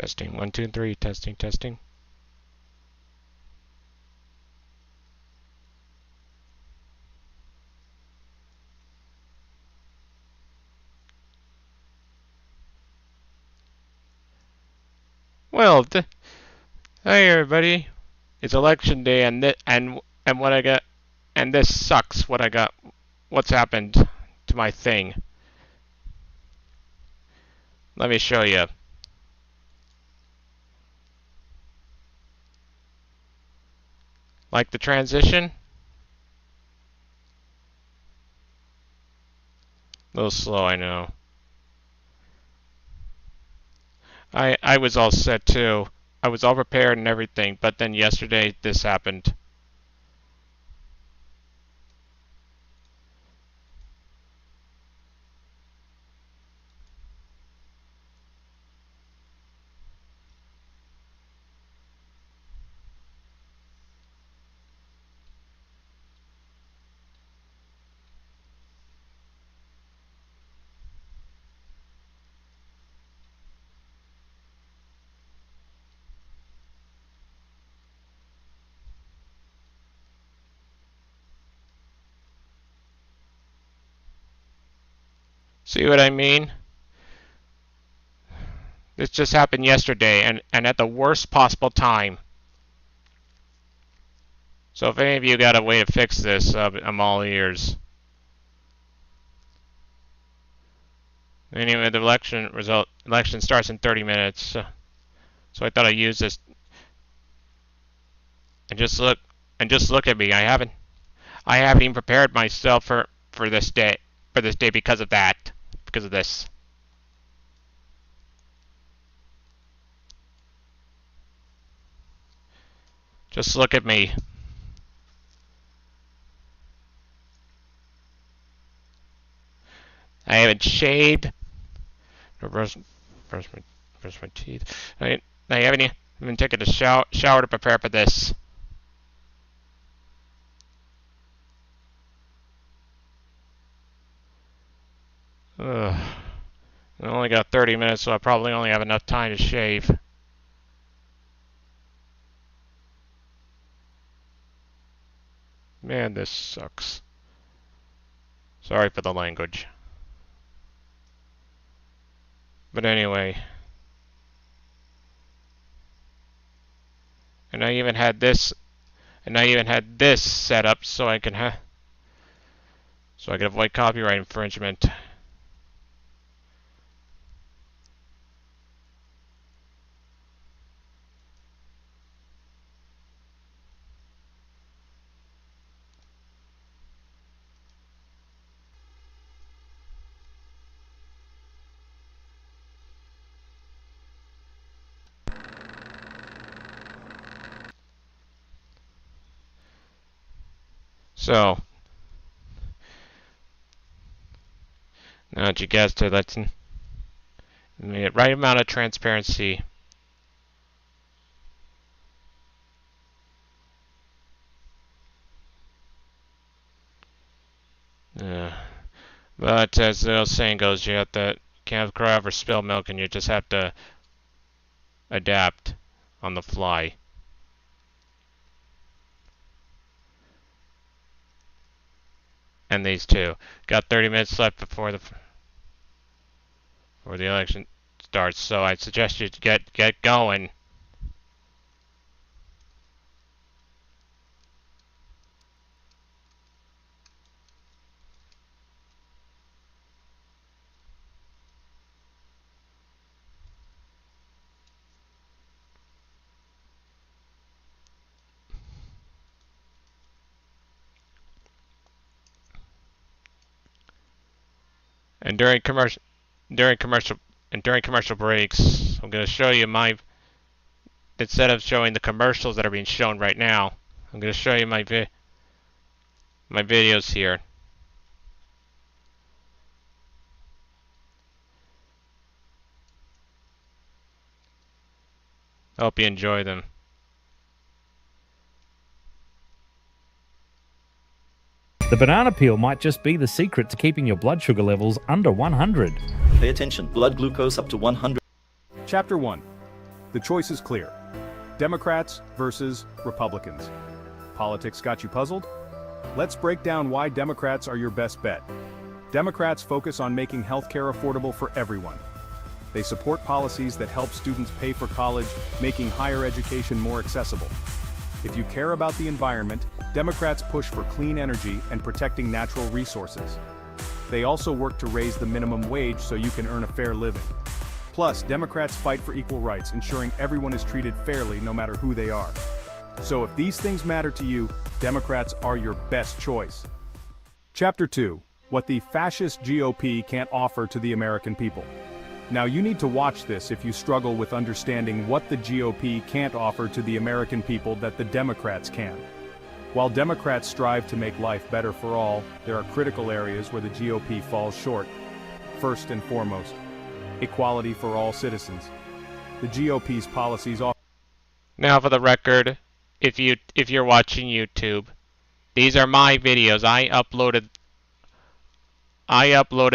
Testing. 1, 2, 3. Testing, testing. Well, hey everybody. It's election day, and what I got, and this sucks. What I got. What's happened to my thing? Let me show you. Like the transition? A little slow, I know. I was all set too. I was all prepared and everything, but then yesterday this happened. See what I mean? This just happened yesterday, and at the worst possible time. So if any of you got a way to fix this, I'm all ears. Anyway, the election starts in 30 minutes. So I thought I'd use this. And just look at me. I haven't even prepared myself for this day because of that. Because of this. Just look at me. I haven't shaved. Brush my teeth. I haven't even taken a shower to prepare for this. Ugh. I only got 30 minutes, so I probably only have enough time to shave. Man, this sucks. Sorry for the language. But anyway. And I even had this set up so I can avoid copyright infringement. So, now that you guessed it, let's get the right amount of transparency. But as the old saying goes, you can't cry over spilled milk, and you just have to adapt on the fly. And these two. Got 30 minutes left before the election starts, so I suggest you get going. And during commercial breaks, I'm going to show you instead of showing the commercials that are being shown right now, I'm going to show you my videos here. I hope you enjoy them. The banana peel might just be the secret to keeping your blood sugar levels under 100. Pay attention. Blood glucose up to 100. Chapter 1. The choice is clear. Democrats versus Republicans. Politics got you puzzled? Let's break down why Democrats are your best bet. Democrats focus on making healthcare affordable for everyone. They support policies that help students pay for college, making higher education more accessible. If you care about the environment, Democrats push for clean energy and protecting natural resources. They also work to raise the minimum wage so you can earn a fair living. Plus, Democrats fight for equal rights, ensuring everyone is treated fairly no matter who they are. So if these things matter to you, Democrats are your best choice. Chapter 2. What the fascist GOP can't offer to the American people. Now you need to watch this if you struggle with understanding what the GOP can't offer to the American people that the Democrats can. While Democrats strive to make life better for all, there are critical areas where the GOP falls short. First and foremost, equality for all citizens. The GOP's policies offer. Now for the record, if you're watching YouTube, these are my videos. I uploaded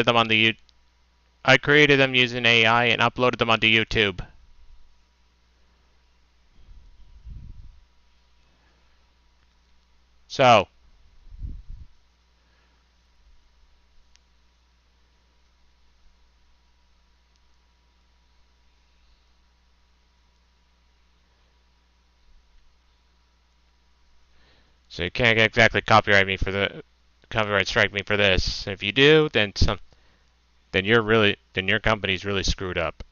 them on the I created them using AI and uploaded them onto YouTube. So you can't exactly copyright strike me for this. If you do, then your company's really screwed up.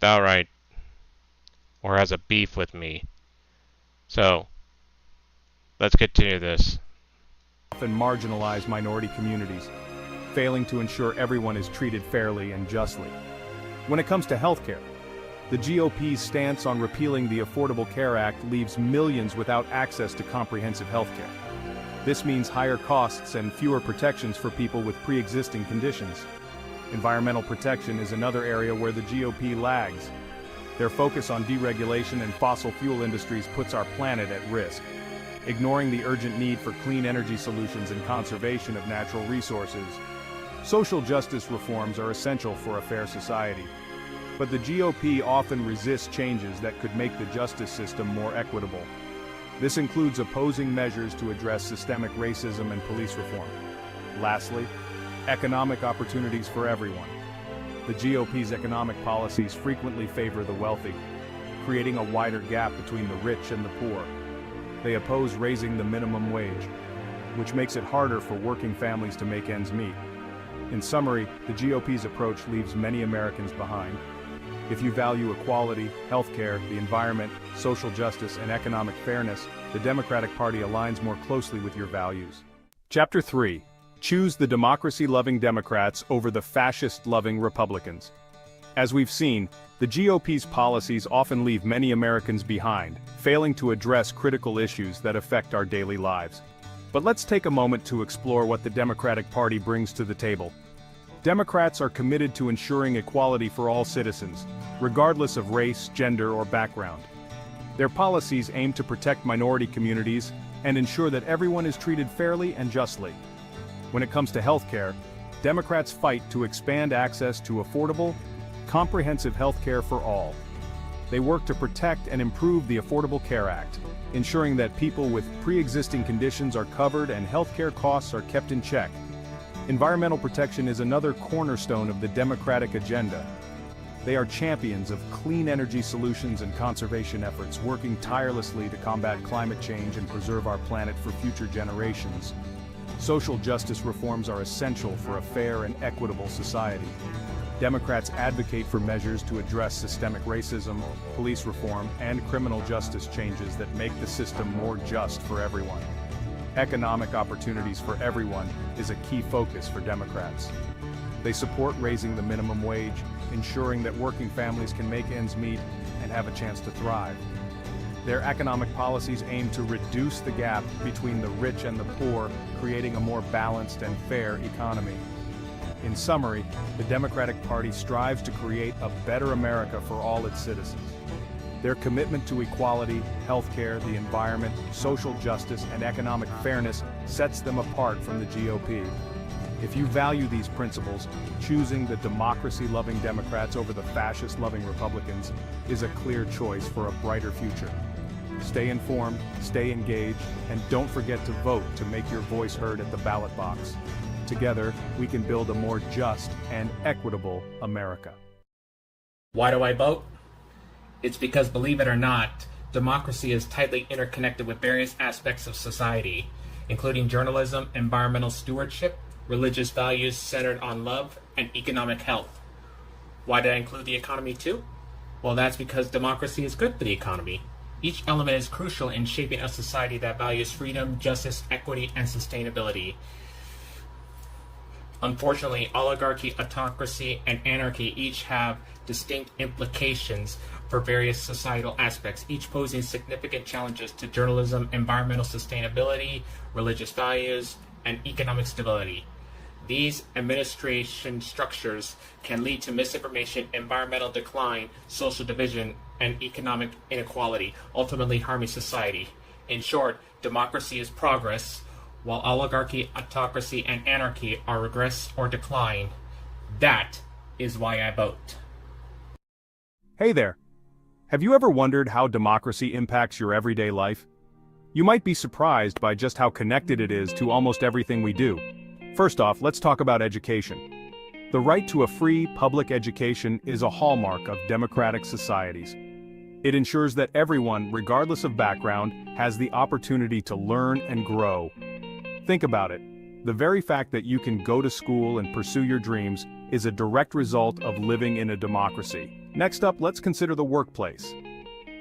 Outright, or has a beef with me. So let's continue this. Often marginalize minority communities, failing to ensure everyone is treated fairly and justly. When it comes to healthcare, the GOP's stance on repealing the Affordable Care Act leaves millions without access to comprehensive healthcare. This means higher costs and fewer protections for people with pre-existing conditions. Environmental protection is another area where the GOP lags. Their focus on deregulation and fossil fuel industries puts our planet at risk, ignoring the urgent need for clean energy solutions and conservation of natural resources. Social justice reforms are essential for a fair society, but the GOP often resists changes that could make the justice system more equitable. This includes opposing measures to address systemic racism and police reform. Lastly, economic opportunities for everyone. The GOP's economic policies frequently favor the wealthy, creating a wider gap between the rich and the poor. They oppose raising the minimum wage, which makes it harder for working families to make ends meet. In summary, the GOP's approach leaves many Americans behind. If you value equality, healthcare, the environment, social justice, and economic fairness, the Democratic Party aligns more closely with your values. Chapter 3. Choose the democracy-loving Democrats over the fascist-loving Republicans. As we've seen, the GOP's policies often leave many Americans behind, failing to address critical issues that affect our daily lives. But let's take a moment to explore what the Democratic Party brings to the table. Democrats are committed to ensuring equality for all citizens, regardless of race, gender, or background. Their policies aim to protect minority communities and ensure that everyone is treated fairly and justly. When it comes to healthcare, Democrats fight to expand access to affordable, comprehensive healthcare for all. They work to protect and improve the Affordable Care Act, ensuring that people with pre-existing conditions are covered and healthcare costs are kept in check. Environmental protection is another cornerstone of the Democratic agenda. They are champions of clean energy solutions and conservation efforts, working tirelessly to combat climate change and preserve our planet for future generations. Social justice reforms are essential for a fair and equitable society. Democrats advocate for measures to address systemic racism, police reform, and criminal justice changes that make the system more just for everyone. Economic opportunities for everyone is a key focus for Democrats. They support raising the minimum wage, ensuring that working families can make ends meet and have a chance to thrive. Their economic policies aim to reduce the gap between the rich and the poor, creating a more balanced and fair economy. In summary, the Democratic Party strives to create a better America for all its citizens. Their commitment to equality, healthcare, the environment, social justice, and economic fairness sets them apart from the GOP. If you value these principles, choosing the democracy-loving Democrats over the fascist-loving Republicans is a clear choice for a brighter future. Stay informed, stay engaged, and don't forget to vote to make your voice heard at the ballot box. Together, we can build a more just and equitable America. Why do I vote? It's because, believe it or not, democracy is tightly interconnected with various aspects of society, including journalism, environmental stewardship, religious values centered on love, and economic health. Why did I include the economy too? Well, that's because democracy is good for the economy. Each element is crucial in shaping a society that values freedom, justice, equity, and sustainability. Unfortunately, oligarchy, autocracy, and anarchy each have distinct implications for various societal aspects, each posing significant challenges to journalism, environmental sustainability, religious values, and economic stability. These administration structures can lead to misinformation, environmental decline, social division, and economic inequality, ultimately harming society. In short, democracy is progress, while oligarchy, autocracy, and anarchy are regress or decline. That is why I vote. Hey there! Have you ever wondered how democracy impacts your everyday life? You might be surprised by just how connected it is to almost everything we do. First off, let's talk about education. The right to a free, public education is a hallmark of democratic societies. It ensures that everyone, regardless of background, has the opportunity to learn and grow. Think about it. The very fact that you can go to school and pursue your dreams is a direct result of living in a democracy. Next up, let's consider the workplace.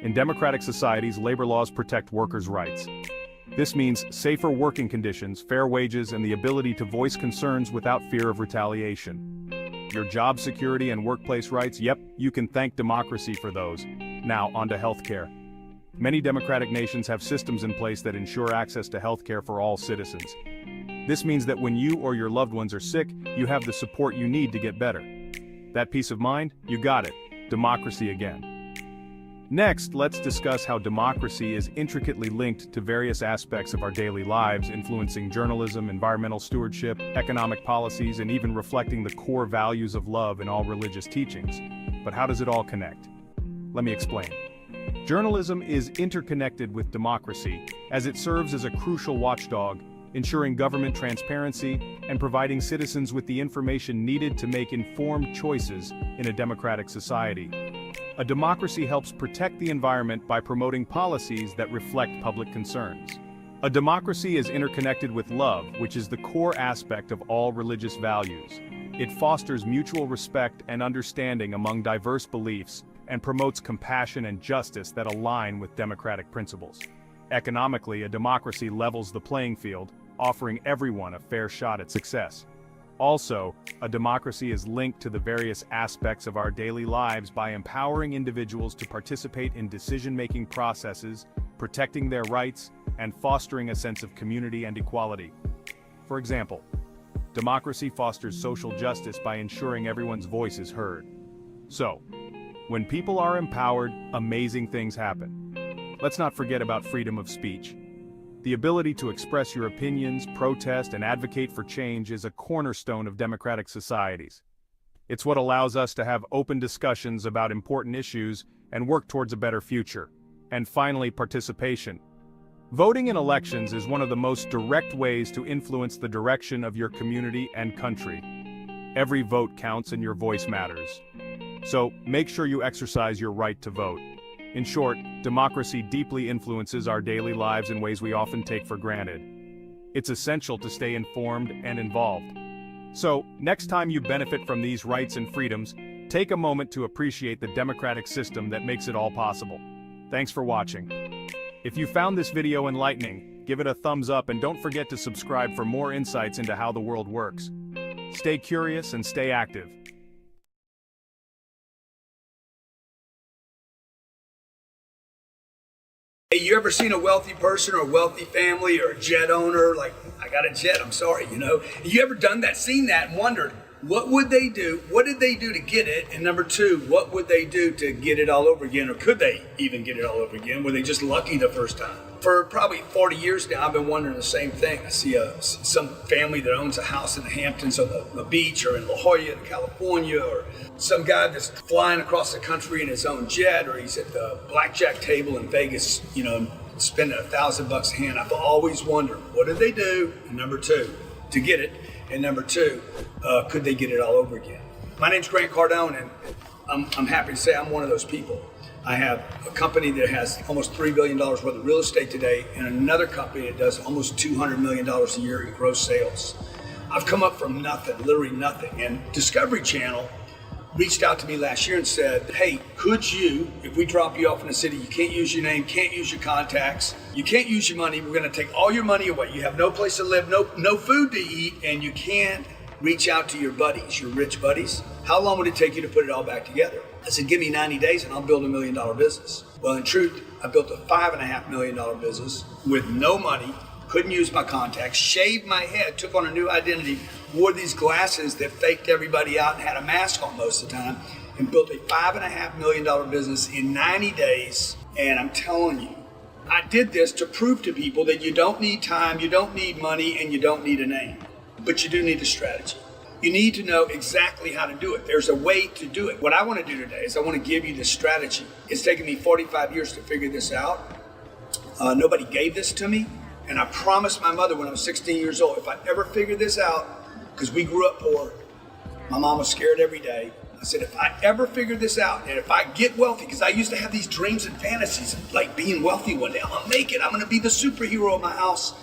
In democratic societies, labor laws protect workers' rights. This means safer working conditions, fair wages, and the ability to voice concerns without fear of retaliation. Your job security and workplace rights, yep, you can thank democracy for those. Now, on to healthcare. Many democratic nations have systems in place that ensure access to healthcare for all citizens. This means that when you or your loved ones are sick, you have the support you need to get better. That peace of mind? You got it. Democracy again. Next, let's discuss how democracy is intricately linked to various aspects of our daily lives, influencing journalism, environmental stewardship, economic policies, and even reflecting the core values of love in all religious teachings. But how does it all connect? Let me explain. Journalism is interconnected with democracy, as it serves as a crucial watchdog, ensuring government transparency and providing citizens with the information needed to make informed choices in a democratic society. A democracy helps protect the environment by promoting policies that reflect public concerns. A democracy is interconnected with love, which is the core aspect of all religious values. It fosters mutual respect and understanding among diverse beliefs and promotes compassion and justice that align with democratic principles. Economically, a democracy levels the playing field, offering everyone a fair shot at success. Also, a democracy is linked to the various aspects of our daily lives by empowering individuals to participate in decision-making processes, protecting their rights, and fostering a sense of community and equality. For example, democracy fosters social justice by ensuring everyone's voice is heard. So, when people are empowered, amazing things happen. Let's not forget about freedom of speech. The ability to express your opinions, protest, and advocate for change is a cornerstone of democratic societies. It's what allows us to have open discussions about important issues and work towards a better future. And finally, participation. Voting in elections is one of the most direct ways to influence the direction of your community and country. Every vote counts and your voice matters. So, make sure you exercise your right to vote. In short, democracy deeply influences our daily lives in ways we often take for granted. It's essential to stay informed and involved. So, next time you benefit from these rights and freedoms, take a moment to appreciate the democratic system that makes it all possible. Thanks for watching. If you found this video enlightening, give it a thumbs up and don't forget to subscribe for more insights into how the world works. Stay curious and stay active. Hey, you ever seen a wealthy person or a wealthy family or a jet owner? Like, I got a jet, I'm sorry, you know. You ever done that, seen that and wondered, what would they do? What did they do to get it? And number two, what would they do to get it all over again? Or could they even get it all over again? Were they just lucky the first time? For probably 40 years now, I've been wondering the same thing. I see some family that owns a house in the Hamptons on the beach, or in La Jolla, California, or some guy that's flying across the country in his own jet, or he's at the blackjack table in Vegas, spending $1,000 a hand. I've always wondered, what did they do? And number two, to get it. And number two, could they get it all over again? My name's Grant Cardone, and I'm happy to say I'm one of those people. I have a company that has almost $3 billion worth of real estate today, and another company that does almost $200 million a year in gross sales. I've come up from nothing, literally nothing. And Discovery Channel reached out to me last year and said, hey, could you, if we drop you off in the city, you can't use your name, can't use your contacts, you can't use your money, we're gonna take all your money away. You have no place to live, no food to eat, and you can't reach out to your buddies, your rich buddies. How long would it take you to put it all back together? I said, give me 90 days and I'll build $1 million business. Well, in truth, I built a $5.5 million business with no money, couldn't use my contacts, shaved my head, took on a new identity, wore these glasses that faked everybody out and had a mask on most of the time, and built a $5.5 million business in 90 days. And I'm telling you, I did this to prove to people that you don't need time, you don't need money, and you don't need a name, but you do need a strategy. You need to know exactly how to do it. There's a way to do it. What I want to do today is I want to give you the strategy. It's taken me 45 years to figure this out. Nobody gave this to me. And I promised my mother when I was 16 years old, if I ever figured this out, because we grew up poor, my mom was scared every day. I said, if I ever figure this out, and if I get wealthy, because I used to have these dreams and fantasies of like being wealthy one day, I'm gonna make it, I'm gonna be the superhero of my house.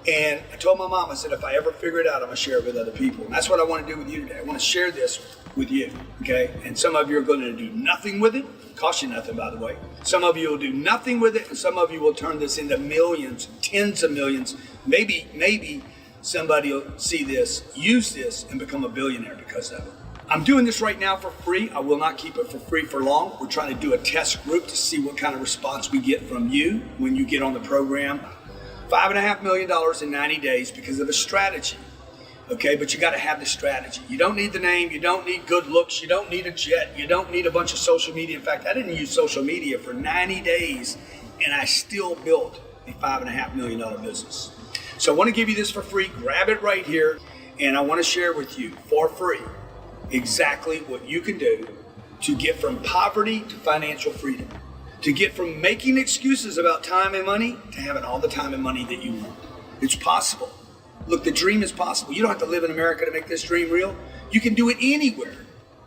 And I told my mom, I said, if I ever figure it out, I'm gonna share it with other people. And that's what I want to do with you today. I want to share this with you, okay? And some of you are going to do nothing with it. Cost you nothing, by the way. Some of you will do nothing with it, and some of you will turn this into millions, tens of millions. Maybe somebody will see this, use this, and become a billionaire because of it. I'm doing this right now for free. I will not keep it for free for long. We're trying to do a test group to see what kind of response we get from you when you get on the program. $5.5 million in 90 days because of a strategy, okay? But you got to have the strategy. You don't need the name, you don't need good looks, you don't need a jet, you don't need a bunch of social media. In fact, I didn't use social media for 90 days, and I still built a $5.5 million business. So I want to give you this for free. Grab it right here, and I want to share with you for free exactly what you can do to get from poverty to financial freedom. To get from making excuses about time and money to having all the time and money that you want. It's possible. Look, the dream is possible. You don't have to live in America to make this dream real. You can do it anywhere.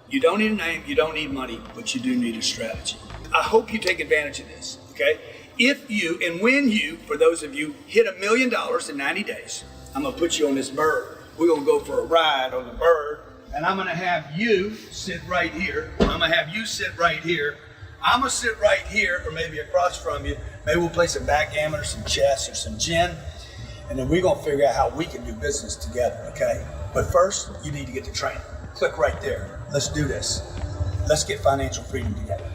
You don't need a name, you don't need money, but you do need a strategy. I hope you take advantage of this, okay? If you, and when you, for those of you, hit $1 million in 90 days, I'm gonna put you on this bird. We're gonna go for a ride on the bird, and I'm gonna have you sit right here. I'm gonna have you sit right here. I'm gonna sit right here, or maybe across from you. Maybe we'll play some backgammon or some chess or some gin, and then we're gonna figure out how we can do business together, okay? But first, you need to get the training. Click right there. Let's do this. Let's get financial freedom together.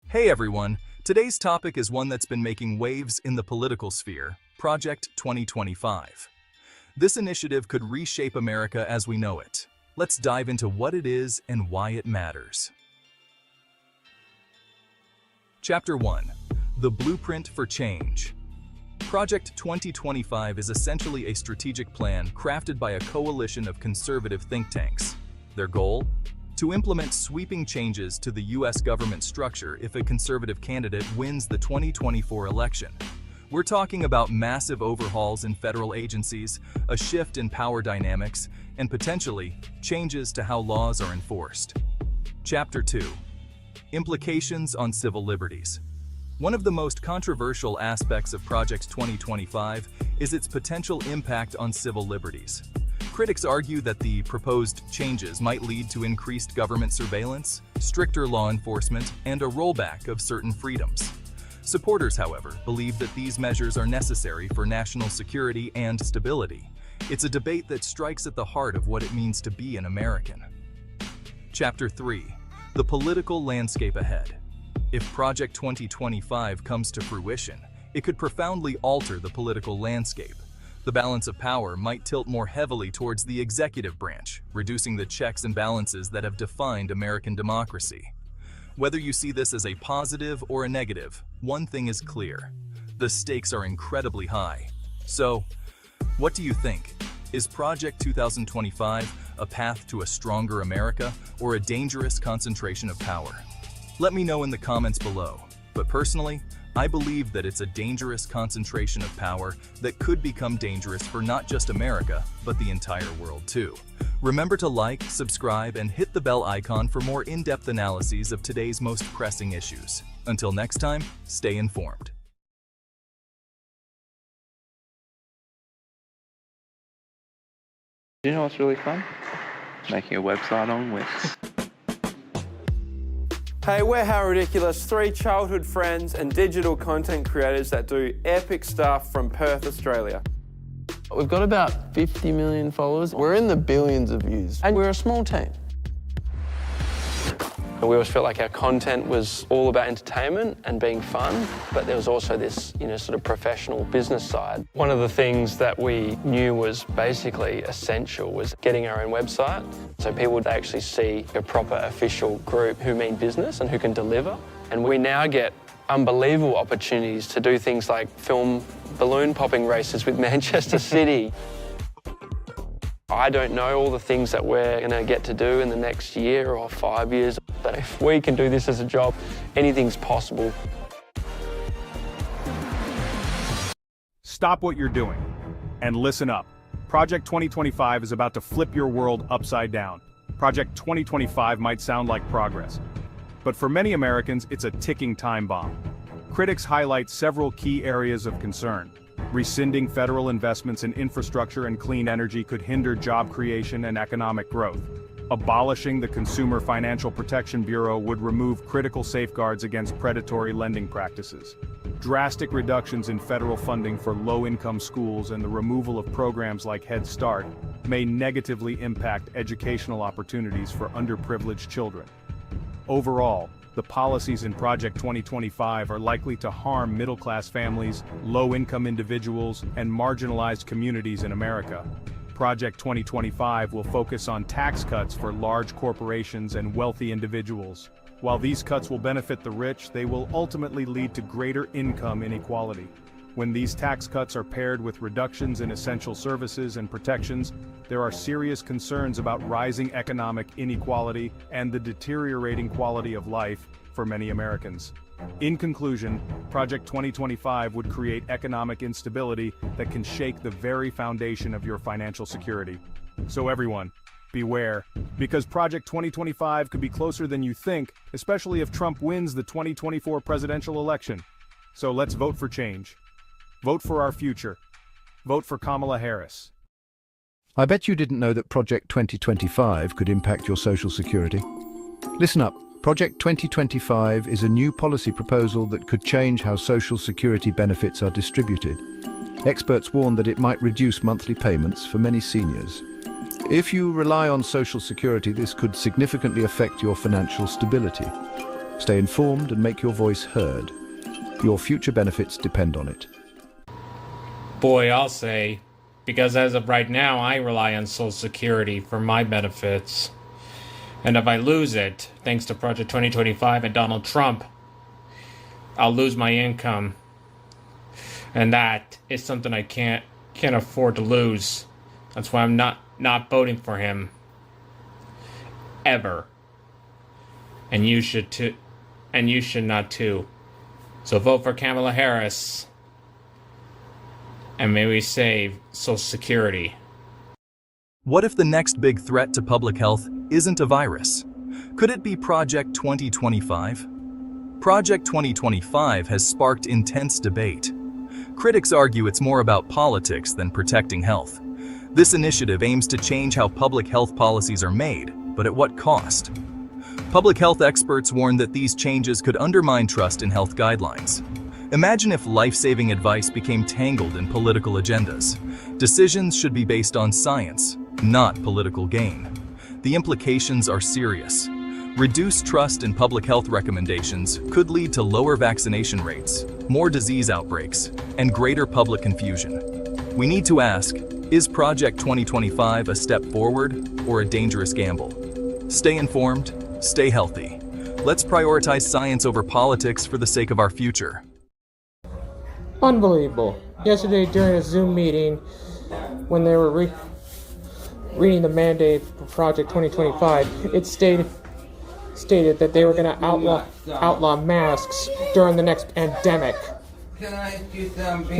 Hey everyone, today's topic is one that's been making waves in the political sphere, Project 2025. This initiative could reshape America as we know it. Let's dive into what it is and why it matters. Chapter 1. The Blueprint for Change. Project 2025 is essentially a strategic plan crafted by a coalition of conservative think tanks. Their goal? To implement sweeping changes to the U.S. government structure if a conservative candidate wins the 2024 election. We're talking about massive overhauls in federal agencies, a shift in power dynamics, and potentially changes to how laws are enforced. Chapter 2. Implications on civil liberties. One of the most controversial aspects of Project 2025 is its potential impact on civil liberties. Critics argue that the proposed changes might lead to increased government surveillance, stricter law enforcement, and a rollback of certain freedoms. Supporters, however, believe that these measures are necessary for national security and stability. It's a debate that strikes at the heart of what it means to be an American. Chapter 3. The political landscape ahead. If Project 2025 comes to fruition, it could profoundly alter the political landscape. The balance of power might tilt more heavily towards the executive branch, reducing the checks and balances that have defined American democracy. Whether you see this as a positive or a negative, one thing is clear. The stakes are incredibly high. So, what do you think? Is Project 2025 a path to a stronger America or a dangerous concentration of power? Let me know in the comments below. But personally, I believe that it's a dangerous concentration of power that could become dangerous for not just America, but the entire world too. Remember to like, subscribe, and hit the bell icon for more in-depth analyses of today's most pressing issues. Until next time, stay informed. You know what's really fun? Making a website on Wix. Hey, we're How Ridiculous, three childhood friends and digital content creators that do epic stuff from Perth, Australia. We've got about 50 million followers. We're in the billions of views, and we're a small team. We always felt like our content was all about entertainment and being fun, but there was also this, sort of professional business side. One of the things that we knew was basically essential was getting our own website, so people would actually see a proper official group who mean business and who can deliver. And we now get unbelievable opportunities to do things like film balloon popping races with Manchester City. I don't know all the things that we're going to get to do in the next year or 5 years, but if we can do this as a job, anything's possible. Stop what you're doing and listen up. Project 2025 is about to flip your world upside down. Project 2025 might sound like progress, but for many Americans, it's a ticking time bomb. Critics highlight several key areas of concern. Rescinding federal investments in infrastructure and clean energy could hinder job creation and economic growth. Abolishing the Consumer Financial Protection Bureau would remove critical safeguards against predatory lending practices. Drastic reductions in federal funding for low-income schools and the removal of programs like Head Start may negatively impact educational opportunities for underprivileged children. Overall, the policies in Project 2025 are likely to harm middle-class families, low-income individuals, and marginalized communities in America. Project 2025 will focus on tax cuts for large corporations and wealthy individuals. While these cuts will benefit the rich, they will ultimately lead to greater income inequality. When these tax cuts are paired with reductions in essential services and protections, there are serious concerns about rising economic inequality and the deteriorating quality of life for many Americans. In conclusion, Project 2025 would create economic instability that can shake the very foundation of your financial security. So everyone, beware, because Project 2025 could be closer than you think, especially if Trump wins the 2024 presidential election. So let's vote for change. Vote for our future. Vote for Kamala Harris. I bet you didn't know that Project 2025 could impact your Social Security. Listen up. Project 2025 is a new policy proposal that could change how Social Security benefits are distributed. Experts warn that it might reduce monthly payments for many seniors. If you rely on Social Security, this could significantly affect your financial stability. Stay informed and make your voice heard. Your future benefits depend on it. Boy, I'll say, because as of right now, I rely on Social Security for my benefits. And if I lose it, thanks to Project 2025 and Donald Trump, I'll lose my income. And that is something I can't afford to lose. That's why I'm not voting for him. Ever. And you should too. And you should not too. So vote for Kamala Harris. And may we save Social Security. What if the next big threat to public health isn't a virus? Could it be Project 2025? Project 2025 has sparked intense debate. Critics argue it's more about politics than protecting health. This initiative aims to change how public health policies are made, but at what cost? Public health experts warn that these changes could undermine trust in health guidelines. Imagine if life-saving advice became tangled in political agendas. Decisions should be based on science, not political gain. The implications are serious. Reduced trust in public health recommendations could lead to lower vaccination rates, more disease outbreaks, and greater public confusion. We need to ask, is Project 2025 a step forward or a dangerous gamble? Stay informed, stay healthy. Let's prioritize science over politics for the sake of our future. Unbelievable. Yesterday during a Zoom meeting, when they were reading the mandate for Project 2025, it stated that they were going to outlaw masks during the next pandemic. Can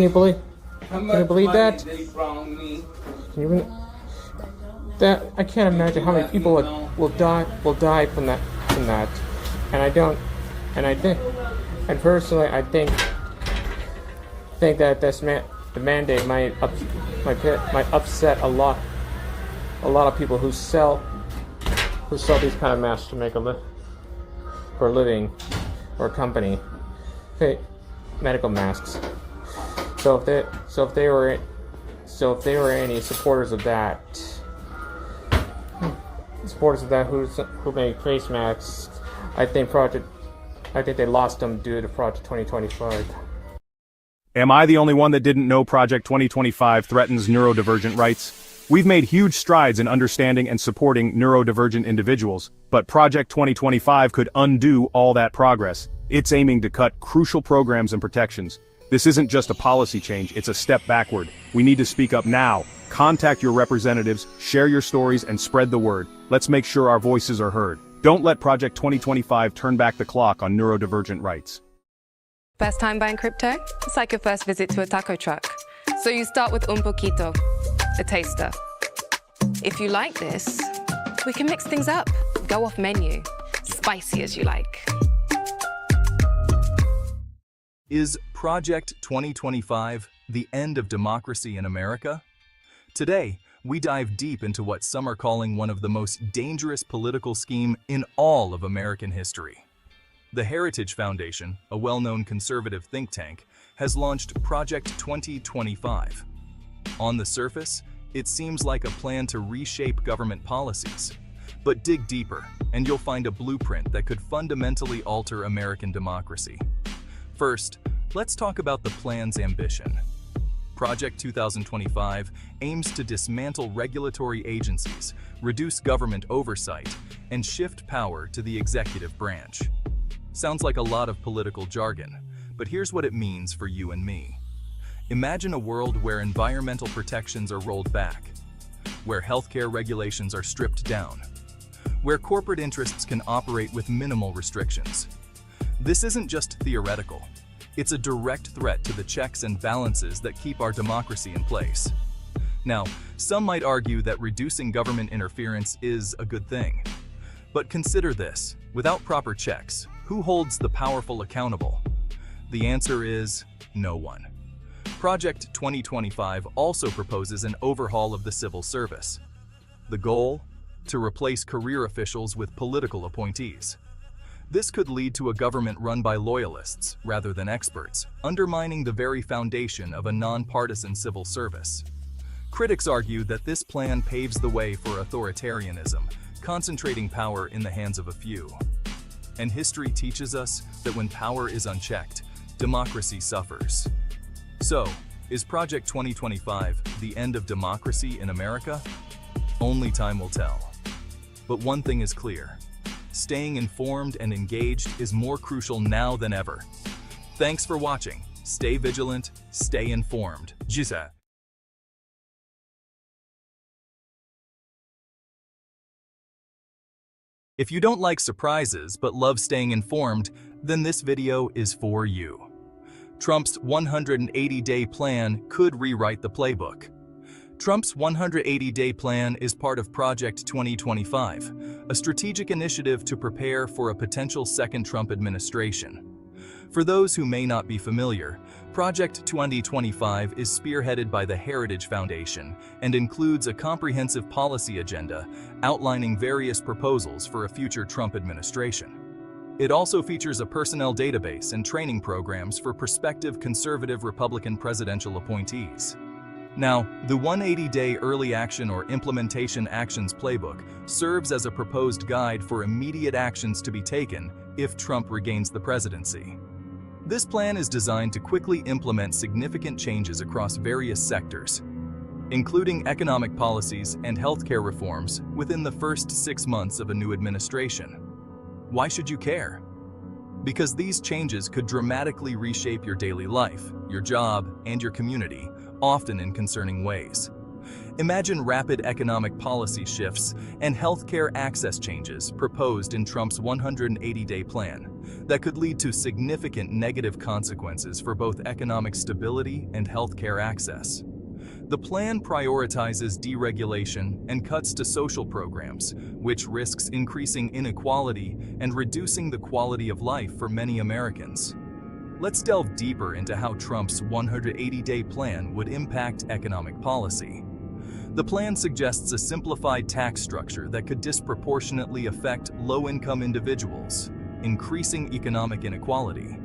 you believe that? That I can't imagine how many people will die from that. And personally, I think that the mandate might upset a lot of people who sell these kind of masks to make for a living, or a company, medical masks. So if they were any supporters of that who make face masks, I think they lost them due to Project 2025. Am I the only one that didn't know Project 2025 threatens neurodivergent rights? We've made huge strides in understanding and supporting neurodivergent individuals, but Project 2025 could undo all that progress. It's aiming to cut crucial programs and protections. This isn't just a policy change, it's a step backward. We need to speak up now. Contact your representatives, share your stories, and spread the word. Let's make sure our voices are heard. Don't let Project 2025 turn back the clock on neurodivergent rights. First time buying crypto? It's like your first visit to a taco truck. So you start with un poquito, a taster. If you like this, we can mix things up. Go off menu, spicy as you like. Is Project 2025 the end of democracy in America? Today, we dive deep into what some are calling one of the most dangerous political schemes in all of American history. The Heritage Foundation, a well-known conservative think tank, has launched Project 2025. On the surface, it seems like a plan to reshape government policies. But dig deeper, and you'll find a blueprint that could fundamentally alter American democracy. First, let's talk about the plan's ambition. Project 2025 aims to dismantle regulatory agencies, reduce government oversight, and shift power to the executive branch. Sounds like a lot of political jargon, but here's what it means for you and me. Imagine a world where environmental protections are rolled back, where healthcare regulations are stripped down, where corporate interests can operate with minimal restrictions. This isn't just theoretical. It's a direct threat to the checks and balances that keep our democracy in place. Now, some might argue that reducing government interference is a good thing. But consider this, without proper checks, who holds the powerful accountable? The answer is no one. Project 2025 also proposes an overhaul of the civil service. The goal? To replace career officials with political appointees. This could lead to a government run by loyalists rather than experts, undermining the very foundation of a nonpartisan civil service. Critics argue that this plan paves the way for authoritarianism, concentrating power in the hands of a few. And history teaches us that when power is unchecked, democracy suffers. So, is Project 2025 the end of democracy in America? Only time will tell. But one thing is clear. Staying informed and engaged is more crucial now than ever. Thanks for watching. Stay vigilant, stay informed. Jisa. If you don't like surprises but love staying informed, then this video is for you. Trump's 180-day plan could rewrite the playbook. Trump's 180-day plan is part of Project 2025, a strategic initiative to prepare for a potential second Trump administration. For those who may not be familiar, Project 2025 is spearheaded by the Heritage Foundation and includes a comprehensive policy agenda outlining various proposals for a future Trump administration. It also features a personnel database and training programs for prospective conservative Republican presidential appointees. Now, the 180-day Early Action or Implementation Actions Playbook serves as a proposed guide for immediate actions to be taken if Trump regains the presidency. This plan is designed to quickly implement significant changes across various sectors, including economic policies and healthcare reforms within the first 6 months of a new administration. Why should you care? Because these changes could dramatically reshape your daily life, your job, and your community, often in concerning ways. Imagine rapid economic policy shifts and healthcare access changes proposed in Trump's 180-day plan that could lead to significant negative consequences for both economic stability and healthcare access. The plan prioritizes deregulation and cuts to social programs, which risks increasing inequality and reducing the quality of life for many Americans. Let's delve deeper into how Trump's 180-day plan would impact economic policy. The plan suggests a simplified tax structure that could disproportionately affect low-income individuals, increasing economic inequality.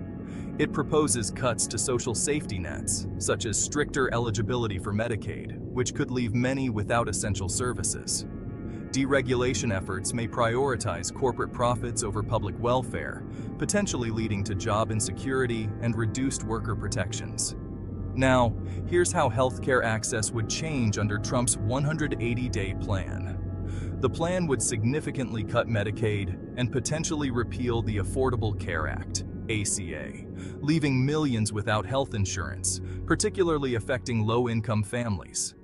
It proposes cuts to social safety nets, such as stricter eligibility for Medicaid, which could leave many without essential services. Deregulation efforts may prioritize corporate profits over public welfare, potentially leading to job insecurity and reduced worker protections. Now, here's how healthcare access would change under Trump's 180-day plan. The plan would significantly cut Medicaid and potentially repeal the Affordable Care Act, ACA, leaving millions without health insurance, particularly affecting low-income families.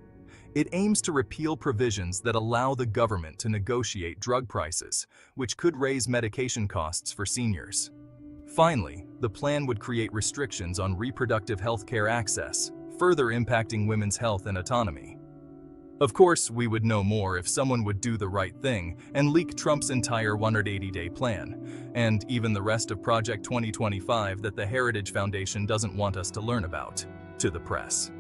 It aims to repeal provisions that allow the government to negotiate drug prices, which could raise medication costs for seniors. Finally, the plan would create restrictions on reproductive health care access, further impacting women's health and autonomy. Of course, we would know more if someone would do the right thing and leak Trump's entire 180-day plan, and even the rest of Project 2025 that the Heritage Foundation doesn't want us to learn about, to the press.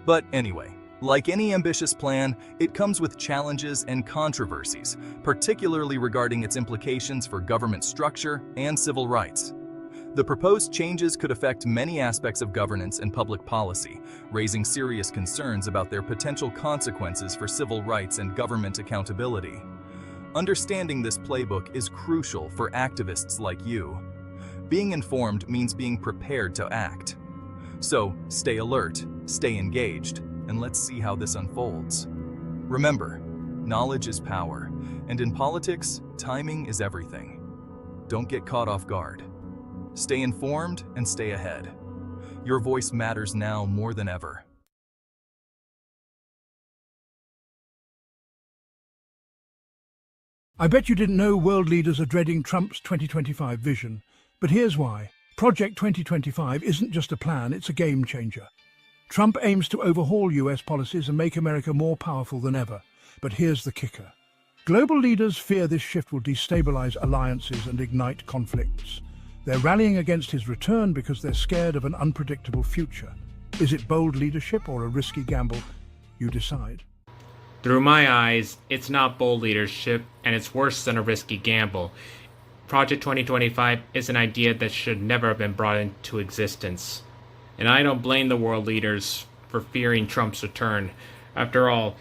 But anyway, like any ambitious plan, it comes with challenges and controversies, particularly regarding its implications for government structure and civil rights. The proposed changes could affect many aspects of governance and public policy, raising serious concerns about their potential consequences for civil rights and government accountability. Understanding this playbook is crucial for activists like you. Being informed means being prepared to act. So, stay alert, stay engaged, and let's see how this unfolds. Remember, knowledge is power, and in politics, timing is everything. Don't get caught off guard. Stay informed and stay ahead. Your voice matters now more than ever. I bet you didn't know world leaders are dreading Trump's 2025 vision, but here's why. Project 2025 isn't just a plan, it's a game changer. Trump aims to overhaul US policies and make America more powerful than ever. But here's the kicker. Global leaders fear this shift will destabilize alliances and ignite conflicts. They're rallying against his return because they're scared of an unpredictable future. Is it bold leadership or a risky gamble? You decide. Through my eyes, it's not bold leadership, and it's worse than a risky gamble. Project 2025 is an idea that should never have been brought into existence. And I don't blame the world leaders for fearing Trump's return. After all,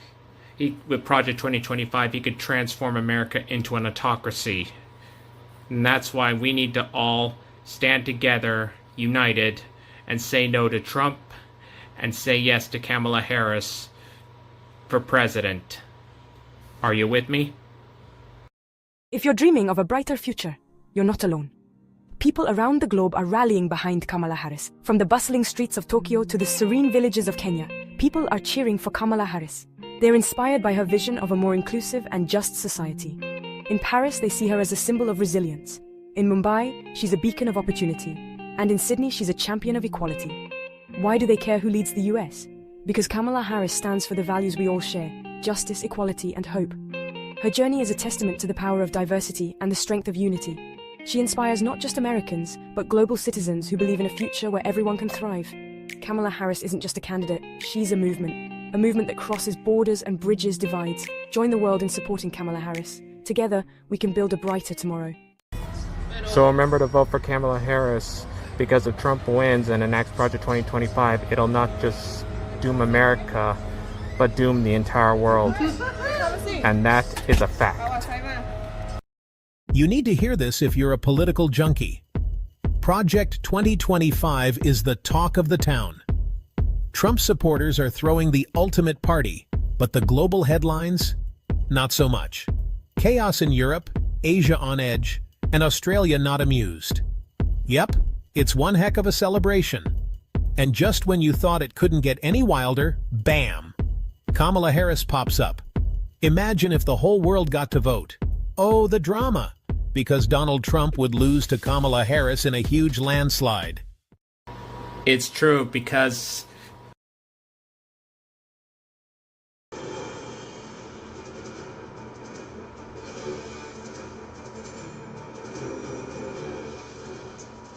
with Project 2025, he could transform America into an autocracy. And that's why we need to all stand together, united, and say no to Trump, and say yes to Kamala Harris for president. Are you with me? If you're dreaming of a brighter future, you're not alone. People around the globe are rallying behind Kamala Harris. From the bustling streets of Tokyo to the serene villages of Kenya, people are cheering for Kamala Harris. They're inspired by her vision of a more inclusive and just society. In Paris, they see her as a symbol of resilience. In Mumbai, she's a beacon of opportunity. And in Sydney, she's a champion of equality. Why do they care who leads the US? Because Kamala Harris stands for the values we all share: justice, equality, and hope. Her journey is a testament to the power of diversity and the strength of unity. She inspires not just Americans, but global citizens who believe in a future where everyone can thrive. Kamala Harris isn't just a candidate, she's a movement that crosses borders and bridges divides. Join the world in supporting Kamala Harris. Together, we can build a brighter tomorrow. So remember to vote for Kamala Harris, because if Trump wins and enacts Project 2025, it'll not just doom America, but doom the entire world. And that is a fact. You need to hear this if you're a political junkie. Project 2025 is the talk of the town. Trump supporters are throwing the ultimate party, but the global headlines? Not so much. Chaos in Europe, Asia on edge, and Australia not amused. Yep, it's one heck of a celebration. And just when you thought it couldn't get any wilder, bam! Kamala Harris pops up. Imagine if the whole world got to vote. Oh, the drama! Because Donald Trump would lose to Kamala Harris in a huge landslide. It's true because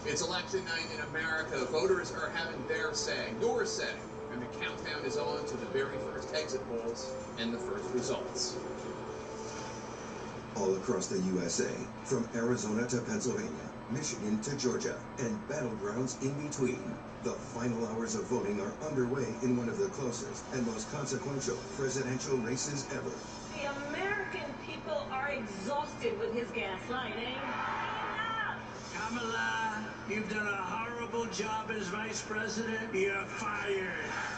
it's election night in America. Voters are having their say, your say, and the countdown is on to the very first exit polls and the first results. All across the USA, from Arizona to Pennsylvania, Michigan to Georgia, and battlegrounds in between, the final hours of voting are underway in one of the closest and most consequential presidential races ever. The American people are exhausted with his gaslighting. Kamala, you've done a horrible job as vice president. You're fired.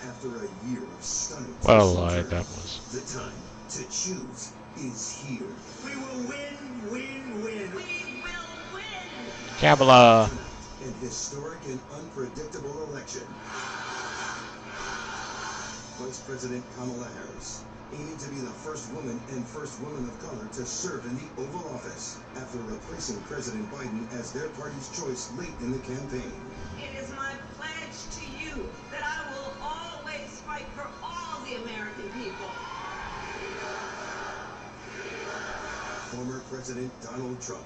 After a year of stunning Well, that was. The time to choose is here. We will win, win, win. We will win. Kamala. An historic and unpredictable election. Vice President Kamala Harris, aiming to be the first woman and first woman of color to serve in the Oval Office after replacing President Biden as their party's choice late in the campaign. It is my pledge to you that I will always fight for all the American people. Former President Donald Trump,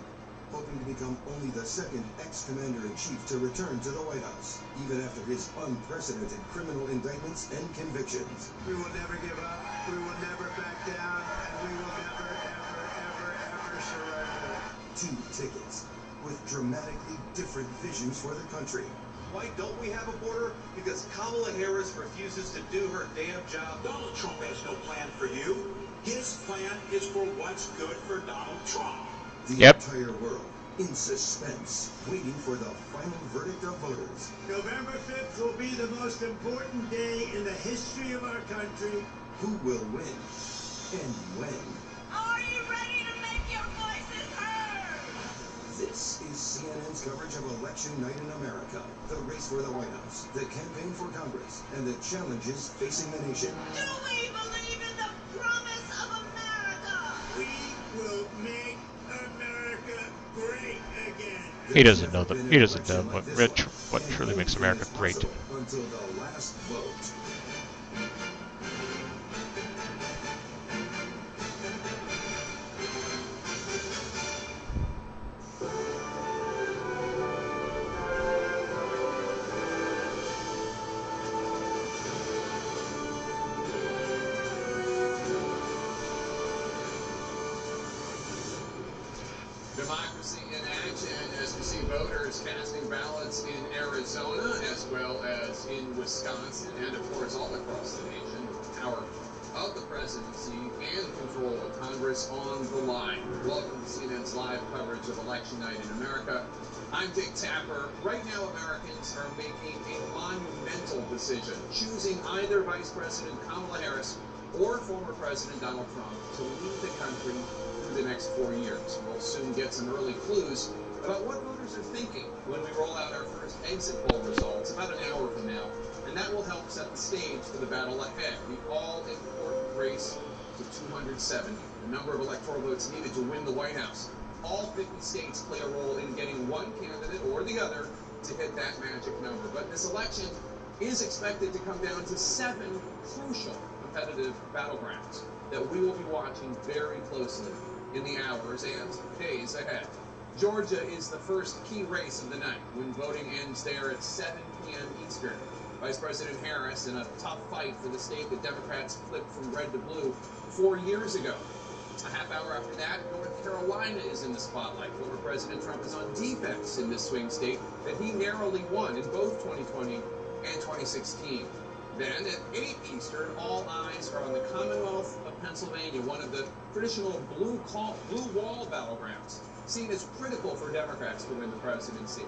hoping to become only the second ex-commander-in-chief to return to the White House, even after his unprecedented criminal indictments and convictions. We will never give up. We will never back down. And we will never, ever, ever, ever surrender. 2 tickets with dramatically different visions for the country. Why don't we have a border? Because Kamala Harris refuses to do her damn job. Donald Trump has no plan for you. His plan is for what's good for Donald Trump. The entire world in suspense, waiting for the final verdict of voters. November 5th will be the most important day in the history of our country. Who will win and when? Are you ready to make your voices heard? This is CNN's coverage of Election Night in America, the race for the White House, the campaign for Congress, and the challenges facing the nation. Do we believe in the promise of America? We will make America great again. He doesn't know what truly makes America great. Until the last vote. Democracy in action as we see voters casting ballots in Arizona as well as in Wisconsin and of course all across the nation. The power of the presidency and control of Congress on the line. Welcome to CNN's live coverage of Election Night in America. I'm Dick Tapper. Right now Americans are making a monumental decision, choosing either Vice President Kamala Harris or former President Donald Trump to lead the country through the next 4 years. We'll soon get some early clues about what voters are thinking when we roll out our first exit poll results about an hour from now, and that will help set the stage for the battle ahead, the all-important race to 270, the number of electoral votes needed to win the White House. All 50 states play a role in getting one candidate or the other to hit that magic number, but this election is expected to come down to 7 crucial competitive battlegrounds that we will be watching very closely in the hours and days ahead. Georgia is the first key race of the night when voting ends there at 7 p.m. Eastern. Vice President Harris in a tough fight for the state that Democrats flipped from red to blue 4 years ago. A half hour after that, North Carolina is in the spotlight. Former President Trump is on defense in this swing state that he narrowly won in both 2020 and 2016. Then at 8 Eastern, all eyes are on the Commonwealth of Pennsylvania, one of the traditional blue wall battlegrounds, seen as critical for Democrats to win the presidency.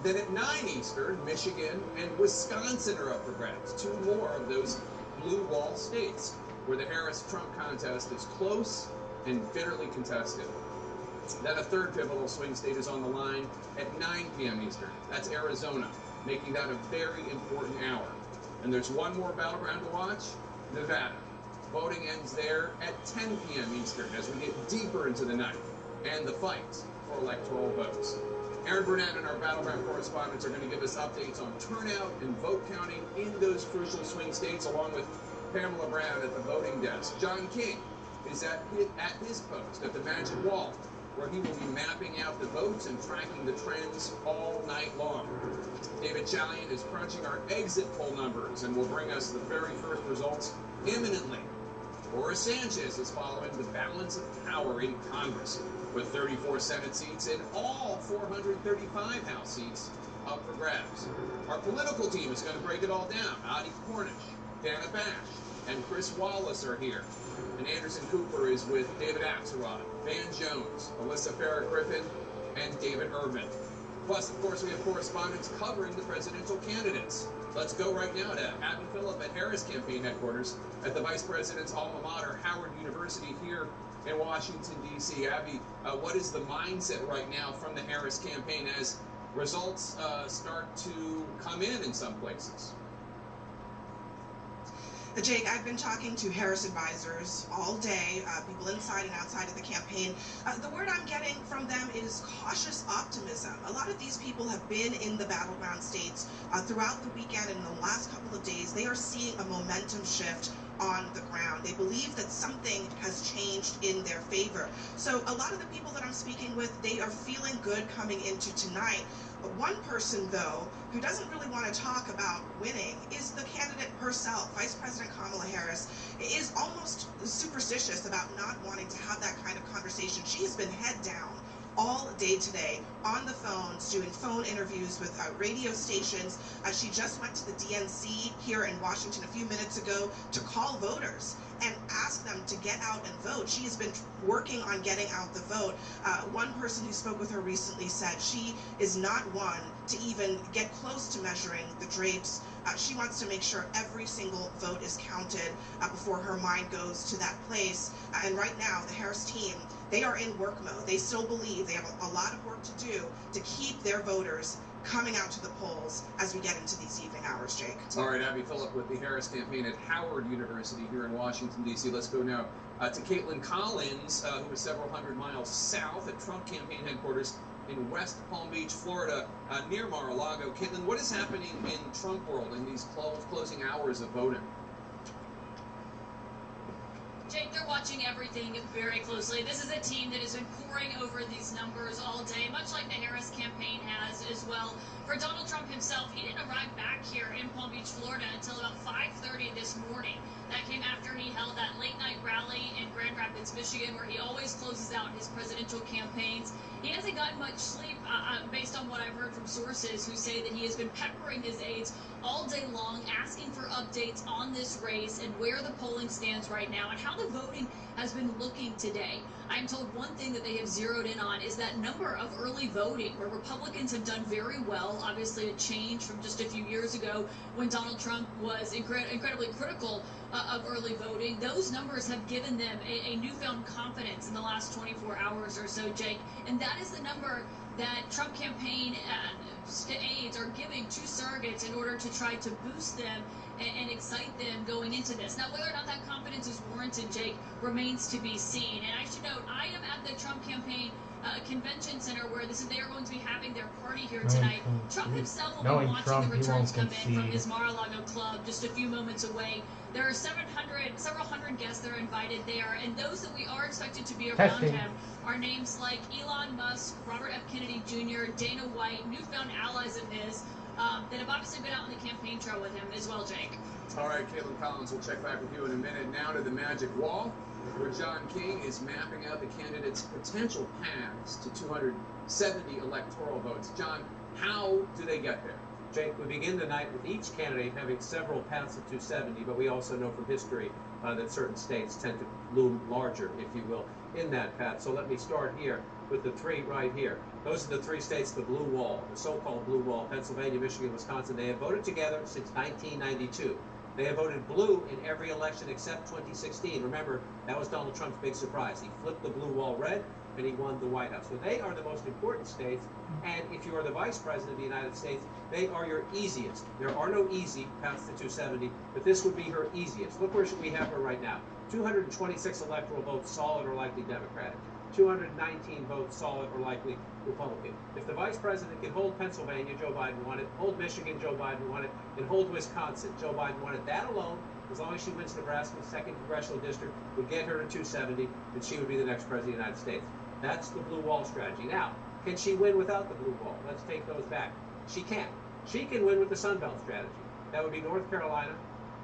Then at 9 Eastern, Michigan and Wisconsin are up for grabs, 2 more of those blue wall states, where the Harris-Trump contest is close and bitterly contested. Then a third pivotal swing state is on the line at 9 p.m. Eastern. That's Arizona, making that a very important hour. And there's one more battleground to watch, Nevada. Voting ends there at 10 p.m. Eastern as we get deeper into the night and the fight for electoral votes. Aaron Burnett and our battleground correspondents are going to give us updates on turnout and vote counting in those crucial swing states, along with Pamela Brown at the voting desk. John King is at his post at the Magic Wall, where he will be mapping out the votes and tracking the trends all night long. David Chalian is crunching our exit poll numbers and will bring us the very first results imminently. Boris Sanchez is following the balance of power in Congress, with 34 Senate seats and all 435 House seats up for grabs. Our political team is going to break it all down. Adi Cornish, Dana Bash, and Chris Wallace are here. And Anderson Cooper is with David Axelrod, Van Jones, Alyssa Farrah-Griffin, and David Urban. Plus, of course, we have correspondents covering the presidential candidates. Let's go right now to Abby Phillip at Harris campaign headquarters at the vice president's alma mater, Howard University, here in Washington, D.C. Abby, what is the mindset right now from the Harris campaign as results start to come in some places? Jake, I've been talking to Harris advisors all day, people inside and outside of the campaign. The word I'm getting from them is cautious optimism. A lot of these people have been in the battleground states throughout the weekend and the last couple of days. They are seeing a momentum shift on the ground. They believe that something has changed in their favor. So a lot of the people that I'm speaking with, they are feeling good coming into tonight. One person, though, who doesn't really want to talk about winning is the candidate herself. Vice President Kamala Harris is almost superstitious about not wanting to have that kind of conversation. She has been head down all day today on the phones, doing phone interviews with radio stations. She just went to the DNC here in Washington a few minutes ago to call voters and ask them to get out and vote. She has been working on getting out the vote. One person who spoke with her recently said she is not one to even get close to measuring the drapes. She wants to make sure every single vote is counted before her mind goes to that place. And right now, the Harris team, they are in work mode. They still believe they have a lot of work to do to keep their voters coming out to the polls as we get into these evening hours, Jake. All right, Abby Phillip with the Harris campaign at Howard University here in Washington, D.C. Let's go now to Caitlin Collins, who is several hundred miles south at Trump campaign headquarters in West Palm Beach, Florida, near Mar-a-Lago. Caitlin, what is happening in Trump world in these closing hours of voting? Jake, they're watching everything very closely. This is a team that has been poring over these numbers all day, much like the Harris campaign has as well. For Donald Trump himself, he didn't arrive back here in Palm Beach, Florida until about 5:30 this morning. That came after he held that late-night rally in Grand Rapids, Michigan, where he always closes out his presidential campaigns. He hasn't gotten much sleep, based on what I've heard from sources who say that he has been peppering his aides all day long, asking for updates on this race and where the polling stands right now and how the voting has been looking today. I'm told one thing that they have zeroed in on is that number of early voting, where Republicans have done very well, obviously a change from just a few years ago when Donald Trump was incredibly critical of early voting. Those numbers have given them a newfound confidence in the last 24 hours or so, Jake, and that is the number that Trump campaign aides are giving to surrogates in order to try to boost them and excite them going into this. Now, whether or not that confidence is warranted, Jake, remains to be seen. And I should note, I am at the Trump campaign convention center where they are going to be having their party here tonight. Trump himself will be watching the returns come in from his Mar-a-Lago club just a few moments away. There are several hundred guests that are invited there, and those that we are expected to be around him are names like Elon Musk, Robert F. Kennedy Jr., Dana White, newfound allies of his that have obviously been out on the campaign trail with him as well, Jake. All right, Caitlin Collins, we'll check back with you in a minute. Now to the Magic Wall, where John King is mapping out the candidates' potential paths to 270 electoral votes. John, how do they get there? Jake, we begin tonight with each candidate having several paths to 270, but we also know from history that certain states tend to loom larger, if you will, in that path. So let me start here with the three right here. Those are the three states, the blue wall, the so-called blue wall, Pennsylvania, Michigan, Wisconsin. They have voted together since 1992. They have voted blue in every election except 2016. Remember, that was Donald Trump's big surprise. He flipped the blue wall red, and he won the White House. So they are the most important states, and if you are the vice president of the United States, they are your easiest. There are no easy paths to 270, but this would be her easiest. Look where we have her right now. 226 electoral votes, solid or likely Democratic. 219 votes, solid or likely Republican. If the vice president can hold Pennsylvania, Joe Biden won it, hold Michigan, Joe Biden won it, and hold Wisconsin, Joe Biden won it, that alone, as long as she wins Nebraska's 2nd congressional district, would get her to 270, and she would be the next president of the United States. That's the blue wall strategy. Now, can she win without the blue wall? Let's take those back. She can't. She can win with the Sun Belt strategy. That would be North Carolina,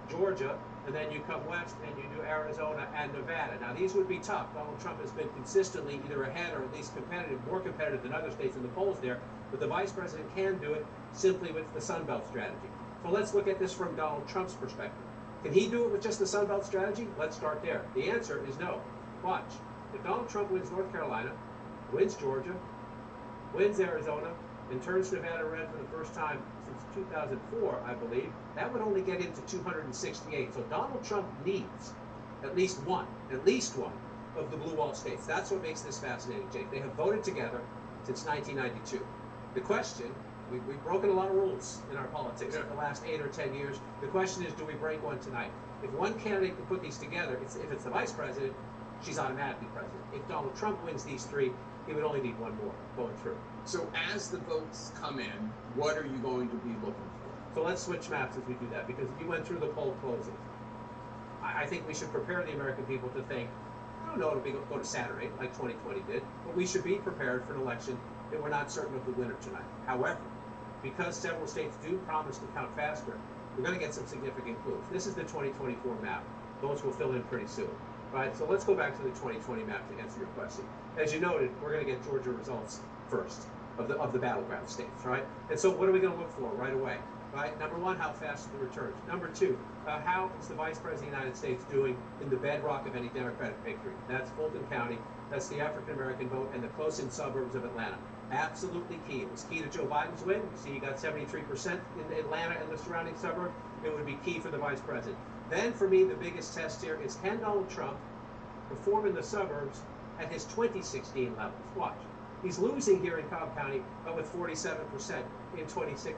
Georgia, and then you come west and you do Arizona and Nevada. Now, these would be tough. Donald Trump has been consistently either ahead or at least competitive, more competitive than other states in the polls there, but the vice president can do it simply with the Sun Belt strategy. So let's look at this from Donald Trump's perspective. Can he do it with just the Sun Belt strategy? Let's start there. The answer is no. Watch. If Donald Trump wins North Carolina, wins Georgia, wins Arizona, and turns Nevada red for the first time since 2004, I believe, that would only get him to 268. So Donald Trump needs at least one of the blue wall states. That's what makes this fascinating, Jake. They have voted together since 1992. The question, we've broken a lot of rules in our politics in the last 8 or 10 years. The question is, do we break one tonight? If one candidate can put these together, if it's the vice president, she's automatically president. If Donald Trump wins these three, he would only need one more going through. So as the votes come in, what are you going to be looking for? So let's switch maps as we do that, because you went through the poll closings. I think we should prepare the American people to think, I don't know it'll go to Saturday, like 2020 did, but we should be prepared for an election that we're not certain of the winner tonight. However, because several states do promise to count faster, we're going to get some significant clues. This is the 2024 map. Those will fill in pretty soon. Right, so let's go back to the 2020 map to answer your question. As you noted, we're going to get Georgia results first of the battleground states, right? And so what are we going to look for right away? Right? Number one, how fast are the returns? Number two, how is the Vice President of the United States doing in the bedrock of any Democratic victory? That's Fulton County, that's the African-American vote, and the close-in suburbs of Atlanta. Absolutely key. It was key to Joe Biden's win. You see, he got 73% in Atlanta and the surrounding suburbs. It would be key for the Vice President. Then, for me, the biggest test here is, can Donald Trump perform in the suburbs at his 2016 levels? Watch. He's losing here in Cobb County, but with 47% in 2016.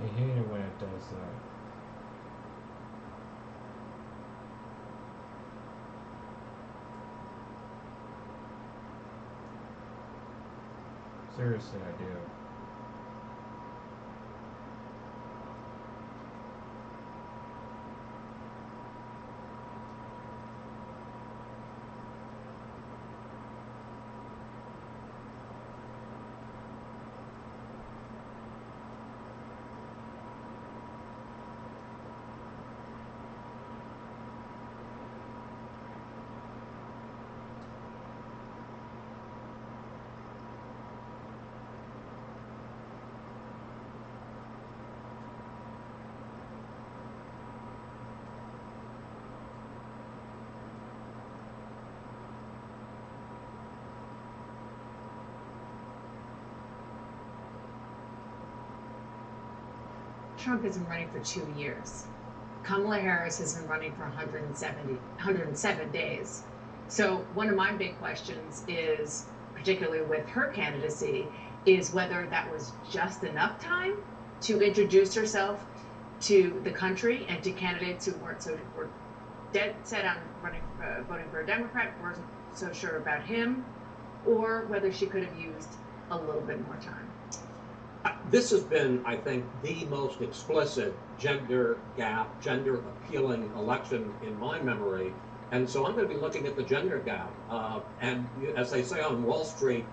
I hate it when it does that. Seriously, I do. Trump has been running for 2 years. Kamala Harris has been running for 107 days. So one of my big questions is, particularly with her candidacy, is whether that was just enough time to introduce herself to the country and to candidates who were dead set on voting for a Democrat, weren't so sure about him, or whether she could have used a little bit more time. This has been, I think, the most explicit gender gap, gender appealing election in my memory. And so I'm going to be looking at the gender gap. And as they say on Wall Street,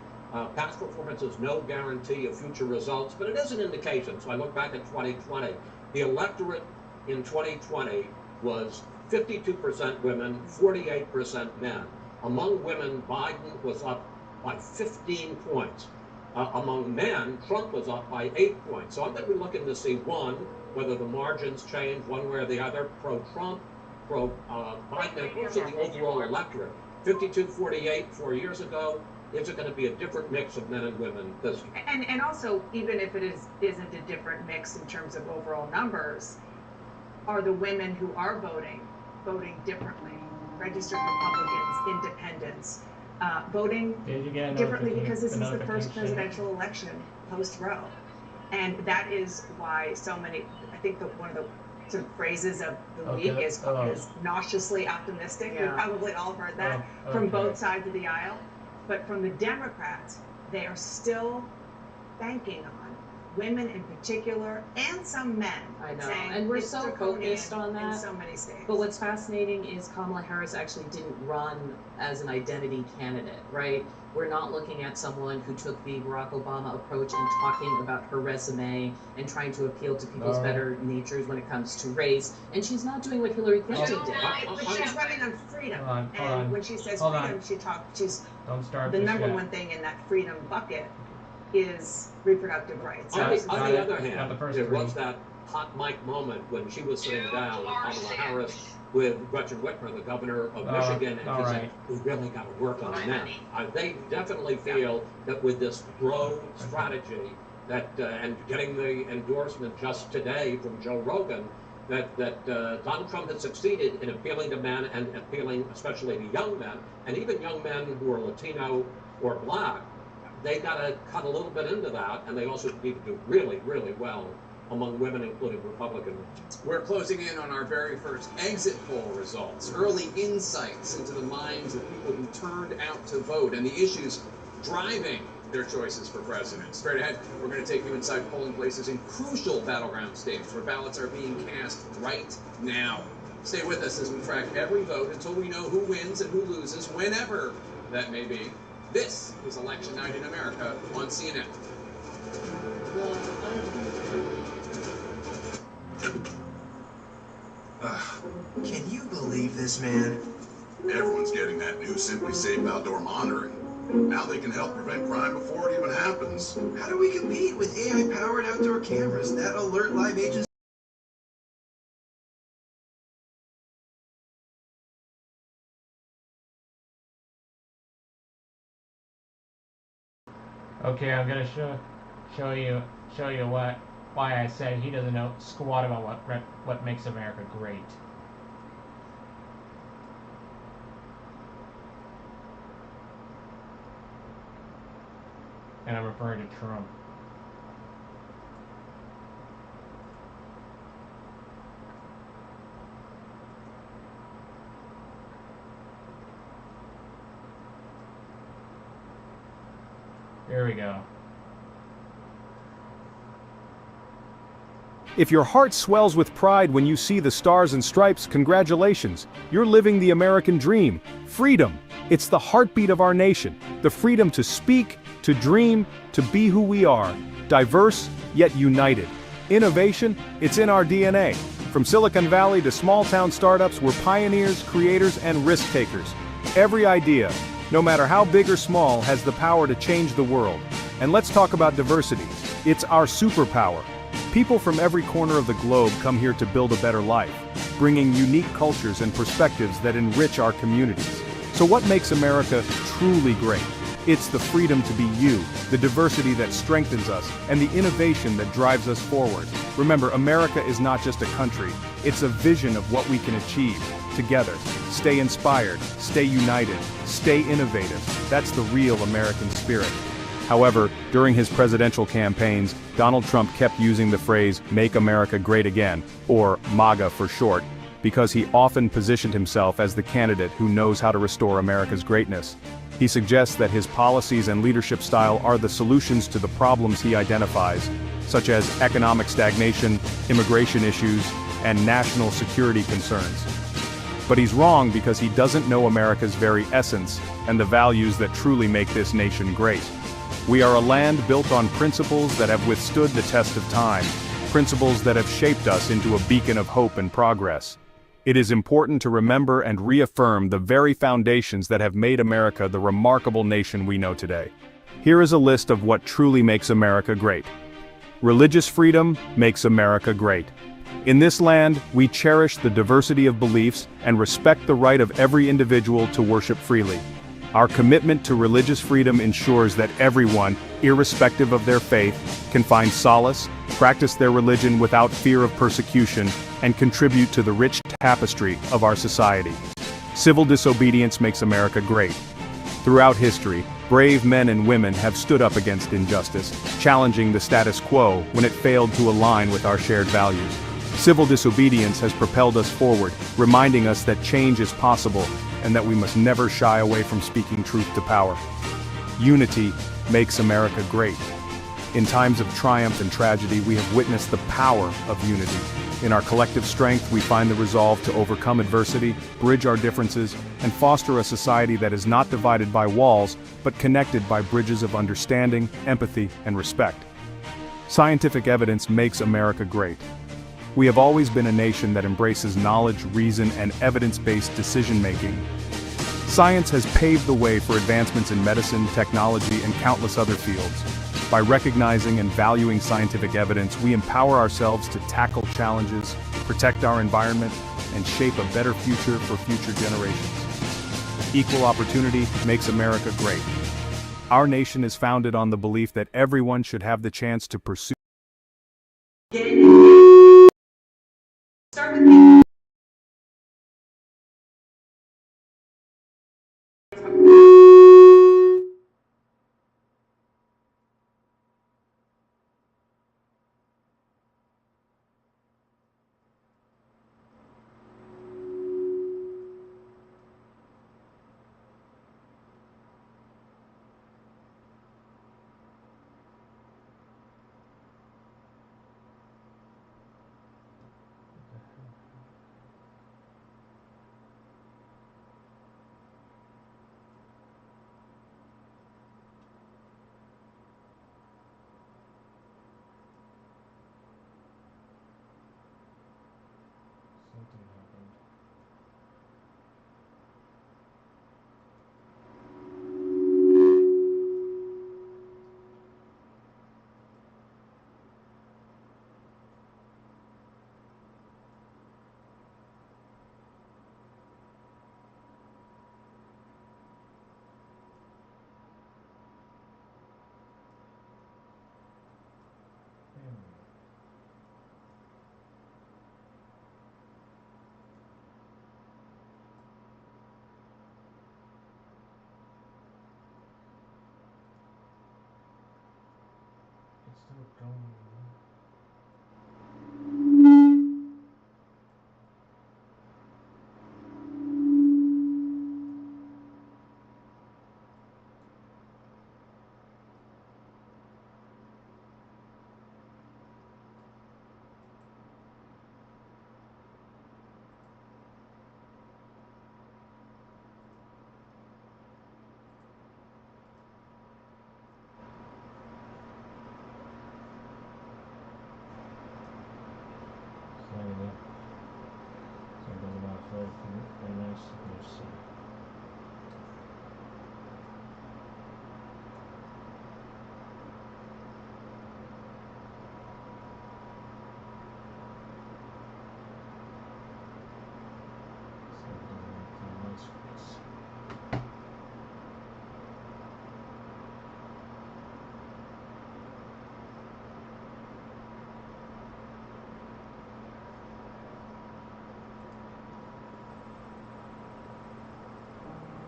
past performance is no guarantee of future results, but it is an indication. So I look back at 2020. The electorate in 2020 was 52% women, 48% men. Among women, Biden was up by 15 points. Among men, Trump was up by 8 points. So I'm going to be looking to see, one, whether the margins change one way or the other, pro-Trump, pro-Biden, and also the overall electorate. 52-48 4 years ago. Is it going to be a different mix of men and women this time? And also, even if it isn't a different mix in terms of overall numbers, are the women who are voting differently? Registered Republicans, independents, voting differently because this is the first presidential election post-Roe. And that is why so many, I think one of the sort of phrases of the week is nauseously optimistic. Yeah. We've probably all heard that from both sides of the aisle. But from the Democrats, they are still banking on women in particular and some men. I know, saying and we're it's so draconian focused on that in so many states. But what's fascinating is Kamala Harris actually didn't run as an identity candidate, right? We're not looking at someone who took the Barack Obama approach and talking about her resume and trying to appeal to people's better natures when it comes to race. And she's not doing what Hillary Clinton did. But she's running on freedom. Hold on. When she says Hold freedom, on. she's Don't start the this number yet. one thing in that freedom bucket is reproductive rights. On the other hand, Not the first there three. was that hot mic moment when she was sitting down, Kamala Harris, with Gretchen Whitmer, the governor of Michigan, and all she right. said, we really got to work on that. They definitely feel that with this Roe strategy, that and getting the endorsement just today from Joe Rogan, that Donald Trump has succeeded in appealing to men and appealing especially to young men, and even young men who are Latino or black. They got to cut a little bit into that, and they also need to do really, really well among women, including Republican women. We're closing in on our very first exit poll results, early insights into the minds of people who turned out to vote and the issues driving their choices for president. Straight ahead, we're going to take you inside polling places in crucial battleground states where ballots are being cast right now. Stay with us as we track every vote until we know who wins and who loses, whenever that may be. This is Election Night in America on CNN. Can you believe this, man? Everyone's getting that new Simply Safe outdoor monitoring. Now they can help prevent crime before it even happens. How do we compete with AI-powered outdoor cameras that alert live agents? Okay, I'm gonna show you why I said he doesn't know squat about what makes America great. And I'm referring to Trump. Here we go. If your heart swells with pride when you see the stars and stripes, congratulations. You're living the American dream. Freedom. It's the heartbeat of our nation. The freedom to speak, to dream, to be who we are. Diverse, yet united. Innovation, it's in our DNA. From Silicon Valley to small-town startups, we're pioneers, creators, and risk-takers. Every idea, no matter how big or small, has the power to change the world. And let's talk about diversity. It's our superpower. People from every corner of the globe come here to build a better life, bringing unique cultures and perspectives that enrich our communities. So what makes America truly great? It's the freedom to be you, the diversity that strengthens us, and the innovation that drives us forward. Remember, America is not just a country, it's a vision of what we can achieve. Together, stay inspired, stay united, stay innovative. That's the real American spirit. However, during his presidential campaigns, Donald Trump kept using the phrase, "Make America Great Again," or MAGA for short, because he often positioned himself as the candidate who knows how to restore America's greatness. He suggests that his policies and leadership style are the solutions to the problems he identifies, such as economic stagnation, immigration issues, and national security concerns. But he's wrong because he doesn't know America's very essence and the values that truly make this nation great. We are a land built on principles that have withstood the test of time, principles that have shaped us into a beacon of hope and progress. It is important to remember and reaffirm the very foundations that have made America the remarkable nation we know today. Here is a list of what truly makes America great. Religious freedom makes America great. In this land, we cherish the diversity of beliefs and respect the right of every individual to worship freely. Our commitment to religious freedom ensures that everyone, irrespective of their faith, can find solace, practice their religion without fear of persecution, and contribute to the rich tapestry of our society. Civil disobedience makes America great. Throughout history, brave men and women have stood up against injustice, challenging the status quo when it failed to align with our shared values. Civil disobedience has propelled us forward, reminding us that change is possible and that we must never shy away from speaking truth to power. Unity makes America great. In times of triumph and tragedy, we have witnessed the power of unity. In our collective strength, we find the resolve to overcome adversity, bridge our differences, and foster a society that is not divided by walls, but connected by bridges of understanding, empathy, and respect. Scientific evidence makes America great. We have always been a nation that embraces knowledge, reason, and evidence-based decision-making. Science has paved the way for advancements in medicine, technology, and countless other fields. By recognizing and valuing scientific evidence, we empower ourselves to tackle challenges, protect our environment, and shape a better future for future generations. Equal opportunity makes America great. Our nation is founded on the belief that everyone should have the chance to pursue. Start with me.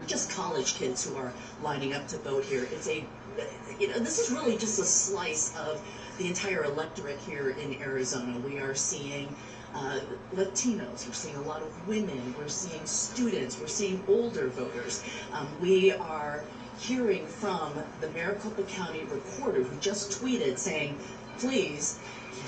Just college kids who are lining up to vote here. It's a, this is really just a slice of the entire electorate here in Arizona. We are seeing Latinos, we're seeing a lot of women, we're seeing students, we're seeing older voters. We are hearing from the Maricopa County reporter who just tweeted saying, please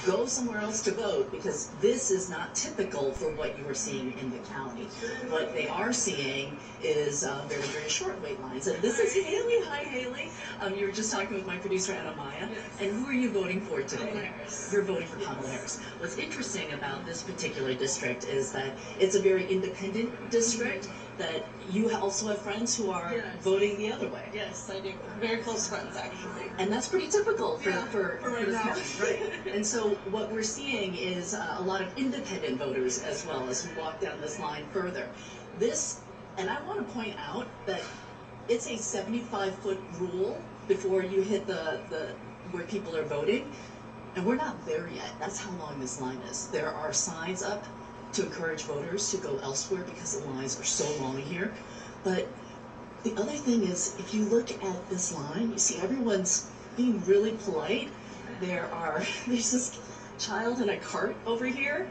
go somewhere else to vote, because this is not typical for what you are seeing in the county. What they are seeing is very, very short wait lines. And this is Haley. Hi, Haley. You were just talking with my producer, Anna Maya. Yes. And who are you voting for today? Kamala Harris. You're voting for Kamala Harris. What's interesting about this particular district is that it's a very independent district, that you also have friends who are voting the other way. Yes, I do. Very close friends, actually. And that's pretty typical for right now. Right. And so what we're seeing is a lot of independent voters as well as who walk down this line further. This, and I want to point out that it's a 75-foot rule before you hit the where people are voting, and we're not there yet. That's how long this line is. There are signs up to encourage voters to go elsewhere because the lines are so long here. But the other thing is, if you look at this line, you see everyone's being really polite. There's this child in a cart over here.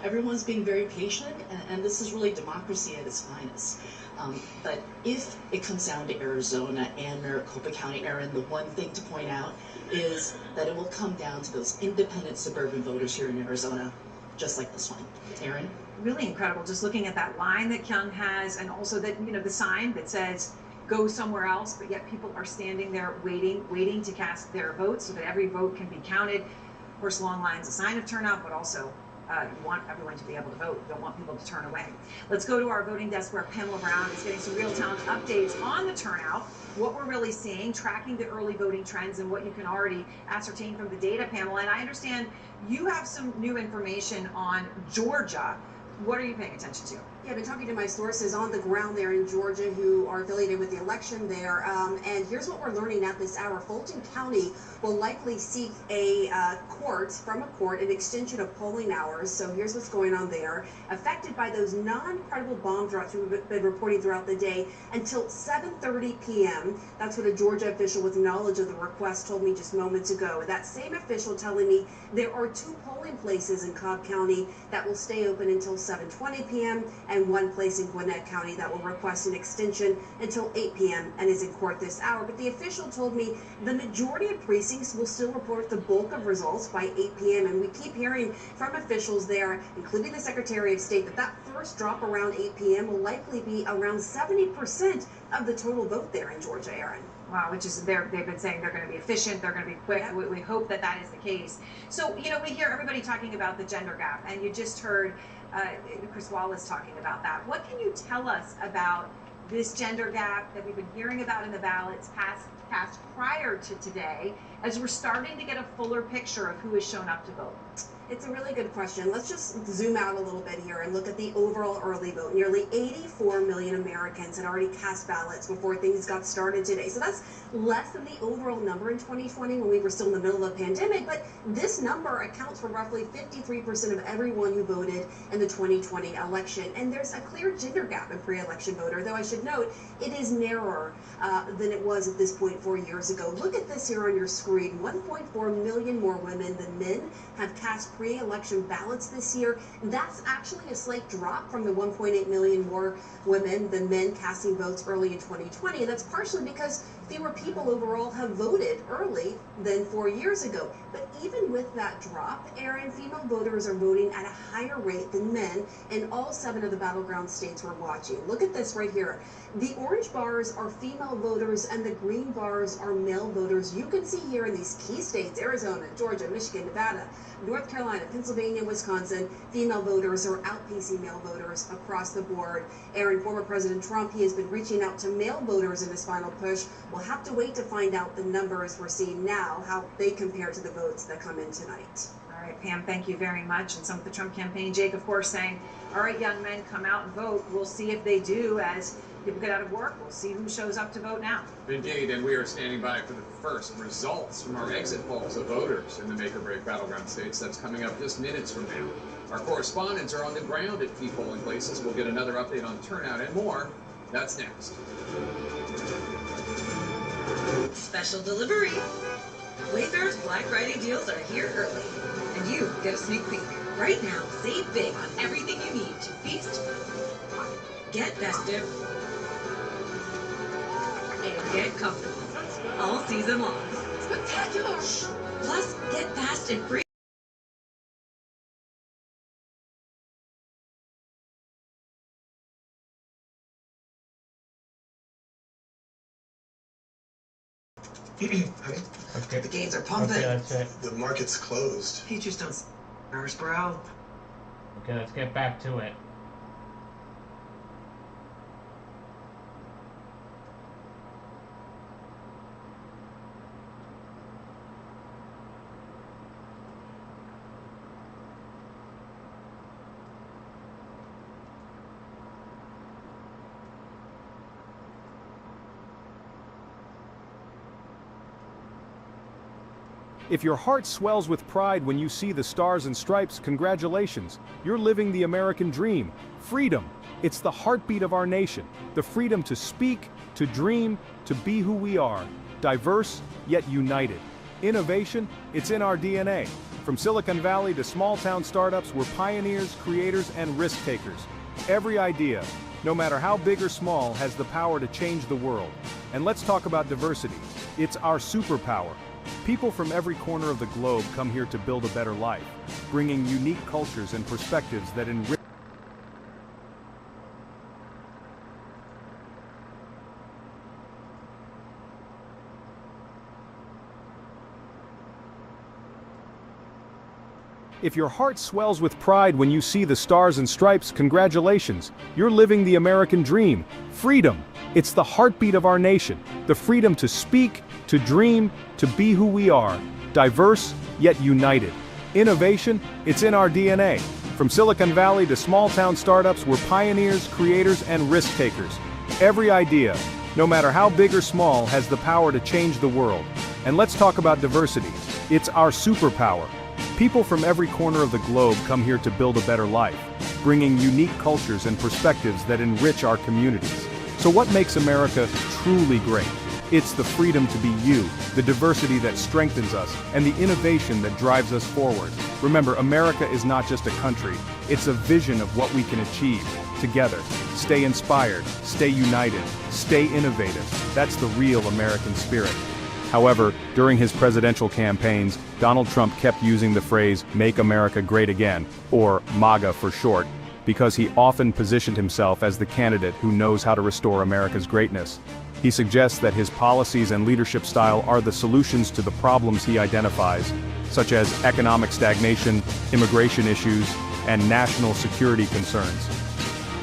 Everyone's being very patient, and this is really democracy at its finest. But if it comes down to Arizona and Maricopa County, Aaron, the one thing to point out is that it will come down to those independent suburban voters here in Arizona, just like this one. Aaron? Really incredible, just looking at that line that Kyung has, and also that, the sign that says go somewhere else, but yet people are standing there waiting to cast their votes so that every vote can be counted. Of course, long lines, a sign of turnout, but also you want everyone to be able to vote. You don't want people to turn away. Let's go to our voting desk where Pamela Brown is getting some real-time updates on the turnout, what we're really seeing, tracking the early voting trends, and what you can already ascertain from the data, Pamela. And I understand you have some new information on Georgia. What are you paying attention to? Yeah, I've been talking to my sources on the ground there in Georgia who are affiliated with the election there, and here's what we're learning at this hour. Fulton County will likely seek from a court an extension of polling hours. So here's what's going on there. Affected by those non-credible bomb drops we've been reporting throughout the day until 7:30 p.m. That's what a Georgia official with knowledge of the request told me just moments ago. That same official telling me there are 2 polling places in Cobb County that will stay open until 7:20 p.m. and one place in Gwinnett County that will request an extension until 8 p.m. and is in court this hour. But the official told me the majority of precincts will still report the bulk of results by 8 p.m. And we keep hearing from officials there, including the Secretary of State, that first drop around 8 p.m. will likely be around 70% of the total vote there in Georgia, Aaron. Wow, which is they've been saying they're going to be efficient, they're going to be quick. Yeah. We hope that is the case. So, we hear everybody talking about the gender gap, and you just heard Chris Wallace talking about that. What can you tell us about this gender gap that we've been hearing about in the ballots passed prior to today, as we're starting to get a fuller picture of who has shown up to vote? It's a really good question. Let's just zoom out a little bit here and look at the overall early vote. Nearly 84 million Americans had already cast ballots before things got started today. So that's less than the overall number in 2020 when we were still in the middle of a pandemic, but this number accounts for roughly 53% of everyone who voted in the 2020 election. And there's a clear gender gap in pre-election voter, though I should note it is narrower than it was at this point 4 years ago. Look at this here on your screen. 1.4 million more women than men have cast pre-election ballots this year. That's actually a slight drop from the 1.8 million more women than men casting votes early in 2020. And that's partially because fewer people overall have voted early than 4 years ago. But even with that drop, Aaron, female voters are voting at a higher rate than men in all 7 of the battleground states we're watching. Look at this right here. The orange bars are female voters and the green bars are male voters. You can see here in these key states, Arizona, Georgia, Michigan, Nevada, North Carolina, Pennsylvania, Wisconsin, female voters are outpacing male voters across the board. Aaron, former President Trump, he has been reaching out to male voters in his final push. We'll have to wait to find out the numbers we're seeing now, how they compare to the votes that come in tonight. All right, Pam, thank you very much. And some of the Trump campaign, Jake, of course, saying, all right, young men, come out and vote. We'll see if they do. As people get out of work, we'll see who shows up to vote now. Indeed, and we are standing by for the first results from our exit polls of voters in the make-or-break battleground states. That's coming up just minutes from now. Our correspondents are on the ground at key polling places. We'll get another update on turnout and more. That's next. Special delivery. Wayfair's Black Friday deals are here early, and you get a sneak peek. Right now, save big on everything you need to feast, get festive, and get comfortable all season long. Spectacular! Plus, get fast and free Okay. The gates are pumping. Okay, that's it. The market's closed. Teachers don't nurse, bro. Okay, let's get back to it. If your heart swells with pride when you see the stars and stripes, congratulations. You're living the American dream. Freedom. It's the heartbeat of our nation. The freedom to speak, to dream, to be who we are. Diverse, yet united. Innovation. It's in our DNA. From Silicon Valley to small-town startups, we're pioneers, creators, and risk-takers. Every idea, no matter how big or small, has the power to change the world. And let's talk about diversity. It's our superpower. People from every corner of the globe come here to build a better life, bringing unique cultures and perspectives that enrich. If your heart swells with pride when you see the stars and stripes, congratulations. You're living the American dream. Freedom. It's the heartbeat of our nation. The freedom to speak, to dream, to be who we are. Diverse, yet united. Innovation. It's in our DNA. From Silicon Valley to small-town startups, we're pioneers, creators, and risk-takers. Every idea, no matter how big or small, has the power to change the world. And let's talk about diversity. It's our superpower. People from every corner of the globe come here to build a better life, bringing unique cultures and perspectives that enrich our communities. So what makes America truly great? It's the freedom to be you, the diversity that strengthens us, and the innovation that drives us forward. Remember, America is not just a country, it's a vision of what we can achieve together. Stay inspired, stay united, stay innovative. That's the real American spirit. However, during his presidential campaigns, Donald Trump kept using the phrase, "Make America Great Again," or MAGA for short, because he often positioned himself as the candidate who knows how to restore America's greatness. He suggests that his policies and leadership style are the solutions to the problems he identifies, such as economic stagnation, immigration issues, and national security concerns.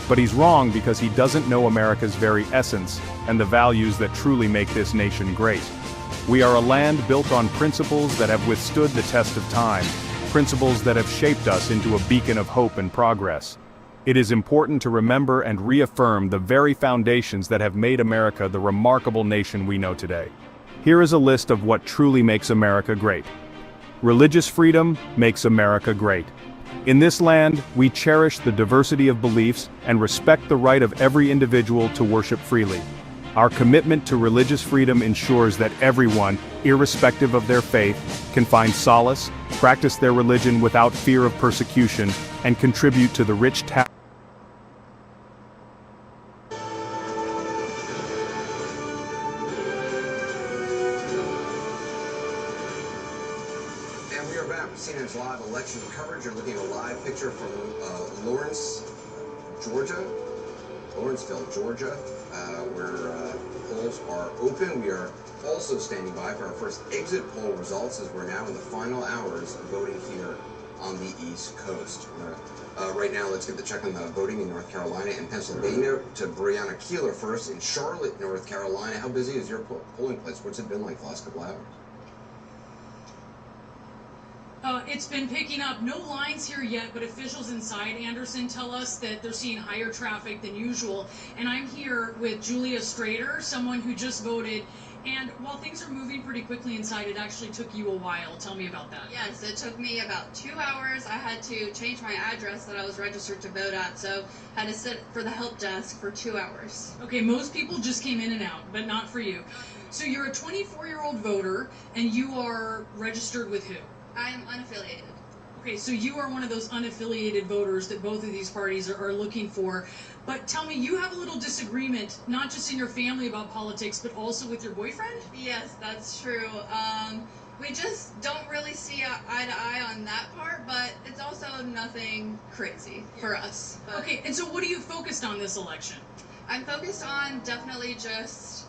But he's wrong because he doesn't know America's very essence and the values that truly make this nation great. We are a land built on principles that have withstood the test of time, principles that have shaped us into a beacon of hope and progress. It is important to remember and reaffirm the very foundations that have made America the remarkable nation we know today. Here is a list of what truly makes America great. Religious freedom makes America great. In this land, we cherish the diversity of beliefs and respect the right of every individual to worship freely. Our commitment to religious freedom ensures that everyone, irrespective of their faith, can find solace, practice their religion without fear of persecution, and contribute to the rich And we are back with CNN's live election coverage. You're looking at a live picture from Lawrence, Georgia. Lawrenceville, Georgia, where polls are open. We are also standing by for our first exit poll results as we're now in the final hours of voting here on the East Coast. Right now, let's get the check on the voting in North Carolina and Pennsylvania to Brianna Keeler first in Charlotte, North Carolina. How busy is your polling place? What's it been like the last couple hours? It's been picking up. No lines here yet, but officials inside Anderson tell us that they're seeing higher traffic than usual. And I'm here with Julia Strader, someone who just voted. And while things are moving pretty quickly inside, it actually took you a while. Tell me about that. Yes, it took me about 2 hours. I had to change my address that I was registered to vote at, so I had to sit for the help desk for 2 hours. Okay, most people just came in and out, but not for you. So you're a 24-year-old voter, and you are registered with who? I am unaffiliated. Okay, so you are one of those unaffiliated voters that both of these parties are looking for. But tell me, you have a little disagreement, not just in your family about politics, but also with your boyfriend? Yes, that's true. We just don't really see eye to eye on that part, but it's also nothing crazy for us. But okay, and so what are you focused on this election? I'm focused on definitely just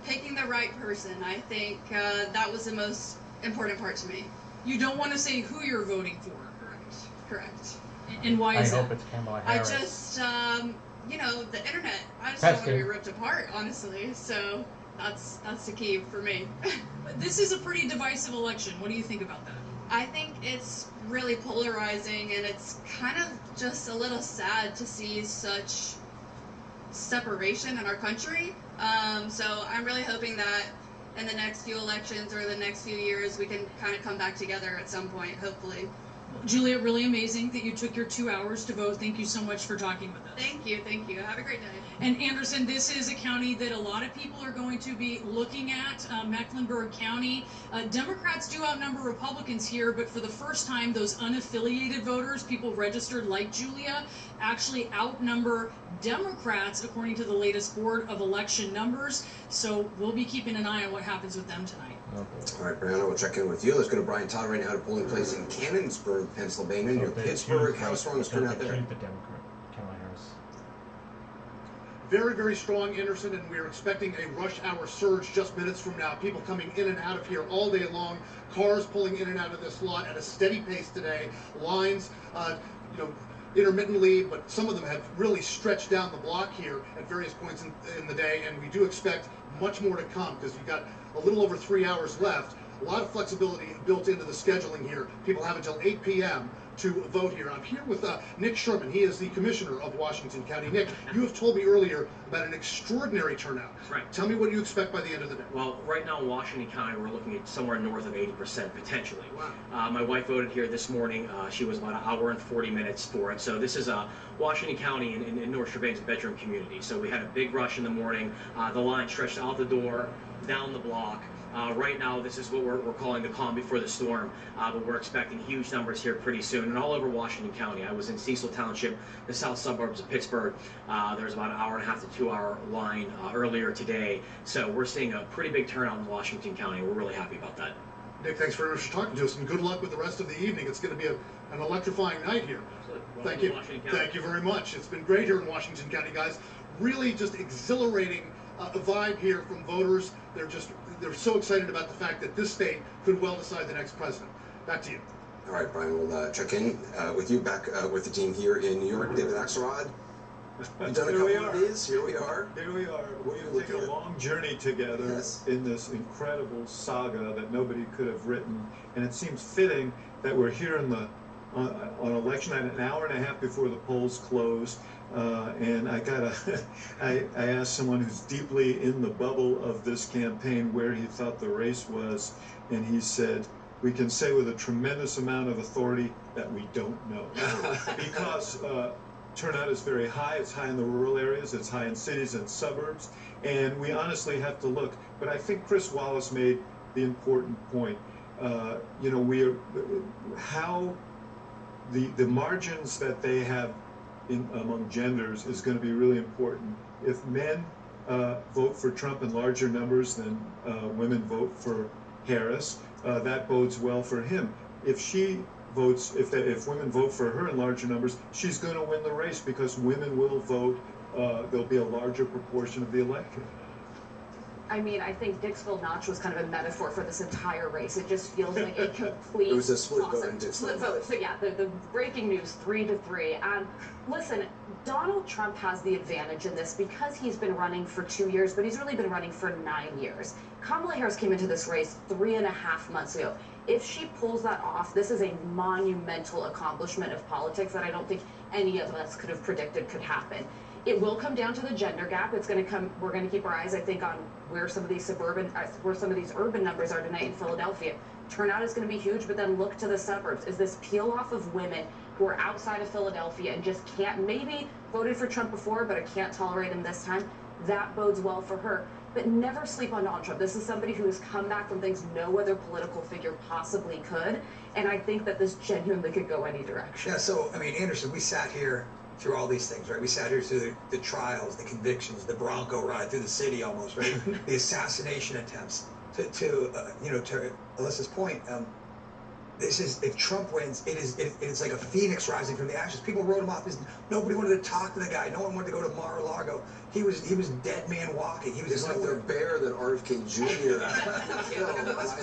picking the right person. I think that was the most important part to me. You don't want to say who you're voting for. Correct. And why is that? I hope it's Kamala Harris. I just, you know, the internet. I just don't want to be ripped apart, honestly. So that's the key for me. But this is a pretty divisive election. What do you think about that? I think it's really polarizing, and it's kind of just a little sad to see such separation in our country. So I'm really hoping that in the next few elections or the next few years we can kind of come back together at some point, hopefully. Julia, really amazing that you took your 2 hours to vote. Thank you so much for talking with us. Thank you. Have a great day. And Anderson, this is a county that a lot of people are going to be looking at, Mecklenburg County. Democrats do outnumber Republicans here, but for the first time, those unaffiliated voters, people registered like Julia, actually outnumber Democrats, according to the latest Board of Election numbers. So we'll be keeping an eye on what happens with them tonight. All right, Brianna, we'll check in with you. Let's go to Brian Todd right now to polling place in Cannonsburg, Pennsylvania, near Pittsburgh. How strong is turnout there? Very, very strong, Anderson, and we're expecting a rush hour surge just minutes from now. People coming in and out of here all day long. Cars pulling in and out of this lot at a steady pace today. Lines, intermittently, but some of them have really stretched down the block here at various points in the day, and we do expect much more to come because you've got a little over 3 hours left. A lot of flexibility built into the scheduling here. People have until 8 p.m. to vote here. I'm here with Nick Sherman. He is the commissioner of Washington County. Nick, you have told me earlier about an extraordinary turnout. Right. Tell me what you expect by the end of the day. Well, right now in Washington County, we're looking at somewhere north of 80% potentially. Wow. My wife voted here this morning. She was about an hour and 40 minutes for it. So this is Washington County in North Strabag's bedroom community. So we had a big rush in the morning. The line stretched out the door, down the block. Right now, this is what we're calling the calm before the storm, but we're expecting huge numbers here pretty soon, and all over Washington County. I was in Cecil Township, the south suburbs of Pittsburgh. There's about an hour and a half to 2 hour line earlier today, so we're seeing a pretty big turnout in Washington County. We're really happy about that. Nick, thanks very much for talking to us, and good luck with the rest of the evening. It's going to be an electrifying night here. Thank you. Thank you very much. It's been great here in Washington County, guys. Really just exhilarating a vibe here from voters. They're so excited about the fact that this state could well decide the next president. Back to you. All right, Brian, we'll check in with you back with the team here in New York. David Axelrod, you've done a couple of these. Here we are. Here we are. We've taken a long journey together in this incredible saga that nobody could have written, and it seems fitting that we're here on election night, an hour and a half before the polls close. And I asked someone who's deeply in the bubble of this campaign where he thought the race was, and he said, we can say with a tremendous amount of authority that we don't know. Because turnout is very high. It's high in the rural areas. It's high in cities and suburbs. And we honestly have to look. But I think Chris Wallace made the important point. The margins that they have among genders is going to be really important. If men vote for Trump in larger numbers than women vote for Harris, that bodes well for him. If she votes, if women vote for her in larger numbers, she's going to win the race because women will vote. There'll be a larger proportion of the electorate. I mean, I think Dixville Notch was kind of a metaphor for this entire race. It just feels like a complete... It was a split vote in Dixville. Split vote. So yeah, the breaking news, 3-3. Listen, Donald Trump has the advantage in this because he's been running for 2 years, but he's really been running for 9 years. Kamala Harris came into this race 3.5 months ago. If she pulls that off, this is a monumental accomplishment of politics that I don't think any of us could have predicted could happen. It will come down to the gender gap. It's going to come. We're going to keep our eyes, I think, on where some of these urban numbers are tonight in Philadelphia. Turnout is going to be huge, but then look to the suburbs. Is this peel off of women who are outside of Philadelphia and just can't, maybe voted for Trump before, but I can't tolerate him this time? That bodes well for her. But never sleep on Donald Trump. This is somebody who has come back from things no other political figure possibly could, and I think that this genuinely could go any direction. Yeah. So I mean, Anderson, we sat here through all these things, right? We sat here through the trials, the convictions, the Bronco ride through the city almost, right? The assassination attempts. To Alyssa's point, This is, if Trump wins, it's like a phoenix rising from the ashes. People wrote him off as, nobody wanted to talk to the guy. No one wanted to go to Mar-a-Lago. He was dead man walking. He was It's like the bear that RFK Jr.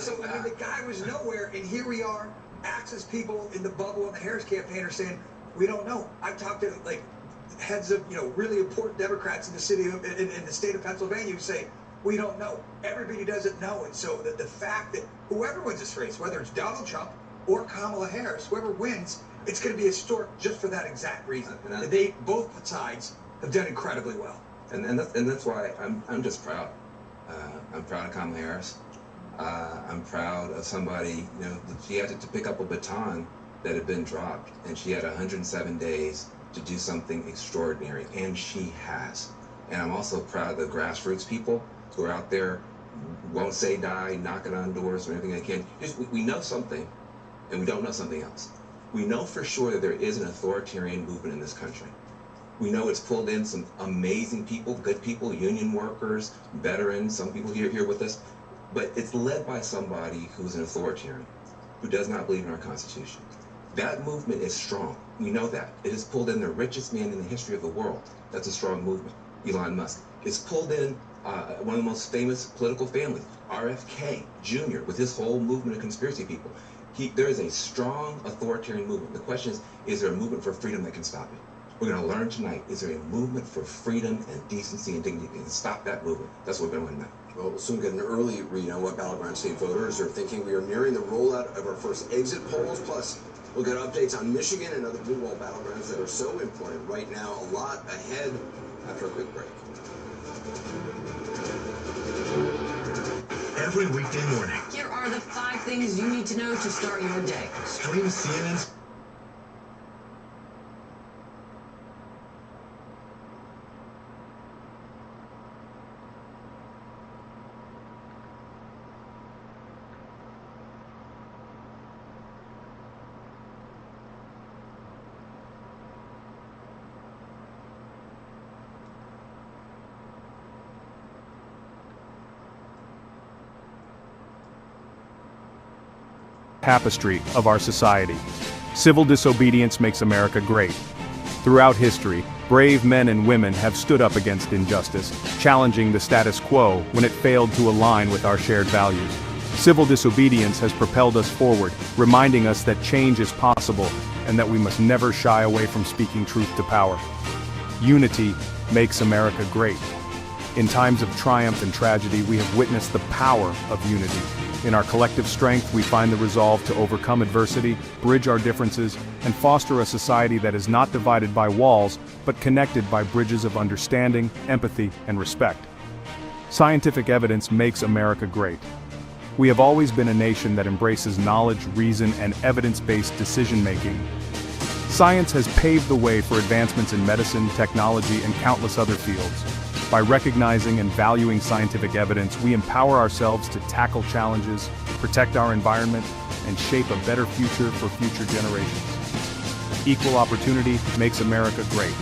So I mean, the guy was nowhere, and here we are. Access people in the bubble of the Harris campaign are saying, we don't know. I've talked to like heads of really important Democrats in the city of, in the state of Pennsylvania who say, we don't know. Everybody doesn't know. And so the fact that whoever wins this race, whether it's Donald Trump or Kamala Harris, whoever wins, it's going to be historic just for that exact reason. They both sides have done incredibly well. And that's why I'm just proud. I'm proud of Kamala Harris. I'm proud of somebody, she had to pick up a baton that had been dropped, and she had 107 days to do something extraordinary, and she has. And I'm also proud of the grassroots people who are out there, won't say die, knocking on doors or anything they can. We know something, and we don't know something else. We know for sure that there is an authoritarian movement in this country. We know it's pulled in some amazing people, good people, union workers, veterans, some people here with us, but it's led by somebody who's an authoritarian, who does not believe in our Constitution. That movement is strong. We know that. It has pulled in the richest man in the history of the world. That's a strong movement, Elon Musk. It's pulled in one of the most famous political families, RFK Jr., with his whole movement of conspiracy people. There is a strong authoritarian movement. The question is there a movement for freedom that can stop it? We're going to learn tonight, is there a movement for freedom and decency and dignity and stop that movement? That's what we're going to learn now. Well, we'll soon get an early read on what battleground state voters are thinking. We are nearing the rollout of our first exit polls, plus we'll get updates on Michigan and other blue wall battlegrounds that are so important right now. A lot ahead after a quick break. Every weekday morning, Here are the 5 things you need to know to start your day. stream CNN's tapestry of our society. Civil disobedience makes America great. Throughout history, brave men and women have stood up against injustice, challenging the status quo when it failed to align with our shared values. Civil disobedience has propelled us forward, reminding us that change is possible and that we must never shy away from speaking truth to power. Unity makes America great. In times of triumph and tragedy, we have witnessed the power of unity. In our collective strength, we find the resolve to overcome adversity, bridge our differences, and foster a society that is not divided by walls, but connected by bridges of understanding, empathy, and respect. Scientific evidence makes America great. We have always been a nation that embraces knowledge, reason, and evidence-based decision-making. Science has paved the way for advancements in medicine, technology, and countless other fields. By recognizing and valuing scientific evidence, we empower ourselves to tackle challenges, protect our environment, and shape a better future for future generations. Equal opportunity makes America great.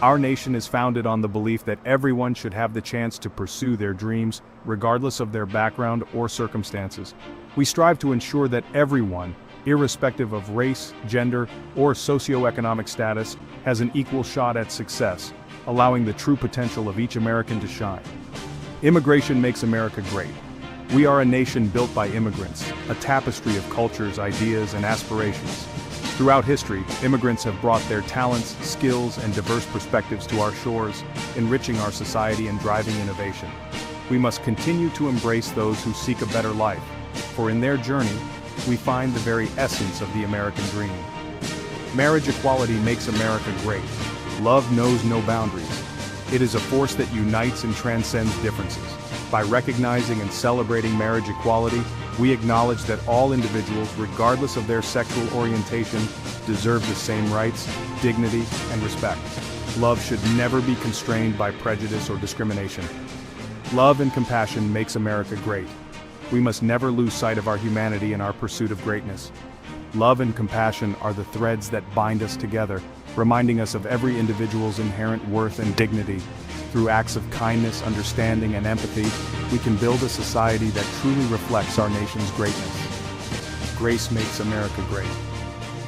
Our nation is founded on the belief that everyone should have the chance to pursue their dreams, regardless of their background or circumstances. We strive to ensure that everyone, irrespective of race, gender, or socioeconomic status, has an equal shot at success, allowing the true potential of each American to shine. Immigration makes America great. We are a nation built by immigrants, a tapestry of cultures, ideas, and aspirations. Throughout history, immigrants have brought their talents, skills, and diverse perspectives to our shores, enriching our society and driving innovation. We must continue to embrace those who seek a better life, for in their journey, we find the very essence of the American dream. Marriage equality makes America great. Love knows no boundaries. It is a force that unites and transcends differences. By recognizing and celebrating marriage equality, we acknowledge that all individuals, regardless of their sexual orientation, deserve the same rights, dignity, and respect. Love should never be constrained by prejudice or discrimination. Love and compassion makes America great. We must never lose sight of our humanity in our pursuit of greatness. Love and compassion are the threads that bind us together, reminding us of every individual's inherent worth and dignity. Through acts of kindness, understanding, and empathy, we can build a society that truly reflects our nation's greatness. Grace makes America great.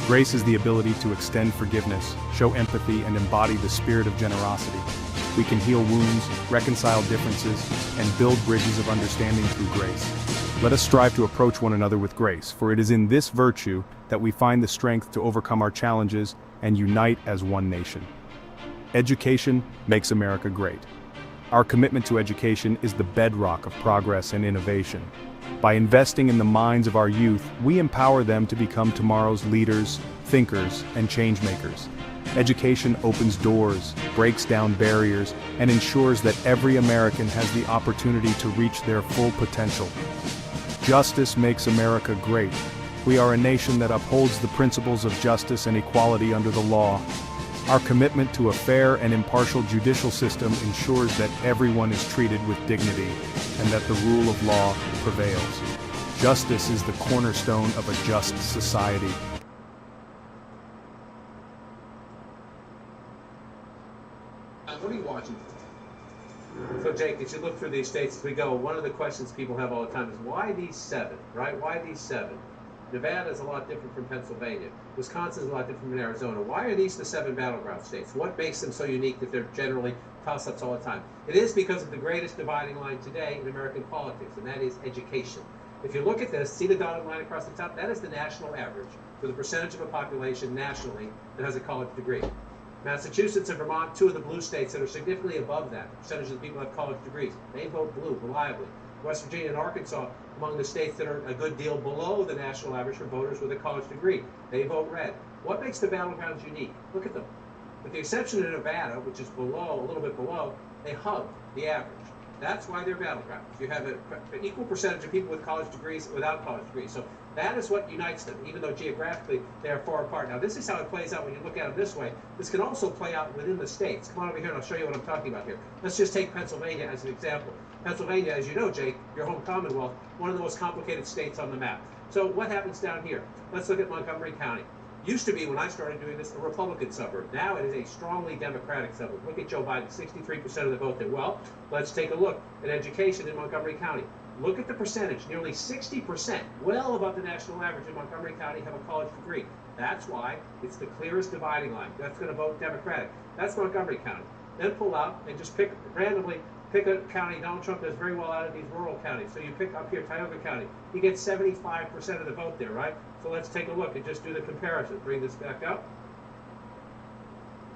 Grace is the ability to extend forgiveness, show empathy, and embody the spirit of generosity. We can heal wounds, reconcile differences, and build bridges of understanding through grace. Let us strive to approach one another with grace, for it is in this virtue that we find the strength to overcome our challenges and unite as one nation. Education makes America great. Our commitment to education is the bedrock of progress and innovation. By investing in the minds of our youth, we empower them to become tomorrow's leaders, thinkers, and changemakers. Education opens doors, breaks down barriers, and ensures that every American has the opportunity to reach their full potential. Justice makes America great. We are a nation that upholds the principles of justice and equality under the law. Our commitment to a fair and impartial judicial system ensures that everyone is treated with dignity and that the rule of law prevails. Justice is the cornerstone of a just society. What are you watching? So Jake, as you look through these states as we go, one of the questions people have all the time is why these 7, right? Why these 7? Nevada is a lot different from Pennsylvania. Wisconsin is a lot different from Arizona. Why are these the 7 battleground states? What makes them so unique that they're generally toss-ups all the time? It is because of the greatest dividing line today in American politics, and that is education. If you look at this, see the dotted line across the top? That is the national average for the percentage of a population nationally that has a college degree. Massachusetts and Vermont, 2 of the blue states that are significantly above that. The percentage of the people have college degrees. They vote blue reliably. West Virginia and Arkansas, among the states that are a good deal below the national average for voters with a college degree. They vote red. What makes the battlegrounds unique? Look at them. With the exception of Nevada, which is below, a little bit below, they hug the average. That's why they're battlegrounds. You have an equal percentage of people with college degrees and without college degrees. So that is what unites them, even though geographically they are far apart. Now, this is how it plays out when you look at it this way. This can also play out within the states. Come on over here and I'll show you what I'm talking about here. Let's just take Pennsylvania as an example. Pennsylvania, as you know, Jake, your home Commonwealth, one of the most complicated states on the map. So what happens down here? Let's look at Montgomery County. Used to be, when I started doing this, a Republican suburb. Now it is a strongly Democratic suburb. Look at Joe Biden, 63% of the vote there. Well, let's take a look at education in Montgomery County. Look at the percentage, nearly 60%, well above the national average in Montgomery County, have a college degree. That's why it's the clearest dividing line. That's going to vote Democratic. That's Montgomery County. Then pull out and just pick randomly, pick a county. Donald Trump does very well out of these rural counties. So you pick up here Tioga County. He gets 75% of the vote there, right? So let's take a look and just do the comparison. Bring this back up.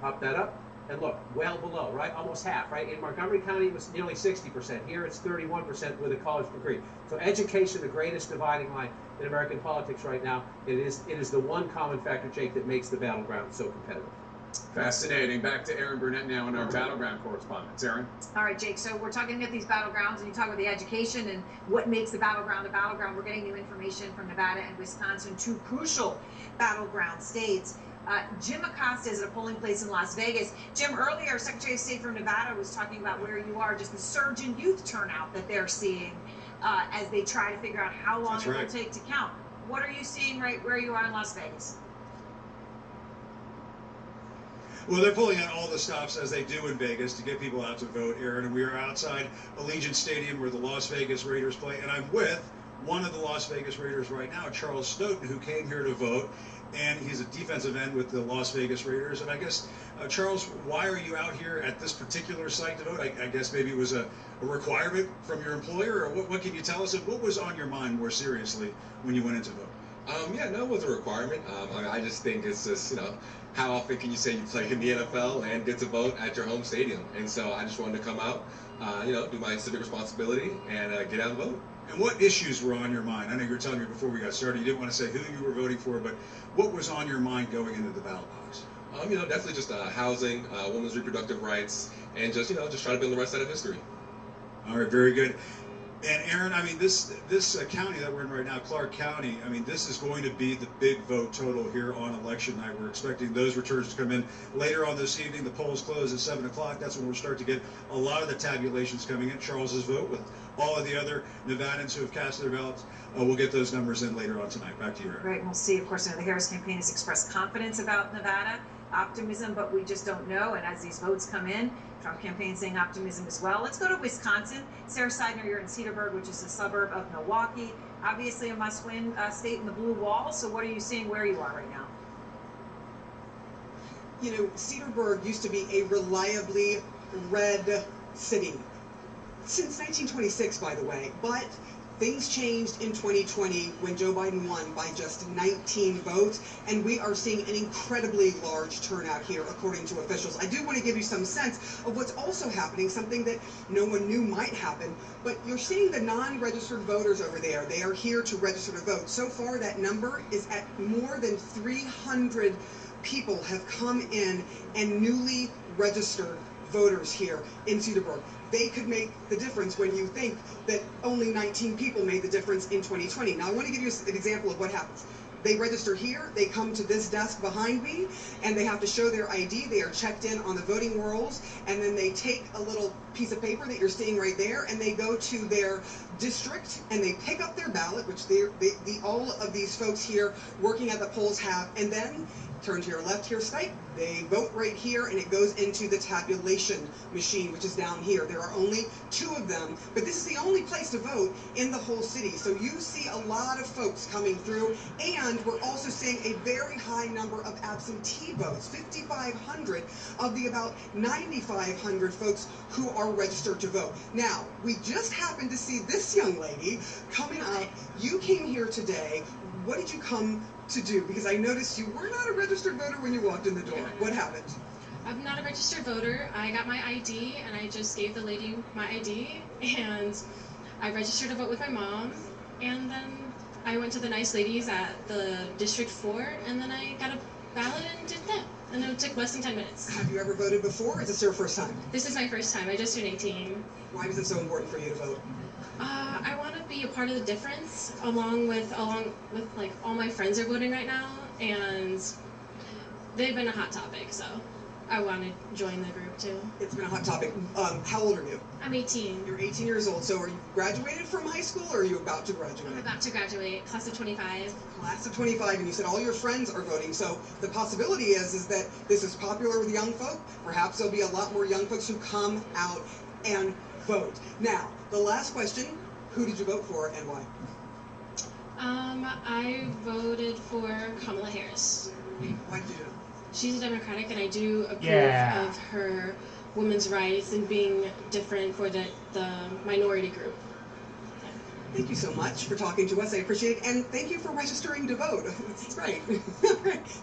Pop that up. And look, well below, right? Almost half, right? In Montgomery County, it was nearly 60%. Here, it's 31% with a college degree. So education, the greatest dividing line in American politics right now. It is the one common factor, Jake, that makes the battleground so competitive. Fascinating. Back to Aaron Burnett now in our battleground correspondence. Aaron? All right, Jake, so we're talking about these battlegrounds, and you talk about the education and what makes the battleground a battleground. We're getting new information from Nevada and Wisconsin, 2 crucial battleground states. Jim Acosta is at a polling place in Las Vegas. Jim, earlier, Secretary of State from Nevada was talking about where you are, just the surge in youth turnout that they're seeing as they try to figure out how long it will take to count. What are you seeing right where you are in Las Vegas? Well, they're pulling out all the stops as they do in Vegas to get people out to vote, Aaron. And we are outside Allegiant Stadium where the Las Vegas Raiders play. And I'm with one of the Las Vegas Raiders right now, Charles Stoughton, who came here to vote. And he's a defensive end with the Las Vegas Raiders. And I guess, Charles, why are you out here at this particular site to vote? I guess maybe it was a requirement from your employer, or what can you tell us? And what was on your mind more seriously when you went in to vote? Yeah, no, it was a requirement. I just think it's just, how often can you say you play in the NFL and get to vote at your home stadium? And so I just wanted to come out, do my civic responsibility and get out and vote. And what issues were on your mind? I know you were telling me before we got started, you didn't want to say who you were voting for, but what was on your mind going into the ballot box? Definitely just housing, women's reproductive rights, and just try to be on the right side of history. All right, very good. And Aaron, this county that we're in right now, Clark County, this is going to be the big vote total here on election night. We're expecting those returns to come in later on this evening. The polls close at 7 o'clock. That's when we'll start to get a lot of the tabulations coming in. Charles's vote with all of the other Nevadans who have cast their ballots. We'll get those numbers in later on tonight. Back to you, Aaron. Right, we'll see. Of course, the Harris campaign has expressed confidence about Nevada, optimism, but we just don't know. And as these votes come in, Trump campaign saying optimism as well. Let's go to Wisconsin. Sarah Seidner, you're in Cedarburg, which is a suburb of Milwaukee. obviously a must-win state in the blue wall. So what are you seeing where you are right now? You know, Cedarburg used to be a reliably red city. Since 1926, by the way, but things changed in 2020 when Joe Biden won by just 19 votes, and we are seeing an incredibly large turnout here, according to officials. I do want to give you some sense of what's also happening, something that no one knew might happen, but you're seeing the non-registered voters over there. They are here to register to vote. So far, that number is at more than 300 people have come in and newly registered voters here in Cedarburg. They could make the difference when you think that only 19 people made the difference in 2020. Now, I want to give you an example of what happens. They register here, they come to this desk behind me, and they have to show their ID. They are checked in on the voting rolls, and then they take a little piece of paper that you're seeing right there, and they go to their district, and they pick up their ballot, which all of these folks here working at the polls have, and then turn to your left here, Skype. They vote right here, and it goes into the tabulation machine, which is down here. There are only 2 of them, but this is the only place to vote in the whole city. So you see a lot of folks coming through, and we're also seeing a very high number of absentee votes, 5,500 of the about 9,500 folks who are registered to vote. Now, we just happened to see this young lady coming up. You came here today. What did you come to do? Because I noticed you were not a registered voter when you walked in the door. What happened? I'm not a registered voter. I got my ID and I just gave the lady my ID and I registered to vote with my mom, and then I went to the nice ladies at the District 4 and then I got a ballot and did that. And it took less than 10 minutes. Have you ever voted before, or is this your first time? This is my first time. I just turned 18. Why was it so important for you to vote? I want to be a part of the difference, along with like all my friends are voting right now, and they've been a hot topic, so I want to join the group too. It's been a hot topic. How old are you? I'm 18. You're 18 years old. So are you graduated from high school, or are you about to graduate? I'm about to graduate, class of 25. Class of 25, and you said all your friends are voting. So the possibility is that this is popular with young folk. Perhaps there'll be a lot more young folks who come out and vote. Now, the last question, who did you vote for and why? I voted for Kamala Harris. Why did you do that? She's a Democratic, and I do approve of her women's rights and being different for the minority group. Thank you so much for talking to us. I appreciate it. And thank you for registering to vote. It's great.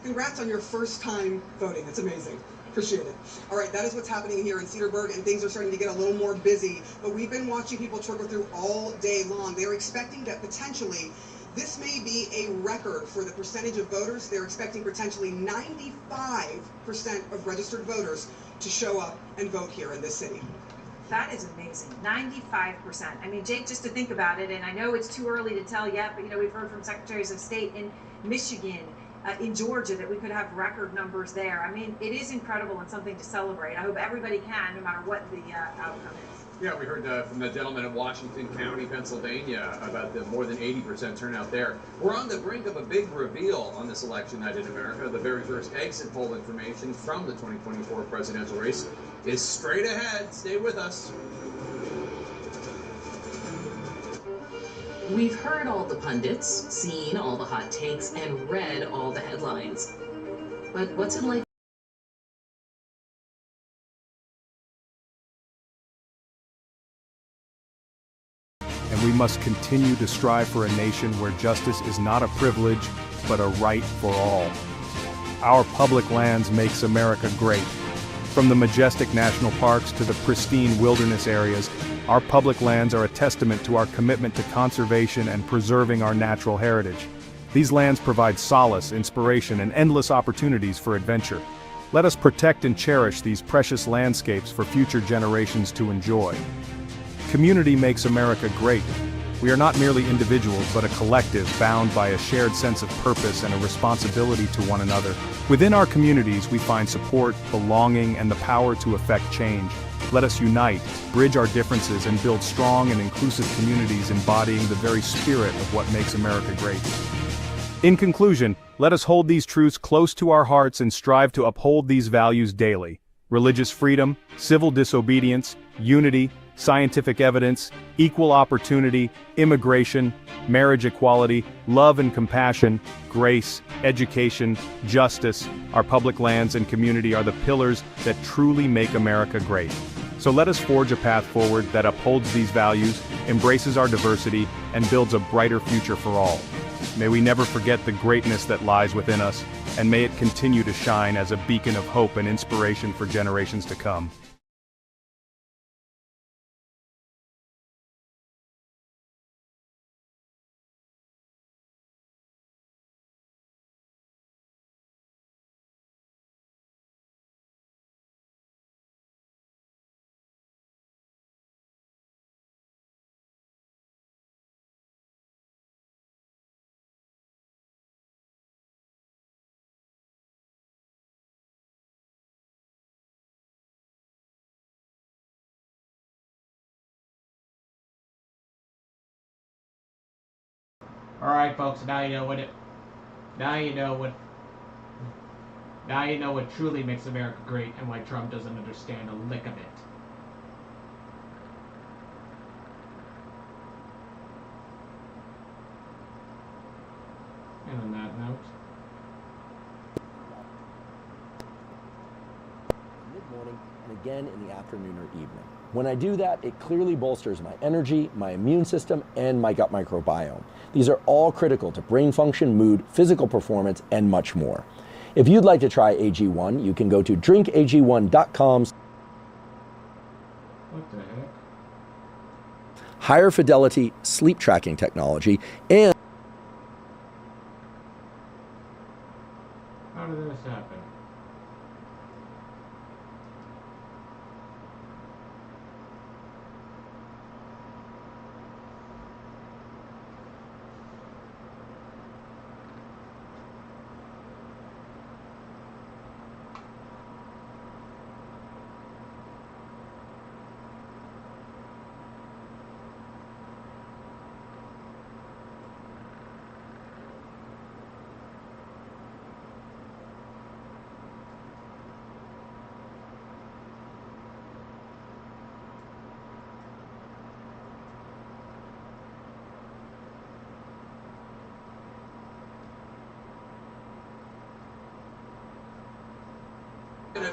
Congrats on your first time voting. It's amazing. Appreciate it. All right, that is what's happening here in Cedarburg, and things are starting to get a little more busy. But we've been watching people trickle through all day long. They're expecting that potentially this may be a record for the percentage of voters. They're expecting potentially 95% of registered voters to show up and vote here in this city. That is amazing. 95%. I mean, Jake, just to think about it, and I know it's too early to tell yet, but we've heard from secretaries of state in Michigan, in Georgia, that we could have record numbers there. I mean, it is incredible and something to celebrate. I hope everybody can, no matter what the outcome is. Yeah, we heard from the gentleman in Washington County, Pennsylvania, about the more than 80% turnout there. We're on the brink of a big reveal on this election night in America. The very first exit poll information from the 2024 presidential race is straight ahead. Stay with us. We've heard all the pundits, seen all the hot takes, and read all the headlines. But what's it like? And we must continue to strive for a nation where justice is not a privilege, but a right for all. Our public lands makes America great. From the majestic national parks to the pristine wilderness areas, our public lands are a testament to our commitment to conservation and preserving our natural heritage. These lands provide solace, inspiration, and endless opportunities for adventure. Let us protect and cherish these precious landscapes for future generations to enjoy. Community makes America great. We are not merely individuals, but a collective bound by a shared sense of purpose and a responsibility to one another. Within our communities, we find support, belonging, and the power to effect change. Let us unite, bridge our differences, and build strong and inclusive communities embodying the very spirit of what makes America great. In conclusion, let us hold these truths close to our hearts and strive to uphold these values daily. Religious freedom, civil disobedience, unity, scientific evidence, equal opportunity, immigration, marriage equality, love and compassion, grace, education, justice, our public lands and community are the pillars that truly make America great. So let us forge a path forward that upholds these values, embraces our diversity, and builds a brighter future for all. May we never forget the greatness that lies within us, and may it continue to shine as a beacon of hope and inspiration for generations to come. All right, folks. Now you know what truly makes America great, and why Trump doesn't understand a lick of it. And on that note, mid-morning and again in the afternoon or evening. When I do that, it clearly bolsters my energy, my immune system, and my gut microbiome. These are all critical to brain function, mood, physical performance, and much more. If you'd like to try AG1, you can go to drinkag1.com. what the heck? Higher fidelity sleep tracking technology, and How did this happen?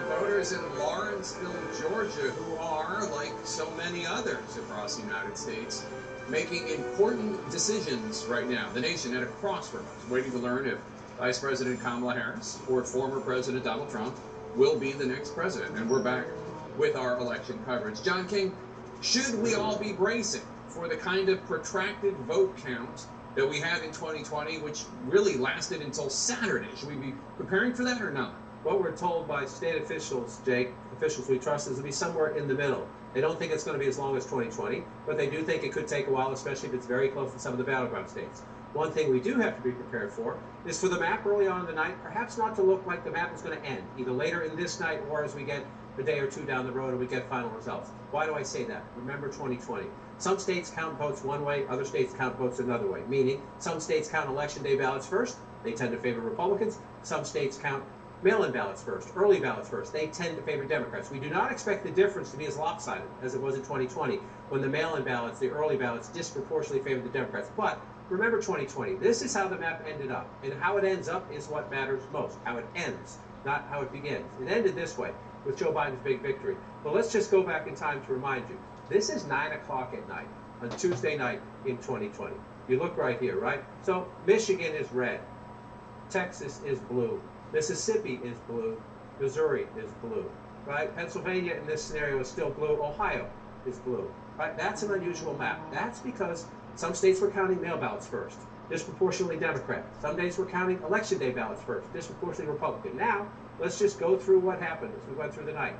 Voters in Lawrenceville, Georgia, who are, like so many others across the United States, making important decisions right now. The nation at a crossroads, waiting to learn if Vice President Kamala Harris or former President Donald Trump will be the next president. And we're back with our election coverage. John King, should we all be bracing for the kind of protracted vote count that we had in 2020, which really lasted until Saturday? Should we be preparing for that or not? What we're told by state officials, Jake, officials we trust, is to be somewhere in the middle. They don't think it's going to be as long as 2020, but they do think it could take a while, especially if it's very close to some of the battleground states. One thing we do have to be prepared for is for the map early on in the night, perhaps not to look like the map is going to end, either later in this night or as we get a day or two down the road and we get final results. Why do I say that? Remember 2020. Some states count votes one way, other states count votes another way, meaning some states count election day ballots first. They tend to favor Republicans. Some states count mail-in ballots first, early ballots first. They tend to favor Democrats. We do not expect the difference to be as lopsided as it was in 2020 when the mail-in ballots, the early ballots, disproportionately favored the Democrats. But remember 2020. This is how the map ended up. And how it ends up is what matters most. How it ends, not how it begins. It ended this way with Joe Biden's big victory. But let's just go back in time to remind you. This is 9 o'clock at night on Tuesday night in 2020. You look right here, right? So Michigan is red. Texas is blue. Mississippi is blue. Missouri is blue, right? Pennsylvania in this scenario is still blue. Ohio is blue, right? That's an unusual map. That's because some states were counting mail ballots first, disproportionately Democrat. Some states were counting election day ballots first, disproportionately Republican. Now, let's just go through what happened as we went through the night.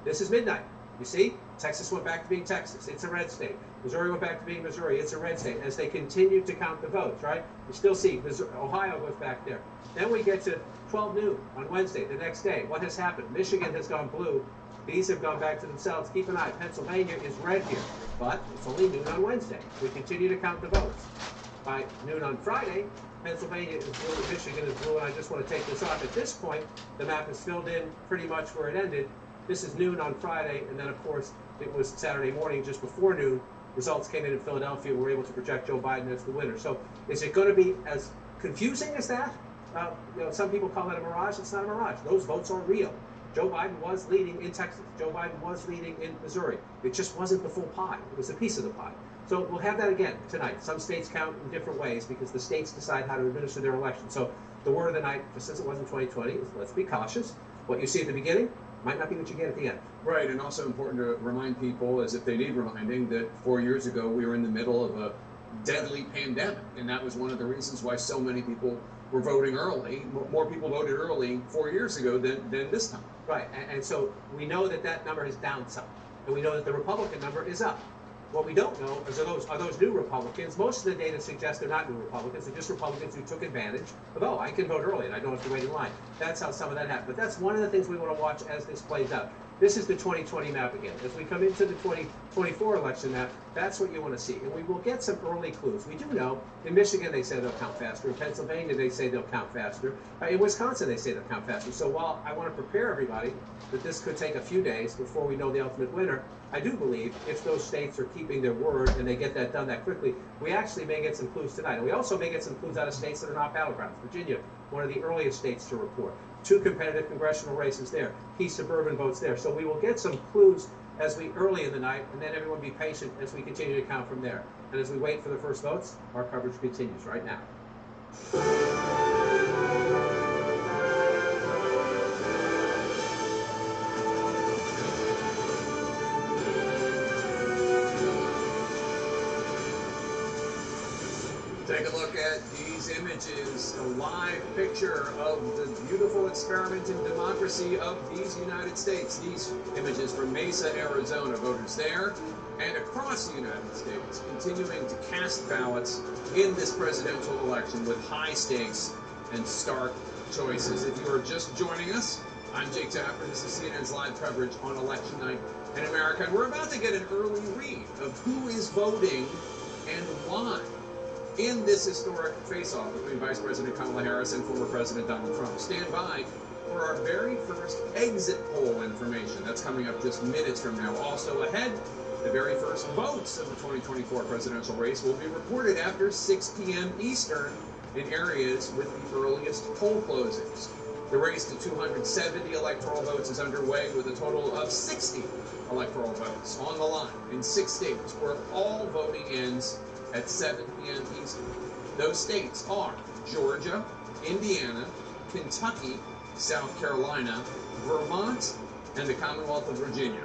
This is midnight. You see, Texas went back to being Texas. It's a red state. Missouri went back to being Missouri. It's a red state. As they continue to count the votes, right? You still see Ohio goes back there. Then we get to 12 noon on Wednesday, the next day. What has happened? Michigan has gone blue. These have gone back to themselves. Keep an eye. Pennsylvania is red here, but it's only noon on Wednesday. We continue to count the votes. By noon on Friday, Pennsylvania is blue, Michigan is blue, and I just want to take this off. At this point, the map is filled in pretty much where it ended. This is noon on Friday, and then of course it was Saturday morning just before noon. Results came in Philadelphia. We're able to project Joe Biden as the winner. So is it going to be as confusing as that? Some people call it a mirage. It's not a mirage. Those votes are real. Joe Biden was leading in Texas. Joe Biden was leading in Missouri. It just wasn't the full pie. It was a piece of the pie. So we'll have that again tonight. Some states count in different ways because the states decide how to administer their election. So the word of the night, just as it was in 2020, is let's be cautious. What you see at the beginning might not be what you get at the end. Right, and also important to remind people, as if they need reminding, that 4 years ago we were in the middle of a deadly pandemic, and that was one of the reasons why so many people were voting early. More people voted early 4 years ago than this time. Right, and so we know that that number is down some, and we know that the Republican number is up. What we don't know is are those new Republicans. Most of the data suggests they're not new Republicans. They're just Republicans who took advantage of, oh, I can vote early and I don't have to wait in line. That's how some of that happened. But that's one of the things we want to watch as this plays out. This is the 2020 map again. As we come into the 2024 election map, that's what you want to see. And we will get some early clues. We do know in Michigan they say they'll count faster. In Pennsylvania they say they'll count faster. In Wisconsin they say they'll count faster. So while I want to prepare everybody that this could take a few days before we know the ultimate winner, I do believe if those states are keeping their word and they get that done that quickly, we actually may get some clues tonight. And we also may get some clues out of states that are not battlegrounds. Virginia, one of the earliest states to report. 2 competitive congressional races there, key suburban votes there. So we will get some clues as we early in the night, and then everyone be patient as we continue to count from there. And as we wait for the first votes, our coverage continues right now. Take a look at these images, a live picture of the beautiful experiment in democracy of these United States. These images from Mesa, Arizona, voters there and across the United States continuing to cast ballots in this presidential election with high stakes and stark choices. If you are just joining us, I'm Jake Tapper. This is CNN's live coverage on election night in America, and we're about to get an early read of who is voting and why in this historic face-off between Vice President Kamala Harris and former President Donald Trump. Stand by for our very first exit poll information. That's coming up just minutes from now. Also ahead, the very first votes of the 2024 presidential race will be reported after 6 p.m. Eastern in areas with the earliest poll closings. The race to 270 electoral votes is underway with a total of 60 electoral votes on the line in 6 states where all voting ends at 7 p.m. Eastern. Those states are Georgia, Indiana, Kentucky, South Carolina, Vermont, and the Commonwealth of Virginia.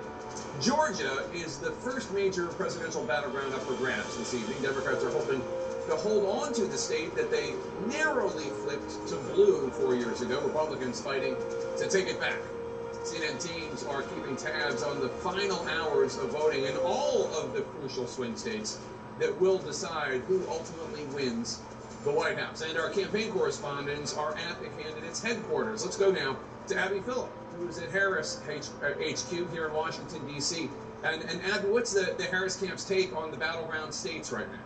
Georgia is the first major presidential battleground up for grabs this evening. Democrats are hoping to hold on to the state that they narrowly flipped to blue 4 years ago. Republicans fighting to take it back. CNN teams are keeping tabs on the final hours of voting in all of the crucial swing states that will decide who ultimately wins the White House. And our campaign correspondents are at the candidates' headquarters. Let's go now to Abby Phillip, who is at Harris HQ here in Washington, D.C. And Abby, what's the Harris camp's take on the battleground states right now?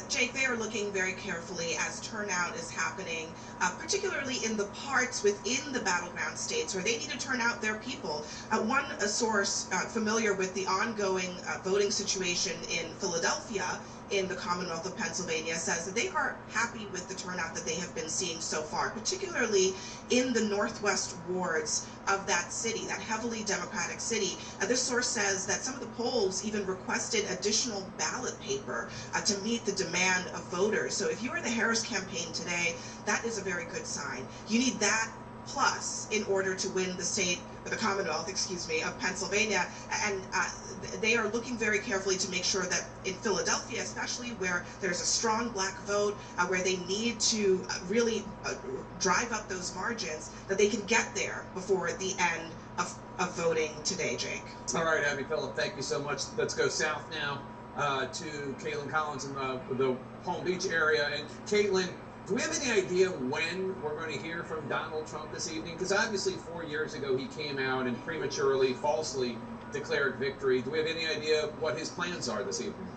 Jake, they are looking very carefully as turnout is happening, particularly in the parts within the battleground states where they need to turn out their people. One source familiar with the ongoing voting situation in Philadelphia in the Commonwealth of Pennsylvania says that they are happy with the turnout that they have been seeing so far, particularly in the northwest wards of that city, that heavily Democratic city. This source says that some of the polls even requested additional ballot paper to meet the demand of voters. So if you are the Harris campaign today, that is a very good sign. You need that plus in order to win the state, or the Commonwealth, excuse me, of Pennsylvania. And they are looking very carefully to make sure that in Philadelphia, especially where there's a strong black vote, where they need to really drive up those margins, that they can get there before the end of voting today, Jake. All right, Abby Phillip, thank you so much. Let's go south now to Caitlin Collins in the Palm Beach area. And Caitlin, do we have any idea when we're going to hear from Donald Trump this evening? Because obviously 4 years ago he came out and prematurely, falsely declared victory. Do we have any idea what his plans are this evening?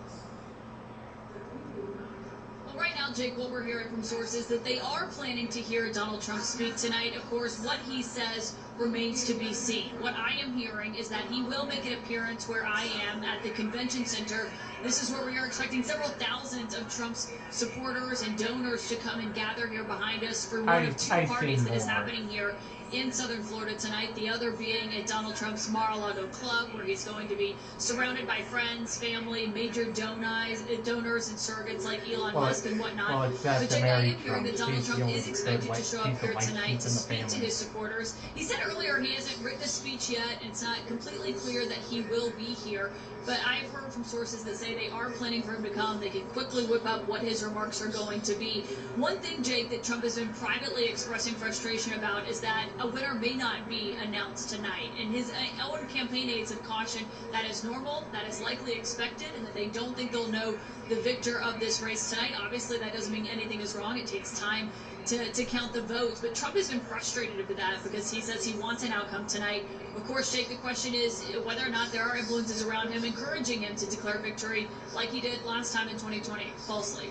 Well, right now, Jake, what we're hearing from sources that they are planning to hear Donald Trump speak tonight. Of course, what he says remains to be seen. What I am hearing is that he will make an appearance where I am at the convention center. This is where we are expecting several thousands of Trump's supporters and donors to come and gather here behind us for one of two parties that is happening here in southern Florida tonight, the other being at Donald Trump's Mar-a-Lago club, where he's going to be surrounded by friends, family, major donors and surrogates like Elon Musk and whatnot. But Jake, I am hearing that Donald Trump is expected to show up here tonight to speak to his supporters. He said earlier he hasn't written a speech yet, and it's not completely clear that he will be here. But I've heard from sources that say they are planning for him to come. They can quickly whip up what his remarks are going to be. One thing, Jake, that Trump has been privately expressing frustration about is that a winner may not be announced tonight. And his own campaign aides have cautioned that is normal, that is likely expected, and that they don't think they'll know the victor of this race tonight. Obviously, that doesn't mean anything is wrong. It takes time to count the votes. But Trump has been frustrated with that because he says he wants an outcome tonight. Of course, Jake, the question is whether or not there are influences around him encouraging him to declare victory like he did last time in 2020, falsely.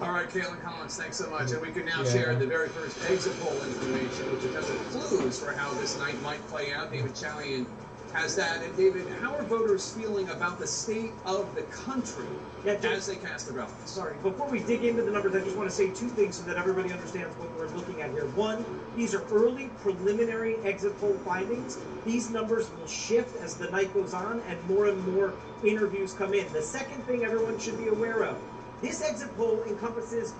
All right, Caitlin Collins, thanks so much. And we can now share the very first exit poll information, which are just clues for how this night might play out. David Chalian has that. And David, how are voters feeling about the state of the country as they cast their ballots? Sorry, before we dig into the numbers, I just want to say two things so that everybody understands what we're looking at here. One, these are early preliminary exit poll findings. These numbers will shift as the night goes on and more interviews come in. The second thing everyone should be aware of, this exit poll encompasses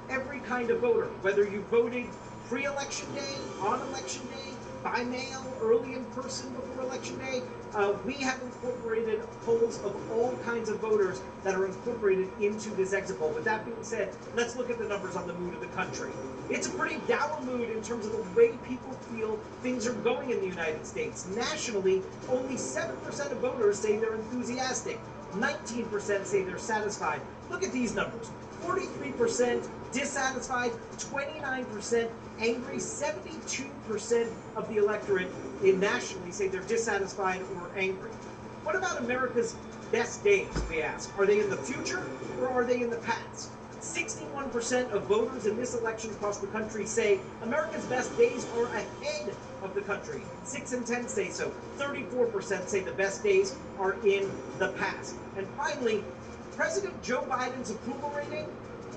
every kind of voter, whether you voted pre-election day, on election day, by mail, early in person before election day. We have incorporated polls of all kinds of voters that are incorporated into this exit poll. With that being said, let's look at the numbers on the mood of the country. It's a pretty dour mood in terms of the way people feel things are going in the United States. Nationally, only 7% of voters say they're enthusiastic. 19% say they're satisfied. Look at these numbers. 43% dissatisfied, 29% angry, 72% of the electorate nationally say they're dissatisfied or angry. What about America's best days, we ask? Are they in the future or are they in the past? 61% of voters in this election across the country say America's best days are ahead of the country. 6 in 10 say so. 34% say the best days are in the past. And finally, President Joe Biden's approval rating,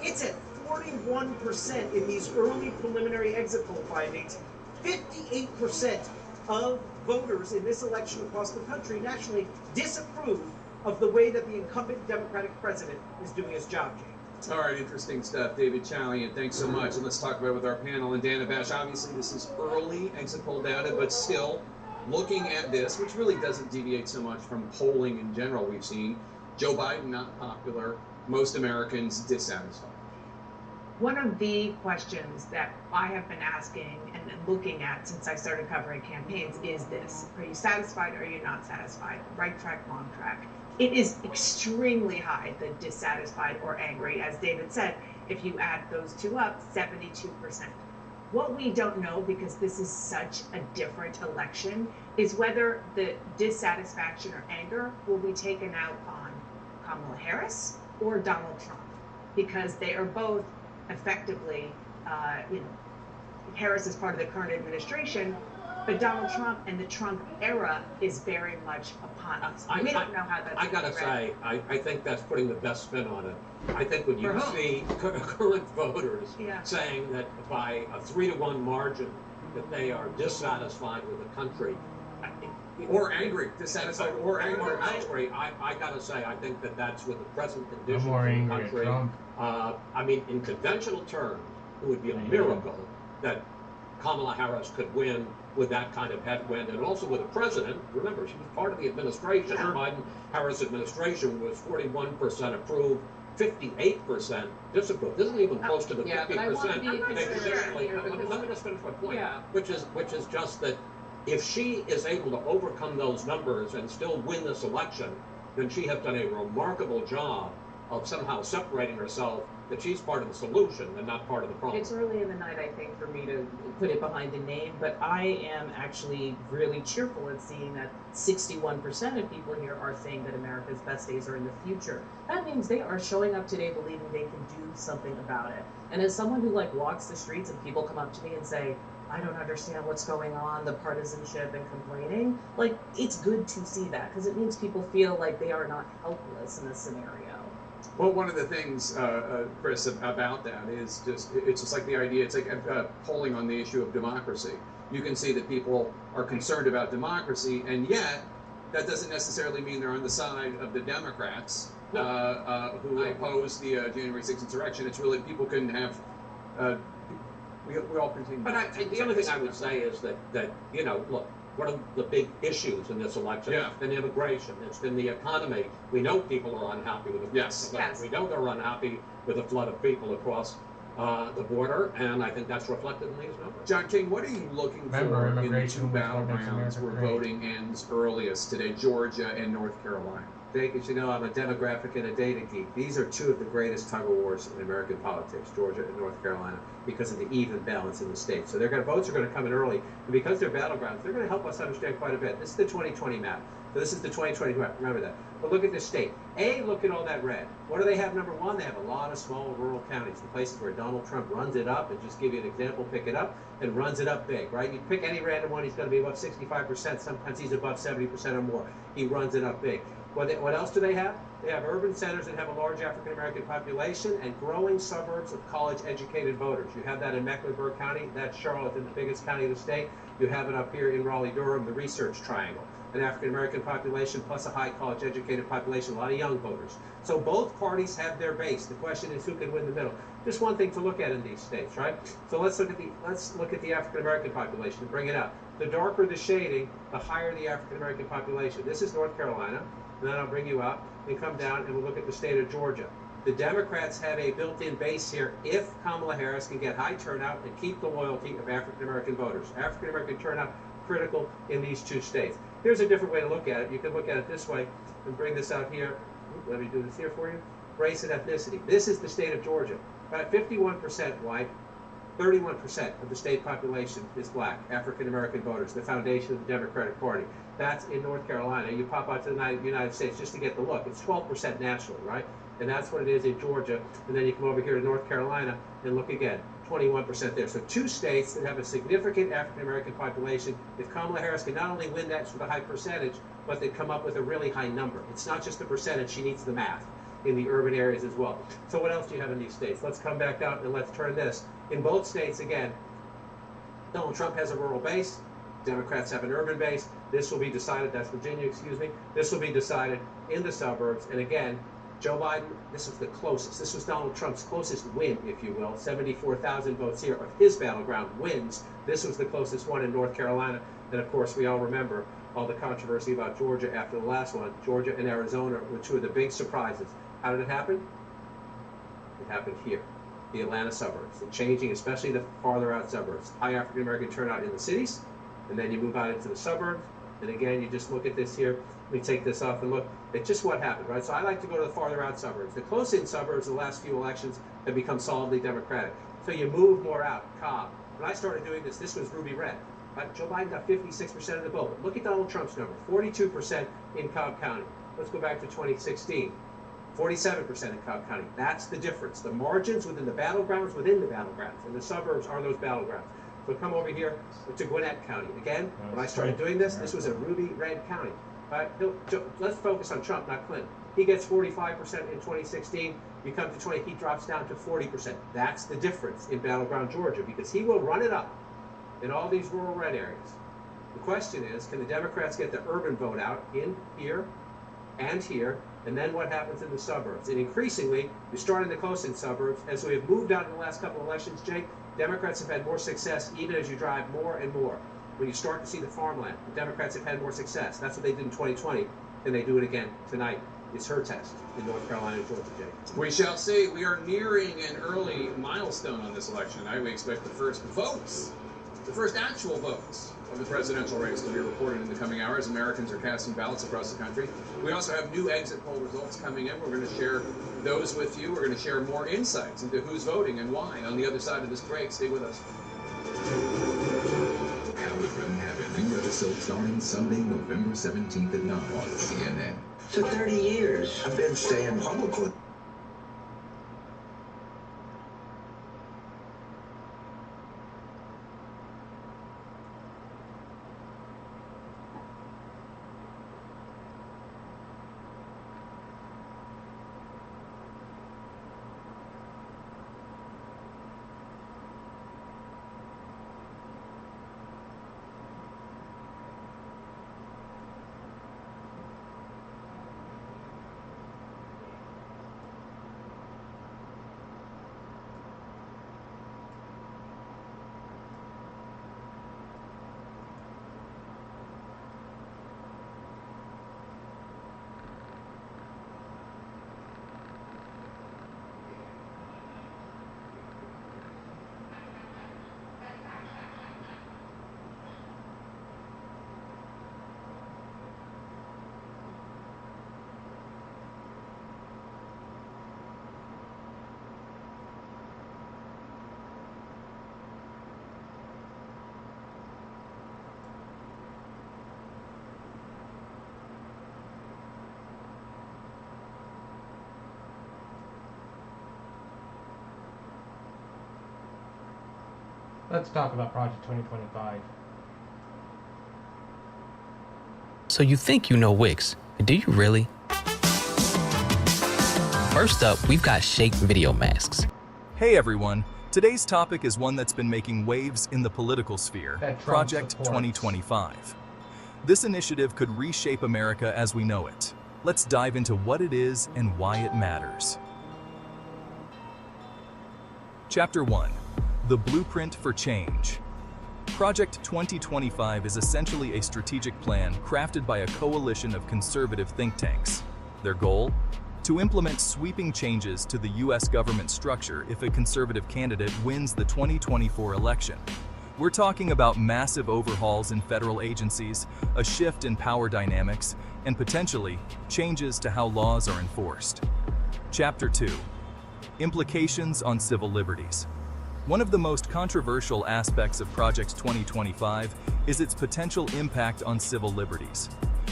it's at 41% in these early preliminary exit poll findings. 58% of voters in this election across the country nationally disapprove of the way that the incumbent Democratic president is doing his job, Jake. All right, interesting stuff. David Chalian, thanks so much. And let's talk about it with our panel. And Dana Bash, obviously this is early exit poll data, but still looking at this, which really doesn't deviate so much from polling in general we've seen. Joe Biden, not popular. Most Americans dissatisfied. One of the questions that I have been asking and looking at since I started covering campaigns is this: are you satisfied or are you not satisfied? Right track, wrong track. It is extremely high, the dissatisfied or angry. As David said, if you add those two up, 72%. What we don't know, because this is such a different election, is whether the dissatisfaction or anger will be taken out on Kamala Harris or Donald Trump, because they are both effectively, Harris is part of the current administration, but Donald Trump and the Trump era is very much upon us. We don't know how that's I gotta say, I think that's putting the best spin on it. I think when you see current voters saying that by a 3-to-1 margin that they are dissatisfied with the country, or angry, dissatisfied or angry. I gotta say, I think that that's with the present conditions of the country. I mean, in conventional terms, it would be a miracle that Kamala Harris could win with that kind of headwind, and also with a president. Remember, she was part of the administration. The Biden-Harris administration was 41% approved, 58% disapproved. This isn't even close to the 50%. Let me just finish my point, which is just that if she is able to overcome those numbers and still win this election, then she has done a remarkable job of somehow separating herself that she's part of the solution and not part of the problem. It's early in the night, I think, for me to put it behind a name, but I am actually really cheerful at seeing that 61% of people here are saying that America's best days are in the future. That means they are showing up today believing they can do something about it. And as someone who walks the streets and people come up to me and say, I don't understand what's going on, the partisanship and complaining, it's good to see that because it means people feel like they are not helpless in this scenario. Well, one of the things, Chris, about that is it's just like the idea, it's like polling on the issue of democracy. You can see that people are concerned about democracy, and yet that doesn't necessarily mean they're on the side of the Democrats who oppose the January 6th insurrection. It's really, people can have, we all continue. But the only thing I would say is that you know, look, one of the big issues in this election has been immigration. It's been the economy. We know people are unhappy with it. Yes. We know they're unhappy with the flood of people across the border, and I think that's reflected in these numbers. John King, what are you looking for in the two battlegrounds where voting ends earliest today, Georgia and North Carolina? Jake, as you know, I'm a demographic and a data geek. These are two of the greatest tug-of-wars in American politics, Georgia and North Carolina, because of the even balance in the state. So votes are going to come in early, and because they're battlegrounds, they're going to help us understand quite a bit. This is the 2020 map. So this is the 2020 map. Remember that. But look at this state. Look at all that red. What do they have number one? They have a lot of small rural counties, the places where Donald Trump runs it up, and just give you an example, pick it up, and runs it up big, right? You pick any random one, he's going to be above 65%. Sometimes he's above 70% or more. He runs it up big. What else do they have? They have urban centers that have a large African-American population and growing suburbs of college-educated voters. You have that in Mecklenburg County. That's Charlotte, the biggest county of the state. You have it up here in Raleigh-Durham, the Research Triangle. An African-American population plus a high college-educated population, a lot of young voters. So both parties have their base. The question is who can win the middle. Just one thing to look at in these states, right? So let's look at the African-American population and bring it up. The darker the shading, the higher the African-American population. This is North Carolina. And then I'll bring you up and come down and we'll look at the state of Georgia. The Democrats have a built-in base here if Kamala Harris can get high turnout and keep the loyalty of African-American voters. African-American turnout critical in these two states. Here's a different way to look at it. You can look at it this way and bring this out here. Let me do this here for you. Race and ethnicity. This is the state of Georgia. About 51% white, 31% of the state population is black, African-American voters, the foundation of the Democratic Party. That's in North Carolina. You pop out to the United States just to get the look. It's 12% nationally, right? And that's what it is in Georgia. And then you come over here to North Carolina and look again, 21% there. So two states that have a significant African-American population. If Kamala Harris can not only win that with a high percentage, but they come up with a really high number. It's not just the percentage, she needs the math in the urban areas as well. So what else do you have in these states? Let's come back out and let's turn this. In both states, again, Donald Trump has a rural base. Democrats have an urban base. This will be decided, that's Virginia, excuse me. This will be decided in the suburbs. And again, Joe Biden, this was the closest. This was Donald Trump's closest win, if you will. 74,000 votes here of his battleground wins. This was the closest one in North Carolina. And of course, we all remember all the controversy about Georgia after the last one. Georgia and Arizona were two of the big surprises. How did it happen? It happened here, the Atlanta suburbs. The changing, especially the farther out suburbs. High African-American turnout in the cities, and then you move out into the suburbs. And again, you just look at this here. Let me take this off and look at just what happened, right? So I like to go to the farther out suburbs. The close-in suburbs, the last few elections, have become solidly Democratic. So you move more out. Cobb. When I started doing this, this was ruby red. Joe Biden got 56% of the vote. Look at Donald Trump's number, 42% in Cobb County. Let's go back to 2016. 47% in Cobb County. That's the difference. The margins within the battlegrounds, and the suburbs are those battlegrounds. So come over here to Gwinnett County. Again, when I started doing this, this was a ruby red county. Let's focus on Trump, not Clinton. He gets 45% in 2016. You come to 20, he drops down to 40%. That's the difference in battleground Georgia, because he will run it up in all these rural red areas. The question is, can the Democrats get the urban vote out in here and here? And then what happens in the suburbs? And increasingly, we start in the close-in suburbs. As we have moved out in the last couple of elections, Jake, Democrats have had more success even as you drive more and more. When you start to see the farmland, the Democrats have had more success. That's what they did in 2020. Can they do it again tonight? It's her test in North Carolina and Georgia, Jake. We shall see. We are nearing an early milestone on this election tonight. We expect the first votes The first actual votes of the presidential race will be reported in the coming hours. Americans are casting ballots across the country. We also have new exit poll results coming in. We're going to share those with you. We're going to share more insights into who's voting and why on the other side of this break. Stay with us. Episode starting Sunday, November 17th at 9 on CNN. For 30 years, I've been staying publicly. Let's talk about Project 2025. So you think you know Wix, but do you really? First up, we've got Shake Video Masks. Hey everyone, today's topic is one that's been making waves in the political sphere, Project 2025. This initiative could reshape America as we know it. Let's dive into what it is and why it matters. Chapter 1. The Blueprint for Change. Project 2025 is essentially a strategic plan crafted by a coalition of conservative think tanks. Their goal? To implement sweeping changes to the U.S. government structure if a conservative candidate wins the 2024 election. We're talking about massive overhauls in federal agencies, a shift in power dynamics, and potentially changes to how laws are enforced. Chapter 2. Implications on civil liberties. One of the most controversial aspects of Project 2025 is its potential impact on civil liberties.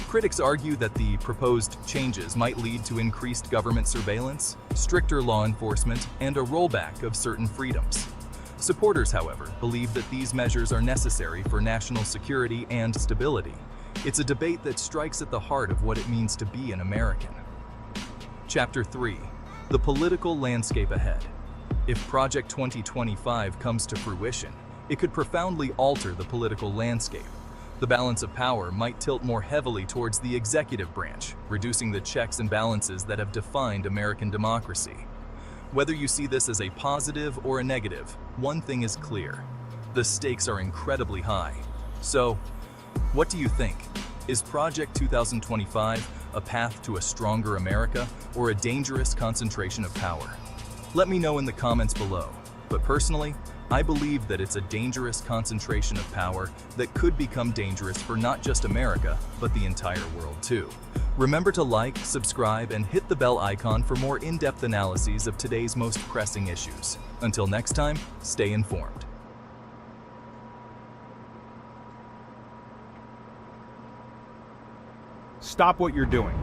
Critics argue that the proposed changes might lead to increased government surveillance, stricter law enforcement, and a rollback of certain freedoms. Supporters, however, believe that these measures are necessary for national security and stability. It's a debate that strikes at the heart of what it means to be an American. Chapter 3. The political landscape ahead. If Project 2025 comes to fruition, it could profoundly alter the political landscape. The balance of power might tilt more heavily towards the executive branch, reducing the checks and balances that have defined American democracy. Whether you see this as a positive or a negative, one thing is clear. The stakes are incredibly high. So, what do you think? Is Project 2025 a path to a stronger America or a dangerous concentration of power? Let me know in the comments below, but personally, I believe that it's a dangerous concentration of power that could become dangerous for not just America, but the entire world too. Remember to like, subscribe, and hit the bell icon for more in-depth analyses of today's most pressing issues. Until next time, stay informed. Stop what you're doing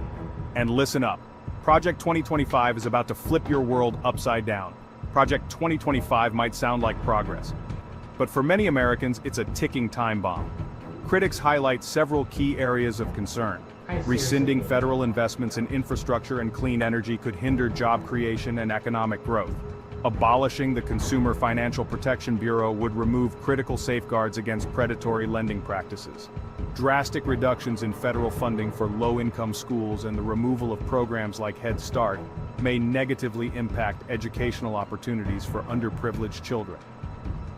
and listen up. Project 2025 is about to flip your world upside down. Project 2025 might sound like progress, but for many Americans, it's a ticking time bomb. Critics highlight several key areas of concern. Rescinding federal investments in infrastructure and clean energy could hinder job creation and economic growth. Abolishing the Consumer Financial Protection Bureau would remove critical safeguards against predatory lending practices. Drastic reductions in federal funding for low-income schools and the removal of programs like Head Start may negatively impact educational opportunities for underprivileged children.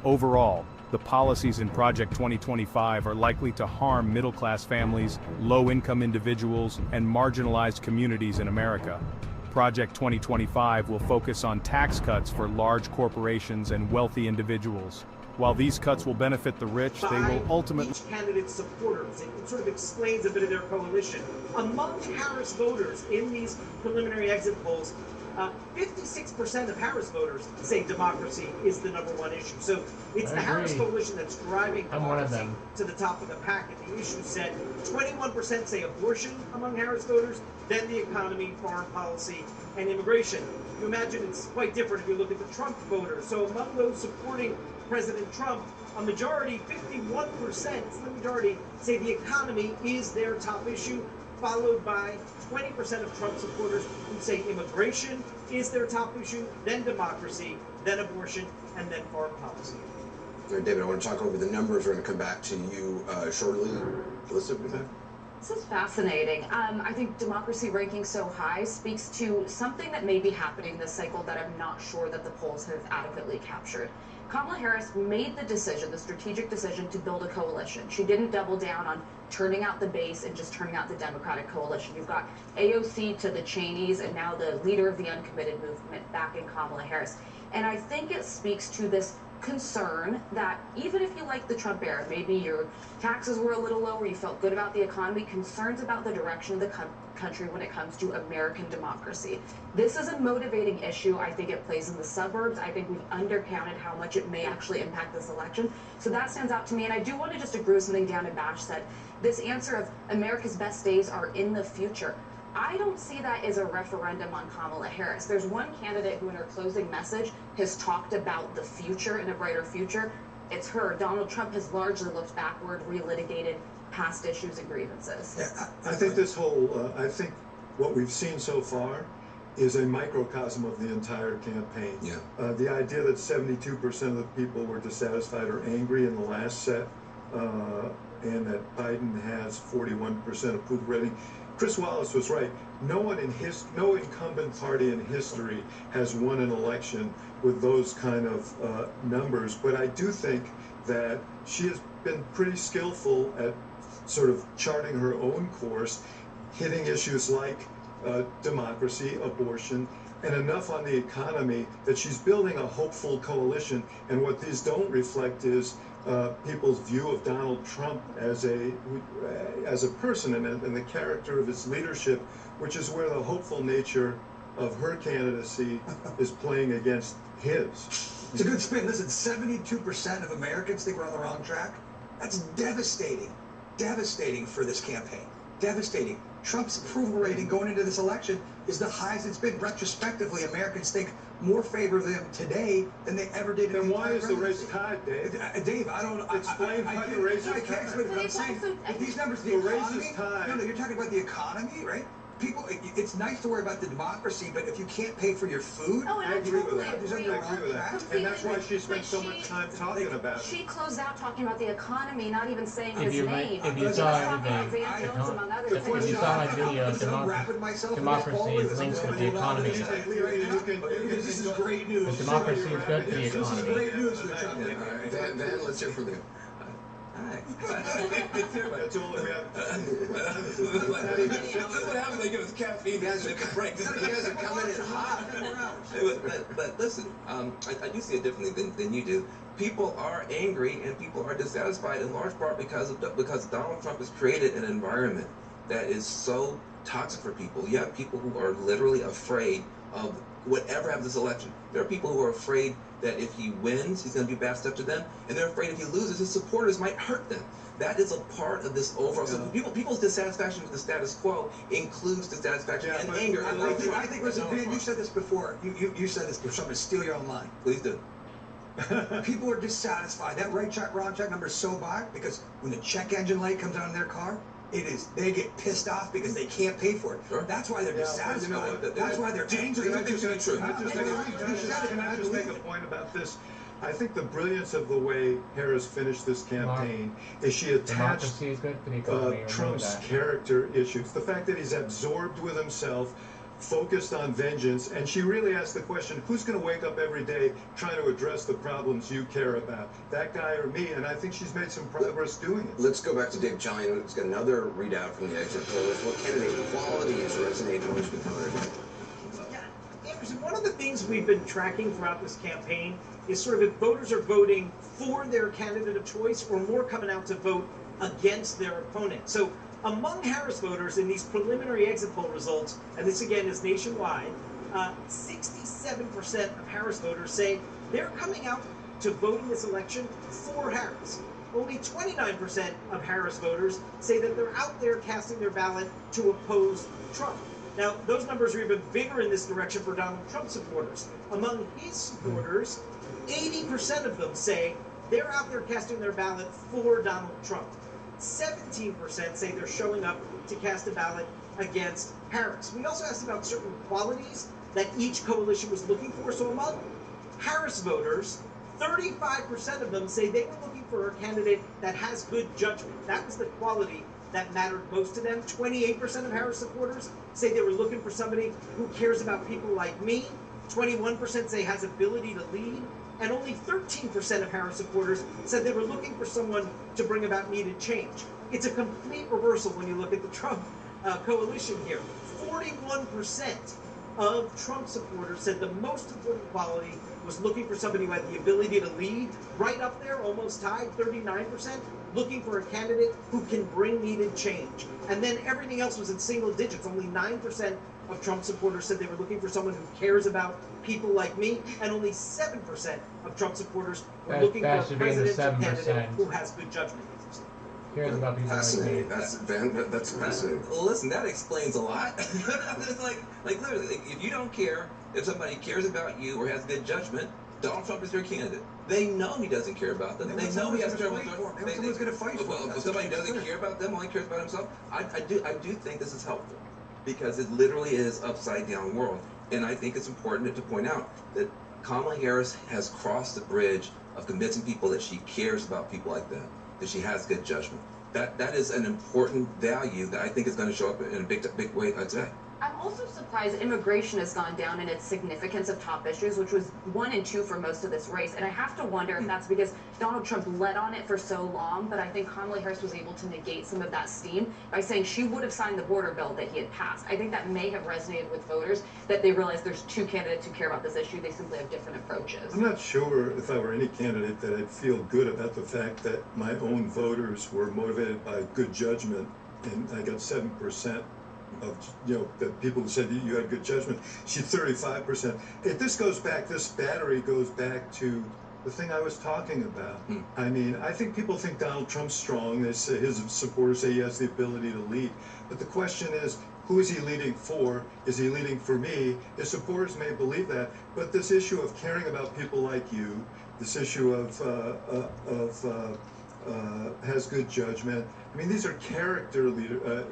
Overall, the policies in Project 2025 are likely to harm middle-class families, low-income individuals, and marginalized communities in America. Project 2025 will focus on tax cuts for large corporations and wealthy individuals, While these cuts will benefit the rich, they will ultimately... Each candidate's supporters. It sort of explains a bit of their coalition. Among Harris voters in these preliminary exit polls, 56% of Harris voters say democracy is the #1 issue. So it's the Harris coalition that's driving democracy to the top of the pack in the issue set. 21% say abortion among Harris voters, then the economy, foreign policy, and immigration. You imagine it's quite different if you look at the Trump voters. So among those supporting President Trump, a majority, 51%, the majority, say the economy is their top issue, followed by 20% of Trump supporters who say immigration is their top issue, then democracy, then abortion, and then foreign policy. All right, David, I want to talk over the numbers. We're going to come back to you shortly. Elizabeth, with that? This is fascinating. I think democracy ranking so high speaks to something that may be happening this cycle that I'm not sure that the polls have adequately captured. Kamala Harris made the decision, the strategic decision, to build a coalition. She didn't double down on turning out the base and just turning out the Democratic coalition. You've got AOC to the Cheneys and now the leader of the uncommitted movement back in Kamala Harris. And I think it speaks to this concern that even if you like the Trump era, maybe your taxes were a little lower, you felt good about the economy, concerns about the direction of the country when it comes to American democracy. This is a motivating issue. I think it plays in the suburbs. I think we've undercounted how much it may actually impact this election. So that stands out to me. And I do want to just agree with something Dan and Bash said. This answer of America's best days are in the future. I don't see that as a referendum on Kamala Harris. There's one candidate who in her closing message has talked about the future and a brighter future. It's her. Donald Trump has largely looked backward, relitigated past issues and grievances. Yeah, I think this whole, I think what we've seen so far is a microcosm of the entire campaign. Yeah. The idea that 72% of the people were dissatisfied or angry in the last set, and that Biden has 41% approval rating. Chris Wallace was right. No incumbent party in history has won an election with those kind of numbers. But I do think that she has been pretty skillful at sort of charting her own course, hitting issues like democracy, abortion, and enough on the economy that she's building a hopeful coalition. And what these don't reflect is people's view of Donald Trump as a person and the character of his leadership, which is where the hopeful nature of her candidacy is playing against his. It's a good spin. Listen, 72% of Americans think we're on the wrong track. That's devastating. Devastating for this campaign. Devastating. Trump's approval rating going into this election is the highest it's been. Retrospectively, Americans think more favor of them today than they ever did. Then why is the race tied, Dave? Dave, I don't explain how the race is tied. I can't explain what I'm saying. If these numbers, the economy. No, you're talking about the economy, right? People, it's nice to worry about the democracy, but if you can't pay for your food, I agree with that. And that's why she spent so much time talking about it. She closed out talking about the economy, not even saying his name. If you saw my video, democracy is linked with the economy. This is great news. Democracy is good for the economy. This is great news for Trump. Van, let's hear from you. That's all we have. That's what happens. They give us caffeine. You guys are coming in hot. But listen, I do see it differently than you do. People are angry and people are dissatisfied in large part because Donald Trump has created an environment that is so toxic for people. You have people who are literally afraid of whatever happens this election. There are people who are afraid that if he wins, he's going to do bad stuff to them, and they're afraid if he loses, his supporters might hurt them. That is a part of this overall. So people's dissatisfaction with the status quo includes dissatisfaction and anger. I think, listen, Ben, you said this before. You said this before. So I'm going to steal your own line. Please do. People are dissatisfied. That right check, wrong check number is so bad because when the check engine light comes on in their car, they get pissed off because they can't pay for it. Sure. That's why they're dissatisfied. You know what? That's why they're angry. Can I just make a point about this? I think the brilliance of the way Harris finished this campaign is she attached Trump's character issues. The fact that he's absorbed with himself, focused on vengeance, and she really asked the question, who's going to wake up every day trying to address the problems you care about, that guy or me? And I think she's made some progress doing it. Let's go back to Dave Chalian, who's got another readout from the exit polls. What candidate qualities resonate most with voters? There's So one of the things we've been tracking throughout this campaign is sort of if voters are voting for their candidate of choice or more coming out to vote against their opponent. So among Harris voters in these preliminary exit poll results, and this again is nationwide, 67% of Harris voters say they're coming out to vote in this election for Harris. Only 29% of Harris voters say that they're out there casting their ballot to oppose Trump. Now, those numbers are even bigger in this direction for Donald Trump supporters. Among his supporters, 80% of them say they're out there casting their ballot for Donald Trump. 17% say they're showing up to cast a ballot against Harris. We also asked about certain qualities that each coalition was looking for. So among Harris voters, 35% of them say they were looking for a candidate that has good judgment. That was the quality that mattered most to them. 28% of Harris supporters say they were looking for somebody who cares about people like me. 21% say has ability to lead. And only 13% of Harris supporters said they were looking for someone to bring about needed change. It's a complete reversal when you look at the Trump coalition here. 41% of Trump supporters said the most important quality was looking for somebody who had the ability to lead. Right up there, almost tied, 39%, looking for a candidate who can bring needed change. And then everything else was in single digits. Only 9% of Trump supporters said they were looking for someone who cares about people like me, and only 7% of Trump supporters were looking for a presidential candidate who has good judgment. Cares about people fascinating. That's fascinating. Well, listen, that explains a lot. It's like literally, if you don't care, if somebody cares about you or has good judgment, Donald Trump is your candidate. They know he doesn't care about them. They know he has trouble. Someone's going to fight for him. If somebody doesn't care about them, only cares about himself. I do think this is helpful because it literally is upside down world, and I think it's important to point out that Kamala Harris has crossed the bridge of convincing people that she cares about people like them, that she has good judgment. That is an important value that I think is going to show up in a big way today. I'm also surprised immigration has gone down in its significance of top issues, which was 1 and 2 for most of this race. And I have to wonder if that's because Donald Trump led on it for so long, but I think Kamala Harris was able to negate some of that steam by saying she would have signed the border bill that he had passed. I think that may have resonated with voters, that they realize there's 2 candidates who care about this issue. They simply have different approaches. I'm not sure if I were any candidate that I'd feel good about the fact that my own voters were motivated by good judgment, and I got 7% of, the people who said you had good judgment. She's 35%. This battery goes back to the thing I was talking about. I mean, I think people think Donald Trump's strong. His supporters say he has the ability to lead. But the question is, who is he leading for? Is he leading for me? His supporters may believe that, but this issue of caring about people like you, this issue of has good judgment. I mean, these are character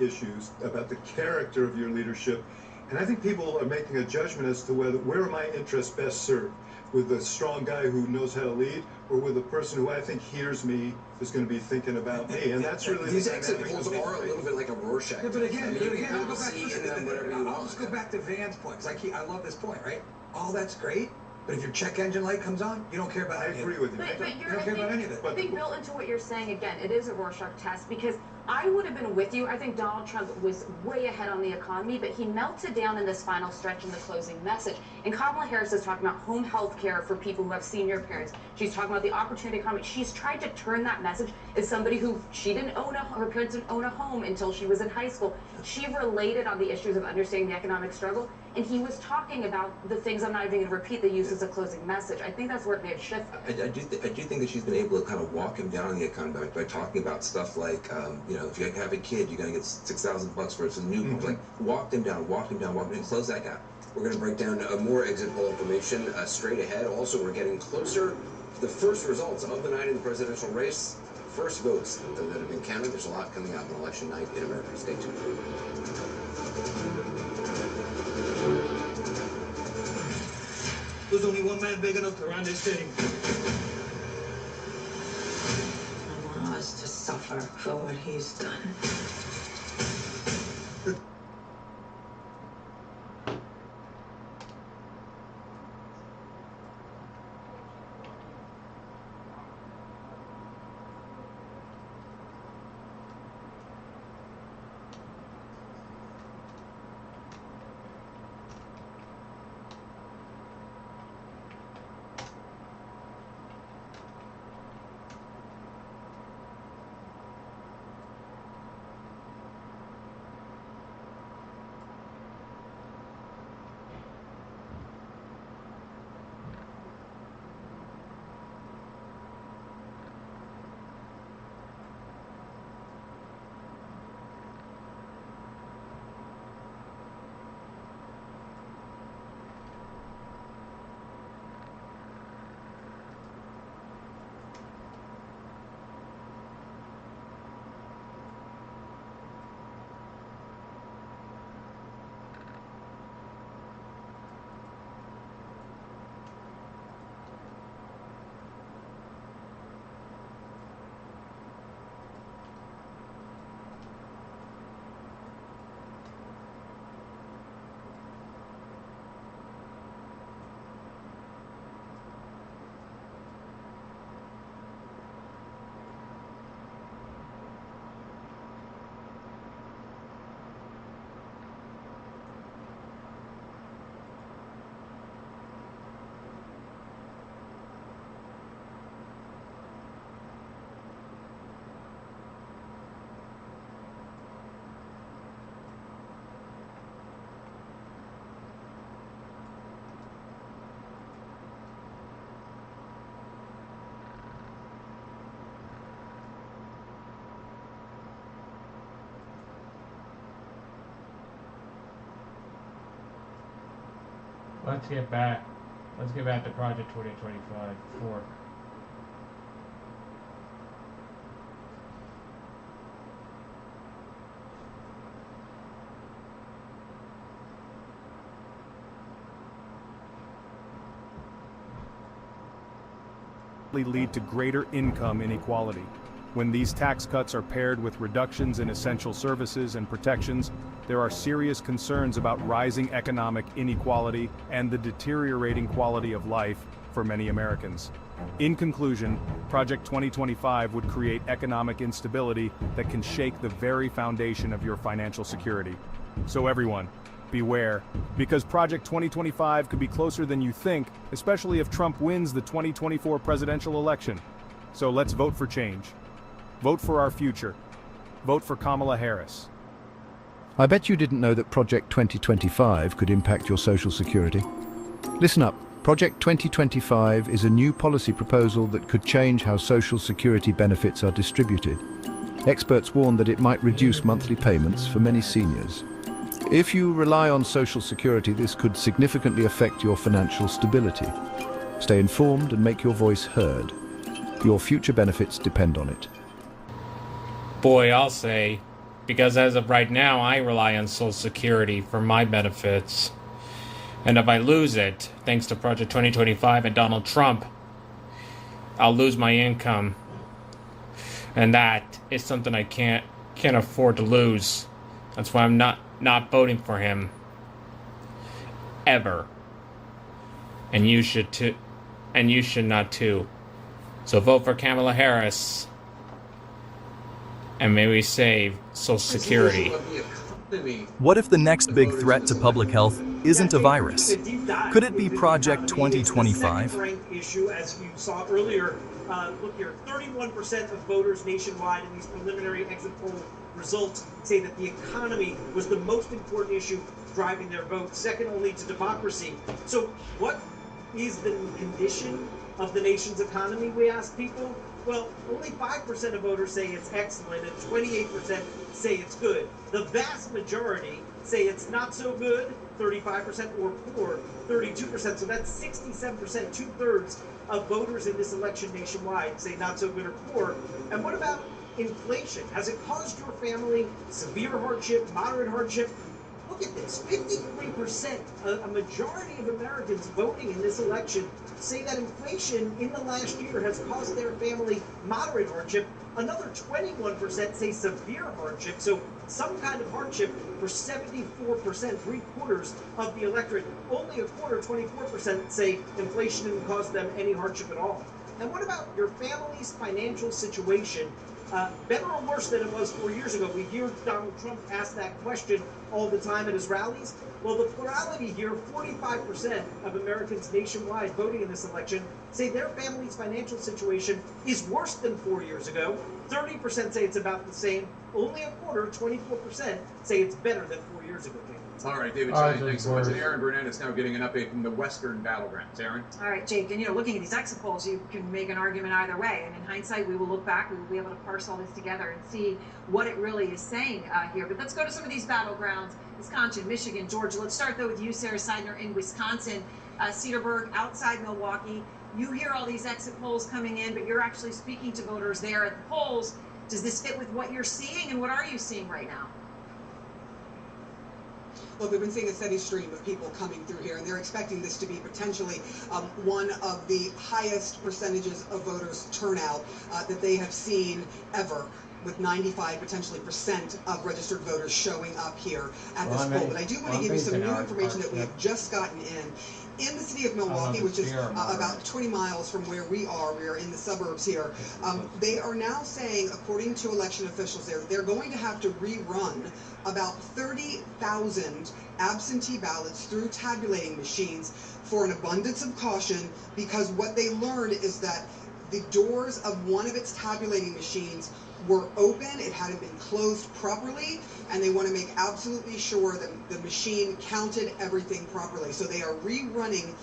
issues about the character of your leadership. And I think people are making a judgment as to where are my interests best served? With a strong guy who knows how to lead, or with a person who I think hears me, is going to be thinking about me? And that's really these exit polls are a little bit like a Rorschach. Yeah, but again, I'll just go back to Van's point, because I love this point, right? All that's great, but if your check engine light comes on, you don't care about any of it. I agree with you. But you don't care about any of it. I think built into what you're saying, again, it is a Rorschach test, because I would have been with you. I think Donald Trump was way ahead on the economy, but he melted down in this final stretch in the closing message. And Kamala Harris is talking about home health care for people who have senior parents. She's talking about the opportunity economy. She's tried to turn that message as somebody who her parents didn't own a home until she was in high school. She related on the issues of understanding the economic struggle, and he was talking about the things I'm not even going to repeat, the use as a closing message. I think that's where it may have shifted. I do think that she's been able to kind of walk him down the economy by talking about stuff like, if you have a kid, you're going to get $6,000 for some newborns. Like, walk him down, and close that gap. We're going to break down more exit poll information straight ahead. Also, we're getting closer to the first results of the night in the presidential race. First votes that have been counted. There's a lot coming out on election night in America. Stay tuned. There's only one man big enough to run this thing. I want us to suffer for what he's done. Let's get back to Project 2025. 4. Lead to greater income inequality. When these tax cuts are paired with reductions in essential services and protections, there are serious concerns about rising economic inequality and the deteriorating quality of life for many Americans. In conclusion, Project 2025 would create economic instability that can shake the very foundation of your financial security. So everyone, beware, because Project 2025 could be closer than you think, especially if Trump wins the 2024 presidential election. So let's vote for change. Vote for our future. Vote for Kamala Harris. I bet you didn't know that Project 2025 could impact your Social Security. Listen up. Project 2025 is a new policy proposal that could change how Social Security benefits are distributed. Experts warn that it might reduce monthly payments for many seniors. If you rely on Social Security, this could significantly affect your financial stability. Stay informed and make your voice heard. Your future benefits depend on it. Boy, I'll say, because as of right now, I rely on Social Security for my benefits. And if I lose it, thanks to Project 2025 and Donald Trump, I'll lose my income. And that is something I can't afford to lose. That's why I'm not voting for him. Ever. And you should too. And you should not too. So vote for Kamala Harris. And may we save Social Security. What if the next big threat to public health isn't a virus? Could it be Project 2025? Issue, as you saw earlier, look here, 31% of voters nationwide in these preliminary exit poll results say that the economy was the most important issue driving their vote, second only to democracy. So what is the condition of the nation's economy, we ask people? Well, only 5% of voters say it's excellent and 28% say it's good. The vast majority say it's not so good, 35%, or poor, 32%. So that's 67%, two-thirds of voters in this election nationwide say not so good or poor. And what about inflation? Has it caused your family severe hardship, moderate hardship? Look at this, 53%, a majority of Americans voting in this election say that inflation in the last year has caused their family moderate hardship. Another 21% say severe hardship, so some kind of hardship for 74%, 3/4 of the electorate. Only a quarter, 24%, say inflation didn't cause them any hardship at all. And what about your family's financial situation? Better or worse than it was 4 years ago? We hear Donald Trump ask that question all the time at his rallies. Well, the plurality here, 45% of Americans nationwide voting in this election, say their family's financial situation is worse than 4 years ago. 30% say it's about the same. Only a quarter, 24%, say it's better than 4 years ago, Jake. All right, David Chang, thanks so much. And Aaron Burnett is now getting an update from the Western battlegrounds. Aaron? All right, Jake, and looking at these exit polls, you can make an argument either way. And in hindsight, we will look back, we will be able to parse all this together and see what it really is saying here. But let's go to some of these battlegrounds. Wisconsin, Michigan, Georgia. Let's start, though, with you, Sarah Seidner, in Wisconsin. Cedarburg, outside Milwaukee. You hear all these exit polls coming in, but you're actually speaking to voters there at the polls. Does this fit with what you're seeing, and what are you seeing right now? Look, we've been seeing a steady stream of people coming through here, and they're expecting this to be potentially one of the highest percentages of voters turnout that they have seen ever, with 95 potentially % of registered voters showing up here at this poll. But I do want to give you some new information that we have just gotten in. In the city of Milwaukee, which is about 20 miles from where we are in the suburbs here, they are now saying, according to election officials there, they're going to have to rerun about 30,000 absentee ballots through tabulating machines for an abundance of caution, because what they learned is that the doors of one of its tabulating machines were open, it hadn't been closed properly, and they want to make absolutely sure that the machine counted everything properly. So they are rerunning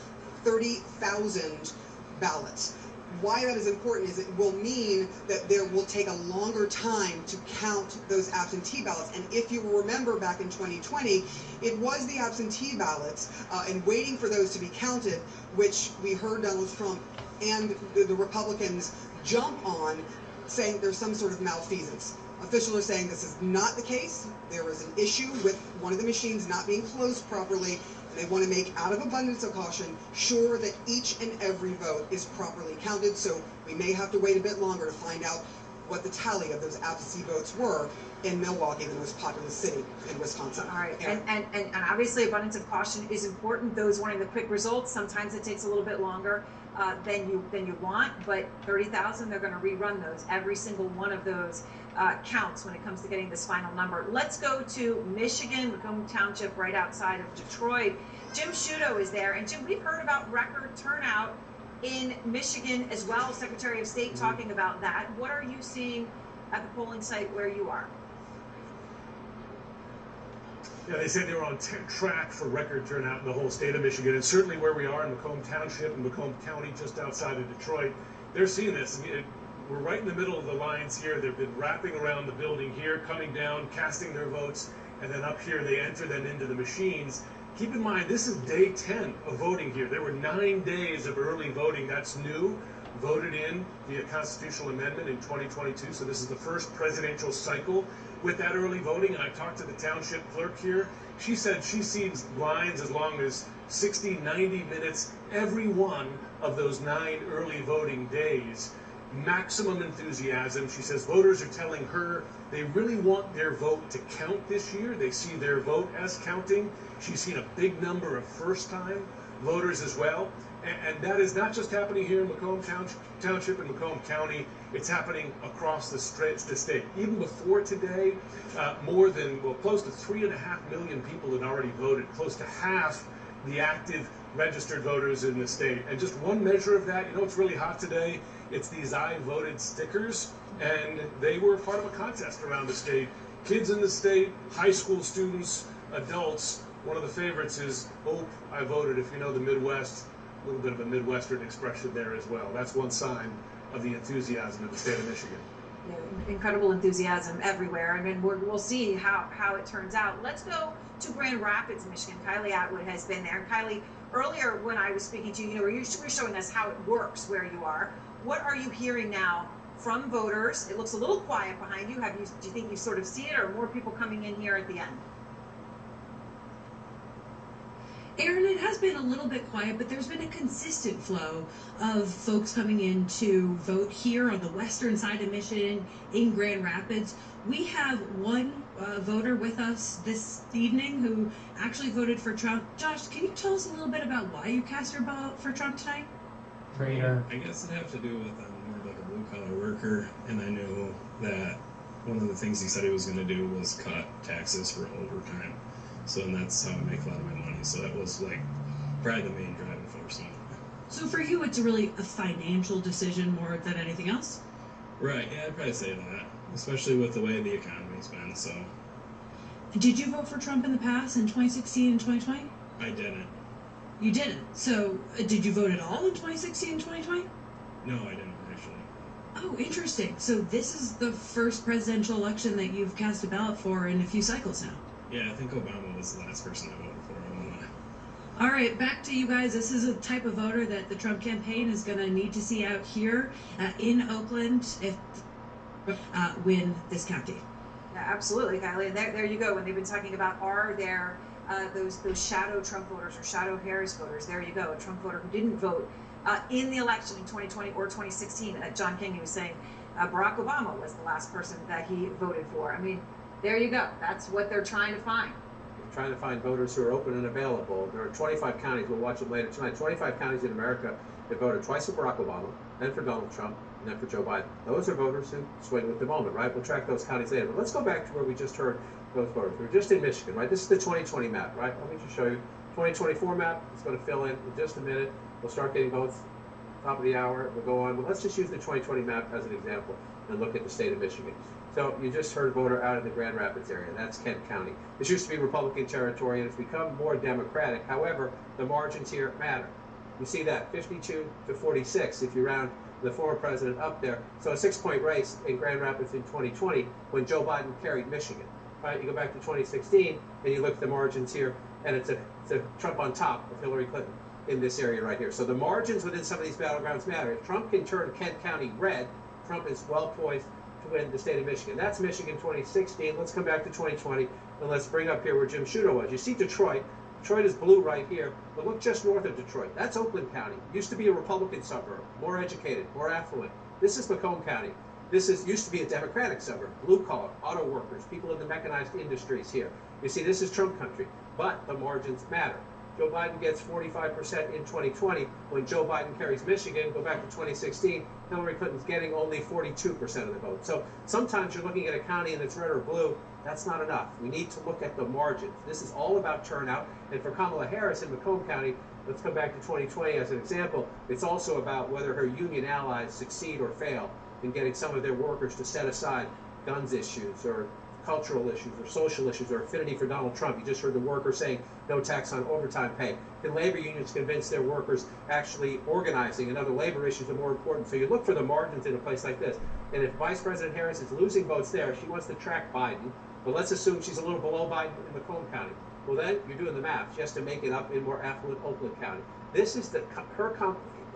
30,000 ballots. Why that is important is it will mean that there will take a longer time to count those absentee ballots. And if you will remember back in 2020, it was the absentee ballots and waiting for those to be counted, which we heard Donald Trump and the Republicans jump on, saying there's some sort of malfeasance. Officials are saying this is not the case. There was an issue with one of the machines not being closed properly. They want to make, out of abundance of caution, sure that each and every vote is properly counted. So we may have to wait a bit longer to find out what the tally of those absentee votes were in Milwaukee, the most populous city in Wisconsin. All right, and obviously abundance of caution is important. Those wanting the quick results, sometimes it takes a little bit longer than you want, but 30,000, they're going to rerun those. Every single one of those counts when it comes to getting this final number. Let's go to Michigan, Macomb Township, right outside of Detroit. Jim Sciutto is there, and Jim, we've heard about record turnout in Michigan as well. Secretary of State talking about that. What are you seeing at the polling site where you are? Yeah, they said they were on track for record turnout in the whole state of Michigan, and certainly where we are in Macomb Township and Macomb County, just outside of Detroit, they're seeing this. I mean, we're right in the middle of the lines here. They've been wrapping around the building here, coming down, casting their votes, and then up here they enter them into the machines. Keep in mind, this is day 10 of voting here. There were 9 days of early voting. That's new, voted in via constitutional amendment in 2022. So this is the first presidential cycle with that early voting. And I talked to the township clerk here. She said she sees lines as long as 60, 90 minutes every one of those 9 early voting days. Maximum enthusiasm. She says voters are telling her they really want their vote to count this year. They see their vote as counting. She's seen a big number of first-time voters as well. And that is not just happening here in Macomb Township and Macomb County. It's happening across the state. Even before today, more than, well, close to 3.5 million people had already voted, close to half the active registered voters in the state. And just one measure of that, you know what's really hot today? It's these I voted stickers, and they were part of a contest around the state. Kids in the state, high school students, adults. One of the favorites is, "Oh, I voted." If you know the Midwest, a little bit of a Midwestern expression there as well. That's one sign of the enthusiasm in the state of Michigan. Yeah, incredible enthusiasm everywhere. I mean, we'll see how it turns out. Let's go to Grand Rapids, Michigan. Kylie Atwood has been there. Kylie, earlier when I was speaking to you, you were showing us how it works where you are. What are you hearing now from voters? It looks a little quiet behind you. Do you think you sort of see it, or more people coming in here at the end? Aaron, it has been a little bit quiet, but there's been a consistent flow of folks coming in to vote here on the western side of Michigan in Grand Rapids. We have one voter with us this evening who actually voted for Trump. Josh, can you tell us a little bit about why you cast your ballot for Trump tonight? Traitor. I guess it have to do with I'm more of like a blue-collar worker, and I knew that one of the things he said he was going to do was cut taxes for overtime. So and that's how I make a lot of my money. So that was like probably the main driving force. So for you, it's really a financial decision more than anything else? Right, yeah, I'd probably say that, especially with the way the economy's been, so. Did you vote for Trump in the past, in 2016 and 2020? I didn't. You didn't? So did you vote at all in 2016 and 2020? No, I didn't, actually. Oh, interesting. So this is the first presidential election that you've cast a ballot for in a few cycles now. Yeah, I think Obama was the last person I voted for. I won't lie. All right, back to you guys. This is a type of voter that the Trump campaign is going to need to see out here in Oakland if win this county. Yeah, absolutely, Kylie. There you go. When they've been talking about are there those shadow Trump voters or shadow Harris voters, there you go. A Trump voter who didn't vote in the election in 2020 or 2016. John King, he was saying Barack Obama was the last person that he voted for. I mean, there you go. That's what they're trying to find. They're trying to find voters who are open and available. There are 25 counties, we'll watch them later tonight, 25 counties in America that voted twice for Barack Obama, then for Donald Trump, and then for Joe Biden. Those are voters who swing with the moment, right? We'll track those counties later. But let's go back to where we just heard those voters. We're just in Michigan, right? This is the 2020 map, right? Let me just show you. 2024 map, it's going to fill in just a minute. We'll start getting votes top of the hour. We'll go on. But let's just use the 2020 map as an example and look at the state of Michigan. So you just heard a voter out of the Grand Rapids area. That's Kent County. This used to be Republican territory, and it's become more Democratic. However, the margins here matter. You see that, 52 to 46. If you round the former president up there. So a 6-point race in Grand Rapids in 2020 when Joe Biden carried Michigan. Right? You go back to 2016 and you look at the margins here, and it's a Trump on top of Hillary Clinton in this area right here. So the margins within some of these battlegrounds matter. If Trump can turn Kent County red, Trump is well poised to win the state of Michigan. That's Michigan 2016. Let's come back to 2020 and let's bring up here where Jim Sciutto was. You see Detroit. Detroit is blue right here, but look just north of Detroit. That's Oakland County. Used to be a Republican suburb, more educated, more affluent. This is Macomb County. This used to be a Democratic suburb, blue collar, auto workers, people in the mechanized industries here. You see, this is Trump country, but the margins matter. Joe Biden gets 45% in 2020. When Joe Biden carries Michigan, go back to 2016, Hillary Clinton's getting only 42% of the vote. So sometimes you're looking at a county and it's red or blue. That's not enough. We need to look at the margins. This is all about turnout. And for Kamala Harris in Macomb County, let's come back to 2020 as an example. It's also about whether her union allies succeed or fail in getting some of their workers to set aside guns issues or cultural issues or social issues or affinity for Donald Trump. You just heard the workers saying no tax on overtime pay. Can labor unions convince their workers actually organizing and other labor issues are more important? So you look for the margins in a place like this. And if Vice President Harris is losing votes there, she wants to track Biden. But let's assume she's a little below Biden in Macomb County. Well, then you're doing the math. She has to make it up in more affluent Oakland County. This is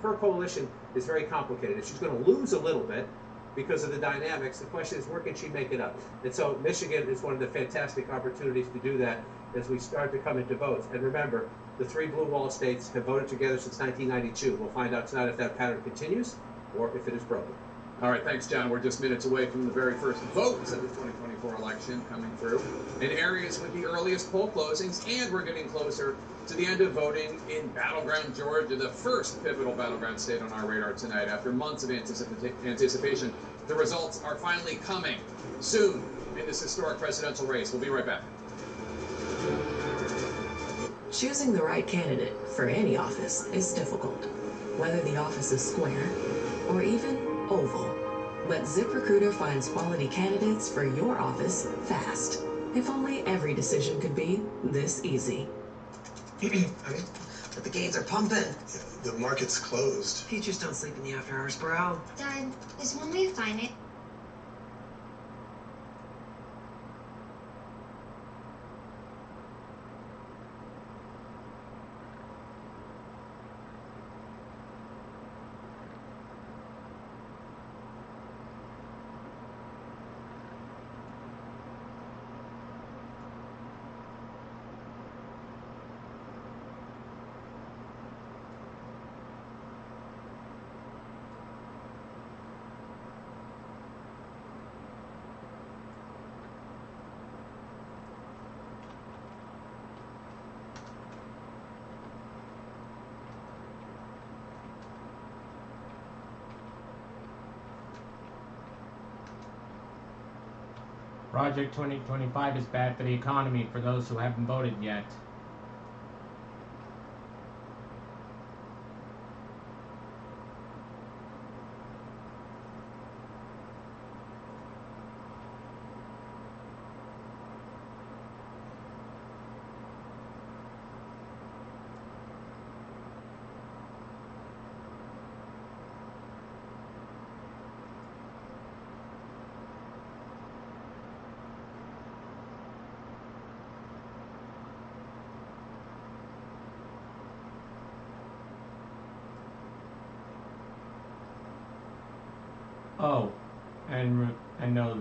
her coalition is very complicated. If she's going to lose a little bit because of the dynamics, the question is, where can she make it up? And so Michigan is one of the fantastic opportunities to do that as we start to come into votes. And remember, the 3 blue wall states have voted together since 1992. We'll find out tonight if that pattern continues or if it is broken. All right, thanks, John. We're just minutes away from the very first votes of the 2024 election coming through in areas with the earliest poll closings, and we're getting closer to the end of voting in battleground Georgia, the first pivotal battleground state on our radar tonight. After months of anticipation, the results are finally coming soon in this historic presidential race. We'll be right back. Choosing the right candidate for any office is difficult, whether the office is square or even oval. But ZipRecruiter finds quality candidates for your office fast. If only every decision could be this easy. But the gates are pumping. The market's closed. Teachers don't sleep in the after hours, bro. Dad, there's one way to find it. Project 2025 is bad for the economy for those who haven't voted yet. Oh, and I know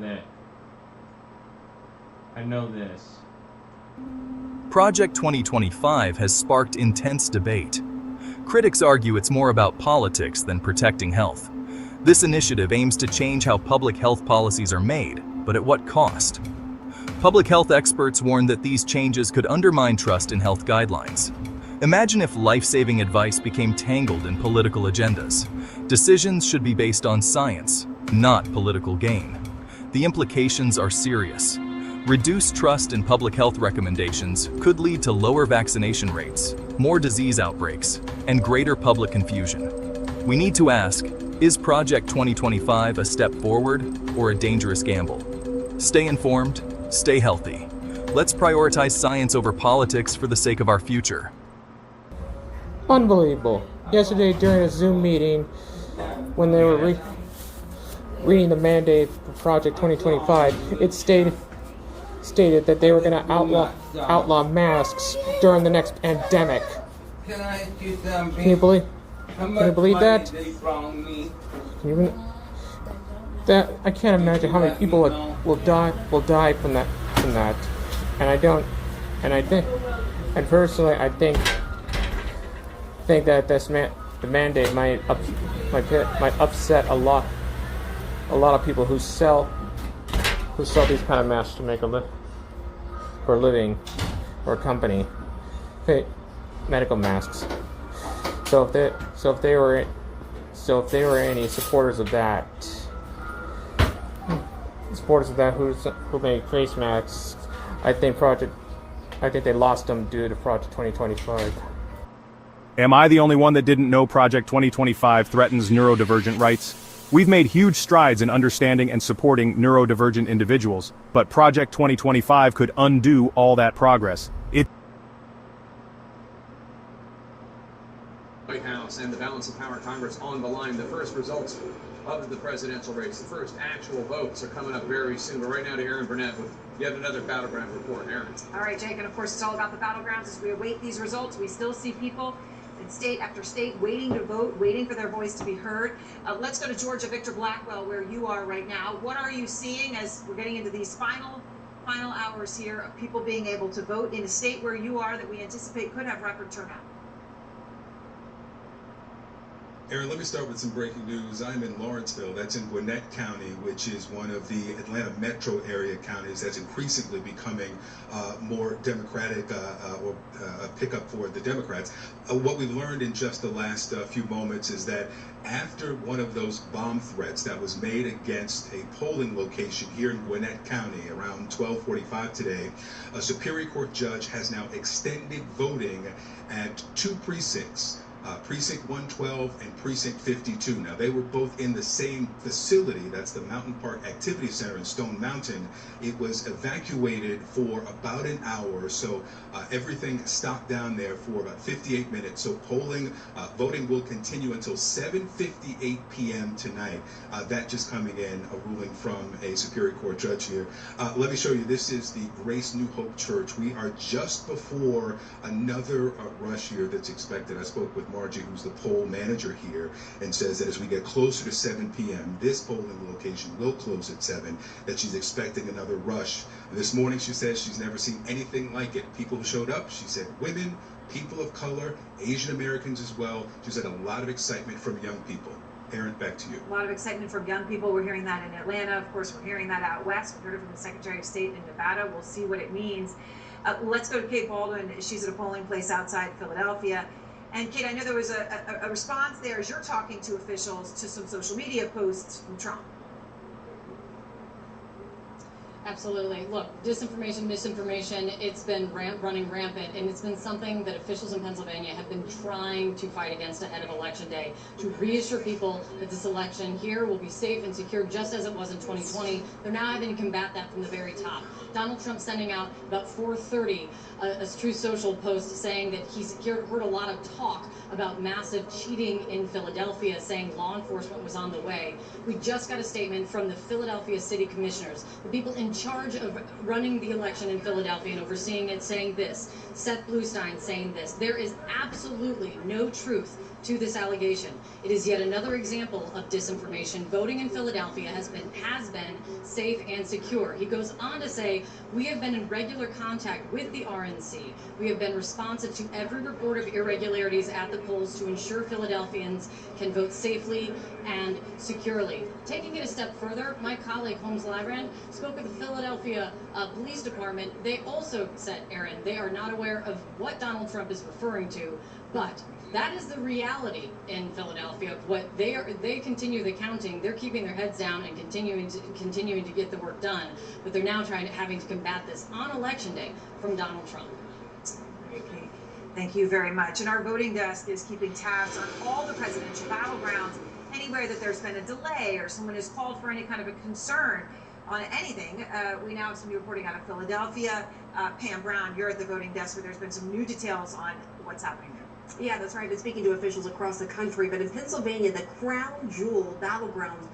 this. Project 2025 has sparked intense debate. Critics argue it's more about politics than protecting health. This initiative aims to change how public health policies are made, but at what cost? Public health experts warn that these changes could undermine trust in health guidelines. Imagine if life-saving advice became tangled in political agendas. Decisions should be based on science, not political gain. The implications are serious. Reduced trust in public health recommendations could lead to lower vaccination rates, more disease outbreaks, and greater public confusion. We need to ask, is Project 2025 a step forward or a dangerous gamble? Stay informed, stay healthy. Let's prioritize science over politics for the sake of our future. Unbelievable. Yesterday during a Zoom meeting, when they were reading the mandate for Project 2025, it stated that they were going to outlaw masks during the next pandemic. Can you believe that? That I can't imagine how many people will die from that. And personally, I think that the mandate might upset a lot of people who sell these kind of masks to make for a living, or a company, medical masks. So if they were any supporters of that who made face masks, I think they lost them due to Project 2025. Am I the only one that didn't know Project 2025 threatens neurodivergent rights? We've made huge strides in understanding and supporting neurodivergent individuals, but Project 2025 could undo all that progress. White House and the balance of power Congress on the line. The first results of the presidential race, the first actual votes, are coming up very soon. But right now to Aaron Burnett with yet another battleground report. Aaron. All right, Jake, and of course it's all about the battlegrounds. As we await these results, we still see people in state after state waiting to vote, waiting for their voice to be heard. Let's go to Georgia. Victor Blackwell, where you are right now. What are you seeing as we're getting into these final hours here of people being able to vote in a state where you are that we anticipate could have record turnout? Aaron, let me start with some breaking news. I'm in Lawrenceville, that's in Gwinnett County, which is one of the Atlanta metro area counties that's increasingly becoming more Democratic or a pickup for the Democrats. What we've learned in just the last few moments is that after one of those bomb threats that was made against a polling location here in Gwinnett County around 12:45 today, a Superior Court judge has now extended voting at two precincts. Precinct 112 and Precinct 52. Now, they were both in the same facility. That's the Mountain Park Activity Center in Stone Mountain. It was evacuated for about an hour, so everything stopped down there for about 58 minutes. So voting will continue until 7:58 p.m. tonight. That just coming in, a ruling from a Superior Court judge here. Let me show you. This is the Grace New Hope Church. We are just before another rush here that's expected. I spoke with Margie, who's the poll manager here, and says that as we get closer to 7 p.m., this polling location will close at 7, that she's expecting another rush. This morning, she says she's never seen anything like it. People who showed up, she said women, people of color, Asian Americans as well. She said a lot of excitement from young people. Aaron, back to you. A lot of excitement from young people. We're hearing that in Atlanta. Of course, we're hearing that out west. We heard it from the Secretary of State in Nevada. We'll see what it means. Let's go to Kate Baldwin. She's at a polling place outside Philadelphia. And Kate, I know there was a response there as you're talking to officials to some social media posts from Trump. Absolutely. Look, disinformation, misinformation, it's been running rampant, and it's been something that officials in Pennsylvania have been trying to fight against ahead of Election Day, to reassure people that this election here will be safe and secure just as it was in 2020. They're now having to combat that from the very top. Donald Trump sending out about 4:30 a Truth Social post saying that he's heard a lot of talk about massive cheating in Philadelphia, saying law enforcement was on the way. We just got a statement from the Philadelphia City Commissioners, the people in charge of running the election in Philadelphia and overseeing it, saying this. Seth Bluestein saying this. There is absolutely no truth to this allegation. It is yet another example of disinformation. Voting in Philadelphia has been safe and secure. He goes on to say, we have been in regular contact with the RNC. We have been responsive to every report of irregularities at the polls to ensure Philadelphians can vote safely and securely. Taking it a step further, my colleague Holmes Labrand spoke with the Philadelphia Police Department. They also said, Aaron, they are not aware of what Donald Trump is referring to, but that is the reality in Philadelphia. What they continue the counting. They're keeping their heads down and continuing to get the work done. But they're now having to combat this on Election Day from Donald Trump. Thank you very much. And our voting desk is keeping tabs on all the presidential battlegrounds. Anywhere that there's been a delay or someone has called for any kind of a concern on anything, we now have some new reporting out of Philadelphia. Pam Brown, you're at the voting desk where there's been some new details on what's happening there. Yeah, that's right. I've been speaking to officials across the country, but in Pennsylvania, the crown jewel battleground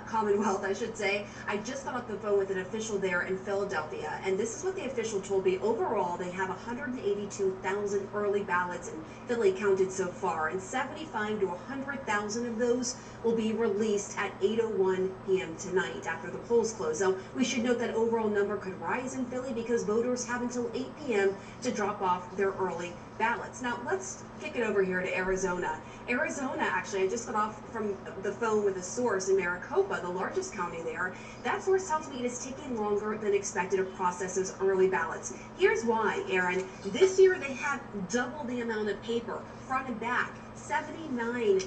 Commonwealth, I should say, I just got off the phone with an official there in Philadelphia, and this is what the official told me. Overall, they have 182,000 early ballots in Philly counted so far, and 75 to 100,000 of those will be released at 8:01 p.m. tonight after the polls close. Now, we should note that overall number could rise in Philly because voters have until 8 p.m. to drop off their early ballots. Now, let's kick it over here to Arizona. Arizona, actually, I just got off from the phone with a source in Maricopa, the largest county there. That source tells me it is taking longer than expected to process those early ballots. Here's why, Aaron. This year, they have double the amount of paper, front and back. 79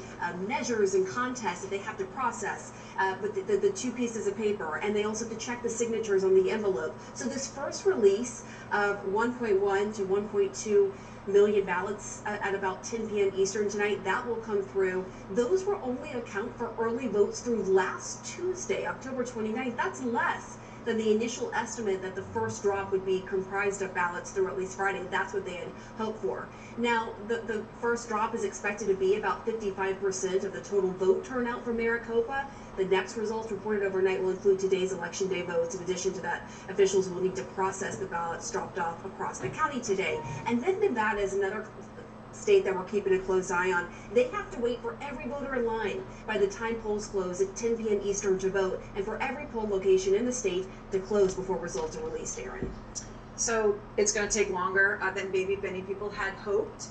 measures and contests that they have to process with the two pieces of paper, and they also have to check the signatures on the envelope. So this first release of 1.1 to 1.2 million ballots at about 10 p.m. Eastern tonight, that will come through. Those will only account for early votes through last Tuesday, October 29th. That's less than the initial estimate that the first drop would be comprised of ballots through at least Friday. That's what they had hoped for. Now, the first drop is expected to be about 55% of the total vote turnout for Maricopa. The next results reported overnight will include today's Election Day votes. In addition to that, officials will need to process the ballots dropped off across the county today. And then Nevada is another state that we're keeping a close eye on. They have to wait for every voter in line by the time polls close at 10 p.m. Eastern to vote, and for every poll location in the state to close before results are released, Aaron. So it's going to take longer than maybe many people had hoped.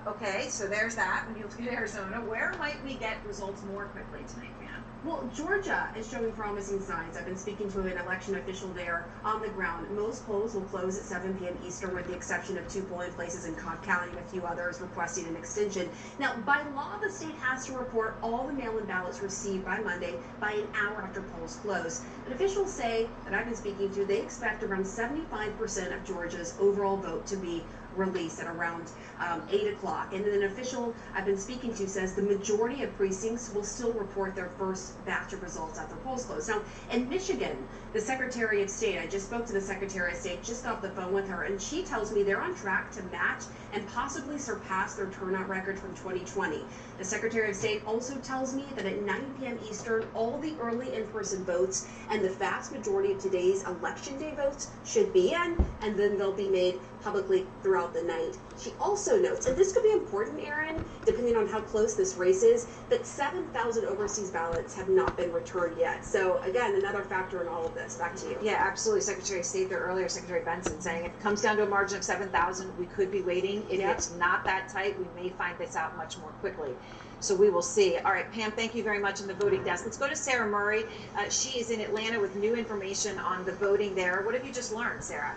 Okay, so there's that. When you look at Arizona, where might we get results more quickly tonight, Pam? Well, Georgia is showing promising signs. I've been speaking to an election official there on the ground. Most polls will close at 7 p.m. Eastern, with the exception of 2 polling places in Cobb County and a few others requesting an extension. Now, by law, the state has to report all the mail-in ballots received by Monday by an hour after polls close. But officials say that I've been speaking to, they expect around 75% of Georgia's overall vote to be released at around 8 o'clock. And then an official I've been speaking to says the majority of precincts will still report their first batch of results after polls close. Now, in Michigan, the Secretary of State, I just spoke to the Secretary of State, just off the phone with her, and she tells me they're on track to match and possibly surpass their turnout record from 2020. The Secretary of State also tells me that at 9 p.m. Eastern, all the early in-person votes and the vast majority of today's Election Day votes should be in, and then they'll be made publicly throughout the night. She also notes, and this could be important, Aaron, depending on how close this race is, that 7,000 overseas ballots have not been returned yet. So again, another factor in all of this. Back to you. Yeah, absolutely. Secretary of State there earlier, Secretary Benson, saying if it comes down to a margin of 7,000, we could be waiting. If it's not that tight, we may find this out much more quickly. So we will see. All right, Pam, thank you very much on the voting desk. Let's go to Sarah Murray. She is in Atlanta with new information on the voting there. What have you just learned, Sarah?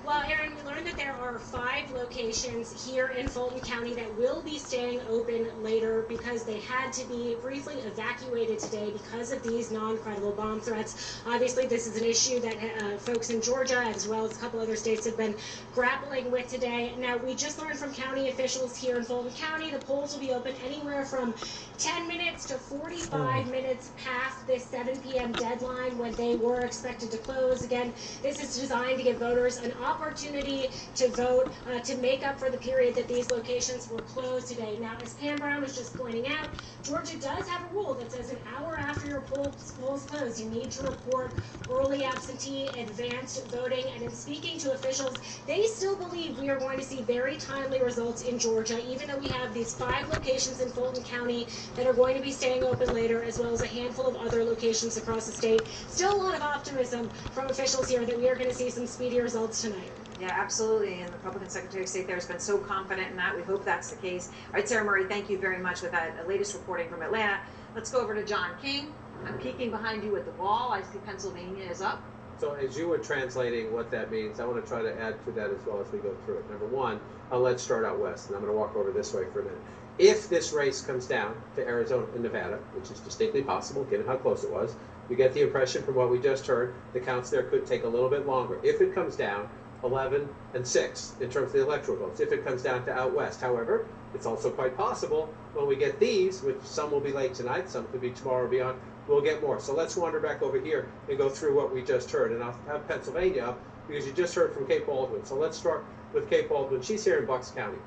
Well, Aaron, we learned that there are 5 locations here in Fulton County that will be staying open later because they had to be briefly evacuated today because of these non-credible bomb threats. Obviously, this is an issue that folks in Georgia, as well as a couple other states, have been grappling with today. Now, we just learned from county officials here in Fulton County the polls will be open anywhere from 10 minutes to 45 minutes past this 7 p.m. deadline when they were expected to close. Again, this is designed to give voters an opportunity to vote to make up for the period that these locations were closed today. Now, as Pam Brown was just pointing out, Georgia does have a rule that says an hour after your polls close, you need to report early absentee advanced voting. And in speaking to officials, they still believe we are going to see very timely results in Georgia, even though we have these 5 locations in Fulton County that are going to be staying open later, as well as a handful of other locations across the state. Still a lot of optimism from officials here that we are going to see some speedy results tonight. Yeah, absolutely. And the Republican Secretary of State there has been so confident in that. We hope that's the case. All right, Sarah Murray, thank you very much with that latest reporting from Atlanta. Let's go over to John King. I'm peeking behind you at the wall. I see Pennsylvania is up. So as you were translating what that means, I want to try to add to that as well as we go through it. Number one, let's start out west, and I'm going to walk over this way for a minute. If this race comes down to Arizona and Nevada, which is distinctly possible given how close it was, you get the impression from what we just heard, the counts there could take a little bit longer. If it comes down 11 and 6 in terms of the electoral votes, if it comes down to out west. However, it's also quite possible when we get these, which some will be late tonight, some could be tomorrow or beyond, we'll get more. So let's wander back over here and go through what we just heard. And I'll have Pennsylvania up because you just heard from Kate Baldwin. So let's start with Kate Baldwin. She's here in Bucks County.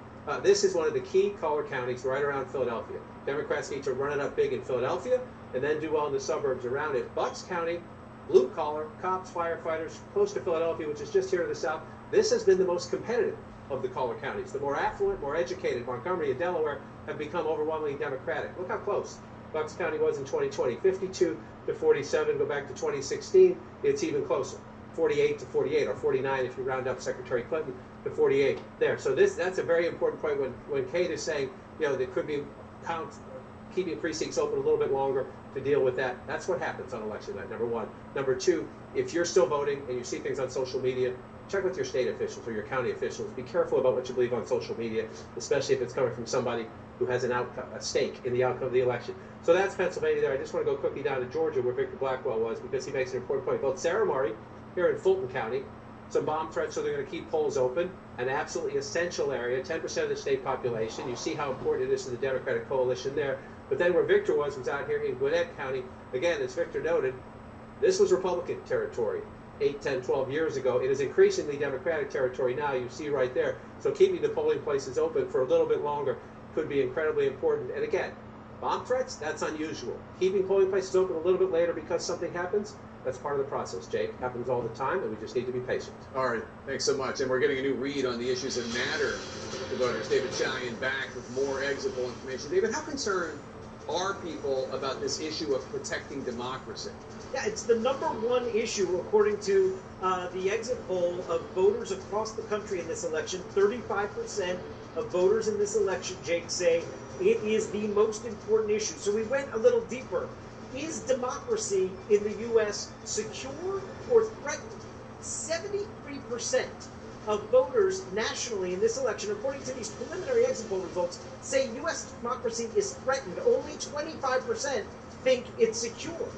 This is one of the key collar counties right around Philadelphia. Democrats need to run it up big in Philadelphia and then do well in the suburbs around it. Bucks County, blue collar, cops, firefighters, close to Philadelphia, which is just here to the south. This has been the most competitive of the collar counties. The more affluent, more educated, Montgomery and Delaware, have become overwhelmingly Democratic. Look how close Bucks County was in 2020, 52 to 47. Go back to 2016, it's even closer, 48 to 48, or 49 if you round up Secretary Clinton to 48 there. So that's a very important point when Kate is saying, you know, there could be keeping precincts open a little bit longer to deal with that. That's what happens on election night, number one. Number two, if you're still voting and you see things on social media, check with your state officials or your county officials. Be careful about what you believe on social media, especially if it's coming from somebody who has a stake in the outcome of the election. So that's Pennsylvania there. I just want to go quickly down to Georgia, where Victor Blackwell was, because he makes an important point. Both Sarah Murray here in Fulton County, some bomb threats, so they're going to keep polls open, an absolutely essential area, 10% of the state population. You see how important it is to the Democratic coalition there. But then where Victor was out here in Gwinnett County. Again, as Victor noted, this was Republican territory 8, 10, 12 years ago. It is increasingly Democratic territory now, you see right there. So keeping the polling places open for a little bit longer could be incredibly important. And again, bomb threats, that's unusual. Keeping polling places open a little bit later because something happens, that's part of the process, Jake. It happens all the time, and we just need to be patient. All right, thanks so much. And we're getting a new read on the issues that matter to voters. David Chalian back with more exit poll information. David, how concerned are people about this issue of protecting democracy? Yeah, it's the number one issue, according to the exit poll of voters across the country in this election. 35% of voters in this election, Jake, say it is the most important issue. So we went a little deeper. Is democracy in the U.S. secure or threatened? 73% of voters nationally in this election, according to these preliminary exit poll results, say U.S. democracy is threatened. Only 25% think it's secure.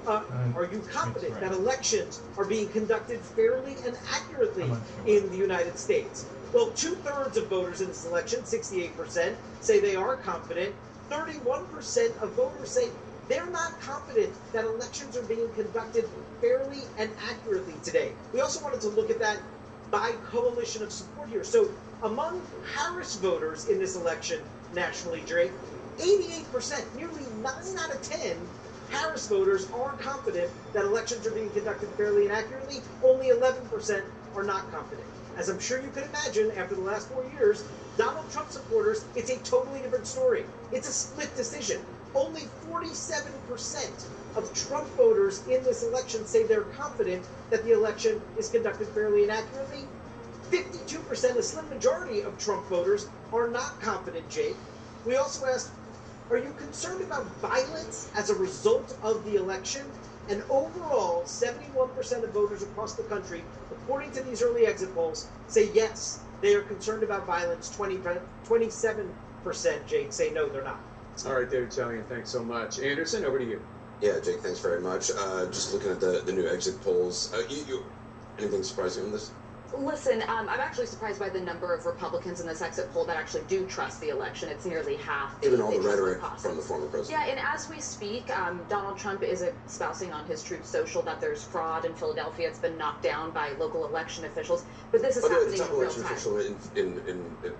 Are you confident that elections are being conducted fairly and accurately in the United States? Well, 2/3 of voters in this election, 68%, say they are confident. 31% of voters say they're not confident that elections are being conducted fairly and accurately today. We also wanted to look at that by coalition of support here. So among Harris voters in this election nationally, Drake, 88%, nearly 9 out of 10 Harris voters are confident that elections are being conducted fairly and accurately. Only 11% are not confident. As I'm sure you can imagine, after the last 4 years, Donald Trump supporters, it's a totally different story. It's a split decision. Only 47% of Trump voters in this election say they're confident that the election is conducted fairly and accurately. 52%, a slim majority of Trump voters, are not confident, Jake. We also asked, are you concerned about violence as a result of the election? And overall, 71% of voters across the country, according to these early exit polls, say yes, they are concerned about violence. 27%, Jake, say no, they're not. All right, David Chalian, thanks so much. Anderson, over to you. Yeah, Jake, thanks very much. Just looking at the new exit polls, anything surprising on this? Listen, I'm actually surprised by the number of Republicans in this exit poll that actually do trust the election. It's nearly half. Even all the rhetoric from the former president. Yeah, and as we speak, Donald Trump is espousing on his Truth Social that there's fraud in Philadelphia. It's been knocked down by local election officials, but this is happening in real election time. official in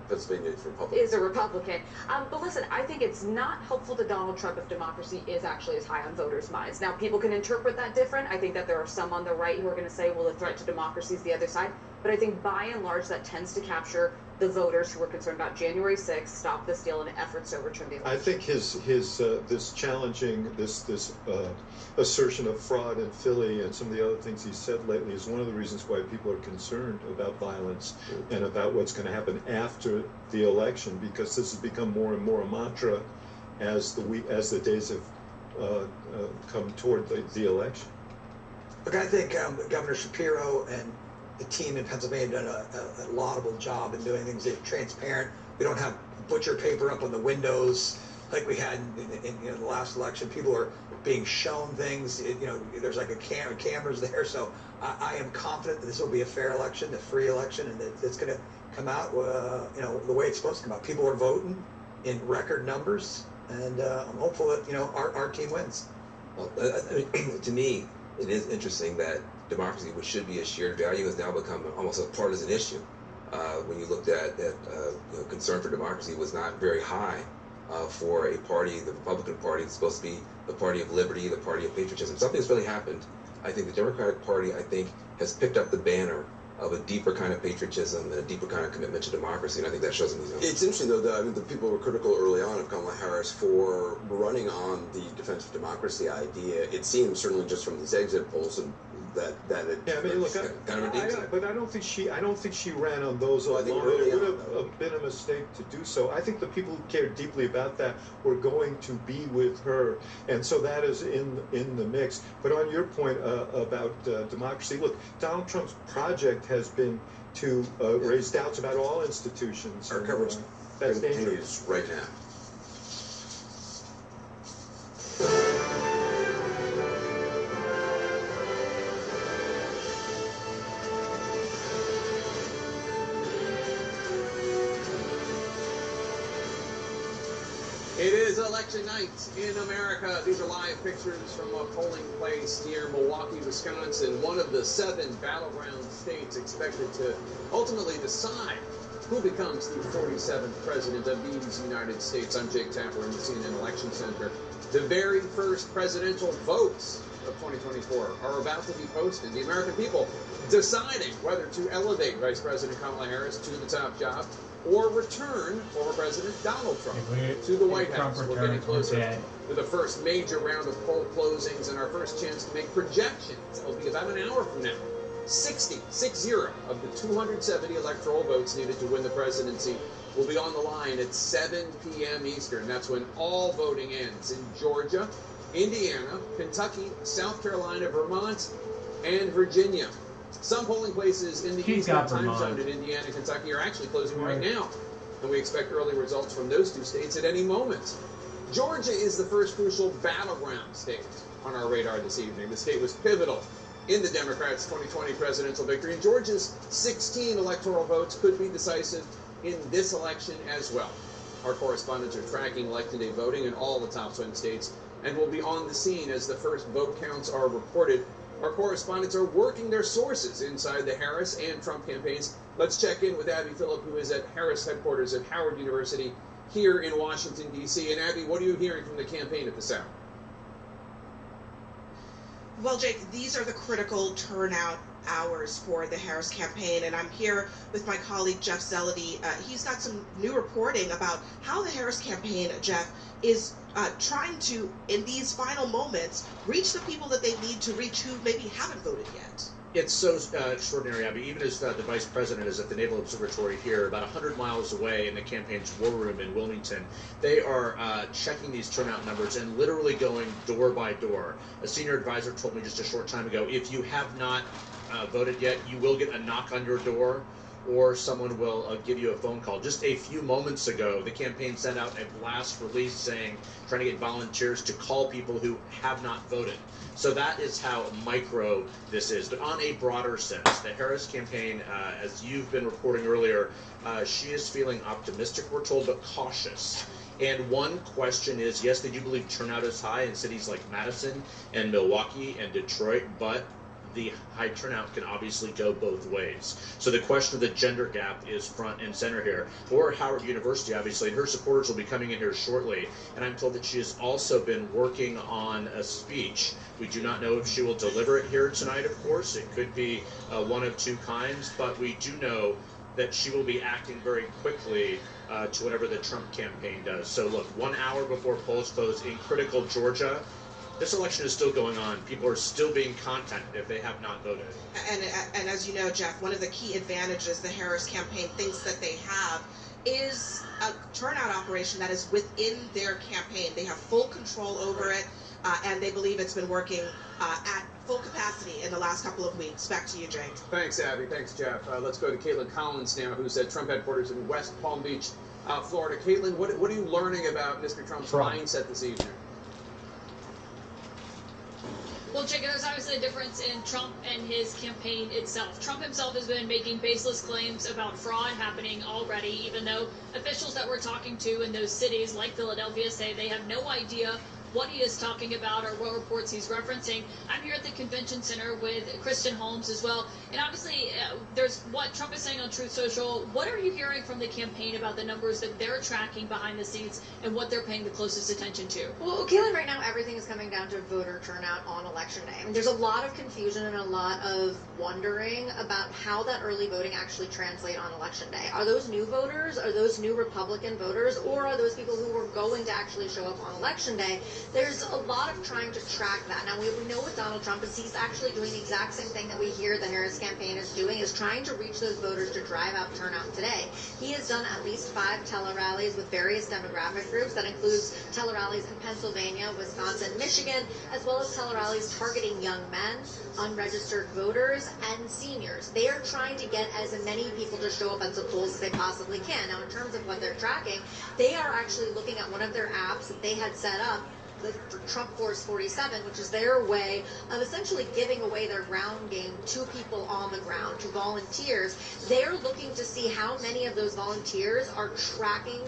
Pennsylvania is Republican. Is a Republican. But listen, I think it's not helpful to Donald Trump if democracy is actually as high on voters' minds. Now, people can interpret that different. I think that there are some on the right who are going to say, well, the threat to democracy is the other side. But I think by and large that tends to capture the voters who are concerned about January 6th, stop the steal, and efforts to overturn the election. I think this challenging this assertion of fraud in Philly and some of the other things he said lately is one of the reasons why people are concerned about violence and about what's going to happen after the election, because this has become more and more a mantra as the days have come toward the election. Look, I think Governor Shapiro and the team in Pennsylvania done a laudable job in doing things that are transparent. We don't have butcher paper up on the windows like we had in the last election. People are being shown things. There's like cameras there. So I am confident that this will be a fair election, a free election, and that it's going to come out, the way it's supposed to come out. People are voting in record numbers, and I'm hopeful that our team wins. Well, to me, it is interesting that democracy, which should be a shared value, has now become almost a partisan issue. When you looked at concern for democracy was not very high for a party, the Republican Party, that's supposed to be the party of liberty, the party of patriotism. Something's really happened. I think the Democratic Party, has picked up the banner of a deeper kind of patriotism and a deeper kind of commitment to democracy, and I think that shows in these numbers. It's interesting, though, that the people were critical early on of Kamala Harris for running on the defense of democracy idea. It seems, certainly just from these exit polls, and that it but I don't think she ran on those alone. It would have been a mistake to do so. I think the people who cared deeply about that were going to be with her, and so that is in the mix. But on your point about democracy, look, Donald Trump's project has been to raise doubts about all institutions. Our coverage that's continues dangerous right now. It is election night in America. These are live pictures from a polling place near Milwaukee, Wisconsin, one of the 7 battleground states expected to ultimately decide who becomes the 47th president of these United States. I'm Jake Tapper in the CNN Election Center. The very first presidential votes of 2024 are about to be posted. The American people deciding whether to elevate Vice President Kamala Harris to the top job or return former President Donald Trump to the White House. We're getting closer to the first major round of poll closings and our first chance to make projections. It'll be about an hour from now. 60 of the 270 electoral votes needed to win the presidency will be on the line at 7 p.m. Eastern. That's when all voting ends in Georgia, Indiana, Kentucky, South Carolina, Vermont, and Virginia. Some polling places in the Eastern time zone in Indiana and Kentucky are actually closing right now, and we expect early results from those 2 states at any moment. Georgia is the first crucial battleground state on our radar this evening. The state was pivotal in the Democrats' 2020 presidential victory, and Georgia's 16 electoral votes could be decisive in this election as well. Our correspondents are tracking Election Day voting in all the top swing states and will be on the scene as the first vote counts are reported. Our correspondents are working their sources inside the Harris and Trump campaigns. Let's check in with Abby Phillip, who is at Harris headquarters at Howard University here in Washington, D.C. And Abby, what are you hearing from the campaign at this hour? Well, Jake, these are the critical turnout hours for the Harris campaign, and I'm here with my colleague Jeff Zelity. He's got some new reporting about how the Harris campaign, Jeff, is trying to, in these final moments, reach the people that they need to reach who maybe haven't voted yet. It's so extraordinary, Abby. Even as the vice president is at the Naval Observatory here, about 100 miles away in the campaign's war room in Wilmington, they are checking these turnout numbers and literally going door by door. A senior advisor told me just a short time ago, if you have not voted yet, you will get a knock on your door, or someone will give you a phone call. Just a few moments ago, the campaign sent out a blast release saying, trying to get volunteers to call people who have not voted. So that is how micro this is. But on a broader sense, the Harris campaign, as you've been reporting earlier, she is feeling optimistic, we're told, but cautious. And one question is, yes, they do believe turnout is high in cities like Madison and Milwaukee and Detroit, but the high turnout can obviously go both ways. So the question of the gender gap is front and center here. Or Howard University, obviously, and her supporters will be coming in here shortly. And I'm told that she has also been working on a speech. We do not know if she will deliver it here tonight, of course. It could be one of 2 kinds, but we do know that she will be acting very quickly to whatever the Trump campaign does. So look, 1 hour before polls close in critical Georgia, this election is still going on. People are still being contacted if they have not voted. And as you know, Jeff, one of the key advantages the Harris campaign thinks that they have is a turnout operation that is within their campaign. They have full control over it, and they believe it's been working at full capacity in the last couple of weeks. Back to you, Jake. Thanks, Abby. Thanks, Jeff. Let's go to Caitlin Collins now, who's at Trump headquarters in West Palm Beach, Florida. Caitlin, what are you learning about Mr. Trump's mindset this evening? Well, Jake, there's obviously a difference in Trump and his campaign itself. Trump himself has been making baseless claims about fraud happening already, even though officials that we're talking to in those cities like Philadelphia say they have no idea what he is talking about or what reports he's referencing. I'm here at the convention center with Kristen Holmes as well. And obviously, there's what Trump is saying on Truth Social. What are you hearing from the campaign about the numbers that they're tracking behind the scenes and what they're paying the closest attention to? Well, Caitlin, right now everything is coming down to voter turnout on election day. I mean, there's a lot of confusion and a lot of wondering about how that early voting actually translate on election day. Are those new voters? Are those new Republican voters? Or are those people who were going to actually show up on election day? There's a lot of trying to track that. Now, we know with Donald Trump is he's actually doing the exact same thing that we hear the Harris campaign is doing, is trying to reach those voters to drive out turnout today. He has done at least 5 tele-rallies with various demographic groups. That includes tele-rallies in Pennsylvania, Wisconsin, Michigan, as well as tele-rallies targeting young men, unregistered voters, and seniors. They are trying to get as many people to show up at the polls as they possibly can. Now, in terms of what they're tracking, they are actually looking at one of their apps that they had set up, the Trump Force 47, which is their way of essentially giving away their ground game to people on the ground, to volunteers. They're looking to see how many of those volunteers are tracking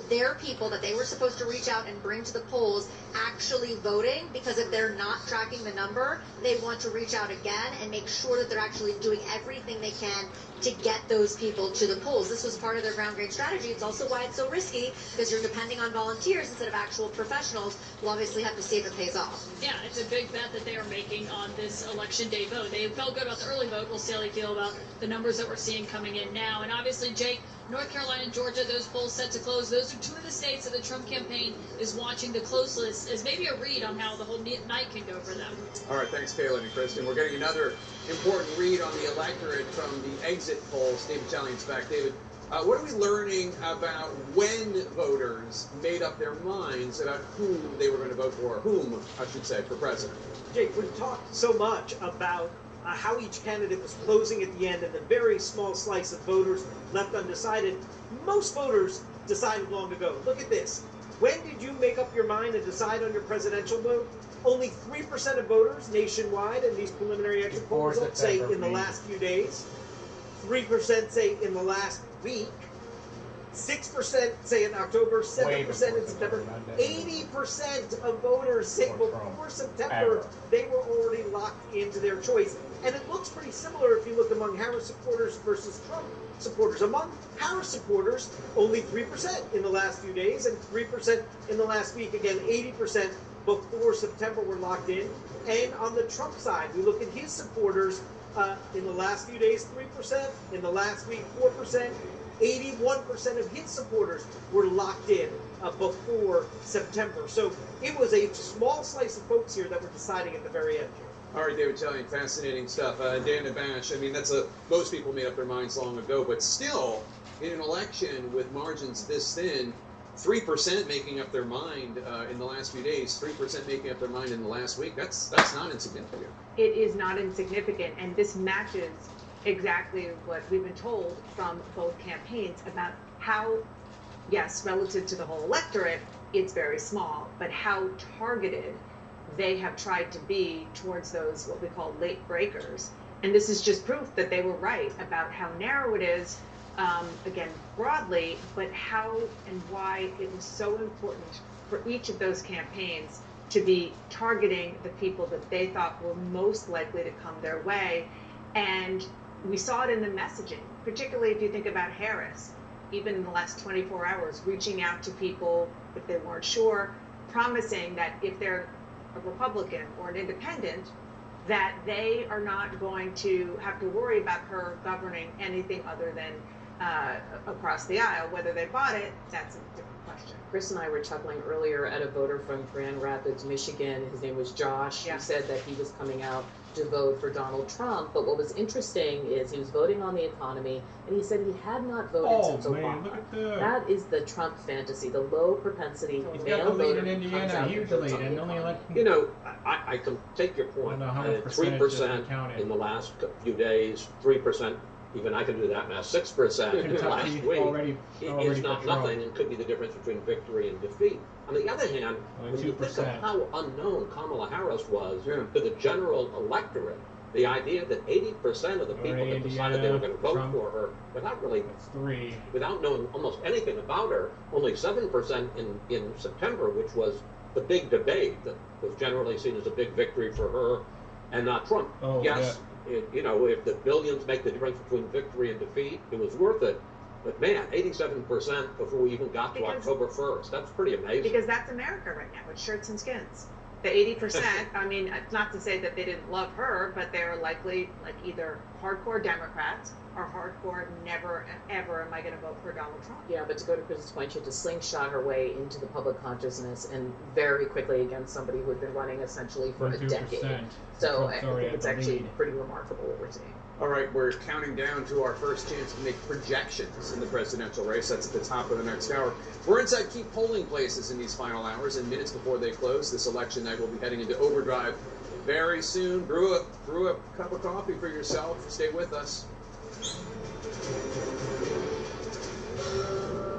their people that they were supposed to reach out and bring to the polls actually voting, because if they're not tracking the number, they want to reach out again and make sure that they're actually doing everything they can to get those people to the polls. This was part of their ground game strategy. It's also why it's so risky, because you're depending on volunteers instead of actual professionals. We'll obviously have to see if it pays off. Yeah, it's a big bet that they are making on this election day vote. They felt good about the early vote. We'll see how they feel about the numbers that we're seeing coming in now. And obviously, Jake, North Carolina and Georgia, those polls set to close. Those are 2 of the states that the Trump campaign is watching the closest as maybe a read on how the whole night can go for them. All right, thanks, Caitlin and Kristen. We're getting another important read on the electorate from the exit polls. David Chalian's back. David, what are we learning about when voters made up their minds about whom they were going to vote for, whom, I should say, for president? Jake, we've talked so much about how each candidate was closing at the end and the very small slice of voters left undecided. Most voters decided long ago. Look at this. When did you make up your mind and decide on your presidential vote? Only 3% of voters nationwide in these preliminary exit poll results say in the last few days. 3% say in the last week. 6% say in October, 7% in September. 80% of voters say before September they were already locked into their choice. And it looks pretty similar if you look among Harris supporters versus Trump supporters. Among Harris supporters, only 3% in the last few days and 3% in the last week. Again, 80% before September were locked in. And on the Trump side, we look at his supporters in the last few days, 3%. In the last week, 4%. 81% of his supporters were locked in before September. So it was a small slice of folks here that were deciding at the very end. All right, David Chalian, fascinating stuff. Dan and Bash, I mean, most people made up their minds long ago, but still, in an election with margins this thin, 3% making up their mind in the last few days, 3% making up their mind in the last week, that's not insignificant. It is not insignificant, and this matches exactly what we've been told from both campaigns about how, yes, relative to the whole electorate, it's very small, but how targeted they have tried to be towards those what we call late breakers. And this is just proof that they were right about how narrow it is, again, broadly, but how and why it was so important for each of those campaigns to be targeting the people that they thought were most likely to come their way. And we saw it in the messaging, particularly if you think about Harris, even in the last 24 hours, reaching out to people if they weren't sure, promising that if they're a Republican or an independent, that they are not going to have to worry about her governing anything other than across the aisle. Whether they bought it, that's a different question. Chris and I were chuckling earlier at a voter from Grand Rapids, Michigan. His name was Josh. Yeah. He said that he was coming out to vote for Donald Trump, but what was interesting is he was voting on the economy, and he said he had not voted since Obama. Look at that. That is the Trump fantasy, the low propensity He's male got the lead voter in who comes Indiana, out huge and votes lead, on the and only economy. like You know, I can take your point. 3% in the last few days, 3%, even I can do that math, 6% in the last week is not nothing and could be the difference between victory and defeat. On the other hand, when you think of how unknown Kamala Harris was to the general electorate, the idea that 80% of the people that decided they were going to vote for her without knowing almost anything about her, only 7% in September, which was the big debate that was generally seen as a big victory for her and not Trump. Oh, yes, if the billions make the difference between victory and defeat, it was worth it. But man, 87% before we even got to October 1st. That's pretty amazing. Because that's America right now. It's shirts and skins. The 80%, I mean, not to say that they didn't love her, but they're likely like either hardcore Democrats or hardcore never, ever am I going to vote for Donald Trump. Yeah, but to go to Chris's point, she had to slingshot her way into the public consciousness and very quickly against somebody who had been running essentially for a decade. So I think it's actually pretty remarkable what we're seeing. All right, we're counting down to our first chance to make projections in the presidential race. That's at the top of the next hour. We're inside key polling places in these final hours, and minutes before they close, this election night will be heading into overdrive very soon. Brew a cup of coffee for yourself. Stay with us.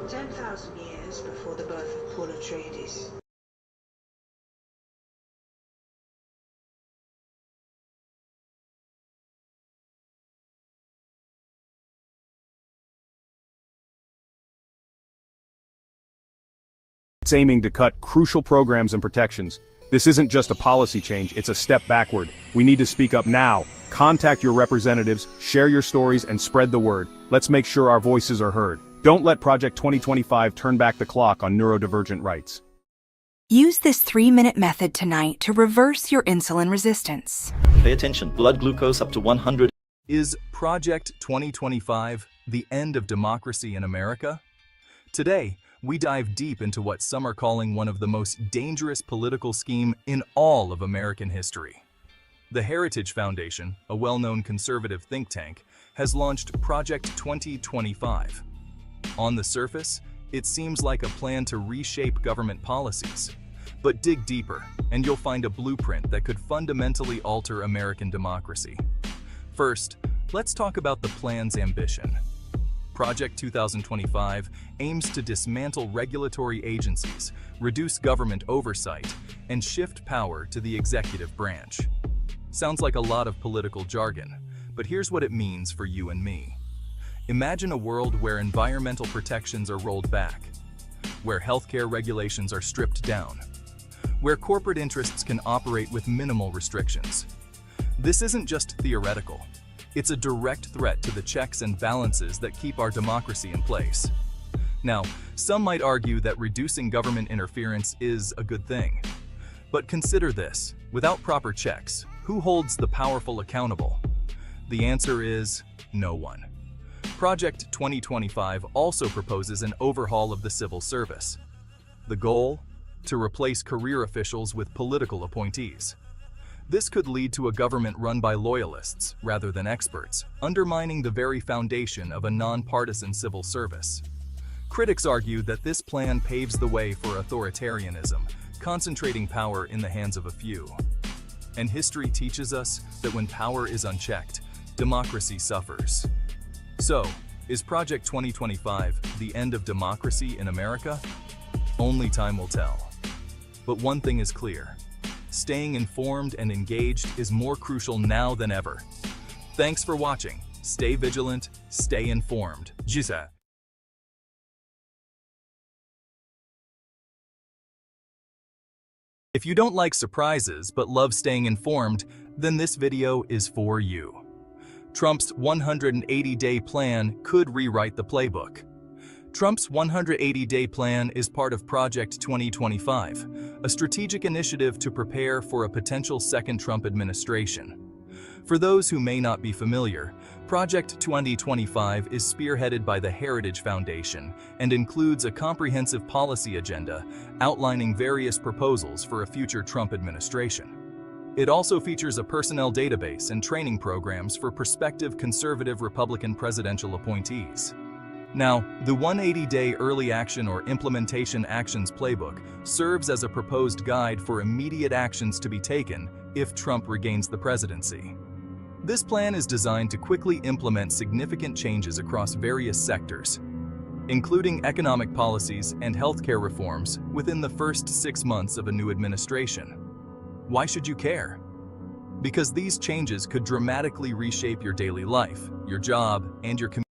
10,000 years before the birth of Paul Atreides. It's aiming to cut crucial programs and protections. This isn't just a policy change, it's a step backward. We need to speak up now. Contact your representatives, share your stories, and spread the word. Let's make sure our voices are heard. Don't let Project 2025 turn back the clock on neurodivergent rights. Use this 3-minute method tonight to reverse your insulin resistance. Pay attention, blood glucose up to 100. Is Project 2025 the end of democracy in America? Today, we dive deep into what some are calling one of the most dangerous political schemes in all of American history. The Heritage Foundation, a well-known conservative think tank, has launched Project 2025. On the surface, it seems like a plan to reshape government policies. But dig deeper, and you'll find a blueprint that could fundamentally alter American democracy. First, let's talk about the plan's ambition. Project 2025 aims to dismantle regulatory agencies, reduce government oversight, and shift power to the executive branch. Sounds like a lot of political jargon, but here's what it means for you and me. Imagine a world where environmental protections are rolled back, where healthcare regulations are stripped down, where corporate interests can operate with minimal restrictions. This isn't just theoretical. It's a direct threat to the checks and balances that keep our democracy in place. Now, some might argue that reducing government interference is a good thing. But consider this, without proper checks, who holds the powerful accountable? The answer is no one. Project 2025 also proposes an overhaul of the civil service. The goal? To replace career officials with political appointees. This could lead to a government run by loyalists rather than experts, undermining the very foundation of a nonpartisan civil service. Critics argue that this plan paves the way for authoritarianism, concentrating power in the hands of a few. And history teaches us that when power is unchecked, democracy suffers. So, is Project 2025 the end of democracy in America? Only time will tell. But one thing is clear. Staying informed and engaged is more crucial now than ever. Thanks for watching. Stay vigilant, stay informed. Jisa. If you don't like surprises but love staying informed, then this video is for you. Trump's 180-day plan could rewrite the playbook. Trump's 180-day plan is part of Project 2025, a strategic initiative to prepare for a potential second Trump administration. For those who may not be familiar, Project 2025 is spearheaded by the Heritage Foundation and includes a comprehensive policy agenda outlining various proposals for a future Trump administration. It also features a personnel database and training programs for prospective conservative Republican presidential appointees. Now, the 180-day early action or implementation actions playbook serves as a proposed guide for immediate actions to be taken if Trump regains the presidency. This plan is designed to quickly implement significant changes across various sectors, including economic policies and healthcare reforms within the first 6 months of a new administration. Why should you care? Because these changes could dramatically reshape your daily life, your job, and your community.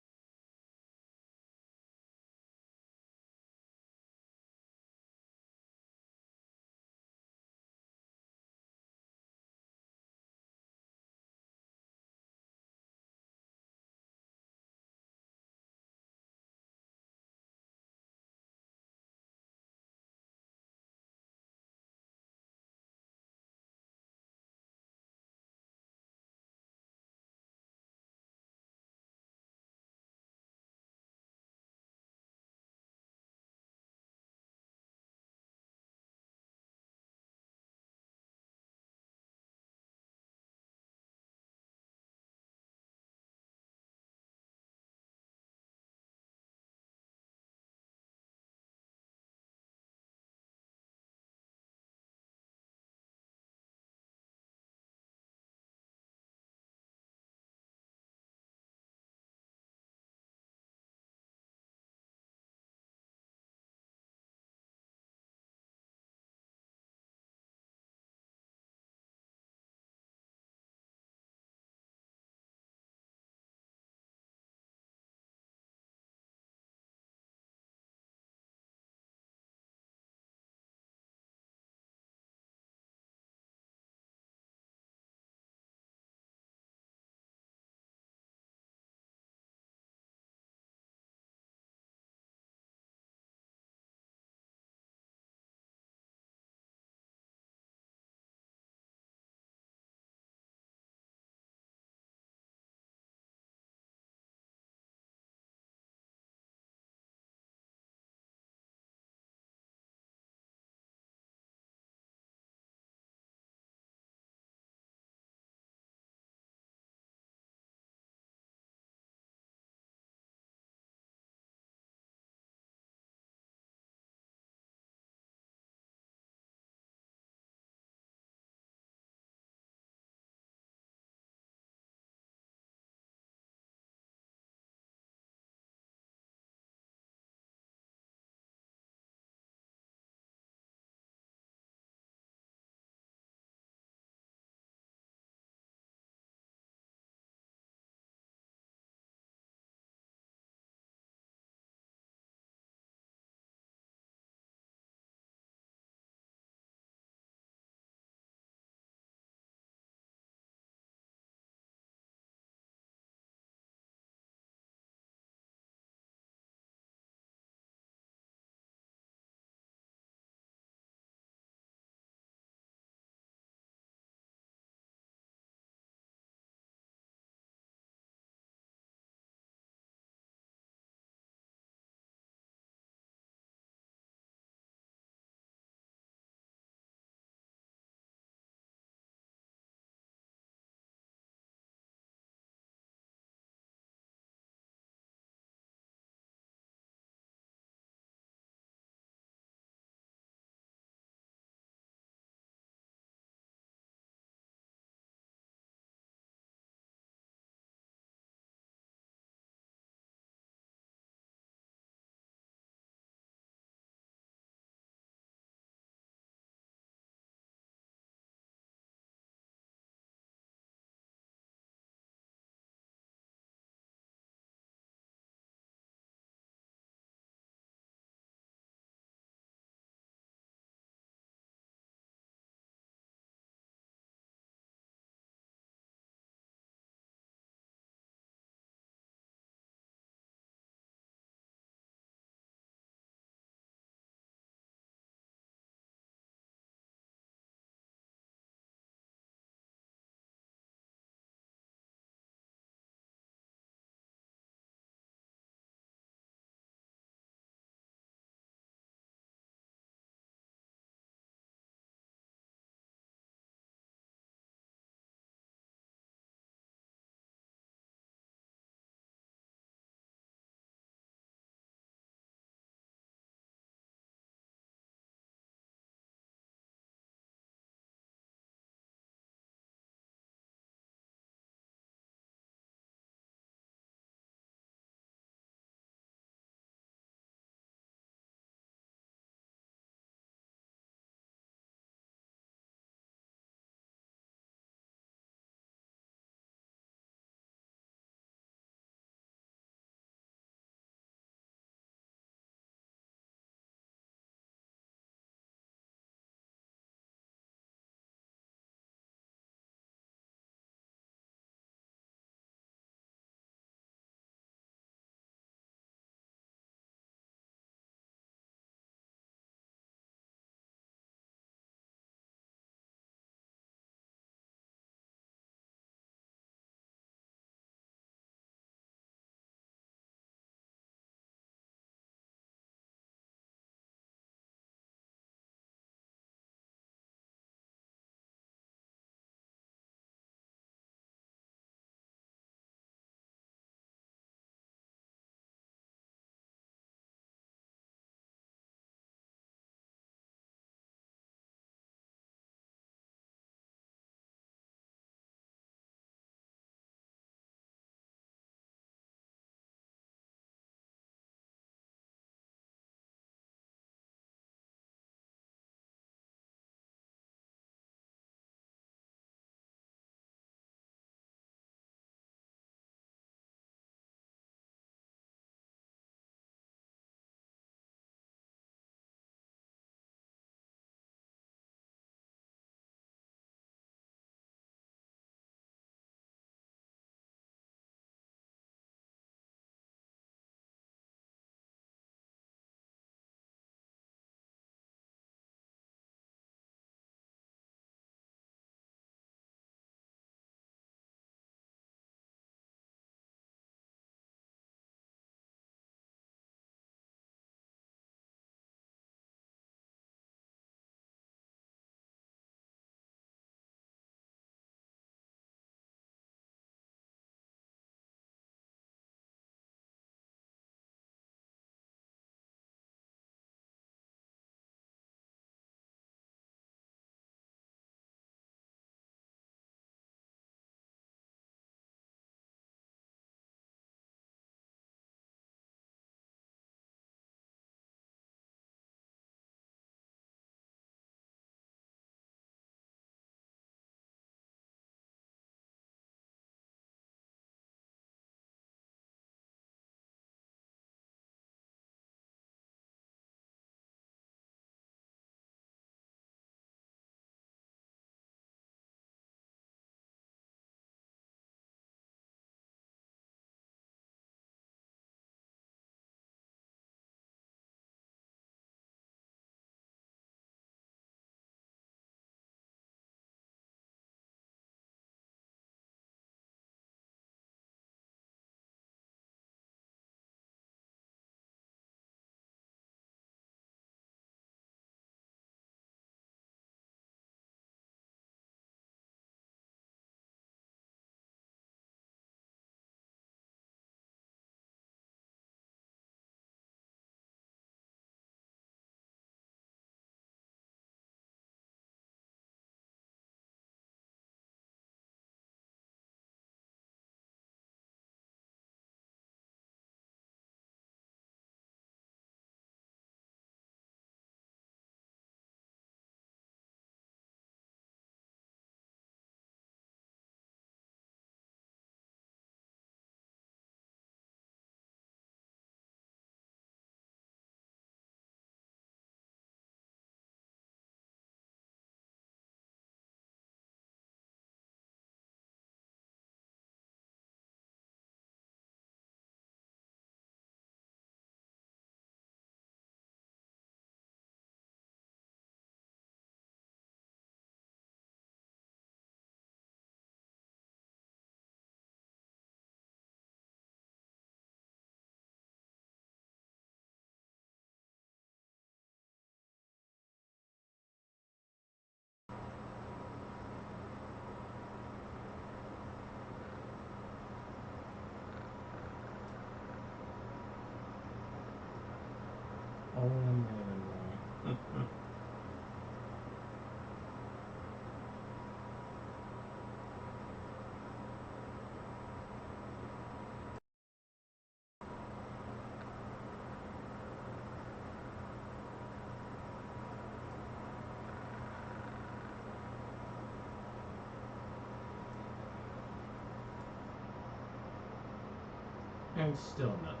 And still nothing.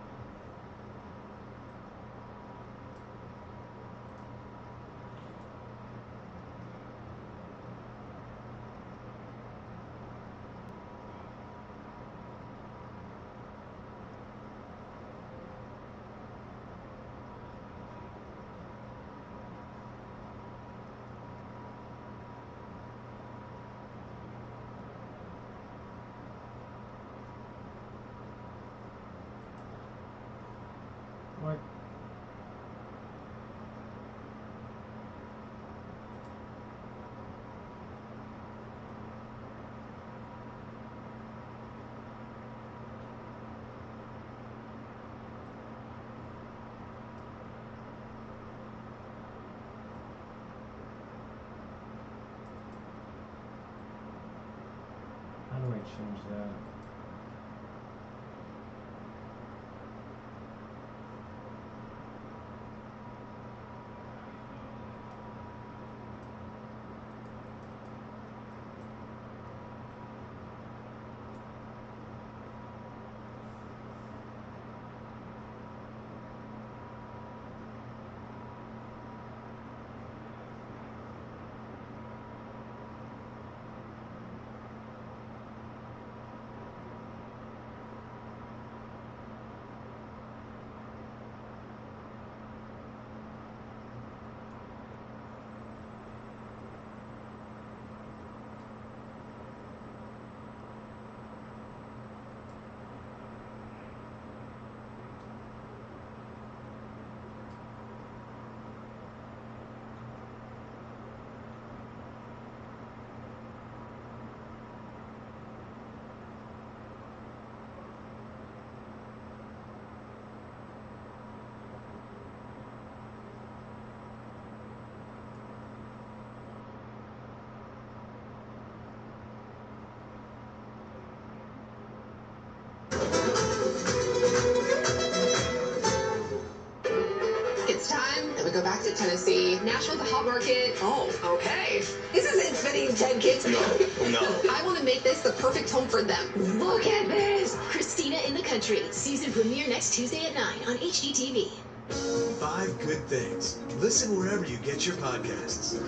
What? How do I change that? It's time that we go back to Tennessee. Nashville, the hot market. Oh, okay. This isn't fitting 10 kids. No. I want to make this the perfect home for them. Look at this. Christina in the Country, season premiere next Tuesday at 9 on HGTV. 5 good things. Listen wherever you get your podcasts.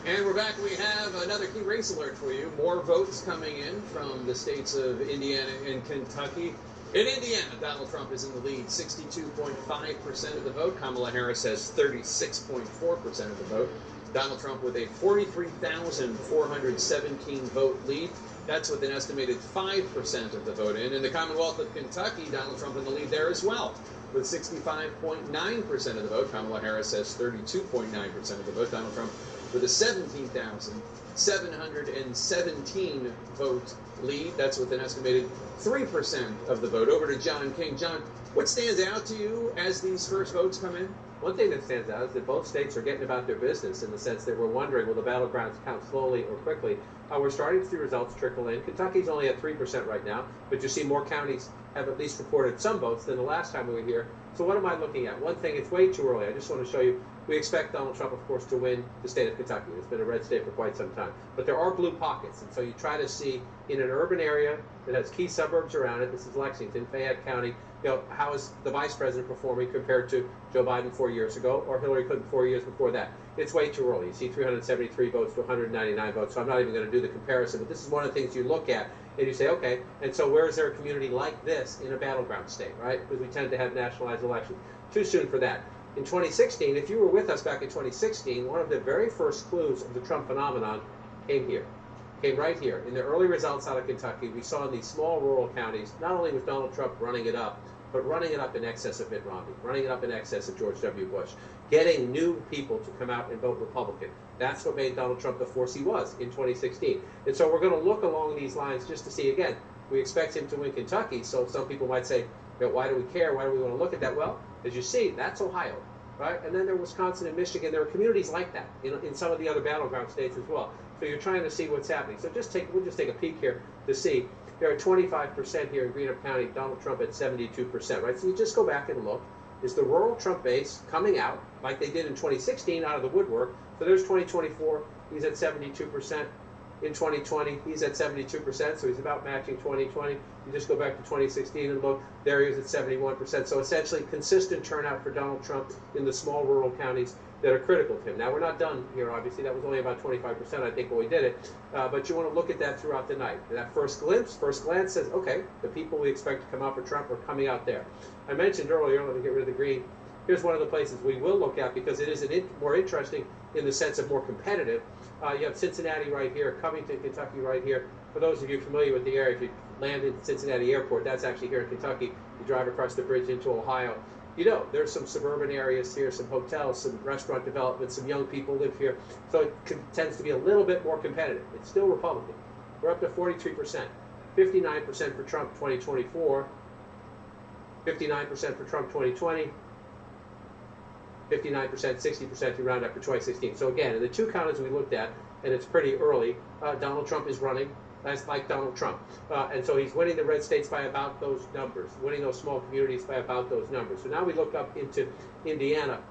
And we're back. We have another key race alert for you. More votes coming in from the states of Indiana and Kentucky. In Indiana, Donald Trump is in the lead, 62.5% of the vote. Kamala Harris has 36.4% of the vote. Donald Trump with a 43,417 vote lead. That's with an estimated 5% of the vote in. In the Commonwealth of Kentucky, Donald Trump in the lead there as well, with 65.9% of the vote. Kamala Harris has 32.9% of the vote. Donald Trump with a 17,717 vote lead. That's with an estimated 3% of the vote. Over to John King. John, what stands out to you as these first votes come in? One thing that stands out is that both states are getting about their business in the sense that we're wondering, will the battlegrounds count slowly or quickly? We're starting to see results trickle in. Kentucky's only at 3% right now, but you see more counties have at least reported some votes than the last time we were here. So what am I looking at? One thing, it's way too early. I just want to show you, we expect Donald Trump, of course, to win the state of Kentucky. It's been a red state for quite some time. But there are blue pockets, and so you try to see in an urban area that has key suburbs around it, this is Lexington, Fayette County, how is the vice president performing compared to Joe Biden 4 years ago or Hillary Clinton 4 years before that? It's way too early. You see 373 votes to 199 votes, so I'm not even going to do the comparison, but this is one of the things you look at and you say, okay, and so where is there a community like this in a battleground state, right? Because we tend to have nationalized elections. Too soon for that. In 2016, if you were with us back in 2016, one of the very first clues of the Trump phenomenon came here. Came right here. In the early results out of Kentucky, we saw in these small rural counties, not only was Donald Trump running it up, but running it up in excess of Mitt Romney, running it up in excess of George W. Bush, getting new people to come out and vote Republican. That's what made Donald Trump the force he was in 2016. And so we're going to look along these lines just to see, again, we expect him to win Kentucky, so some people might say, why do we care? Why do we want to look at that? Well, as you see, that's Ohio, right? And then there are Wisconsin and Michigan. There are communities like that in some of the other battleground states as well. So you're trying to see what's happening. So we'll just take a peek here to see. There are 25% here in Greenup County, Donald Trump at 72%, right? So you just go back and look. Is the rural Trump base coming out like they did in 2016 out of the woodwork? So there's 2024. He's at 72%. in 2020. He's at 72%, so he's about matching 2020. You just go back to 2016 and look, there he is at 71%. So essentially consistent turnout for Donald Trump in the small rural counties that are critical to him. Now, we're not done here, obviously. That was only about 25%, I think, when we did it. But you want to look at that throughout the night. That first glance says, okay, the people we expect to come out for Trump are coming out there. I mentioned earlier, let me get rid of the green. Here's one of the places we will look at because it is more interesting in the sense of more competitive. You have Cincinnati right here, Covington, Kentucky right here. For those of you familiar with the area, if you land in Cincinnati Airport, that's actually here in Kentucky. You drive across the bridge into Ohio. You know, there's some suburban areas here, some hotels, some restaurant development, some young people live here. So it tends to be a little bit more competitive. It's still Republican. We're up to 43%, 59% for Trump 2024, 59% for Trump 2020, 59%, 60% if you round up for 2016. So again, in the two counties we looked at, and it's pretty early, Donald Trump is running. That's like Donald Trump. And so he's winning the red states by about those numbers, winning those small communities by about those numbers. So now we look up into Indiana.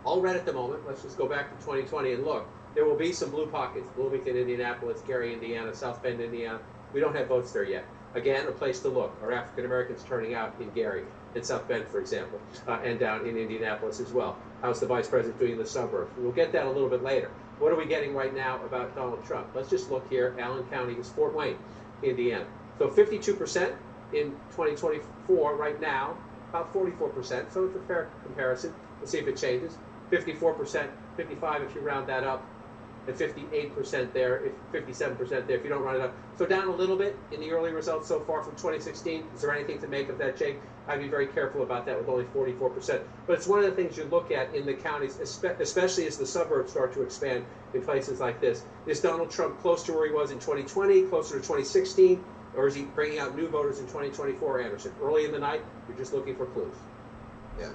All red at the moment. Let's just go back to 2020 and look. There will be some blue pockets. Bloomington, Indianapolis, Gary, Indiana, South Bend, Indiana. We don't have votes there yet. Again, a place to look. Are African Americans turning out in Gary, in South Bend, for example, and down in Indianapolis as well? How's the vice president doing in the suburbs? We'll get that a little bit later. What are we getting right now about Donald Trump? Let's just look here. Allen County is Fort Wayne, Indiana. So 52% in 2024 right now, about 44%. So it's a fair comparison. We'll see if it changes. 54%, 55 if you round that up, and 58% there, 57% there if you don't round it up. So down a little bit in the early results so far from 2016. Is there anything to make of that, Jake? I'd be very careful about that with only 44%. But it's one of the things you look at in the counties, especially as the suburbs start to expand in places like this. Is Donald Trump close to where he was in 2020, closer to 2016, or is he bringing out new voters in 2024, Anderson? Early in the night, you're just looking for clues. Yeah,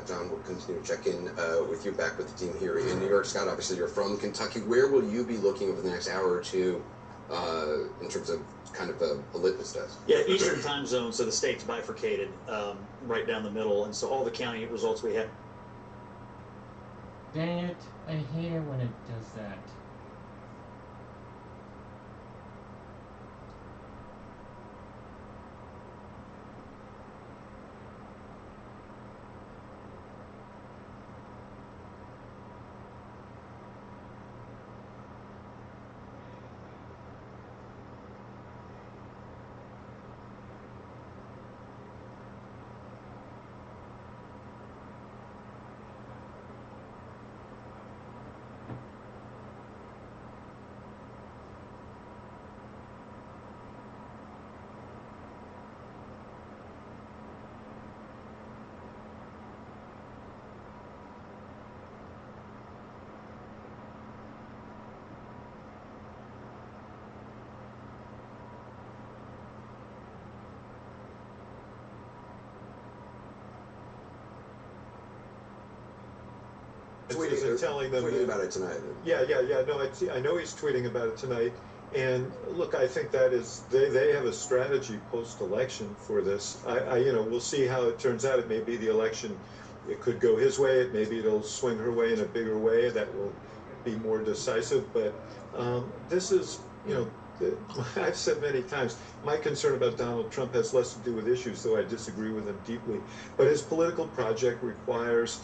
John, we'll continue to check in with you back with the team here in New York. Scott, obviously you're from Kentucky. Where will you be looking over the next hour or two in terms of kind of a litmus test? Yeah, Eastern time zone, so the state's bifurcated right down the middle, and so all the county results we have. Dang it, I hate it when it does that. Tweeting telling them about it tonight. Yeah. No, I know he's tweeting about it tonight. And look, I think that is they have a strategy post-election for this. We'll see how it turns out. It may be the election. It could go his way. Maybe it'll swing her way in a bigger way that will be more decisive. But this is, I've said many times, my concern about Donald Trump has less to do with issues, though I disagree with him deeply. But his political project requires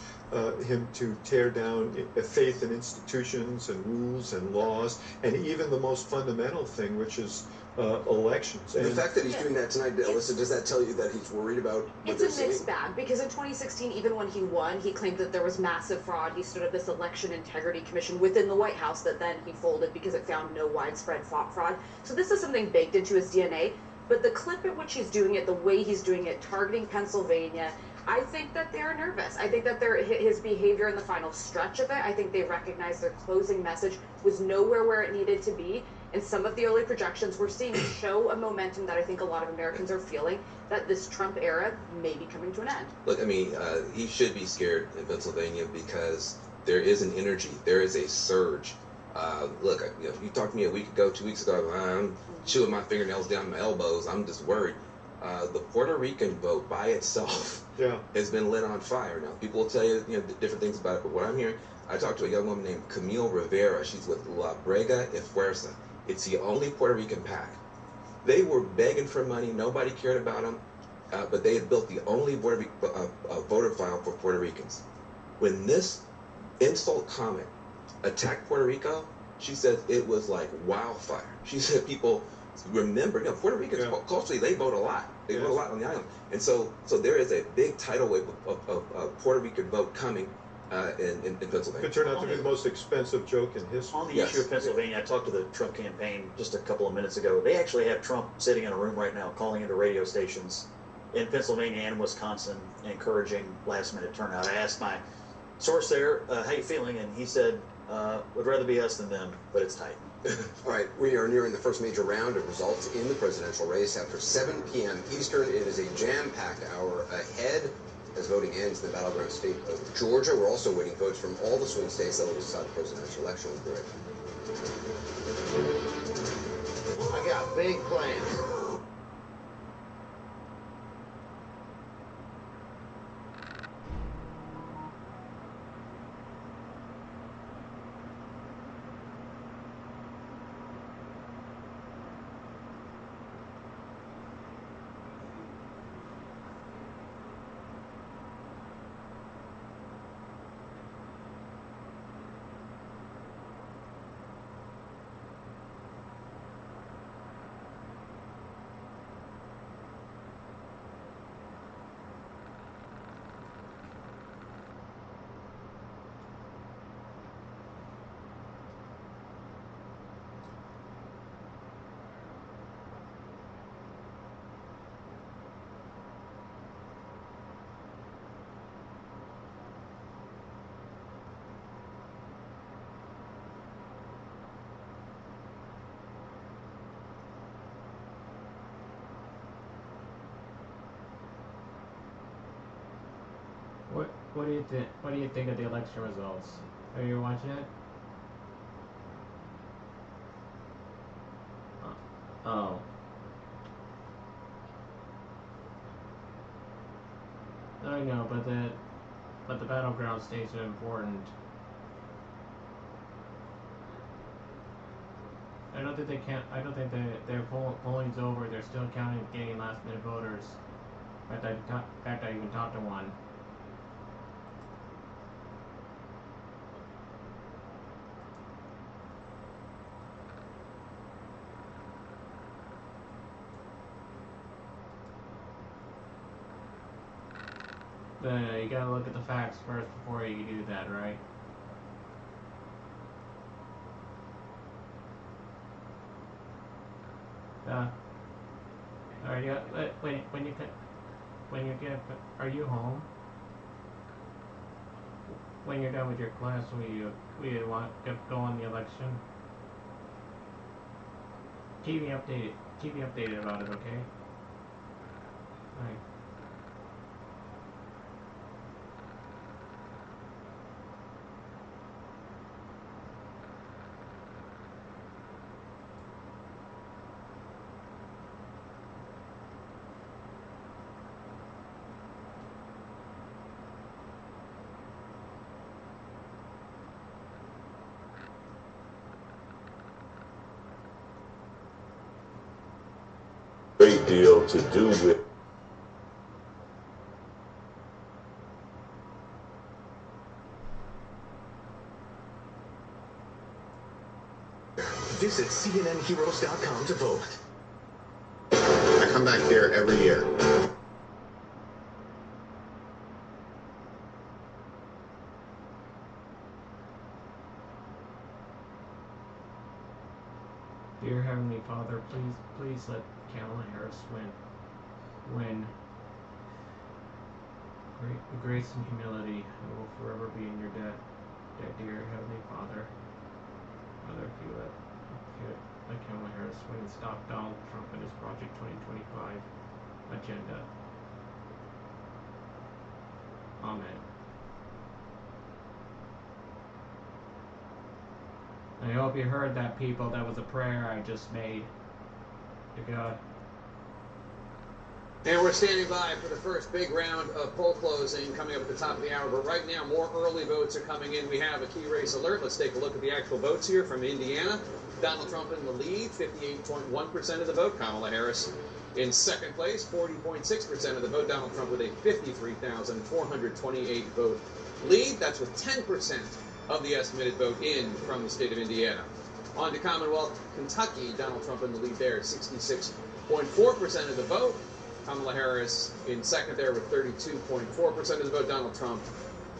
him to tear down faith in institutions and rules and laws, and even the most fundamental thing, which is elections. And the fact that he's doing that tonight, Alyssa, does that tell you that he's worried about what It's a mixed bag, because in 2016, even when he won, he claimed that there was massive fraud. He stood up this election integrity commission within the White House that then he folded because it found no widespread fraud. So this is something baked into his DNA. But the clip at which he's doing it, the way he's doing it, targeting Pennsylvania, I think that they're nervous. I think that his behavior in the final stretch of it, I think they recognize their closing message was nowhere where it needed to be. And some of the early projections we're seeing show a momentum that I think a lot of Americans are feeling, that this Trump era may be coming to an end. Look, I mean, he should be scared in Pennsylvania because there is an energy. There is a surge. Look, you talked to me a week ago, 2 weeks ago, I'm chewing my fingernails down my elbows. I'm just worried. The Puerto Rican vote by itself has been lit on fire. Now, people will tell you, different things about it, but what I'm hearing, I talked to a young woman named Camille Rivera. She's with La Brega y Fuerza. It's the only Puerto Rican PAC. They were begging for money. Nobody cared about them, but they had built the only voter file for Puerto Ricans. When this insult comment attacked Puerto Rico, she said it was like wildfire. She said people remember, Puerto Ricans culturally, they vote a lot. They vote a lot on the island. And so there is a big tidal wave of Puerto Rican vote coming in Pennsylvania. Could turn out to be the most expensive joke in history. On the issue of Pennsylvania, I talked to the Trump campaign just a couple of minutes ago. They actually have Trump sitting in a room right now calling into radio stations in Pennsylvania and Wisconsin, encouraging last-minute turnout. I asked my source there, how you feeling? And he said, would rather be us than them, but it's tight. All right, we are nearing the first major round of results in the presidential race. After 7 p.m. Eastern, it is a jam-packed hour ahead as voting ends in the battleground state of Georgia. We're also waiting votes from all the swing states that will decide the presidential election. I got big plans. What do you think of the election results? Are you watching it? Oh. I know, but the battleground states are important. I don't think their polling's over. They're still counting, getting last-minute voters. In fact, I even talked to one. You gotta look at the facts first before you do that, right? Are you are you home? When you're done with your class, will you go on the election? Keep me updated about it, okay? Alright. Great deal to do with Visit CNNHeroes.com to vote. I come back here every year. Dear Heavenly Father, please let Kamala Harris win. Grace and humility, I will forever be in your debt. Dear Heavenly Father, if you let Kamala Harris win and stop Donald Trump and his Project 2025 agenda. Amen. I hope you heard that, people. That was a prayer I just made to God. And we're standing by for the first big round of poll closing coming up at the top of the hour. But right now, more early votes are coming in. We have a key race alert. Let's take a look at the actual votes here from Indiana. Donald Trump in the lead, 58.1% of the vote. Kamala Harris in second place, 40.6% of the vote. Donald Trump with a 53,428 vote lead. That's with 10% of the estimated vote in from the state of Indiana. On to Commonwealth, Kentucky. Donald Trump in the lead there, 66.4% of the vote. Kamala Harris in second there with 32.4% of the vote. Donald Trump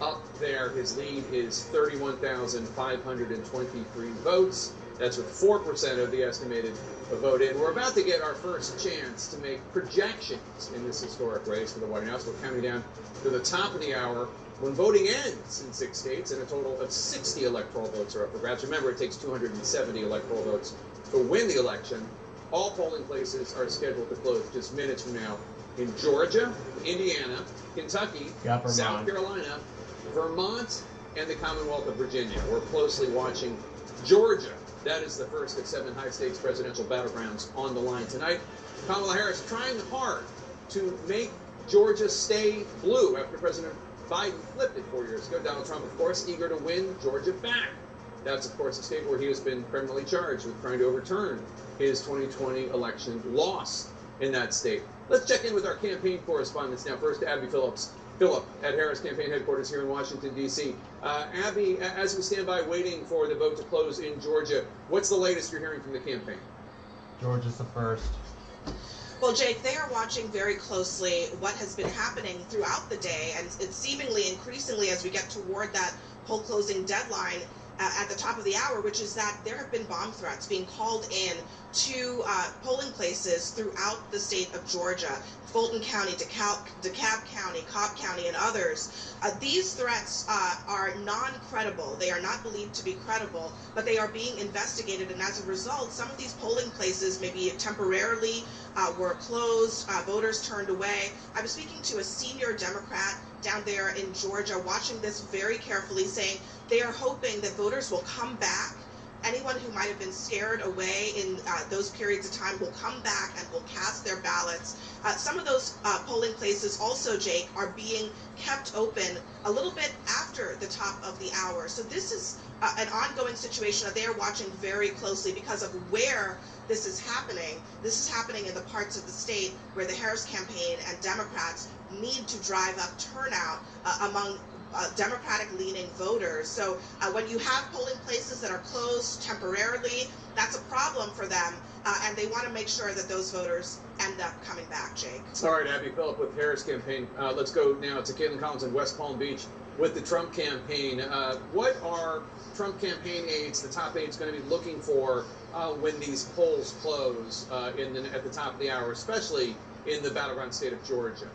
up there. His lead is 31,523 votes. That's with 4% of the estimated vote in. We're about to get our first chance to make projections in this historic race for the White House. We're counting down to the top of the hour when voting ends in 6 states and a total of 60 electoral votes are up for grabs. Remember, it takes 270 electoral votes to win the election. All polling places are scheduled to close just minutes from now in Georgia, Indiana, Kentucky, South Carolina, Vermont, and the Commonwealth of Virginia. We're closely watching Georgia. That is the first of 7 high-stakes presidential battlegrounds on the line tonight. Kamala Harris trying hard to make Georgia stay blue after President Biden flipped it 4 years ago. Donald Trump, of course, eager to win Georgia back. That's, of course, a state where he has been criminally charged with trying to overturn his 2020 election loss in that state. Let's check in with our campaign correspondents now. First, Abby Phillip at Harris Campaign Headquarters here in Washington, D.C. Abby, as we stand by waiting for the vote to close in Georgia, what's the latest you're hearing from the campaign? Georgia's the first. Well, Jake, they are watching very closely what has been happening throughout the day, and it's seemingly increasingly as we get toward that poll closing deadline at the top of the hour, which is that there have been bomb threats being called in to polling places throughout the state of Georgia, Fulton County, DeKalb County, Cobb County, and others. These threats are non-credible. They are not believed to be credible, but they are being investigated, and as a result, some of these polling places maybe temporarily were closed, voters turned away. I was speaking to a senior Democrat down there in Georgia, watching this very carefully, saying they are hoping that voters will come back. Anyone who might have been scared away in those periods of time will come back and will cast their ballots. Some of those polling places also, Jake, are being kept open a little bit after the top of the hour. So this is an ongoing situation that they are watching very closely because of where this is happening. This is happening in the parts of the state where the Harris campaign and Democrats need to drive up turnout among Democratic-leaning voters. So when you have polling places that are closed temporarily, that's a problem for them, and they want to make sure that those voters end up coming back, Jake. All right, Abby Phillip with Harris Campaign. Let's go now to Caitlin Collins in West Palm Beach with the Trump campaign. What are Trump campaign aides, the top aides, going to be looking for when these polls close at the top of the hour, especially in the battleground state of Georgia?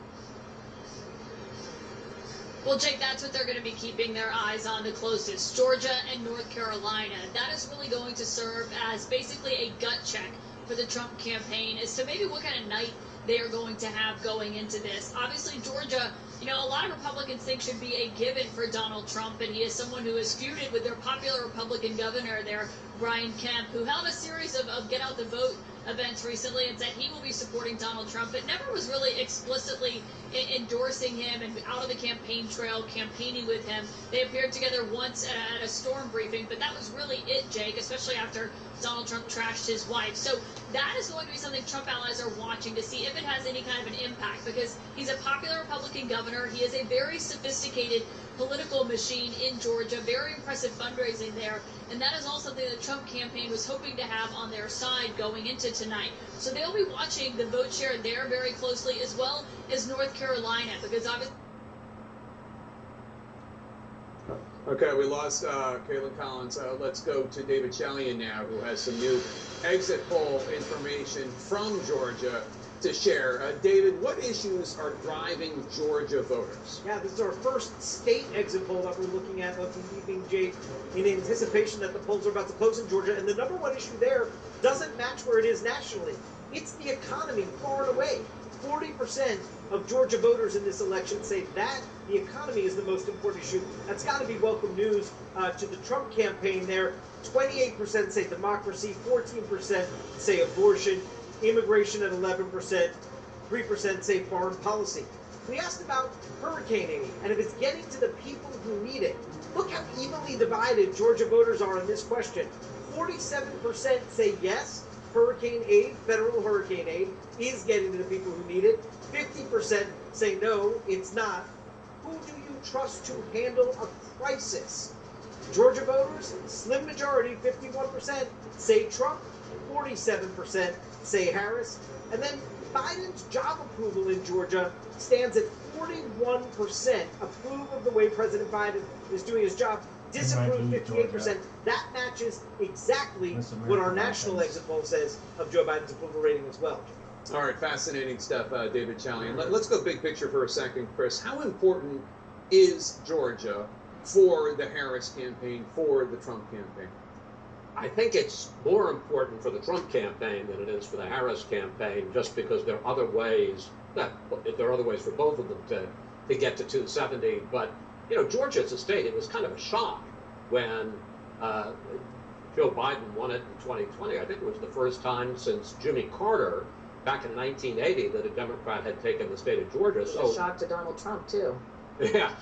Well, Jake, that's what they're going to be keeping their eyes on the closest, Georgia and North Carolina. That is really going to serve as basically a gut check for the Trump campaign as to maybe what kind of night they are going to have going into this. Obviously, Georgia, you know, a lot of Republicans think should be a given for Donald Trump, and he is someone who is feuded with their popular Republican governor there, Brian Kemp, who held a series of get out the vote events recently and said he will be supporting Donald Trump, but never was really explicitly endorsing him and out of the campaign trail, campaigning with him. They appeared together once at a storm briefing, but that was really it, Jake, especially after Donald Trump trashed his wife. So that is going to be something Trump allies are watching to see if it has any kind of an impact, because he's a popular Republican governor. He is a very sophisticated political machine in Georgia, very impressive fundraising there, and that is all something the Trump campaign was hoping to have on their side going into tonight. So they'll be watching the vote share there very closely, as well as North Carolina, because obviously... Okay, we lost Caitlin Collins. Let's go to David Chalian now, who has some new exit poll information from Georgia to share. David, what issues are driving Georgia voters? Yeah, this is our first state exit poll that we're looking at of the evening, Jake, in anticipation that the polls are about to close in Georgia. And the number one issue there doesn't match where it is nationally. It's the economy, far and away. 40% of Georgia voters in this election say that the economy is the most important issue. That's got to be welcome news to the Trump campaign there. 28% say democracy, 14% say abortion, immigration at 11%, 3% say foreign policy. We asked about hurricane aid and if it's getting to the people who need it. Look how evenly divided Georgia voters are on this question. 47% say yes, hurricane aid, federal hurricane aid, is getting to the people who need it. 50% say no, it's not. Who do you trust to handle a crisis? Georgia voters, slim majority, 51%, say Trump, 47% say Harris. And then Biden's job approval in Georgia stands at 41%, approve of the way President Biden is doing his job, disapprove 58%. That matches exactly what our national exit poll says of Joe Biden's approval rating as well. All right, fascinating stuff, David Chalian. Let's go big picture for a second, Chris. How important is Georgia for the Harris campaign, for the Trump campaign? I think it's more important for the Trump campaign than it is for the Harris campaign, just because there are other ways. There are other ways for both of them to get to 270. But you know, Georgia as a state, it was kind of a shock when Joe Biden won it in 2020. I think it was the first time since Jimmy Carter back in 1980 that a Democrat had taken the state of Georgia. It was a shock to Donald Trump too. Yeah,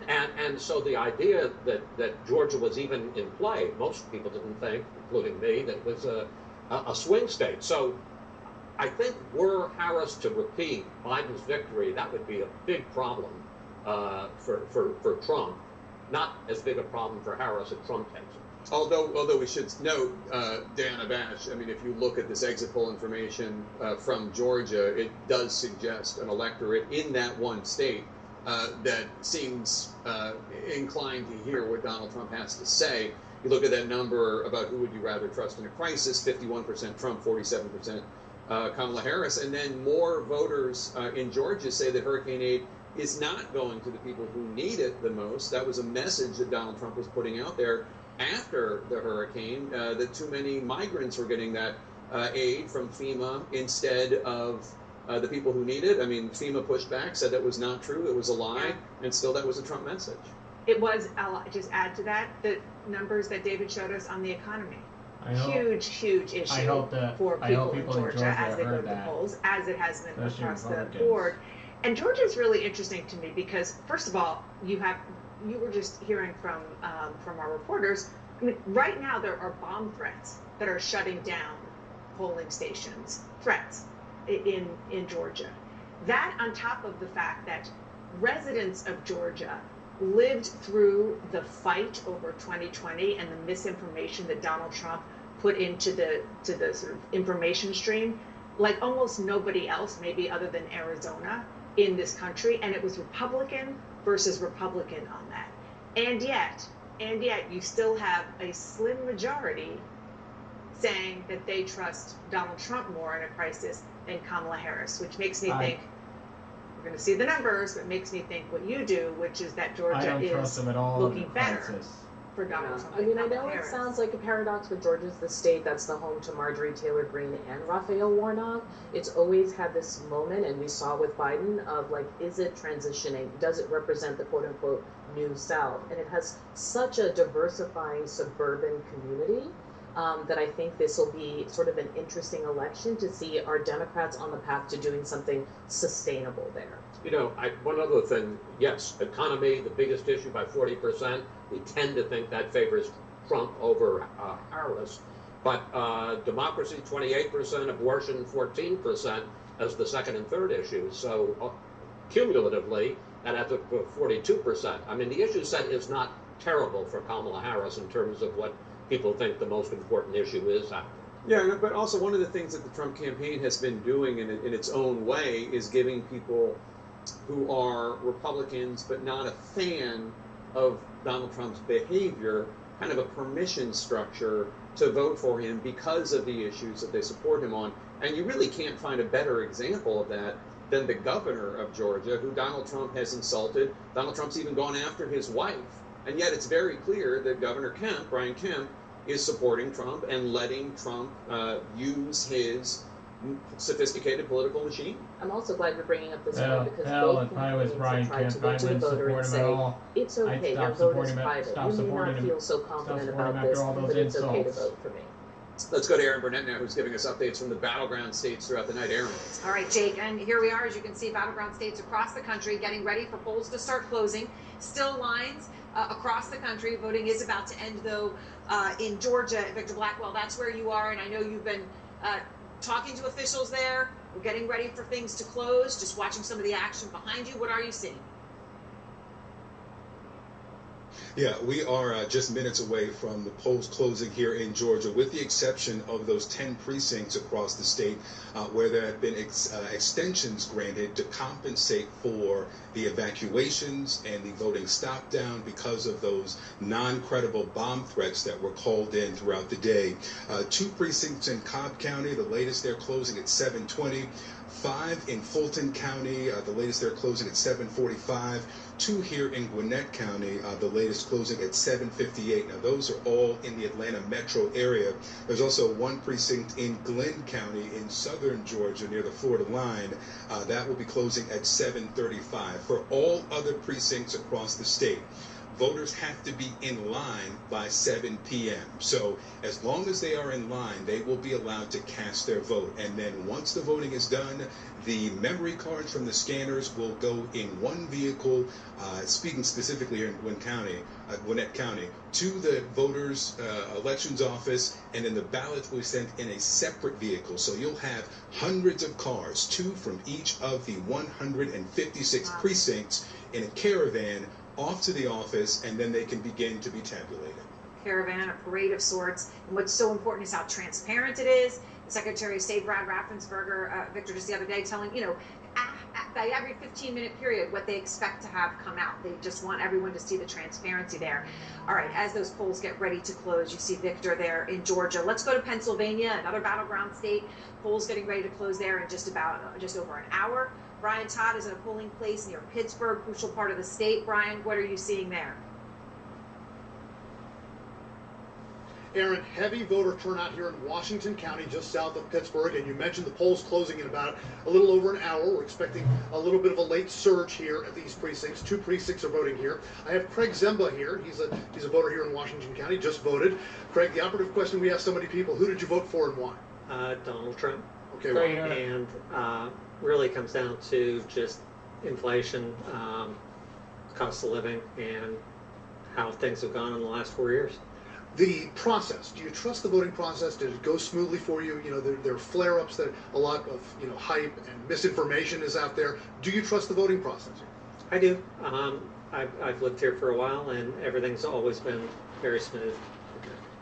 and so the idea that Georgia was even in play, most people didn't think, including me, that it was a swing state. So I think were Harris to repeat Biden's victory, that would be a big problem for Trump. Not as big a problem for Harris if Trump takes it. Although we should note, Dan Abash, I mean, if you look at this exit poll information from Georgia, it does suggest an electorate in that one state that seems inclined to hear what Donald Trump has to say. You look at that number about who would you rather trust in a crisis, 51% Trump, 47% Kamala Harris, and then more voters in Georgia say that hurricane aid is not going to the people who need it the most. That was a message that Donald Trump was putting out there after the hurricane, that too many migrants were getting that aid from FEMA instead of the people who need it. I mean, FEMA pushed back, said that was not true, it was a lie, and still that was a Trump message. It was, I'll just add to that, the numbers that David showed us on the economy. Huge issue for people in Georgia as they go to the polls, as it has been across the board. And Georgia is really interesting to me because, first of all, you were just hearing from our reporters. I mean, right now there are bomb threats that are shutting down polling stations. Threats in Georgia. That on top of the fact that residents of Georgia lived through the fight over 2020 and the misinformation that Donald Trump put into the sort of information stream, like almost nobody else, maybe other than Arizona, in this country, and it was Republican versus Republican on that. And yet you still have a slim majority saying that they trust Donald Trump more in a crisis than Kamala Harris, which makes me think, we're going to see the numbers, but makes me think what you do, which is that Georgia is looking better for Donald Trump. I mean, I know it sounds like a paradox, but Georgia's the state that's the home to Marjorie Taylor Greene and Raphael Warnock. It's always had this moment, and we saw with Biden, of like, is it transitioning? Does it represent the quote-unquote New South? And it has such a diversifying suburban community that I think this will be sort of an interesting election to see our Democrats on the path to doing something sustainable there. You know, one other thing, yes, economy, the biggest issue by 40%. We tend to think that favors Trump over Harris. But democracy, 28%, abortion, 14% as the second and third issues. So cumulatively, that adds up to 42%. I mean, the issue set is not terrible for Kamala Harris in terms of what people think the most important issue is out there. Yeah, but also one of the things that the Trump campaign has been doing in its own way is giving people who are Republicans but not a fan of Donald Trump's behavior kind of a permission structure to vote for him because of the issues that they support him on. And you really can't find a better example of that than the governor of Georgia, who Donald Trump has insulted. Donald Trump's even gone after his wife. And yet it's very clear that Governor Kemp, Brian Kemp, is supporting Trump and letting Trump use his sophisticated political machine. I'm also glad you're bringing up this point because both campaigns have tried to go to the voter and say, it's okay, your vote is private. You may not feel so confident about this, but it's okay to vote for me. Let's go to Aaron Burnett now, who's giving us updates from the battleground states throughout the night. Aaron. All right, Jake, and here we are, as you can see, battleground states across the country getting ready for polls to start closing. Still lines across the country. Voting is about to end, though, in Georgia. Victor Blackwell, that's where you are, and I know you've been talking to officials there. We're getting ready for things to close, just watching some of the action behind you. What are you seeing? Yeah, we are just minutes away from the polls closing here in Georgia, with the exception of those 10 precincts across the state where there have been extensions granted to compensate for the evacuations and the voting stop down because of those non-credible bomb threats that were called in throughout the day. 2 precincts in Cobb County, the latest they're closing at 7:20. 5 in Fulton County, the latest they're closing at 7:45. 2 here in Gwinnett County, the latest closing at 7:58. Now those are all in the Atlanta metro area. There's also 1 precinct in Glenn County in southern Georgia near the Florida line. That will be closing at 7:35. For all other precincts across the state, voters have to be in line by 7 p.m. So as long as they are in line, they will be allowed to cast their vote. And then once the voting is done, the memory cards from the scanners will go in one vehicle, speaking specifically here in Gwinnett County, to the voters' elections office, and then the ballots will be sent in a separate vehicle. So you'll have hundreds of cars, 2 from each of the 156 precincts, in a caravan off to the office, and then they can begin to be tabulated. Caravan, a parade of sorts. And what's so important is how transparent it is. The Secretary of State, Brad Raffensperger, Victor, just the other day telling, by every 15-minute period what they expect to have come out. They just want everyone to see the transparency there. All right, as those polls get ready to close, you see Victor there in Georgia. Let's go to Pennsylvania, another battleground state. Polls getting ready to close there in just over an hour. Brian Todd is at a polling place near Pittsburgh, crucial part of the state. Brian, what are you seeing there? Aaron, heavy voter turnout here in Washington County, just south of Pittsburgh, and you mentioned the polls closing in about a little over an hour. We're expecting a little bit of a late surge here at these precincts. 2 precincts are voting here. I have Craig Zemba here. He's a voter here in Washington County, just voted. Craig, the operative question we ask so many people: who did you vote for and why? Donald Trump. Okay, why? And really comes down to just inflation, cost of living, and how things have gone in the last 4 years. The process, do you trust the voting process? Did it go smoothly for you? There are flare-ups, that a lot of hype and misinformation is out there. Do you trust the voting process? I do. I've lived here for a while, and everything's always been very smooth.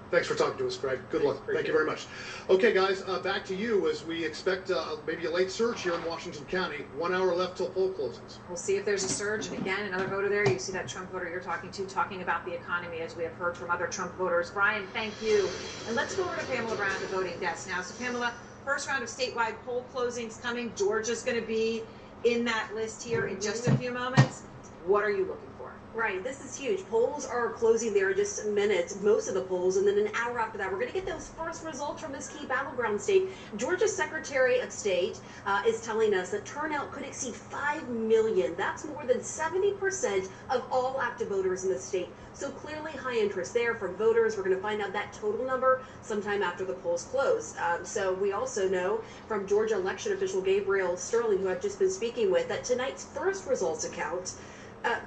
Thanks for talking to us, Craig. Good luck. Thank you very much. Okay, guys, back to you as we expect maybe a late surge here in Washington County. 1 hour left till poll closings. We'll see if there's a surge. And again, another voter there. You see that Trump voter you're talking to, talking about the economy, as we have heard from other Trump voters. Brian, thank you. And let's go over to Pamela Brown at the voting desk now. So, Pamela, first round of statewide poll closings coming. Georgia's going to be in that list here in just a few moments. What are you looking for? Right, this is huge. Polls are closing there in just minutes, most of the polls, and then an hour after that, we're going to get those first results from this key battleground state. Georgia's Secretary of State is telling us that turnout could exceed 5 million. That's more than 70% of all active voters in the state. So clearly high interest there from voters. We're going to find out that total number sometime after the polls close. So we also know from Georgia election official Gabriel Sterling, who I've just been speaking with, that tonight's first results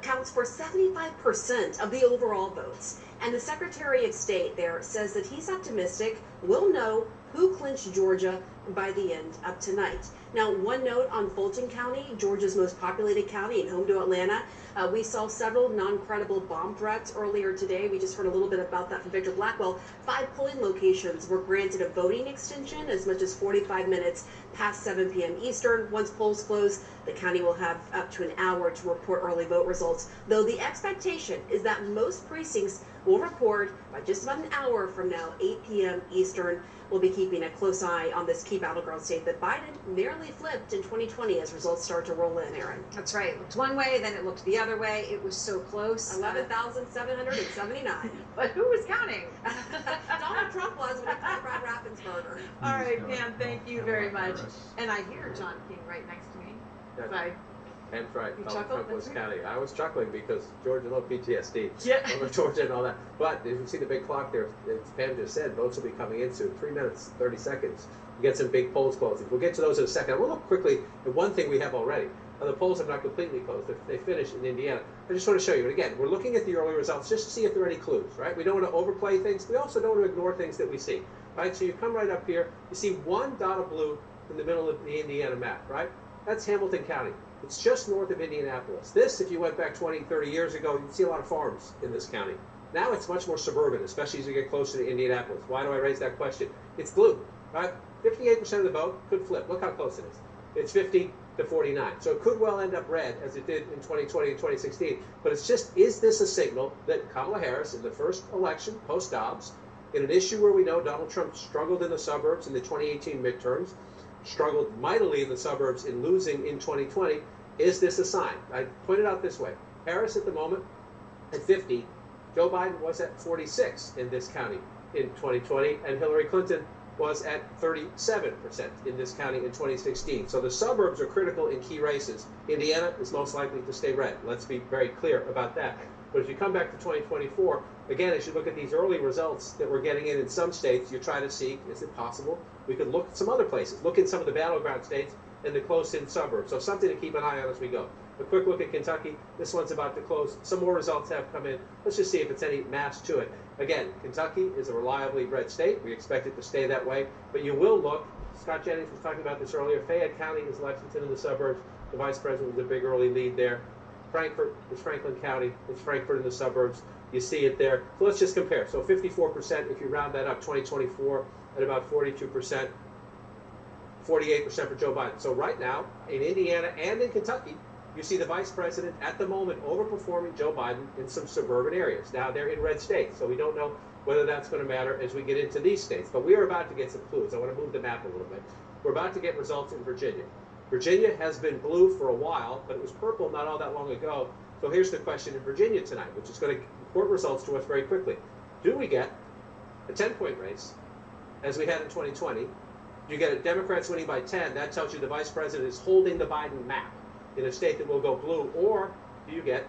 counts for 75% of the overall votes. And the Secretary of State there says that he's optimistic we'll know who clinched Georgia by the end of tonight. Now, one note on Fulton County, Georgia's most populated county and home to Atlanta. We saw several non-credible bomb threats earlier today. We just heard a little bit about that from Victor Blackwell. 5 polling locations were granted a voting extension as much as 45 minutes past 7 p.m. Eastern. Once polls close, the county will have up to an hour to report early vote results, though the expectation is that most precincts will report by just about an hour from now, 8 p.m. Eastern. We'll be keeping a close eye on this key battleground state that Biden nearly flipped in 2020 as results start to roll in, Aaron. That's right. It looked one way, then it looked the other way. It was so close. 11,779. But who was counting? Donald Trump was when he called Brad Raffensperger. All right, Pam, thank you very much. And I hear John King right next to me. Pam's right. You Donald chuckled? Trump was That's right. counting. I was chuckling because Georgia loved PTSD Yeah. over Georgia and all that. But if you see the big clock there, as Pam just said, votes will be coming in soon. 3 minutes, 30 seconds. You get some big polls closing. We'll get to those in a second. I will look quickly at one thing we have already. The polls have not completely closed. They finished in Indiana. I just want to show you. And again, we're looking at the early results just to see if there are any clues, right? We don't want to overplay things. We also don't want to ignore things that we see, right? So you come right up here. You see one dot of blue in the middle of the Indiana map, right? That's Hamilton County. It's just north of Indianapolis. This, if you went back 20, 30 years ago, you'd see a lot of farms in this county. Now it's much more suburban, especially as you get closer to Indianapolis. Why do I raise that question? It's blue, right? 58% of the vote could flip. Look how close it is. It's 50 to 49. So it could well end up red, as it did in 2020 and 2016. But it's just, is this a signal that Kamala Harris, in the first election, post-Dobbs, in an issue where we know Donald Trump struggled in the suburbs in the 2018 midterms, struggled mightily in the suburbs in losing in 2020, is this a sign? I point it out this way. Harris at the moment at 50, Joe Biden was at 46 in this county in 2020, and Hillary Clinton was at 37% in this county in 2016. So the suburbs are critical in key races. Indiana is most likely to stay red. Let's be very clear about that. But if you come back to 2024, again, as you look at these early results that we're getting in some states, you try to see, is it possible? We could look at some other places, look in some of the battleground states and the close-in suburbs. So something to keep an eye on as we go. A quick look at Kentucky. This one's about to close. Some more results have come in. Let's just see if it's any mass to it. Again, Kentucky is a reliably red state. We expect it to stay that way. But you will look, Scott Jennings was talking about this earlier, Fayette County is Lexington in the suburbs. The vice president was a big early lead there. Frankfort is Franklin County. It's Frankfort in the suburbs. You see it there. So let's just compare. So 54%, if you round that up, 2024 at about 42%. 48% for Joe Biden. So right now, in Indiana and in Kentucky, you see the vice president at the moment overperforming Joe Biden in some suburban areas. Now they're in red states, so we don't know whether that's going to matter as we get into these states. But we are about to get some clues. I want to move the map a little bit. We're about to get results in Virginia. Virginia has been blue for a while, but it was purple not all that long ago. So here's the question in Virginia tonight, which is going to report results to us very quickly. Do we get a 10-point race, as we had in 2020? You get a Democrats winning by 10, that tells you the vice president is holding the Biden map in a state that will go blue, or do you get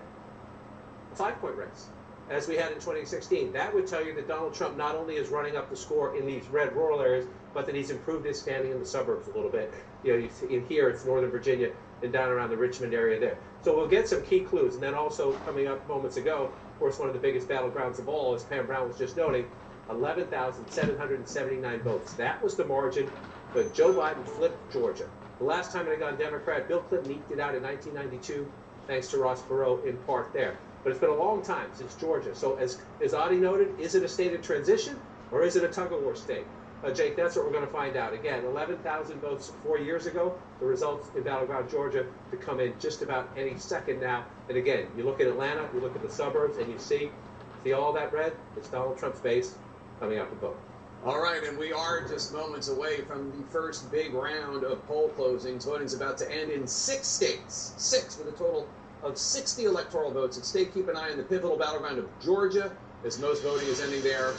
a 5-point race, as we had in 2016? That would tell you that Donald Trump not only is running up the score in these red rural areas, but that he's improved his standing in the suburbs a little bit. You know, you see in here, it's Northern Virginia and down around the Richmond area there. So we'll get some key clues. And then also coming up moments ago, of course, one of the biggest battlegrounds of all, as Pam Brown was just noting, 11,779 votes. That was the margin that Joe Biden flipped Georgia. The last time it had gone Democrat, Bill Clinton eked it out in 1992, thanks to Ross Perot in part there. But it's been a long time since Georgia. So as Adi noted, is it a state of transition or is it a tug-of-war state? Jake, that's what we're going to find out. Again, 11,000 votes 4 years ago. The results in battleground Georgia to come in just about any second now. And again, you look at Atlanta, you look at the suburbs, and you see all that red? It's Donald Trump's base coming out to vote. All right, and we are just moments away from the first big round of poll closings. Voting's about to end in 6 states. 6 with a total of 60 electoral votes at stake. Keep an eye on the pivotal battleground of Georgia, as most voting is ending there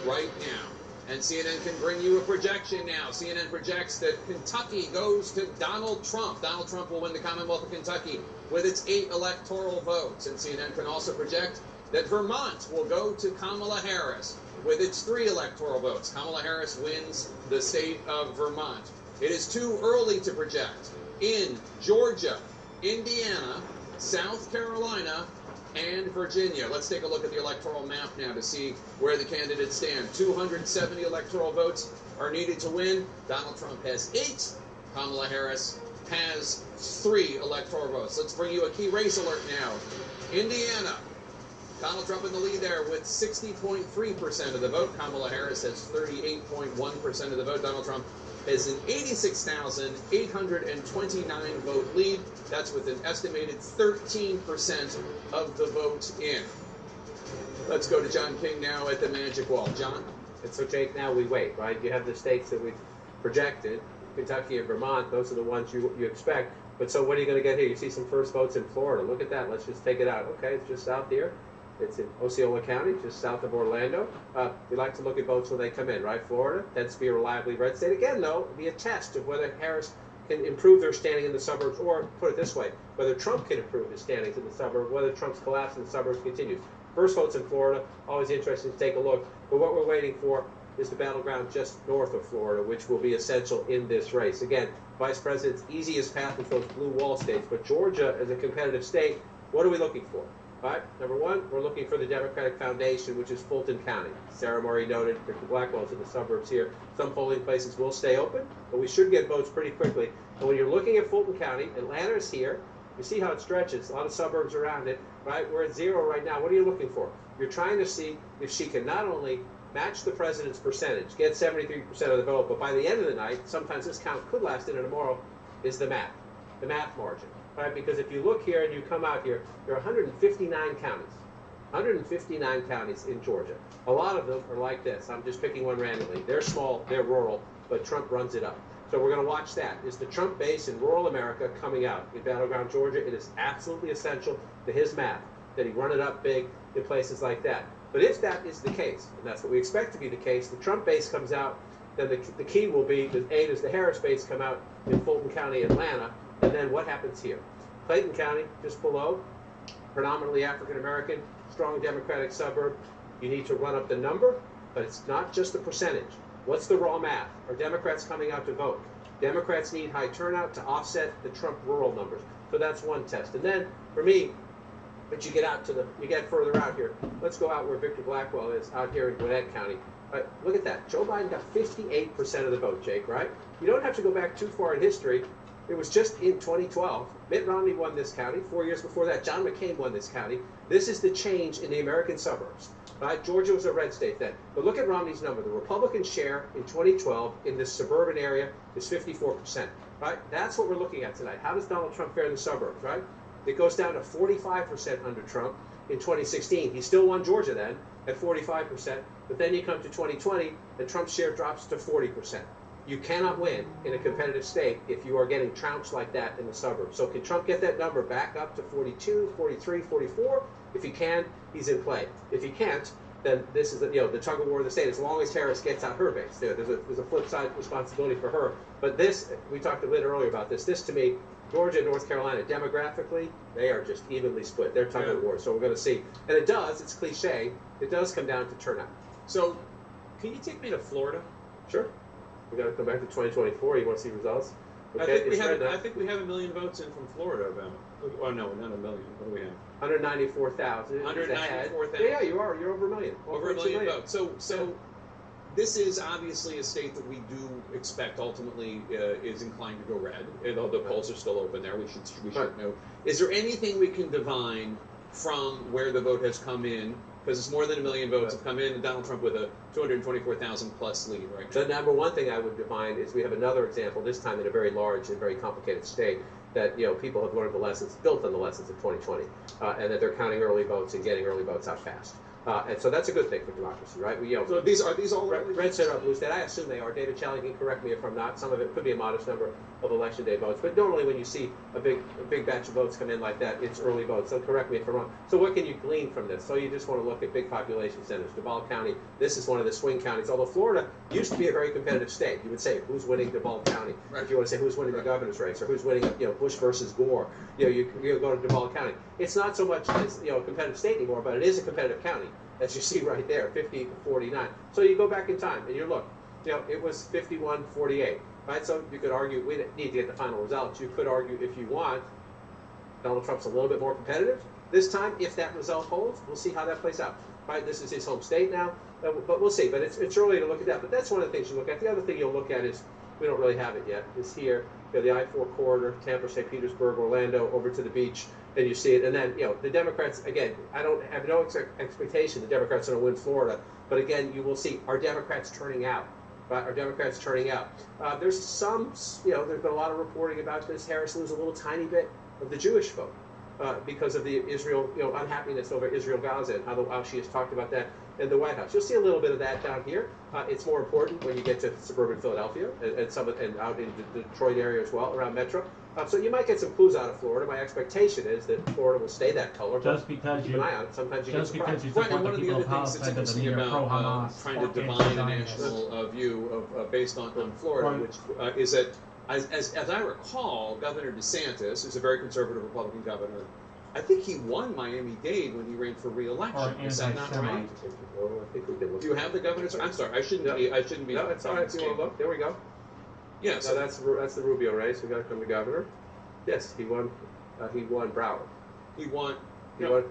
right now. And CNN can bring you a projection now. CNN projects that Kentucky goes to Donald Trump. Donald Trump will win the Commonwealth of Kentucky with its 8 electoral votes. And CNN can also project that Vermont will go to Kamala Harris with its 3 electoral votes. Kamala Harris wins the state of Vermont. It is too early to project in Georgia, Indiana, South Carolina, and Virginia. Let's take a look at the electoral map now to see where the candidates stand. 270 electoral votes are needed to win. Donald Trump has 8. Kamala Harris has 3 electoral votes. Let's bring you a key race alert now. Indiana. Donald Trump in the lead there with 60.3% of the vote. Kamala Harris has 38.1% of the vote. Donald Trump has an 86,829 vote lead. That's with an estimated 13% of the vote in. Let's go to John King now at the Magic Wall. John? And so, Jake, now we wait, right? You have the states that we've projected, Kentucky and Vermont. Those are the ones you expect. But so what are you going to get here? You see some first votes in Florida. Look at that. Let's just take it out. Okay, it's just south here. It's in Osceola County, just south of Orlando. We like to look at votes when they come in, right? Florida tends to be a reliably red state. Again, though, be a test of whether Harris can improve their standing in the suburbs, or put it this way, whether Trump can improve his standings in the suburbs, whether Trump's collapse in the suburbs continues. First votes in Florida, always interesting to take a look. But what we're waiting for is the battleground just north of Florida, which will be essential in this race. Again, Vice President's easiest path is those blue wall states, but Georgia is a competitive state. What are we looking for? All right, number one, we're looking for the Democratic foundation, which is Fulton County. Sarah Murray noted, Victor Blackwell's in the suburbs here. Some polling places will stay open, but we should get votes pretty quickly. And when you're looking at Fulton County, Atlanta is here. You see how it stretches, a lot of suburbs around it, right? We're at 0 right now. What are you looking for? You're trying to see if she can not only match the president's percentage, get 73% of the vote, but by the end of the night, sometimes this count could last into tomorrow, is the math margin, right? Because if you look here and you come out here, there are 159 counties in Georgia. A lot of them are like this. I'm just picking one randomly. They're small, they're rural, but Trump runs it up. So we're going to watch that. Is the Trump base in rural America coming out in battleground Georgia? It is absolutely essential to his math that he run it up big in places like that. But if that is the case, and that's what we expect to be the case, the Trump base comes out, then the key will be, does the Harris base come out in Fulton County, Atlanta, and then what happens here? Clayton County, just below, predominantly African-American, strong Democratic suburb. You need to run up the number, but it's not just the percentage. What's the raw math? Are Democrats coming out to vote? Democrats need high turnout to offset the Trump rural numbers. So that's one test. And then, for me, but you get further out here. Let's go out where Victor Blackwell is, out here in Gwinnett County. Look at that. Joe Biden got 58% of the vote, Jake, right? You don't have to go back too far in history. It was just in 2012. Mitt Romney won this county. 4 years before that, John McCain won this county. This is the change in the American suburbs. Right? Georgia was a red state then. But look at Romney's number. The Republican share in 2012 in this suburban area is 54%. Right? That's what we're looking at tonight. How does Donald Trump fare in the suburbs, right? It goes down to 45% under Trump in 2016. He still won Georgia then at 45%, but then you come to 2020 and Trump's share drops to 40%. You cannot win in a competitive state if you are getting trounced like that in the suburbs. So can Trump get that number back up to 42, 43, 44? If he can, he's in play. If he can't, then this is the tug of war of the state. As long as Harris gets out her base, there's a flip side responsibility for her. But this, we talked a bit earlier about this. This to me, Georgia and North Carolina, demographically, they are just evenly split. They're tug of war. So we're going to see. And it does, it's cliche, it does come down to turnout. So can you take me to Florida? Sure. We got to come back to 2024. You want to see results? Okay, I think we have 1 million votes in from Florida, about. Oh no, not 1 million. What do we have? 194,000. 194,000. Yeah, you are. You're over 1 million. Over 1 million votes. So this is obviously a state that we do expect ultimately is inclined to go red. And the polls are still open there. We should know. Is there anything we can divine from where the vote has come in? Because it's more than 1 million votes have come in, and Donald Trump with a 224,000 plus lead right now. The number one thing I would define is we have another example, this time in a very large and very complicated state, that people have learned the lessons, built on the lessons of 2020, and that they're counting early votes and getting early votes out fast. And so that's a good thing for democracy, right? So these all red state or blue state? I assume they are. David Challey can correct me if I'm not. Some of it could be a modest number of election day votes, but normally when you see a big batch of votes come in like that, it's early votes. So correct me if I'm wrong. So what can you glean from this? So you just want to look at big population centers. Duval County, this is one of the swing counties. Although Florida used to be a very competitive state, you would say who's winning Duval County. Right. If you want to say who's winning the governor's race or who's winning, Bush versus Gore, you go to Duval County. It's not so much as a competitive state anymore, but it is a competitive county. As you see right there, 50-49. So you go back in time and you look, it was 51-48, right? So you could argue, we need to get the final results. You could argue, if you want, Donald Trump's a little bit more competitive this time. If that result holds, we'll see how that plays out, right? This is his home state now, but we'll see. But it's early to look at that. But that's one of the things you look at. The other thing you'll look at is, we don't really have it yet, is here, the I-4 corridor, Tampa, St. Petersburg, Orlando, over to the beach, and you see it. And then, the Democrats, again, I don't have no expectation the Democrats are going to win Florida, but again, you will see, are Democrats turning out? Right? Are Democrats turning out? There's some, there's been a lot of reporting about this. Harris lose a little tiny bit of the Jewish vote because of the Israel, unhappiness over Israel-Gaza and how she has talked about that in the White House. You'll see a little bit of that down here. It's more important when you get to suburban Philadelphia and out in the Detroit area as well, around Metro. So you might get some clues out of Florida. My expectation is that Florida will stay that color. Just because keep an eye on it. Sometimes you get surprised. Right, and one of the other things that's interesting about trying to divine a national view of based on Florida, which is that As I recall, Governor DeSantis, who's a very conservative Republican governor, I think he won Miami-Dade when he ran for re-election. Is that not right? Do you have the governor's? I'm sorry, I shouldn't be. No, it's all right. If you want to look, there we go. Yeah. So that's the Rubio race. We got to come to governor. Yes, he won. He won Broward. He won. He won.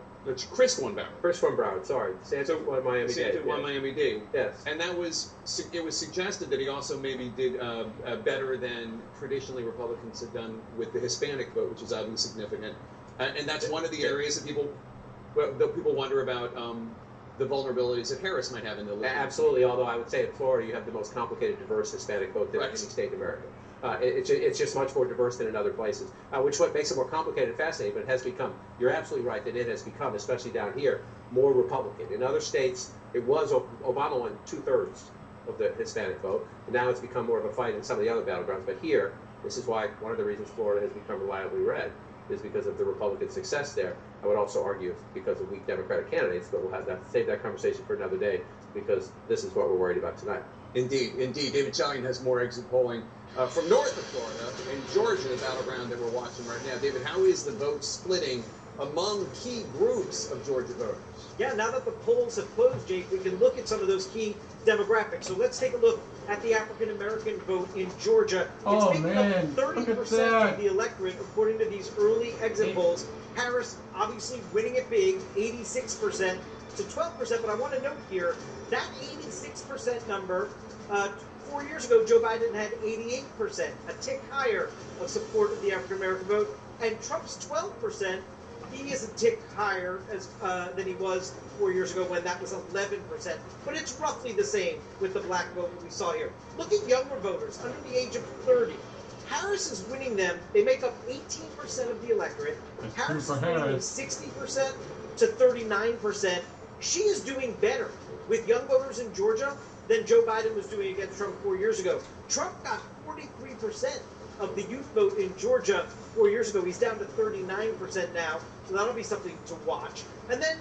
Chris won Broward. Chris won Broward. Sorry, DeSantis won Miami-Dade. DeSantis won Miami-Dade. Yes. And it was suggested that he also maybe did better than traditionally Republicans had done with the Hispanic vote, which is obviously significant. And that's one of the areas that people wonder about the vulnerabilities that Harris might have in the league. Absolutely. Although I would say in Florida you have the most complicated, diverse Hispanic vote than any state in America. It's just much more diverse than in other places, which what makes it more complicated and fascinating. But it has become, you're absolutely right, that it has become, especially down here, more Republican. In other states, it was Obama won 2/3 of the Hispanic vote, and now it's become more of a fight in some of the other battlegrounds. But here, this is why one of the reasons Florida has become reliably red is because of the Republican success there. I would also argue because of weak Democratic candidates, but we'll save that conversation for another day because this is what we're worried about tonight. Indeed. David Chalian has more exit polling from north of Florida in Georgia, the battleground that we're watching right now. David, how is the vote splitting among key groups of Georgia voters? Yeah, now that the polls have closed, Jake, we can look at some of those key demographics. So let's take a look at the African-American vote in Georgia. It's making up 30% of the electorate, according to these early exit polls. Harris obviously winning it big, 86% to 12%. But I want to note here, that 86% number, 4 years ago, Joe Biden had 88%, a tick higher of support of the African-American vote. And Trump's 12%, he is a tick higher than he was 4 years ago when that was 11%. But it's roughly the same with the black vote that we saw here. Look at younger voters under the age of 30. Harris is winning them. They make up 18% of the electorate. Harris is winning 60% to 39%. She is doing better with young voters in Georgia than Joe Biden was doing against Trump 4 years ago. Trump got 43% of the youth vote in Georgia 4 years ago. He's down to 39% now, so that'll be something to watch. And then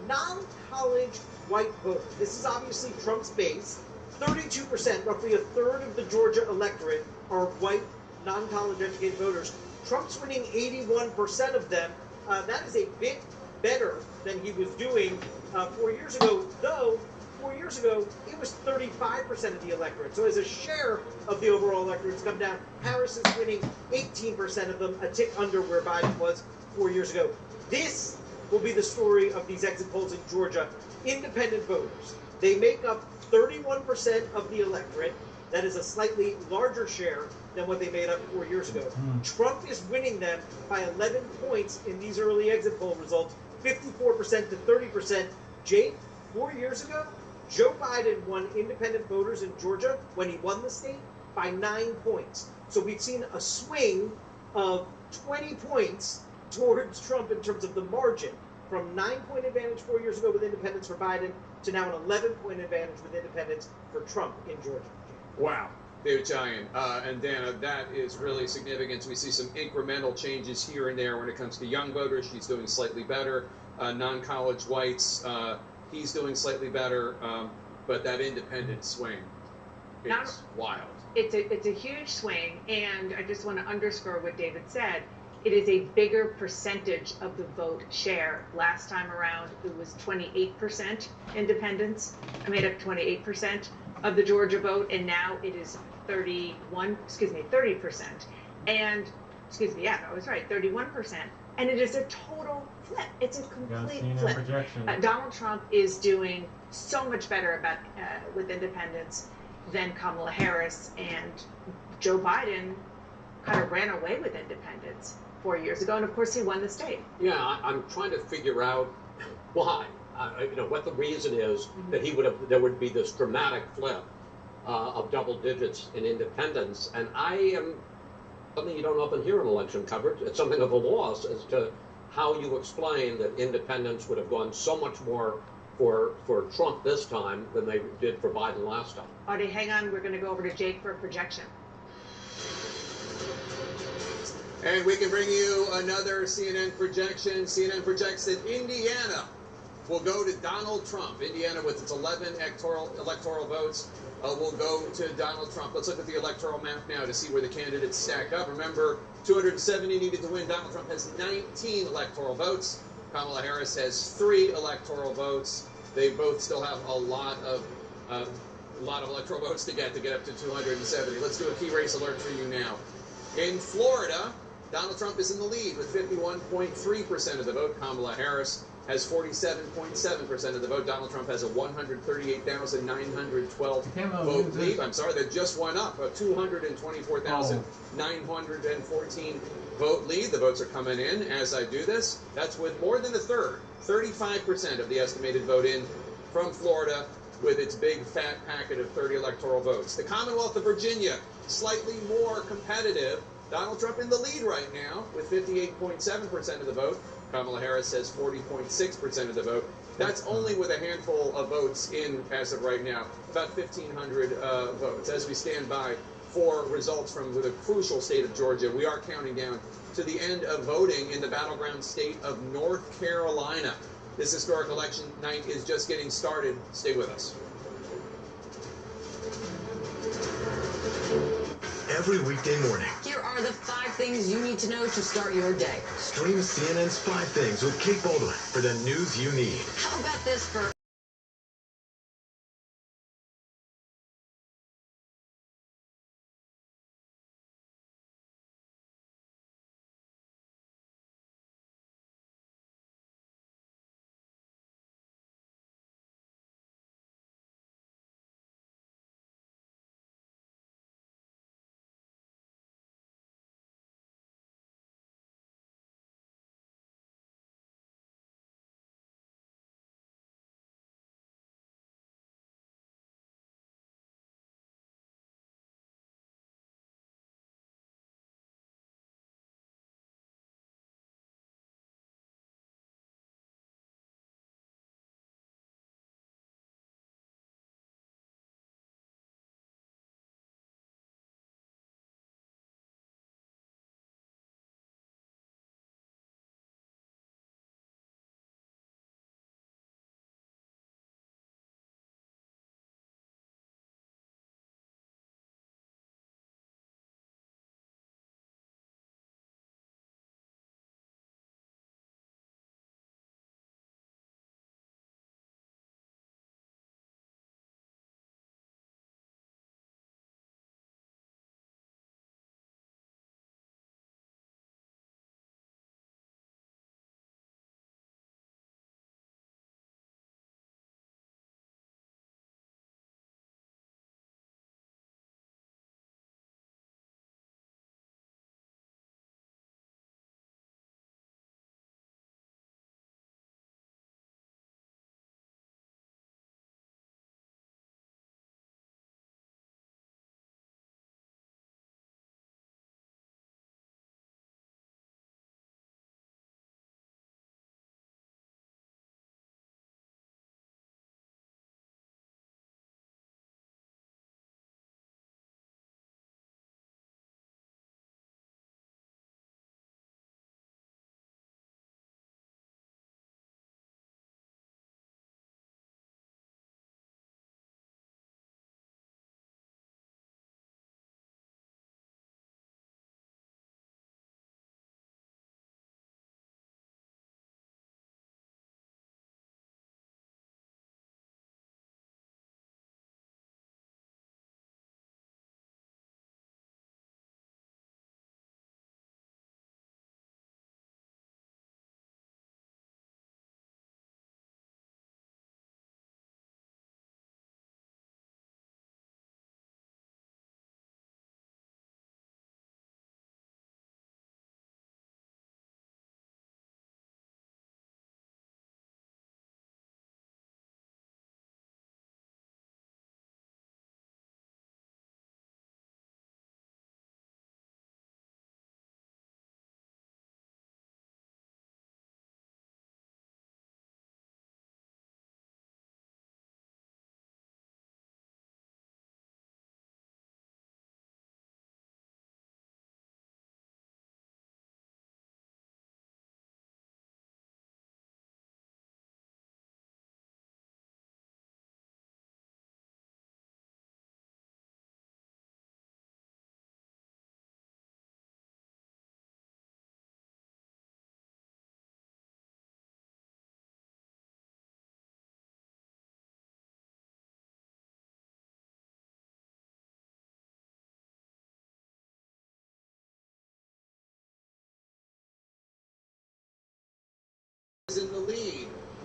non-college white voters. This is obviously Trump's base. 32%, roughly a third of the Georgia electorate, are white, non-college educated voters. Trump's winning 81% of them. That is a bit better than he was doing 4 years ago, though 4 years ago, it was 35% of the electorate. So as a share of the overall electorate, it's come down. Harris is winning 18% of them, a tick under where Biden was 4 years ago. This will be the story of these exit polls in Georgia. Independent voters. They make up 31% of the electorate. That is a slightly larger share than what they made up 4 years ago. Trump is winning them by 11 points in these early exit poll results, 54% to 30%. Jake, 4 years ago, Joe Biden won independent voters in Georgia when he won the state by 9 points. So we've seen a swing of 20 points towards Trump in terms of the margin, from 9-point advantage 4 years ago with independents for Biden to now an 11-point advantage with independents for Trump in Georgia. Wow. David Chalian. And Dana, that is really significant. We see some incremental changes here and there when it comes to young voters. She's doing slightly better. Non-college whites, he's doing slightly better. But that independent swing is wild. It's a huge swing, and I just want to underscore what David said. It is a bigger percentage of the vote share. Last time around, it was 28% independents. I made up 28% of the Georgia vote, and now it is 30%. And, I was right, 31%. And it is a total flip. It's a complete flip. Donald Trump is doing so much better with independents than Kamala Harris, and Joe Biden kind of ran away with independents 4 years ago, and of course he won the state. Yeah, I'm trying to figure out why. What the reason is that there would be this dramatic flip of double digits in independents, and I am something you don't often hear in election coverage. It's something of a loss as to how you explain that independents would have gone so much more for Trump this time than they did for Biden last time. Audie, hang on. We're going to go over to Jake for a projection. And we can bring you another CNN projection. CNN projects that Indiana We'll go to Donald Trump. Indiana with its 11 electoral votes will go to Donald Trump. Let's look at the electoral map now to see where the candidates stack up. Remember, 270 needed to win. Donald Trump has 19 electoral votes. Kamala Harris has 3 electoral votes. They both still have a lot of electoral votes to get up to 270. Let's do a key race alert for you now. In Florida, Donald Trump is in the lead with 51.3% of the vote. Kamala Harris has 47.7% of the vote. Donald Trump has a 138,912 vote lead. I'm sorry, that just went up, a 224,914 vote lead. The votes are coming in as I do this. That's with more than a third, 35% of the estimated vote in from Florida with its big fat packet of 30 electoral votes. The Commonwealth of Virginia, slightly more competitive. Donald Trump in the lead right now with 58.7% of the vote. Kamala Harris has 40.6% of the vote. That's only with a handful of votes in as of right now, about 1,500 votes. As we stand by for results from the crucial state of Georgia, we are counting down to the end of voting in the battleground state of North Carolina. This historic election night is just getting started. Stay with us. Every weekday morning, here are the 5 things you need to know to start your day. stream CNN's 5 Things with Kate Baldwin for the news you need. How about this for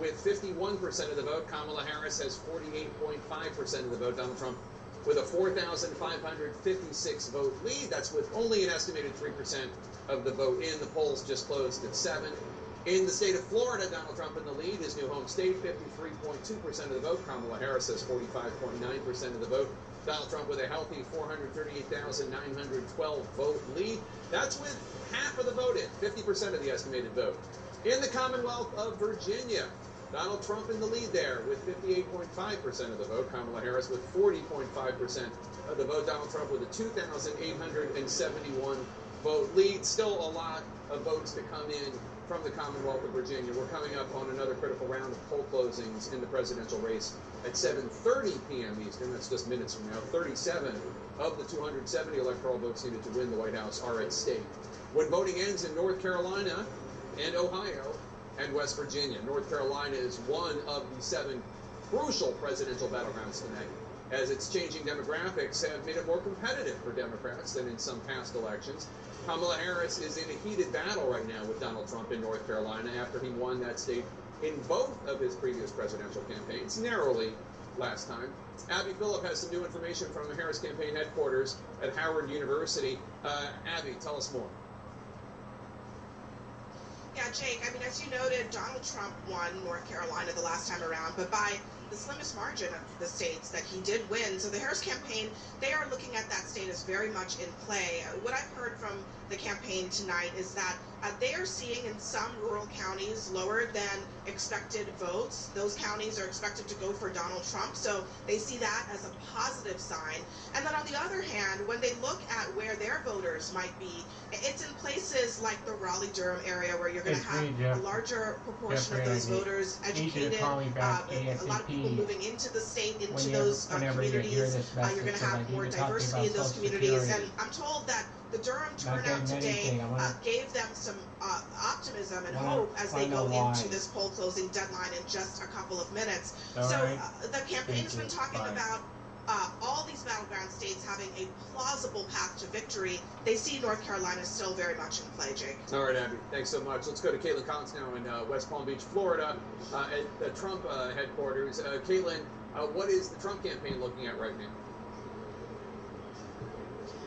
with 51% of the vote. Kamala Harris has 48.5% of the vote. Donald Trump with a 4,556 vote lead. That's with only an estimated 3% of the vote in. The polls just closed at 7. In the state of Florida, Donald Trump in the lead, his new home state, 53.2% of the vote. Kamala Harris has 45.9% of the vote. Donald Trump with a healthy 438,912 vote lead. That's with half of the vote in, 50% of the estimated vote. In the Commonwealth of Virginia, Donald Trump in the lead there with 58.5% of the vote. Kamala Harris with 40.5% of the vote. Donald Trump with a 2,871 vote lead. Still a lot of votes to come in from the Commonwealth of Virginia. We're coming up on another critical round of poll closings in the presidential race at 7:30 p.m. Eastern. That's just minutes from now. 37 of the 270 electoral votes needed to win the White House are at stake. When voting ends in North Carolina and Ohio and West Virginia, North Carolina is one of the 7 crucial presidential battlegrounds tonight, as its changing demographics have made it more competitive for Democrats than in some past elections. Kamala Harris is in a heated battle right now with Donald Trump in North Carolina after he won that state in both of his previous presidential campaigns, narrowly last time. Abby Phillip has some new information from the Harris campaign headquarters at Howard University. Abby, tell us more. Yeah, Jake, I mean, as you noted, Donald Trump won North Carolina the last time around, but by the slimmest margin of the states that he did win. So the Harris campaign, they are looking at that state as very much in play. What I've heard from the campaign tonight is that they are seeing in some rural counties lower than expected votes. Those counties are expected to go for Donald Trump, so they see that as a positive sign. And then on the other hand, when they look at where their voters might be, it's in places like the Raleigh-Durham area where you're going to have a larger proportion of those voters educated, a lot of people moving into the state, into those communities. You're going to have more diversity in those communities. And I'm told that the Durham turnout today gave them some optimism and hope as they go into this poll closing deadline in just a couple of minutes. So the campaign has been talking about all these battleground states having a plausible path to victory. They see North Carolina still very much in play, Jake. All right, Abby, thanks so much. Let's go to Caitlin Collins now in West Palm Beach, Florida, at the Trump headquarters. Caitlin, what is the Trump campaign looking at right now?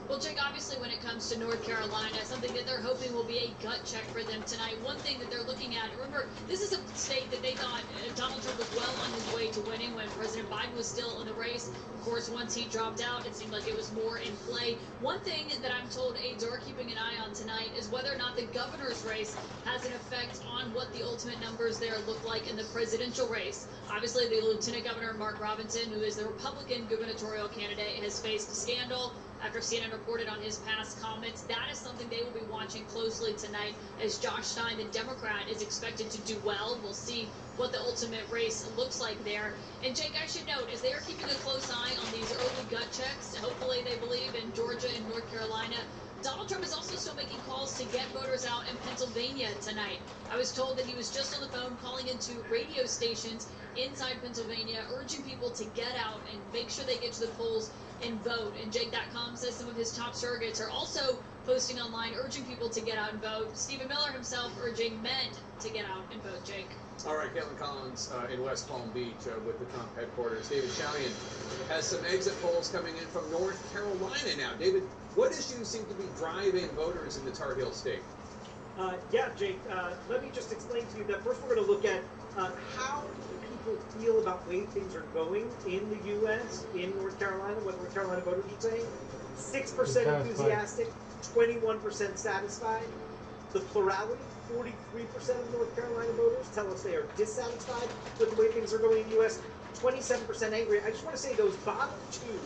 Well, Jake, obviously when it comes to North Carolina, something that they're hoping will be a gut check for them tonight. One thing that they're looking at, remember, this is a state that they thought Donald Trump was well on his way to winning when President Biden was still in the race. Of course, once he dropped out, it seemed like it was more in play. One thing that I'm told aides are keeping an eye on tonight is whether or not the governor's race has an effect on what the ultimate numbers there look like in the presidential race. Obviously, the Lieutenant Governor, Mark Robinson, who is the Republican gubernatorial candidate, has faced a scandal after CNN reported on his past comments. That is something they will be watching closely tonight, as Josh Stein, the Democrat, is expected to do well. We'll see what the ultimate race looks like there. And Jake, I should note, as they are keeping a close eye on these early gut checks, hopefully they believe in Georgia and North Carolina, Donald Trump is also still making calls to get voters out in Pennsylvania tonight. I was told that he was just on the phone calling into radio stations inside Pennsylvania, urging people to get out and make sure they get to the polls and vote. And Jake.com says some of his top surrogates are also posting online, urging people to get out and vote. Stephen Miller himself urging men to get out and vote, Jake. All right, Caitlin Collins in West Palm Beach with the Trump headquarters. David Chalian has some exit polls coming in from North Carolina now. David, what issues seem to be driving voters in the Tar Heel state? Yeah, Jake, let me just explain to you that first we're going to look at how people feel about the way things are going in the U.S., in North Carolina, what North Carolina voters are saying. 6% enthusiastic, 21% satisfied. The plurality, 43% of North Carolina voters tell us they are dissatisfied with the way things are going in the U.S., 27% angry. I just want to say those bottom two,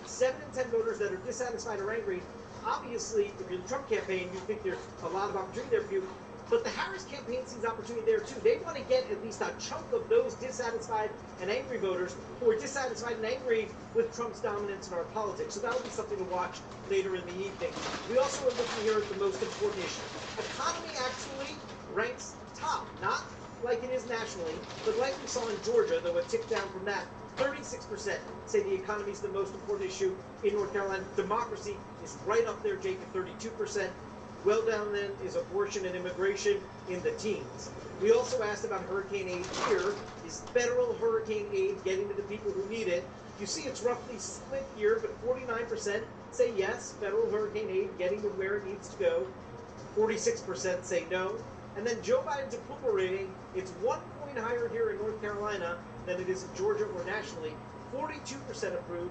7 in 10 voters that are dissatisfied or angry, obviously, if you're the Trump campaign, you think there's a lot of opportunity there for you. But the Harris campaign sees opportunity there too. They want to get at least a chunk of those dissatisfied and angry voters who are dissatisfied and angry with Trump's dominance in our politics. So that'll be something to watch later in the evening. We also are looking here at the most important issue. Economy actually ranks top, not like it is nationally, but like we saw in Georgia, though it ticked down from that. 36% say the economy is the most important issue in North Carolina. Democracy is right up there, Jake, at 32%. Well down then is abortion and immigration in the teens. We also asked about hurricane aid here. Is federal hurricane aid getting to the people who need it? You see it's roughly split here, but 49% say yes, federal hurricane aid getting to where it needs to go. 46% say no. And then Joe Biden's approval rating, it's 1 point higher here in North Carolina than it is in Georgia or nationally. 42% approve,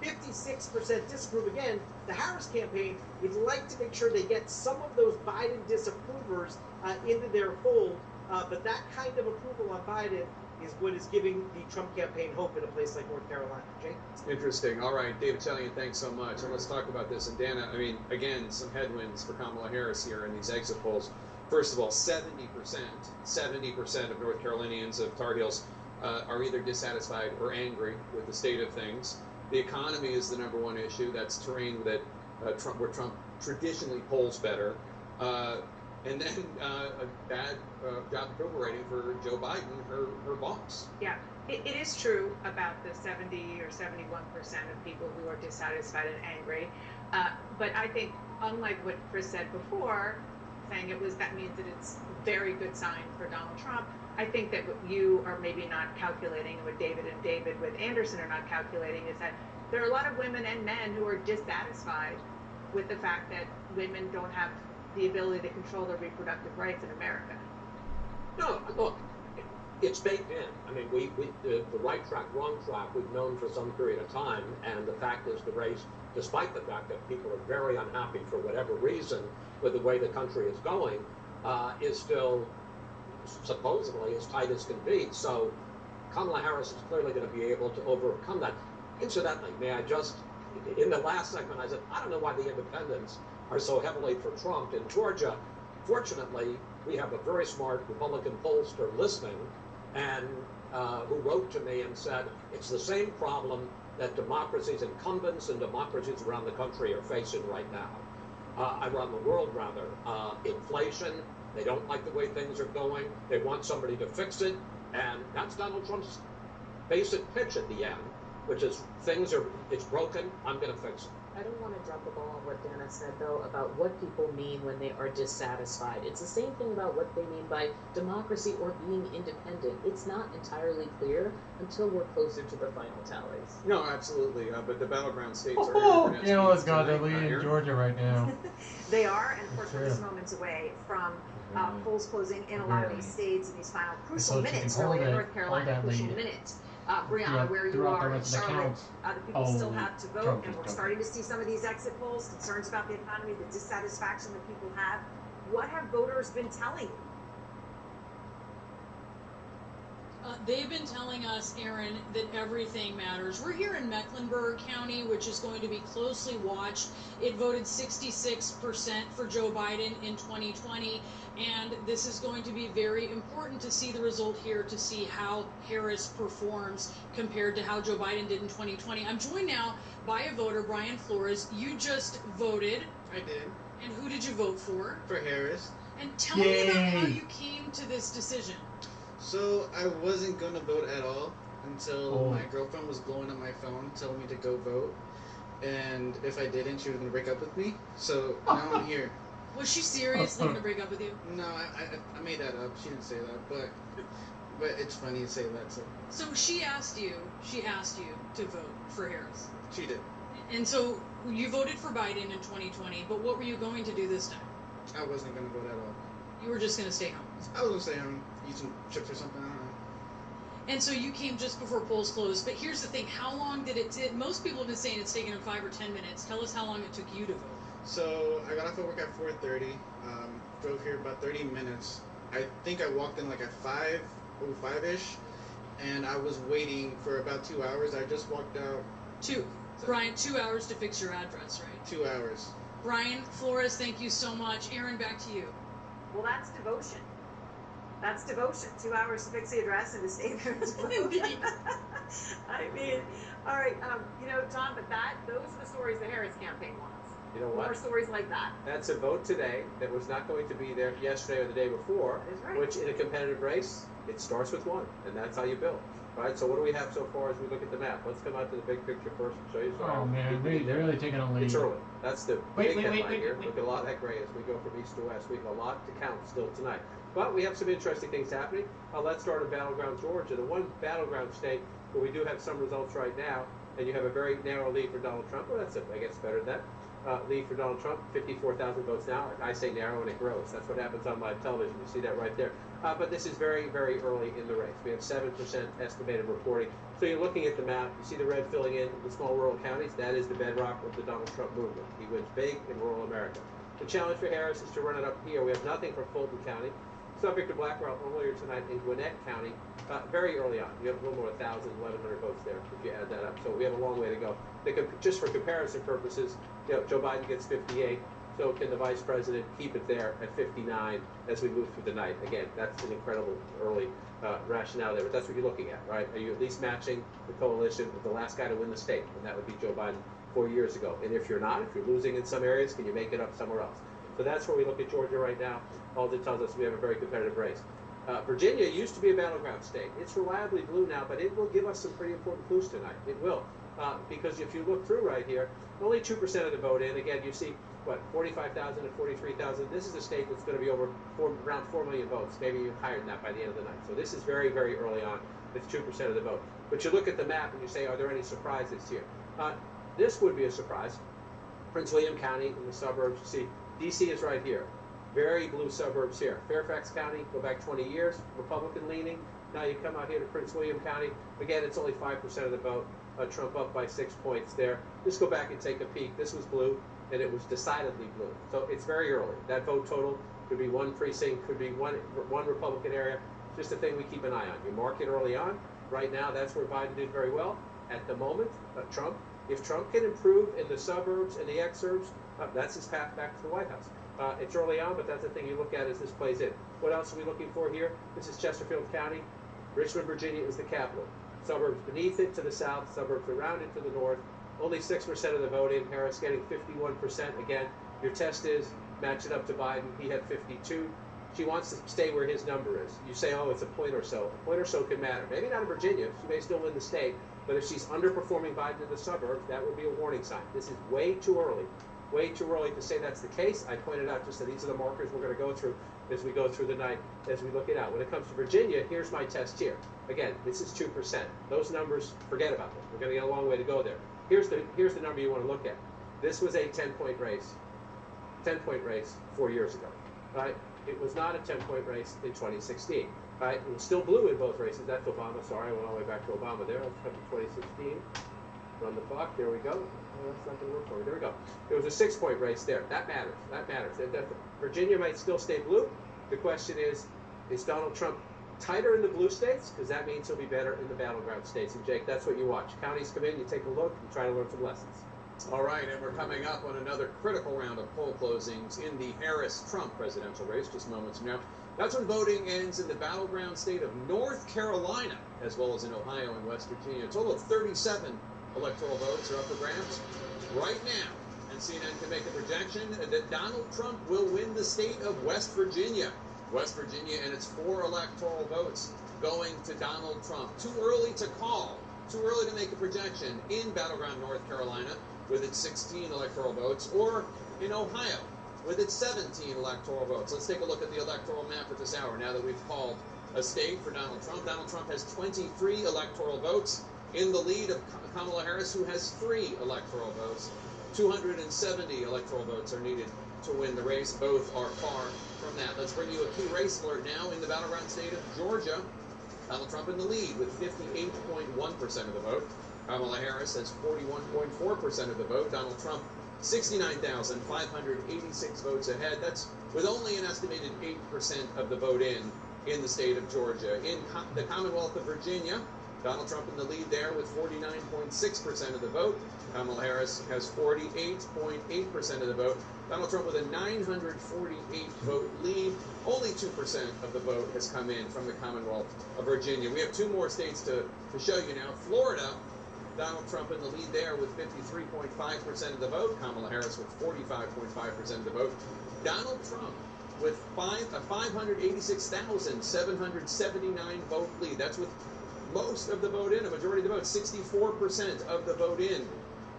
56% disapprove. Again, the Harris campaign would like to make sure they get some of those Biden disapprovers into their fold, but that kind of approval on Biden is what is giving the Trump campaign hope in a place like North Carolina. Jay? Interesting. All right, David Tellian, thanks so much. And let's talk about this. And Dana, I mean, again, some headwinds for Kamala Harris here in these exit polls. First of all, 70% of North Carolinians of Tar Heels are either dissatisfied or angry with the state of things. The economy is the number one issue. That's terrain that where Trump traditionally polls better. And then a bad job approval rating for Joe Biden, her boss. Yeah, it is true about the 70 or 71% of people who are dissatisfied and angry. But I think, unlike what Chris said before, saying that means that it's a very good sign for Donald Trump. I think that what you are maybe not calculating, and what David with Anderson are not calculating, is that there are a lot of women and men who are dissatisfied with the fact that women don't have the ability to control their reproductive rights in America. No, look, it's baked in. I mean, the right track, wrong track, we've known for some period of time, and the fact is the race, despite the fact that people are very unhappy for whatever reason with the way the country is going, is still supposedly as tight as can be. So Kamala Harris is clearly going to be able to overcome that. Incidentally, may I just, in the last segment, I said, I don't know why the independents are so heavily for Trump in Georgia. Fortunately, we have a very smart Republican pollster listening, and who wrote to me and said, it's the same problem that democracies, incumbents and democracies around the country are facing right now. Around the world, rather. Inflation, they don't like the way things are going. They want somebody to fix it, and that's Donald Trump's basic pitch at the end, which is it's broken, I'm going to fix it. I don't want to drop the ball on what Dana said, though, about what people mean when they are dissatisfied. It's the same thing about what they mean by democracy or being independent. It's not entirely clear until we're closer to the final tallies. No, absolutely. But the battleground states are... You know what's got the lead in Georgia right now. They are, and of course, we're just moments away from polls closing in a lot of these states in these final crucial minutes, really, in North Carolina, crucial minutes. Brianna, where you are in Charlotte, the people still have to vote, and we're starting to see some of these exit polls, concerns about the economy, the dissatisfaction that people have. What have voters been telling you? They've been telling us, Aaron, that everything matters. We're here in Mecklenburg County, which is going to be closely watched. It voted 66% for Joe Biden in 2020, and this is going to be very important to see the result here, to see how Harris performs compared to how Joe Biden did in 2020. I'm joined now by a voter, Brian Flores. You just voted. I did. And who did you vote for? For Harris. And tell me about how you came to this decision. So I wasn't going to vote at all until my girlfriend was blowing up my phone telling me to go vote. And if I didn't, she was going to break up with me. So now I'm here. Was she seriously going to break up with you? No, I made that up. She didn't say that, but it's funny to say that. So she asked you to vote for Harris. She did. And so you voted for Biden in 2020, but what were you going to do this time? I wasn't going to vote at all. You were just going to stay home. I was going to stay home, eat some chips or something. I don't know. And so you came just before polls closed. But here's the thing: how long did it take? Most people have been saying it's taken them 5 or 10 minutes. Tell us how long it took you to vote. So I got off of work at 4:30. Drove here about 30 minutes. I think I walked in like at 5:05ish, and I was waiting for about 2 hours. I just walked out. Brian, 2 hours to fix your address, right? 2 hours. Brian Flores, thank you so much. Aaron, back to you. Well, that's devotion. That's devotion. 2 hours to fix the address and to stay there to vote. Indeed. I mean, all right, John, but those are the stories the Harris campaign wants. You know what? More stories like that. That's a vote today that was not going to be there yesterday or the day before, That is right. which in a competitive race, it starts with one, and that's how you build. Right, so what do we have so far as we look at the map? Let's come out to the big picture first and show you. Oh man, they're really taking a lead. It's early. That's the big headline here. Wait. Look at a lot of that gray as we go from east to west. We have a lot to count still tonight. But we have some interesting things happening. Let's start in battleground Georgia, the one battleground state where we do have some results right now, and you have a very narrow lead for Donald Trump. Well, that's, I guess, better than that. Lead for Donald Trump, 54,000 votes now. I say narrow and it grows. That's what happens on live television. You see that right there. But this is very, very early in the race. We have 7% estimated reporting. So you're looking at the map. You see the red filling in the small rural counties. That is the bedrock of the Donald Trump movement. He wins big in rural America. The challenge for Harris is to run it up here. We have nothing for Fulton County. Subject to Blackwell earlier tonight in Gwinnett County, very early on. You have a little more 1,000, 1,100 votes there if you add that up. So we have a long way to go. Just for comparison purposes, Joe Biden gets 58. So can the vice president keep it there at 59 as we move through the night? Again, that's an incredible early rationale there. But that's what you're looking at, right? Are you at least matching the coalition with the last guy to win the state? And that would be Joe Biden 4 years ago. And if you're not, if you're losing in some areas, can you make it up somewhere else? So that's where we look at Georgia right now. All it tells us we have a very competitive race. Virginia used to be a battleground state. It's reliably blue now, but it will give us some pretty important clues tonight. It will. Because if you look through right here, only 2% of the vote in. Again, you see, 45,000 to 43,000. This is a state that's going to be around 4 million votes, maybe even higher than that by the end of the night. So this is very, very early on. It's 2% of the vote. But you look at the map and you say, are there any surprises here? This would be a surprise. Prince William County in the suburbs, you see, D.C. is right here. Very blue suburbs here. Fairfax County, go back 20 years, Republican leaning. Now you come out here to Prince William County. Again, it's only 5% of the vote. Trump up by 6 points there. Just go back and take a peek. This was blue, and it was decidedly blue. So it's very early. That vote total could be one precinct, could be one Republican area. Just a thing we keep an eye on. You mark it early on. Right now, that's where Biden did very well. At the moment, Trump, if Trump can improve in the suburbs and the exurbs, that's his path back to the White House. It's early on, but that's the thing you look at as this plays in. What else are we looking for here? This is Chesterfield County. Richmond, Virginia is the capital. Suburbs beneath it to the south, suburbs around it to the north. Only 6% of the vote in. Harris getting 51%. Again, your test is match it up to Biden. He had 52. She wants to stay where his number is. You say, oh, it's a point or so. A point or so can matter. Maybe not in Virginia. She may still win the state. But if she's underperforming Biden in the suburbs, that would be a warning sign. This is way too early. Way too early to say that's the case. I pointed out just that these are the markers we're going to go through as we go through the night, as we look it out. When it comes to Virginia, here's my test here. Again, this is 2%. Those numbers, forget about them. We're going to get a long way to go there. Here's the number you want to look at. This was a 10-point race. 10-point race 4 years ago. Right? It was not a 10-point race in 2016. Right? It was still blue in both races. That's Obama. Sorry, I went all the way back to Obama there. Let's come to 2016. Run the clock. There we go. Oh, that's not going to work for me. There we go. It was a 6-point race there. That matters. That matters. Virginia might still stay blue. The question is Donald Trump tighter in the blue states? Because that means he'll be better in the battleground states. And Jake, that's what you watch. Counties come in, you take a look, you try to learn some lessons. All right, and we're coming up on another critical round of poll closings in the Harris-Trump presidential race just moments from now. That's when voting ends in the battleground state of North Carolina, as well as in Ohio and West Virginia. A total of 37 electoral votes are up for grabs right now. And CNN can make a projection that Donald Trump will win the state of West Virginia. West Virginia and its 4 electoral votes going to Donald Trump. Too early to call, too early to make a projection in battleground North Carolina with its 16 electoral votes, or in Ohio with its 17 electoral votes. Let's take a look at the electoral map at this hour now that we've called a state for Donald Trump. Donald Trump has 23 electoral votes in the lead of Kamala Harris, who has 3 electoral votes. 270 electoral votes are needed to win the race. Both are far from that. Let's bring you a key race alert now in the battleground state of Georgia. Donald Trump in the lead with 58.1% of the vote. Kamala Harris has 41.4% of the vote. Donald Trump, 69,586 votes ahead. That's with only an estimated 8% of the vote in the state of Georgia. In the Commonwealth of Virginia, Donald Trump in the lead there with 49.6% of the vote. Kamala Harris has 48.8% of the vote. Donald Trump with a 948 vote lead. Only 2% of the vote has come in from the Commonwealth of Virginia. We have 2 more states to show you now. Florida, Donald Trump in the lead there with 53.5% of the vote. Kamala Harris with 45.5% of the vote. Donald Trump with a 586,779 vote lead. That's with most of the vote in, a majority of the vote, 64% of the vote in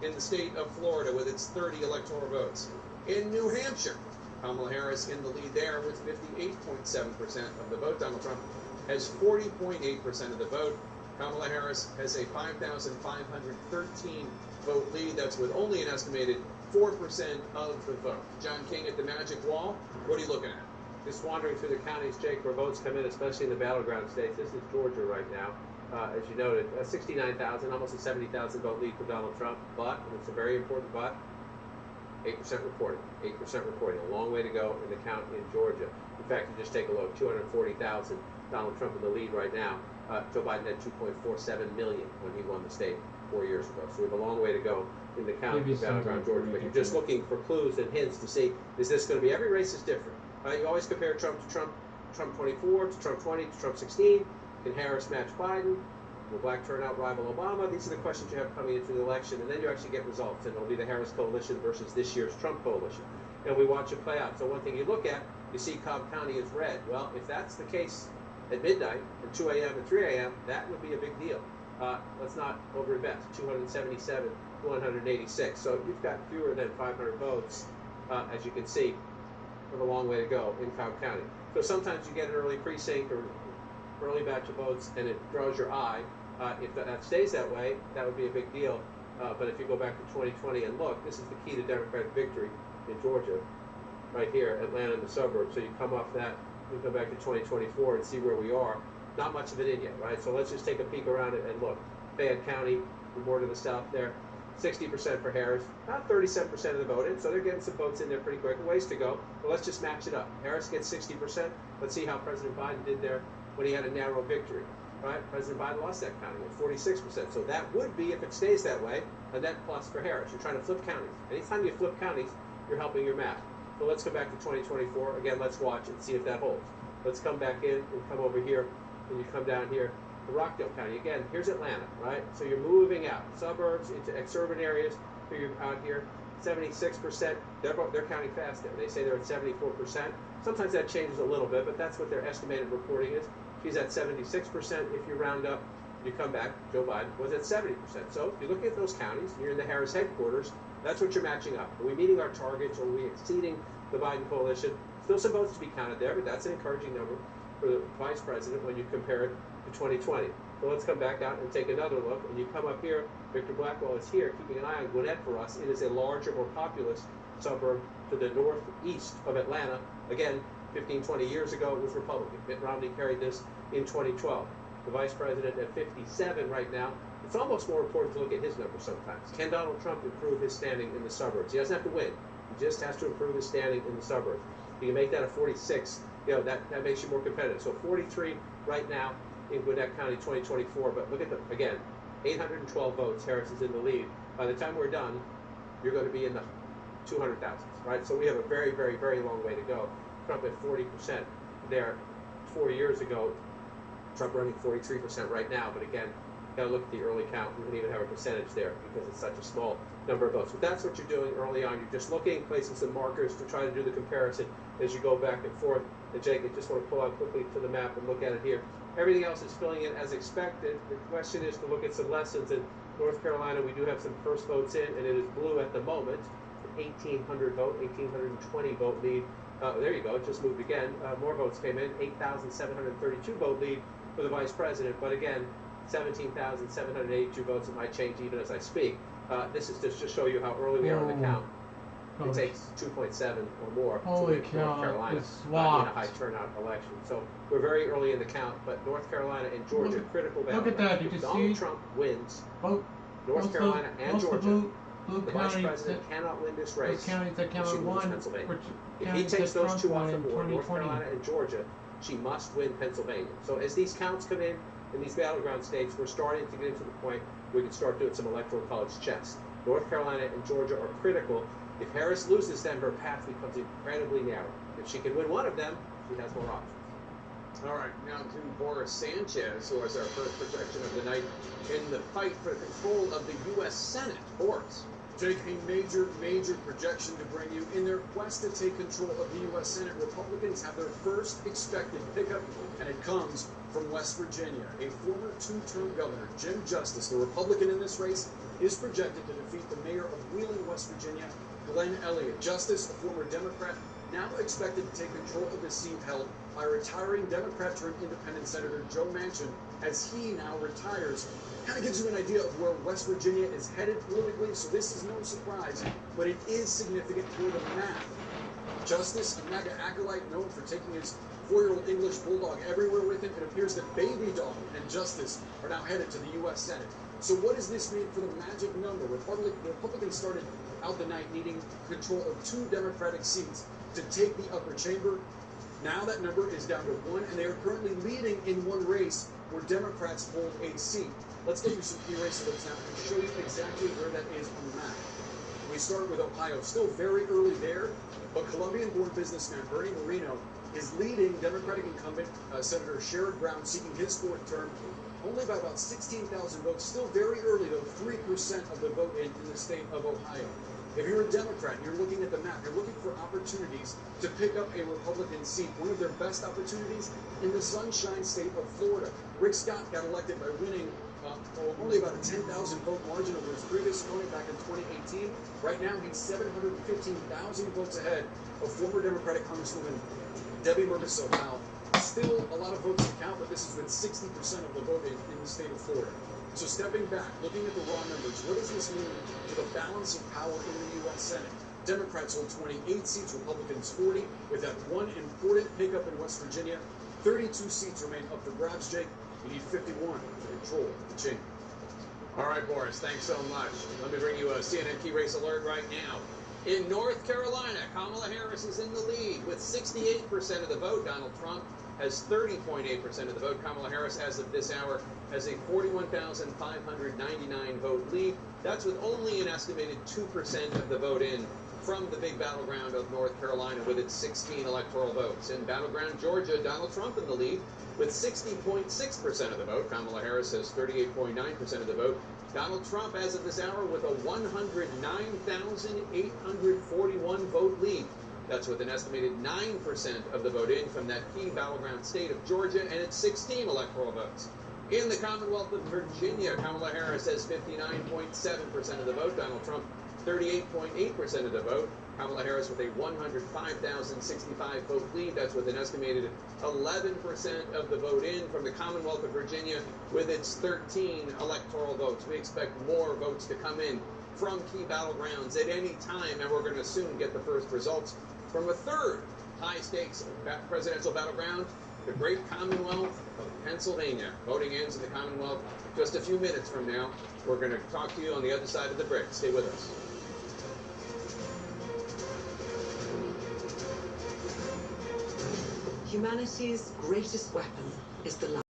the state of Florida with its 30 electoral votes. In New Hampshire, Kamala Harris in the lead there with 58.7% of the vote. Donald Trump has 40.8% of the vote. Kamala Harris has a 5,513 vote lead. That's with only an estimated 4% of the vote. John King at the Magic Wall, what are you looking at? Just wandering through the counties, Jake, where votes come in, especially in the battleground states. This is Georgia right now. As you noted, 69,000, almost a 70,000 vote lead for Donald Trump. But, and it's a very important but, 8% reporting. 8% reporting. A long way to go in the count in Georgia. In fact, you just take a look, 240,000. Donald Trump in the lead right now. Joe Biden had 2.47 million when he won the state 4 years ago. So we have a long way to go in the count of battleground Georgia. But you're just looking for clues and hints to see, is this going to be, every race is different. You always compare Trump to Trump 24, to Trump 20, to Trump 16. Can Harris match Biden? Will black turnout rival Obama? These are the questions you have coming into the election, and then you actually get results, and it'll be the Harris coalition versus this year's Trump coalition. And we watch it play out. So one thing you look at, you see Cobb County is red. Well, if that's the case at midnight, and 2 a.m. and 3 a.m., that would be a big deal. Let's not overinvest. 277 to 186. So you've got fewer than 500 votes, as you can see. We have a long way to go in Cobb County. So sometimes you get an early precinct or early batch of votes, and it draws your eye. If that stays that way, that would be a big deal. But if you go back to 2020 and look, this is the key to Democratic victory in Georgia, right here, Atlanta and the suburbs. So you come off that, you come back to 2024 and see where we are. Not much of it in yet, right? So let's just take a peek around it and look. Fayette County, more to the south there, 60% for Harris, about 37% of the vote in, so they're getting some votes in there pretty quick. A ways to go, but let's just match it up. Harris gets 60%. Let's see how President Biden did there when he had a narrow victory, right? President Biden lost that county at 46%. So that would be, if it stays that way, a net plus for Harris. You're trying to flip counties. Anytime you flip counties, you're helping your math. So let's come back to 2024. Again, let's watch and see if that holds. Let's come back in and come over here, and you come down here to Rockdale County. Again, here's Atlanta, right? So you're moving out, suburbs into exurban areas. So you're out here, 76%. They're counting fast there. They say they're at 74%. Sometimes that changes a little bit, but that's what their estimated reporting is. She's at 76%. If you round up, you come back, Joe Biden was at 70%. So if you look at those counties, you're in the Harris headquarters, that's what you're matching up. Are we meeting our targets? Or are we exceeding the Biden coalition? Still some votes to be counted there, but that's an encouraging number for the vice president when you compare it to 2020. So let's come back out and take another look. And you come up here, Victor Blackwell is here, keeping an eye on Gwinnett for us. It is a larger, more populous suburb to the northeast of Atlanta. Again, 15, 20 years ago, it was Republican. Mitt Romney carried this in 2012. The vice president at 57 right now. It's almost more important to look at his numbers sometimes. Can Donald Trump improve his standing in the suburbs? He doesn't have to win. He just has to improve his standing in the suburbs. If you can make that a 46, that makes you more competitive. So 43 right now in Gwinnett County 2024. But look at them again, 812 votes. Harris is in the lead. By the time we're done, you're going to be in the 200,000s, right? So we have a very, very, very long way to go. Trump at 40% there 4 years ago. Trump running 43% right now. But again, got to look at the early count. We don't even have a percentage there because it's such a small number of votes. But that's what you're doing early on. You're just looking, placing some markers to try to do the comparison as you go back and forth. And Jake, I just want to pull out quickly to the map and look at it here. Everything else is filling in as expected. The question is to look at some lessons. In North Carolina, we do have some first votes in, and it is blue at the moment. 1,800 vote, 1,820 vote lead. There you go, it just moved again. More votes came in, 8,732 vote lead for the vice president. But again, 17,782 votes. It might change even as I speak. This is just to show you how early we are in the count. It takes 2.7 or more to win North Carolina in a high turnout election. So we're very early in the count, but North Carolina and Georgia, critical battle. Look at that, if you Donald see? Trump wins North Carolina and Georgia, blue the vice president cannot win this race. Those counties that if she counted wins one, Pennsylvania. If he takes those two off the board, North Carolina and Georgia, she must win Pennsylvania. So as these counts come in these battleground states, we're starting to get into the point where we can start doing some electoral college chess. North Carolina and Georgia are critical. If Harris loses them, her path becomes incredibly narrow. If she can win one of them, she has more options. All right, now to Boris Sanchez, who has our first projection of the night in the fight for control of the U.S. Senate. Boris. Jake, a major projection to bring you. In their quest to take control of the U.S. Senate, Republicans have their first expected pickup, and it comes from West Virginia. A former two-term governor, Jim Justice, the Republican in this race, is projected to defeat the mayor of Wheeling, West Virginia, Glenn Elliott. Justice, a former Democrat, now expected to take control of the seat held by retiring Democrat turned independent Senator Joe Manchin as he now retires. Kind of gives you an idea of where West Virginia is headed politically, so this is no surprise, but it is significant for the map. Justice, a MAGA acolyte known for taking his 4-year-old English bulldog everywhere with him, it appears that Baby Dog and Justice are now headed to the U.S. Senate. So what does this mean for the magic number? Republicans started out the night needing control of 2 Democratic seats to take the upper chamber. Now that number is down to 1, and they are currently leading in one race where Democrats hold a seat. Let's get you some key race alerts now and show you exactly where that is on the map. We start with Ohio, still very early there, but Colombian-born businessman Bernie Moreno is leading Democratic incumbent Senator Sherrod Brown, seeking his 4th term, only by about 16,000 votes. Still very early, though, 3% of the vote in the state of Ohio. If you're a Democrat and you're looking at the map, you're looking for opportunities to pick up a Republican seat. One of their best opportunities in the Sunshine State of Florida. Rick Scott got elected by winning only about a 10,000 vote margin over his previous opponent back in 2018. Right now, he's 715,000 votes ahead of former Democratic Congresswoman Debbie Murgaso. Now, still a lot of votes to count, but this has been 60% of the vote in the state of Florida. So stepping back, looking at the raw numbers, what does this mean to the balance of power in the U.S. Senate? Democrats hold 28 seats, Republicans 40, with that one important pickup in West Virginia. 32 seats remain up for grabs, Jake. You need 51 to control the chamber. All right, Boris, thanks so much. Let me bring you a CNN Key Race Alert right now. In North Carolina, Kamala Harris is in the lead with 68% of the vote. Donald Trump has 30.8% of the vote. Kamala Harris, as of this hour, has a 41,599 vote lead. That's with only an estimated 2% of the vote in from the big battleground of North Carolina with its 16 electoral votes. In battleground Georgia, Donald Trump in the lead with 60.6% of the vote. Kamala Harris has 38.9% of the vote. Donald Trump, as of this hour, with a 109,841 vote lead. That's with an estimated 9% of the vote in from that key battleground state of Georgia and its 16 electoral votes. In the Commonwealth of Virginia, Kamala Harris has 59.7% of the vote. Donald Trump, 38.8% of the vote. Kamala Harris with a 105,065 vote lead. That's with an estimated 11% of the vote in from the Commonwealth of Virginia with its 13 electoral votes. We expect more votes to come in from key battlegrounds at any time, and we're going to soon get the first results from a third high-stakes presidential battleground, the great Commonwealth of Pennsylvania. Voting ends in the Commonwealth just a few minutes from now. We're going to talk to you on the other side of the break. Stay with us. Humanity's greatest weapon is the light.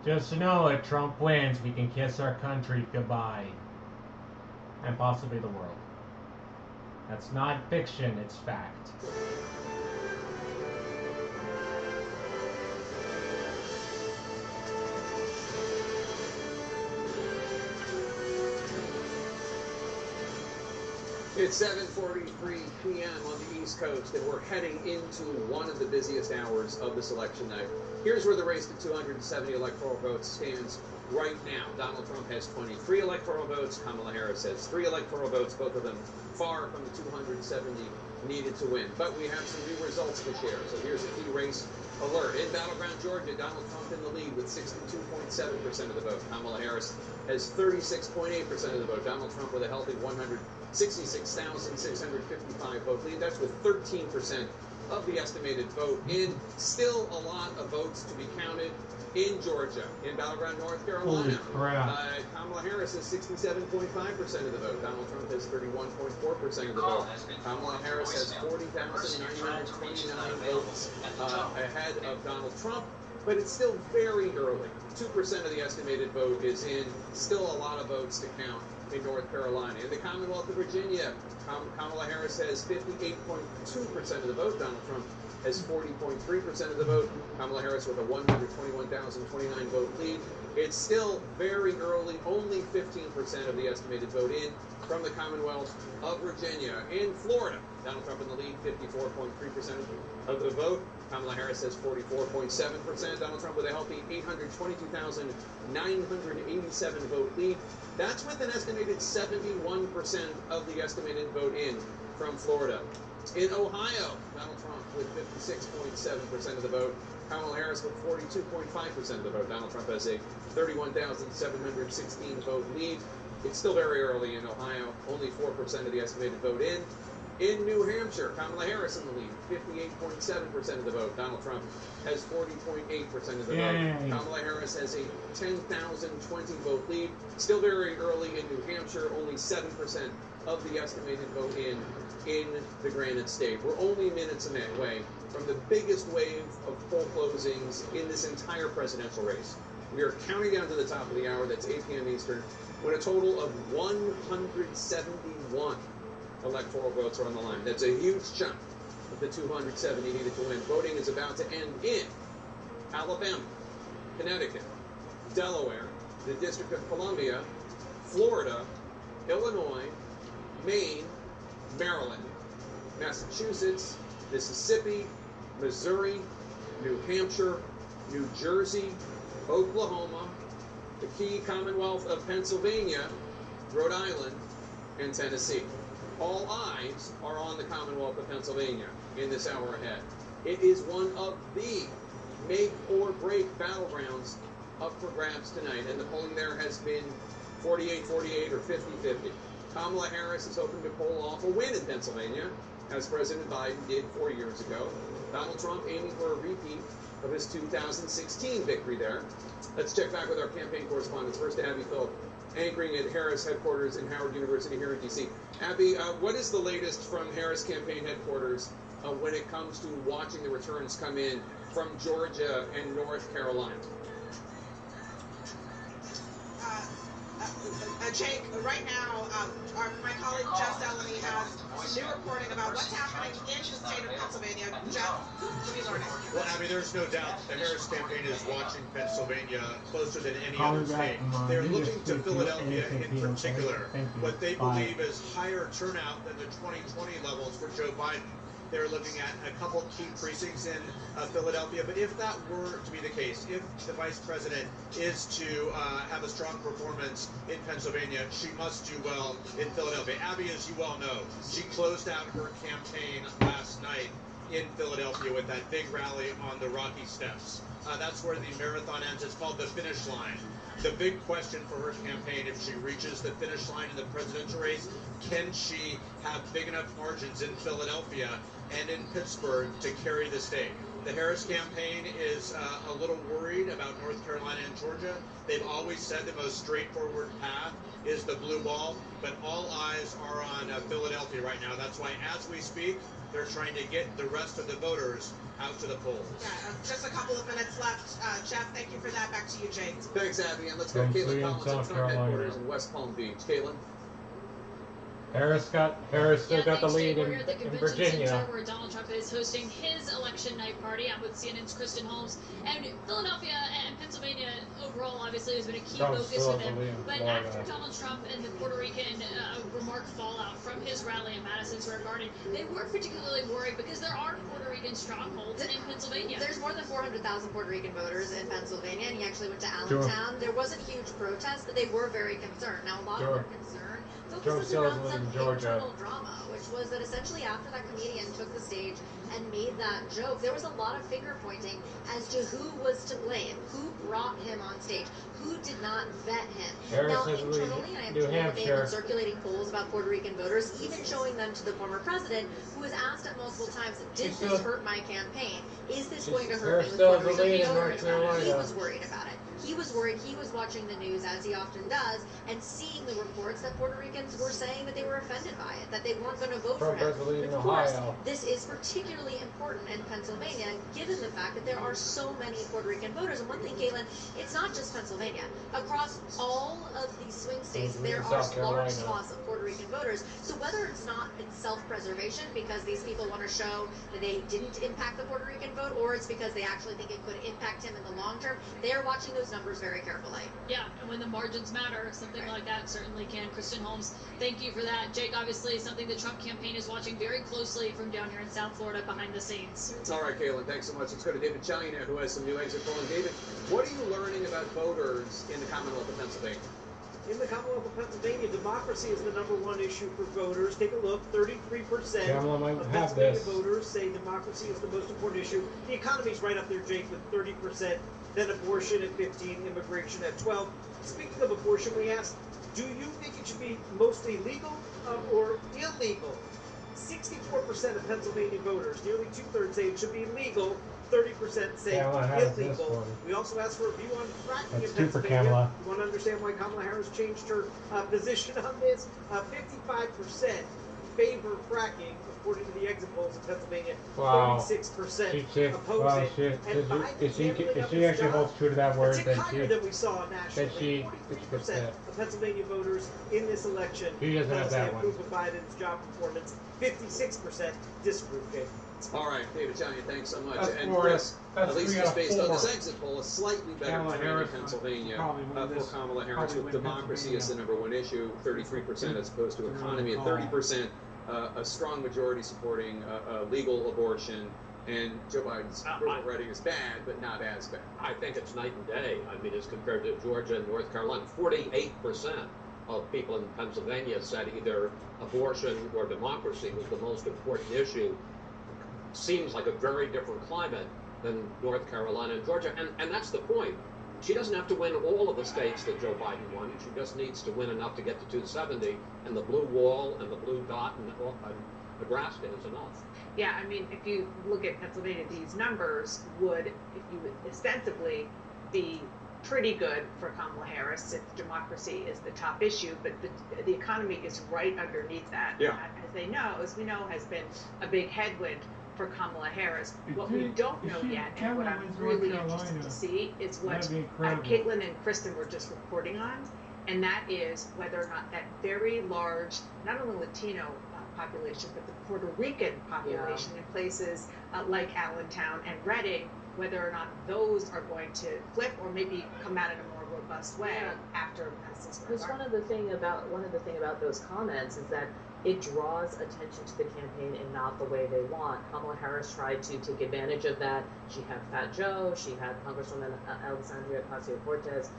Just to know, if Trump wins, we can kiss our country goodbye. And possibly the world. That's not fiction, it's fact. It's 7:43 p.m. on the East Coast, and we're heading into one of the busiest hours of this election night. Here's where the race to 270 electoral votes stands right now. Donald Trump has 23 electoral votes. Kamala Harris has 3 electoral votes, both of them far from the 270 needed to win. But we have some new results to share. So here's a key race alert. In battleground Georgia, Donald Trump in the lead with 62.7% of the vote. Kamala Harris has 36.8% of the vote. Donald Trump with a healthy 166,655 vote lead. That's with 13% of the estimated vote in. Still a lot of votes to be counted in Georgia. In battleground North Carolina, Kamala Harris has 67.5% of the vote. Donald Trump has 31.4% of the vote. Kamala Harris has 40,929 votes ahead of Donald Trump, but it's still very early. 2% of the estimated vote is in. Still a lot of votes to count in North Carolina. In the Commonwealth of Virginia, Kamala Harris has 58.2% of the vote. Donald Trump has 40.3% of the vote. Kamala Harris with a 121,029 vote lead. It's still very early, only 15% of the estimated vote in from the Commonwealth of Virginia. In Florida, Donald Trump in the lead, 54.3% of the vote. Kamala Harris has 44.7%. Donald Trump with a healthy 822,987 vote lead. That's with an estimated 71% of the estimated vote in from Florida. In Ohio, Donald Trump with 56.7% of the vote. Kamala Harris with 42.5% of the vote. Donald Trump has a 31,716 vote lead. It's still very early in Ohio, only 4% of the estimated vote in. In New Hampshire, Kamala Harris in the lead, 58.7% of the vote. Donald Trump has 40.8% of the vote. Kamala Harris has a 10,020 vote lead. Still very early in New Hampshire, only 7% of the estimated vote in the Granite State. We're only minutes away from the biggest wave of poll closings in this entire presidential race. We are counting down to the top of the hour, that's 8 p.m. Eastern, when a total of 171 electoral votes are on the line. That's a huge chunk of the 270 needed to win. Voting is about to end in Alabama, Connecticut, Delaware, the District of Columbia, Florida, Illinois, Maine, Maryland, Massachusetts, Mississippi, Missouri, New Hampshire, New Jersey, Oklahoma, the key Commonwealth of Pennsylvania, Rhode Island, and Tennessee. All eyes are on the Commonwealth of Pennsylvania in this hour ahead. It is one of the make or break battlegrounds up for grabs tonight, and the polling there has been 48-48 or 50-50. Kamala Harris is hoping to pull off a win in Pennsylvania, as President Biden did 4 years ago. Donald Trump aiming for a repeat of his 2016 victory there. Let's check back with our campaign correspondents. First to Abby Phillip, anchoring at Harris headquarters in Howard University here in D.C. Abby, what is the latest from Harris campaign headquarters when it comes to watching the returns come in from Georgia and North Carolina? Jake, right now, my colleague Jeff Delaney has new reporting about what's happening in the state of Pennsylvania. Jeff, what are you learning? Well, Abby, there's no doubt the Harris campaign is watching Pennsylvania closer than any other state. They're looking to Philadelphia in particular, what they believe is higher turnout than the 2020 levels for Joe Biden. They're looking at a couple key precincts in Philadelphia. But if that were to be the case, if the vice president is to have a strong performance in Pennsylvania, she must do well in Philadelphia. Abby, as you well know, she closed out her campaign last night in Philadelphia with that big rally on the Rocky Steps. That's where the marathon ends. It's called the finish line. The big question for her campaign, if she reaches the finish line in the presidential race, can she have big enough margins in Philadelphia and in Pittsburgh to carry the state? The Harris campaign is a little worried about North Carolina and Georgia. They've always said the most straightforward path is the blue wall, but all eyes are on Philadelphia right now. That's why, as we speak, they're trying to get the rest of the voters out to the polls. Yeah, just a couple of minutes left. Jeff, thank you for that. Back to you, Jake. Thanks, Abby, and let's go to Caitlin Collins at Trump headquarters in West Palm Beach. Caitlin? Harris still got the lead We're here at the in convention Virginia. center where Donald Trump is hosting his election night party. I'm with CNN's Kristen Holmes. And Philadelphia and Pennsylvania overall obviously has been a key focus for them. But after Donald Trump and the Puerto Rican remark fallout from his rally in Madison Square Garden, they weren't particularly worried because there are Puerto Rican strongholds in Pennsylvania. There's more than 400,000 Puerto Rican voters in Pennsylvania, and he actually went to Allentown. There wasn't huge protests, but they were very concerned. Now, a lot of them concerned focuses around some internal drama, which was that essentially after that comedian took the stage and made that joke, there was a lot of finger pointing as to who was to blame, who brought him on stage, who did not vet him. Now, internally, I am told that they have been circulating polls about Puerto Rican voters, even showing them to the former president, who was asked at multiple times, did this hurt my campaign? Is this going to hurt me with Puerto Rican voters? He was worried about it. He was worried. He was watching the news, as he often does, and seeing the reports that Puerto Ricans were saying that they were offended by it, that they weren't going to vote for him. But of course, this is particularly important in Pennsylvania, given the fact that there are so many Puerto Rican voters. And one thing, Caitlin, it's not just Pennsylvania. Across all of these swing states, there are large swaths of Puerto Rican voters. So whether it's not in self-preservation, because these people want to show that they didn't impact the Puerto Rican vote, or it's because they actually think it could impact him in the long term, they are watching those numbers very carefully. Yeah, and when the margins matter, something like that certainly can. Kristen Holmes, thank you for that. Jake, obviously something the Trump campaign is watching very closely from down here in South Florida behind the scenes. All right, Caitlin, thanks so much. Let's go to David China, who has some new exit polling. David, what are you learning about voters in the Commonwealth of Pennsylvania? In the Commonwealth of Pennsylvania, democracy is the #1 issue for voters. Take a look, 33% of Pennsylvania voters say democracy is the most important issue. The economy's right up there, Jake, with 30%. Then abortion at 15%, immigration at 12%. Speaking of abortion, we asked, do you think it should be mostly legal or illegal? 64% of Pennsylvania voters, nearly 2/3, say it should be legal. 30% say illegal. We also asked for a view on fracking in Pennsylvania. You want to understand why Kamala Harris changed her position on this? 55% favor fracking, according to the exit polls in Pennsylvania. 36% oppose it. And if she actually holds true to that word, then higher than we saw nationally. 43% of Pennsylvania voters in this election approve of Biden's job performance. 56% disapprove. All right, David Chania, thanks so much. And Chris, at least just based on this exit poll, a slightly better trend in Pennsylvania for Kamala Harris, with democracy as the #1 issue, 33% as opposed to economy at 30%, a strong majority supporting legal abortion, and Joe Biden's approval rating is bad, but not as bad. I think it's night and day. I mean, as compared to Georgia and North Carolina, 48% of people in Pennsylvania said either abortion or democracy was the most important issue. Seems like a very different climate than North Carolina and Georgia, and that's the point. She doesn't have to win all of the states that Joe Biden won. She just needs to win enough to get to 270, and the blue wall and the blue dot and Nebraska is enough. Yeah, I mean, if you look at Pennsylvania, these numbers would ostensibly be pretty good for Kamala Harris if democracy is the top issue, but the economy is right underneath that. Yeah. As we know, has been a big headwind for Kamala Harris. What we don't know yet, and what I'm really interested to see, is what Caitlin and Kristen were just reporting on, and that is whether or not that very large, not only Latino population, but the Puerto Rican population in places like Allentown and Reading, whether or not those are going to flip or maybe come out in a more robust way after Madison Square Garden. Because one of the thing about those comments is that it draws attention to the campaign in not the way they want. Kamala Harris tried to take advantage of that. She had Fat Joe, she had Congresswoman Alexandria Ocasio-Cortez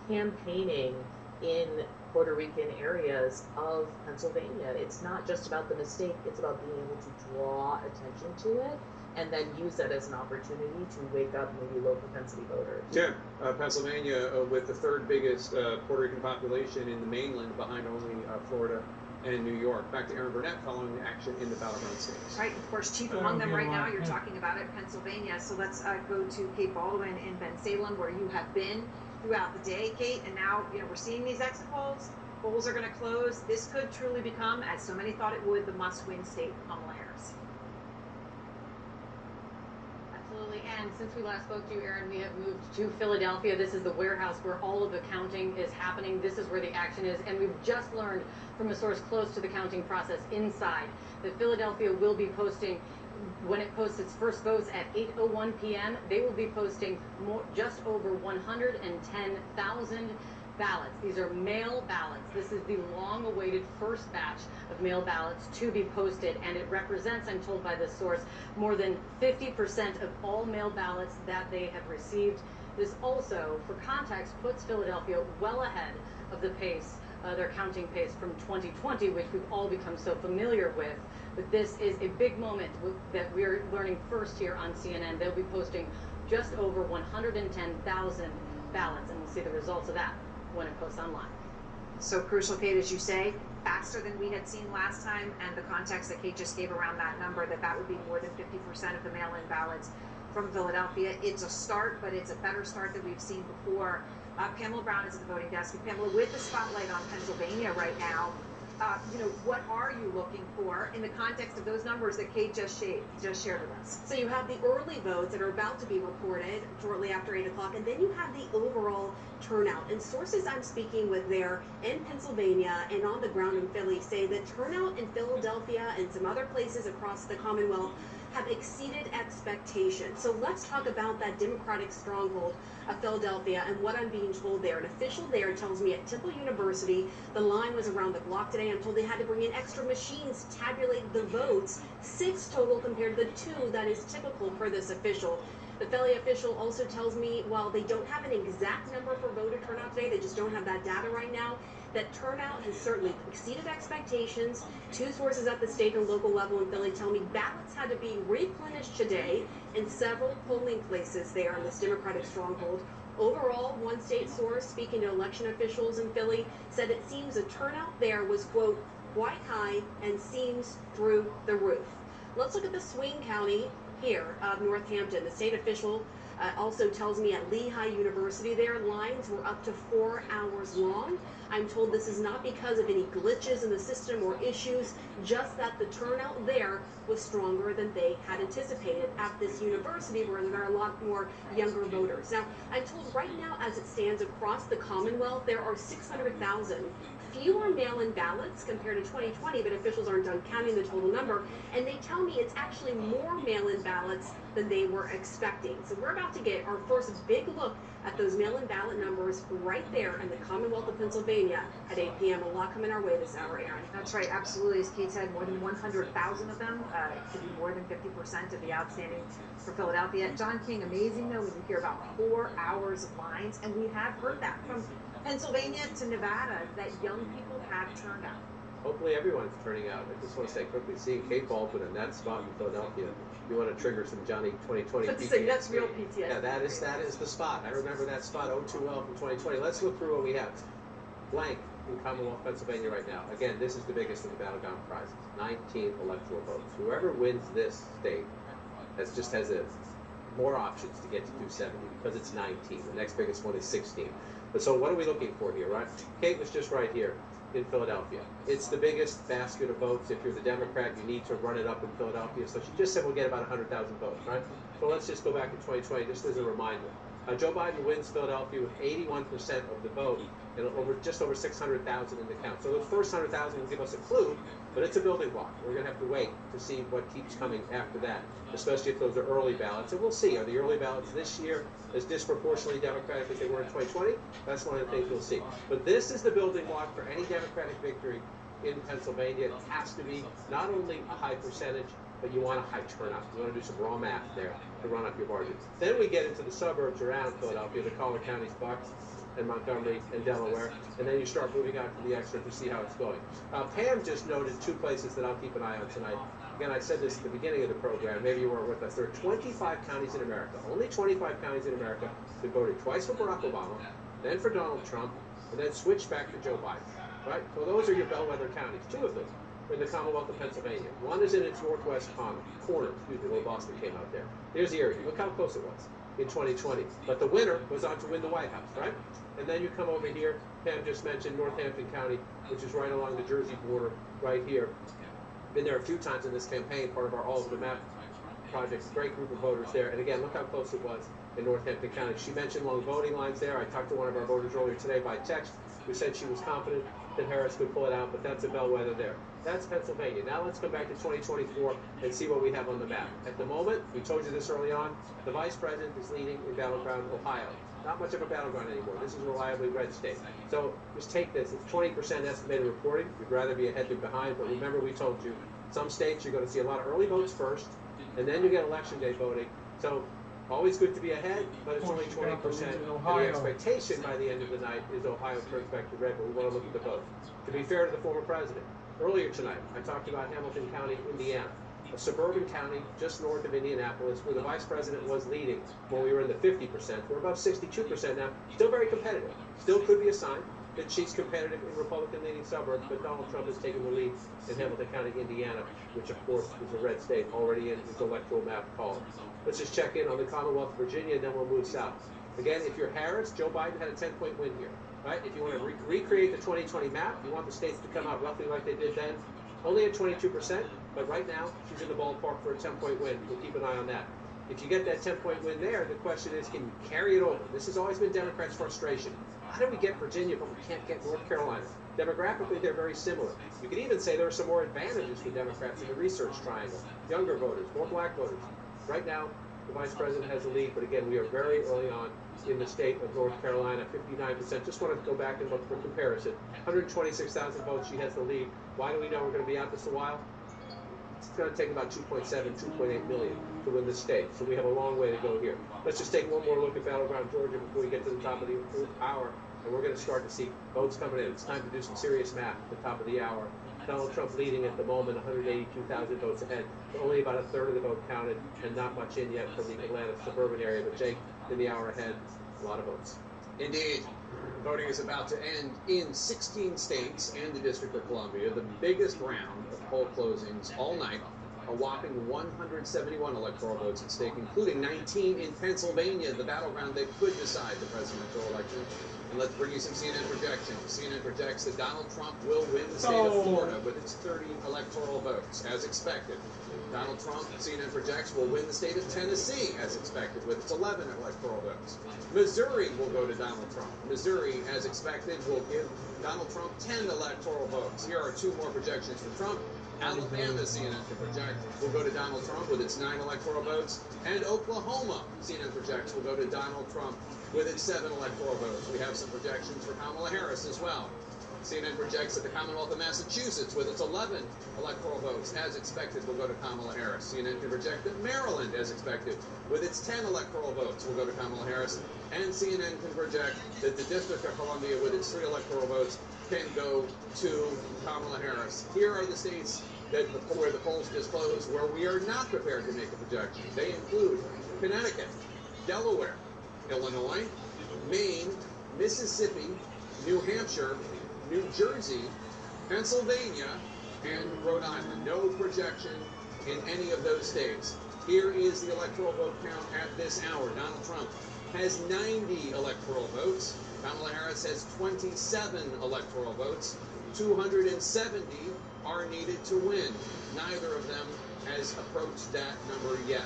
campaigning in Puerto Rican areas of Pennsylvania. It's not just about the mistake, it's about being able to draw attention to it and then use that as an opportunity to wake up maybe low propensity voters. Tim, Pennsylvania with the third biggest Puerto Rican population in the mainland, behind only Florida and New York. Back to Aaron Burnett following action in the battleground states. Right, of course, chief among them right now, you're talking about it, Pennsylvania. So let's go to Kate Baldwin in Bensalem, where you have been throughout the day, Kate. And now, we're seeing these exit polls. Polls are going to close. This could truly become, as so many thought it would, the must-win state for Kamala Harris. Absolutely, and since we last spoke to you, Aaron, we have moved to Philadelphia. This is the warehouse where all of the counting is happening. This is where the action is, and we've just learned from a source close to the counting process inside that Philadelphia will be posting, when it posts its first votes at 8:01 p.m., they will be posting just over 110,000 ballots. These are mail ballots. This is the long-awaited first batch of mail ballots to be posted, and it represents, I'm told by this source, more than 50% of all mail ballots that they have received. This also, for context, puts Philadelphia well ahead of the pace, their counting pace from 2020, which we've all become so familiar with. But this is a big moment that we're learning first here on CNN. They'll be posting just over 110,000 ballots, and we'll see the results of that when it posts online. So crucial, Kate, as you say, faster than we had seen last time, and the context that Kate just gave around that number, that would be more than 50% of the mail-in ballots from Philadelphia. It's a start, but it's a better start than we've seen before. Pamela Brown is at the voting desk. And Pamela, with the spotlight on Pennsylvania right now, what are you looking for in the context of those numbers that Kate just shared with us? So you have the early votes that are about to be reported shortly after 8 o'clock, and then you have the overall turnout. And sources I'm speaking with there in Pennsylvania and on the ground in Philly say that turnout in Philadelphia and some other places across the Commonwealth have exceeded expectations. So let's talk about that Democratic stronghold of Philadelphia and what I'm being told there. An official there tells me at Temple University, the line was around the block today. I'm told they had to bring in extra machines to tabulate the votes, 6 total compared to the 2 that is typical for this official. The Philly official also tells me while they don't have an exact number for voter turnout today, they just don't have that data right now, that turnout has certainly exceeded expectations. 2 sources at the state and local level in Philly tell me ballots had to be replenished today in several polling places there in this Democratic stronghold. Overall, one state source speaking to election officials in Philly said it seems the turnout there was, quote, quite high and seems through the roof. Let's look at the swing county here of Northampton. The state official also tells me at Lehigh University their lines were up to 4 hours long. I'm told this is not because of any glitches in the system or issues, just that the turnout there was stronger than they had anticipated at this university where there are a lot more younger voters. Now, I'm told right now as it stands across the Commonwealth, there are 600,000 fewer mail-in ballots compared to 2020, but officials aren't done counting the total number, and they tell me it's actually more mail-in ballots than they were expecting. So we're about to get our first big look at those mail-in ballot numbers right there in the Commonwealth of Pennsylvania at 8 p.m. A lot coming our way this hour, Aaron. That's right, absolutely. As Kate said, more than 100,000 of them, could be more than 50% of the outstanding for Philadelphia. John King, amazing though when you hear about 4 hours of lines, and we have heard that from Pennsylvania to Nevada, that young people have turned out. Hopefully everyone's turning out. I just want to say quickly, seeing Kate Baldwin in that spot in Philadelphia, you want to trigger some Johnny 2020 PTSD. That's real PTSD. Yeah, that is the spot. I remember that spot oh too well from 2020. Let's look through what we have. Blank in Commonwealth, Pennsylvania right now. Again, this is the biggest of the battleground prizes. 19 electoral votes. Whoever wins this state has more options to get to 270 because it's 19. The next biggest one is 16. But so what are we looking for here, right? Kate was just right here in Philadelphia. It's the biggest basket of votes. If you're the Democrat, you need to run it up in Philadelphia. So she just said we'll get about 100,000 votes, right? So let's just go back to 2020, just as a reminder. Joe Biden wins Philadelphia with 81% of the vote and just over 600,000 in the count. So those first 100,000 will give us a clue, but it's a building block. We're going to have to wait to see what keeps coming after that, especially if those are early ballots. And we'll see, are the early ballots this year as disproportionately Democratic as they were in 2020? That's one of the things we'll see. But this is the building block for any Democratic victory in Pennsylvania. It has to be not only a high percentage, but you want a high turnout. You want to do some raw math there to run up your margins. Then we get into the suburbs around Philadelphia, the Collier counties, Bucks, and Montgomery, and Delaware, and then you start moving out to the extra to see how it's going. Pam just noted 2 places that I'll keep an eye on tonight. Again, I said this at the beginning of the program. Maybe you weren't with us. There are 25 counties in America, only 25 counties in America that voted twice for Barack Obama, then for Donald Trump, and then switched back to Joe Biden. right? So those are your bellwether counties. Two of them are in the Commonwealth of Pennsylvania. One is in its northwest corner, where Boston came out there. There's Erie. Look how close it was in 2020. But the winner goes on to win the White House, right? And then you come over here, Pam just mentioned Northampton County, which is right along the Jersey border, right here. Been there a few times in this campaign, part of our All Over the Map project. Great group of voters there. And again, look how close it was in Northampton County. She mentioned long voting lines there. I talked to one of our voters earlier today by text who said she was confident that Harris could pull it out, but that's a bellwether there. That's Pennsylvania. Now let's come back to 2024 and see what we have on the map. At the moment, we told you this early on, the vice president is leading in battleground Ohio. Not much of a battleground anymore. This is a reliably red state. So just take this. It's 20% estimated reporting. You'd rather be ahead than behind, but remember we told you, some states you're going to see a lot of early votes first, and then you get election day voting. So always good to be ahead, but it's only 20%. And the expectation by the end of the night is Ohio turns back to red, but we want to look at the vote. To be fair to the former president, earlier tonight I talked about Hamilton County, Indiana, a suburban county just north of Indianapolis where the vice president was leading when we were in the 50%. We're above 62% now. Still very competitive. Still could be a sign that she's competitive in Republican-leaning suburbs, but Donald Trump is taking the lead in Hamilton County, Indiana, which of course is a red state already in his electoral map column. Let's just check in on the Commonwealth of Virginia, and then we'll move south. Again, if you're Harris, Joe Biden had a 10-point win here, right? If you want to recreate the 2020 map, you want the states to come out roughly like they did then, only at 22%, but right now she's in the ballpark for a 10-point win. We'll keep an eye on that. If you get that 10-point win there, the question is, can you carry it over? This has always been Democrats' frustration. How do we get Virginia, but we can't get North Carolina? Demographically, they're very similar. You could even say there are some more advantages for Democrats in the research triangle. Younger voters, more black voters. Right now, the vice president has the lead, but again, we are very early on in the state of North Carolina, 59%. Just want to go back and look for comparison. 126,000 votes, she has the lead. Why do we know we're going to be out this a while? It's going to take about 2.7, 2.8 million to win the state. So we have a long way to go here. Let's just take one more look at battleground Georgia before we get to the top of the hour. And we're going to start to see votes coming in. It's time to do some serious math at the top of the hour. Donald Trump leading at the moment, 182,000 votes ahead. Only about a third of the vote counted, and not much in yet from the Atlanta suburban area. But Jake, in the hour ahead, a lot of votes. Indeed. Voting is about to end in 16 states and the District of Columbia. The biggest round of poll closings all night. A whopping 171 electoral votes at stake, including 19 in Pennsylvania, the battleground that could decide the presidential election. And let's bring you some CNN projections. CNN projects that Donald Trump will win the state of Florida with its 30 electoral votes, as expected. Donald Trump, CNN projects, will win the state of Tennessee, as expected, with its 11 electoral votes. Missouri will go to Donald Trump. Missouri, as expected, will give Donald Trump 10 electoral votes. Here are two more projections for Trump. Alabama, CNN project, will go to Donald Trump with its 9 electoral votes. And Oklahoma, CNN projects, will go to Donald Trump with its 7 electoral votes. We have some projections for Kamala Harris as well. CNN projects that the Commonwealth of Massachusetts, with its 11 electoral votes, as expected, will go to Kamala Harris. CNN can project that Maryland, as expected, with its 10 electoral votes, will go to Kamala Harris. And CNN can project that the District of Columbia, with its 3 electoral votes, can go to Kamala Harris. Here are the states where the polls just closed, where we are not prepared to make a projection. They include Connecticut, Delaware, Illinois, Maine, Mississippi, New Hampshire, New Jersey, Pennsylvania, and Rhode Island. No projection in any of those states. Here is the electoral vote count at this hour. Donald Trump has 90 electoral votes. Kamala Harris has 27 electoral votes. 270 are needed to win. Neither of them has approached that number yet.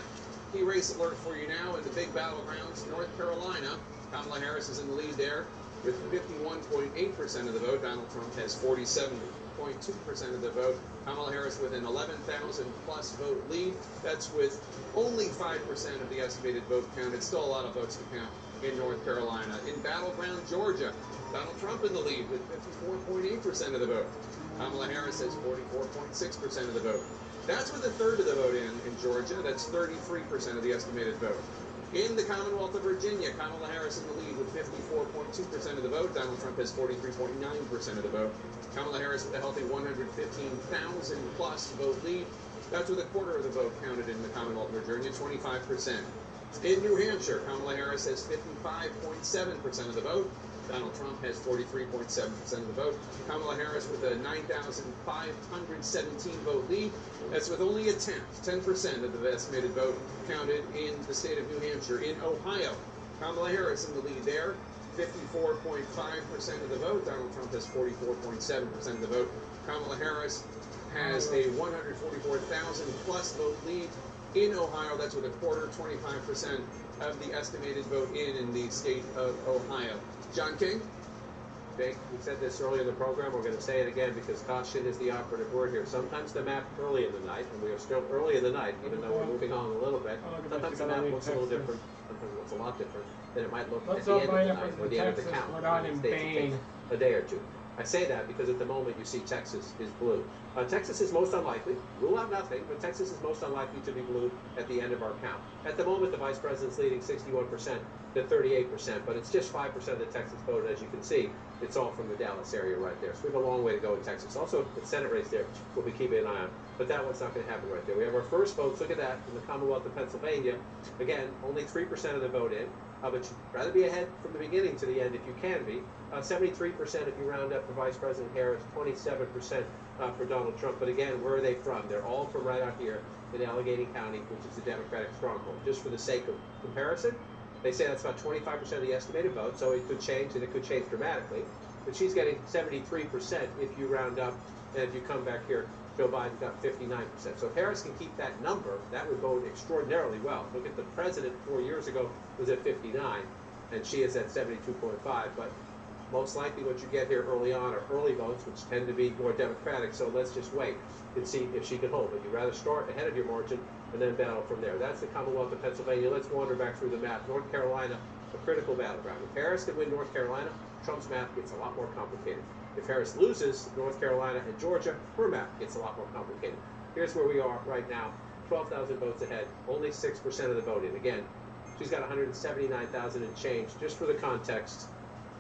Key race alert for you now in the big battlegrounds. North Carolina, Kamala Harris is in the lead there with 51.8% of the vote. Donald Trump has 47.2% of the vote. Kamala Harris with an 11,000 plus vote lead. That's with only 5% of the estimated vote count. It's still a lot of votes to count in North Carolina. In battleground Georgia, Donald Trump in the lead with 54.8% of the vote. Kamala Harris has 44.6% of the vote. That's with a third of the vote in Georgia. That's 33% of the estimated vote. In the Commonwealth of Virginia, Kamala Harris in the lead with 54.2% of the vote. Donald Trump has 43.9% of the vote. Kamala Harris with a healthy 115,000 plus vote lead. That's with a quarter of the vote counted in the Commonwealth of Virginia, 25%. In New Hampshire, Kamala Harris has 55.7% of the vote. Donald Trump has 43.7% of the vote. Kamala Harris with a 9,517 vote lead. That's with only a 10% of the estimated vote counted in the state of New Hampshire. In Ohio, Kamala Harris in the lead there, 54.5% of the vote. Donald Trump has 44.7% of the vote. Kamala Harris has a 144,000 plus vote lead in Ohio. That's with a quarter, 25% of the estimated vote in the state of Ohio. John King? Jake, we said this earlier in the program. We're going to say it again because caution is the operative word here. Sometimes the map early in the night, and we are still early in the night, even though we're moving on a little bit. Sometimes the map looks a little different. Sometimes it looks a lot different than it might look at the end of the night or the end of the count. It takes a day or two. I say that because at the moment you see Texas is blue. Texas is most unlikely. Rule out nothing, but Texas is most unlikely to be blue at the end of our count. At the moment, the vice president's leading 61% to 38%, but it's just 5% of the Texas vote. As you can see, it's all from the Dallas area right there. So we have a long way to go in Texas. Also, the Senate race there, we'll be keeping an eye on. But that one's not going to happen right there. We have our first votes. Look at that in the Commonwealth of Pennsylvania. Again, only 3% of the vote in. But you'd rather be ahead from the beginning to the end if you can be. 73% if you round up for Vice President Harris, 27% for Donald Trump. But again, where are they from? They're all from right out here in Allegheny County, which is the Democratic stronghold. Just for the sake of comparison, they say that's about 25% of the estimated vote, so it could change, and it could change dramatically. But she's getting 73% if you round up, and if you come back here, Joe Biden got 59%. So if Harris can keep that number, that would bode extraordinarily well. Look at the president 4 years ago was at 59, and she is at 72.5. But most likely what you get here early on are early votes, which tend to be more Democratic. So let's just wait and see if she can hold. But you'd rather start ahead of your margin and then battle from there. That's the Commonwealth of Pennsylvania. Let's wander back through the map. North Carolina, a critical battleground. If Harris can win North Carolina, Trump's map gets a lot more complicated. If Harris loses North Carolina and Georgia, her map gets a lot more complicated. Here's where we are right now, 12,000 votes ahead, only 6% of the vote in. Again, she's got 179,000 and change. Just for the context,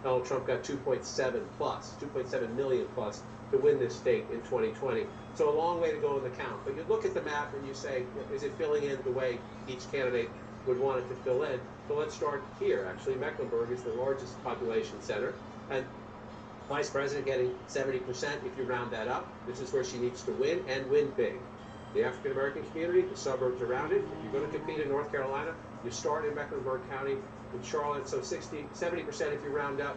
Donald Trump got 2.7 million plus to win this state in 2020. So a long way to go in the count. But you look at the map and you say, is it filling in the way each candidate would want it to fill in? So let's start here. Actually, Mecklenburg is the largest population center. And Vice President getting 70% if you round that up. This is where she needs to win and win big. The African American community, the suburbs around it. If you're going to compete in North Carolina, you start in Mecklenburg County, in Charlotte. So 70% if you round up,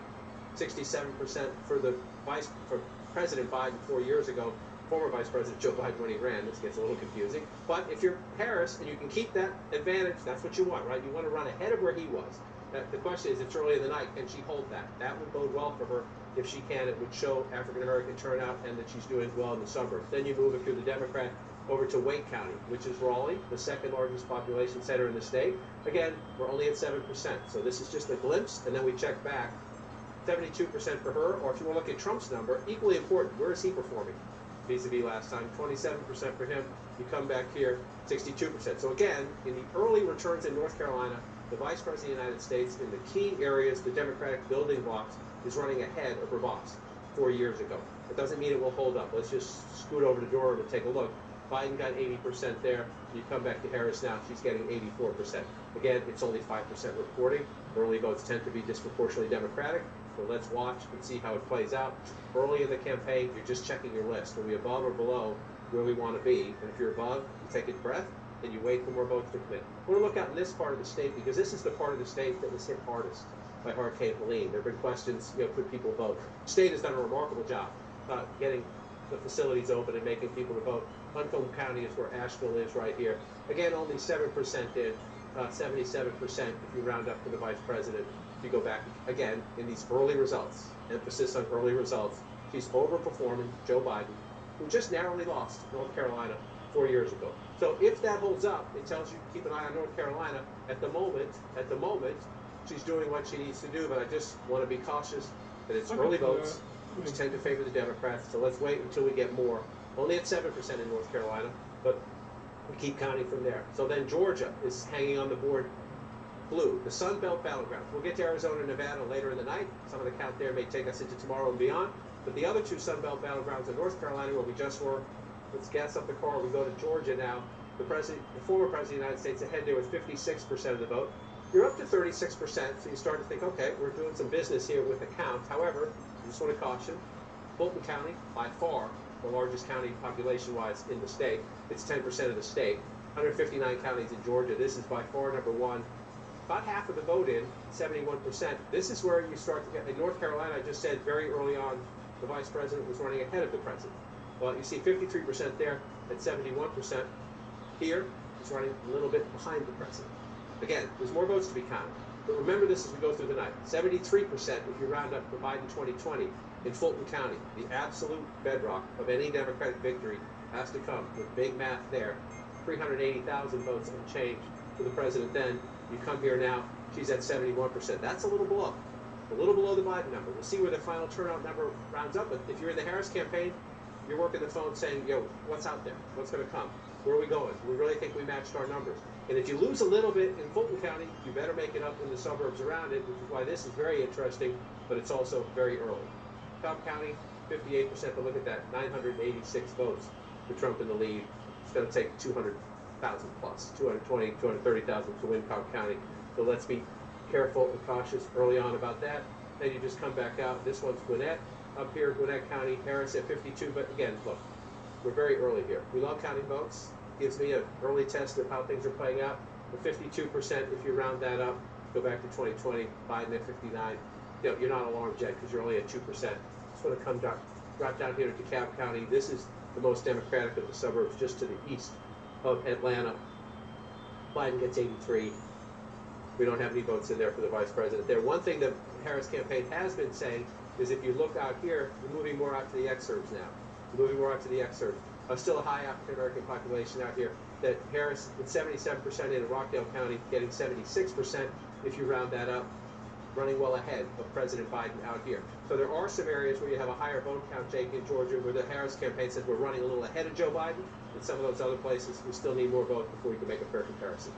67% for President Biden 4 years ago, former Vice President Joe Biden when he ran. This gets a little confusing. But if you're Harris and you can keep that advantage, that's what you want, right? You want to run ahead of where he was. The question is, it's early in the night, can she hold that? That would bode well for her. If she can, it would show African-American turnout and that she's doing well in the suburbs. Then you move, if you're the Democrat, over to Wake County, which is Raleigh, the second largest population center in the state. Again, we're only at 7%. So this is just a glimpse, and then we check back. 72% for her, or if you want to look at Trump's number, equally important, where is he performing vis-a-vis last time? 27% for him. You come back here, 62%. So again, in the early returns in North Carolina, the Vice President of the United States, in the key areas, the Democratic building blocks, is running ahead of her boss 4 years ago. It doesn't mean it will hold up. Let's just scoot over to Durham and take a look. Biden got 80% there. You come back to Harris now, she's getting 84%. Again, it's only 5% reporting. Early votes tend to be disproportionately Democratic. So let's watch and see how it plays out. Early in the campaign, you're just checking your list. Are we above or below where we want to be? And if you're above, you take a breath and you wait for more votes to come in. We're going to look out in this part of the state because this is the part of the state that was hit hardest by Hurricane Helene. There have been questions, could people vote? The state has done a remarkable job getting the facilities open and making people to vote. Buncombe County is where Asheville is right here. Again, only 7% in, 77% if you round up to the vice president. If you go back, again, in these early results, emphasis on early results, she's overperforming Joe Biden, who just narrowly lost North Carolina 4 years ago. So if that holds up, it tells you to keep an eye on North Carolina. At the moment, she's doing what she needs to do, but I just want to be cautious that it's early votes, which tend to favor the Democrats. So let's wait until we get more. Only at 7% in North Carolina, but we keep counting from there. So then Georgia is hanging on the board blue, the Sun Belt battlegrounds. We'll get to Arizona and Nevada later in the night. Some of the count there may take us into tomorrow and beyond. But the other two Sun Belt battlegrounds in North Carolina, where we just were, let's gas up the car. We go to Georgia now. The former president of the United States ahead there with 56% of the vote. You're up to 36%, so you start to think, okay, we're doing some business here with the count. However, I just want to caution, Fulton County, by far, the largest county population-wise in the state. It's 10% of the state. 159 counties in Georgia. This is by far number one. About half of the vote in, 71%. This is where you start to get, in North Carolina, I just said very early on, the vice president was running ahead of the president. Well, you see 53% there at 71%. Here, he's running a little bit behind the president. Again, there's more votes to be counted. But remember this as we go through the night. 73% if you round up for Biden 2020 in Fulton County. The absolute bedrock of any Democratic victory has to come with big math there. 380,000 votes and change for the president then. You come here now, she's at 71%. That's a little below the Biden number. We'll see where the final turnout number rounds up. But if you're in the Harris campaign, you're working the phone saying, yo, what's out there? What's going to come? Where are we going? We really think we matched our numbers. And if you lose a little bit in Fulton County, you better make it up in the suburbs around it, which is why this is very interesting, but it's also very early. Cobb County, 58%, but look at that, 986 votes for Trump in the lead. It's going to take 200,000 plus, 220, 230,000 to win Cobb County. So let's be careful and cautious early on about that. Then you just come back out. This one's Gwinnett. Up here, Gwinnett County, Harris at 52, but again, look, we're very early here. We love counting votes. Gives me an early test of how things are playing out. The 52%, if you round that up, go back to 2020, Biden at 59. You know, you're not alarmed yet because you're only at 2%. Just want to come drop down here to DeKalb County. This is the most Democratic of the suburbs, just to the east of Atlanta. Biden gets 83. We don't have any votes in there for the vice president there. One thing the Harris campaign has been saying is if you look out here, we're moving more out to the exurbs now. We're moving more out to the exurbs. Still a high African-American population out here. That Harris, with 77% in Rockdale County, getting 76% if you round that up, running well ahead of President Biden out here. So there are some areas where you have a higher vote count, Jake, in Georgia, where the Harris campaign says we're running a little ahead of Joe Biden. In some of those other places, we still need more votes before we can make a fair comparison.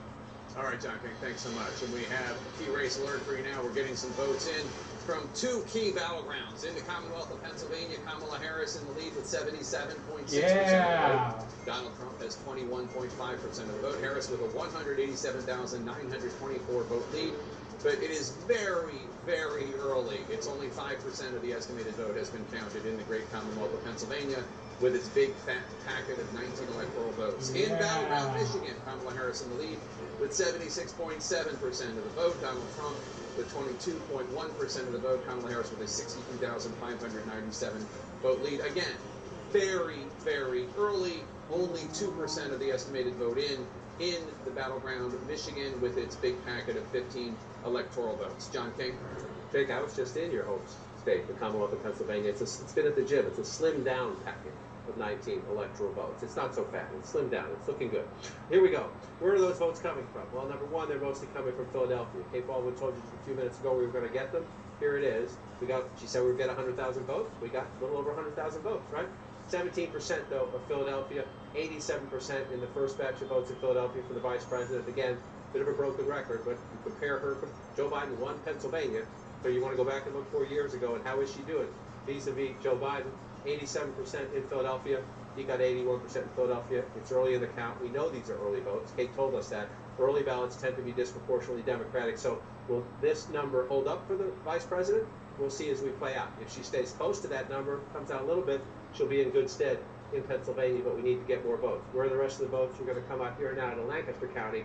All right, John King, thanks so much. And we have a key race alert for you now. We're getting some votes in from two key battlegrounds. In the Commonwealth of Pennsylvania, Kamala Harris in the lead with 77.6% of the vote. Donald Trump has 21.5% of the vote. Harris with a 187,924 vote lead. But it is very, very early. It's only 5% of the estimated vote has been counted in the great Commonwealth of Pennsylvania with its big fat packet of 19 electoral votes. In battleground Michigan, Kamala Harris in the lead with 76.7% of the vote. Donald Trump with 22.1% of the vote. Kamala Harris with a 62,597 vote lead. Again, very, very early. Only 2% of the estimated vote in the battleground of Michigan with its big packet of 15 electoral votes. John King? Jake, I was just in your home state, the Commonwealth of Pennsylvania. It's been at the gym. It's a slimmed down packet of 19 electoral votes. It's not so fat. It's slimmed down. It's looking good. Here we go. Where are those votes coming from? Well, number one, they're mostly coming from Philadelphia. Kate Baldwin told you just a few minutes ago we were going to get them. Here it is. She said we would get 100,000 votes. We got a little over 100,000 votes, right? 17% though of Philadelphia, 87% in the first batch of votes in Philadelphia for the vice president. Again, bit of a broken record, but you compare her, Joe Biden won Pennsylvania, so you want to go back and look 4 years ago, and how is she doing? Vis-a-vis Joe Biden, 87% in Philadelphia, he got 81% in Philadelphia. It's early in the count. We know these are early votes. Kate told us that. Early ballots tend to be disproportionately Democratic, so will this number hold up for the vice president? We'll see as we play out. If she stays close to that number, comes out a little bit, she'll be in good stead in Pennsylvania, but we need to get more votes. Where are the rest of the votes? We're going to come out here now to Lancaster County.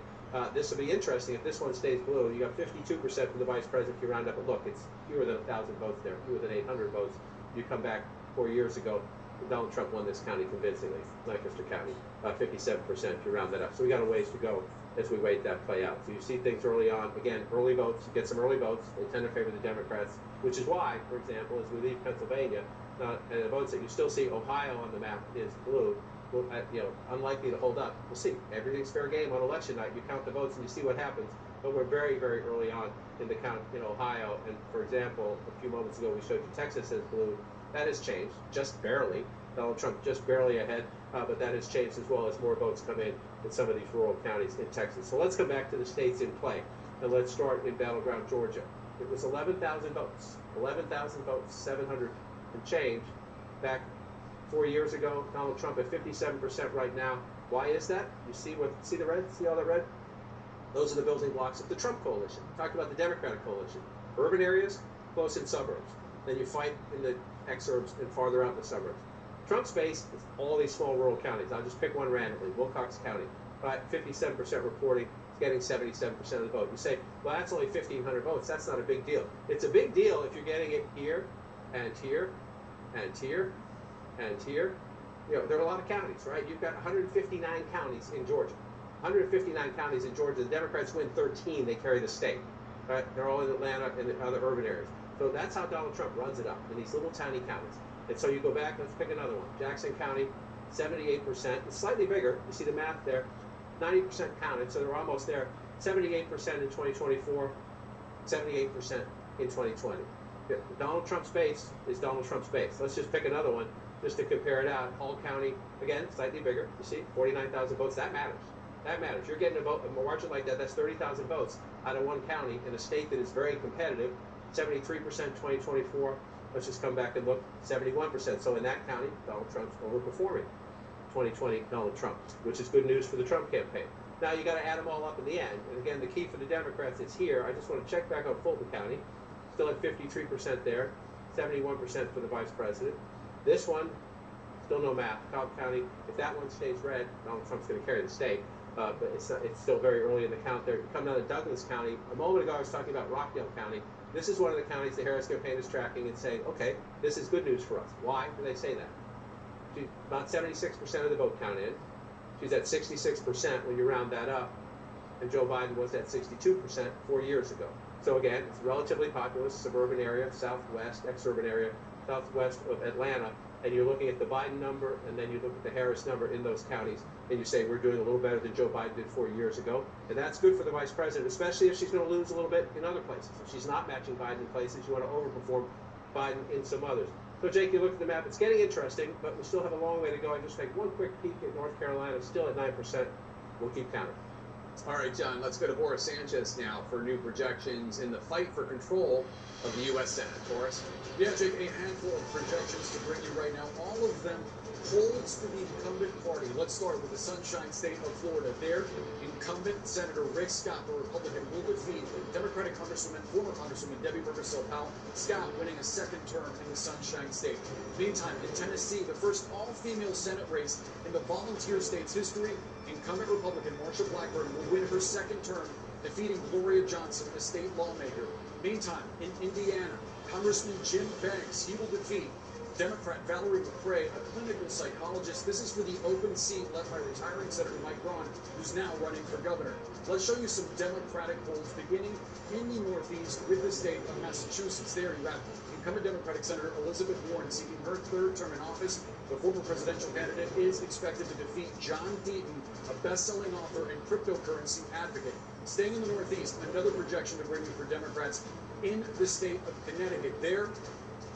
This will be interesting. If this one stays blue, you got 52% for the vice president if you round up. But look, it's fewer than 1,000 votes there, fewer than 800 votes. You come back 4 years ago, Donald Trump won this county convincingly, Lancaster County, 57% if you round that up. So we got a ways to go as we wait that play out. So you see things early on. Again, early votes, you get some early votes. They tend to favor the Democrats, which is why, for example, as we leave Pennsylvania, and the votes that you still see Ohio on the map is blue, will, unlikely to hold up. We'll see. Everything's fair game on election night. You count the votes and you see what happens. But we're very, very early on in the count in Ohio. And for example, a few moments ago we showed you Texas as blue. That has changed, just barely. Donald Trump just barely ahead, but that has changed as well as more votes come in some of these rural counties in Texas. So let's come back to the states in play, and let's start in battleground Georgia. It was 11,000 votes, 700 and change back 4 years ago. Donald Trump at 57% right now. Why is that? You see the red? See all that red? Those are the building blocks of the Trump coalition. Talked about the Democratic coalition. Urban areas, close in suburbs. Then you fight in the exurbs and farther out in the suburbs. Trump's base is all these small rural counties. I'll just pick one randomly, Wilcox County. 57% reporting, it's getting 77% of the vote. You say, well, that's only 1,500 votes. That's not a big deal. It's a big deal if you're getting it here and here and here and here. You know, there are a lot of counties, right? You've got 159 counties in Georgia. 159 counties in Georgia. The Democrats win 13. They carry the state. Right? They're all in Atlanta and the other urban areas. So that's how Donald Trump runs it up, in these little tiny counties. And so you go back, let's pick another one. Jackson County, 78%. It's slightly bigger. You see the math there. 90% counted, so they're almost there. 78% in 2024, 78% in 2020. Donald Trump's base is Donald Trump's base. Let's just pick another one just to compare it out. Hall County, again, slightly bigger. You see, 49,000 votes. That matters. That matters. You're getting a margin like that. That's 30,000 votes out of one county in a state that is very competitive. 73% 2024. Let's just come back and look. 71%. So in that county, Donald Trump's overperforming 2020 Donald Trump, which is good news for the Trump campaign. Now you got to add them all up in the end. And again, the key for the Democrats is here. I just want to check back on Fulton County. Still at 53% there. 71% for the vice president. This one, still no math. Cobb County, if that one stays red, Donald Trump's going to carry the state. But it's still very early in the count there. Come down to Douglas County. A moment ago, I was talking about Rockdale County. This is one of the counties the Harris campaign is tracking and saying, okay, this is good news for us. Why do they say that? She's about 76% of the vote count in. She's at 66% when you round that up. And Joe Biden was at 62% 4 years ago. So again, it's a relatively populous suburban area, southwest, exurban area, southwest of Atlanta. And you're looking at the Biden number, and then you look at the Harris number in those counties, and you say we're doing a little better than Joe Biden did 4 years ago. And that's good for the vice president, especially if she's going to lose a little bit in other places. If she's not matching Biden in places, you want to overperform Biden in some others. So Jake, you look at the map, it's getting interesting, but we still have a long way to go. I just take one quick peek at North Carolina, still at 9%. We'll keep counting. All right, John, let's go to Boris Sanchez now for new projections in the fight for control of the U.S. Senate. Boris? Yeah, Jake, a handful of projections to bring you right now. All of them holds for the incumbent party. Let's start with the Sunshine State of Florida. There, incumbent Senator Rick Scott, the Republican, will defeat Democratic Congresswoman, former Congresswoman Debbie Berkesel-Powell. Scott winning a second term in the Sunshine State. Meantime, in Tennessee, the first all-female Senate race in the volunteer state's history, incumbent Republican Marsha Blackburn will win her second term, defeating Gloria Johnson, a state lawmaker. Meantime, in Indiana, Congressman Jim Banks, he will defeat Democrat Valerie McRae, a clinical psychologist. This is for the open seat left by retiring Senator Mike Braun, who's now running for governor. Let's show you some Democratic polls beginning in the Northeast with the state of Massachusetts. There you have incumbent Democratic Senator Elizabeth Warren seeking her third term in office. The former presidential candidate is expected to defeat John Deaton, a best-selling author and cryptocurrency advocate. Staying in the Northeast, another projection to bring you for Democrats in the state of Connecticut. There,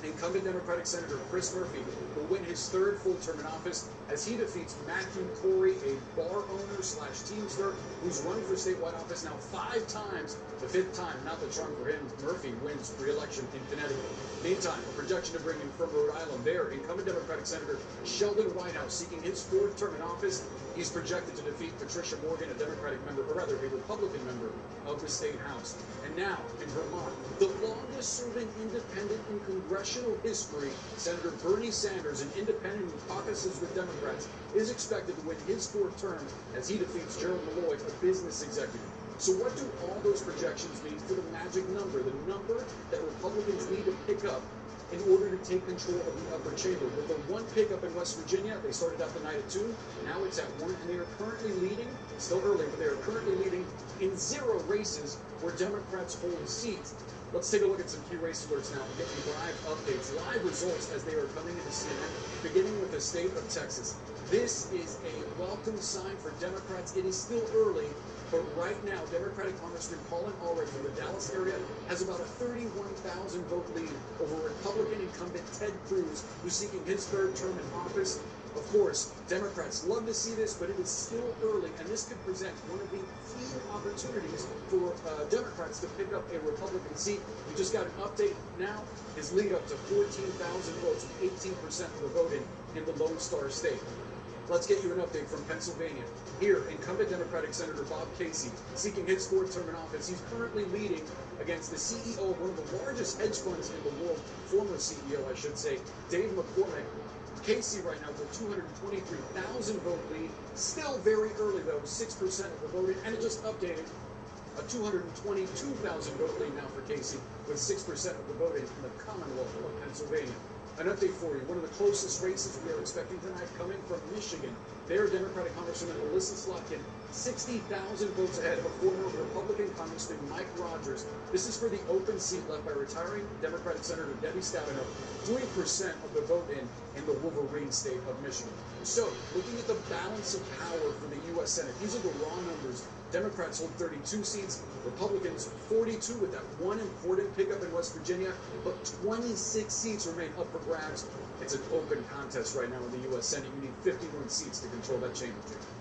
incumbent Democratic Senator Chris Murphy will win his third full term in office as he defeats Matthew Corey, a bar owner / teamster who's run for statewide office now 5 times. The 5th time, not the charm for him. Murphy wins re-election in Connecticut. Meantime, a projection to bring him from Rhode Island. There, incumbent Democratic Senator Sheldon Whitehouse seeking his 4th term in office. He's projected to defeat Patricia Morgan, a Democratic member, or rather a Republican member of the state house. And now, in Vermont, the longest-serving independent in congressional history, Senator Bernie Sanders, an independent who caucuses with Democrats, is expected to win his 4th term as he defeats Gerald Malloy, a business executive. So what do all those projections mean for the magic number, the number that Republicans need to pick up in order to take control of the upper chamber? With the 1 pickup in West Virginia, they started out the night at 2. Now it's at 1, and they are currently leading, still early, but they are currently leading in 0 races where Democrats hold seats. Let's take a look at some key race alerts now and get you live updates, live results as they are coming into CNN, beginning with the state of Texas. This is a welcome sign for Democrats. It is still early, but right now, Democratic Congressman Colin Allred from the Dallas area has about a 31,000 vote lead over Republican incumbent Ted Cruz, who's seeking his 3rd term in office. Of course, Democrats love to see this, but it is still early, and this could present one of the few opportunities for Democrats to pick up a Republican seat. We just got an update now. His lead up to 14,000 votes, with 18% of the voting in the Lone Star State. Let's get you an update from Pennsylvania. Here, incumbent Democratic Senator Bob Casey, seeking his fourth term in office. He's currently leading against the CEO of one of the largest hedge funds in the world, former CEO, I should say, Dave McCormick. Casey right now with a 223,000 vote lead. Still very early though, 6% of the voting, and it just updated. A 222,000 vote lead now for Casey, with 6% of the voting in the Commonwealth of Pennsylvania. An update for you. One of the closest races we are expecting tonight coming from Michigan. There, Democratic Congresswoman Melissa Slotkin, 60,000 votes ahead of a former Republican Congressman Mike Rogers. This is for the open seat left by retiring Democratic Senator Debbie Stabenow, 3% of the vote in the Wolverine state of Michigan. So, looking at the balance of power for the U.S. Senate, these are the raw numbers. Democrats hold 32 seats, Republicans 42 with that one important pickup in West Virginia, but 26 seats remain up for grabs. It's an open contest right now in the U.S. Senate. You need 51 seats to control that chamber.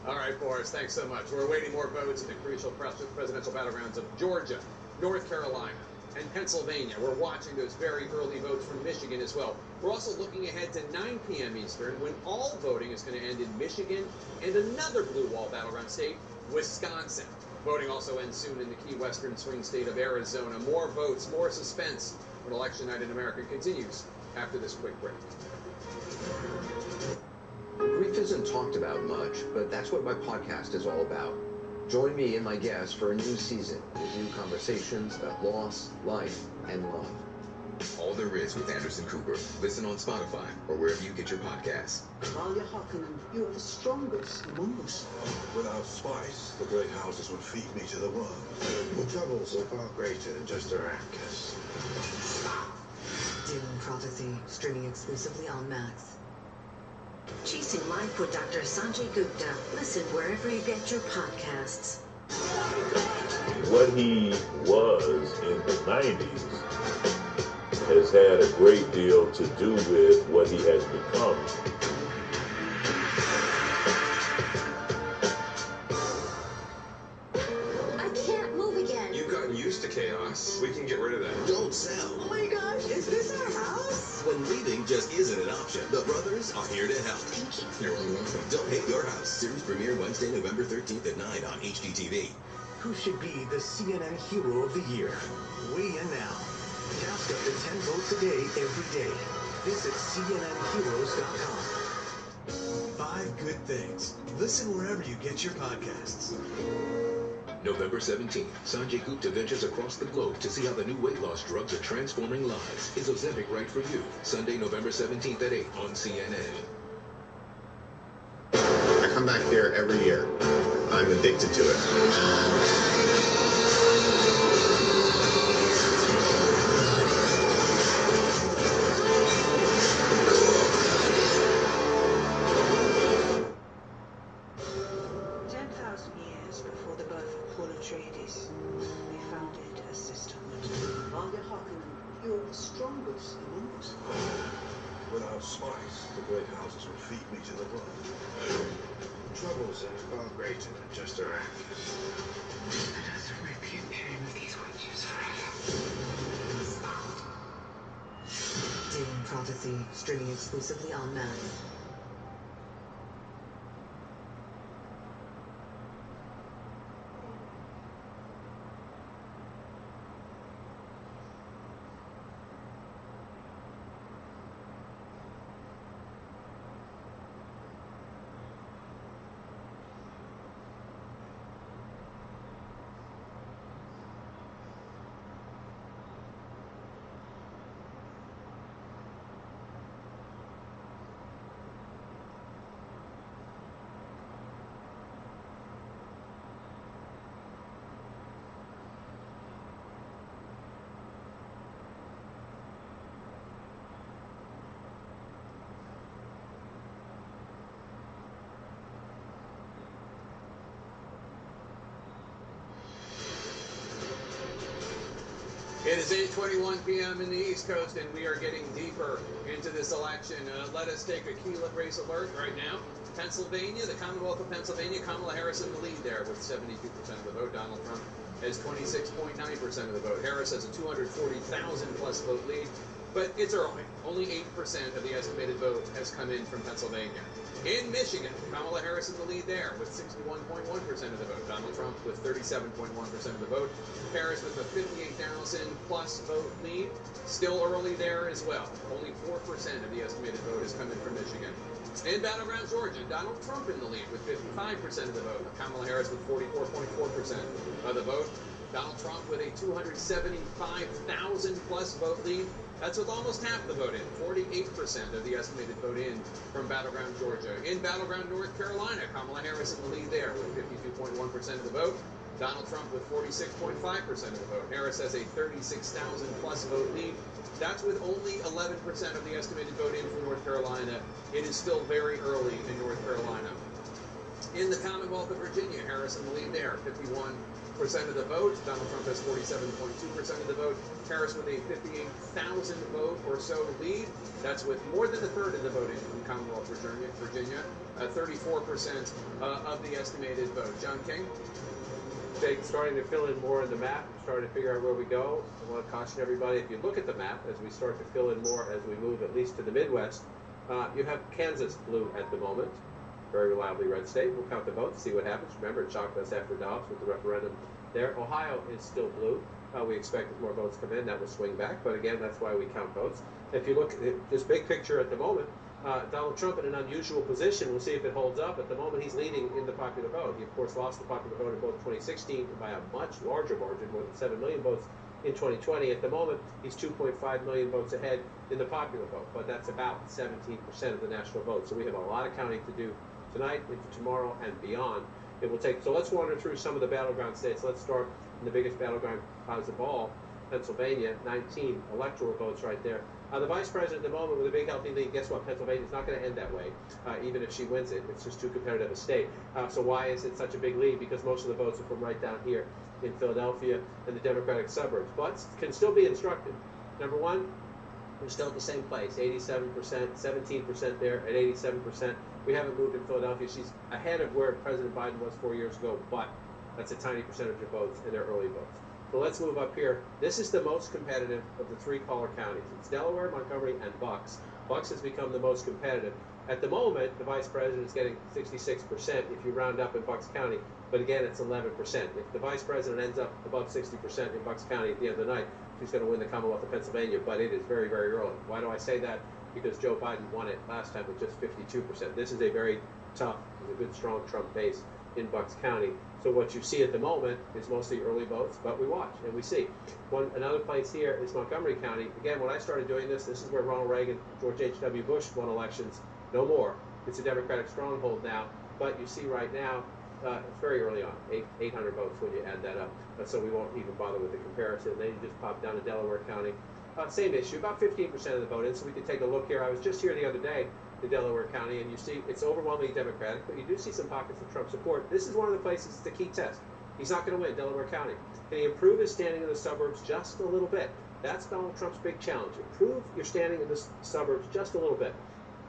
All right, Boris, thanks so much. We're awaiting more votes in the crucial presidential battlegrounds of Georgia, North Carolina, and Pennsylvania. We're watching those very early votes from Michigan as well. We're also looking ahead to 9 p.m. Eastern, when all voting is going to end in Michigan and another blue wall battleground state, Wisconsin. Voting also ends soon in the key western swing state of Arizona. More votes, more suspense when election night in America continues after this quick break. Grief isn't talked about much, but that's what my podcast is all about. Join me and my guests for a new season with new conversations about loss, life, and love. All There Is with Anderson Cooper. Listen on Spotify or wherever you get your podcasts. While you're Hockenham, you are the strongest among us. Without spice, the great houses would feed me to the world. The troubles are far greater than just our anchors. Dim Prophecy, streaming exclusively on Max. Chasing Life with Dr. Sanjay Gupta. Listen wherever you get your podcasts. What he was in the 90s has had a great deal to do with what he has become. I can't move again. You've gotten used to chaos. We can get rid of that. Don't sell. Oh my gosh, is this our house? When leaving just isn't an option, the brothers are here to help. Thank you. You're welcome. Don't Hate Your House. Series premiere Wednesday, November 13th at 9 on HGTV. Who should be the CNN Hero of the Year? Weigh in now. Cast up to 10 votes a day, every day. Visit CNNheroes.com. 5 good things. Listen wherever you get your podcasts. November 17th, Sanjay Gupta ventures across the globe to see how the new weight loss drugs are transforming lives. Is Ozempic right for you? Sunday, November 17th at 8 on CNN. I come back here every year. I'm addicted to it. Strongest among us. Without spice, the great houses would feed me to the world. Troubles are far greater than just our anchors. Let us rip you in pain with these witches forever. Dim Prophecy, streaming exclusively on Max. It is 8:21 p.m. in the East Coast, and we are getting deeper into this election. Let us take a key race alert right now. Pennsylvania, the Commonwealth of Pennsylvania, Kamala Harris in the lead there with 72% of the vote. Donald Trump has 26.9% of the vote. Harris has a 240,000 plus vote lead. But it's early. Only 8% of the estimated vote has come in from Pennsylvania. In Michigan, Kamala Harris in the lead there with 61.1% of the vote. Donald Trump with 37.1% of the vote. Harris with a 58,000 plus vote lead. Still early there as well. Only 4% of the estimated vote has come in from Michigan. In battleground Georgia, Donald Trump in the lead with 55% of the vote. Kamala Harris with 44.4% of the vote. Donald Trump with a 275,000 plus vote lead. That's with almost half the vote in, 48% of the estimated vote in from battleground Georgia. In battleground North Carolina, Kamala Harris in the lead there with 52.1% of the vote. Donald Trump with 46.5% of the vote. Harris has a 36,000 plus vote lead. That's with only 11% of the estimated vote in from North Carolina. It is still very early in North Carolina. In the Commonwealth of Virginia, Harris in the lead there, 51% of the vote. Donald Trump has 47.2% of the vote. Harris with a 58,000 vote or so lead. That's with more than a third of the vote in from Commonwealth Virginia, 34% of the estimated vote. John King? Jake, starting to fill in more on the map, starting to figure out where we go. I want to caution everybody, if you look at the map, as we start to fill in more, as we move at least to the Midwest, you have Kansas blue at the moment. Very reliably red state. We'll count the votes, see what happens. Remember, it shocked us after Dobbs with the referendum there. Ohio is still blue. We expect as more votes come in, that will swing back. But again, that's why we count votes. If you look at this big picture at the moment, Donald Trump in an unusual position. We'll see if it holds up. At the moment, he's leading in the popular vote. He, of course, lost the popular vote in both 2016 by a much larger margin, more than 7 million votes in 2020. At the moment, he's 2.5 million votes ahead in the popular vote. But that's about 17% of the national vote. So we have a lot of counting to do tonight, into tomorrow, and beyond. It will take. So let's wander through some of the battleground states. Let's start in the biggest battleground of all, Pennsylvania, 19 electoral votes right there. The vice president at the moment with a big healthy lead, guess what? Pennsylvania's not going to end that way, even if she wins it. It's just too competitive a state. So why is it such a big lead? Because most of the votes are from right down here in Philadelphia and the Democratic suburbs, but can still be instructed. Number one, we're still at the same place, 87%, 17% there at 87%. We haven't moved in Philadelphia. She's ahead of where President Biden was 4 years ago, but that's a tiny percentage of votes in their early votes. So let's move up here. This is the most competitive of the three caller counties. It's Delaware, Montgomery, and Bucks. Bucks has become the most competitive. At the moment, the vice president is getting 66% if you round up in Bucks County, but again, it's 11%. If the vice president ends up above 60% in Bucks County at the end of the night, she's going to win the Commonwealth of Pennsylvania, but it is very, very early. Why do I say that? Because Joe Biden won it last time with just 52%. This is a very tough, a good, strong Trump base in Bucks County. So what you see at the moment is mostly early votes, but we watch and we see. Another place here is Montgomery County. Again, when I started doing this, this is where Ronald Reagan, George H.W. Bush won elections. No more. It's a Democratic stronghold now. But you see right now, it's very early on, 800 votes when you add that up. So we won't even bother with the comparison. Then you just pop down to Delaware County. Same issue, about 15% of the vote in. So we can take a look here. I was just here the other day in Delaware County, and you see it's overwhelmingly Democratic, but you do see some pockets of Trump support. This is one of the places, it's a key test. He's not going to win Delaware County. Can he improve his standing in the suburbs just a little bit? That's Donald Trump's big challenge. Improve your standing in the suburbs just a little bit.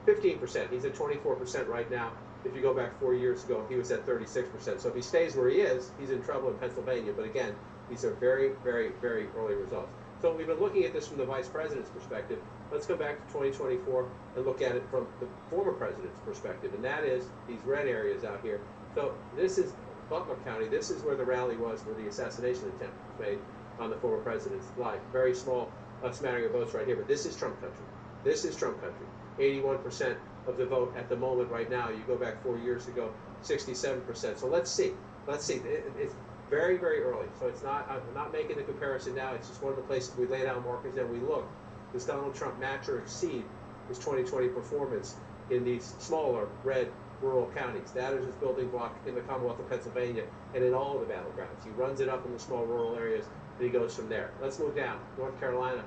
15%. He's at 24% right now. If you go back 4 years ago, he was at 36%. So if he stays where he is, he's in trouble in Pennsylvania. But again, these are very, very, very early results. So we've been looking at this from the vice president's perspective. Let's go back to 2024 and look at it from the former president's perspective, and that is these red areas out here. So this is Butler County. This is where the rally was where the assassination attempt was made on the former president's life. Very small smattering of votes right here, but this is Trump country. This is Trump country. 81% of the vote at the moment right now. You go back 4 years ago, 67%. So let's see. Let's see. It's very, very early. So it's not, I'm not making the comparison now. It's just one of the places we lay down markers and we look. Does Donald Trump match or exceed his 2020 performance in these smaller red rural counties? That is his building block in the Commonwealth of Pennsylvania and in all of the battlegrounds. He runs it up in the small rural areas and he goes from there. Let's move down. North Carolina.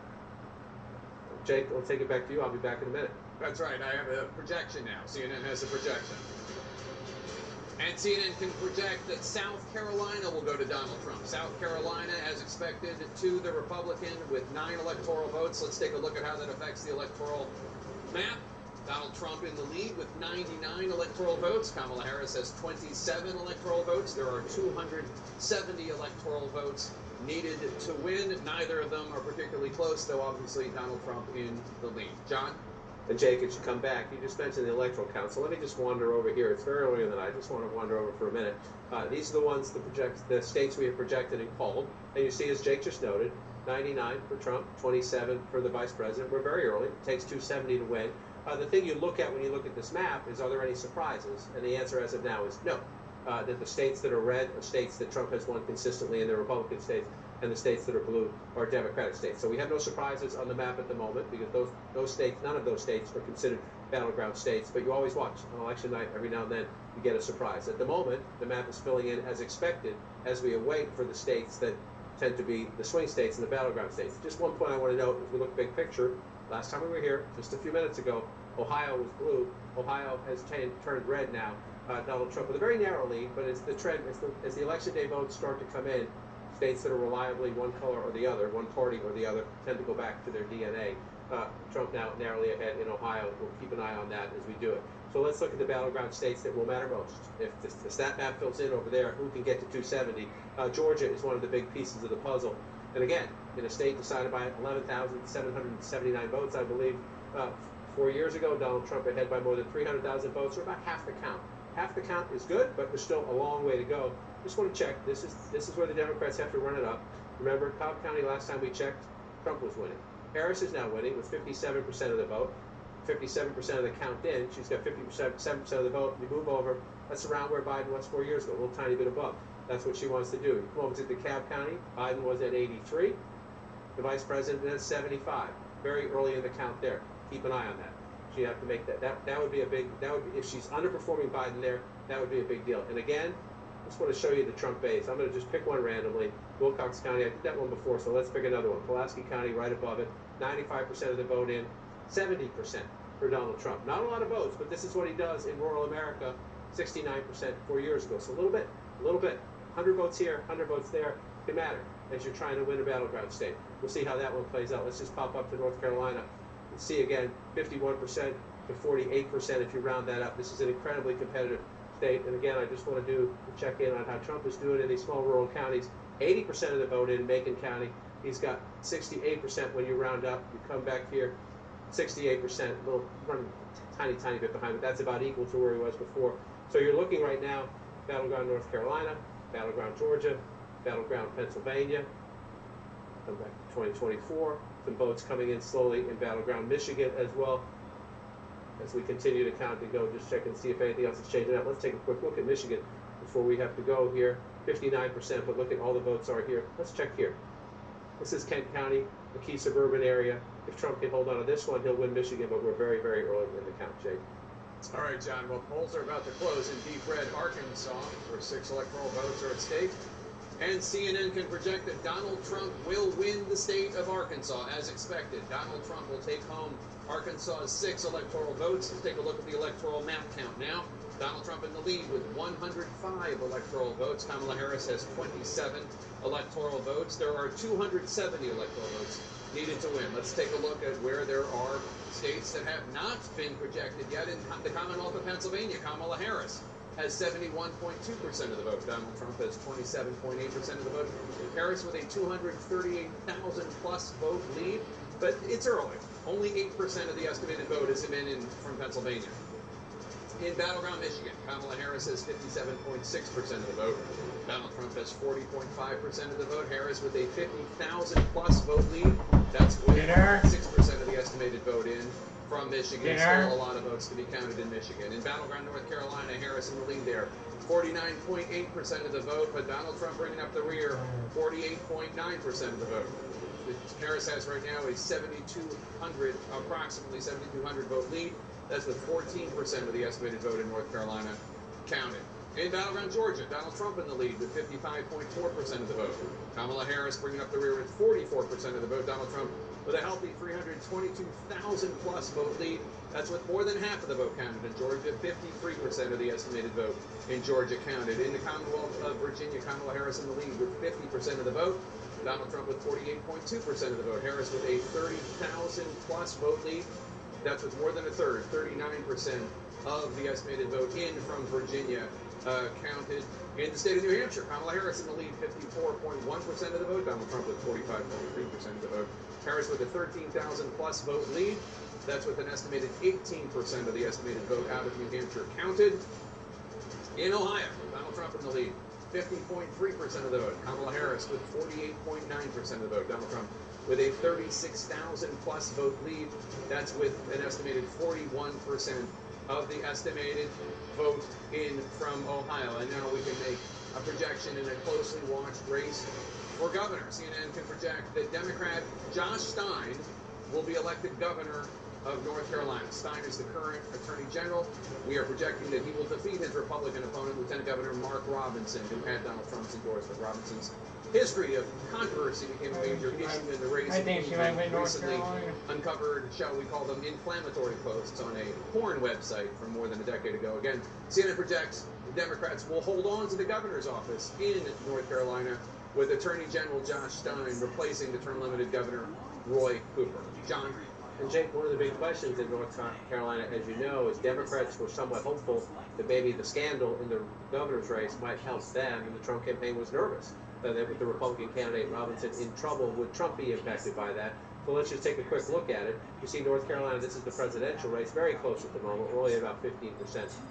Jake, I'll take it back to you. I'll be back in a minute. That's right. I have a projection now. CNN has a projection. And CNN can project that South Carolina will go to Donald Trump. South Carolina, as expected, to the Republican with 9 electoral votes. Let's take a look at how that affects the electoral map. Donald Trump in the lead with 99 electoral votes. Kamala Harris has 27 electoral votes. There are 270 electoral votes needed to win. Neither of them are particularly close, though obviously Donald Trump in the lead. John? And Jake, as you come back, you just mentioned the Electoral Council. Let me just wander over here. It's very early in the night. I just want to wander over for a minute. These are the ones, the states we have projected and called. And you see, as Jake just noted, 99 for Trump, 27 for the vice president. We're very early. It takes 270 to win. The thing you look at when you look at this map is, are there any surprises? And the answer as of now is no. That the states that are red are states that Trump has won consistently, and they're Republican states, and the states that are blue are Democratic states. So we have no surprises on the map at the moment, because those states, none of those states are considered battleground states, but you always watch on election night, every now and then you get a surprise. At the moment, the map is filling in as expected as we await for the states that tend to be the swing states and the battleground states. Just one point I want to note, as we look big picture, last time we were here, just a few minutes ago, Ohio was blue. Ohio has turned red now. Donald Trump with a very narrow lead, but it's the trend, as the election day votes start to come in, states that are reliably one color or the other, one party or the other, tend to go back to their DNA. Trump now narrowly ahead in Ohio. We'll keep an eye on that as we do it. So let's look at the battleground states that will matter most. If the stat map fills in over there, who can get to 270? Georgia is one of the big pieces of the puzzle. And again, in a state decided by 11,779 votes, I believe, 4 years ago, Donald Trump ahead by more than 300,000 votes, or about half the count. Half the count is good, but there's still a long way to go. Just want to check. This is where the Democrats have to run it up. Remember, Cobb County, last time we checked, Trump was winning. Harris is now winning with 57% of the vote, 57% of the count in. She's got 57% of the vote. You move over. That's around where Biden was 4 years ago, a little tiny bit above. That's what she wants to do. You come over to DeKalb County. Biden was at 83. The vice president at 75. Very early in the count there. Keep an eye on that. She'd have to make that. That would be a big. That would be, if she's underperforming Biden there, that would be a big deal. And again, I just want to show you the Trump base. I'm going to just pick one randomly. Wilcox County. I did that one before, so let's pick another one. Pulaski County, right above it. 95% of the vote in. 70% for Donald Trump. Not a lot of votes, but this is what he does in rural America. 69% 4 years ago. So a little bit. 100 votes here, 100 votes there. Can matter as you're trying to win a battleground state. We'll see how that one plays out. Let's just pop up to North Carolina. See again, 51% to 48% if you round that up. This is an incredibly competitive state. And again, I just want to check in on how Trump is doing in these small rural counties. 80% of the vote in Macon County. He's got 68% when you round up. You come back here, 68%, a little running tiny bit behind, but that's about equal to where he was before. So you're looking right now, battleground North Carolina, battleground Georgia, battleground Pennsylvania. Come back to 2024. Some votes coming in slowly in battleground Michigan as well. As we continue to count and go, just check and see if anything else is changing out. Let's take a quick look at Michigan before we have to go here. 59%, but look at all the votes are here. Let's check here. This is Kent County, a key suburban area. If Trump can hold on to this one, he'll win Michigan, but we're very, very early in the count, Jake. All right, John. Well, polls are about to close in deep red Arkansas, where 6 electoral votes are at stake. And CNN can project that Donald Trump will win the state of Arkansas, as expected. Donald Trump will take home Arkansas's 6 electoral votes. Let's take a look at the electoral map count now. Donald Trump in the lead with 105 electoral votes. Kamala Harris has 27 electoral votes. There are 270 electoral votes needed to win. Let's take a look at where there are states that have not been projected yet. In the Commonwealth of Pennsylvania, Kamala Harris has 71.2% of the vote. Donald Trump has 27.8% of the vote. Harris with a 238,000 plus vote lead, but it's early. Only 8% of the estimated vote has been in from Pennsylvania. In battleground Michigan, Kamala Harris has 57.6% of the vote. Donald Trump has 40.5% of the vote. Harris with a 50,000 plus vote lead. That's with 6% of the estimated vote in from Michigan. Still a lot of votes to be counted in Michigan. In battleground North Carolina, Harris in the lead there. 49.8% of the vote, but Donald Trump bringing up the rear, 48.9% of the vote. Harris has right now a approximately 7,200 vote lead. That's with 14% of the estimated vote in North Carolina counted. In battleground Georgia, Donald Trump in the lead with 55.4% of the vote. Kamala Harris bringing up the rear with 44% of the vote. Donald Trump with a healthy 322,000 plus vote lead. That's with more than half of the vote counted in Georgia. 53% of the estimated vote in Georgia counted. In the Commonwealth of Virginia, Kamala Harris in the lead with 50% of the vote. Donald Trump with 48.2% of the vote. Harris with a 30,000 plus vote lead. That's with more than a third, 39% of the estimated vote in from Virginia counted. In the state of New Hampshire, Kamala Harris in the lead, 54.1% of the vote. Donald Trump with 45.3% of the vote. Harris with a 13,000 plus vote lead. That's with an estimated 18% of the estimated vote out of New Hampshire counted. In Ohio, Donald Trump in the lead, 50.3% of the vote. Kamala Harris with 48.9% of the vote. Donald Trump with a 36,000 plus vote lead. That's with an estimated 41% of the estimated vote in from Ohio. And now we can make a projection in a closely watched race for governor. CNN can project that Democrat Josh Stein will be elected governor of North Carolina. Stein is the current Attorney General. We are projecting that he will defeat his Republican opponent, Lieutenant Governor Mark Robinson, who had Donald Trump's endorsement. Robinson's history of controversy became a major issue in the race. I think she might win North recently Carolina. Uncovered, shall we call them, inflammatory posts on a porn website from more than a decade ago. Again, CNN projects the Democrats will hold on to the governor's office in North Carolina with Attorney General Josh Stein replacing the term-limited Governor Roy Cooper. John? And Jake, one of the big questions in North Carolina, as you know, is Democrats were somewhat hopeful that maybe the scandal in the governor's race might help them, and the Trump campaign was nervous that with the Republican candidate Robinson in trouble, would Trump be impacted by that? So let's just take a quick look at it. You see North Carolina, this is the presidential race, very close at the moment. We're only at about 15%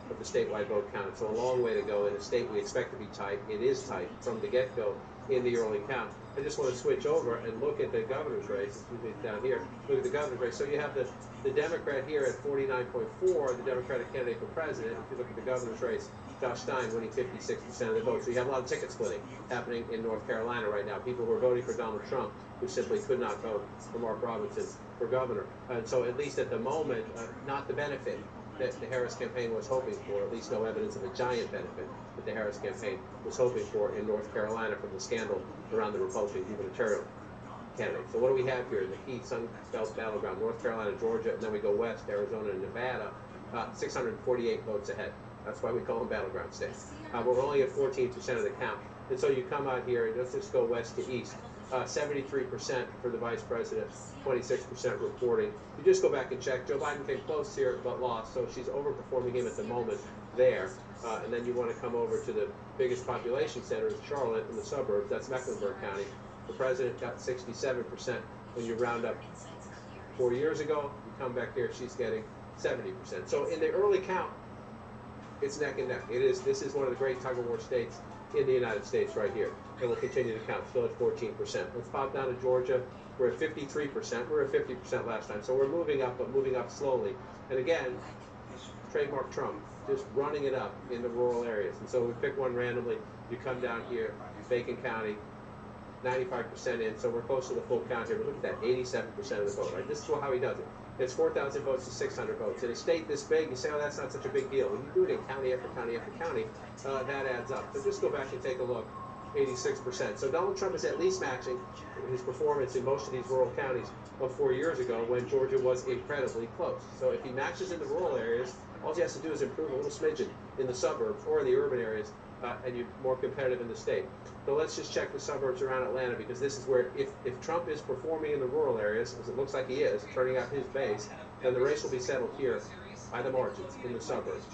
of the statewide vote count, so a long way to go in a state we expect to be tight. It is tight from the get-go in the early count. I just want to switch over and look at the governor's race. Down here, look at the governor's race. So you have the Democrat here at 49.4, the Democratic candidate for president. If you look at the governor's race, Josh Stein winning 56% of the vote. So you have a lot of ticket splitting happening in North Carolina right now. People who are voting for Donald Trump who simply could not vote for Mark Robinson for governor. And so at least at the moment, not the benefit that the Harris campaign was hoping for, at least no evidence of a giant benefit that the Harris campaign was hoping for in North Carolina from the scandal around the Republican gubernatorial candidate. So what do we have here? The key Sun Belt battleground, North Carolina, Georgia, and then we go west, Arizona and Nevada, 648 votes ahead. That's why we call them battleground states. But we're only at 14% of the count. And so you come out here, and let's just go west to east. 73% for the vice president, 26% reporting. You just go back and check. Joe Biden came close here but lost, so she's overperforming him at the moment there. And then you want to come over to the biggest population center, Charlotte, in the suburbs. That's Mecklenburg County. The president got 67% when you round up 4 years ago. You come back here, she's getting 70%. So in the early count, it's neck and neck. This is one of the great tug-of-war states in the United States right here. And we'll continue to count, still at 14%. Let's pop down to Georgia. We're at 53%. We were at 50% last time. So we're moving up, but moving up slowly. And again, trademark Trump, just running it up in the rural areas. And so we pick one randomly. You come down here, Bacon County, 95% in. So we're close to the full count here. But look at that, 87% of the vote, right? This is how he does it. It's 4,000 votes to 600 votes. In a state this big, you say, oh, that's not such a big deal. When you do it in county after county after county, that adds up. So just go back and take a look. 86%. So Donald Trump is at least matching his performance in most of these rural counties of 4 years ago when Georgia was incredibly close. So if he matches in the rural areas, all he has to do is improve a little smidgen in the suburbs or in the urban areas, and you're more competitive in the state. So let's just check the suburbs around Atlanta, because this is where if Trump is performing in the rural areas, as it looks like he is, turning out his base, then the race will be settled here by the margins in the suburbs.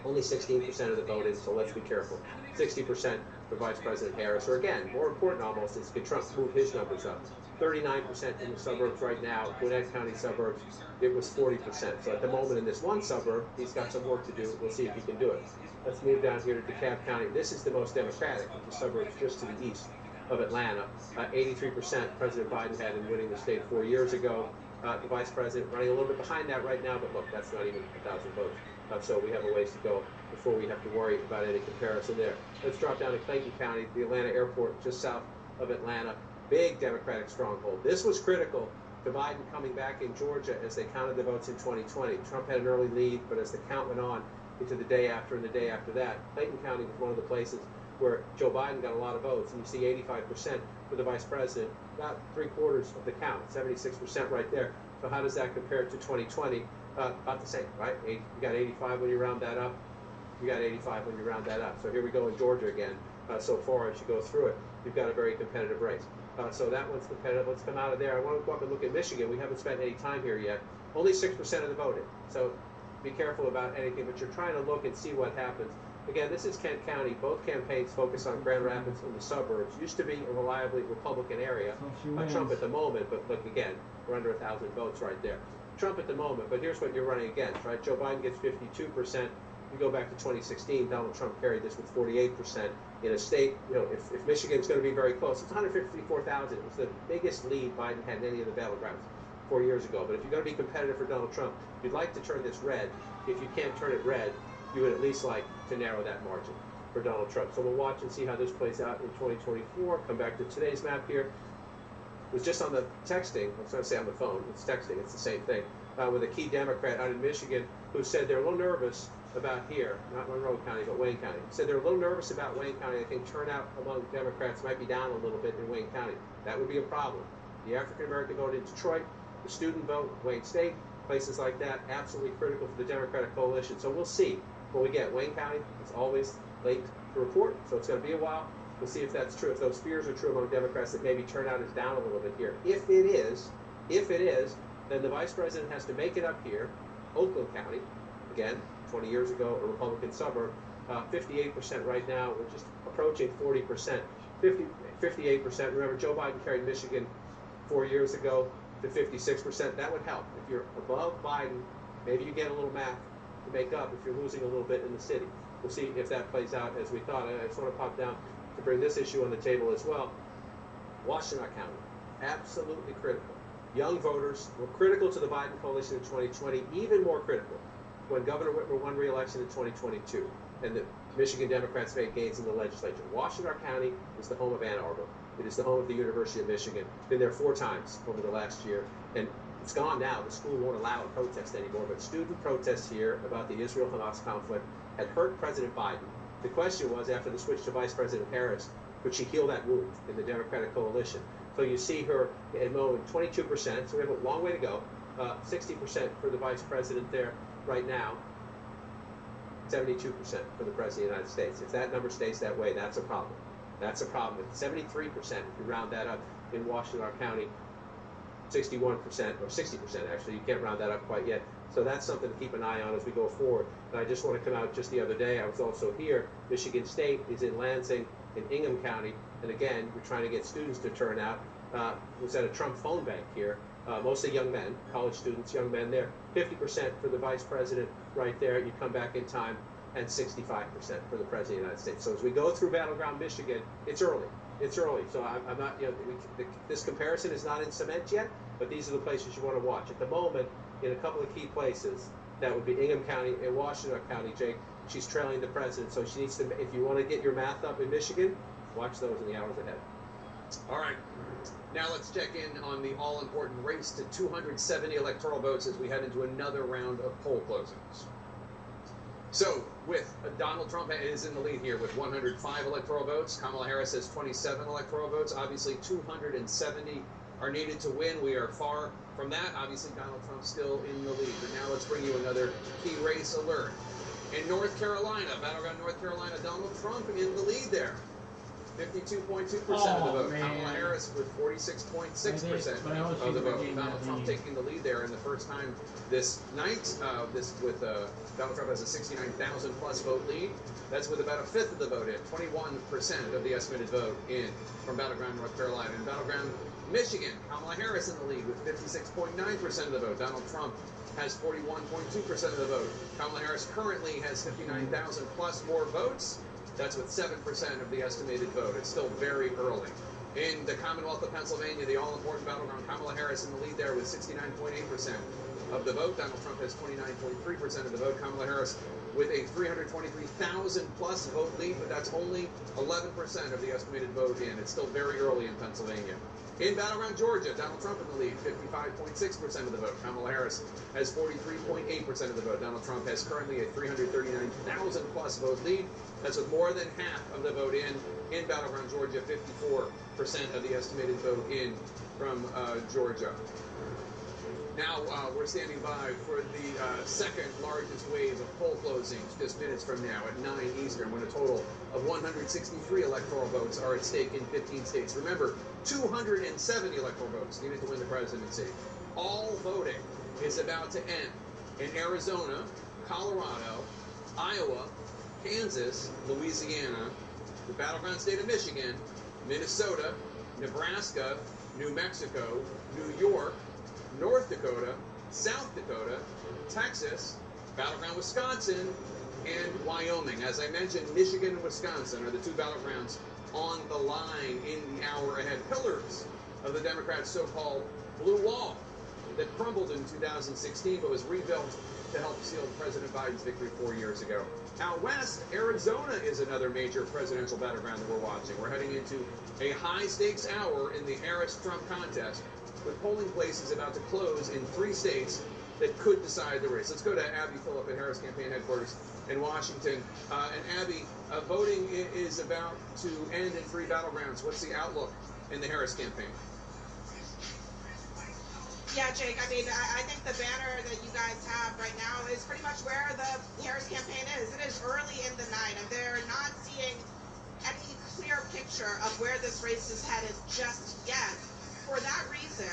Only 16% of the vote in, so let's be careful. 60% for Vice President Harris, or again, more important almost, is can Trump move his numbers up? 39% in the suburbs right now. Gwinnett County suburbs, it was 40%. So at the moment in this one suburb, he's got some work to do. We'll see if he can do it. Let's move down here to DeKalb County. This is the most Democratic of the suburbs just to the east of Atlanta. 83% President Biden had in winning the state 4 years ago. The Vice President running a little bit behind that right now, but look, that's not even 1,000 votes. So we have a ways to go before we have to worry about any comparison there. Let's drop down to Clayton County, the Atlanta airport just south of Atlanta. Big Democratic stronghold. This was critical to Biden coming back in Georgia as they counted the votes in 2020. Trump had an early lead, but as the count went on into the day after and the day after that, Clayton County was one of the places where Joe Biden got a lot of votes, and you see 85% for the vice president, about 3/4 of the count, 76% right there. So how does that compare to 2020? About the same, right? You got 85 when you round that up. You got 85 when you round that up. So here we go in Georgia again. So far as you go through it, you've got a very competitive race. So that one's competitive. Let's come out of there. I want to go up and look at Michigan. We haven't spent any time here yet. Only 6% of the vote in. So be careful about anything, but you're trying to look and see what happens. Again, this is Kent County. Both campaigns focus on Grand Rapids and the suburbs. Used to be a reliably Republican area. Trump at the moment, but look again, we're under 1,000 votes right there. Trump at the moment, but here's what you're running against, right? Joe Biden gets 52%. You go back to 2016, Donald Trump carried this with 48%. In a state, if Michigan's going to be very close, it's 154,000. It was the biggest lead Biden had in any of the battlegrounds 4 years ago. But if you're going to be competitive for Donald Trump, you'd like to turn this red. If you can't turn it red, you would at least like to narrow that margin for Donald Trump. So we'll watch and see how this plays out in 2024. Come back to today's map here. It was just on the texting, I was going to say on the phone, it's texting, it's the same thing, with a key Democrat out in Michigan who said they're a little nervous about here, not Monroe County, but Wayne County. Said they're a little nervous about Wayne County. I think turnout among Democrats might be down a little bit in Wayne County. That would be a problem. The African-American vote in Detroit, the student vote, Wayne State, places like that, absolutely critical for the Democratic coalition. So we'll see what we get. Wayne County is always late to report, so it's going to be a while. We'll see if that's true. If those fears are true among Democrats, that maybe turnout is down a little bit here. If it is, then the vice president has to make it up here. Oakland County, again, 20 years ago, a Republican suburb, 58% right now. We're just approaching 40%. 58%. Remember, Joe Biden carried Michigan 4 years ago to 56%. That would help. If you're above Biden, maybe you get a little math to make up if you're losing a little bit in the city. We'll see if that plays out as we thought. I just want to pop down to bring this issue on the table as well. Washtenaw County, absolutely critical. Young voters were critical to the Biden coalition in 2020, even more critical when Governor Whitmer won re-election in 2022, and the Michigan Democrats made gains in the legislature. Washtenaw County is the home of Ann Arbor. It is the home of the University of Michigan. Been there 4 times over the last year, and it's gone now. The school won't allow a protest anymore, but student protests here about the Israel-Hamas conflict had hurt President Biden. The question was, after the switch to Vice President Harris, could she heal that wound in the Democratic coalition? So you see her at the moment 22%, so we have a long way to go. 60% for the Vice President there right now. 72% for the President of the United States. If that number stays that way, that's a problem. That's a problem. At 73%, if you round that up in Washtenaw County, 61%, or 60% actually, you can't round that up quite yet. So that's something to keep an eye on as we go forward. And I just want to come out just the other day, I was also here, Michigan State is in Lansing, in Ingham County, and again, we're trying to get students to turn out. Was at a Trump phone bank here, mostly young men, college students, young men there. 50% for the vice president right there. You come back in time, and 65% for the president of the United States. So as we go through battleground Michigan, it's early. It's early. So I'm not, this comparison is not in cement yet, but these are the places you want to watch. At the moment, in a couple of key places, that would be Ingham County and Washtenaw County, Jake. She's trailing the president, so she needs to, if you want to get your math up in Michigan, watch those in the hours ahead. All right. Now let's check in on the all-important race to 270 electoral votes as we head into another round of poll closings. So, with Donald Trump is in the lead here with 105 electoral votes. Kamala Harris has 27 electoral votes. Obviously, 270 are needed to win. We are far from that. Obviously, Donald Trump's still in the lead. But now let's bring you another key race alert. In North Carolina, battleground North Carolina, Donald Trump in the lead there. 52.2% of the vote. Man. Kamala Harris with 46.6% of the vote. Donald Trump taking the lead there in the first time this night. Donald Trump has a 69,000 plus vote lead. That's with about a fifth of the vote in. 21% of the estimated vote in from battleground North Carolina. And battleground Michigan, Kamala Harris in the lead with 56.9% of the vote. Donald Trump has 41.2% of the vote. Kamala Harris currently has 59,000 plus more votes. That's with 7% of the estimated vote. It's still very early. In the Commonwealth of Pennsylvania, the all-important battleground, Kamala Harris in the lead there with 69.8% of the vote. Donald Trump has 29.3% of the vote. Kamala Harris with a 323,000 plus vote lead, but that's only 11% of the estimated vote in. It's still very early in Pennsylvania. In battleground Georgia, Donald Trump in the lead, 55.6% of the vote. Kamala Harris has 43.8% of the vote. Donald Trump has currently a 339,000 plus vote lead. That's with more than half of the vote in battleground Georgia, 54% of the estimated vote in from Georgia. Now we're standing by for the second largest wave of poll closings just minutes from now at 9 Eastern, when a total of 163 electoral votes are at stake in 15 states. Remember, 270 electoral votes needed to win the presidency. All voting is about to end. In Arizona, Colorado, Iowa, Kansas, Louisiana, the battleground state of Michigan, Minnesota, Nebraska, New Mexico, New York, North Dakota, South Dakota, Texas, battleground Wisconsin, and Wyoming. As I mentioned, Michigan and Wisconsin are the two battlegrounds on the line in the hour ahead. Pillars of the Democrats' so-called blue wall that crumbled in 2016 but was rebuilt to help seal President Biden's victory 4 years ago. Out west, Arizona is another major presidential battleground that we're watching. We're heading into a high-stakes hour in the Harris-Trump contest, with polling places about to close in 3 states that could decide the race. Let's go to Abby Phillip at Harris Campaign Headquarters in Washington. And Abby, voting is about to end in 3 battlegrounds. What's the outlook in the Harris campaign? Yeah, Jake, I mean, I think the banner that you guys have right now is pretty much where the Harris campaign is. It is early in the night, and they're not seeing any clear picture of where this race is headed just yet. For that reason,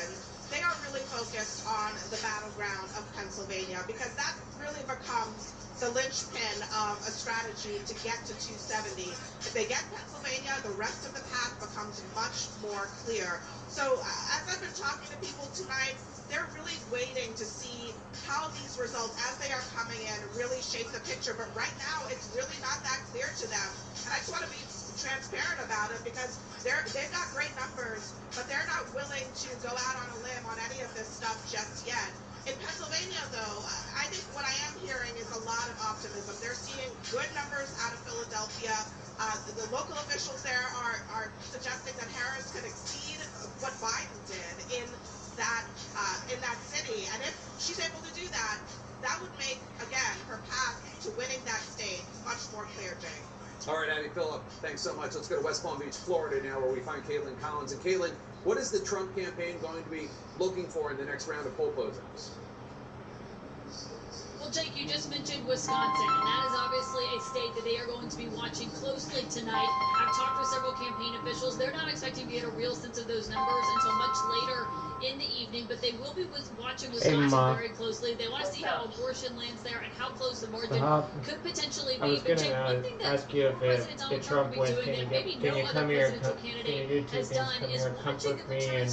they are really focused on the battleground of Pennsylvania, because that really becomes the linchpin of a strategy to get to 270. If they get Pennsylvania, the rest of the path becomes much more clear. So as I've been talking to people tonight, they're really waiting to see how these results, as they are coming in, really shape the picture. But right now, it's really not that clear to them. And I just want to be transparent about it, because they've got great numbers, but they're not willing to go out on a limb on any of this stuff just yet. In Pennsylvania, though, I think what I am hearing is a lot of optimism. They're seeing good numbers out of Philadelphia. The local officials there are suggesting that Harris could exceed what Biden did in that city. And if she's able to do that, that would make, again, her path to winning that state much more clear, Jake. All right, Abby Phillip, thanks so much. Let's go to West Palm Beach, Florida now, where we find Caitlin Collins. And Caitlin, what is the Trump campaign going to be looking for in the next round of poll closings? Well, Jake, you just mentioned Wisconsin, and that is obviously a state that they are going to be watching closely tonight. I've talked with several campaign officials. They're not expecting to get a real sense of those numbers until much later in the evening, but they will be watching Wisconsin very closely. They want to see how abortion lands there and how close the margin could potentially be. I was going to ask you if Trump wins, can you come here, can you do 2 things, come here, comfort me and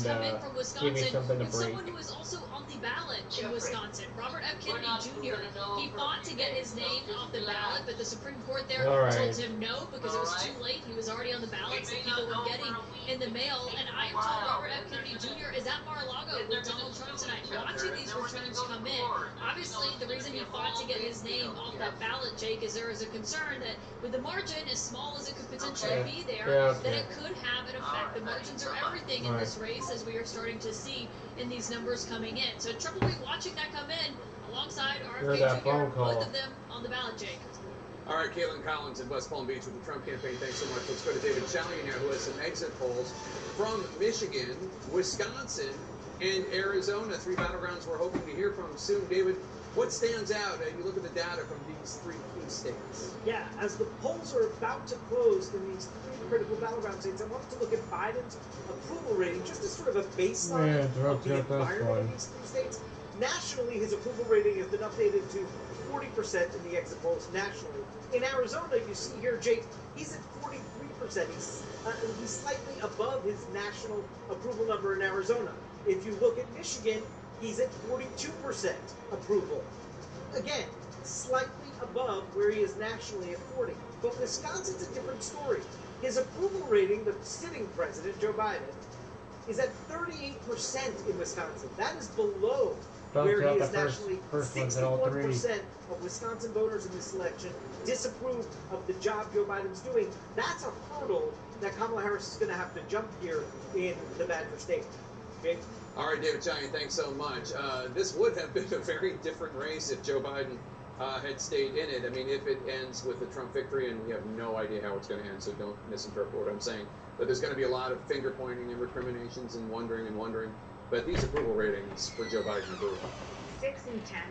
give me something to break. Someone who is also on the ballot in Wisconsin, Robert F. Kennedy Jr. He fought to get his name off the ballot, but the Supreme Court there told him no because it was too late. He was already on the ballot, so people were getting in the mail. And I am told Robert F. Kennedy Jr. is at Mar-a-Lago with Donald Trump tonight, watching these returns come in. Obviously, the reason he fought to get his name off that ballot, Jake, is there is a concern that with the margin as small as it could potentially be there, that it could have an effect. The margins are everything in this race, as we are starting to see in these numbers coming in. So Trump will be watching that come in alongside RFK Jr., both of them on the ballot, Jake. All right, Caitlin Collins in West Palm Beach with the Trump campaign. Thanks so much. Let's go to David Chalier now, who has some exit polls from Michigan, Wisconsin, and Arizona. 3 battlegrounds we're hoping to hear from soon. David, what stands out? You look at the data from these 3 key states. Yeah, as the polls are about to close in these 3 critical battleground states, I wanted to look at Biden's approval rating just as sort of a baseline of the environment in these 3 states. Nationally, his approval rating has been updated to 40% in the exit polls nationally. In Arizona, you see here, Jake, he's at 43%. He's slightly above his national approval number in Arizona. If you look at Michigan, he's at 42% approval. Again, slightly above where he is nationally at 40. But Wisconsin's a different story. His approval rating, the sitting president, Joe Biden, is at 38% in Wisconsin. That is below where he is nationally. 61% of Wisconsin voters in this election disapprove of the job Joe Biden's doing. That's a hurdle that Kamala Harris is going to have to jump here in the Badger State. Okay? All right, David Chalier, thanks so much. This would have been a very different race if Joe Biden had stayed in it. I mean, if it ends with a Trump victory, and we have no idea how it's going to end, so don't misinterpret what I'm saying. But there's going to be a lot of finger pointing and recriminations and wondering. But these approval ratings for Joe Biden are brutal. 6 in 10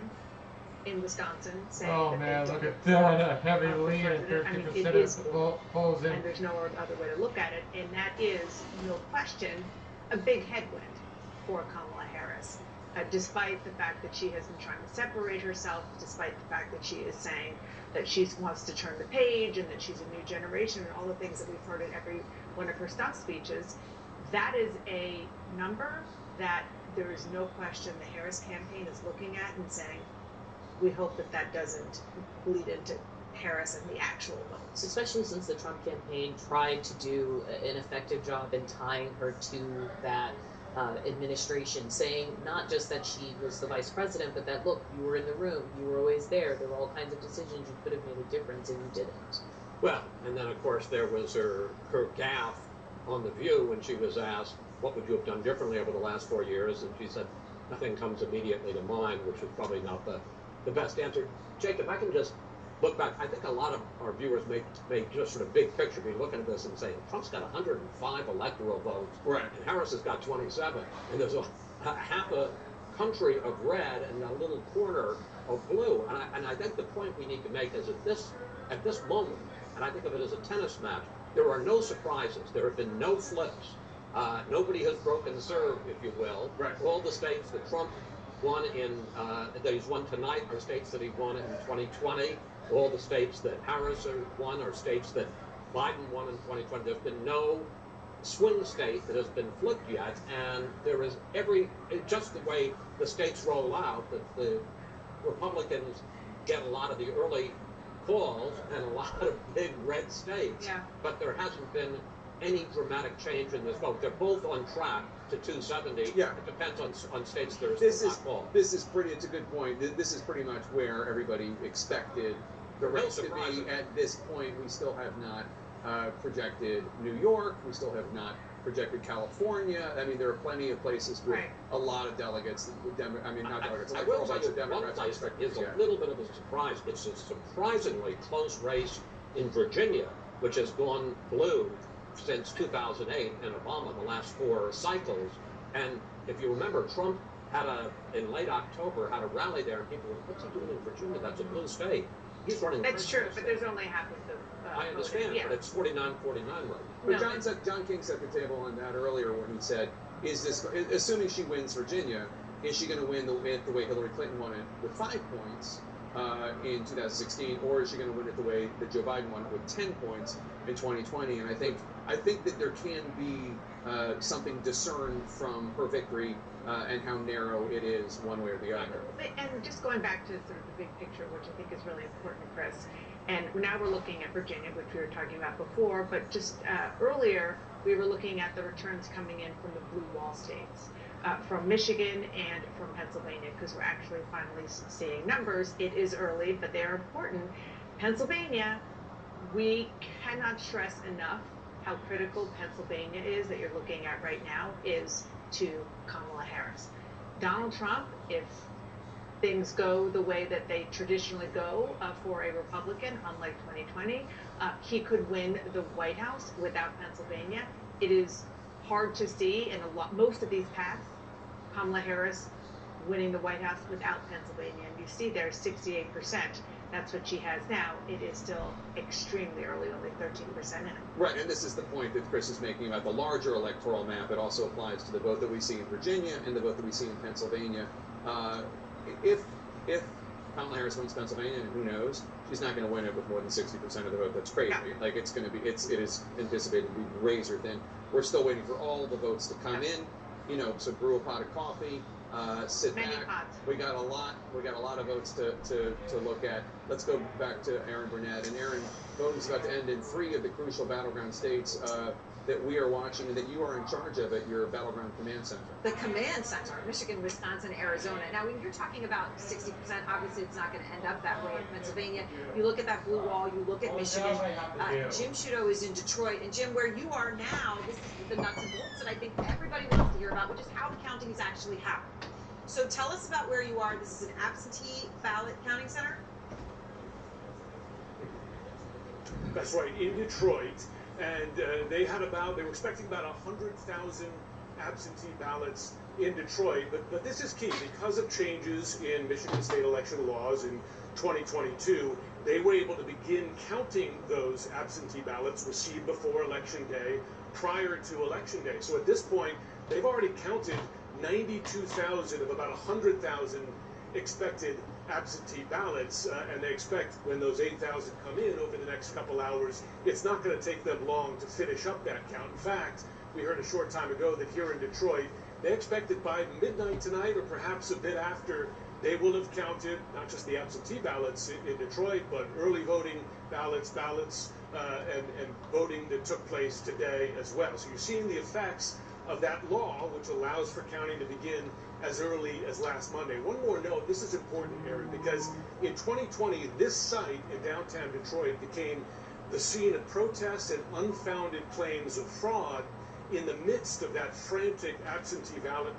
in Wisconsin say that man, look at that, a heavy lead at 50% of polls in. And there's no other way to look at it, and that is, no question, a big headwind for Kamala Harris. despite the fact that she has been trying to separate herself, despite the fact that she is saying that she wants to turn the page and that she's a new generation and all the things that we've heard in every one of her stump speeches. That is a number that there is no question the Harris campaign is looking at and saying, we hope that that doesn't bleed into Harris and the actual votes. Especially since the Trump campaign tried to do an effective job in tying her to that administration, saying not just that she was the vice president, but that, look, you were in the room, you were always there were all kinds of decisions you could have made a difference, and you didn't. Well, and then of course there was her gaffe on The View when she was asked, what would you have done differently over the last 4 years? And she said, nothing comes immediately to mind, which was probably not the best answer. Jake, if I can just look back, I think a lot of our viewers may just sort of big picture be looking at this and saying, Trump's got 105 electoral votes, right, and Harris has got 27, and there's a half a country of red and a little corner of blue. And I think the point we need to make is at this moment, and I think of it as a tennis match, there are no surprises. There have been no flips. Nobody has broken serve, if you will. Right. All the states that Trump won that he's won tonight are states that he won in 2020. All the states that Harris won are states that Biden won in 2020. There's been no swing state that has been flipped yet, and there is just the way the states roll out, that the Republicans get a lot of the early calls and a lot of big red states, but there hasn't been any dramatic change in this vote. They're both on track to 270. Yeah. It depends on states that are This is called. it's a good point. This is pretty much where everybody expected the race to be. At this point, we still have not projected New York. We still have not projected California. I mean, there are plenty of places with a lot of delegates. Not delegates. I will tell you one place that is a little bit of a surprise. It's a surprisingly close race in Virginia, which has gone blue since 2008 and Obama the last 4 cycles. And if you remember, Trump in late October had a rally there, and people were, what's he doing in Virginia? That's a blue state. He's running. That's true, but there's only half of the I understand, but it's 49-49 right. But John King set the table on that earlier when he said, is this, assuming she wins Virginia, is she going to win the way Hillary Clinton won it with 5 points in 2016, or is she going to win it the way that Joe Biden won it with 10 points in 2020? And I think that there can be something discerned from her victory and how narrow it is one way or the other. And just going back to sort of the big picture, which I think is really important, Chris, and now we're looking at Virginia, which we were talking about before, but just earlier we were looking at the returns coming in from the blue wall states, from Michigan and from Pennsylvania, because we're actually finally seeing numbers. It is early, but they are important. Pennsylvania, we cannot stress enough how critical Pennsylvania is that you're looking at right now is to Kamala Harris. Donald Trump, if things go the way that they traditionally go for a Republican, unlike 2020, he could win the White House without Pennsylvania. It is hard to see in most of these paths, Kamala Harris winning the White House without Pennsylvania. And you see there 68%. That's what she has now. It is still extremely early, only 13% in. Right, and this is the point that Chris is making about the larger electoral map. It also applies to the vote that we see in Virginia and the vote that we see in Pennsylvania. If Kamala Harris wins Pennsylvania, and who knows, she's not going to win it with more than 60% of the vote. That's crazy. Yeah. Like it is anticipated to be razor thin. We're still waiting for all the votes to come in. So brew a pot of coffee. Sit back. Pots. We got a lot of votes to look at. Let's go back to Aaron Burnett. And Aaron, voting's about to end in 3 of the crucial battleground states that we are watching and that you are in charge of at your battleground command center. The command center, Michigan, Wisconsin, Arizona. Now, when you're talking about 60%, obviously it's not going to end up that way in Pennsylvania. You look at that blue wall, you look at Michigan. Jim Sciutto is in Detroit. And Jim, where you are now, this is the nuts and bolts that I think everybody wants to hear about, which is how the counting is actually happening. So tell us about where you are. This is an absentee ballot counting center? That's right, in Detroit. And they were expecting about 100,000 absentee ballots in Detroit. But this is key. Because of changes in Michigan state election laws in 2022, they were able to begin counting those absentee ballots received before Election Day, prior to Election Day. So at this point, they've already counted 92,000 of about 100,000 expected absentee ballots, and they expect when those 8,000 come in over the next couple hours, it's not going to take them long to finish up that count. In fact, we heard a short time ago that here in Detroit, they expect that by midnight tonight, or perhaps a bit after, they will have counted not just the absentee ballots in Detroit, but early voting ballots, and voting that took place today as well. So you're seeing the effects of that law, which allows for counting to begin as early as last Monday. One more note, this is important, Aaron, because in 2020, this site in downtown Detroit became the scene of protests and unfounded claims of fraud in the midst of that frantic absentee ballot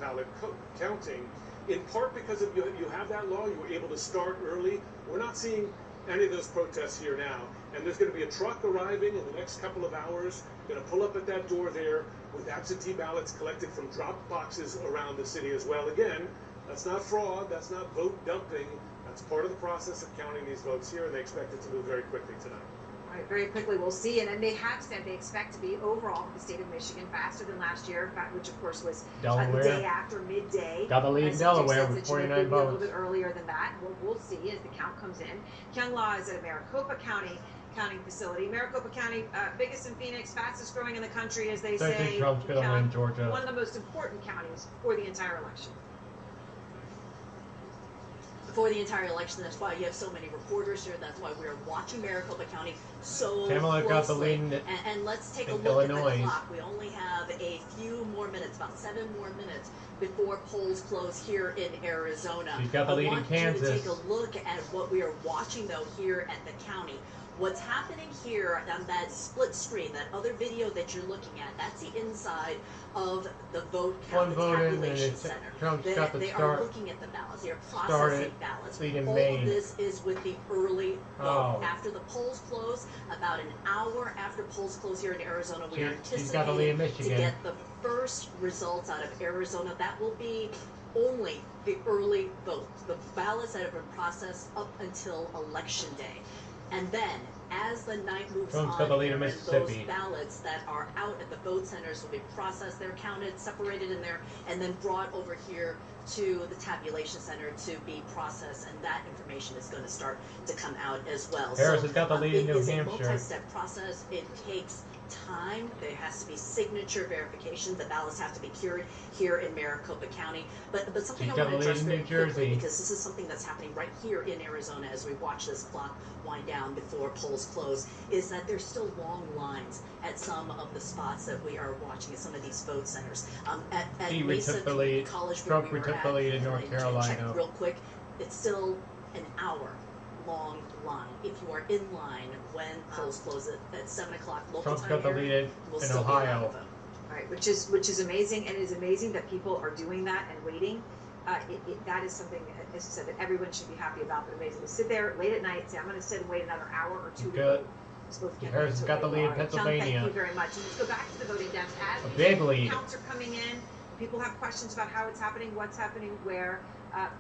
counting, in part because of you have that law, you were able to start early. We're not seeing any of those protests here now. And there's going to be a truck arriving in the next couple of hours, going to pull up at that door there with absentee ballots collected from drop boxes around the city as well. Again, that's not fraud, that's not vote dumping, that's part of the process of counting these votes here, and they expect it to move very quickly tonight. All right, very quickly we'll see, and they have said they expect to be overall for the state of Michigan faster than last year, which of course was the day after midday. Got the lead in Delaware with 49 votes. A little bit earlier than that. We'll see as the count comes in. Young Law is at Maricopa County counting facility. Maricopa County, biggest in Phoenix, fastest growing in the country, as they say. I think Trump's going to win Georgia. One of the most important counties for the entire election. For the entire election, that's why you have so many reporters here. That's why we're watching Maricopa County so Kamala closely. Got the lead and let's take a look Illinois. at the clock. We only have a few more minutes, about 7 more minutes before polls close here in Arizona. She's got the lead in Kansas. I want you to take a look at what we are watching though here at the county. What's happening here on that split screen, that other video that you're looking at, that's the inside of the vote count, the tabulation center. They are looking at the ballots. They are processing ballots. All of this is with the early vote. After the polls close, about an hour after polls close here in Arizona, we are anticipating to get the first results out of Arizona. That will be only the early votes, the ballots that have been processed up until Election Day. And then, as the night moves on, those ballots that are out at the vote centers will be processed, they're counted, separated in there, and then brought over here to the tabulation center to be processed, and that information is going to start to come out as well. Harris has got the lead in New Hampshire. It is a multi-step process. It takes time. There has to be signature verification. The ballots have to be cured here in Maricopa County. But something I want to address very quickly, because this is something that's happening right here in Arizona as we watch this clock wind down before polls close, is that there's still long lines at some of the spots that we are watching at some of these vote centers. At Mesa Community College, Trump took the lead in North Carolina. Real quick, it's still an hour long line. If you are in line when polls close at 7 o'clock local Trump's time, got the lead in Ohio. All right, which is amazing, and it is amazing that people are doing that and waiting. That is something, as you said, that everyone should be happy about. But amazing to sit there late at night, say I'm going to sit and wait another hour or two. Harris has got the lead in Pennsylvania. John, thank you very much. And let's go back to the voting desk. As a big lead. Counts are coming in. People have questions about how it's happening, what's happening where.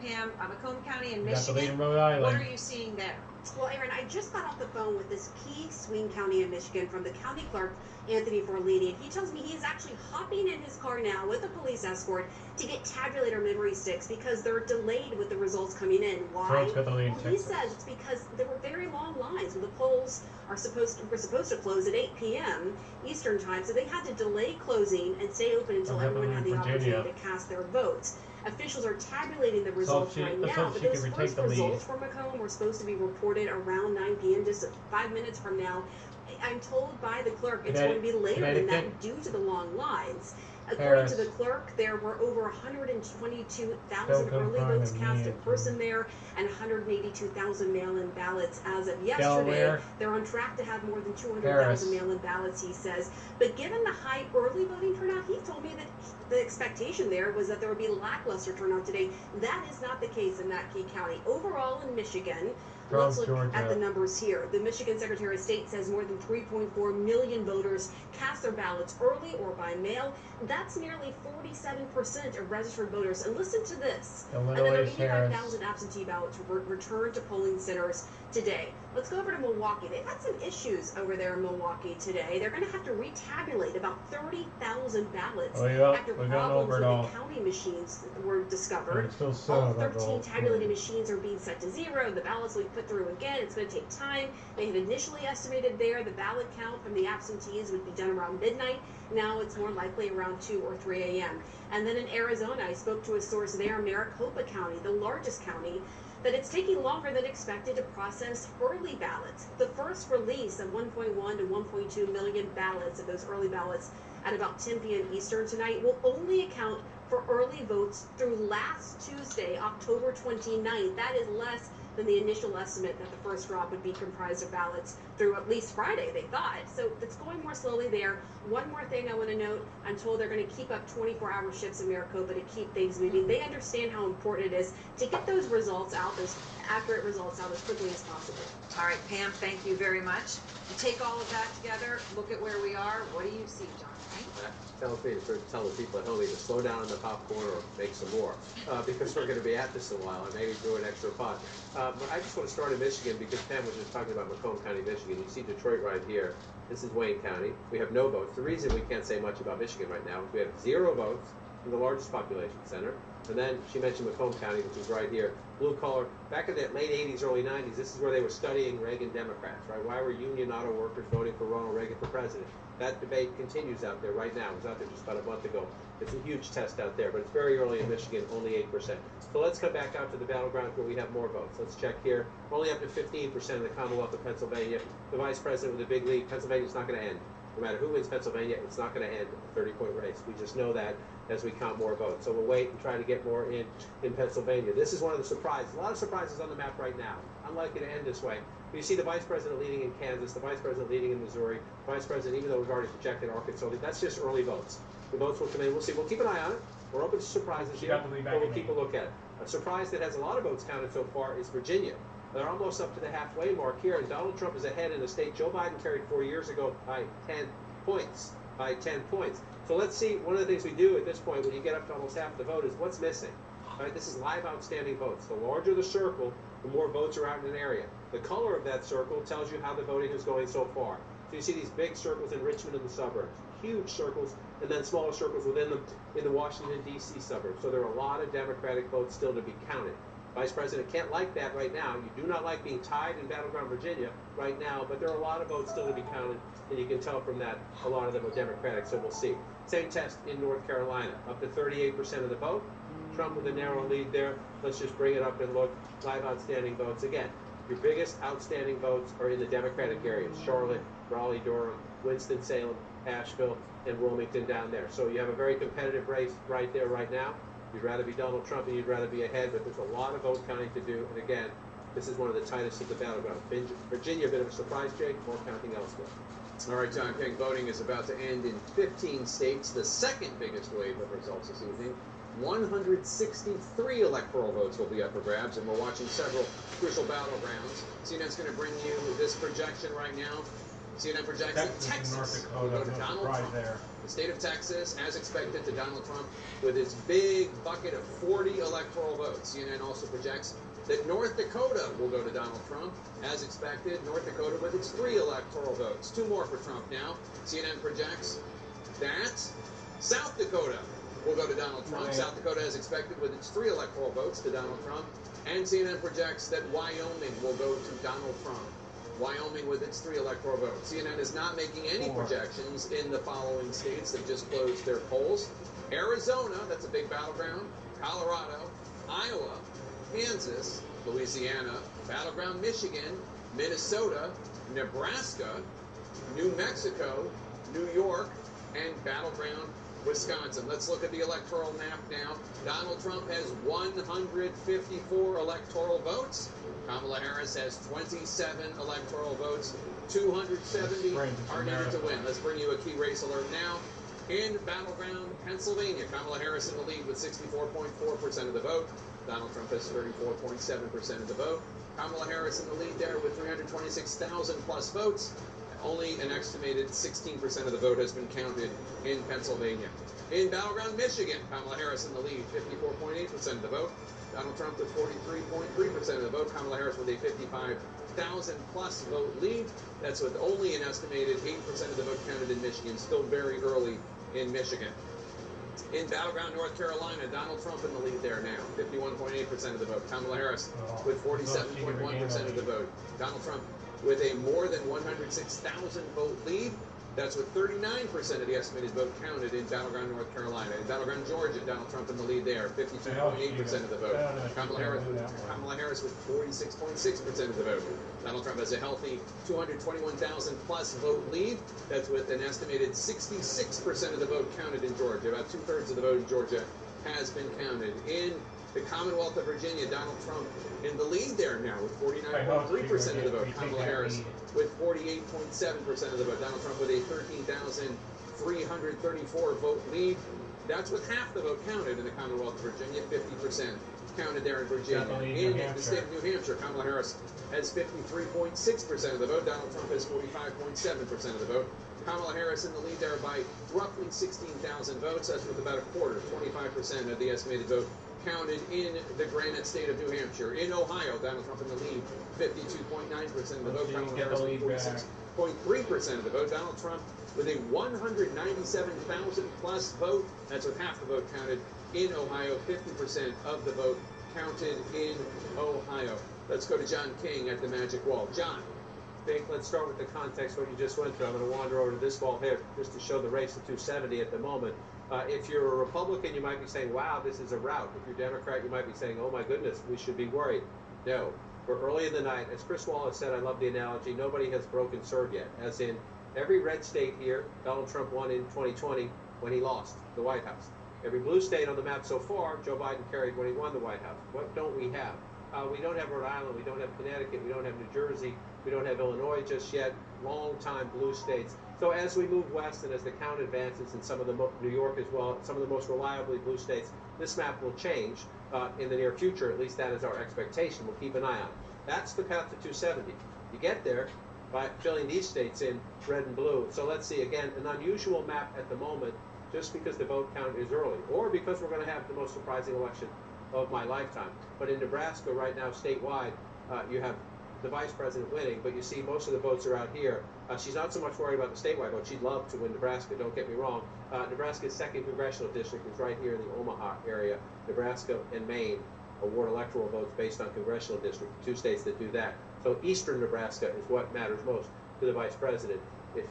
Pam, Macomb County in Michigan. Got the lead in Rhode Island. What are you seeing there? Well, Aaron, I just got off the phone with this key swing county in Michigan from the county clerk, Anthony Forlini, and he tells me he's actually hopping in his car now with a police escort to get tabulator memory sticks because they're delayed with the results coming in. Why? Well, he says it's because there were very long lines when the polls were supposed to close at 8 p.m. Eastern time, so they had to delay closing and stay open until everyone had the opportunity to cast their votes. Officials are tabulating the results right now, but those first results from Macomb were supposed to be reported around 9 p.m., just 5 minutes from now. I'm told by the clerk it's going to be later than that due to the long lines. According to the clerk, there were over 122,000 early votes cast in person there and 182,000 mail-in ballots as of yesterday. They're on track to have more than 200,000 mail-in ballots, he says. But given the high early voting turnout, he told me that the expectation there was that there would be lackluster turnout today. That is not the case in that key county. Overall in Michigan, let's look at the numbers here. The Michigan Secretary of State says more than 3.4 million voters cast their ballots early or by mail. That's nearly 47% of registered voters. And listen to this. Another 85,000 absentee ballots were returned to polling centers today. Let's go over to Milwaukee. They've had some issues over there in Milwaukee today. They're going to have to retabulate about 30,000 ballots after problems with the counting machines were discovered. All 13 tabulating machines are being set to 0. The ballots will be put through again. It's going to take time. They had initially estimated there the ballot count from the absentees would be done around midnight. Now it's more likely around 2 or 3 a.m. And then in Arizona, I spoke to a source there, Maricopa County, the largest county, that it's taking longer than expected to process early ballots. The first release of 1.1 to 1.2 million ballots of those early ballots at about 10 p.m. Eastern tonight will only account for early votes through last Tuesday, October 29th. That is less than the initial estimate that the first drop would be comprised of ballots through at least Friday, they thought. So it's going more slowly there. One more thing I want to note, I'm told they're going to keep up 24-hour shifts in Maricopa to keep things moving. They understand how important it is to get those results out, those accurate results out as quickly as possible. All right, Pam, thank you very much. You take all of that together, look at where we are. What do you see, John? Tells me to tell the people at home either slow down on the popcorn or make some more, because we're going to be at this a while and maybe do an extra pot. But I just want to start in Michigan because Pam was just talking about Macomb County, Michigan. You see Detroit right here. This is Wayne County. We have no votes. The reason we can't say much about Michigan right now is we have 0 votes in the largest population center. And then she mentioned Macomb County, which is right here. Blue collar. Back in the late 80s, early 90s, this is where they were studying Reagan Democrats, right? Why were union auto workers voting for Ronald Reagan for president? That debate continues out there right now. It was out there just about a month ago. It's a huge test out there, but it's very early in Michigan, only 8%. So let's come back out to the battlegrounds where we have more votes. Let's check here. Only up to 15% of the Commonwealth of Pennsylvania. The vice president with a big lead. Pennsylvania's not going to end. No matter who wins Pennsylvania, it's not going to end a 30-point race. We just know that as we count more votes. So we'll wait and try to get more in Pennsylvania. This is one of the surprises. A lot of surprises on the map right now. Unlikely to end this way. You see the vice president leading in Kansas, the vice president leading in Missouri, the vice president, even though we've already projected Arkansas, that's just early votes. The votes will come in. We'll see. We'll keep an eye on it. We're open to surprises here, but we'll keep a look at it. A surprise that has a lot of votes counted so far is Virginia. They're almost up to the halfway mark here, and Donald Trump is ahead in a state Joe Biden carried 4 years ago by 10 points. So let's see, one of the things we do at this point when you get up to almost half the vote is what's missing. Right? This is live outstanding votes. The larger the circle, the more votes are out in an area. The color of that circle tells you how the voting is going so far. So you see these big circles in Richmond and the suburbs, huge circles, and then smaller circles within them in the Washington, D.C. suburbs. So there are a lot of Democratic votes still to be counted. Vice President can't like that right now. You do not like being tied in battleground Virginia right now, but there are a lot of votes still to be counted, and you can tell from that a lot of them are Democratic, so we'll see. Same test in North Carolina, up to 38% of the vote. Trump with a narrow lead there. Let's just bring it up and look. Live outstanding votes. Again, your biggest outstanding votes are in the Democratic areas. Charlotte, Raleigh-Durham, Winston-Salem, Asheville, and Wilmington down there. So you have a very competitive race right there right now. You'd rather be Donald Trump and you'd rather be ahead, but there's a lot of vote counting to do. And again, this is one of the tightest of the battleground. Virginia, a bit of a surprise, Jake, more counting elsewhere. All right, John King, voting is about to end in 15 states, the second biggest wave of results this evening. 163 electoral votes will be up for grabs, and we're watching several crucial battlegrounds. CNN's going to bring you this projection right now. CNN projects that Texas will go to Donald Trump. The state of Texas, as expected, to Donald Trump with its big bucket of 40 electoral votes. CNN also projects that North Dakota will go to Donald Trump, as expected. North Dakota with its 3 electoral votes. 2 more for Trump now. CNN projects that South Dakota will go to Donald Trump. Right. South Dakota, as expected, with its 3 electoral votes to Donald Trump. And CNN projects that Wyoming will go to Donald Trump. Wyoming with its 3 electoral votes. CNN is not making any projections in the following states that just closed their polls. Arizona, that's a big battleground. Colorado, Iowa, Kansas, Louisiana, battleground Michigan, Minnesota, Nebraska, New Mexico, New York, and battleground Wisconsin. Let's look at the electoral map now. Donald Trump has 154 electoral votes. Kamala Harris has 27 electoral votes. 270 are needed to win. Let's bring you a key race alert now. In battleground Pennsylvania, Kamala Harris in the lead with 64.4% of the vote. Donald Trump has 34.7% of the vote. Kamala Harris in the lead there with 326,000 plus votes. Only an estimated 16% of the vote has been counted in Pennsylvania. In battleground Michigan, Kamala Harris in the lead, 54.8% of the vote. Donald Trump with 43.3% of the vote. Kamala Harris with a 100,000 plus vote lead. That's with only an estimated 8% of the vote counted in Michigan, still very early in Michigan. In battleground North Carolina, Donald Trump in the lead there now, 51.8% of the vote. Kamala Harris with 47.1% of the vote. Donald Trump with a more than 106,000 vote lead. That's with 39% of the estimated vote counted in battleground North Carolina. In battleground Georgia, Donald Trump in the lead there, 52.8% of the vote. Kamala Harris with 46.6% of the vote. Donald Trump has a healthy 221,000 plus vote lead. That's with an estimated 66% of the vote counted in Georgia. About 2/3 of the vote in Georgia has been counted. In the Commonwealth of Virginia, Donald Trump in the lead there now with 49.3% of the vote. Kamala Harris with 48.7% of the vote. Donald Trump with a 13,334 vote lead. That's with half the vote counted in the Commonwealth of Virginia, 50% counted there in Virginia. In the state of New Hampshire, Kamala Harris has 53.6% of the vote. Donald Trump has 45.7% of the vote. Kamala Harris in the lead there by roughly 16,000 votes. That's with about a quarter, 25% of the estimated vote counted in the granite state of New Hampshire. In Ohio, Donald Trump in the lead, 52.9% of the vote. Kamala Harris with 46.3% of the vote. Donald Trump with a 197,000 plus vote. That's with half the vote counted in Ohio, 50% of the vote counted in Ohio. Let's go to John King at the Magic Wall. John. Dave, let's start with the context what you just went through. I'm going to wander over to this wall here just to show the race to 270 at the moment. If you're a Republican, you might be saying, wow, this is a rout. If you're Democrat, you might be saying, oh my goodness, we should be worried. No, we're early in the night. As Chris Wallace said, I love the analogy, nobody has broken serve yet. As in, every red state here, Donald Trump won in 2020 when he lost the White House. Every blue state on the map so far, Joe Biden carried when he won the White House. What don't we have? We don't have Rhode Island, we don't have Connecticut, we don't have New Jersey, we don't have Illinois just yet, long-time blue states. So as we move west and as the count advances in some of the New York as well, some of the most reliably blue states, this map will change in the near future. At least that is our expectation. We'll keep an eye on it. That's the path to 270. You get there by filling these states in red and blue. So let's see, again, an unusual map at the moment just because the vote count is early or because we're going to have the most surprising election of my lifetime. But in Nebraska right now, statewide, you have the vice president winning, but you see most of the votes are out here. She's not so much worried about the statewide vote. She'd love to win Nebraska, don't get me wrong. Nebraska's second congressional district is right here in the Omaha area. Nebraska and Maine award electoral votes based on congressional district, two states that do that. So eastern Nebraska is what matters most to the vice president.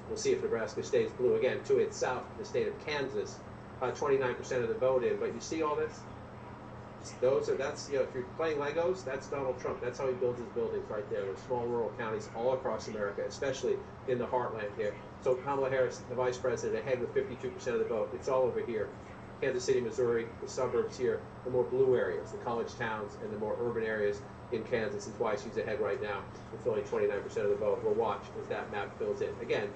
We'll see if Nebraska stays blue. Again, to its south, the state of Kansas, 29% of the vote in. But you see all this? That's if you're playing Legos, that's Donald Trump. That's how he builds his buildings right there. There's small rural counties all across America, especially in the heartland here. So Kamala Harris, the vice president, ahead with 52% of the vote. It's all over here. Kansas City, Missouri, the suburbs here, the more blue areas, the college towns, and the more urban areas in Kansas is why she's ahead right now with only 29% of the vote. We'll watch as that map fills in. Again,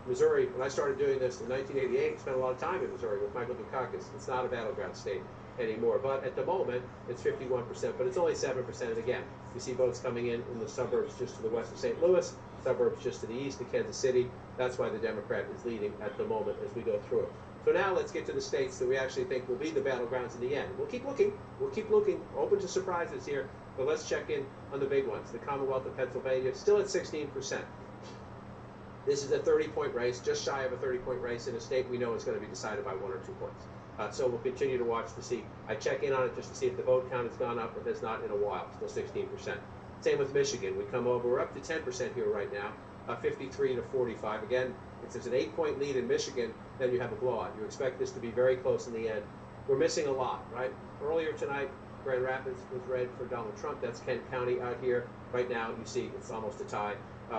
Missouri, when I started doing this in 1988, spent a lot of time in Missouri with Michael Dukakis. It's not a battleground state anymore, but at the moment it's 51%, but it's only 7%. And again, you see votes coming in the suburbs just to the west of St. Louis, suburbs just to the east of Kansas City. That's why the Democrat is leading at the moment as we go through it. So now let's get to the states that we actually think will be the battlegrounds in the end. We'll keep looking, open to surprises here, but let's check in on the big ones. The Commonwealth of Pennsylvania still at 16%. This is a 30-point race, just shy of a 30-point race in a state we know is going to be decided by 1 or 2 points. So we'll continue to watch to see. I check in on it just to see if the vote count has gone up. It has not in a while, still 16%. Same with Michigan. We come over, we're up to 10% here right now, 53 to 45. Again, if there's an 8-point lead in Michigan, then you have a blowout. You expect this to be very close in the end. We're missing a lot, right? Earlier tonight, Grand Rapids was red for Donald Trump. That's Kent County out here. Right now, you see it's almost a tie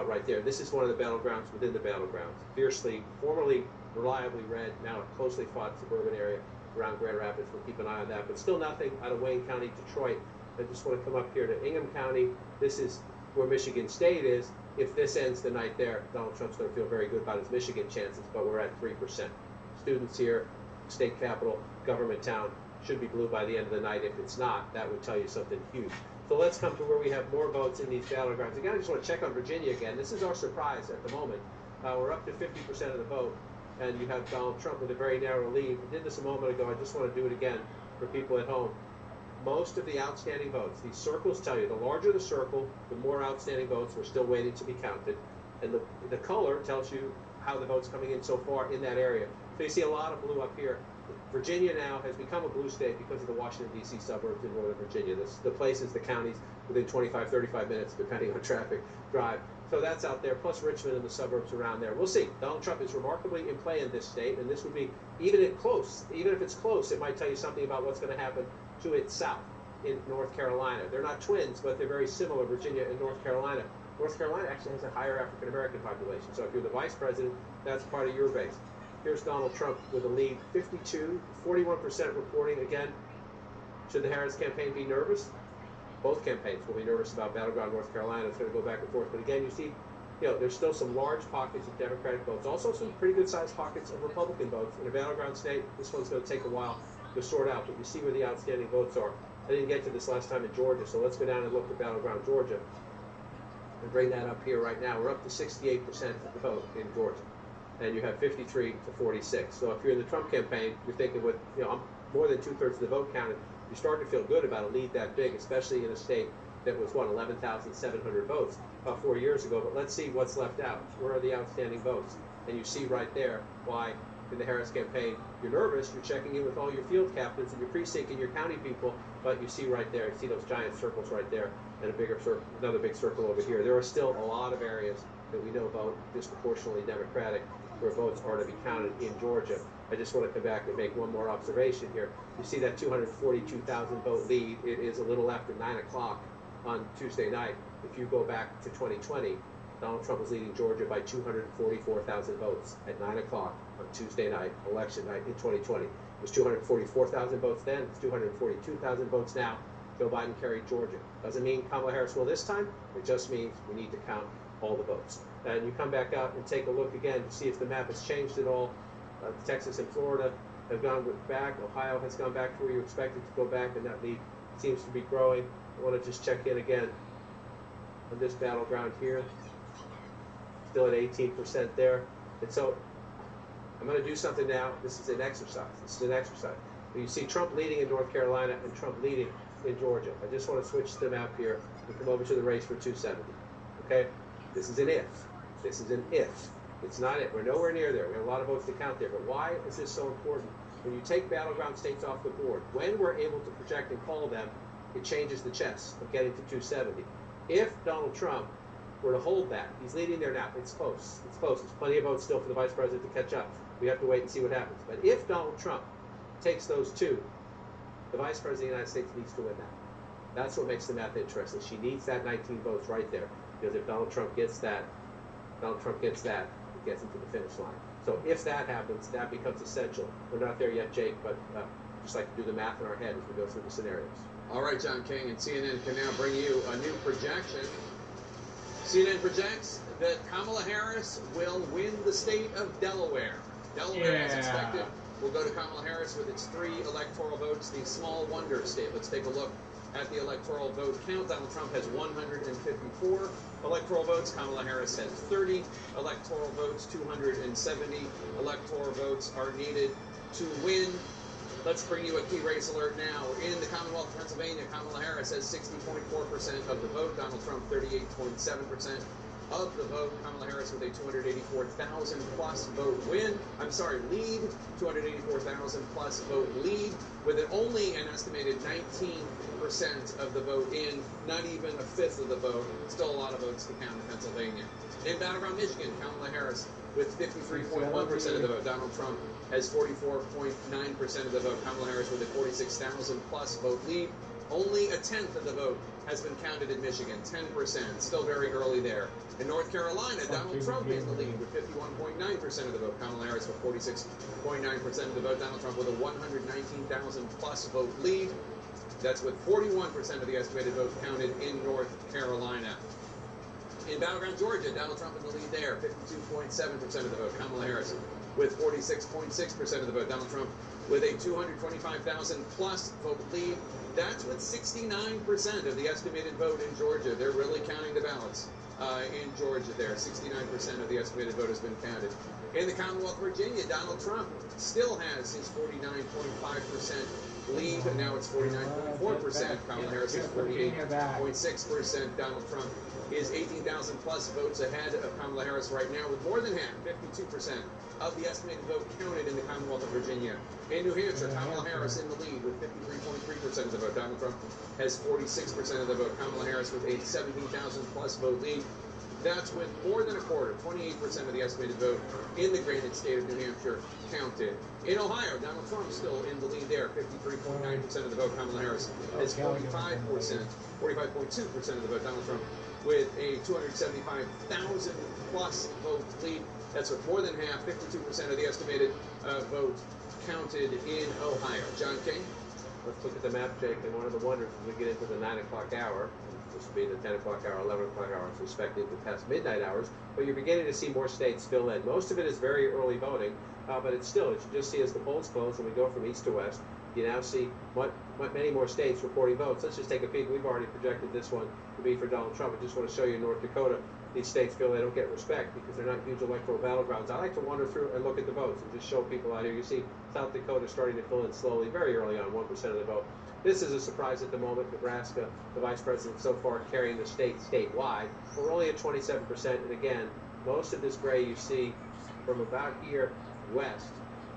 right there. This is one of the battlegrounds within the battlegrounds. Fiercely, formerly reliably red, now a closely fought suburban area around Grand Rapids. We'll keep an eye on that. But still nothing out of Wayne County, Detroit. I just want to come up here to Ingham County. This is where Michigan State is. If this ends the night there, Donald Trump's going to feel very good about his Michigan chances, but we're at 3%. Students here, state capital, government town, should be blue by the end of the night. If it's not, that would tell you something huge. So let's come to where we have more votes in these battlegrounds. Again, I just want to check on Virginia again. This is our surprise at the moment. We're up to 50% of the vote, and you have Donald Trump with a very narrow lead. I did this a moment ago. I just want to do it again for people at home. most of the outstanding votes. These circles tell you the larger the circle, the more outstanding votes were still waiting to be counted. And the color tells you how the vote's coming in so far in that area. So you see a lot of blue up here. Virginia now has become a blue state because of the Washington, D.C. suburbs in Northern Virginia. The places, the counties, within 25, 35 minutes, depending on traffic, drive. So that's out there, plus Richmond and the suburbs around there. We'll see. Donald Trump is remarkably in play in this state, and this would be, even if it's close, it might tell you something about what's going to happen to its south in North Carolina. They're not twins, but they're very similar, Virginia and North Carolina. North Carolina actually has a higher African-American population. So if you're the vice president, that's part of your base. Here's Donald Trump with a lead, 41% reporting. Again, should the Harris campaign be nervous? Both campaigns will be nervous about battleground North Carolina. It's going to go back and forth. But again, you see, there's still some large pockets of Democratic votes. Also some pretty good-sized pockets of Republican votes. In a battleground state, this one's going to take a while to sort out. But you see where the outstanding votes are. I didn't get to this last time in Georgia, so let's go down and look at battleground Georgia and bring that up here right now. We're up to 68% of the vote in Georgia, and you have 53 to 46. So if you're in the Trump campaign, you're thinking with more than 2/3 of the vote counted, you start to feel good about a lead that big, especially in a state that was 11,700 votes 4 years ago. But let's see what's left out. Where are the outstanding votes? And you see right there why in the Harris campaign you're nervous. You're checking in with all your field captains and your precinct and your county people. But you see right there, you see those giant circles right there, and a bigger circle, another big circle over here. There are still a lot of areas that we know vote disproportionately Democratic, where votes are to be counted in Georgia. I just want to come back and make one more observation here. You see that 242,000 vote lead. It is a little after 9 o'clock on Tuesday night. If you go back to 2020, Donald Trump was leading Georgia by 244,000 votes at 9 o'clock on Tuesday night, election night in 2020. It was 244,000 votes then. It's 242,000 votes now. Joe Biden carried Georgia. Doesn't mean Kamala Harris will this time. It just means we need to count all the votes. And you come back out and take a look again to see if the map has changed at all. Texas and Florida have gone back. Ohio has gone back to where you expect it to go back, and that lead seems to be growing. I want to just check in again on this battleground here. Still at 18% there. And so I'm going to do something now. This is an exercise. You see Trump leading in North Carolina and Trump leading in Georgia. I just want to switch the map here and come over to the race for 270. Okay? This is an if. This is an if. It's not it. We're nowhere near there. We have a lot of votes to count there. But why is this so important? When you take battleground states off the board, when we're able to project and call them, it changes the chess of getting to 270. If Donald Trump were to hold that, he's leading there now. It's close. It's close. There's plenty of votes still for the vice president to catch up. We have to wait and see what happens. But if Donald Trump takes those two, the vice president of the United States needs to win that. That's what makes the math interesting. She needs that 19 votes right there. Because if Donald Trump gets that, it gets into the finish line. So if that happens, that becomes essential. We're not there yet, Jake, but just like to do the math in our head as we go through the scenarios. All right, John King, and CNN can now bring you a new projection. CNN projects that Kamala Harris will win the state of Delaware. Delaware, as expected, will go to Kamala Harris with its 3 electoral votes, the small wonder state. Let's take a look at the electoral vote count. Donald Trump has 154 electoral votes. Kamala Harris has 30 electoral votes. 270 electoral votes are needed to win. Let's bring you a key race alert now. In the Commonwealth of Pennsylvania, Kamala Harris has 60.4% of the vote. Donald Trump, 38.7% of the vote. Kamala Harris with a 284,000 plus vote lead. 284,000 plus vote lead with only an estimated 19% of the vote in, not even a fifth of the vote. Still a lot of votes to count in Pennsylvania. In battleground Michigan, Kamala Harris with 53.1% of the vote. Donald Trump has 44.9% of the vote. Kamala Harris with a 46,000 plus vote lead. Only a tenth of the vote has been counted in Michigan, 10%. Still very early there. In North Carolina, Donald Trump in the lead with 51.9% of the vote. Kamala Harris with 46.9% of the vote. Donald Trump with a 119,000 plus vote lead. That's with 41% of the estimated votes counted in North Carolina. In battleground Georgia, Donald Trump in the lead there, 52.7% of the vote. Kamala Harris with 46.6% of the vote. Donald Trump with a 225,000 plus vote lead. That's with 69% of the estimated vote in Georgia. They're really counting the ballots in Georgia there. 69% of the estimated vote has been counted. In the Commonwealth of Virginia, Donald Trump still has his 49.5% lead, and now it's 49.4%. Kamala Harris is 48.6%. Donald Trump is 18,000 plus votes ahead of Kamala Harris right now, with more than half, 52%, of the estimated vote counted in the Commonwealth of Virginia. In New Hampshire, Kamala Harris in the lead with 53.3% of the vote. Donald Trump has 46% of the vote. Kamala Harris with a 17,000 plus vote lead. That's with more than a quarter, 28% of the estimated vote in the granted state of New Hampshire counted. In Ohio, Donald Trump still in the lead there, 53.9% of the vote. Kamala Harris has 45.2% of the vote. Donald Trump with a 275,000 plus vote lead. That's with more than half, 52% of the estimated vote counted in Ohio. John King? Let's look at the map, Jake, and one of the wonders as we get into the 9 o'clock hour, this will be the 10 o'clock hour, 11 o'clock hours, respectively, past midnight hours, but you're beginning to see more states fill in. Most of it is very early voting, but it's still, as you just see as the polls close and we go from east to west, you now see many more states reporting votes. Let's just take a peek. We've already projected this one to be for Donald Trump. I just want to show you North Dakota. These states feel they don't get respect because they're not huge electoral battlegrounds. I like to wander through and look at the votes and just show people out here. You see South Dakota starting to fill in slowly, very early on, 1% of the vote. This is a surprise at the moment. Nebraska, the vice president so far carrying the state statewide. We're only at 27%. And again, most of this gray you see from about here west,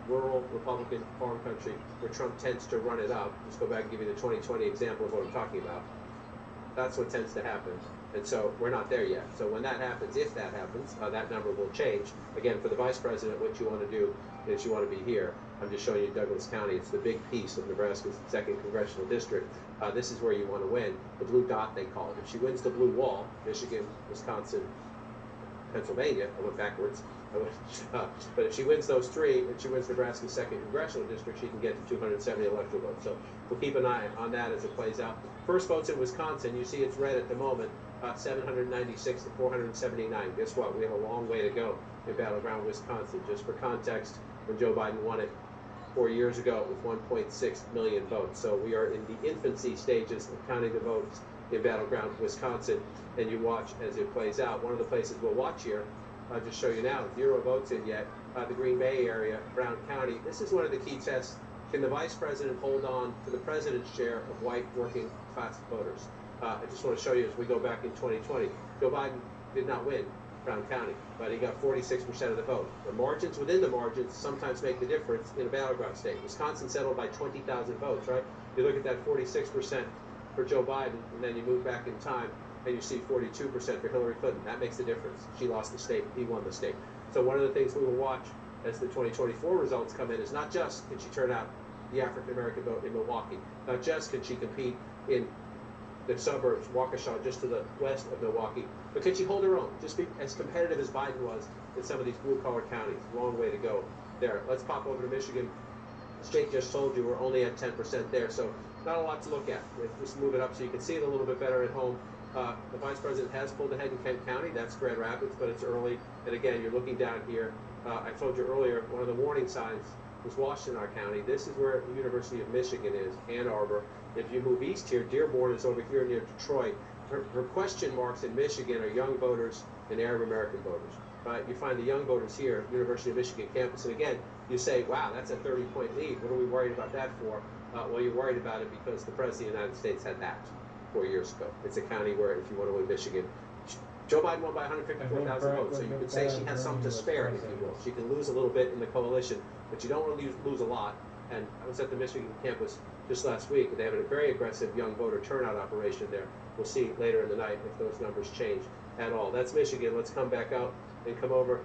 rural Republican farm country, where Trump tends to run it up. Just go back and give you the 2020 example of what I'm talking about. That's what tends to happen. And so we're not there yet. So when that happens, if that happens, that number will change. Again, for the vice president, what you want to do is you want to be here. I'm just showing you Douglas County. It's the big piece of Nebraska's 2nd congressional district. This is where you want to win. The blue dot, they call it. If she wins the blue wall, Michigan, Wisconsin, Pennsylvania, I went backwards. But if she wins those 3, and she wins Nebraska's 2nd congressional district, she can get to 270 electoral votes. So we'll keep an eye on that as it plays out. First votes in Wisconsin, you see it's red at the moment, 796 to 479. Guess what? We have a long way to go in battleground Wisconsin. Just for context, when Joe Biden won it 4 years ago with 1.6 million votes. So we are in the infancy stages of counting the votes in battleground Wisconsin, and you watch as it plays out. One of the places we'll watch here, I'll just show you now, 0 votes in yet, the Green Bay area, Brown County. This is one of the key tests. Can the vice president hold on to the president's share of white working class voters? I just want to show you as we go back in 2020. Joe Biden did not win Brown County, but he got 46% of the vote. The margins within the margins sometimes make the difference in a battleground state. Wisconsin settled by 20,000 votes, right? You look at that 46% for Joe Biden, and then you move back in time, and you see 42% for Hillary Clinton. That makes the difference. She lost the state, he won the state. So one of the things we will watch as the 2024 results come in is not just can she turn out the African-American vote in Milwaukee, not just can she compete in the suburbs, Waukesha, just to the west of Milwaukee, but can she hold her own? Just be as competitive as Biden was in some of these blue-collar counties. Long way to go there. Let's pop over to Michigan. As Jake just told you, we're only at 10% there, so not a lot to look at. Let's just move it up so you can see it a little bit better at home. The vice president has pulled ahead in Kent County. That's Grand Rapids, but it's early. And again, you're looking down here. I told you earlier, one of the warning signs was Washtenaw County. This is where the University of Michigan is, Ann Arbor. If you move east here, Dearborn is over here near Detroit. Her question marks in Michigan are young voters and Arab American voters. Right? You find the young voters here, University of Michigan campus, and again, you say, wow, that's a 30-point lead. What are we worried about that for? Well, you're worried about it because the President of the United States had that 4 years ago. It's a county where, if you want to win Michigan, Joe Biden won by 154,000 votes, so you could say she has some to spare, if you will. She can lose a little bit in the coalition, but you don't want to lose a lot. And I was at the Michigan campus just last week, and they have a very aggressive young voter turnout operation there. We'll see later in the night if those numbers change at all. That's Michigan. Let's come back out and come over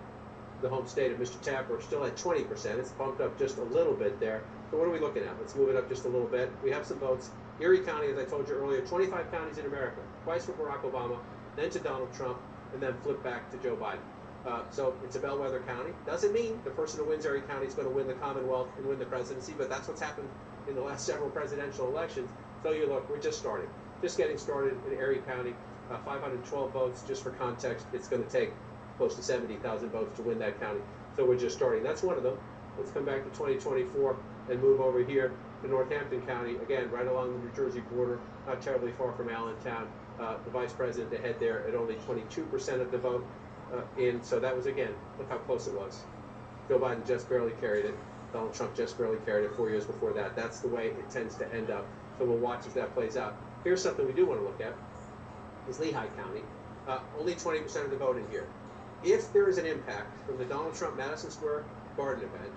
the home state of Mr. Tapper, still at 20%. It's bumped up just a little bit there. So what are we looking at? Let's move it up just a little bit. We have some votes. Erie County, as I told you earlier, 25 counties in America. Twice for Barack Obama, then to Donald Trump, and then flip back to Joe Biden. So it's a bellwether county. Doesn't mean the person who wins Erie County is going to win the Commonwealth and win the presidency, but that's what's happened in the last several presidential elections. So you look, we're just starting. Just getting started in Erie County. 512 votes, just for context. It's going to take close to 70,000 votes to win that county. So we're just starting. That's one of them. Let's come back to 2024 and move over here to Northampton County. Again, right along the New Jersey border, not terribly far from Allentown. The vice president ahead there at only 22% of the vote in. So that was, again, look how close it was. Joe Biden just barely carried it. Donald Trump just barely carried it 4 years before that. That's the way it tends to end up. So we'll watch as that plays out. Here's something we do want to look at, is Lehigh County. Only 20% of the vote in here. If there is an impact from the Donald Trump Madison Square Garden event,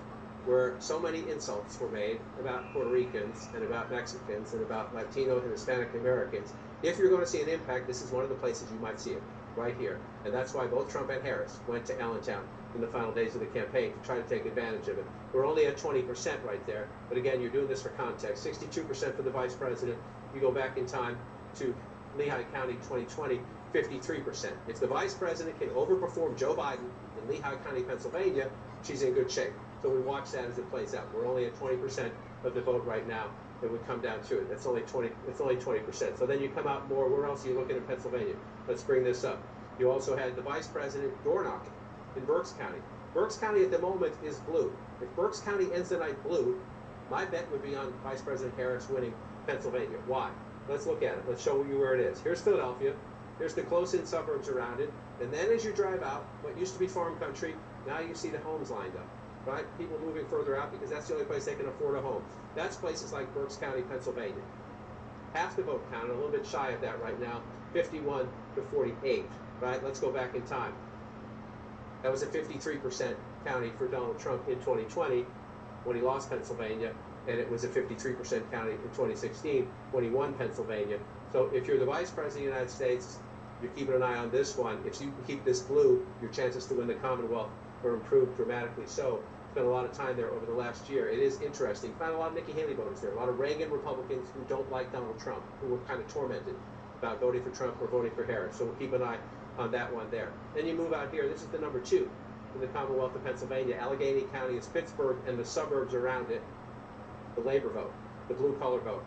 where so many insults were made about Puerto Ricans and about Mexicans and about Latino and Hispanic Americans, if you're going to see an impact, this is one of the places you might see it, right here. And that's why both Trump and Harris went to Allentown in the final days of the campaign to try to take advantage of it. We're only at 20% right there, but again, you're doing this for context. 62% for the vice president. You go back in time to Lehigh County 2020, 53%. If the vice president can overperform Joe Biden in Lehigh County, Pennsylvania, she's in good shape. So we watch that as it plays out. We're only at 20% of the vote right now. It would come down to it. It's only 20%. So then you come out more. Where else are you looking in Pennsylvania? Let's bring this up. You also had the vice president door knocking in Berks County. Berks County at the moment is blue. If Berks County ends the night blue, my bet would be on Vice President Harris winning Pennsylvania. Why? Let's look at it. Let's show you where it is. Here's Philadelphia. Here's the close-in suburbs around it. And then as you drive out, what used to be farm country, now you see the homes lined up. Right? People moving further out because that's the only place they can afford a home. That's places like Berks County, Pennsylvania. Half the vote count, a little bit shy of that right now, 51 to 48. Right? Let's go back in time. That was a 53% county for Donald Trump in 2020 when he lost Pennsylvania, and it was a 53% county in 2016 when he won Pennsylvania. So if you're the Vice President of the United States, you're keeping an eye on this one. If you keep this blue, your chances to win the Commonwealth are improved dramatically so. Spent a lot of time there over the last year. It is interesting. Found a lot of Nikki Haley voters there, a lot of Reagan Republicans who don't like Donald Trump, who were kind of tormented about voting for Trump or voting for Harris. So we'll keep an eye on that one there. Then you move out here. This is the number 2 in the Commonwealth of Pennsylvania. Allegheny County is Pittsburgh and the suburbs around it. The labor vote, the blue-collar vote,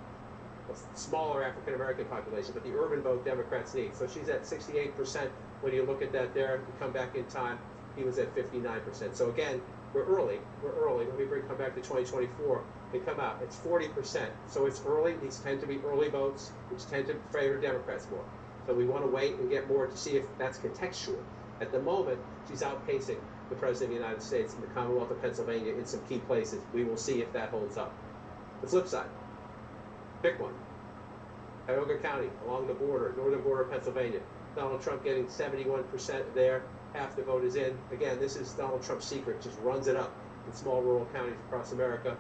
a smaller African-American population, but the urban vote Democrats need. So she's at 68%. When you look at that there, you come back in time, he was at 59%. So again, we're early. Let me come back to 2024 and come out. It's 40%. So it's early. These tend to be early votes, which tend to favor Democrats more. So we want to wait and get more to see if that's contextual. At the moment, she's outpacing the President of the United States in the Commonwealth of Pennsylvania in some key places. We will see if that holds up. The flip side, pick one. Cuyahoga County, along the border, northern border of Pennsylvania. Donald Trump getting 71% there. Half the vote is in. Again, this is Donald Trump's secret, just runs it up in small rural counties across America,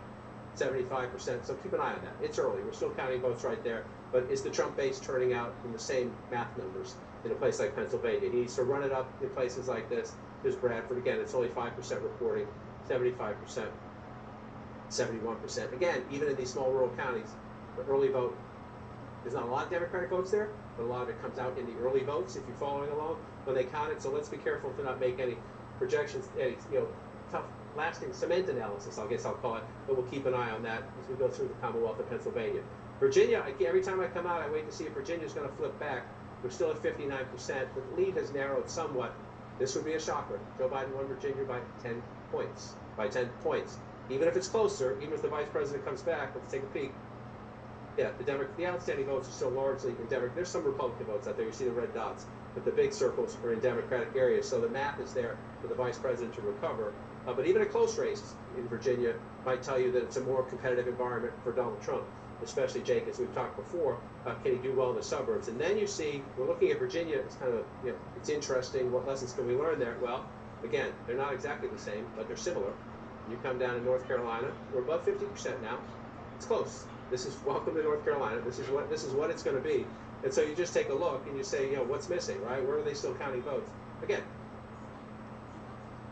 75%. So keep an eye on that. It's early. We're still counting votes right there. But is the Trump base turning out in the same math numbers in a place like Pennsylvania? He needs to run it up in places like this. There's Bradford. Again, it's only 5% reporting, 75%, 71%. Again, even in these small rural counties, the early vote, there's not a lot of Democratic votes there, but a lot of it comes out in the early votes if you're following along when they count it. So let's be careful to not make any projections, any tough, lasting cement analysis, I guess I'll call it, but we'll keep an eye on that as we go through the Commonwealth of Pennsylvania. Virginia, every time I come out, I wait to see if Virginia's going to flip back. We're still at 59%. The lead has narrowed somewhat. This would be a shocker. Joe Biden won Virginia by 10 points. By 10 points. Even if it's closer, even if the vice president comes back, let's take a peek. Yeah, the outstanding votes are still largely in Democratic. There's some Republican votes out there. You see the red dots, but the big circles are in Democratic areas. So the math is there for the vice president to recover. But even a close race in Virginia might tell you that it's a more competitive environment for Donald Trump, especially Jake, as we've talked before. Can he do well in the suburbs? And then you see, we're looking at Virginia. It's kind of, it's interesting. What lessons can we learn there? Well, again, they're not exactly the same, but they're similar. You come down to North Carolina, we're above 50% now. It's close. This is welcome to North Carolina. This is what it's going to be. And so you just take a look and you say, what's missing, right? Where are they still counting votes? Again,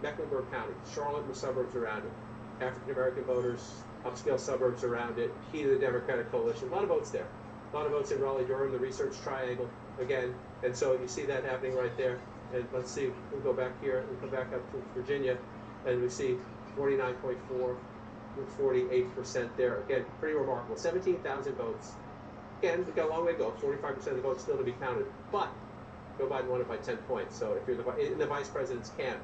Mecklenburg County, Charlotte and the suburbs around it, African American voters, upscale suburbs around it, key to the Democratic coalition. A lot of votes there. A lot of votes in Raleigh-Durham, the Research Triangle, again. And so you see that happening right there. And let's see, we'll go back here and come back up to Virginia, and we see 49.4 with 48% there. Again, pretty remarkable. 17,000 votes. Again, we've got a long way to go. 45% of the votes still to be counted. But Joe Biden won it by 10 points. So if you're in the vice president's camp,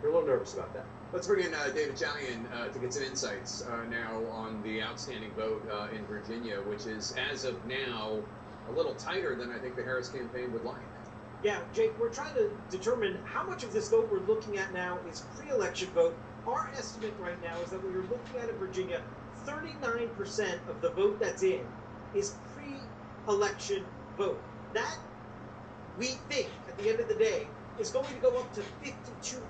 you're a little nervous about that. Let's bring in David Chalian to get some insights now on the outstanding vote in Virginia, which is, as of now, a little tighter than I think the Harris campaign would like. Yeah, Jake, we're trying to determine how much of this vote we're looking at now is pre-election vote our estimate right now is that we are looking at in Virginia, 39% of the vote that's in is pre-election vote. That, we think, at the end of the day, is going to go up to 52%.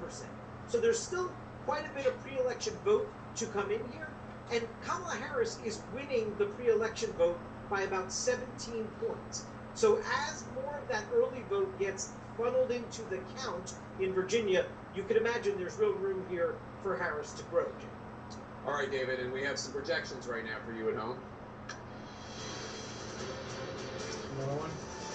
So there's still quite a bit of pre-election vote to come in here, and Kamala Harris is winning the pre-election vote by about 17 points. So as more of that early vote gets funneled into the count in Virginia, you can imagine there's real room here for Harris to grow, Jim. All right, David, and we have some projections right now for you at home. Another one?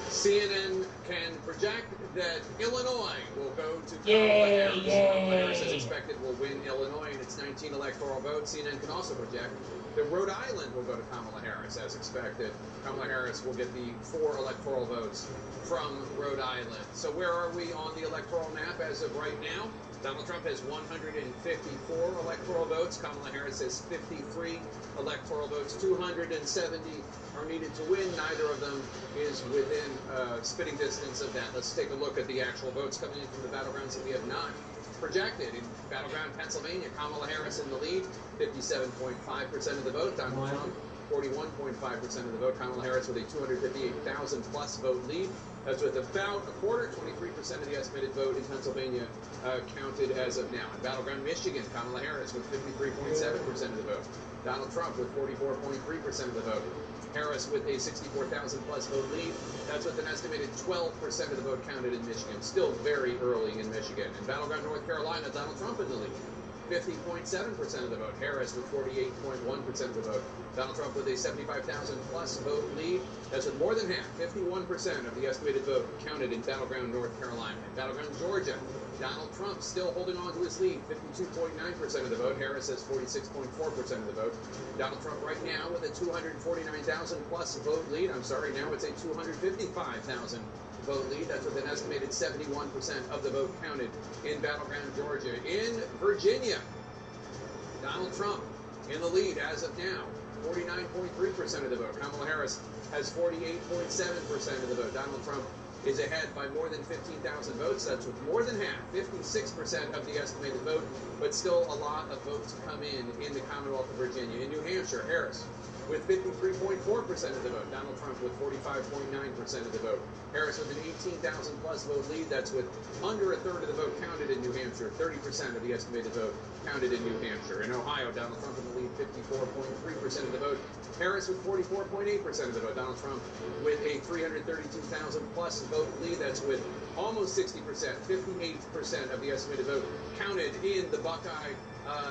CNN can project that Illinois will go to Kamala Harris. Kamala Harris, as expected, will win Illinois in its 19 electoral votes. CNN can also project that Rhode Island will go to Kamala Harris, as expected. Kamala Harris will get the 4 electoral votes from Rhode Island. So where are we on the electoral map as of right now? Donald Trump has 154 electoral votes. Kamala Harris has 53 electoral votes. 270 are needed to win. Neither of them is within spitting distance of that. Let's take a look at the actual votes coming in from the battlegrounds that we have not projected. In battleground Pennsylvania, Kamala Harris in the lead, 57.5% of the vote. Donald Trump, 41.5% of the vote. Kamala Harris with a 258,000 plus vote lead. That's with about a quarter, 23% of the estimated vote in Pennsylvania counted as of now. In battleground Michigan, Kamala Harris with 53.7% of the vote. Donald Trump with 44.3% of the vote. Harris with a 64,000 plus vote lead. That's with an estimated 12% of the vote counted in Michigan. Still very early in Michigan. In battleground North Carolina, Donald Trump in the lead. 50.7% of the vote. Harris with 48.1% of the vote. Donald Trump with a 75,000 plus vote lead. That's with more than half, 51% of the estimated vote counted in battleground North Carolina. In battleground Georgia, Donald Trump still holding on to his lead, 52.9% of the vote. Harris has 46.4% of the vote. Donald Trump right now with a 249,000 plus vote lead. I'm sorry, now it's a 255,000 vote lead. That's with an estimated 71% of the vote counted in battleground Georgia. In Virginia, Donald Trump in the lead as of now, 49.3% of the vote. Kamala Harris has 48.7% of the vote. Donald Trump is ahead by more than 15,000 votes. That's with more than half, 56% of the estimated vote, but still a lot of votes to come in the Commonwealth of Virginia. In New Hampshire, Harris with 53.4% of the vote. Donald Trump with 45.9% of the vote. Harris with an 18,000 plus vote lead. That's with under a third of the vote counted in New Hampshire. 30% of the estimated vote counted in New Hampshire. In Ohio, Donald Trump in the lead, 54.3% of the vote. Harris with 44.8% of the vote. Donald Trump with a 332,000 plus vote lead. That's with almost 60%, 58% of the estimated vote counted in the Buckeye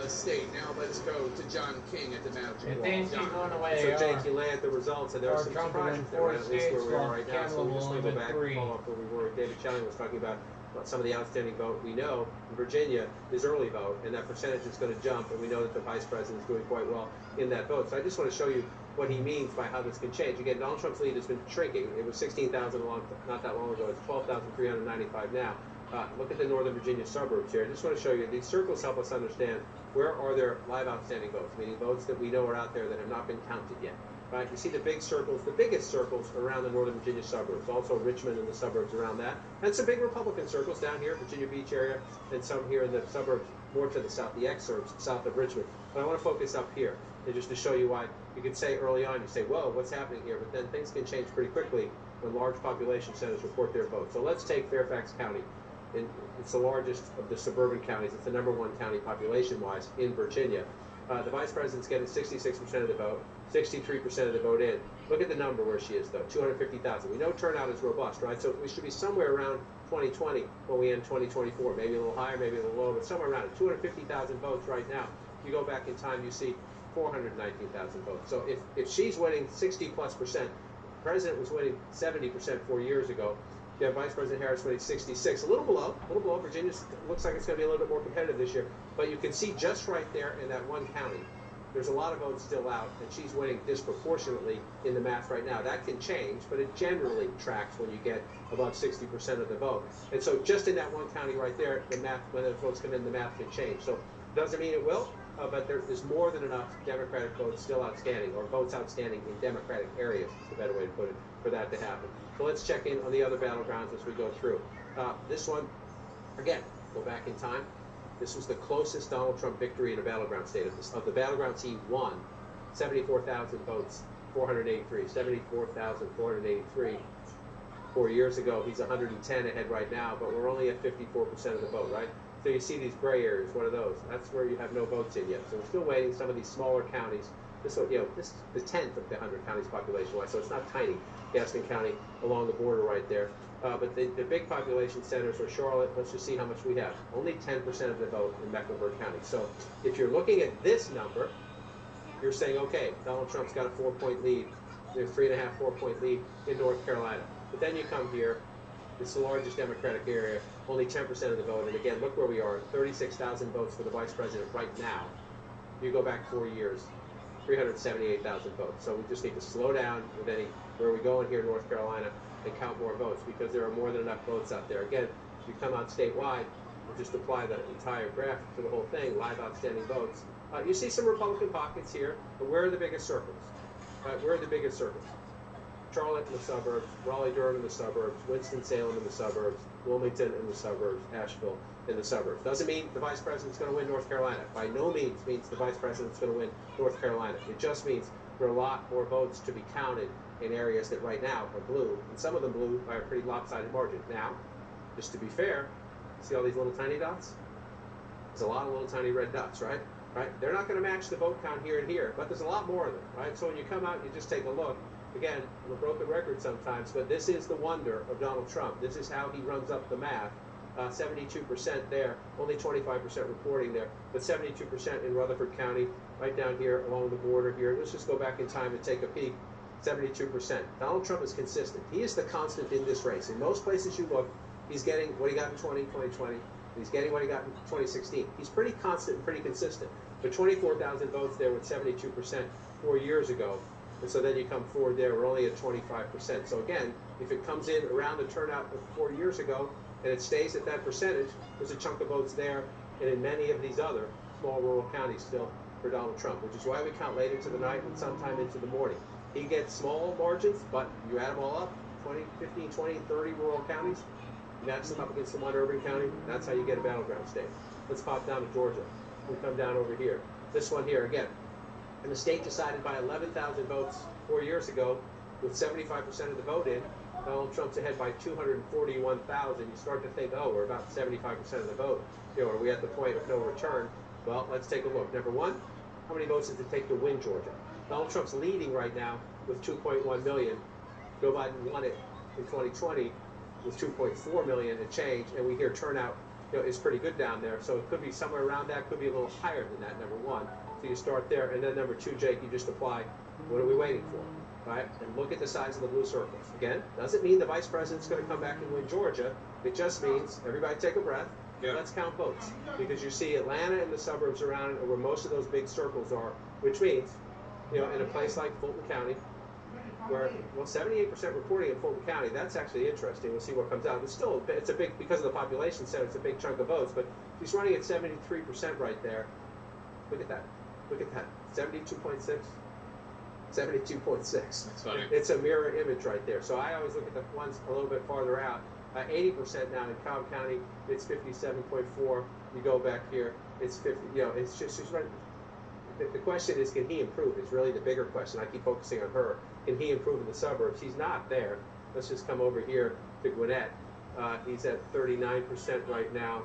state. Now let's go to John King at the Magic Wall. So Jake, you lay out the results, and there are some surprises there, right? At least where we are right now. So we just want to go back and follow up where we were. David Chelling was talking about some of the outstanding vote. We know in Virginia is early vote, and that percentage is going to jump, and we know that the vice president is doing quite well in that vote. So I just want to show you what he means by how this can change. Again, Donald Trump's lead has been shrinking. It was 16,000 not that long ago. It's 12,395 now. Look at the Northern Virginia suburbs here. I just want to show you, these circles help us understand where are there live outstanding votes, meaning votes that we know are out there that have not been counted yet. Right? You see the big circles, the biggest circles around the Northern Virginia suburbs, also Richmond and the suburbs around that, and some big Republican circles down here, Virginia Beach area, and some here in the suburbs more to the south, the exurbs south of Richmond. But I want to focus up here, and just to show you why. You could say early on, you say, whoa, what's happening here? But then things can change pretty quickly when large population centers report their votes. So let's take Fairfax County. It's the largest of the suburban counties. It's the #1 county population-wise in Virginia. The vice president's getting 66% of the vote, 63% of the vote in. Look at the number where she is, though, 250,000. We know turnout is robust, right? So we should be somewhere around 2020 when we end 2024. Maybe a little higher, maybe a little lower, but somewhere around it. 250,000 votes right now. If you go back in time, you see 419,000 votes. So if she's winning 60+%, the president was winning 70% 4 years ago. You have Vice President Harris winning 66, a little below. Virginia looks like it's going to be a little bit more competitive this year. But you can see just right there in that one county, there's a lot of votes still out, and she's winning disproportionately in the math right now. That can change, but it generally tracks when you get above 60% of the vote. And so just in that one county right there, the math, when the votes come in, the math can change. So doesn't mean it will, but there's more than enough Democratic votes still outstanding, or votes outstanding in Democratic areas, is a better way to put it, for that to happen. So let's check in on the other battlegrounds as we go through. This one, again, go back in time. This was the closest Donald Trump victory in a battleground state. Of the battlegrounds he won, 74,000 votes, 483. 74,483. 4 years ago, he's 110 ahead right now, but we're only at 54% of the vote, right? So you see these gray areas. What are those? That's where you have no votes in yet. So we're still waiting. Some of these smaller counties. This one, this is the 10th of the 100 counties population-wise, so it's not tiny. Gaston County along the border right there. But the big population centers are Charlotte. Let's just see how much we have. Only 10% of the vote in Mecklenburg County. So if you're looking at this number, you're saying, okay, Donald Trump's got a 4-point lead. There's 3.5, 4-point lead in North Carolina. But then you come here. It's the largest Democratic area, only 10% of the vote. And again, look where we are, 36,000 votes for the vice president right now. You go back 4 years, 378,000 votes. So we just need to slow down with where we go in here in North Carolina and count more votes, because there are more than enough votes out there. Again, if you come out statewide, we'll just apply the entire graph to the whole thing, live outstanding votes. You see some Republican pockets here, but where are the biggest circles? Where are the biggest circles? Charlotte in the suburbs, Raleigh-Durham in the suburbs, Winston-Salem in the suburbs, Wilmington in the suburbs, Asheville in the suburbs. Doesn't mean the vice president's going to win North Carolina. By no means means the vice president's going to win North Carolina. It just means there are a lot more votes to be counted in areas that right now are blue, and some of them blue by a pretty lopsided margin. Now, just to be fair, see all these little tiny dots? There's a lot of little tiny red dots, right? They're not going to match the vote count here and here, but there's a lot more of them, right? So when you come out, you just take a look. Again, I'm a broken record sometimes, but this is the wonder of Donald Trump. This is how he runs up the math. 72% there, only 25% reporting there, but 72% in Rutherford County, right down here along the border here. Let's just go back in time and take a peek. 72%. Donald Trump is consistent. He is the constant in this race. In most places you look, he's getting what he got in 2020. He's getting what he got in 2016. He's pretty constant and pretty consistent. But 24,000 votes there with 72% 4 years ago. And so then you come forward there, we're only at 25%. So again, if it comes in around the turnout of 4 years ago and it stays at that percentage, there's a chunk of votes there and in many of these other small rural counties still for Donald Trump, which is why we count late into the night and sometime into the morning. He gets small margins, but you add them all up, 20, 15, 20, 30 rural counties, match them up against the one urban county, that's how you get a battleground state. Let's pop down to Georgia. We come down over here. This one here, again, and the state decided by 11,000 votes 4 years ago, with 75% of the vote in, Donald Trump's ahead by 241,000. You start to think, oh, we're about 75% of the vote. Are we at the point of no return? Well, let's take a look. Number one, how many votes does it take to win Georgia? Donald Trump's leading right now with 2.1 million. Joe Biden won it in 2020 with 2.4 million and change, and we hear turnout is pretty good down there. So it could be somewhere around that, could be a little higher than that, number one. So you start there, and then number two, Jake, you just apply, what are we waiting for, right? And look at the size of the blue circles. Again, doesn't mean the vice president's going to come back and win Georgia. It just means, everybody take a breath, let's count votes. Because you see Atlanta and the suburbs around it are where most of those big circles are, which means, in a place like Fulton County, where, 78% reporting in Fulton County, that's actually interesting. We'll see what comes out. It's still, it's a big, because of the population center, it's a big chunk of votes, but he's running at 73% right there. Look at that. Look at that, 72.6, 72.6. That's funny. It's a mirror image right there. So I always look at the ones a little bit farther out. 80% now in Cobb County, it's 57.4. You go back here, it's 50. It's just right. The question is, can he improve? It's really the bigger question. I keep focusing on her. Can he improve in the suburbs? He's not there. Let's just come over here to Gwinnett. He's at 39% right now,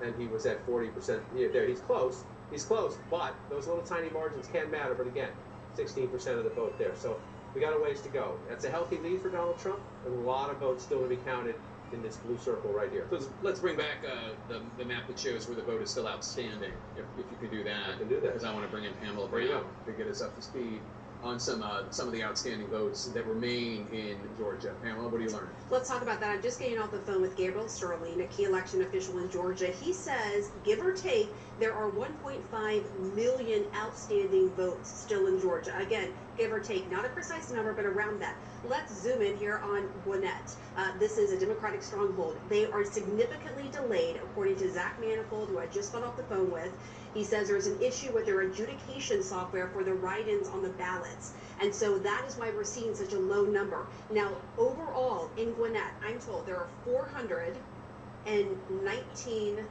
and he was at 40%. There, he's close. He's close, but those little tiny margins can matter. But again, 16% of the vote there. So we got a ways to go. That's a healthy lead for Donald Trump, and a lot of votes still to be counted in this blue circle right here. So let's bring back the map that shows where the vote is still outstanding, if you could do that. I can do that. Because I want to bring in Pamela Brown to get us up to speed on some of the outstanding votes that remain in Georgia. Pamela, what do you learn? Let's talk about that. I'm just getting off the phone with Gabriel Sterling, a key election official in Georgia. He says, give or take, there are 1.5 million outstanding votes still in Georgia. Again, give or take, not a precise number, but around that. Let's zoom in here on Gwinnett. This is a Democratic stronghold. They are significantly delayed, according to Zach Manifold, who I just got off the phone with. He says there's an issue with their adjudication software for the write-ins on the ballots. And so that is why we're seeing such a low number. Now, overall in Gwinnett, I'm told there are 419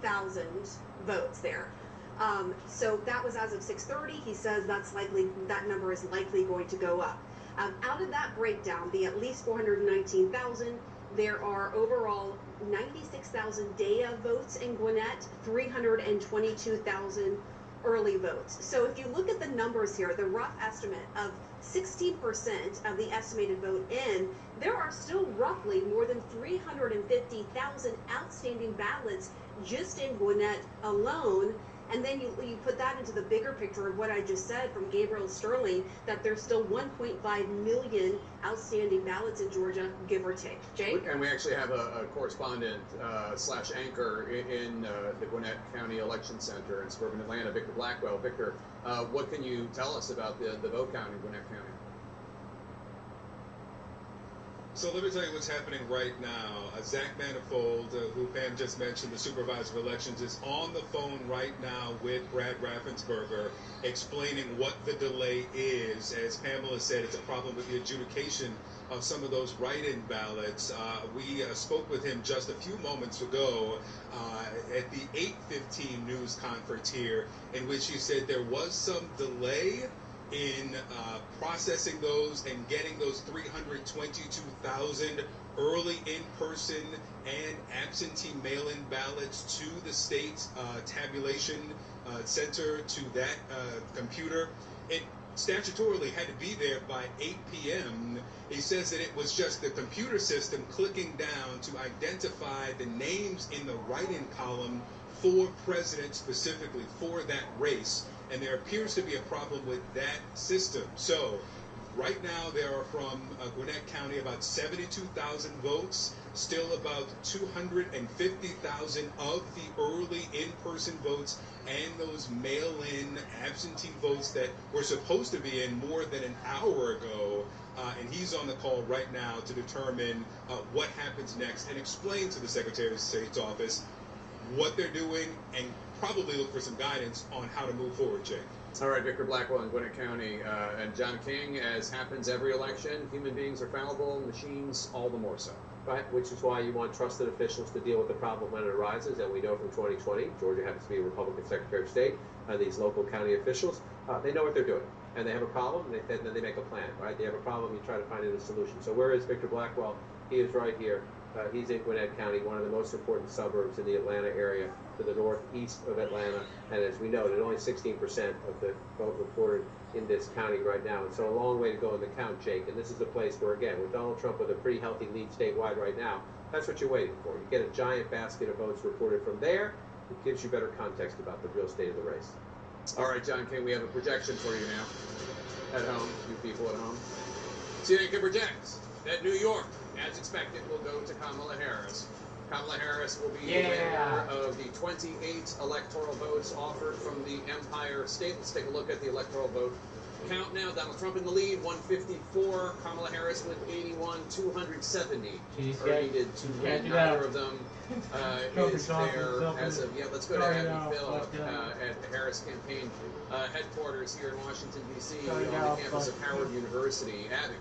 1,000 votes there. So that was as of 6:30. He says that number is likely going to go up. Out of that breakdown, the at least 419,000, there are overall 96,000 day-of votes in Gwinnett, 322,000 early votes. So if you look at the numbers here, the rough estimate of 16% of the estimated vote in, there are still roughly more than 350,000 outstanding ballots just in Gwinnett alone. And then you put that into the bigger picture of what I just said from Gabriel Sterling, that there's still 1.5 million outstanding ballots in Georgia, give or take. Jake? And we actually have a correspondent slash anchor in the Gwinnett County Election Center in suburban Atlanta, Victor Blackwell. Victor, what can you tell us about the vote count in Gwinnett County? So let me tell you what's happening right now. Zach Manifold, who Pam just mentioned, the supervisor of elections, is on the phone right now with Brad Raffensperger, explaining what the delay is. As Pamela said, it's a problem with the adjudication of some of those write-in ballots. We spoke with him just a few moments ago at the 8:15 news conference here, in which he said there was some delay in processing those and getting those 322,000 early in-person and absentee mail-in ballots to the state tabulation center, to that computer. It statutorily had to be there by 8 p.m. He says that it was just the computer system clicking down to identify the names in the write-in column for president, specifically for that race. And there appears to be a problem with that system. So right now there are from Gwinnett County about 72,000 votes, still about 250,000 of the early in-person votes and those mail-in absentee votes that were supposed to be in more than an hour ago. And he's on the call right now to determine what happens next and explain to the Secretary of State's office what they're doing and probably look for some guidance on how to move forward, Jake. All right, Victor Blackwell in Gwinnett County. And John King, as happens every election, human beings are fallible, machines all the more so. Right, which is why you want trusted officials to deal with the problem when it arises. And we know from 2020, Georgia happens to be a Republican Secretary of State. These local county officials, they know what they're doing. And they have a problem, then they make a plan, right? They have a problem, you try to find a solution. So where is Victor Blackwell? He is right here. He's in Gwinnett County, one of the most important suburbs in the Atlanta area, to the northeast of Atlanta. And as we know, there's only 16% of the vote reported in this county right now. And so a long way to go in the count, Jake. And this is a place where, again, with Donald Trump with a pretty healthy lead statewide right now, that's what you're waiting for. You get a giant basket of votes reported from there. It gives you better context about the real state of the race. All right, John King, we have a projection for you now. At home, you people at home. CNN can project that New York, as expected, will go to Kamala Harris. Kamala Harris will be the winner of the 28 electoral votes offered from the Empire State. Let's take a look at the electoral vote count now. Donald Trump in the lead, 154. Kamala Harris with 81, 270. Or needed to win. Neither of them is there as of yet. Let's go to Abby Phillip at the Harris campaign headquarters here in Washington, D.C. on the campus of Howard University. Abby.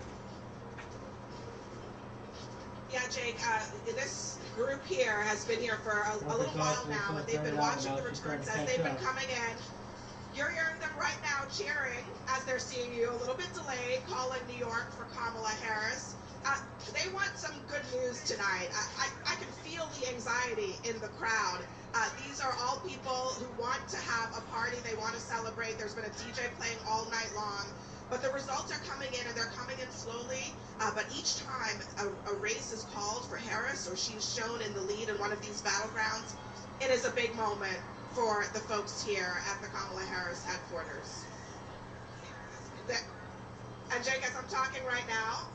Yeah, Jake, this group here has been here for a little while now, and they've been watching the returns as they've been coming in. You're hearing them right now cheering as they're seeing you, a little bit delayed, calling New York for Kamala Harris. They want some good news tonight. I can feel the anxiety in the crowd. These are all people who want to have a party. They want to celebrate. There's been a DJ playing all night long. But the results are coming in, and they're coming in slowly. But each time a race is called for Harris, or she's shown in the lead in one of these battlegrounds, it is a big moment for the folks here at the Kamala Harris headquarters. And Jake, as I'm talking right now,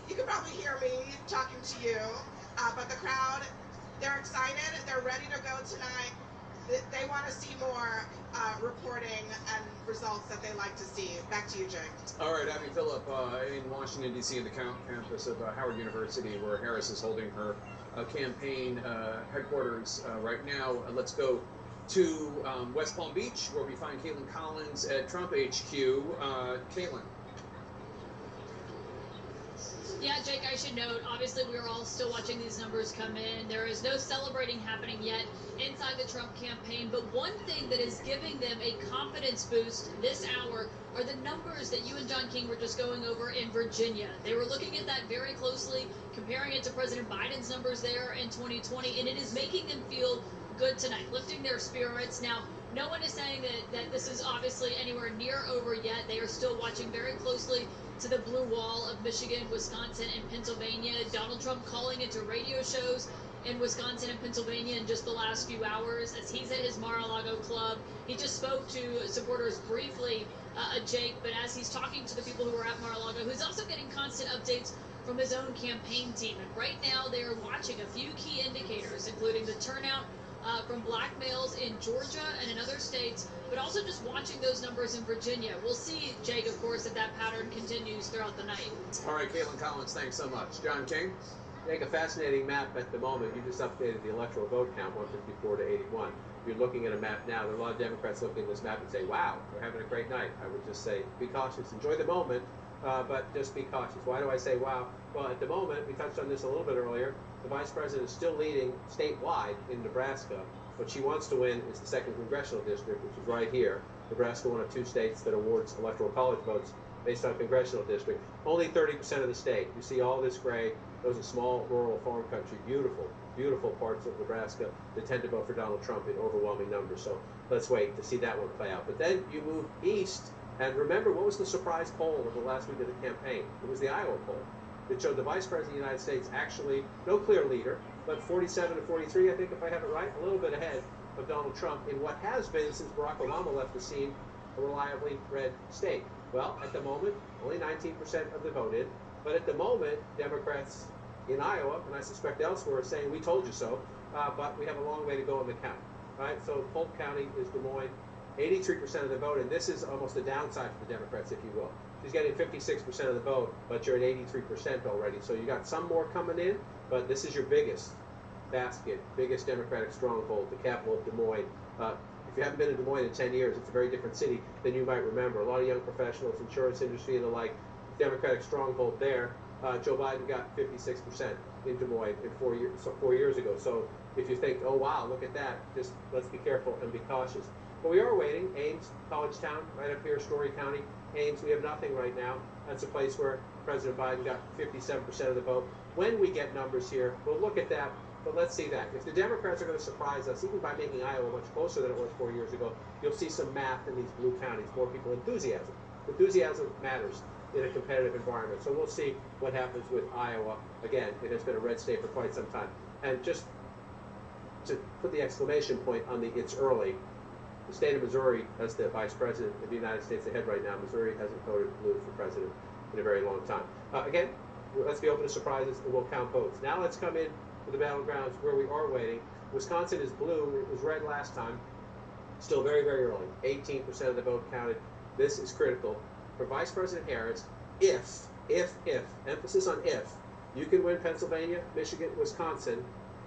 you can probably hear me talking to you. But the crowd, they're excited. They're ready to go tonight. They want to see more reporting and results that they like to see. Back to you, Jake. All right, Abby Phillip in Washington, D.C. at the campus of Howard University, where Harris is holding her campaign headquarters right now. Let's go to West Palm Beach, where we find Caitlin Collins at Trump HQ. Caitlin. Yeah, Jake, I should note, obviously we are all still watching these numbers come in. There is no celebrating happening yet inside the Trump campaign, but one thing that is giving them a confidence boost this hour are the numbers that you and John King were just going over in Virginia. They were looking at that very closely, comparing it to President Biden's numbers there in 2020, and it is making them feel good tonight, lifting their spirits. Now, no one is saying that this is obviously anywhere near over yet. They are still watching very closely to the blue wall of Michigan, Wisconsin, and Pennsylvania. Donald Trump calling into radio shows in Wisconsin and Pennsylvania in just the last few hours as he's at his Mar-a-Lago club. He just spoke to supporters briefly, Jake, but as he's talking to the people who are at Mar-a-Lago, he's also getting constant updates from his own campaign team. And right now they are watching a few key indicators, including the turnout from black males in Georgia and in other states, but also just watching those numbers in Virginia. We'll see, Jake, of course, if that pattern continues throughout the night. All right, Caitlin Collins, thanks so much. John King? Make a fascinating map at the moment. You just updated the electoral vote count, 154 to 81. You're looking at a map now. There are a lot of Democrats looking at this map and say, wow, we're having a great night. I would just say, be cautious. Enjoy the moment, but just be cautious. Why do I say wow? Well, at the moment, we touched on this a little bit earlier, the vice president is still leading statewide in Nebraska. What she wants to win is the 2nd congressional district, which is right here. Nebraska, one of 2 states that awards electoral college votes based on congressional district. Only 30% of the state. You see all this gray. Those are small, rural, farm country, beautiful, beautiful parts of Nebraska that tend to vote for Donald Trump in overwhelming numbers. So let's wait to see that one play out. But then you move east, and remember, what was the surprise poll of the last week of the campaign? It was the Iowa poll. It showed the vice president of the United States actually no clear leader, but 47 to 43, I think, if I have it right, a little bit ahead of Donald Trump in what has been, since Barack Obama left the scene, a reliably red state. Well, at the moment, only 19% of the vote in, but at the moment, Democrats in Iowa, and I suspect elsewhere, are saying, we told you so, but we have a long way to go in the county. Right? So Polk County is Des Moines, 83% of the vote, and this is almost a downside for the Democrats, if you will. She's getting 56% of the vote, but you're at 83% already. So you got some more coming in, but this is your biggest basket, biggest Democratic stronghold, the capital of Des Moines. If you haven't been in Des Moines in 10 years, it's a very different city than you might remember. A lot of young professionals, insurance industry and the like, Democratic stronghold there. Joe Biden got 56% in Des Moines in 4 years ago. So if you think, oh wow, look at that, just let's be careful and be cautious. But we are waiting. Ames, College Town, right up here, Story County. Ames, we have nothing right now. That's a place where President Biden got 57% of the vote. When we get numbers here, we'll look at that, but let's see that. If the Democrats are going to surprise us, even by making Iowa much closer than it was 4 years ago, you'll see some math in these blue counties, more people, enthusiasm. Enthusiasm matters in a competitive environment. So we'll see what happens with Iowa. Again, it has been a red state for quite some time. And just to put the exclamation point on the it's early, the state of Missouri has the vice president of the United States ahead right now. Missouri hasn't voted blue for president in a very long time. Again, let's be open to surprises and we'll count votes. Now let's come in to the battlegrounds where we are waiting. Wisconsin is blue. It was red last time. Still very, very early. 18% of the vote counted. This is critical. For Vice President Harris, if, emphasis on if, you can win Pennsylvania, Michigan, Wisconsin,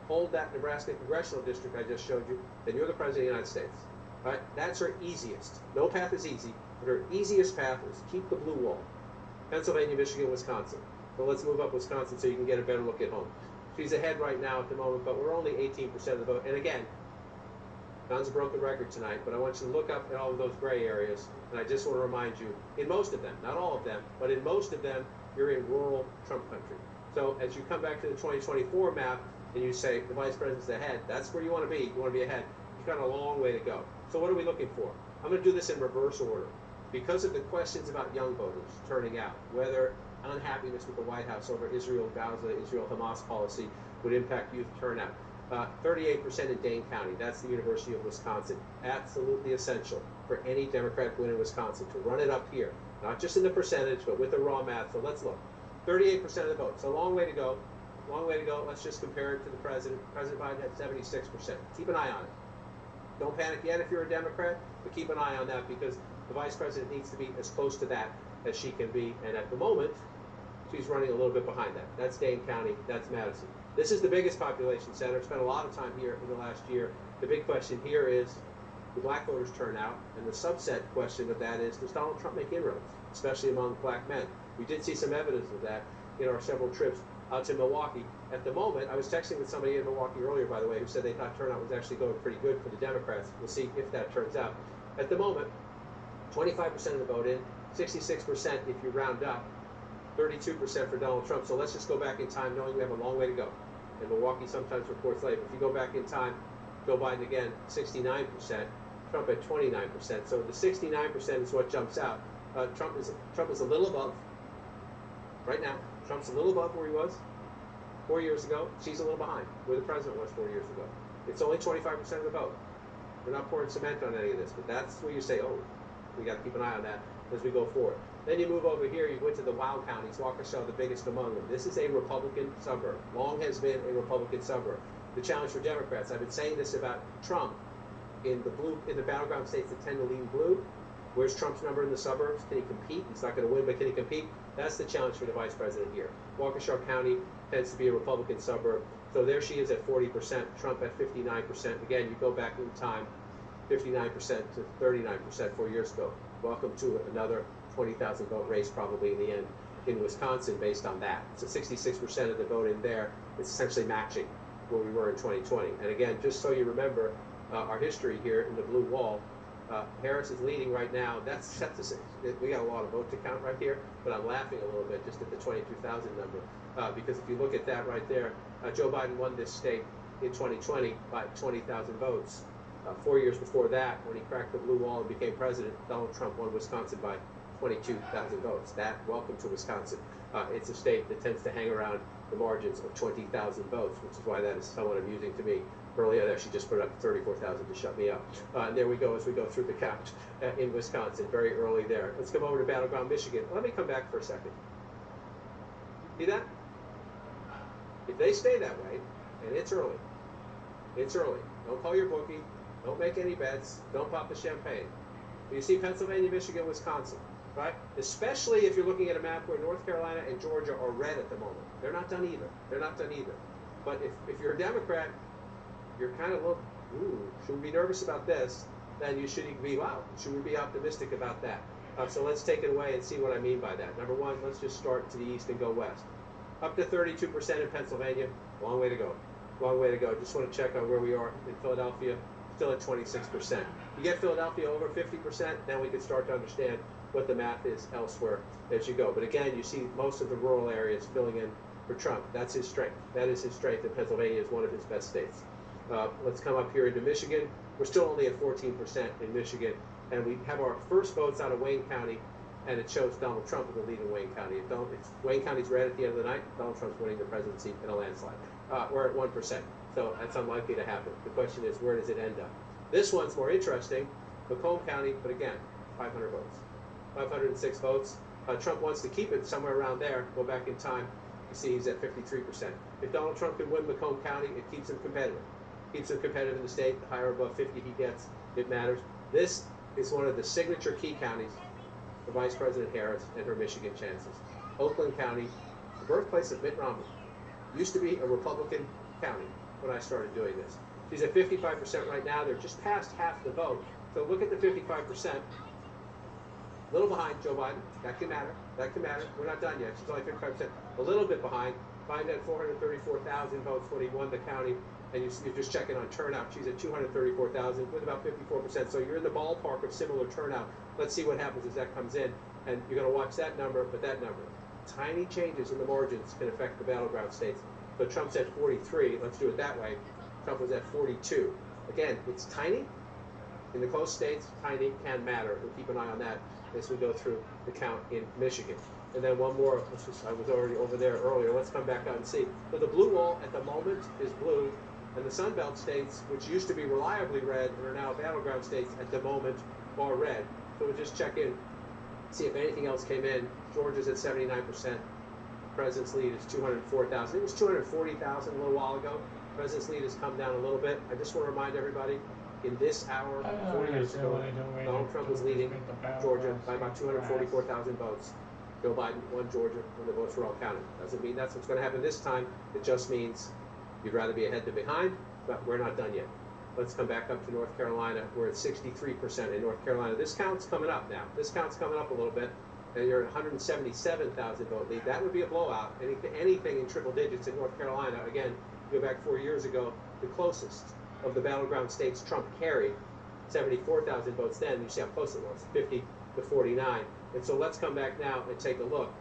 hold that Nebraska congressional district I just showed you, then you're the President of the United States. Right? That's her easiest. No path is easy, but her easiest path is to keep the blue wall. Pennsylvania, Michigan, Wisconsin. So let's move up Wisconsin so you can get a better look at home. She's ahead right now at the moment, but we're only 18% of the vote. And again, Don's a broken record tonight, but I want you to look up at all of those gray areas, and I just want to remind you, in most of them, not all of them, but in most of them, you're in rural Trump country. So as you come back to the 2024 map, and you say the vice president's ahead, that's where you want to be. You want to be ahead. You've got a long way to go. So what are we looking for? I'm going to do this in reverse order. Because of the questions about young voters turning out, whether unhappiness with the White House over Israel-Gaza, Israel-Hamas policy would impact youth turnout. 38% in Dane County, that's the University of Wisconsin. Absolutely essential for any Democratic win in Wisconsin to run it up here, not just in the percentage, but with the raw math. So let's look. 38% of the vote. So a long way to go. Long way to go. Let's just compare it to the president. President Biden had 76%. Keep an eye on it. Don't panic yet if you're a Democrat, but keep an eye on that because the vice president needs to be as close to that as she can be. And at the moment, she's running a little bit behind that. That's Dane County. That's Madison. This is the biggest population center. Spent a lot of time here in the last year. The big question here is the black voters turn out, and the subset question of that is, does Donald Trump make inroads, especially among black men? We did see some evidence of that in our several trips out to Milwaukee. At the moment, I was texting with somebody in Milwaukee earlier, by the way, who said they thought turnout was actually going pretty good for the Democrats. We'll see if that turns out. At the moment, 25% of the vote in, 66% if you round up, 32% for Donald Trump. So let's just go back in time knowing we have a long way to go. And Milwaukee sometimes reports late. If you go back in time, Joe Biden again, 69%, Trump at 29%. So the 69% is what jumps out. Trump is a little above right now. Trump's a little above where he was 4 years ago. She's a little behind where the president was 4 years ago. It's only 25% of the vote. We're not pouring cement on any of this, but that's where you say, oh, we got to keep an eye on that as we go forward. Then you move over here, you went to the WOW counties, Waukesha, the biggest among them. This is a Republican suburb. Long has been a Republican suburb. The challenge for Democrats, I've been saying this about Trump in the battleground states that tend to lean blue. Where's Trump's number in the suburbs? Can he compete? He's not going to win, but can he compete? That's the challenge for the vice president here. Waukesha County tends to be a Republican suburb. So there she is at 40%, Trump at 59%. Again, you go back in time, 59% to 39% 4 years ago. Welcome to another 20,000 vote race probably in the end in Wisconsin based on that. So 66% of the vote in there is essentially matching where we were in 2020. And again, just so you remember our history here in the blue wall, Harris is leading right now. That's sepsis. We got a lot of vote to count right here, but I'm laughing a little bit just at the 22,000 number because if you look at that right there, Joe Biden won this state in 2020 by 20,000 votes. 4 years before that, when he cracked the blue wall and became president, Donald Trump won Wisconsin by 22,000 votes. Welcome to Wisconsin. It's a state that tends to hang around the margins of 20,000 votes, which is why that is somewhat amusing to me. Earlier, I actually just put up 34,000 to shut me up. And there we go as we go through the count in Wisconsin, very early there. Let's come over to battleground Michigan. Let me come back for a second. See that? If they stay that way, and it's early, don't call your bookie, don't make any bets, don't pop the champagne. You see Pennsylvania, Michigan, Wisconsin, right? Especially if you're looking at a map where North Carolina and Georgia are red at the moment. They're not done either. But if you're a Democrat, you're kind of, should we be nervous about this? Then you should be, should we be optimistic about that? So let's take it away and see what I mean by that. Number one, let's just start to the east and go west. Up to 32% in Pennsylvania, long way to go. Long way to go. Just want to check on where we are in Philadelphia, still at 26%. You get Philadelphia over 50%, then we can start to understand what the math is elsewhere as you go. But again, you see most of the rural areas filling in for Trump. That's his strength. That is his strength, and Pennsylvania is one of his best states. Let's come up here into Michigan. We're still only at 14% in Michigan, and we have our first votes out of Wayne County, and it shows Donald Trump in the lead in Wayne County. If Wayne County's red at the end of the night, Donald Trump's winning the presidency in a landslide. We're at 1%, so that's unlikely to happen. The question is, where does it end up? This one's more interesting, Macomb County, but again, 500 votes. 506 votes. Trump wants to keep it somewhere around there. Go back in time, you see he's at 53%. If Donald Trump can win Macomb County, it keeps him competitive. Keeps him competitive in the state. The higher above 50 he gets, it matters. This is one of the signature key counties for Vice President Harris and her Michigan chances. Oakland County, the birthplace of Mitt Romney, used to be a Republican county when I started doing this. She's at 55% right now. They're just past half the vote. So look at the 55%. A little behind Joe Biden. That can matter. That can matter. We're not done yet. She's only 55%. A little bit behind. Biden had 434,000 votes when he won the county. And you're just checking on turnout. She's at 234,000 with about 54%. So you're in the ballpark of similar turnout. Let's see what happens as that comes in. And you're going to watch that number, but that number. Tiny changes in the margins can affect the battleground states. So Trump's at 43. Let's do it that way. Trump was at 42. Again, it's tiny. In the close states, tiny can matter. We'll keep an eye on that as we go through the count in Michigan. And then one more. I was already over there earlier. Let's come back out and see. So the blue wall at the moment is blue. And the Sun Belt states, which used to be reliably red and are now battleground states at the moment, are red. So we'll just check in, see if anything else came in. Georgia's at 79%. President's lead is 204,000. It was 240,000 a little while ago. President's lead has come down a little bit. I just want to remind everybody, in this hour, 4 years ago, Donald Trump was leading Georgia by about 244,000 votes. Joe Biden won Georgia when the votes were all counted. Doesn't mean that's what's going to happen this time. It just means you'd rather be ahead than behind, but we're not done yet. Let's come back up to North Carolina. We're at 63% in North Carolina. This count's coming up now. This count's coming up a little bit. and you're at 177,000 vote lead, that would be a blowout. Anything in triple digits in North Carolina, again, go back 4 years ago, the closest of the battleground states Trump carried, 74,000 votes then. You see how close it was, 50 to 49. And so let's come back now and take a look.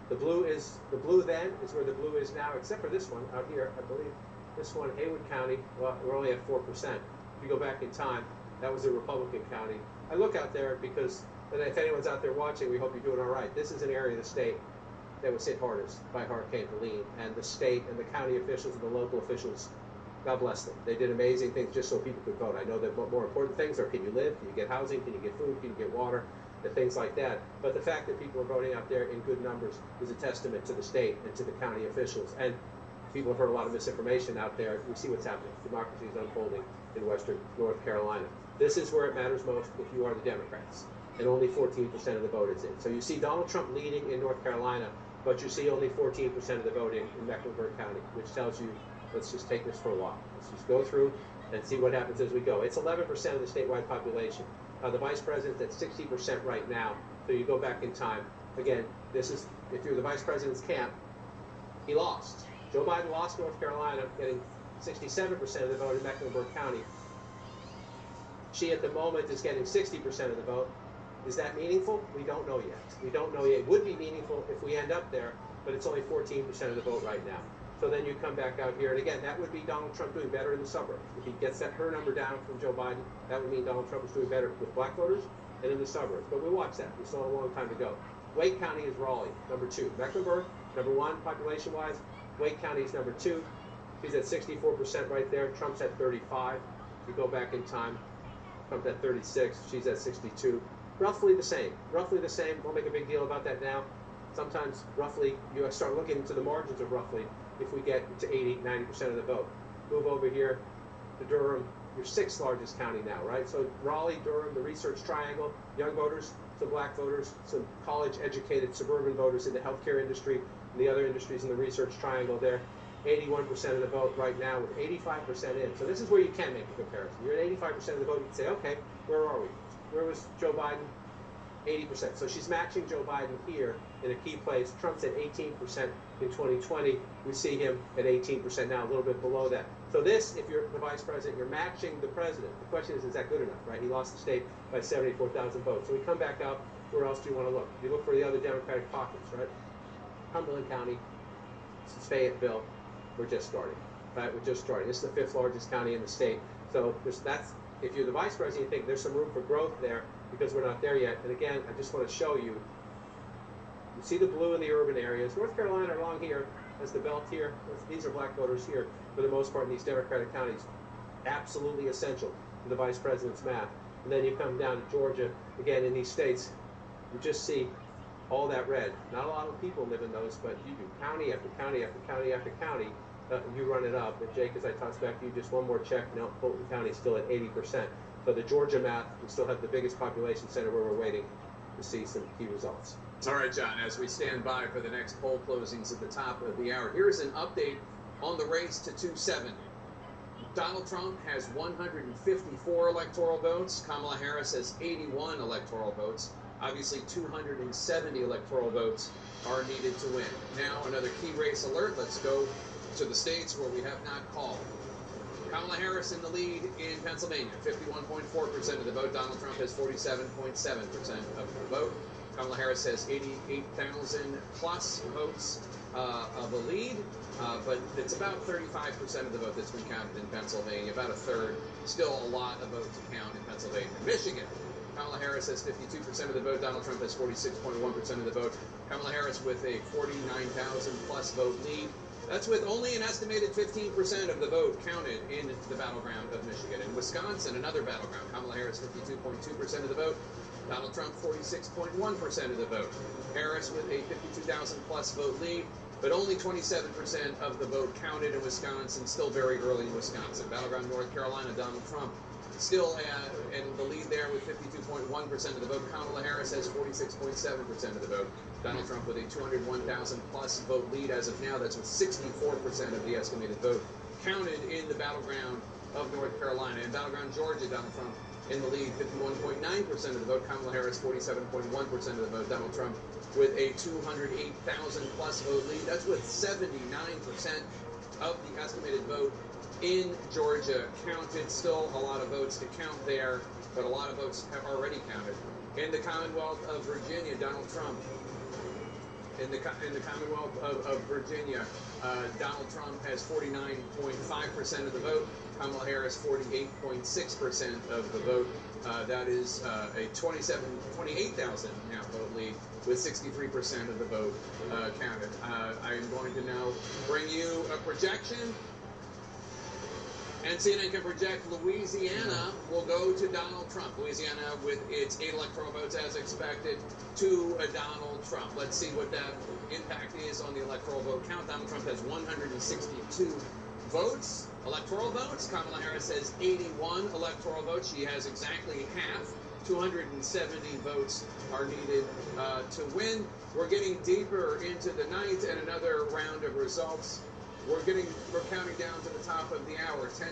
The blue then is where the blue is now, except for this one out here, I believe. This one, Haywood County, well, we're only at 4%. If you go back in time, that was a Republican county. I look out there because, and if anyone's out there watching, we hope you're doing all right. This is an area of the state that was hit hardest by Hurricane Helene, and the state and the county officials and the local officials, God bless them. They did amazing things just so people could vote. I know that more important things are, can you live, can you get housing, can you get food, can you get water, and things like that. But the fact that people are voting out there in good numbers is a testament to the state and to the county officials. And people have heard a lot of misinformation out there. We see what's happening. Democracy is unfolding in western North Carolina. This is where it matters most if you are the Democrats. And only 14% of the vote is in. So you see Donald Trump leading in North Carolina, but you see only 14% of the vote in Mecklenburg County, which tells you, let's just take this for a while. Let's just go through and see what happens as we go. It's 11% of the statewide population. The vice president's at 60% right now. So you go back in time. Again, this is, if you're the vice president's camp, he lost. Joe Biden lost North Carolina, getting 67% of the vote in Mecklenburg County. She, at the moment, is getting 60% of the vote. Is that meaningful? We don't know yet. We don't know yet. It would be meaningful if we end up there, but it's only 14% of the vote right now. So then you come back out here, and again, that would be Donald Trump doing better in the suburbs. If he gets her number down from Joe Biden, that would mean Donald Trump is doing better with black voters and in the suburbs. But we watch that. We still have a long time to go. Wake County is Raleigh, number 2. Mecklenburg, number 1, population-wise. Wake County is number 2. She's at 64% right there. Trump's at 35. If you go back in time, Trump's at 36. She's at 62. Roughly the same. Roughly the same. We'll make a big deal about that now. Sometimes, roughly, you start looking into the margins of roughly if we get to 80, 90% of the vote. Move over here to Durham, your 6th largest county now, right? So Raleigh, Durham, the Research Triangle, young voters, some black voters, some college-educated suburban voters in the healthcare industry, and the other industries in the Research Triangle there. 81% of the vote right now with 85% in. So this is where you can make a comparison. You're at 85% of the vote, you can say, okay, where are we? Where was Joe Biden? 80%. So she's matching Joe Biden here in a key place. Trump's at 18% in 2020. We see him at 18% now, a little bit below that. So this, if you're the vice president, you're matching the president. The question is that good enough, right? He lost the state by 74,000 votes. So we come back up. Where else do you want to look? You look for the other Democratic pockets, right? Cumberland County, Fayetteville. We're just starting, right? We're just starting. This is the 5th largest county in the state. So that's, if you're the vice president, you think there's some room for growth there because we're not there yet. And again, I just want to show you, you see the blue in the urban areas. North Carolina along here has the belt here. These are black voters here for the most part in these Democratic counties. Absolutely essential to the vice president's math. And then you come down to Georgia, again in these states, you just see all that red. Not a lot of people live in those, but you do county after county after county after county. You run it up. And Jake, as I toss back to you, just one more check. No, Fulton County is still at 80%. So the Georgia math, we still have the biggest population center where we're waiting to see some key results. All right, John, as we stand by for the next poll closings at the top of the hour, here's an update on the race to 270. Donald Trump has 154 electoral votes. Kamala Harris has 81 electoral votes. Obviously, 270 electoral votes are needed to win. Now, another key race alert. Let's go to the states where we have not called. Kamala Harris in the lead in Pennsylvania, 51.4% of the vote. Donald Trump has 47.7% of the vote. Kamala Harris has 88,000 plus votes of a lead, but it's about 35% of the vote that's been counted in Pennsylvania, about a third. Still a lot of votes to count in Pennsylvania. Michigan, Kamala Harris has 52% of the vote. Donald Trump has 46.1% of the vote. Kamala Harris with a 49,000 plus vote lead. That's with only an estimated 15% of the vote counted in the battleground of Michigan. In Wisconsin, another battleground, Kamala Harris 52.2% of the vote. Donald Trump 46.1% of the vote. Harris with a 52,000 plus vote lead, but only 27% of the vote counted in Wisconsin, still very early in Wisconsin. Battleground North Carolina, Donald Trump still in the lead there with 52.1% of the vote. Kamala Harris has 46.7% of the vote. Donald Trump with a 201,000 plus vote lead as of now. That's with 64% of the estimated vote counted in the battleground of North Carolina. In battleground Georgia, Donald Trump in the lead, 51.9% of the vote. Kamala Harris, 47.1% of the vote. Donald Trump with a 208,000 plus vote lead. That's with 79% of the estimated vote in Georgia counted. Still a lot of votes to count there, but a lot of votes have already counted. In the Commonwealth of Virginia, Donald Trump. In the Commonwealth of Virginia, Donald Trump has 49.5% of the vote. Kamala Harris, 48.6% of the vote. That is a 28,000 now vote lead with 63% of the vote counted. I am going to now bring you a projection. And CNN can project Louisiana will go to Donald Trump. Louisiana, with its 8 electoral votes as expected, to Donald Trump. Let's see what that impact is on the electoral vote count. Donald Trump has 162 votes, electoral votes. Kamala Harris has 81 electoral votes. She has exactly half. 270 votes are needed to win. We're getting deeper into the night and another round of results. We're counting down to the top of the hour, 10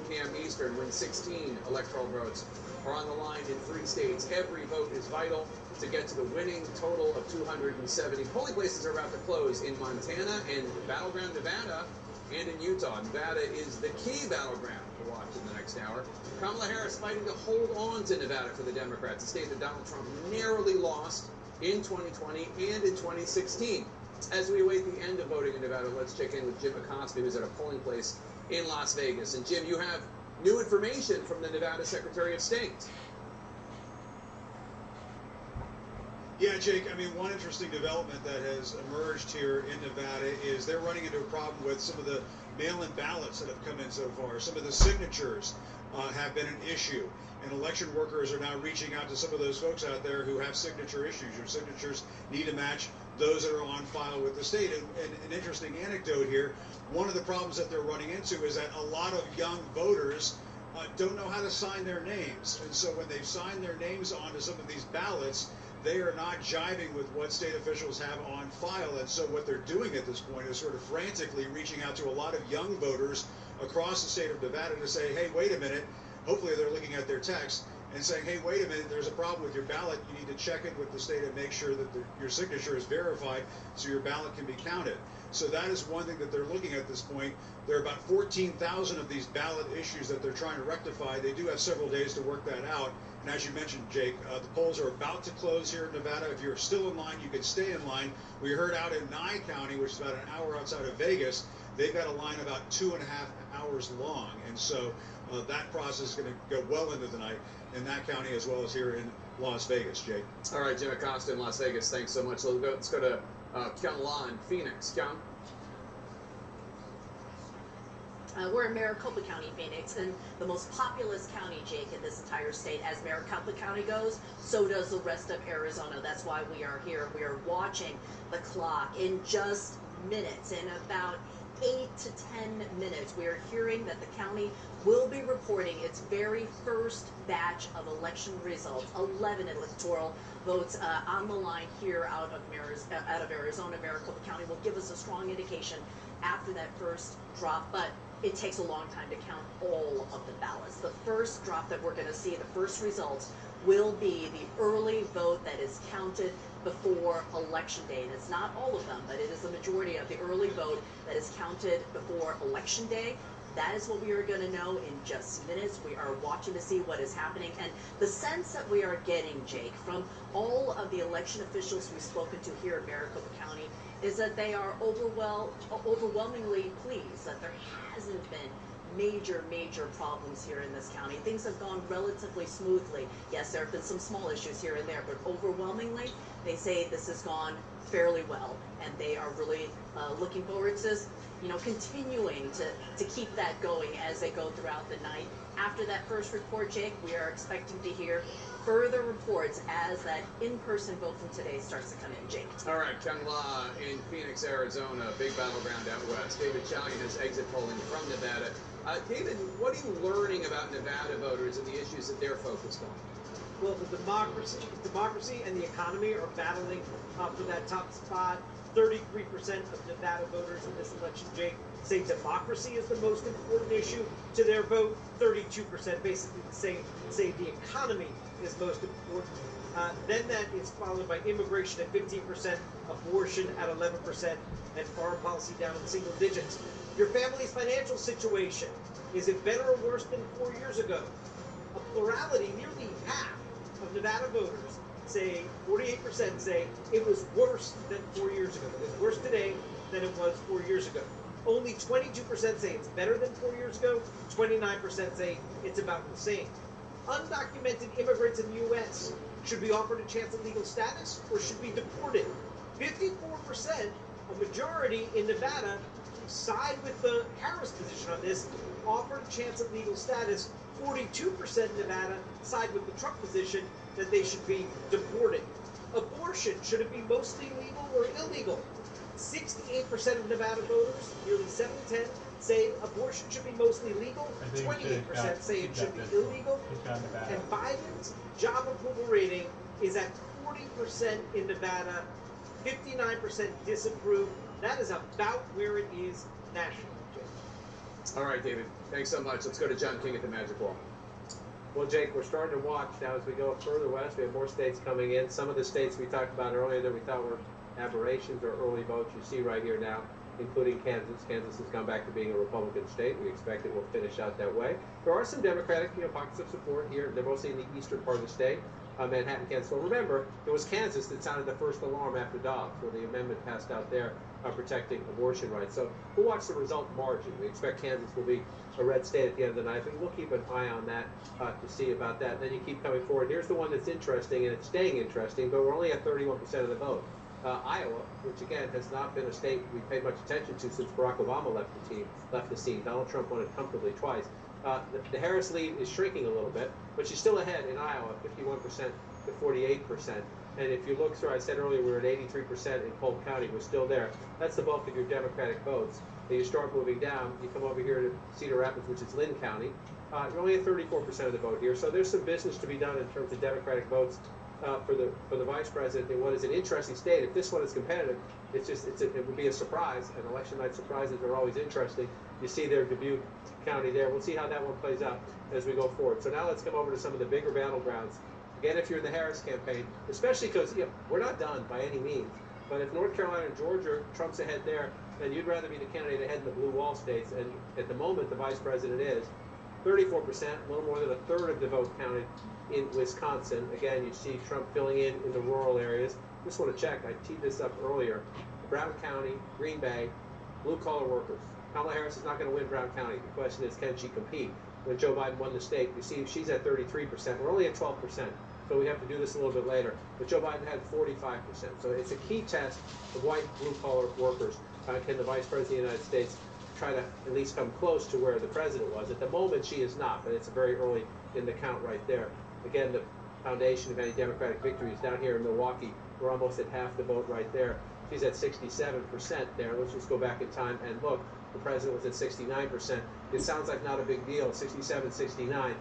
p.m. Eastern, when 16 electoral votes are on the line in 3 states. Every vote is vital to get to the winning total of 270. Polling places are about to close in Montana and battleground Nevada and in Utah. Nevada is the key battleground to watch in the next hour. Kamala Harris fighting to hold on to Nevada for the Democrats, a state that Donald Trump narrowly lost in 2020 and in 2016. As we await the end of voting in Nevada, let's check in with Jim Acosta, who's at a polling place in Las Vegas. And Jim, you have new information from the Nevada Secretary of State. Yeah, Jake, I mean, one interesting development that has emerged here in Nevada is they're running into a problem with some of the mail-in ballots that have come in so far. Some of the signatures have been an issue, and election workers are now reaching out to some of those folks out there who have signature issues. Your signatures need to match those that are on file with the state. And an interesting anecdote here, one of the problems that they're running into is that a lot of young voters don't know how to sign their names. And so when they've signed their names onto some of these ballots, they are not jiving with what state officials have on file. And so what they're doing at this point is sort of frantically reaching out to a lot of young voters across the state of Nevada to say, hey, wait a minute. Hopefully they're looking at their text and saying, hey, wait a minute, there's a problem with your ballot. You need to check in with the state and make sure that your signature is verified so your ballot can be counted. So that is one thing that they're looking at this point. There are about 14,000 of these ballot issues that they're trying to rectify. They do have several days to work that out. And as you mentioned, Jake, the polls are about to close here in Nevada. If you're still in line, you can stay in line. We heard out in Nye County, which is about an hour outside of Vegas, they've got a line about 2.5 hours long. And so that process is going to go well into the night in that county as well as here in Las Vegas, Jake. All right, Jim Acosta in Las Vegas, thanks so much. Let's go to Kamala in Phoenix. Kam? We're in Maricopa County, Phoenix, and the most populous county, Jake, in this entire state. As Maricopa County goes, so does the rest of Arizona. That's why we are here. We are watching the clock. In just minutes, in about 8 to 10 minutes, we are hearing that the county will be reporting its very first batch of election results. 11 electoral votes on the line here out of Arizona. Maricopa County will give us a strong indication after that first drop, but it takes a long time to count all of the ballots. The first drop that we're going to see, the first results, will be the early vote that is counted before Election Day. And it's not all of them, but it is the majority of the early vote that is counted before Election Day. That is what we are going to know in just minutes. We are watching to see what is happening. And the sense that we are getting, Jake, from all of the election officials we've spoken to here in Maricopa County is that they are overwhelmingly pleased that there hasn't been major problems here in this county. Things have gone relatively smoothly. Yes, there have been some small issues here and there, but overwhelmingly, they say this has gone fairly well, and they are really looking forward to, continuing to keep that going as they go throughout the night. After that first report, Jake, we are expecting to hear further reports as that in-person vote from today starts to come in, Jake. All right, Kamala in Phoenix, Arizona, big battleground out west. David Chalian has exit polling from Nevada. David, what are you learning about Nevada voters and the issues that they're focused on? Well, the democracy and the economy are battling for that top spot. 33% of Nevada voters in this election, Jake, say democracy is the most important issue to their vote. 32% basically say the economy is most important. Then that is followed by immigration at 15%, abortion at 11%, and foreign policy down in single digits. Your family's financial situation, is it better or worse than 4 years ago? A plurality, nearly half of Nevada voters say, 48% say it was worse than 4 years ago. It is worse today than it was 4 years ago. Only 22% say it's better than 4 years ago. 29% say it's about the same. Undocumented immigrants in the U.S. should be offered a chance at legal status or should be deported. 54%, a majority in Nevada, side with the Harris position on this, offered a chance at legal status. 42% in Nevada side with the Trump position that they should be deported. Abortion, should it be mostly legal or illegal? 68% of Nevada voters, nearly 7 to 10, say abortion should be mostly legal. 28% say it should be illegal. And Biden's job approval rating is at 40% in Nevada, 59% disapprove. That is about where it is nationally. All right, David. Thanks so much. Let's go to John King at the Magic Wall. Well, Jake, we're starting to watch now as we go further west. We have more states coming in. Some of the states we talked about earlier that we thought were aberrations or early votes, you see right here now, including Kansas. Kansas has gone back to being a Republican state. We expect it will finish out that way. There are some Democratic pockets of support here. They're mostly in the eastern part of the state, Manhattan, Kansas. Well, remember, it was Kansas that sounded the first alarm after Dobbs, where the amendment passed out there protecting abortion rights. So we'll watch the result margin. We expect Kansas will be a red state at the end of the night, but we'll keep an eye on that to see about that. And then you keep coming forward. Here's the one that's interesting, and it's staying interesting, but we're only at 31% of the vote. Iowa, which again has not been a state we paid much attention to since Barack Obama left the scene. Donald Trump won it comfortably twice. The Harris lead is shrinking a little bit, but she's still ahead in Iowa, 51% to 48%. And if you look through, I said earlier we were at 83% in Polk County. We're still there. That's the bulk of your Democratic votes. And you start moving down. You come over here to Cedar Rapids, which is Lynn County. You're only at 34% of the vote here. So there's some business to be done in terms of Democratic votes for the vice president in what is an interesting state. If this one is competitive, it would be a surprise. And election night surprises are always interesting. You see there, Dubuque County there. We'll see how that one plays out as we go forward. So now let's come over to some of the bigger battlegrounds. Again, if you're in the Harris campaign, especially because we're not done by any means, but if North Carolina and Georgia, Trump's ahead there, then you'd rather be the candidate ahead in the blue wall states. And at the moment, the vice president is 34%, a little more than a third of the vote counted in Wisconsin. Again, you see Trump filling in the rural areas. Just want to check. I teed this up earlier. Brown County, Green Bay, blue-collar workers. Kamala Harris is not going to win Brown County. The question is, can she compete? When Joe Biden won the state, you see she's at 33%. We're only at 12%, so we have to do this a little bit later. But Joe Biden had 45%. So it's a key test of white blue-collar workers. Can the Vice President of the United States try to at least come close to where the president was? At the moment, she is not, but it's very early in the count right there. Again, the foundation of any Democratic victory is down here in Milwaukee. We're almost at half the vote right there. She's at 67% there. Let's just go back in time and look. The president was at 69%. It sounds like not a big deal, 67, 69.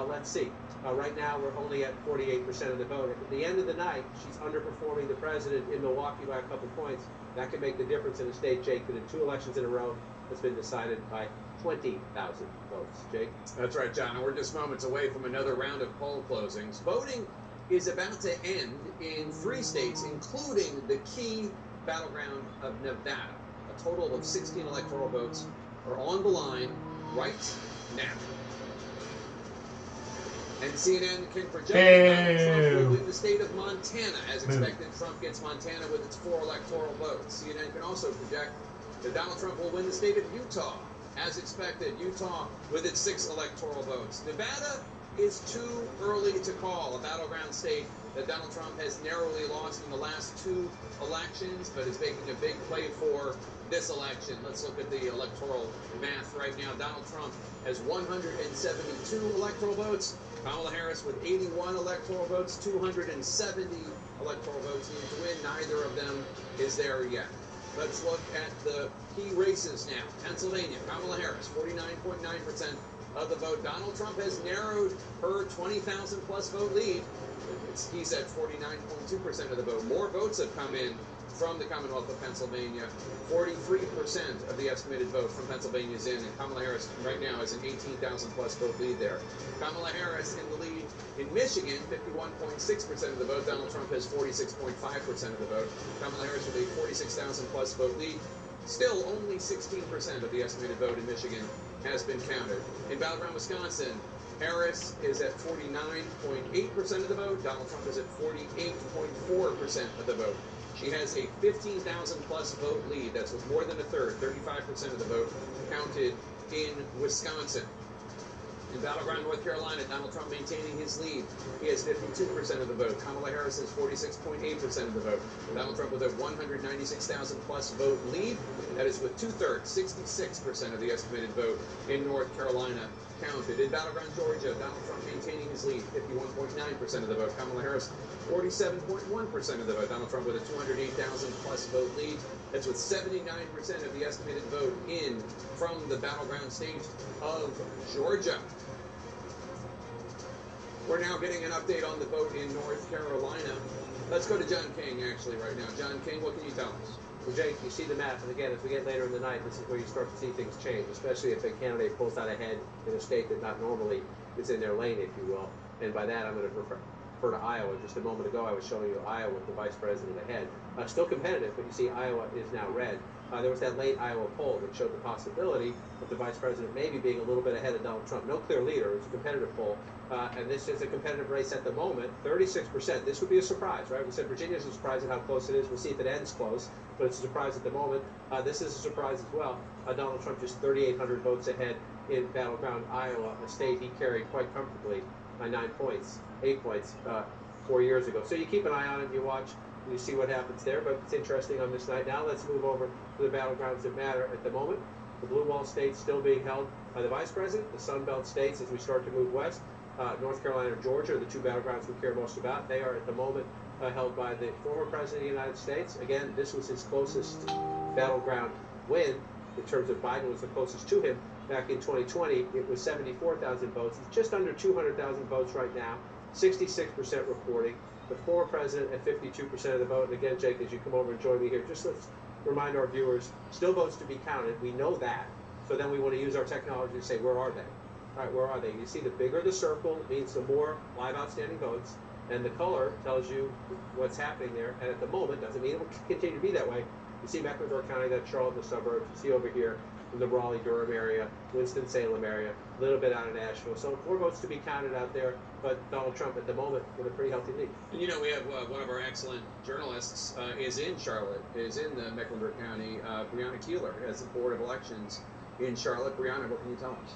Let's see. Right now, we're only at 48% of the vote. If at the end of the night, she's underperforming the president in Milwaukee by a couple points, that could make the difference in a state, Jake, that in 2 elections in a row has been decided by 20,000 votes. Jake? That's right, John. And we're just moments away from another round of poll closings. Voting is about to end in 3 states, including the key battleground of Nevada. A total of 16 electoral votes are on the line right now. And CNN can project that Donald Trump will win the state of Montana. As expected, Trump gets Montana with its 4 electoral votes. CNN can also project that Donald Trump will win the state of Utah. As expected, Utah with its 6 electoral votes. Nevada is too early to call, a battleground state that Donald Trump has narrowly lost in the last 2 elections, but is making a big play for this election. Let's look at the electoral math right now. Donald Trump has 172 electoral votes. Kamala Harris with 81 electoral votes, 270 electoral votes needed to win. Neither of them is there yet. Let's look at the key races now. Pennsylvania, Kamala Harris, 49.9%. of the vote. Donald Trump has narrowed her 20,000 plus vote lead. He's at 49.2% of the vote. More votes have come in from the Commonwealth of Pennsylvania. 43% of the estimated vote from Pennsylvania is in, and Kamala Harris right now has an 18,000 plus vote lead there. Kamala Harris in the lead in Michigan, 51.6% of the vote. Donald Trump has 46.5% of the vote. Kamala Harris with a 46,000 plus vote lead. Still, only 16% of the estimated vote in Michigan has been counted. In battleground Wisconsin, Harris is at 49.8% of the vote. Donald Trump is at 48.4% of the vote. She has a 15,000 plus vote lead. That's with more than a third, 35% of the vote counted in Wisconsin. In battleground North Carolina, Donald Trump maintaining his lead. He has 52% of the vote. Kamala Harris has 46.8% of the vote. Donald Trump with a 196,000 plus vote lead. That is with two-thirds, 66% of the estimated vote in North Carolina counted. In battleground Georgia, Donald Trump maintaining his lead, 51.9% of the vote. Kamala Harris, 47.1% of the vote. Donald Trump with a 208,000 plus vote lead. That's with 79% of the estimated vote in from the battleground state of Georgia. We're now getting an update on the vote in North Carolina. Let's go to John King, actually, right now. John King, what can you tell us? Well, Jake, you see the map, and again, as we get later in the night, this is where you start to see things change, especially if a candidate pulls out ahead in a state that not normally is in their lane, if you will. And by that, I'm going to refer to Iowa. Just a moment ago, I was showing you Iowa with the vice president ahead. Still competitive, but you see Iowa is now red. There was that late Iowa poll that showed the possibility of the vice president maybe being a little bit ahead of Donald Trump. No clear leader. It was a competitive poll. And this is a competitive race at the moment. 36%. This would be a surprise, right? We said Virginia's a surprise at how close it is. We'll see if it ends close, but it's a surprise at the moment. This is a surprise as well. Donald Trump just 3,800 votes ahead in battleground Iowa, a state he carried quite comfortably by 8 points 4 years ago. So you keep an eye on it, you watch, and you see what happens there. But it's interesting on this night. Now let's move over to the battlegrounds that matter at the moment. The blue wall states still being held by the vice president. The Sun Belt states, as we start to move west, North Carolina and Georgia are the two battlegrounds we care most about. They are at the moment held by the former president of the United States. Again, this was his closest battleground win in terms of Biden was the closest to him back in 2020. It was 74,000 votes. It's just under 200,000 votes right now. 66% reporting. The former president at 52% of the vote. And again, Jake, as you come over and join me here, just let's remind our viewers, still votes to be counted. We know that. So then we want to use our technology to say, where are they? All right, where are they? You see the bigger the circle means the more live outstanding votes, and the color tells you what's happening there. And at the moment, doesn't mean it will continue to be that way. You see Mecklenburg County, that's Charlotte, the suburbs. You see over here in the Raleigh-Durham area, Winston-Salem area, a little bit out of Nashville. So more votes to be counted out there, but Donald Trump at the moment with a pretty healthy lead. And you know, we have one of our excellent journalists is in Charlotte, is in the Mecklenburg County, Brianna Keeler, as the Board of Elections in Charlotte. Brianna, what can you tell us?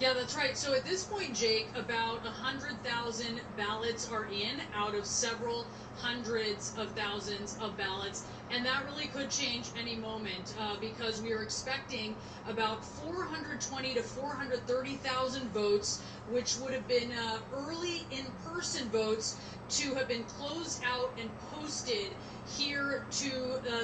Yeah, that's right. So at this point, Jake, about 100,000 ballots are in out of several hundreds of thousands of ballots. And that really could change any moment because we are expecting about 420 to 430,000 votes, which would have been early in-person votes, to have been closed out and posted here to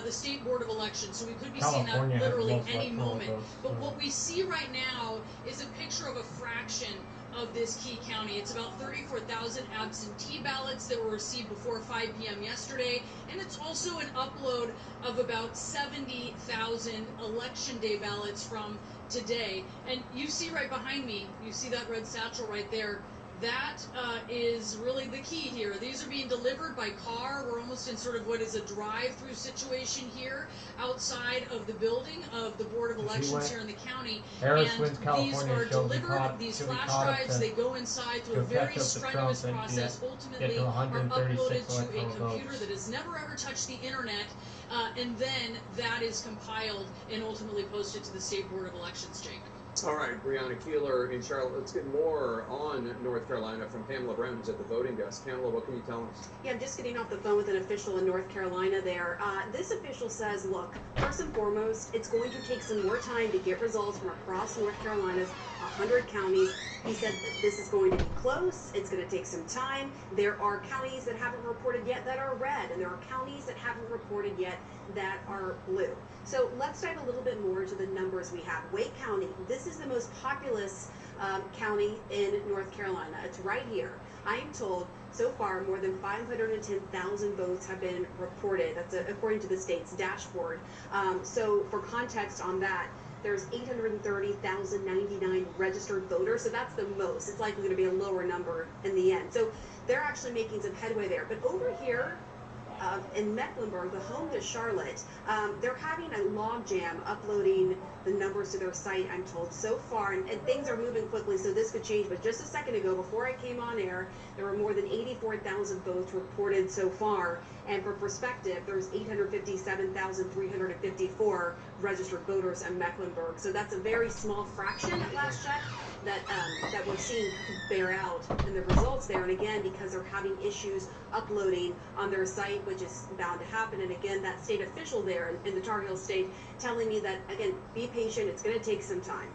the State Board of Elections. So we could be seeing that literally any moment. But what we see right now is a picture of a fraction of this key county. It's about 34,000 absentee ballots that were received before 5 p.m. yesterday, and it's also an upload of about 70,000 election day ballots from today. And you see right behind me, you see that red satchel right there. That is really the key here. These are being delivered by car. We're almost in sort of what is a drive-through situation here outside of the building of the Board of Elections here in the county. Harris and wins California. These are delivered, these flash drives, they go inside through a very strenuous process, ultimately are uploaded to a computer that has never ever touched the internet, and then that is compiled and ultimately posted to the State Board of Elections, Jake. All right, Brianna Keeler in Charlotte. Let's get more on North Carolina from Pamela Brown, who's at the voting desk. Pamela, what can you tell us? Yeah, I'm just getting off the phone with an official in North Carolina there. This official says, look, first and foremost, it's going to take some more time to get results from across North Carolina's 100 counties. He said that this is going to be close. It's going to take some time. There are counties that haven't reported yet that are red, and there are counties that haven't reported yet that are blue. So let's dive a little bit more into the numbers we have. Wake County, this is the most populous county in North Carolina. It's right here. I am told so far more than 510,000 votes have been reported. That's according to the state's dashboard. So for context on that, there's 830,099 registered voters, so that's the most. It's likely going to be a lower number in the end. So they're actually making some headway there. But over here, in Mecklenburg, the home to Charlotte, they're having a logjam uploading the numbers to their site, I'm told, so far, and things are moving quickly, so this could change. But just a second ago, before I came on air, there were more than 84,000 votes reported so far, and for perspective, there's 857,354 registered voters in Mecklenburg, so that's a very small fraction at last check that we're seeing bear out in the results there. And again, because they're having issues uploading on their site, which is bound to happen. And again, that state official there in the Tar Heel state telling me that, again, be patient, it's going to take some time.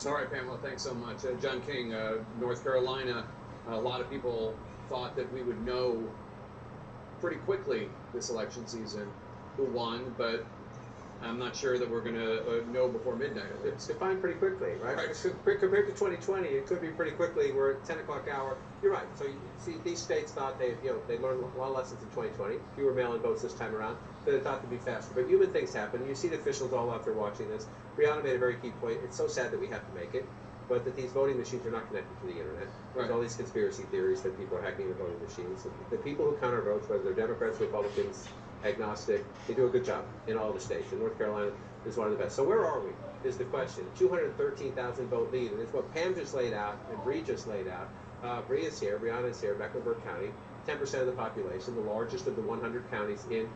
All right, Pamela, thanks so much. John King, North Carolina, a lot of people thought that we would know pretty quickly this election season who won, but I'm not sure that we're going to know before midnight. It's defined pretty quickly, right? Compared to 2020, it could be pretty quickly. We're at 10 o'clock hour. You're right. So you see, these states thought they learned a lot of lessons in 2020. Fewer mail-in votes this time around. So they thought to be faster. But human things happen. You see the officials all out there watching this. Brianna made a very key point. It's so sad that we have to make it, but that these voting machines are not connected to the internet. There's all these conspiracy theories that people are hacking the voting machines. The people who count our votes, whether they're Democrats, Republicans, agnostic, they do a good job in all the states. And North Carolina is one of the best. So where are we is the question. 213,000 vote lead, and it's what Pam just laid out and Bree just laid out. Bree is here, Brianna is here, Mecklenburg County, 10% of the population, the largest of the 100 counties in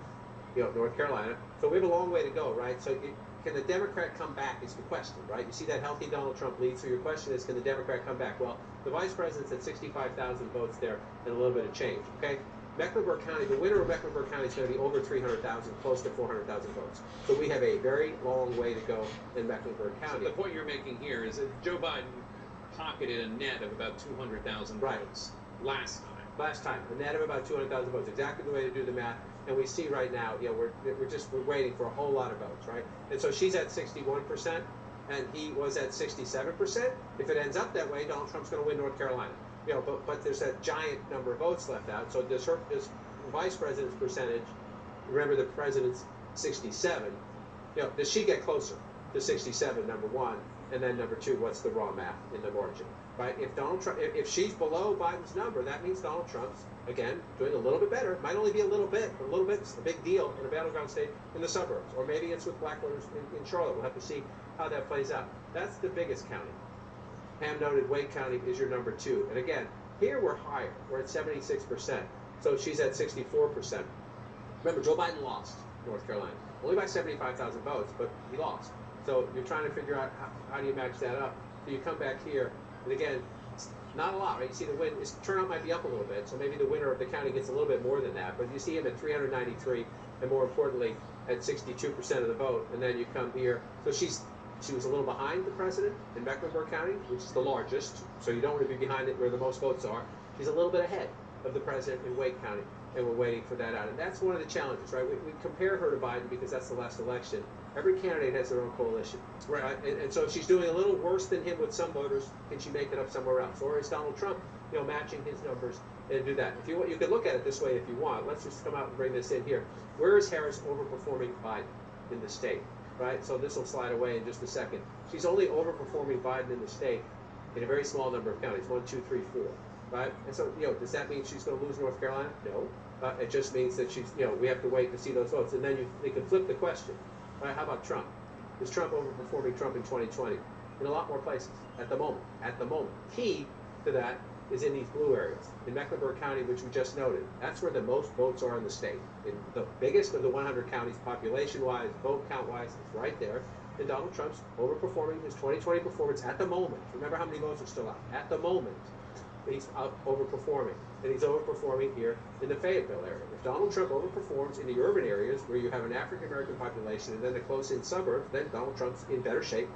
North Carolina. So we have a long way to go, right? So can the Democrat come back is the question, right? You see that healthy Donald Trump lead, so your question is, can the Democrat come back? Well, the vice president's at 65,000 votes there and a little bit of change, okay? Mecklenburg County, the winner of Mecklenburg County is going to be over 300,000, close to 400,000 votes. So we have a very long way to go in Mecklenburg County. So the point you're making here is that Joe Biden pocketed a net of about 200,000 votes last time. Last time, a net of about 200,000 votes, exactly the way to do the math. And we see right now, we're waiting for a whole lot of votes, right? And so she's at 61%, and he was at 67%. If it ends up that way, Donald Trump's going to win North Carolina. But there's that giant number of votes left out. So this vice president's percentage, remember the president's 67, does she get closer to 67, number one? And then number two, what's the raw math in the margin, right? If Donald Trump, if she's below Biden's number, that means Donald Trump's, again, doing a little bit better. It might only be a little bit, but a little bit's a big deal in a battleground state in the suburbs. Or maybe it's with black voters in Charlotte. We'll have to see how that plays out. That's the biggest county. Pam noted Wake County is your number two. And again, here we're higher. We're at 76%. So she's at 64%. Remember, Joe Biden lost North Carolina. Only by 75,000 votes, but he lost. So you're trying to figure out how do you match that up. So you come back here, and again, it's not a lot, right? You see the win, his turnout might be up a little bit, so maybe the winner of the county gets a little bit more than that. But you see him at 393, and more importantly, at 62% of the vote. And then you come here. So she was a little behind the president in Mecklenburg County, which is the largest, so you don't want to be behind it where the most votes are. She's a little bit ahead of the president in Wake County, and we're waiting for that out. And that's one of the challenges, right? We compare her to Biden because that's the last election. Every candidate has their own coalition, right? And so if she's doing a little worse than him with some voters, can she make it up somewhere else? Or is Donald Trump, matching his numbers and do that? If you want, you could look at it this way if you want. Let's just come out and bring this in here. Where is Harris overperforming Biden in the state? Right, so this will slide away in just a second. She's only overperforming Biden in the state in a very small number of counties, 1, 2, 3, 4, right? And so, does that mean she's going to lose North Carolina? No. It just means that she's, we have to wait to see those votes. And then they can flip the question, right? How about Trump? Is Trump overperforming Trump in 2020? In a lot more places at the moment. Key to that is in these blue areas. In Mecklenburg County, which we just noted, that's where the most votes are in the state. In the biggest of the 100 counties, population-wise, vote count-wise, it's right there. And Donald Trump's overperforming his 2020 performance at the moment. Remember how many votes are still out? At the moment, he's overperforming. And he's overperforming here in the Fayetteville area. If Donald Trump overperforms in the urban areas where you have an African-American population and then the close-in suburbs, then Donald Trump's in better shape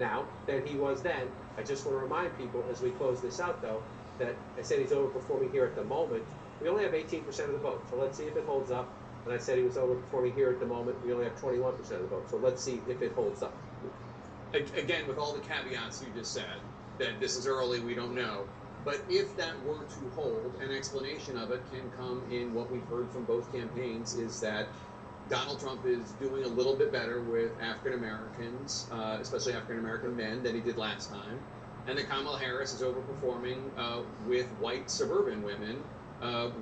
now than he was then. I just want to remind people as we close this out, though, that I said he's overperforming here at the moment. We only have 18% of the vote, so let's see if it holds up. And I said he was overperforming here at the moment. We only have 21% of the vote, so let's see if it holds up. Again, with all the caveats you just said, that this is early, we don't know. But if that were to hold, an explanation of it can come in what we've heard from both campaigns, is that Donald Trump is doing a little bit better with African Americans, especially African American men, than he did last time, and that Kamala Harris is overperforming with white suburban women,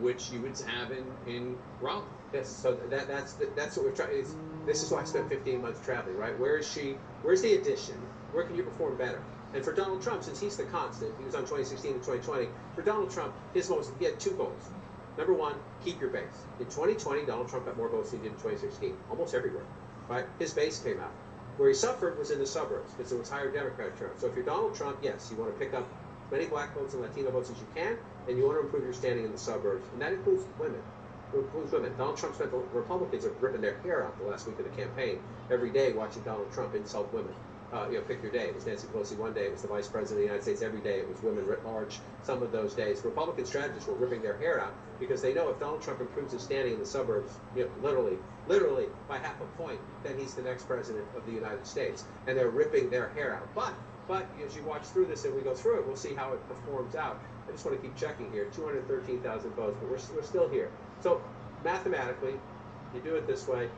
which you would have in Raleigh. Yes, so that's what we're trying. This is why I spent 15 months traveling, right? Where is she? Where's the addition? Where can you perform better? And for Donald Trump, since he's the constant, he was on 2016 and 2020. For Donald Trump, he had 2 goals. Number one, keep your base. In 2020, Donald Trump got more votes than he did in 2016, almost everywhere, right? His base came out. Where he suffered was in the suburbs, because there was higher Democratic turnout. So if you're Donald Trump, yes, you want to pick up as many black votes and Latino votes as you can, and you want to improve your standing in the suburbs, and that includes women. Donald Trump spent, the Republicans are ripping their hair out the last week of the campaign, every day watching Donald Trump insult women. Pick your day. It was Nancy Pelosi one day, it was the Vice President of the United States every day, it was women writ large some of those days. Republican strategists were ripping their hair out because they know if Donald Trump improves his standing in the suburbs, literally by half a point, then he's the next president of the United States. And they're ripping their hair out. But as you watch through this and we go through it, we'll see how it performs out. I just want to keep checking here. 213,000 votes, but we're still here. So mathematically, you do it this way.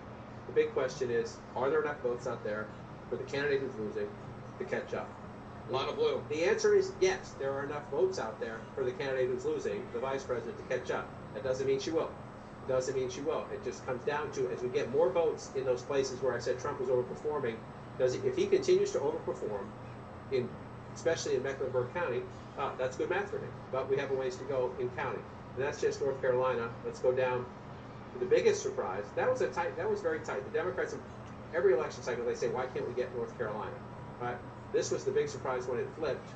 The big question is, are there enough votes out there for the candidate who's losing to catch up? A lot of blue. The answer is yes, there are enough votes out there for the candidate who's losing, the vice president, to catch up. That doesn't mean she will. It doesn't mean she will. It just comes down to, as we get more votes in those places where I said Trump was overperforming, if he continues to overperform, especially in Mecklenburg County, that's good math for him. But we have a ways to go in county. And that's just North Carolina. Let's go down to the biggest surprise. That was very tight. The Democrats, every election cycle, they say, why can't we get North Carolina? Right? This was the big surprise when it flipped.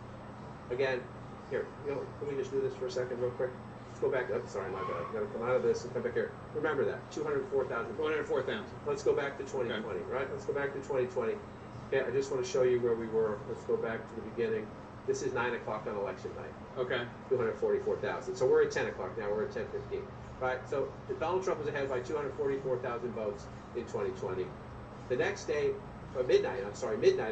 Again, here, can we just do this for a second real quick? Let's go back. Oh, sorry, my bad. I've got to come out of this and come back here. Remember that, 204,000. 204,000. Let's go back to 2020, okay. Right? Let's go back to 2020. Okay, I just want to show you where we were. Let's go back to the beginning. This is 9 o'clock on election night. Okay. 244,000. So we're at 10 o'clock now. We're at 10:15. Right? So Donald Trump was ahead by 244,000 votes in 2020. The next day, midnight,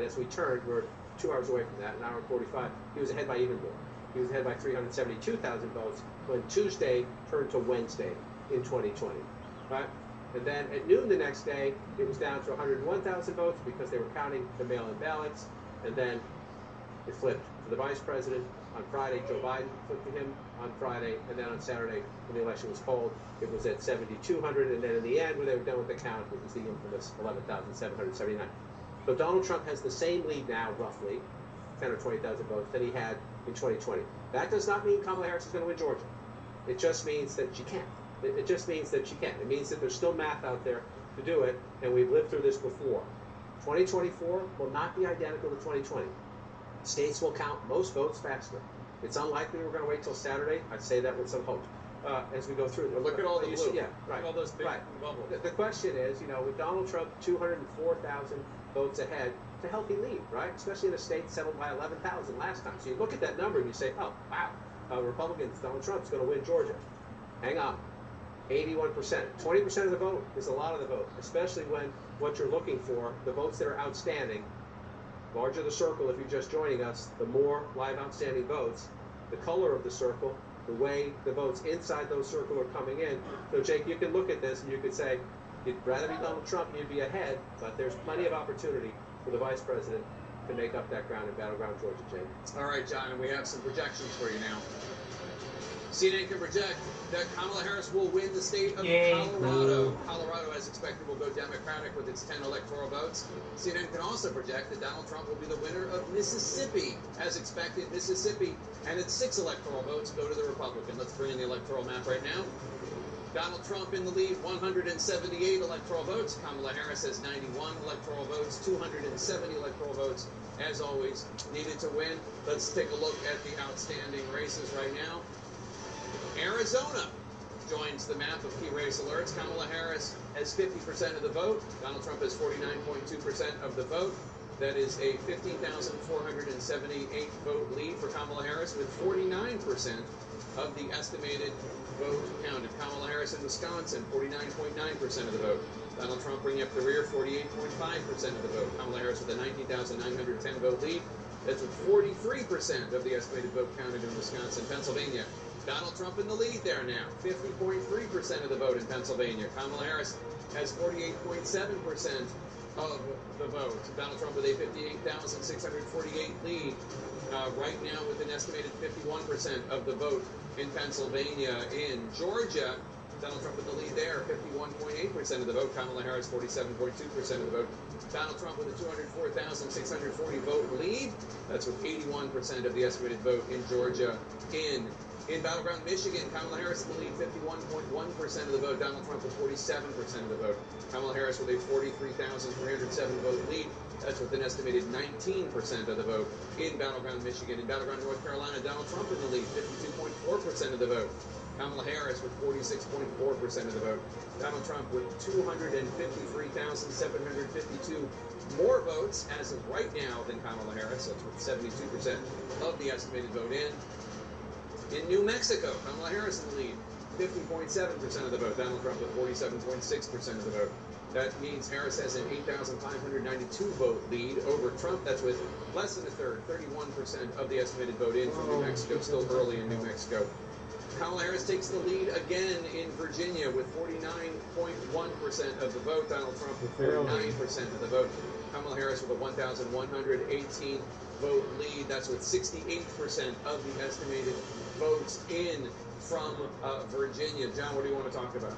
as we turned, we're 2 hours away from that, an hour and 45, he was ahead by even more. He was ahead by 372,000 votes when Tuesday turned to Wednesday in 2020. Right? And then at noon the next day, it was down to 101,000 votes because they were counting the mail-in ballots. And then it flipped to the vice president. On Friday, Joe Biden flipped to him on Friday. And then on Saturday, when the election was called, it was at 7,200. And then in the end, when they were done with the count, it was the infamous 11,779. So Donald Trump has the same lead now, roughly, 10 or 20,000 votes, that he had in 2020. That does not mean Kamala Harris is going to win Georgia. It just means that she can't. It just means that she can't. It means that there's still math out there to do it, and we've lived through this before. 2024 will not be identical to 2020. States will count most votes faster. It's unlikely we're going to wait till Saturday. I'd say that with some hope as we go through. Well, look at all the blue. Yeah, right. Look at all those big bubbles. The question is, with Donald Trump 204,000 votes ahead, it's a healthy lead, right? Especially in a state settled by 11,000 last time. So you look at that number and you say, oh, wow, Republicans, Donald Trump's going to win Georgia. Hang on. 81%. 20% of the vote is a lot of the vote, especially when what you're looking for, the votes that are outstanding, larger the circle if you're just joining us, the more live outstanding votes, the color of the circle, the way the votes inside those circles are coming in. So, Jake, you can look at this and you could say, you'd rather be Donald Trump, you'd be ahead, but there's plenty of opportunity for the vice president to make up that ground in battleground Georgia, Jake. All right, John, and we have some projections for you now. CNN can project that Kamala Harris will win the state of Colorado. Colorado, as expected, will go Democratic with its 10 electoral votes. CNN can also project that Donald Trump will be the winner of Mississippi. As expected, Mississippi and its 6 electoral votes go to the Republican. Let's bring in the electoral map right now. Donald Trump in the lead, 178 electoral votes. Kamala Harris has 91 electoral votes, 270 electoral votes. As always, needed to win. Let's take a look at the outstanding races right now. Arizona joins the map of key race alerts. Kamala Harris has 50% of the vote. Donald Trump has 49.2% of the vote. That is a 15,478 vote lead for Kamala Harris, with 49% of the estimated vote counted. Kamala Harris in Wisconsin, 49.9% of the vote. Donald Trump bringing up the rear, 48.5% of the vote. Kamala Harris with a 19,910 vote lead. That's with 43% of the estimated vote counted in Wisconsin. Pennsylvania, Donald Trump in the lead there now, 50.3% of the vote in Pennsylvania. Kamala Harris has 48.7% of the vote. Donald Trump with a 58,648 lead right now, with an estimated 51% of the vote in Pennsylvania. In Georgia, Donald Trump in the lead there, 51.8% of the vote. Kamala Harris, 47.2% of the vote. Donald Trump with a 204,640 vote lead. That's with 81% of the estimated vote in Georgia. In battleground Michigan, Kamala Harris in the lead, 51.1% of the vote. Donald Trump with 47% of the vote. Kamala Harris with a 43,307 vote lead. That's with an estimated 19% of the vote in battleground Michigan. In battleground North Carolina, Donald Trump in the lead, 52.4% of the vote. Kamala Harris with 46.4% of the vote. Donald Trump with 253,752 more votes as of right now than Kamala Harris. That's with 72% of the estimated vote in. In New Mexico, Kamala Harris in the lead, 50.7% of the vote. Donald Trump with 47.6% of the vote. That means Harris has an 8,592 vote lead over Trump. That's with less than a third, 31% of the estimated vote in from New Mexico. Still early in New Mexico. Kamala Harris takes the lead again in Virginia with 49.1% of the vote. Donald Trump with 49% of the vote. Kamala Harris with a 1,118 vote lead. That's with 68% of the estimated votes in from Virginia. John, what do you want to talk about?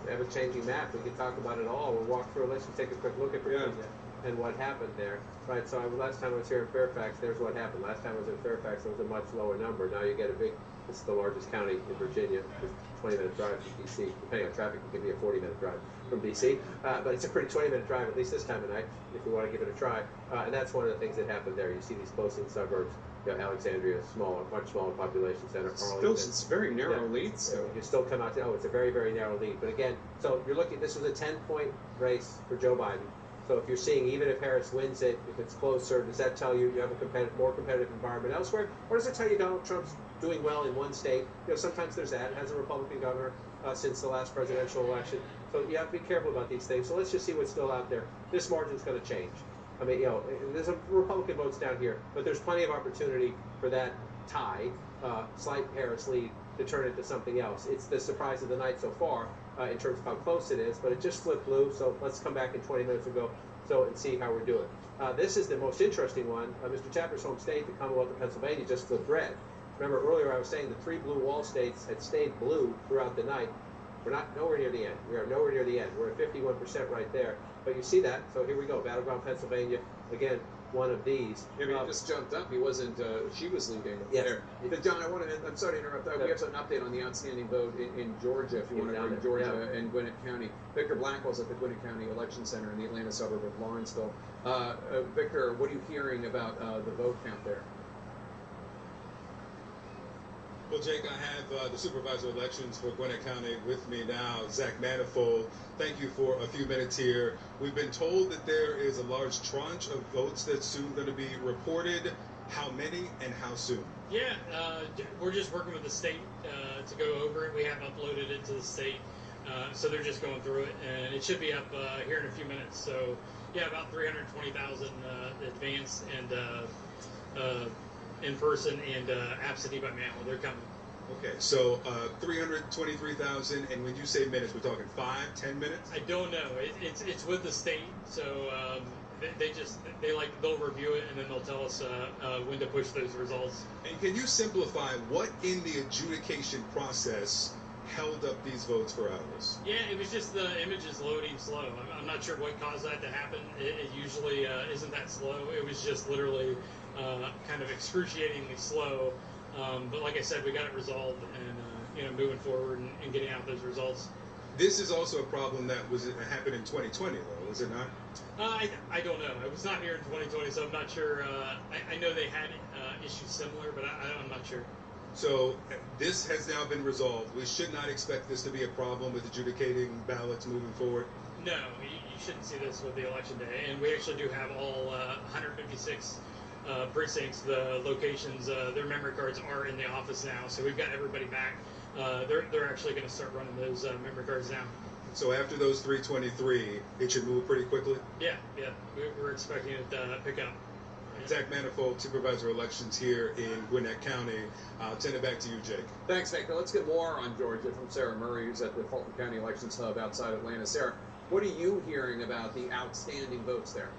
We have a changing map. We can talk about it all. We'll walk through it. Let's just take a quick look at Virginia and what happened there. Right, so last time I was here in Fairfax, there's what happened. Last time I was in Fairfax, it was a much lower number. Now you get a big, this is the largest county in Virginia. It's a 20-minute drive from D.C. Depending on traffic, it can be a 40-minute drive from D.C. But it's a pretty 20-minute drive, at least this time of night, if we want to give it a try. And that's one of the things that happened there. You see these close-in suburbs. You know, Alexandria, smaller, much smaller population center. Still, it's very narrow lead. So you still come out to, it's a very, very narrow lead. But again, so you're looking, this was a 10-point race for Joe Biden. So if you're seeing, even if Harris wins it, if it's closer, does that tell you you have a more competitive environment elsewhere? Or does it tell you Donald Trump's doing well in one state? You know, sometimes there's that. It has a Republican governor since the last presidential election. So you have to be careful about these things. So let's just see what's still out there. This margin's going to change. I mean, you know, there's a Republican votes down here, but there's plenty of opportunity for that tie, slight Harris lead, to turn into something else. It's the surprise of the night so far in terms of how close it is, but it just flipped blue. So let's come back in 20 minutes and see how we're doing. This is the most interesting one. Mr. Tapper's home state, the Commonwealth of Pennsylvania, just flipped red. Remember earlier I was saying the 3 blue wall states had stayed blue throughout the night. We're not nowhere near the end. We are nowhere near the end. We're at 51% right there. But you see that. So here we go. Battleground Pennsylvania. Again, one of these. Yeah, he just jumped up. He wasn't. She was leading there. But John, I'm sorry to interrupt. We have an update on the outstanding vote in Georgia. If you want to bring Georgia and Gwinnett County. Victor Blackwell's at the Gwinnett County Election Center in the Atlanta suburb of Lawrenceville. Victor, what are you hearing about the vote count there? Well, Jake, I have the supervisor of elections for Gwinnett County with me now, Zach Manifold. Thank you for a few minutes here. We've been told that there is a large tranche of votes that's soon going to be reported. How many and how soon? Yeah, we're just working with the state to go over it. We have uploaded it to the state, so they're just going through it, and it should be up here in a few minutes. So, yeah, about 320,000 advance and in person and absentee by mail. They're coming. Okay, so 323,000, and when you say minutes, we're talking 5, 10 minutes? I don't know. It's with the state, so they'll review it and then they'll tell us when to push those results. And can you simplify what in the adjudication process held up these votes for hours? Yeah, it was just the images loading slow. I'm not sure what caused that to happen. It usually isn't that slow. It was just literally kind of excruciatingly slow. But like I said, we got it resolved and moving forward and getting out those results. This is also a problem that happened in 2020, though, was it not? I don't know. I was not here in 2020, so I'm not sure. I know they had issues similar, but I'm not sure. So this has now been resolved. We should not expect this to be a problem with adjudicating ballots moving forward? No, you shouldn't see this with the election day. And we actually do have all 156 precincts, the locations, their memory cards are in the office now. So we've got everybody back. They're actually going to start running those memory cards now. So after those 323, it should move pretty quickly? Yeah. We're expecting it to pick up. Zach Manifold, Supervisor of Elections here in Gwinnett County. I'll send it back to you, Jake. Thanks, Victor. Let's get more on Georgia from Sarah Murray, who's at the Fulton County Elections Hub outside Atlanta. Sarah, what are you hearing about the outstanding votes there?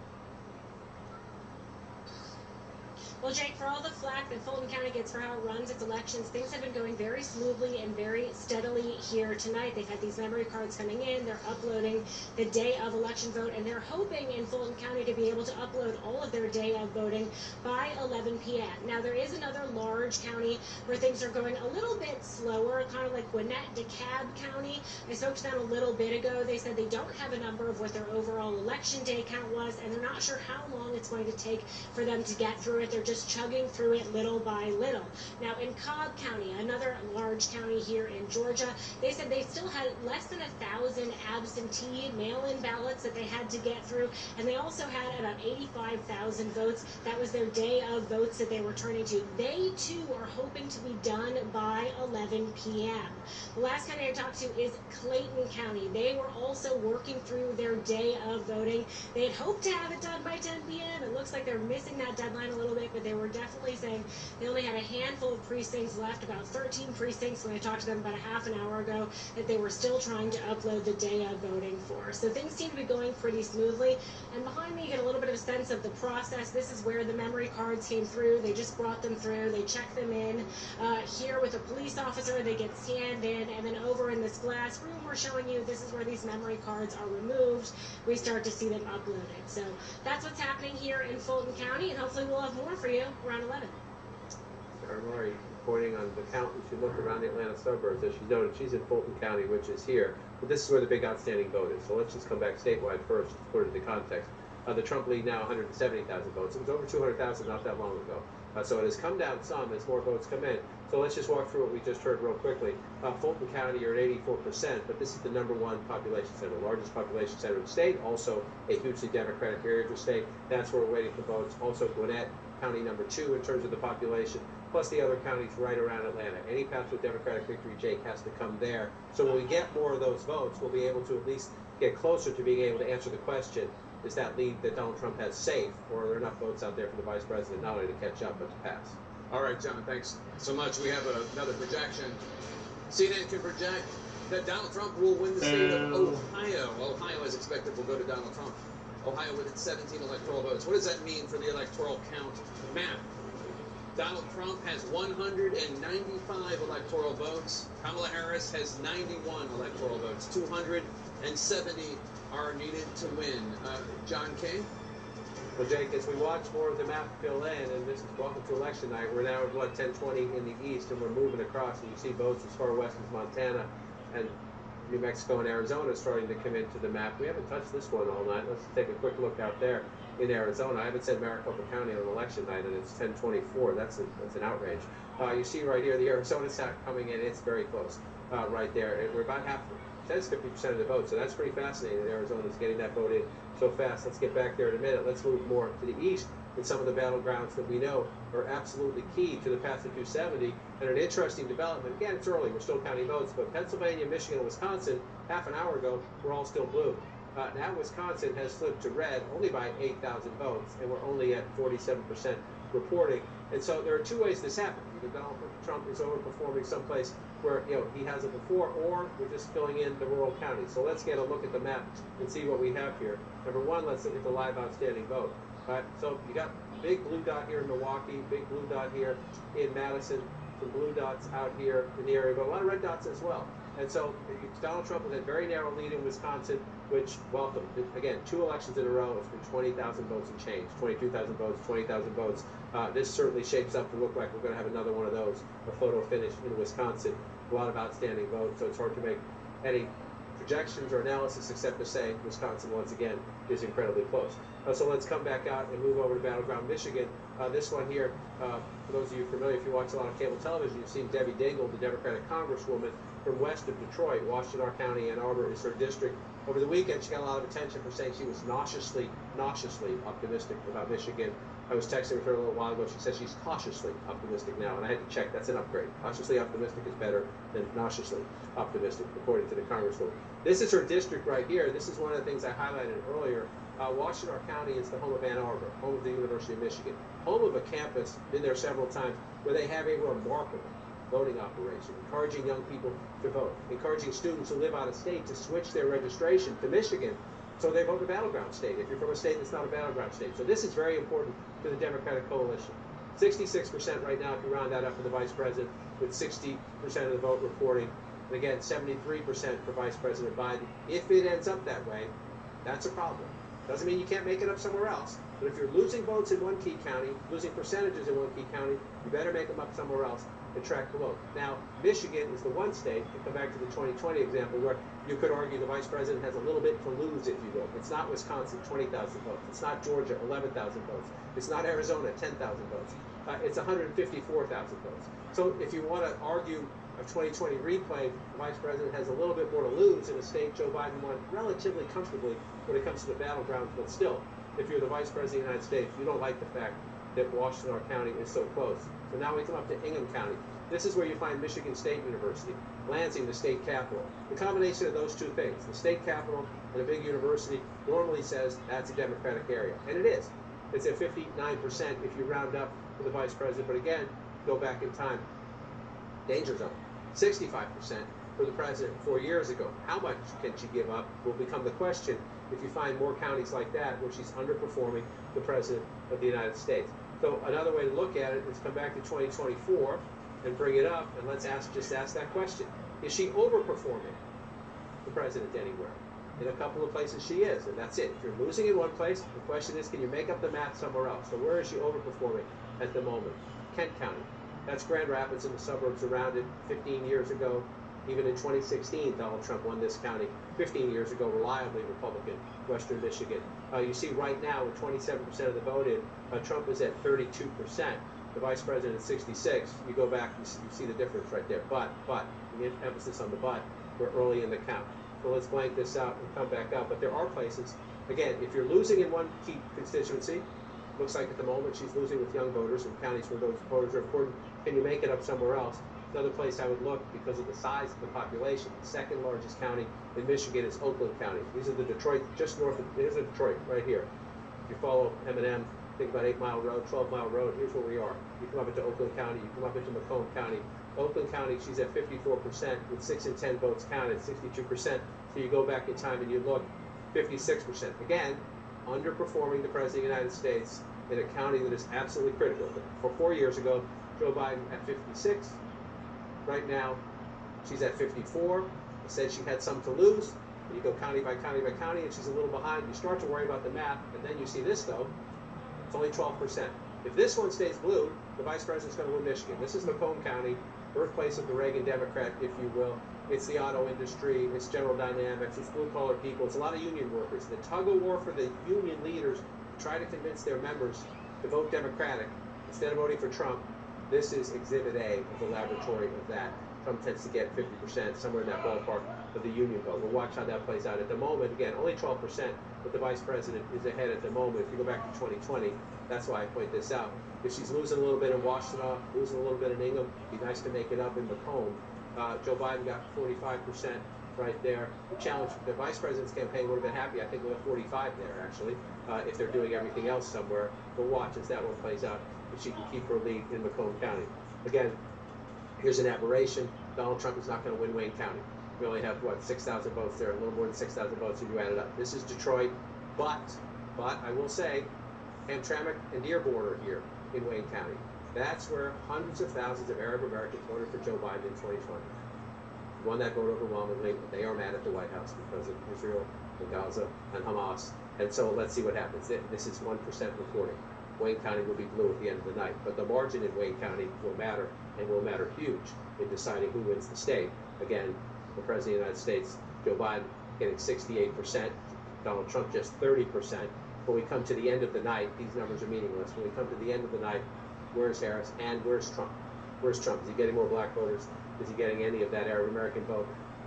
Well, Jake, for all the flack that Fulton County gets for how it runs its elections, things have been going very smoothly and very steadily here tonight. They've had these memory cards coming in. They're uploading the day of election vote, and they're hoping in Fulton County to be able to upload all of their day of voting by 11 p.m. Now, there is another large county where things are going a little bit slower, kind of like Gwinnett, DeKalb County. I spoke to them a little bit ago. They said they don't have a number of what their overall election day count was, and they're not sure how long it's going to take for them to get through it. They're just chugging through it little by little. Now, in Cobb County, another large county here in Georgia, they said they still had less than 1,000 absentee mail-in ballots that they had to get through, and they also had about 85,000 votes. That was their day of votes that they were turning to. They, too, are hoping to be done by 11 p.m. The last county I talked to is Clayton County. They were also working through their day of voting. They had hoped to have it done by 10 p.m. It looks like they're missing that deadline a little bit, but they were definitely saying they only had a handful of precincts left, about 13 precincts when I talked to them about a half an hour ago, that they were still trying to upload the day of voting for. So things seem to be going pretty smoothly. And behind me, you get a little bit of a sense of the process. This is where the memory cards came through. They just brought them through. They check them in. Here with a police officer, they get scanned in, and then over in this glass room, we're showing you this is where these memory cards are removed. We start to see them uploaded. So that's what's happening here in Fulton County, and hopefully we'll have more for you around 11. Sarah Murray pointing on the count. You should look around the Atlanta suburbs. As she noted, she's in Fulton County, which is here. But this is where the big outstanding vote is. So let's just come back statewide first, just to put it into context. The Trump lead now 170,000 votes. It was over 200,000 not that long ago. So it has come down some as more votes come in. So let's just walk through what we just heard real quickly. Fulton County, you're at 84%, but this is the #1 population center, the largest population center in the state, also a hugely Democratic area of the state. That's where we're waiting for votes. Also Gwinnett County #2 in terms of the population, plus the other counties right around Atlanta. Any path to a Democratic victory, Jake, has to come there. So when we get more of those votes, we'll be able to at least get closer to being able to answer the question, is that lead that Donald Trump has safe, or are there enough votes out there for the vice president not only to catch up, but to pass? All right, John, thanks so much. We have another projection. CNN can project that Donald Trump will win the state of Ohio. Ohio, as expected, will go to Donald Trump. Ohio with its 17 electoral votes. What does that mean for the electoral count map? Donald Trump has 195 electoral votes. Kamala Harris has 91 electoral votes. 270 are needed to win. John King? Well, Jake, as we watch more of the map fill in, and this is welcome to election night, we're now at, 10:20 in the east, and we're moving across, and you see votes as far west as Montana, and New Mexico and Arizona starting to come into the map. We haven't touched this one all night. Let's take a quick look out there in Arizona. I haven't said Maricopa County on election night, and it's 10:24. That's an outrage. You see right here the Arizona stack coming in. It's very close right there. And we're about half. That's 50% of the vote, so that's pretty fascinating that Arizona's getting that vote in so fast. Let's get back there in a minute. Let's move more to the east in some of the battlegrounds that we know are absolutely key to the path to 270. And an interesting development, again, it's early, we're still counting votes, but Pennsylvania, Michigan, and Wisconsin, half an hour ago, were all still blue. Now Wisconsin has flipped to red only by 8,000 votes, and we're only at 47% reporting. And so there are two ways this happens. Either Donald Trump is overperforming someplace where he hasn't before, or we're just filling in the rural counties. So let's get a look at the map and see what we have here. Number one, let's look at the live outstanding vote. All right, so you got big blue dot here in Milwaukee, big blue dot here in Madison, some blue dots out here in the area, but a lot of red dots as well. And so Donald Trump with a very narrow lead in Wisconsin, which, welcome, again, 2 elections in a row, it's been 20,000 votes and change, 22,000 votes, 20,000 votes. This certainly shapes up to look like we're going to have another one of those, a photo finish in Wisconsin. A lot of outstanding votes, so it's hard to make any projections or analysis except to say Wisconsin, once again, is incredibly close. So let's come back out and move over to battleground Michigan, This one here, for those of you familiar, if you watch a lot of cable television, you've seen Debbie Dingell, the Democratic Congresswoman from west of Detroit. Washtenaw County, Ann Arbor is her district. Over the weekend, she got a lot of attention for saying she was nauseously optimistic about Michigan. I was texting with her a little while ago. She says she's cautiously optimistic now, and I had to check. That's an upgrade. Cautiously optimistic is better than nauseously optimistic, according to the Congresswoman. This is her district right here. This is one of the things I highlighted earlier. Washtenaw County is the home of Ann Arbor, home of the University of Michigan, home of a campus, been there several times, where they have a remarkable voting operation, encouraging young people to vote, encouraging students who live out of state to switch their registration to Michigan so they vote a battleground state if you're from a state that's not a battleground state. So this is very important to the Democratic coalition. 66% right now, if you round that up for the vice president, with 60% of the vote reporting. And again, 73% for Vice President Biden. If it ends up that way, that's a problem. Doesn't mean you can't make it up somewhere else. But if you're losing votes in one key county, losing percentages in one key county, you better make them up somewhere else and track below. Now, Michigan is the one state, to come back to the 2020 example, where you could argue the vice president has a little bit to lose, if you will. It's not Wisconsin, 20,000 votes. It's not Georgia, 11,000 votes. It's not Arizona, 10,000 votes. It's 154,000 votes. So if you want to argue a 2020 replay, the vice president has a little bit more to lose in a state Joe Biden won relatively comfortably when it comes to the battlegrounds, but still, if you're the vice president of the United States, you don't like the fact that Washtenaw County is so close. So now we come up to Ingham County. This is where you find Michigan State University, Lansing, the state capital. The combination of those two things, the state capital and a big university, normally says that's a Democratic area. And it is. It's at 59% if you round up for the vice president. But again, go back in time, danger zone. 65% for the president 4 years ago. How much can she give up will become the question if you find more counties like that where she's underperforming the president of the United States. So another way to look at it is come back to 2024 and bring it up, and let's just ask that question. Is she overperforming the president anywhere? In a couple of places she is, and that's it. If you're losing in one place, the question is, can you make up the math somewhere else? So where is she overperforming at the moment? Kent County. That's Grand Rapids and the suburbs around it. 15 years ago, even in 2016, Donald Trump won this county. 15 years ago, reliably Republican, Western Michigan. You see right now, with 27% of the vote in, Trump is at 32%. The vice president at 66. You go back, you see the difference right there. But, the emphasis on the but, we're early in the count. So let's blank this out and come back up. But there are places, again, if you're losing in one key constituency, looks like at the moment she's losing with young voters in counties where those voters are important. Can you make it up somewhere else? Another place I would look, because of the size of the population, the second largest county in Michigan is Oakland County. These are the Detroit, just north of, here's Detroit, right here. If you follow M&M, think about 8 Mile Road, 12 Mile Road, here's where we are. You come up into Oakland County, you come up into Macomb County. Oakland County, she's at 54% with 6 in 10 votes counted, 62%. So you go back in time and you look, 56%. Again, underperforming the President of the United States in a county that is absolutely critical. For 4 years ago, Joe Biden at 56. Right now, she's at 54. I said she had some to lose. You go county by county by county, and she's a little behind. You start to worry about the math, and then you see this, though. It's only 12%. If this one stays blue, the vice president's going to win Michigan. This is Macomb County, birthplace of the Reagan Democrat, if you will. It's the auto industry, it's General Dynamics, it's blue-collar people, it's a lot of union workers. The tug-of-war for the union leaders to try to convince their members to vote Democratic instead of voting for Trump. This is Exhibit A of the laboratory of that. Trump tends to get 50%, somewhere in that ballpark, of the union vote. We'll watch how that plays out. At the moment, again, only 12%, but the vice president is ahead at the moment. If you go back to 2020, that's why I point this out. If she's losing a little bit in Washtenaw, losing a little bit in Ingham, it'd be nice to make it up in Macomb. Joe Biden got 45% right there. The challenge, the vice president's campaign would have been happy, I think, with a 45 there, actually, if they're doing everything else somewhere. But watch as that one plays out, if she can keep her lead in Macomb County. Again, here's an aberration. Donald Trump is not going to win Wayne County. We only have, 6,000 votes there, a little more than 6,000 votes if you add it up. This is Detroit, but I will say, Hamtramck and Dearborn are here in Wayne County. That's where hundreds of thousands of Arab Americans voted for Joe Biden in 2020. Won that vote overwhelmingly. They are mad at the White House because of Israel and Gaza and Hamas. And so let's see what happens. This is 1% reporting. Wayne County will be blue at the end of the night. But the margin in Wayne County will matter, and will matter huge in deciding who wins the state. Again, the President of the United States, Joe Biden, getting 68%. Donald Trump just 30%. When we come to the end of the night, these numbers are meaningless. When we come to the end of the night, where's Harris and where's Trump? Where's Trump? Is he getting more black voters? Is he getting any of that Arab American vote?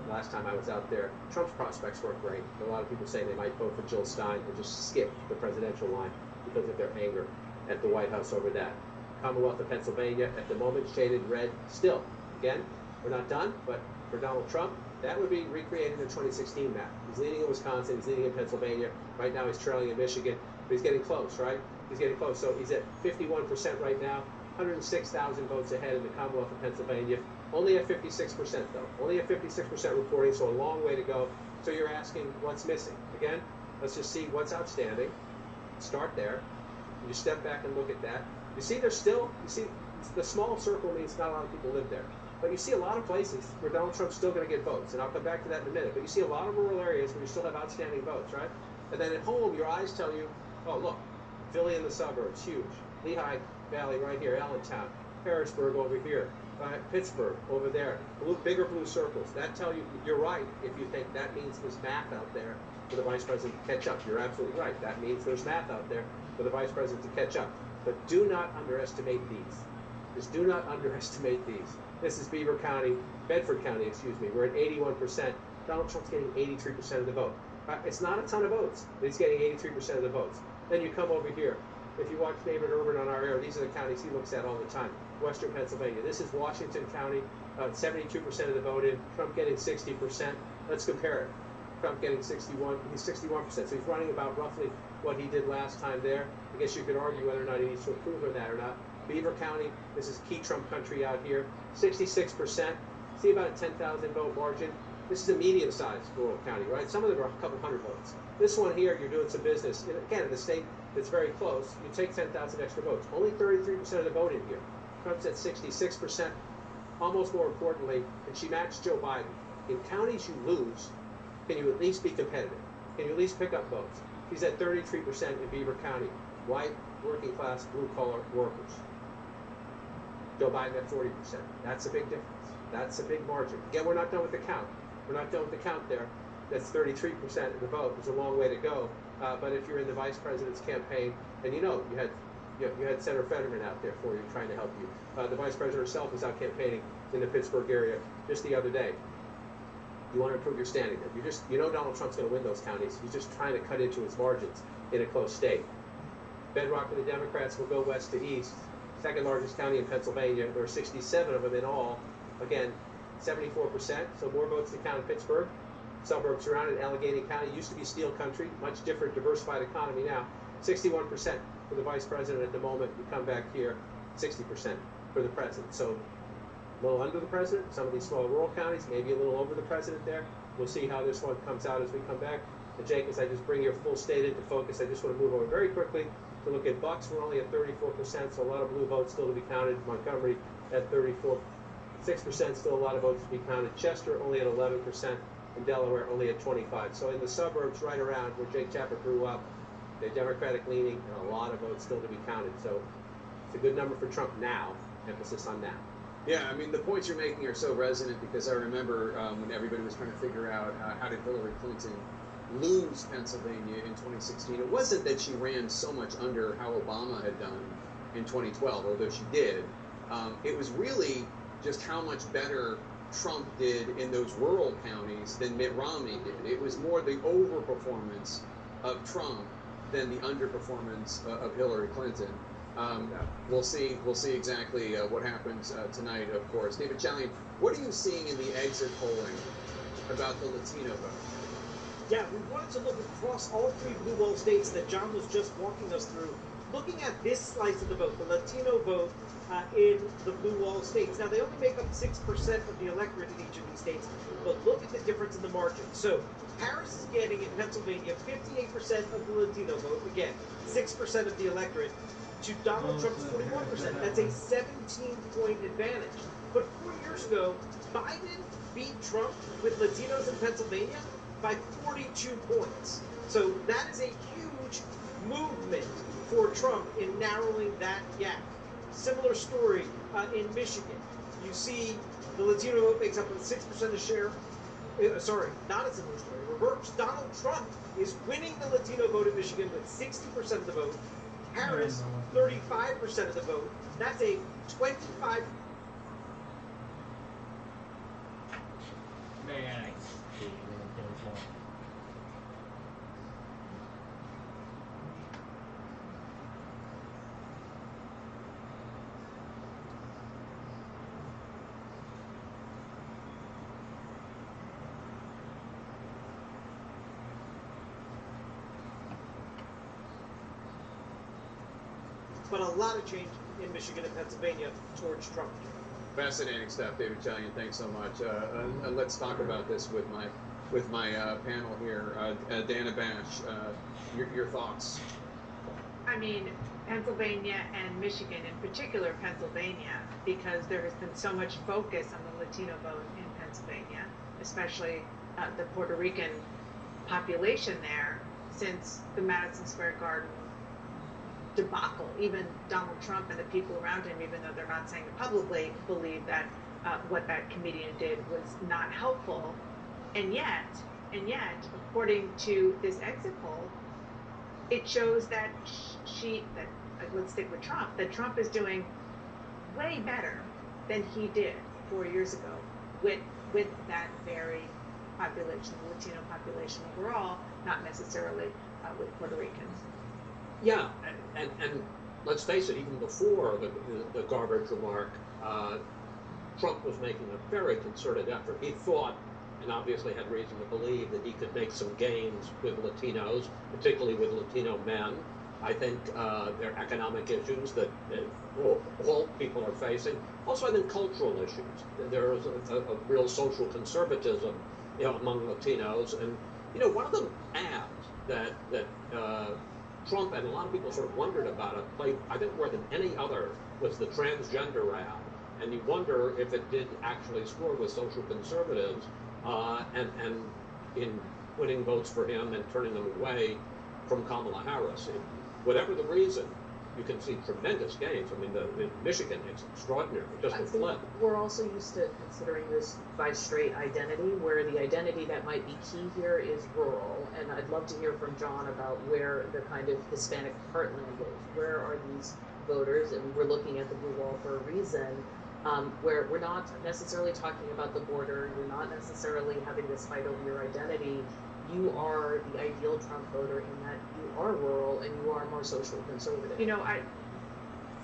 Last time I was out there, Trump's prospects weren't great. A lot of people say they might vote for Jill Stein and just skip the presidential line because of their anger at the White House over that. Commonwealth of Pennsylvania, at the moment, shaded red still. Again, we're not done, but for Donald Trump, that would be recreating the 2016 map. He's leading in Wisconsin, he's leading in Pennsylvania. Right now he's trailing in Michigan, but he's getting close, right? He's getting close. So he's at 51% right now, 106,000 votes ahead in the Commonwealth of Pennsylvania. Only at 56% though. Only at 56% reporting, so a long way to go. So you're asking what's missing. Again, let's just see what's outstanding. Start there. You step back and look at that. You see there's still, you see the small circle means not a lot of people live there. But you see a lot of places where Donald Trump's still going to get votes, and I'll come back to that in a minute. But you see a lot of rural areas where you still have outstanding votes, right? And then at home, your eyes tell you, oh, look, Philly in the suburbs, huge. Lehigh Valley right here, Allentown, Harrisburg over here, Pittsburgh over there, bigger blue circles. That tell you, you're right if you think that means there's math out there for the vice president to catch up. You're absolutely right. That means there's math out there for the vice president to catch up. But do not underestimate these. Just do not underestimate these. This is Beaver County, Bedford County, excuse me. We're at 81%. Donald Trump's getting 83% of the vote. It's not a ton of votes, but he's getting 83% of the votes. Then you come over here. If you watch David Urban on our air, these are the counties he looks at all the time. Western Pennsylvania. This is Washington County, 72% of the vote in. Trump getting 60%. Let's compare it. Trump getting 61. He's 61%. So he's running about roughly what he did last time there. I guess you could argue whether or not he needs to improve on that or not. Beaver County, this is key Trump country out here, 66%. See about a 10,000 vote margin. This is a medium-sized rural county, right? Some of them are a couple hundred votes. This one here, you're doing some business. Again, in the state that's very close, you take 10,000 extra votes. Only 33% of the vote in here. Trump's at 66%. Almost more importantly, and she matched Joe Biden. In counties you lose, can you at least be competitive? Can you at least pick up votes? He's at 33% in Beaver County. White, working class, blue-collar workers. Joe Biden at 40%. That's a big difference. That's a big margin. Again, we're not done with the count. We're not done with the count there. That's 33% of the vote. There's a long way to go. But if you're in the vice president's campaign, and you had Senator Fetterman out there for you, trying to help you. The vice president herself was out campaigning in the Pittsburgh area just the other day. You want to improve your standing there. You know Donald Trump's going to win those counties. He's just trying to cut into his margins in a close state. Bedrock for the Democrats will go west to east. Second largest county in Pennsylvania. There are 67 of them in all. Again, 74%, so more votes to count in Pittsburgh. Suburbs surrounding Allegheny County used to be steel country, much different, diversified economy now. 61% for the vice president at the moment. You come back here, 60% for the president. So a little under the president, some of these small rural counties, maybe a little over the president there. We'll see how this one comes out as we come back. And Jake, as I just bring your full state into focus, I just want to move over very quickly to look at Bucks. We're only at 34%, so a lot of blue votes still to be counted. Montgomery at 34%. 6%, still a lot of votes to be counted. Chester only at 11%, and Delaware only at 25%. So in the suburbs right around where Jake Tapper grew up, they're Democratic leaning, and a lot of votes still to be counted. So it's a good number for Trump now, emphasis on now. Yeah, I mean, the points you're making are so resonant because I remember when everybody was trying to figure out how did Hillary Clinton lose Pennsylvania in 2016. It wasn't that she ran so much under how Obama had done in 2012, although she did. It was really just how much better Trump did in those rural counties than Mitt Romney did. It was more the overperformance of Trump than the underperformance of Hillary Clinton. We'll see exactly what happens tonight, of course. David Chalian, what are you seeing in the exit polling about the Latino vote? Yeah, we wanted to look across all three blue wall states that John was just walking us through, looking at this slice of the vote, the Latino vote in the blue wall states. Now, they only make up 6% of the electorate in each of these states, but look at the difference in the margin. So Harris is getting in Pennsylvania 58% of the Latino vote, again, 6% of the electorate, to Donald Trump's 41%. That's a 17-point advantage. But 4 years ago, Biden beat Trump with Latinos in Pennsylvania by 42 points. So that is a huge movement for Trump in narrowing that gap. Similar story in Michigan. You see the Latino vote makes up 6% of the share. sorry, not a similar story, reverse. Donald Trump is winning the Latino vote in Michigan with 60% of the vote. Harris, 35% of the vote. That's a 25. Man, But a lot of change in Michigan and Pennsylvania towards Trump. Fascinating stuff, David Chalian. Thanks so much. Let's talk about this with my panel here. Dana Bash, your thoughts? I mean, Pennsylvania and Michigan, in particular Pennsylvania, because there has been so much focus on the Latino vote in Pennsylvania, especially the Puerto Rican population there, since the Madison Square Garden debacle. Even Donald Trump and the people around him, even though they're not saying it publicly, believe that what that comedian did was not helpful. And yet, according to this exit poll, it shows that let's stick with Trump, that Trump is doing way better than he did 4 years ago with that very population, the Latino population overall, not necessarily with Puerto Ricans. Yeah, and let's face it, even before the garbage remark, Trump was making a very concerted effort. He thought, and obviously had reason to believe, that he could make some gains with Latinos, particularly with Latino men. I think there are economic issues that all people are facing. Also, I think cultural issues. There is a real social conservatism, among Latinos, and one of the ads that Trump and a lot of people sort of wondered about it, played, I think, more than any other, was the transgender ad. And you wonder if it did actually score with social conservatives and in winning votes for him and turning them away from Kamala Harris. Whatever the reason, you can see tremendous gains. I mean, in Michigan, it's extraordinary, just a flip. We're also used to considering this by straight identity, where the identity that might be key here is rural. And I'd love to hear from John about where the kind of Hispanic heartland is. Where are these voters? And we're looking at the blue wall for a reason, where we're not necessarily talking about the border. You're not necessarily having this fight over your identity. You are the ideal Trump voter in that you are rural and you are more socially conservative.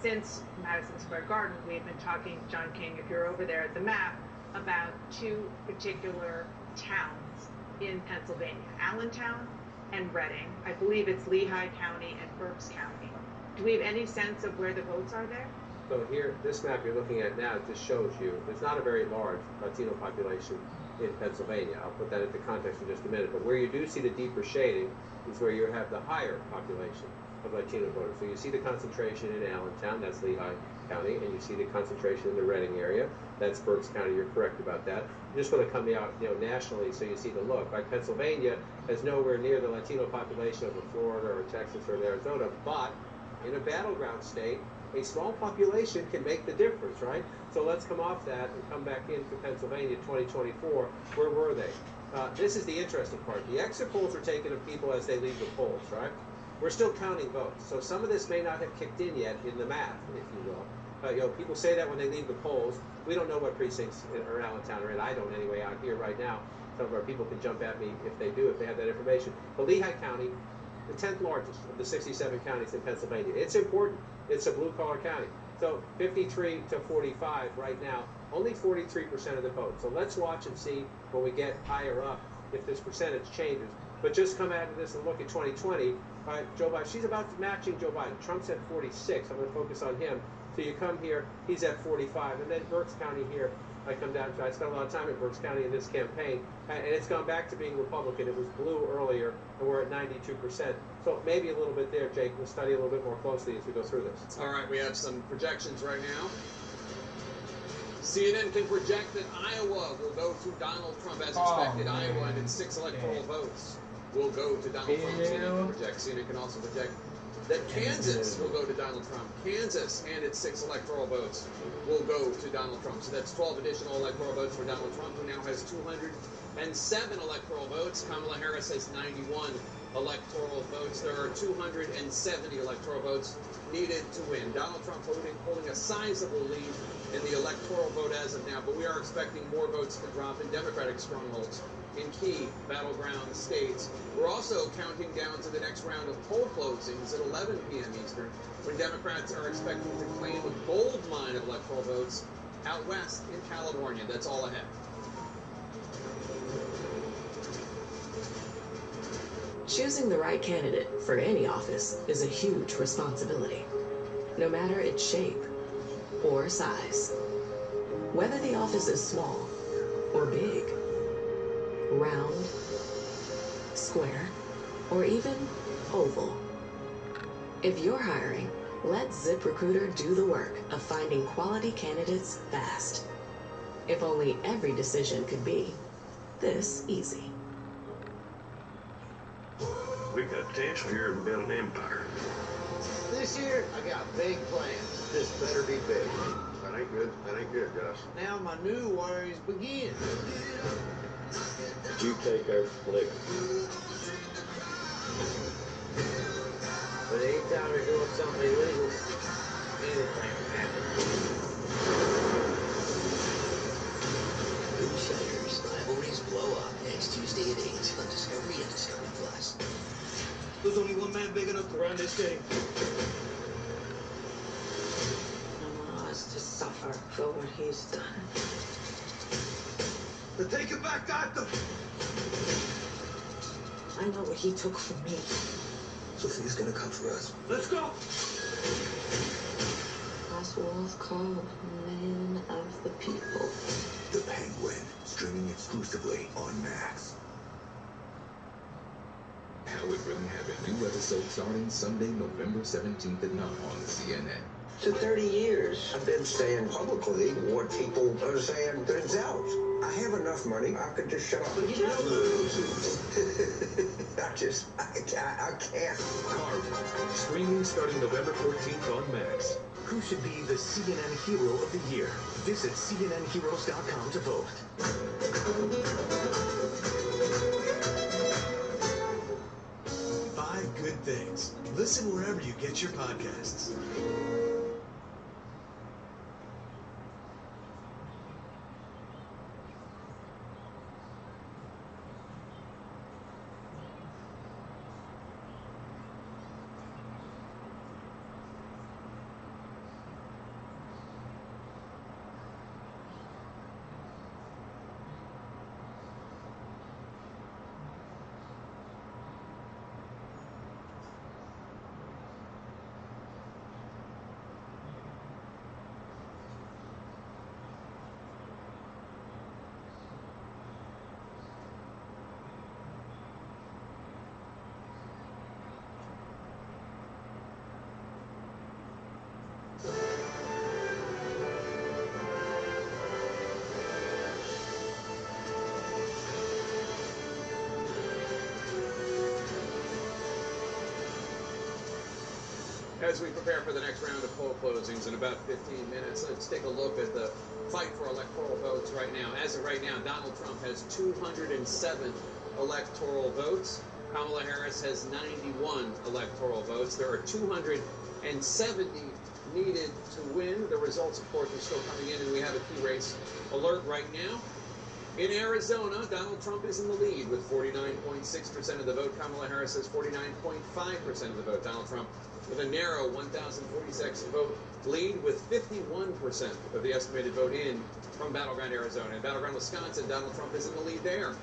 Since Madison Square Garden, we've been talking, John King, if you're over there at the map, about two particular towns in Pennsylvania, Allentown and Reading. I believe it's Lehigh County and Berks County. Do we have any sense of where the votes are there? So here, this map you're looking at now just shows you there's not a very large Latino population in Pennsylvania. I'll put that into context in just a minute. But where you do see the deeper shading is where you have the higher population of Latino voters. So you see the concentration in Allentown, that's Lehigh County, and you see the concentration in the Reading area, that's Berks County. You're correct about that. I'm just going to come out, nationally, so you see the look. Like Pennsylvania has nowhere near the Latino population of a Florida or Texas or Arizona, but in a battleground state, a small population can make the difference, right? So let's come off that and come back into Pennsylvania 2024. Where were they? This is the interesting part. The exit polls are taken of people as they leave the polls, right? We're still counting votes. So some of this may not have kicked in yet in the math, if you will. People say that when they leave the polls. We don't know what precincts or Allentown are in. I don't anyway out here right now. Some of our people can jump at me if they do, if they have that information. But Lehigh County, the 10th largest of the 67 counties in Pennsylvania. It's important. It's a blue-collar county. So 53 to 45 right now, only 43% of the vote. So let's watch and see when we get higher up if this percentage changes. But just come out of this and look at 2020. Joe Biden, she's about matching Joe Biden. Trump's at 46. I'm going to focus on him. So you come here, he's at 45. And then Berks County here, I come down to, I spent a lot of time in Berks County in this campaign, and it's gone back to being Republican. It was blue earlier, and we're at 92%. So maybe a little bit there, Jake. We'll study a little bit more closely as we go through this. All right, we have some projections right now. CNN can project that Iowa will go to Donald Trump as expected. Iowa and its 6 electoral votes will go to Donald Trump. CNN can project. CNN can also project that Kansas will go to Donald Trump. Kansas and its 6 electoral votes will go to Donald Trump. So that's 12 additional electoral votes for Donald Trump, who now has 207 electoral votes. Kamala Harris has 91 electoral votes. There are 270 electoral votes needed to win. Donald Trump holding a sizable lead in the electoral vote as of now, but we are expecting more votes to drop in Democratic strongholds in key battleground states. We're also counting down to the next round of poll closings at 11 p.m. Eastern, when Democrats are expecting to claim a gold mine of electoral votes out west in California. That's all ahead. Choosing the right candidate for any office is a huge responsibility, no matter its shape or size. Whether the office is small or big, round, square, or even oval. If you're hiring, let ZipRecruiter do the work of finding quality candidates fast. If only every decision could be this easy. We got potential here to build an empire. This year, I got big plans. This better be big. That ain't good. That ain't good, Gus. Now my new worries begin. Did you take our flick? But anytime you're doing something illegal, anything can happen. Bootleggers, rivalries blow up next Tuesday at 8 on Discovery and Discovery Plus. There's only one man big enough to run this game. Kamala has to suffer for what he's done. But take it back, Gotham! I know what he took from me. Sophia's gonna come for us. Let's go! Oswald called Man of the People. The Penguin, streaming exclusively on Max. How It Really Happened. New episode starting Sunday, November 17th at 9 on CNN. For 30 years, I've been saying publicly what people are saying themselves. I have enough money. I could just shut up. But you don't. I can't. Carve, streaming starting November 14th on Max. Who should be the CNN Hero of the Year? Visit CNNHeroes.com to vote. 5 good things. Listen wherever you get your podcasts. As we prepare for the next round of poll closings in about 15 minutes, let's take a look at the fight for electoral votes right now. As of right now, Donald Trump has 207 electoral votes. Kamala Harris has 91 electoral votes. There are 270 needed to win. The results, of course, are still coming in, and we have a key race alert right now. In Arizona, Donald Trump is in the lead with 49.6% of the vote. Kamala Harris has 49.5% of the vote. Donald Trump with a narrow 1,046 vote lead with 51% of the estimated vote in from battleground Arizona. In battleground Wisconsin, Donald Trump is in the lead there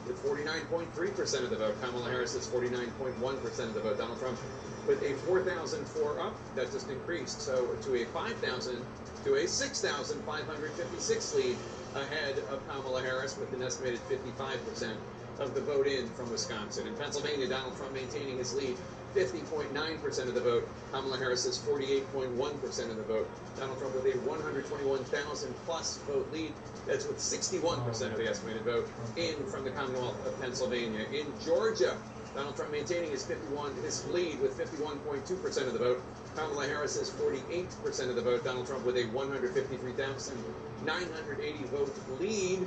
with 49.3% of the vote. Kamala Harris has 49.1% of the vote. Donald Trump with a 4,004 up, that just increased, so to a 6,556 lead ahead of Kamala Harris with an estimated 55% of the vote in from Wisconsin. In Pennsylvania, Donald Trump maintaining his lead 50.9% of the vote. Kamala Harris has 48.1% of the vote. Donald Trump with a 121,000 plus vote lead. That's with 61% of the estimated vote in from the Commonwealth of Pennsylvania. In Georgia, Donald Trump maintaining his lead with 51.2% of the vote. Kamala Harris has 48% of the vote. Donald Trump with a 153,980 vote lead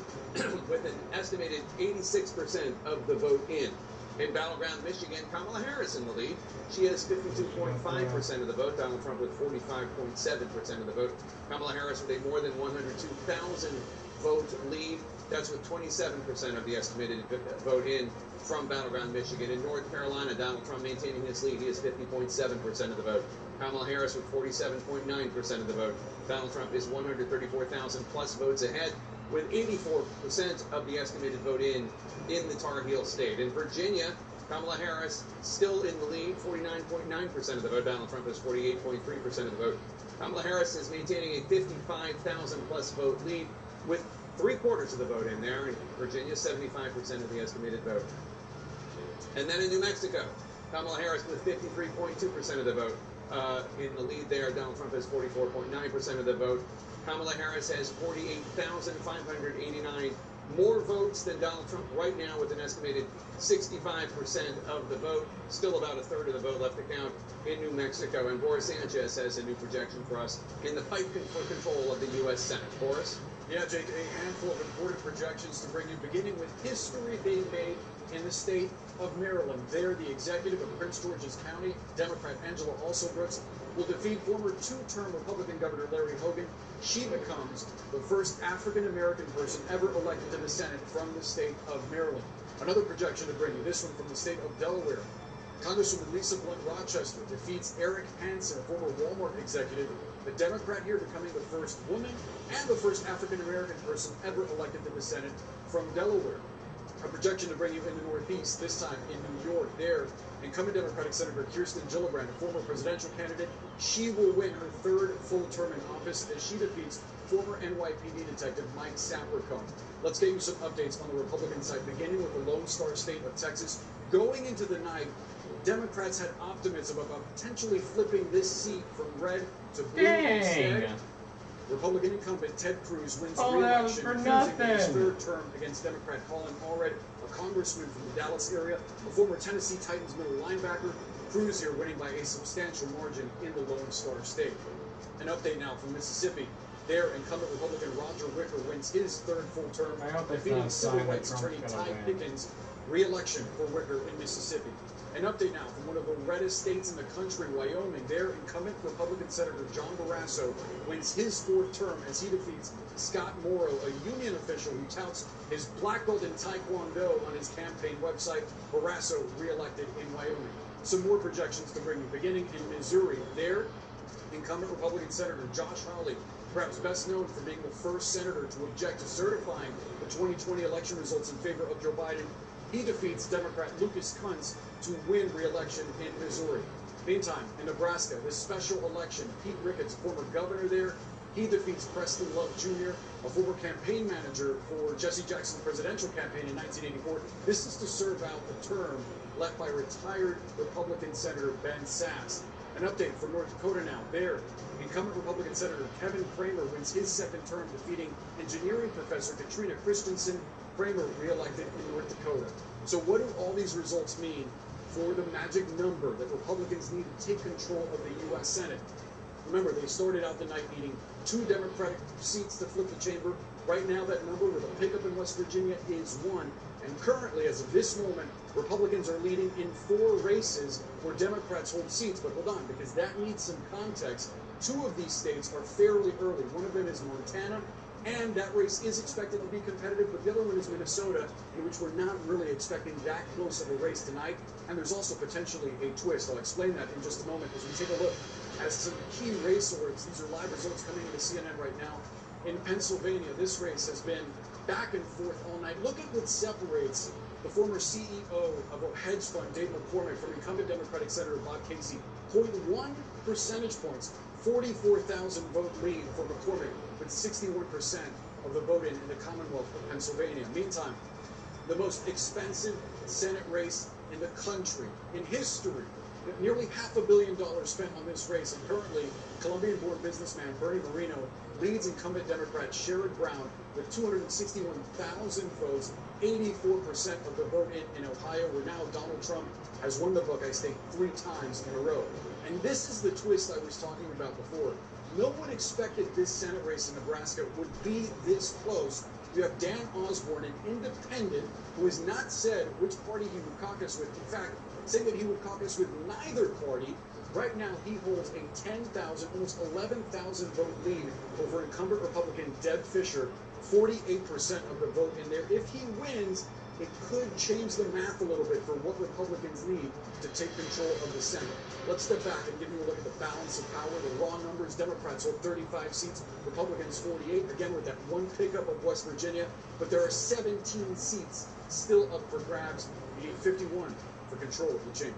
with an estimated 86% of the vote in. In battleground Michigan, Kamala Harris in the lead. She has 52.5% of the vote. Donald Trump with 45.7% of the vote. Kamala Harris with a more than 102,000 vote lead. That's with 27% of the estimated vote in from battleground Michigan. In North Carolina, Donald Trump maintaining his lead. He has 50.7% of the vote. Kamala Harris with 47.9% of the vote. Donald Trump is 134,000 plus votes ahead with 84% of the estimated vote in the Tar Heel state. In Virginia, Kamala Harris still in the lead, 49.9% of the vote. Donald Trump has 48.3% of the vote. Kamala Harris is maintaining a 55,000 plus vote lead with 3/4 of the vote in there. In Virginia, 75% of the estimated vote. And then in New Mexico, Kamala Harris with 53.2% of the vote. In the lead there, Donald Trump has 44.9% of the vote. Kamala Harris has 48,589 more votes than Donald Trump right now with an estimated 65% of the vote. Still about a third of the vote left to count in New Mexico. And Boris Sanchez has a new projection for us in the fight for control of the U.S. Senate. Boris? Yeah, Jake, a handful of important projections to bring you, beginning with history being made in the state of Maryland. There, the executive of Prince George's County, Democrat Angela Alsobrooks, will defeat former two-term Republican Governor Larry Hogan. She becomes the first African-American person ever elected to the Senate from the state of Maryland. Another projection to bring you, this one from the state of Delaware. Congresswoman Lisa Blunt Rochester defeats Eric Hansen, a former Walmart executive, the Democrat here becoming the first woman and the first African-American person ever elected to the Senate from Delaware. A projection to bring you in the Northeast, this time in New York. There, incumbent Democratic Senator Kirsten Gillibrand, a former presidential candidate, she will win her third full term in office as she defeats former NYPD detective Mike Sapercombe. Let's get you some updates on the Republican side, beginning with the Lone Star State of Texas. Going into the night, Democrats had optimism about potentially flipping this seat from red to blue instead. Republican incumbent Ted Cruz wins re-election, choosing his third term against Democrat Colin Allred, a congressman from the Dallas area, a former Tennessee Titans middle linebacker. Cruz here winning by a substantial margin in the Lone Star State. An update now from Mississippi. There, incumbent Republican Roger Wicker wins his third full term, defeating civil rights attorney Ty Pickens. Re-election for Wicker in Mississippi. An update now from one of the reddest states in the country, Wyoming. There, incumbent Republican Senator John Barrasso wins his fourth term as he defeats Scott Morrow, a union official who touts his black belt in Taekwondo on his campaign website. Barrasso re-elected in Wyoming. Some more projections to bring you, beginning in Missouri. There, incumbent Republican Senator Josh Hawley, perhaps best known for being the first senator to object to certifying the 2020 election results in favor of Joe Biden. He defeats Democrat Lucas Kuntz to win re-election in Missouri. Meantime, in Nebraska, this special election, Pete Ricketts, former governor there, he defeats Preston Love Jr., a former campaign manager for Jesse Jackson's presidential campaign in 1984. This is to serve out the term left by retired Republican Senator Ben Sasse. An update from North Dakota now. There, incumbent Republican Senator Kevin Cramer wins his second term, defeating engineering professor Katrina Christensen. Cramer re-elected in North Dakota. So what do all these results mean for the magic number that Republicans need to take control of the U.S. Senate? Remember, they started out the night needing 2 Democratic seats to flip the chamber. Right now, that number with a pickup in West Virginia is 1. And currently, as of this moment, Republicans are leading in 4 races where Democrats hold seats. But hold on, because that needs some context. 2 of these states are fairly early. One of them is Montana, and that race is expected to be competitive, but the other one is Minnesota, in which we're not really expecting that close of a race tonight. And there's also potentially a twist. I'll explain that in just a moment as we take a look at some key race alerts. These are live results coming into CNN right now. In Pennsylvania, this race has been back and forth all night. Look at what separates the former CEO of a hedge fund, Dave McCormick, from incumbent Democratic Senator Bob Casey. 0.1 percentage points, 44,000 vote lead for McCormick, with 61% of the vote in the Commonwealth of Pennsylvania. Meantime, the most expensive Senate race in the country, in history, Nearly $500 million spent on this race, and currently, Colombian-born businessman Bernie Moreno leads incumbent Democrat Sherrod Brown with 261,000 votes, 84% of the vote in Ohio, where now Donald Trump has won the book, I think, 3 times in a row. And this is the twist I was talking about before. No one expected this Senate race in Nebraska would be this close. You have Dan Osborne, an independent, who has not said which party he would caucus with. In fact, saying that he would caucus with neither party. Right now, he holds a 10,000, almost 11,000 vote lead over incumbent Republican Deb Fischer, 48% of the vote in there. If he wins, it could change the math a little bit for what Republicans need to take control of the Senate. Let's step back and give you a look at the balance of power. The raw numbers: Democrats hold 35 seats, Republicans 48, again with that one pickup of West Virginia. But there are 17 seats still up for grabs. You need 51 for control of the chamber.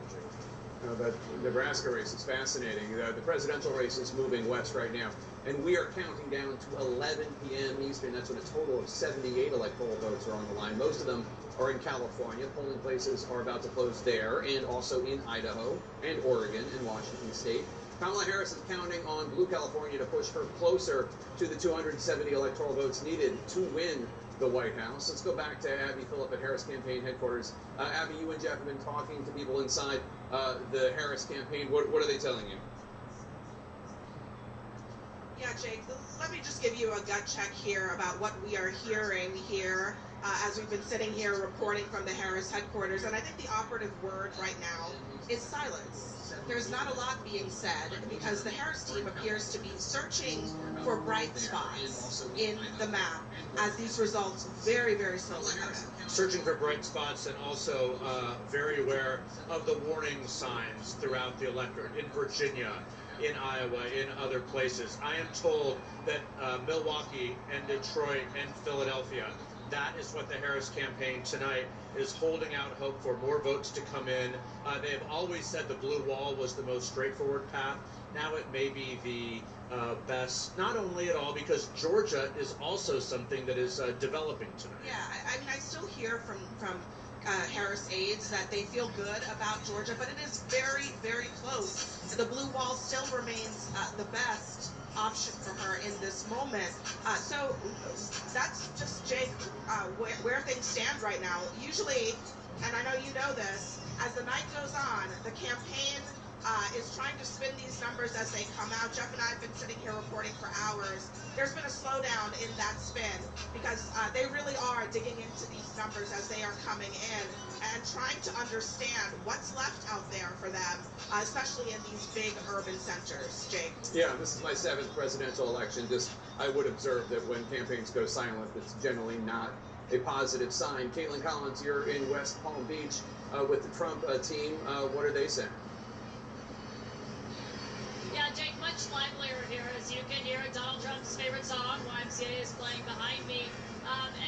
The Nebraska race is fascinating. The presidential race is moving west right now, and we are counting down to 11 p.m. Eastern. That's when a total of 78 electoral votes are on the line. Most of them are in California. Polling places are about to close there, and also in Idaho and Oregon and Washington State. Kamala Harris is counting on Blue California to push her closer to the 270 electoral votes needed to win the White House. Let's go back to Abby Phillip at Harris Campaign headquarters. Abby, you and Jeff have been talking to people inside the Harris campaign. What are they telling you? Yeah, Jake, let me just give you a gut check here about what we are hearing here as we've been sitting here reporting from the Harris headquarters. And I think the operative word right now is silence. There's not a lot being said because the Harris team appears to be searching for bright spots in the map as these results very, very slowly come in. Searching for bright spots and also very aware of the warning signs throughout the electorate in Virginia, in Iowa, in other places. I am told that Milwaukee and Detroit and Philadelphia, that is what the Harris campaign tonight is holding out hope for, more votes to come in. They have always said the blue wall was the most straightforward path. Now it may be the best, not only at all, because Georgia is also something that is developing tonight. Yeah, I mean, I still hear from Harris aides that they feel good about Georgia, but it is very, very close. The blue wall still remains the best option for her in this moment. So that's just, Jake, where things stand right now. Usually, and I know you know this, as the night goes on, the campaign is trying to spin these numbers as they come out. Jeff and I have been sitting here reporting for hours. There's been a slowdown in that spin because they really are digging into these numbers as they are coming in and trying to understand what's left out there for them, especially in these big urban centers. Jake? Yeah, this is my 7th presidential election. I would observe that when campaigns go silent, it's generally not a positive sign. Caitlin Collins, you're in West Palm Beach with the Trump team. What are they saying? Yeah, Jake, much livelier here, as you can hear. Donald Trump's favorite song, YMCA, is playing behind me.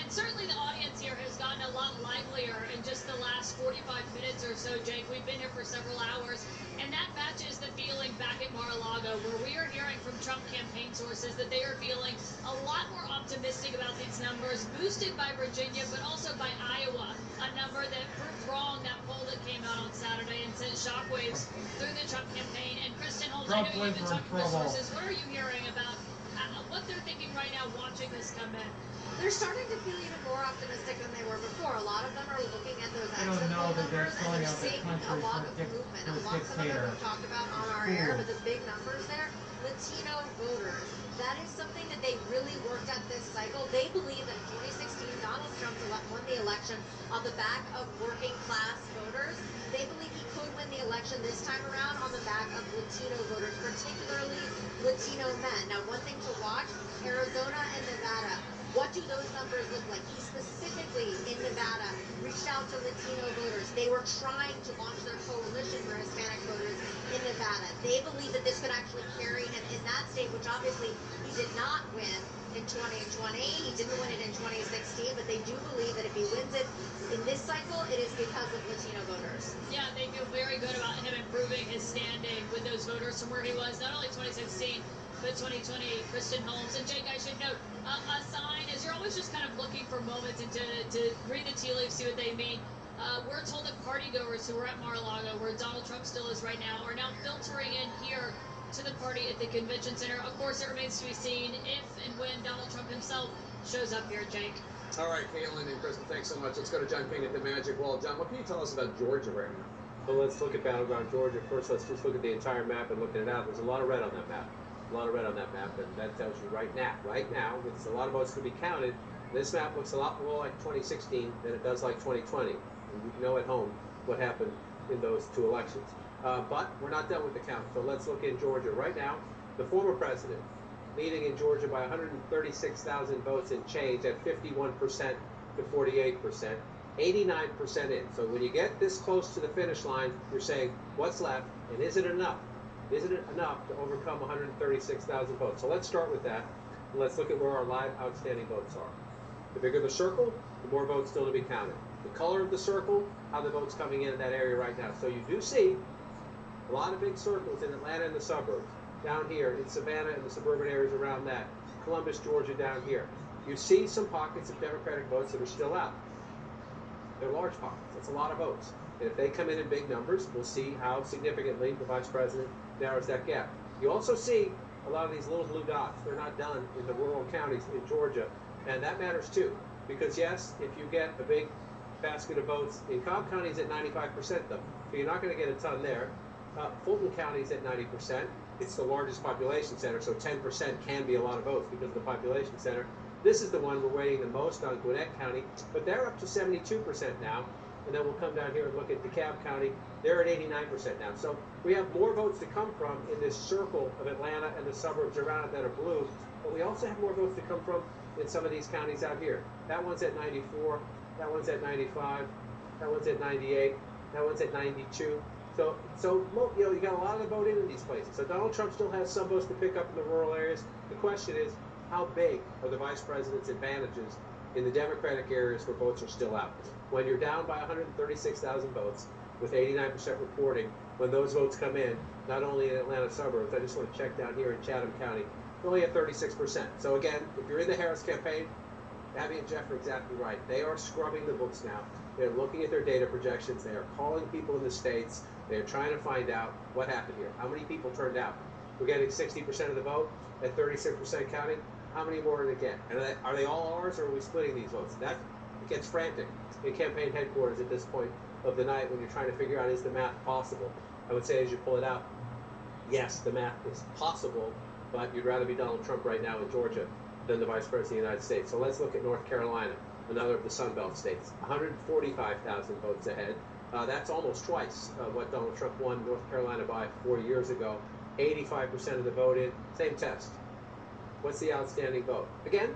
And certainly the audience here has gotten a lot livelier in just the last 45 minutes or so, Jake. We've been here for several hours, and that matches the feeling back at Mar-a-Lago, where we are hearing from Trump campaign sources that they are feeling a lot more optimistic about these numbers, boosted by Virginia, but also by Iowa, a number that proved wrong, that poll that came out on Saturday and sent shockwaves through the Trump campaign. And Kristen Holmes, I know you've been talking to sources. What are you hearing about what they're thinking right now watching this come in? They're starting to feel even more optimistic than they were before. A lot of them are looking at those exit poll numbers and they're seeing a lot of movement. A lot of them we've talked about on our air, but the big numbers there, Latino voters. That is something that they really worked at this cycle. They believe that in 2016, Donald Trump won the election on the back of working class voters. They believe he could win the election this time around on the back of Latino voters, particularly Latino men. Now, one thing to watch, Arizona and Nevada. What do those numbers look like? He specifically, in Nevada, reached out to Latino voters. They were trying to launch their coalition for Hispanic voters in Nevada. They believe that this could actually carry him in that state, which obviously he did not win in 2020. He didn't win it in 2016, but they do believe that if he wins it in this cycle, it is because of Latino voters. Yeah, they feel very good about him improving his standing with those voters from where he was, not only 2016, but 2020, Kristen Holmes. And Jake, I should note, a sign is you're always just kind of looking for moments and to read the tea leaves, see what they mean. we're told that partygoers who were at Mar-a-Lago, where Donald Trump still is right now, are now filtering in here to the party at the convention center. Of course, it remains to be seen if and when Donald Trump himself shows up here, Jake. All right, Caitlin and Kristen, thanks so much. Let's go to John Payne at the Magic Wall. John, what can you tell us about Georgia right now? Well, let's look at battleground Georgia. First, let's just look at the entire map and look at it out. There's a lot of red on that map. A lot of red on that map, and that tells you right now, with a lot of votes to be counted, this map looks a lot more like 2016 than it does like 2020. And you know at home what happened in those two elections. But we're not done with the count, so let's look in Georgia. Right now, the former president leading in Georgia by 136,000 votes and change at 51% to 48%, 89% in. So when you get this close to the finish line, you're saying, what's left, and is it enough? Is it enough to overcome 136,000 votes? So let's start with that, and let's look at where our live outstanding votes are. The bigger the circle, the more votes still to be counted. The color of the circle, how the votes coming in that area right now. So you do see a lot of big circles in Atlanta and the suburbs. Down here in Savannah and the suburban areas around that. Columbus, Georgia down here. You see some pockets of Democratic votes that are still out. They're large pockets. That's a lot of votes. And if they come in big numbers, we'll see how significantly the vice president narrows that gap. You also see a lot of these little blue dots. They're not done in the rural counties in Georgia. And that matters too. Because yes, if you get a big basket of votes in Cobb County's at 95% though. So you're not going to get a ton there. Fulton County's at 90%. It's the largest population center, so 10% can be a lot of votes because of the population center. This is the one we're waiting the most on, Gwinnett County, but they're up to 72% now. And then we'll come down here and look at DeKalb County. They're at 89% now. So we have more votes to come from in this circle of Atlanta and the suburbs around it that are blue, but we also have more votes to come from in some of these counties out here. That one's at 94, that one's at 95, that one's at 98, that one's at 92. So you know, you got a lot of the vote in these places. So Donald Trump still has some votes to pick up in the rural areas. The question is, how big are the vice president's advantages in the Democratic areas where votes are still out? When you're down by 136,000 votes, with 89% reporting, when those votes come in, not only in Atlanta suburbs, I just want to check down here in Chatham County, only at 36%. So again, if you're in the Harris campaign, Abby and Jeff are exactly right. They are scrubbing the books now. They're looking at their data projections. They are calling people in the states. They're trying to find out what happened here. How many people turned out? We're getting 60% of the vote at 36% counting. How many more are they get? And are they all ours, or are we splitting these votes? That gets frantic in campaign headquarters at this point of the night when you're trying to figure out, is the math possible? I would say as you pull it out, yes, the math is possible, but you'd rather be Donald Trump right now in Georgia than the Vice President of the United States. So let's look at North Carolina, another of the Sun Belt states. 145,000 votes ahead. That's almost twice what Donald Trump won North Carolina by 4 years ago. 85% of the vote in. Same test. What's the outstanding vote? Again,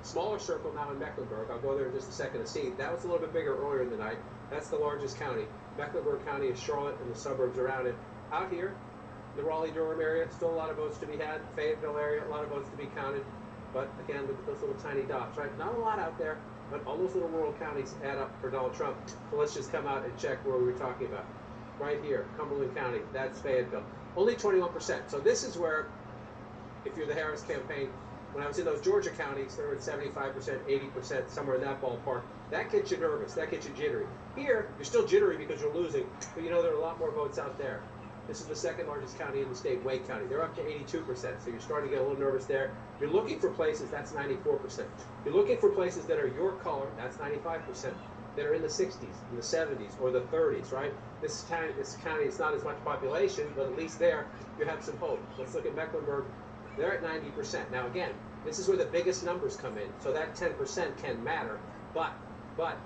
smaller circle now in Mecklenburg. I'll go there in just a second to see. That was a little bit bigger earlier in the night. That's the largest county. Mecklenburg County is Charlotte and the suburbs around it. Out here, the Raleigh-Durham area, still a lot of votes to be had. Fayetteville area, a lot of votes to be counted. But again, look at those little tiny dots, right? Not a lot out there, but all those little rural counties add up for Donald Trump. So let's just come out and check where we were talking about. Right here, Cumberland County, that's Fayetteville. Only 21%. So this is where, if you're the Harris campaign, when I was in those Georgia counties, they were at 75%, 80%, somewhere in that ballpark. That gets you nervous. That gets you jittery. Here, you're still jittery because you're losing, but you know there are a lot more votes out there. This is the second largest county in the state, Wake County. They're up to 82%, so you're starting to get a little nervous there. You're looking for places, that's 94%. You're looking for places that are your color, that's 95%, that are in the 60s, in the 70s, or the 30s, right? This county is not as much population, but at least there you have some hope. Let's look at Mecklenburg. They're at 90%. Now again, this is where the biggest numbers come in, so that 10% can matter, but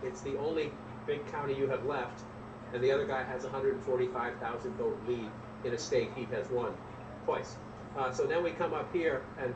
it's the only big county you have left, and the other guy has 145,000 vote lead in a state he has won twice. So then we come up here, and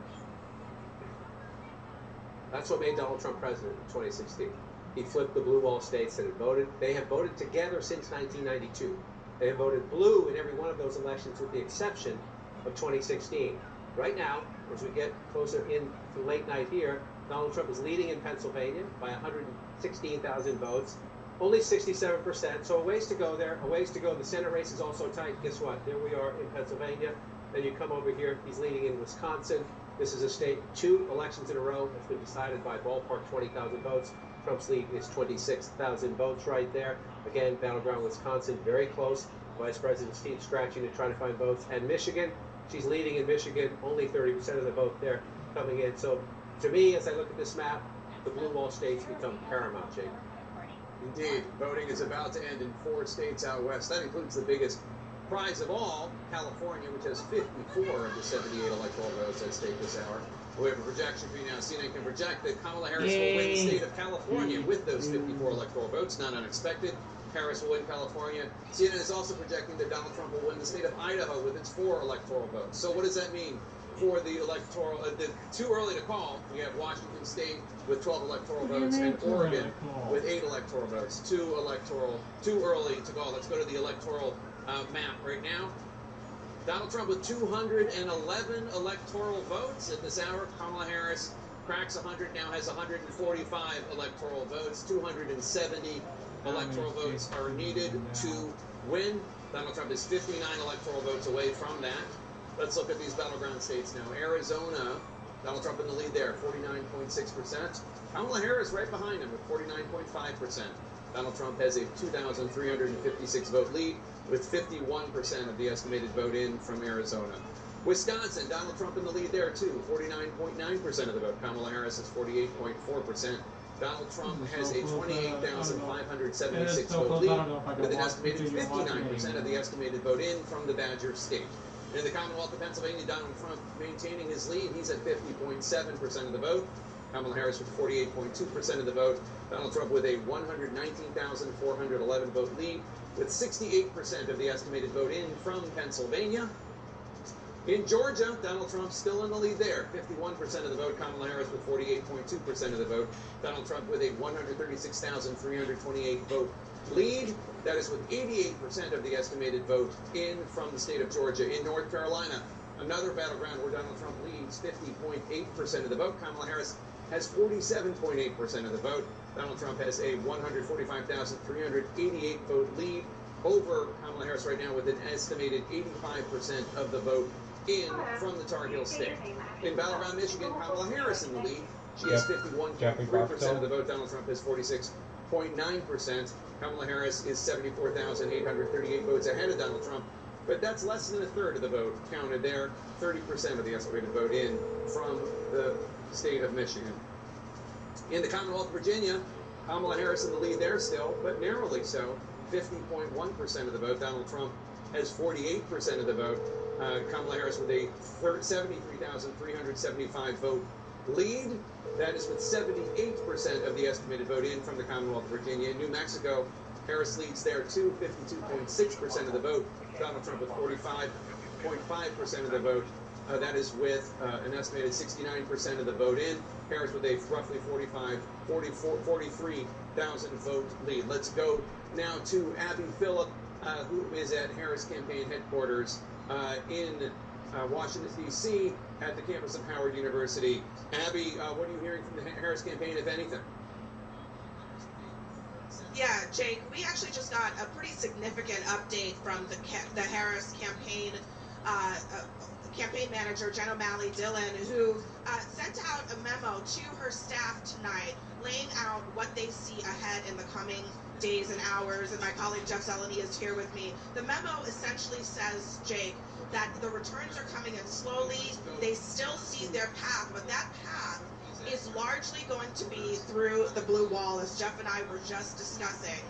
that's what made Donald Trump president in 2016. He flipped the blue wall states that had voted. They have voted together since 1992. They have voted blue in every one of those elections with the exception of 2016. Right now, as we get closer into late night here, Donald Trump is leading in Pennsylvania by 116,000 votes. Only 67%, so a ways to go there, a ways to go. The Senate race is also tight. Guess what? There we are in Pennsylvania. Then you come over here, he's leading in Wisconsin. This is a state, 2 elections in a row, that's been decided by ballpark 20,000 votes. Trump's lead is 26,000 votes right there. Again, battleground Wisconsin, very close. Vice President's team scratching to try to find votes. And Michigan, she's leading in Michigan, only 30% of the vote there coming in. So to me, as I look at this map, the blue wall states become paramount, Jake. Indeed, voting is about to end in 4 states out west. That includes the biggest prize of all, California, which has 54 of the 78 electoral votes at stake this hour. We have a projection for you now. CNN can project that Kamala Harris will win the state of California with those 54 electoral votes. Not unexpected. Harris will win California. CNN is also projecting that Donald Trump will win the state of Idaho with its 4 electoral votes. So what does that mean for the electoral? Too early to call. We have Washington State with 12 electoral votes and Oregon with 8 electoral votes. Too early to call. Let's go to the electoral map right now. Donald Trump with 211 electoral votes at this hour. Kamala Harris cracks 100, now has 145 electoral votes. 270 electoral votes are needed to win. Donald Trump is 59 electoral votes away from that. Let's look at these battleground states now. Arizona, Donald Trump in the lead there, 49.6%. Kamala Harris right behind him with 49.5%. Donald Trump has a 2,356 vote lead with 51% of the estimated vote in from Arizona. Wisconsin, Donald Trump in the lead there too, 49.9% of the vote. Kamala Harris is 48.4%. Donald Trump has a 28,576 vote lead with an estimated 59% of the estimated vote in from the Badger State. In the Commonwealth of Pennsylvania, Donald Trump maintaining his lead. He's at 50.7% of the vote. Kamala Harris with 48.2% of the vote. Donald Trump with a 119,411 vote lead with 68% of the estimated vote in from Pennsylvania. In Georgia, Donald Trump still in the lead there, 51% of the vote. Kamala Harris with 48.2% of the vote. Donald Trump with a 136,328 vote lead. That is with 88% of the estimated vote in from the state of Georgia. In North Carolina, another battleground where Donald Trump leads, 50.8% of the vote. Kamala Harris has 47.8% of the vote. Donald Trump has a 145,388 vote lead over Kamala Harris right now with an estimated 85% of the vote in from the Tar Heel State. In battleground Michigan, Kamala Harris in the lead. She has 51.3% of the vote. Donald Trump has 46.9%. Kamala Harris is 74,838 votes ahead of Donald Trump. But that's less than a third of the vote counted there. 30% of the estimated vote in from the state of Michigan. In the Commonwealth of Virginia, Kamala Harris in the lead there still, but narrowly so. 50.1% of the vote. Donald Trump has 48% of the vote. Kamala Harris with a 73,375 vote lead. That is with 78% of the estimated vote in from the Commonwealth of Virginia. In New Mexico, Harris leads there too, 52.6% of the vote. Donald Trump with 45.5% of the vote. That is with an estimated 69% of the vote in. Harris with a roughly 43,000 vote lead. Let's go now to Abby Phillip, who is at Harris campaign headquarters in Washington, D.C. at the campus of Howard University. Abby, what are you hearing from the Harris campaign, if anything? Yeah, Jake, we actually just got a pretty significant update from the Harris campaign campaign manager, Jen O'Malley Dillon, who sent out a memo to her staff tonight laying out what they see ahead in the coming days and hours, and my colleague Jeff Zeleny is here with me. The memo essentially says, Jake, that the returns are coming in slowly. They still see their path, but that path is largely going to be through the blue wall, as Jeff and I were just discussing.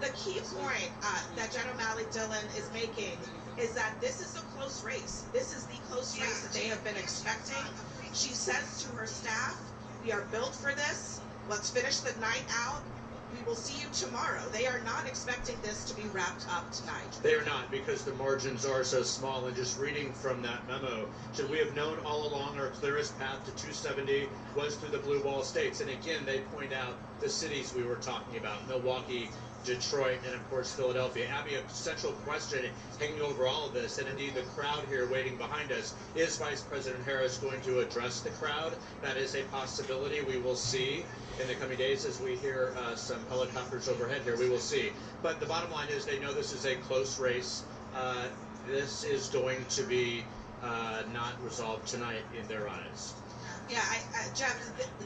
The key point that Jen O'Malley Dillon is making is that this is a close race. This is the close race that they have been expecting. She says to her staff, we are built for this. Let's finish the night out. We will see you tomorrow. They are not expecting this to be wrapped up tonight. They are not, because the margins are so small. And just reading from that memo, so we have known all along our clearest path to 270 was through the blue wall states. And again, they point out the cities we were talking about, Milwaukee, Detroit, and of course Philadelphia. Abby, a central question hanging over all of this, and indeed the crowd here waiting behind us, is Vice President Harris going to address the crowd? That is a possibility. We will see in the coming days as we hear some helicopters overhead here. We will see. But the bottom line is they know this is a close race. This is going to be not resolved tonight in their eyes. Yeah, Jeff,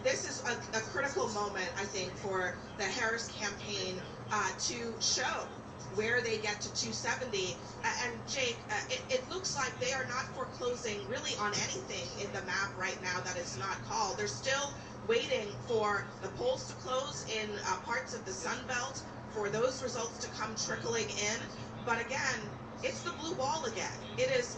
this is a critical moment, I think, for the Harris campaign to show where they get to 270. And Jake, it looks like they are not foreclosing really on anything in the map right now that is not called. They're still waiting for the polls to close in parts of the Sun Belt, for those results to come trickling in. But again, it's the blue wall again. It is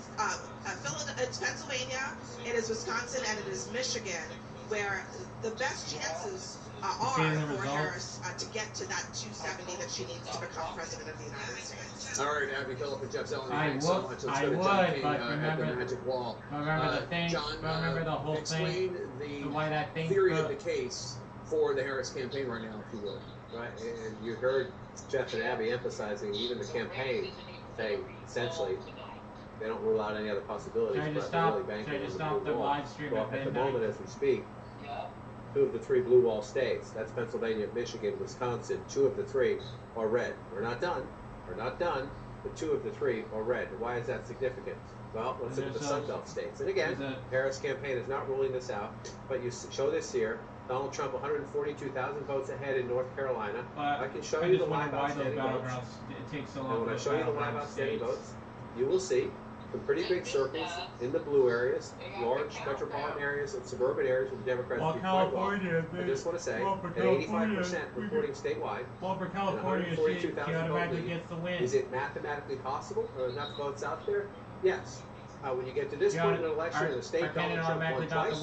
it's Pennsylvania, it is Wisconsin, and it is Michigan, where the best chances are for Harris to get to that 270 that she needs to become president of the United States. All right, Abby Phillip and Jeff Zeleny, I thanks would, so much. Let's I go to would, John King but at the Magic Wall. Remember the thing. John, remember the whole explain thing. Why that thing theory of the case for the Harris campaign right now, if you would. Right, and you heard Jeff and Abby emphasizing even the campaign saying essentially they don't rule out any other possibilities, but they're really banking on the blue wall. Well, at the moment as we speak, 2 of the 3 blue wall states, that's Pennsylvania, Michigan, Wisconsin, 2 of the 3 are red. We're not done, but 2 of the 3 are red. Why is that significant? Well, let's look at the Sun Belt states. And again, Harris campaign is not ruling this out, but you show this here. Donald Trump 142,000 votes ahead in North Carolina. I can show you the live outstanding votes. And when I show you the live outstanding votes, you will see some pretty big circles in the blue areas, large metropolitan areas and suburban areas where the Democrats do quite well. I just want to say, at 85% reporting statewide, and 142,000 vote lead, is it mathematically possible? Are enough votes out there? Yes. When you get to this point in an election in a state Donald Trump won twice,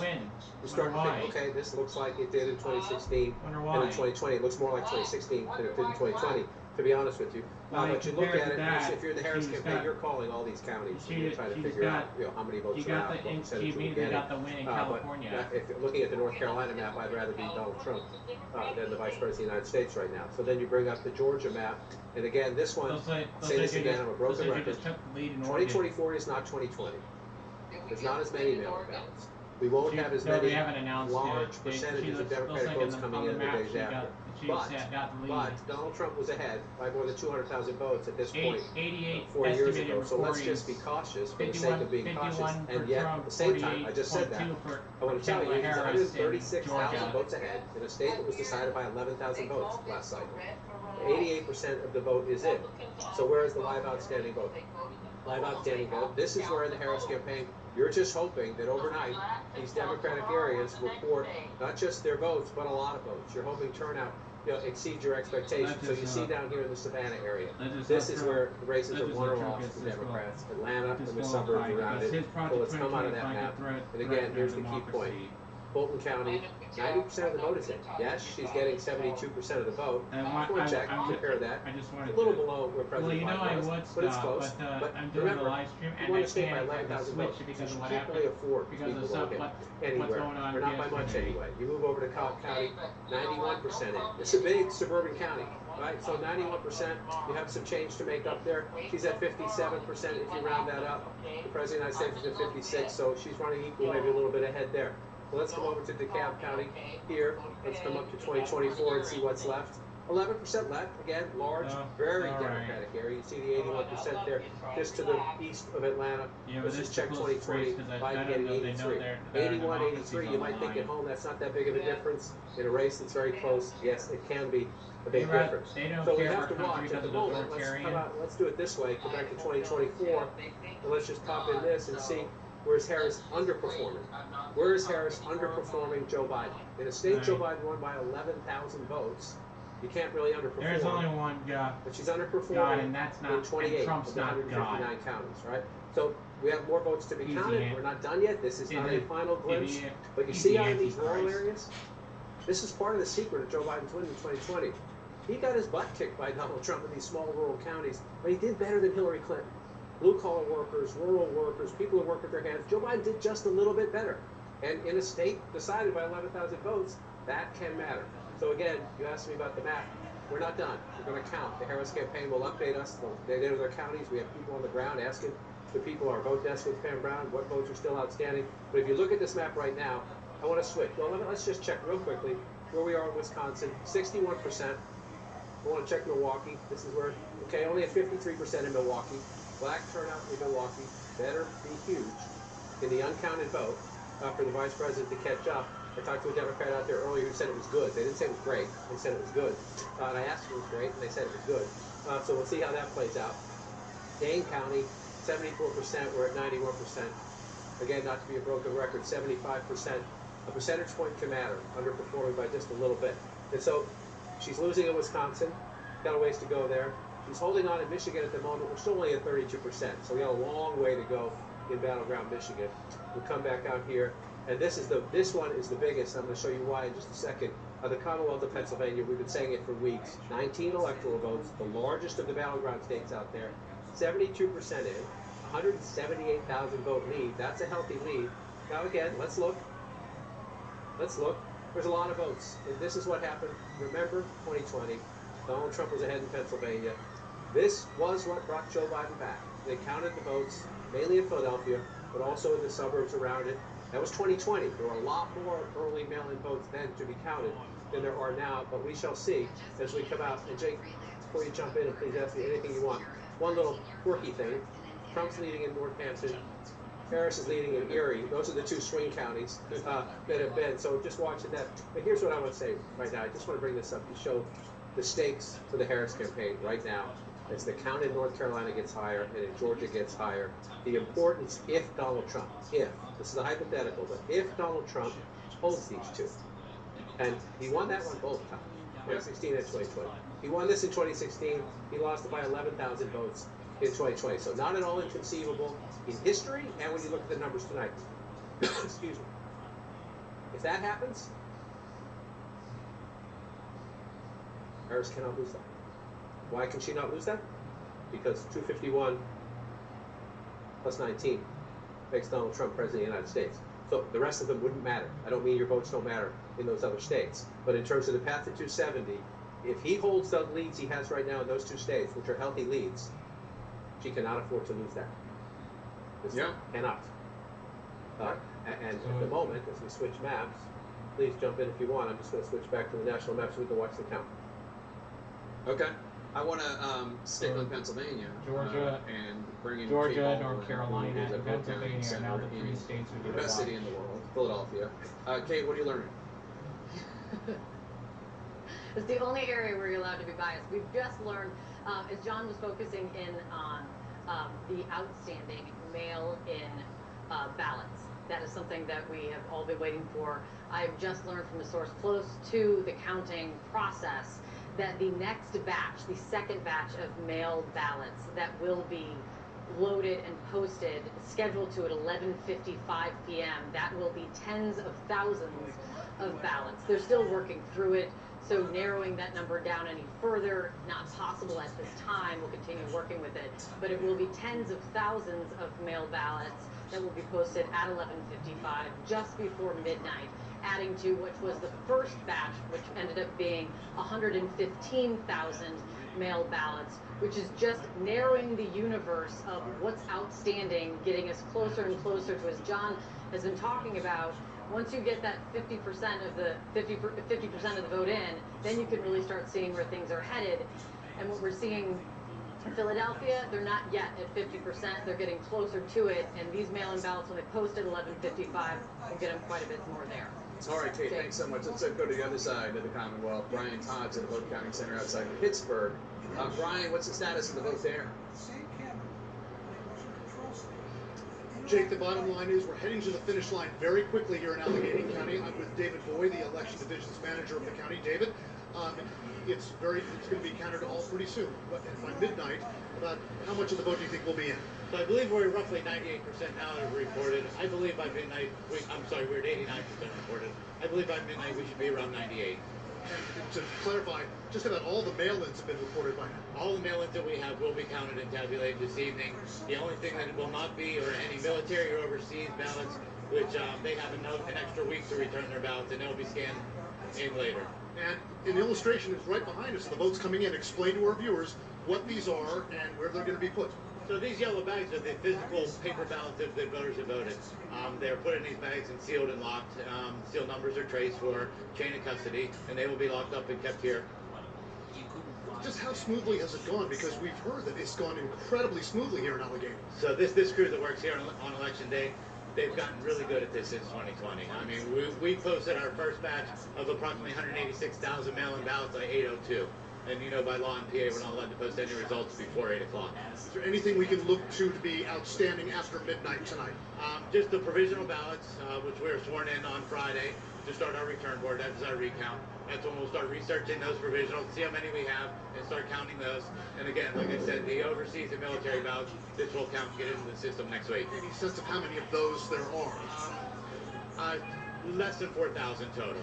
you start to think, okay, this looks like it did in 2016 and in 2020. It looks more like 2016 than it did in 2020, to be honest with you. But you look at it, if you're the Harris campaign, you're calling all these counties and you're trying to figure out how many votes are out, what percentage you're getting. But if you're looking at the North Carolina map, I'd rather be Donald Trump than the Vice President of the United States right now. So then you bring up the Georgia map, and again, this one, say this again, I'm a broken record, 2024 is not 2020. There's not as many mail-in ballots. We won't have as many large percentages of Democratic votes coming in the days after. But Donald Trump was ahead by more than 200,000 votes at this point 4 years ago. So let's just be cautious for the sake of being cautious. And yet, at the same time, I just said that, I want to tell you, he's 136,000 votes ahead in a state that was decided by 11,000 votes last cycle. 88% of the vote is in. So where is the live outstanding vote? Live outstanding vote. This is where in the Harris campaign, you're just hoping that overnight these Democratic areas report not just their votes, but a lot of votes. You're hoping turnout exceeds your expectations. So you see down here in the Savannah area, this is where the races are won or lost for Democrats. Atlanta and the suburbs around it. So let's come out of that map. And again, here's the key point. Fulton County, 90% of the vote is in. Yes, she's getting 72% of the vote. Check, compare that. A little below where President Biden was, but it's close. But remember, you want to stay by 11,000 votes. So you can't really afford people to vote anywhere, or not by much anyway. You move over to Cobb County, 91% in. It's a big suburban county, right? So 91%, you have some change to make up there. She's at 57% if you round that up. The President of the United States is at 56, so she's running equal, maybe a little bit ahead there. Well, let's come over to DeKalb County here. Let's come up to 2024 and see what's left. 11% left. Again, large, very Democratic area. You see the 81% there, just to the east of Atlanta. Let's just check 2020. Biden getting 83. 81, 83. You might think at home that's not that big of a difference. In a race that's very close, yes, it can be a big difference. So we have to watch at the moment. Let's do it this way. Go back to 2024, and let's just pop in this and see. Where's Harris underperforming? Where is Harris underperforming Joe Biden? In a state Joe Biden won by 11,000 votes, you can't really underperform. There's only one guy. But she's underperforming and that's not, in 28 Trump's of the not 159 God. counties, right? So we have more votes to be counted. We're not done yet. This is not a final glimpse. But you see out in these rural areas, this is part of the secret of Joe Biden's win in 2020. He got his butt kicked by Donald Trump in these small rural counties, but he did better than Hillary Clinton. Blue-collar workers, rural workers, people who work with their hands. Joe Biden did just a little bit better. And in a state decided by 11,000 votes, that can matter. So again, you asked me about the map. We're not done. We're going to count. The Harris campaign will update us. They go to their counties. We have people on the ground asking the people, our vote desk with Pam Brown, what votes are still outstanding. But if you look at this map right now, I want to switch. Well, let's just check real quickly where we are in Wisconsin. 61%. I want to check Milwaukee. This is where, okay, only at 53% in Milwaukee. Black turnout in Milwaukee better be huge in the uncounted vote. for the vice president to catch up. I talked to a Democrat out there earlier who said it was good. They didn't say it was great. They said it was good. And I asked if it was great, and they said it was good. So we'll see how that plays out. Dane County, 74%. We're at 91%. Again, not to be a broken record, 75%. A percentage point can matter, underperforming by just a little bit. And so she's losing in Wisconsin. Got a ways to go there. She's holding on in Michigan at the moment. We're still only at 32%. So we got a long way to go in battleground Michigan. We'll come back out here. And this one is the biggest. I'm going to show you why in just a second. The Commonwealth of Pennsylvania, we've been saying it for weeks. 19 electoral votes, the largest of the battleground states out there. 72% in, 178,000 vote lead. That's a healthy lead. Now again, let's look. Let's look. There's a lot of votes. And this is what happened. Remember 2020. Donald Trump was ahead in Pennsylvania. This was what brought Joe Biden back. They counted the votes, mainly in Philadelphia, but also in the suburbs around it. That was 2020. There were a lot more early mail-in votes then to be counted than there are now, but we shall see as we come out. And Jake, before you jump in, and please ask me anything you want. One little quirky thing. Trump's leading in Northampton. Harris is leading in Erie. Those are the two swing counties that have been. So just watching that. But here's what I want to say right now. I just want to bring this up to show the stakes for the Harris campaign right now. As the count in North Carolina gets higher and in Georgia gets higher, the importance, if Donald Trump, this is a hypothetical, but if Donald Trump holds these two, and he won that one both times, 2016 and 2020. He won this in 2016. He lost it by 11,000 votes in 2020. So not at all inconceivable in history and when you look at the numbers tonight. Excuse me. If that happens, Harris cannot lose that. Why can she not lose that? Because 251 plus 19 makes Donald Trump president of the United States. So the rest of them wouldn't matter. I don't mean your votes don't matter in those other states. But in terms of the path to 270, if he holds the leads he has right now in those two states, which are healthy leads, she cannot afford to lose that. Cannot. And at the moment, as we switch maps, please jump in if you want. I'm just going to switch back to the national map so we can watch the count. Okay. I want to stick with Pennsylvania, Georgia, and bring in Georgia, North Carolina, and Pennsylvania are now the three states we the best city in the world, Philadelphia. Kate, what are you learning? It's the only area where you're allowed to be biased. We've just learned, as John was focusing in on the outstanding mail-in ballots. That is something that we have all been waiting for. I've just learned from a source close to the counting process that the next batch, the second batch of mail ballots that will be loaded and posted, scheduled to at 11:55 p.m., that will be tens of thousands of ballots. They're still working through it, so narrowing that number down any further, not possible at this time. We'll continue working with it, but it will be tens of thousands of mail ballots that will be posted at 11:55, just before midnight, adding to which was the first batch, which ended up being 115,000 mail ballots, which is just narrowing the universe of what's outstanding, getting us closer and closer to, as John has been talking about, once you get that 50% of the 50% of the vote in, then you can really start seeing where things are headed. And what we're seeing in Philadelphia, they're not yet at 50%. They're getting closer to it. And these mail-in ballots, when they post at 11:55, will get them quite a bit more there. All right, Kate, thanks so much. Let's go to the other side of the Commonwealth. Brian Todd's at the Vote Counting Center outside of Pittsburgh. Brian, what's the status of the vote there? Jake, the bottom line is we're heading to the finish line very quickly here in Allegheny County. I'm with David Boyd, the election divisions manager of the county. David, it's going to be counted all pretty soon. But by midnight, about how much of the vote do you think will be in? So I believe we're roughly 98% now that are reported. I believe by midnight, we're at 89% reported. I believe by midnight we should be around 98. And to clarify, just about all the mail-ins have been reported by now. All the mail-ins that we have will be counted and tabulated this evening. The only thing that will not be are any military or overseas ballots, which they have an extra week to return their ballots, and they'll be scanned in later. And an illustration is right behind us. The votes coming in. Explain to our viewers what these are and where they're going to be put. So these yellow bags are the physical paper ballots that voters have voted. They're put in these bags and sealed and locked. Seal numbers are traced for chain of custody, and they will be locked up and kept here. Just how smoothly has it gone? Because we've heard that it's gone incredibly smoothly here in Allegheny. So this crew that works here on election day, they've gotten really good at this since 2020. I mean, we posted our first batch of approximately 186,000 mail-in ballots by 8:02. And you know, by law in PA, we're not allowed to post any results before 8 o'clock. Is there anything we can look to be outstanding after midnight tonight? Just the provisional ballots, which we were sworn in on Friday to start our return board. That is our recount. That's when we'll start researching those provisionals, see how many we have, and start counting those. And again, like I said, the overseas and military ballots, this will count and get into the system next week. Any sense of how many of those there are? Less than 4,000 total.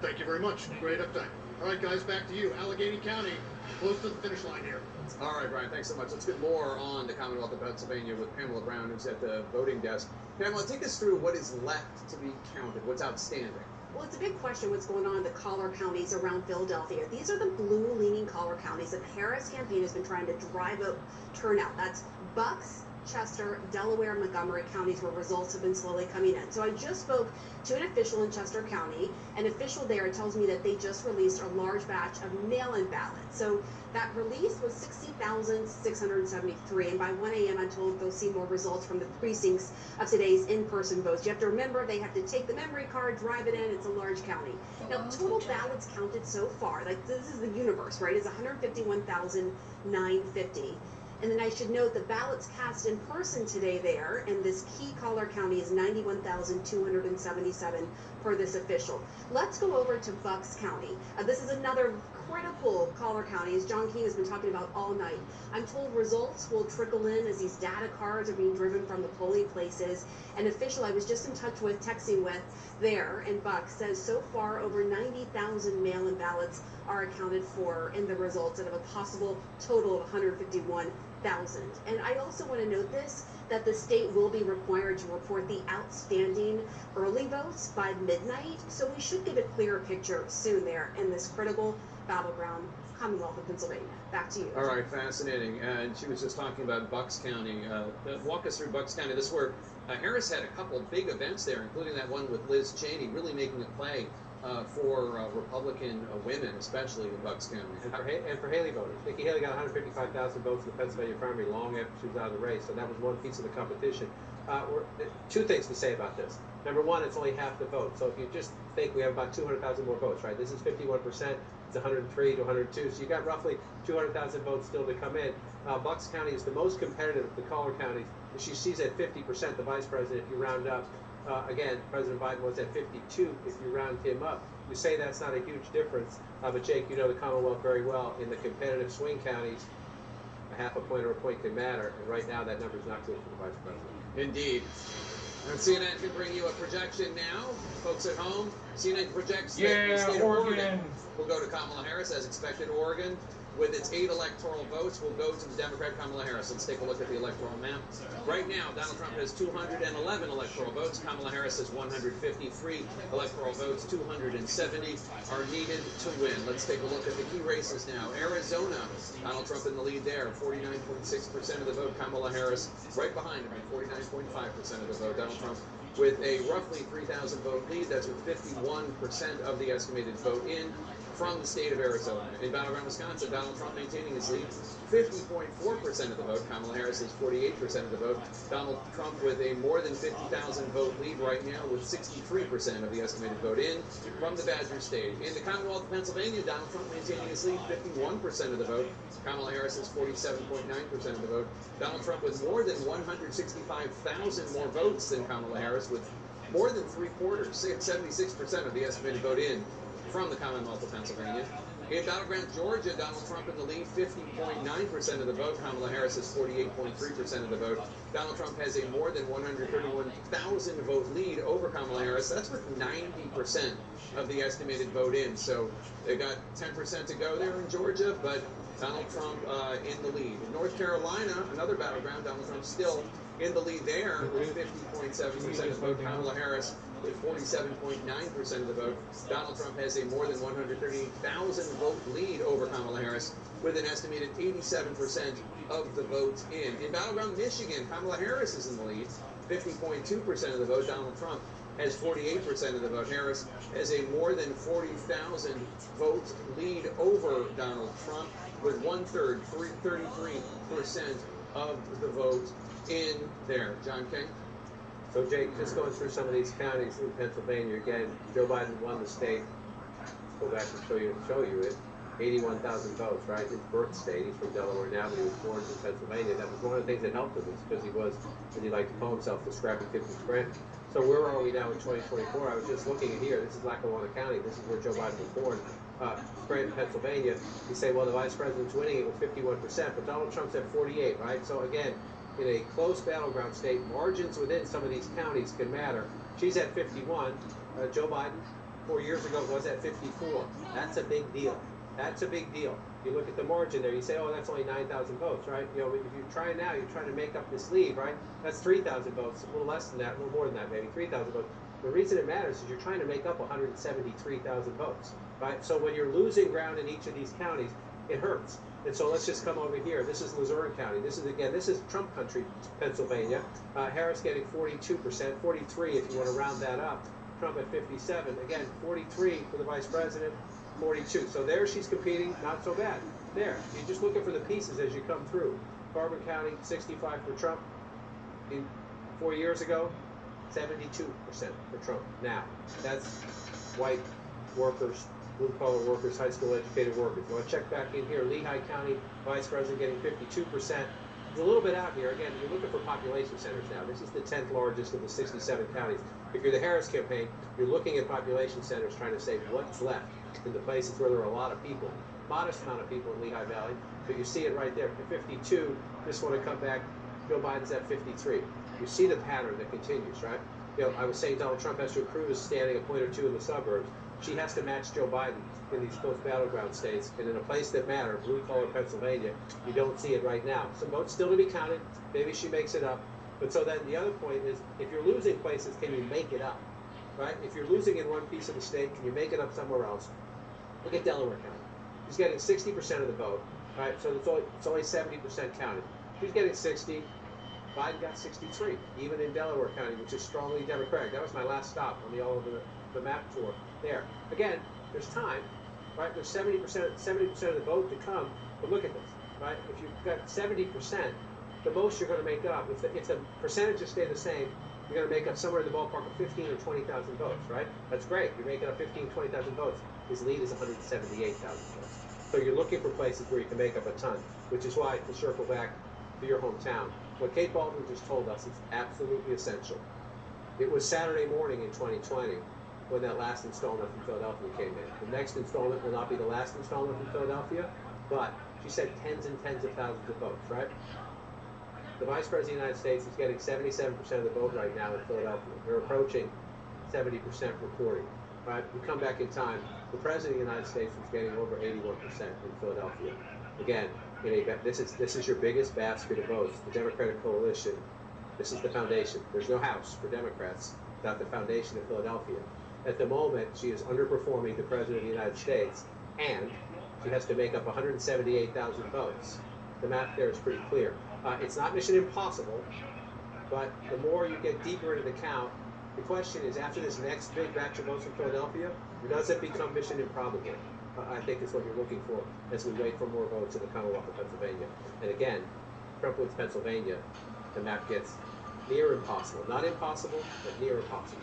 Thank you very much. Great update. All right, guys, back to you. Allegheny County, close to the finish line here. All right, Brian, thanks so much. Let's get more on the Commonwealth of Pennsylvania with Pamela Brown, who's at the voting desk. Pamela, take us through what is left to be counted, what's outstanding. Well, it's a big question what's going on in the collar counties around Philadelphia. These are the blue-leaning collar counties that the Harris campaign has been trying to drive up turnout. That's Bucks, Chester, Delaware, and Montgomery counties where results have been slowly coming in. So I just spoke to an official in Chester County. An official there tells me that they just released a large batch of mail-in ballots. So that release was 60,673, and by 1 a.m. I'm told they'll see more results from the precincts of today's in-person votes. You have to remember they have to take the memory card, drive it in. It's a large county. Now, total ballots counted so far, like this is the universe, right, is 151,950. And then I should note the ballots cast in person today there in this key collar county is 91,277 per this official. Let's go over to Bucks County. This is another critical collar county, as John King has been talking about all night. I'm told results will trickle in as these data cards are being driven from the polling places. An official I was just in touch with, texting with there in Bucks, says so far over 90,000 mail-in ballots are accounted for in the results out of a possible total of 151,000. And I also want to note this, that the state will be required to report the outstanding early votes by midnight, so we should get a clearer picture soon there in this critical battleground Commonwealth of Pennsylvania. Back to you. All right, fascinating. And she was just talking about Bucks County. Walk us through Bucks County. This is where Harris had a couple big events there, including that one with Liz Cheney, really making a play for Republican women, especially in Bucks County. And for Haley voters. Nikki Haley got 155,000 votes in the Pennsylvania primary long after she was out of the race, so that was one piece of the competition. Two things to say about this. Number one, it's only half the vote. So if you just think we have about 200,000 more votes, right? This is 51%. It's 103 to 102. So you got roughly 200,000 votes still to come in. Bucks County is the most competitive of the collar counties. She sees at 50%, the vice president, if you round up. Again, President Biden was at 52 if you round him up. You say that's not a huge difference, but Jake, you know the Commonwealth very well. In the competitive swing counties, a half a point or a point can matter, and right now that number is not good for the vice president. Indeed. And CNN can bring you a projection now. Folks at home, CNN projects that the state of Oregon will go to Kamala Harris as expected. Oregon, with its 8 electoral votes, will go to the Democrat Kamala Harris. Let's take a look at the electoral map. Right now, Donald Trump has 211 electoral votes. Kamala Harris has 153 electoral votes. 270 are needed to win. Let's take a look at the key races now. Arizona, Donald Trump in the lead there, 49.6% of the vote. Kamala Harris right behind him at 49.5% of the vote. Donald Trump with a roughly 3,000 vote lead. That's with 51% of the estimated vote in from the state of Arizona. In battleground Wisconsin, Donald Trump maintaining his lead, 50.4% of the vote. Kamala Harris is 48% of the vote. Donald Trump with a more than 50,000 vote lead right now with 63% of the estimated vote in from the Badger State. In the Commonwealth of Pennsylvania, Donald Trump maintaining his lead, 51% of the vote. Kamala Harris is 47.9% of the vote. Donald Trump with more than 165,000 more votes than Kamala Harris, with more than 3/4, 76% of the estimated vote in from the Commonwealth of Pennsylvania. In battleground Georgia, Donald Trump in the lead, 50.9% of the vote. Kamala Harris is 48.3% of the vote. Donald Trump has a more than 131,000 vote lead over Kamala Harris. That's with 90% of the estimated vote in. So they got 10% to go there in Georgia, but Donald Trump in the lead. In North Carolina, another battleground, Donald Trump still in the lead there with 50.7% of the vote. Kamala Harris with 47.9% of the vote. Donald Trump has a more than 138,000 vote lead over Kamala Harris with an estimated 87% of the votes in. In battleground Michigan, Kamala Harris is in the lead, 50.2% of the vote. Donald Trump has 48% of the vote. Harris has a more than 40,000 vote lead over Donald Trump with 1/3, 33% of the vote in there. John King? So Jake, just going through some of these counties in Pennsylvania again. Joe Biden won the state. Let's go back and show you it. 81,000 votes, right? His birth state. He's from Delaware now, but he was born in Pennsylvania. That was one of the things that helped him, is because he was, as he liked to call himself, the scrappy kid from Scranton. So where are we now in 2024? I was just looking at here. This is Lackawanna County. This is where Joe Biden was born. Scranton, Pennsylvania. You say, well, the vice president's winning it with 51%, but Donald Trump's at 48, right? So again, in a close battleground state, margins within some of these counties can matter. She's at 51. Joe Biden, 4 years ago, was at 54. That's a big deal. That's a big deal. You look at the margin there, you say, oh, that's only 9,000 votes, right? You know, if you're trying now, you're trying to make up this lead, right? That's 3,000 votes, a little less than that, a little more than that, maybe 3,000 votes. The reason it matters is you're trying to make up 173,000 votes, right? So when you're losing ground in each of these counties, it hurts. And so let's just come over here. This is Luzerne County. This is Trump country, Pennsylvania. Harris getting 42%, 43 if you want to round that up. Trump at 57. Again, 43 for the vice president, 42. So there she's competing, not so bad. There, you're just looking for the pieces as you come through. Carbon County, 65 for Trump. 4 years ago, 72% for Trump. Now, that's white workers, blue-collar workers, high school educated workers. You want to check back in here. Lehigh County, vice president getting 52%. It's a little bit out here. Again, you're looking for population centers now. This is the 10th largest of the 67 counties. If you're the Harris campaign, you're looking at population centers trying to say what's left in the places where there are a lot of people. Modest amount of people in Lehigh Valley, but you see it right there. At 52, just want to come back. Joe Biden's at 53. You see the pattern that continues, right? You know, I was saying Donald Trump has to improve his standing a point or two in the suburbs. She has to match Joe Biden in these close battleground states. And in a place that matters, blue-collar Pennsylvania, you don't see it right now. Some votes still to be counted. Maybe she makes it up. But so then the other point is, if you're losing places, can you make it up, right? If you're losing in one piece of the state, can you make it up somewhere else? Look at Delaware County. She's getting 60% of the vote, right? So it's only 70% counted. She's getting 60. Biden got 63, even in Delaware County, which is strongly Democratic. That was my last stop on the all over the map tour there. Again, there's time, right? There's 70% of the vote to come, but look at this, right? If you've got 70%, the most you're going to make up, if the percentages stay the same, you're going to make up somewhere in the ballpark of 15 or 20,000 votes, right? That's great. You're making up 15, 20,000 votes. His lead is 178,000 votes. So you're looking for places where you can make up a ton, which is why, to circle back to your hometown, what Kate Baldwin just told us is absolutely essential. It was Saturday morning in 2020 when that last installment from Philadelphia came in. The next installment will not be the last installment from Philadelphia, but she said tens and tens of thousands of votes, right? The Vice President of the United States is getting 77% of the vote right now in Philadelphia. They're approaching 70% reporting, right? We come back in time. The President of the United States was getting over 81% in Philadelphia. Again, this is your biggest basket of votes. The Democratic coalition, this is the foundation. There's no house for Democrats without the foundation of Philadelphia. At the moment, she is underperforming the President of the United States, and she has to make up 178,000 votes. The math there is pretty clear. It's not mission impossible, but the more you get deeper into the count, the question is, after this next big batch of votes in Philadelphia, does it become mission improbable? I think is what you're looking for as we wait for more votes in the Commonwealth of Pennsylvania. And again, Trump wins Pennsylvania, the map gets near impossible. Not impossible, but near impossible.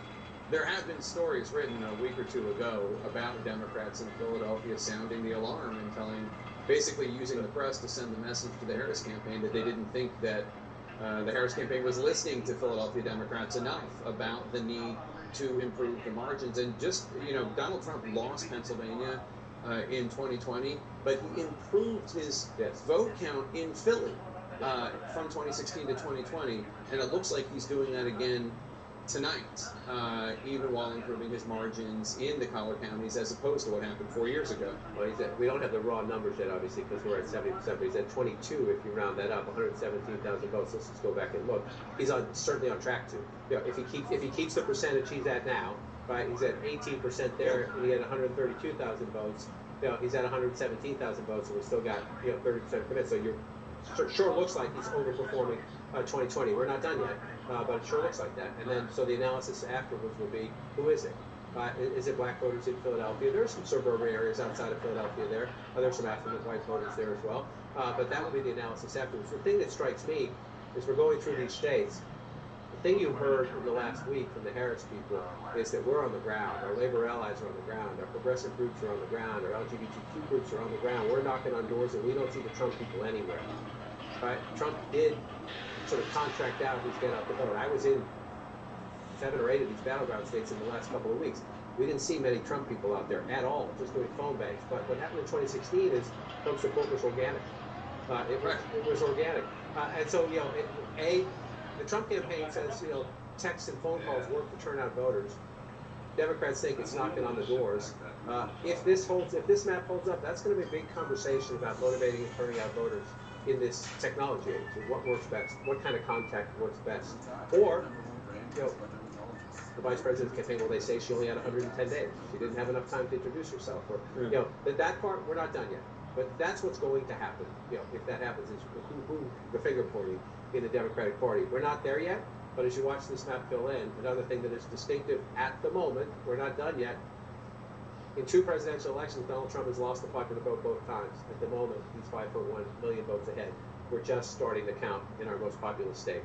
There have been stories written a week or two ago about Democrats in Philadelphia sounding the alarm and basically using the press to send the message to the Harris campaign that they didn't think that the Harris campaign was listening to Philadelphia Democrats enough about the need to improve the margins. And just, Donald Trump lost Pennsylvania in 2020, but he improved his vote count in Philly from 2016 to 2020, and it looks like he's doing that again tonight, even while improving his margins in the collar counties as opposed to what happened 4 years ago. Well, we don't have the raw numbers yet, obviously, because we're at 70%, but he's at 22 if you round that up, 117,000 votes. Let's just go back and look. He's certainly on track to. If he keeps the percentage he's at now, right? He's at 18% there, and he had 132,000 votes. He's at 117,000 votes, and we still got 30% commit. So it sure looks like he's overperforming 2020. We're not done yet, but it sure looks like that. And then so the analysis afterwards will be, who is it? Is it black voters in Philadelphia? There's some suburban areas outside of Philadelphia there. There's some affluent white voters there as well. But that will be the analysis afterwards. The thing that strikes me is we're going through these states. thing you heard in the last week from the Harris people is that we're on the ground. Our labor allies are on the ground. Our progressive groups are on the ground. Our LGBTQ groups are on the ground. We're knocking on doors, and we don't see the Trump people anywhere. Right? Trump did sort of contract out who's get out the vote. I was in 7 or 8 of these battleground states in the last couple of weeks. We didn't see many Trump people out there at all, just doing phone banks. But what happened in 2016 is Trump support was organic. It was organic. And so, you know, the Trump campaign says, you know, texts and phone calls work to turn out voters. Democrats think it's knocking on the doors. If this map holds up, that's going to be a big conversation about motivating and turning out voters in this technology age. What works best? What kind of contact works best? Or, you know, the vice president's campaign, well, they say she only had 110 days. She didn't have enough time to introduce herself. Or, you know, that part, we're not done yet. But that's what's going to happen. You know, if that happens, is who the finger pointing in the Democratic Party. We're not there yet, but as you watch this map fill in, another thing that is distinctive at the moment, we're not done yet. In 2 presidential elections, Donald Trump has lost the popular vote both times. At the moment, he's 5.1 million votes ahead. We're just starting to count in our most populous state.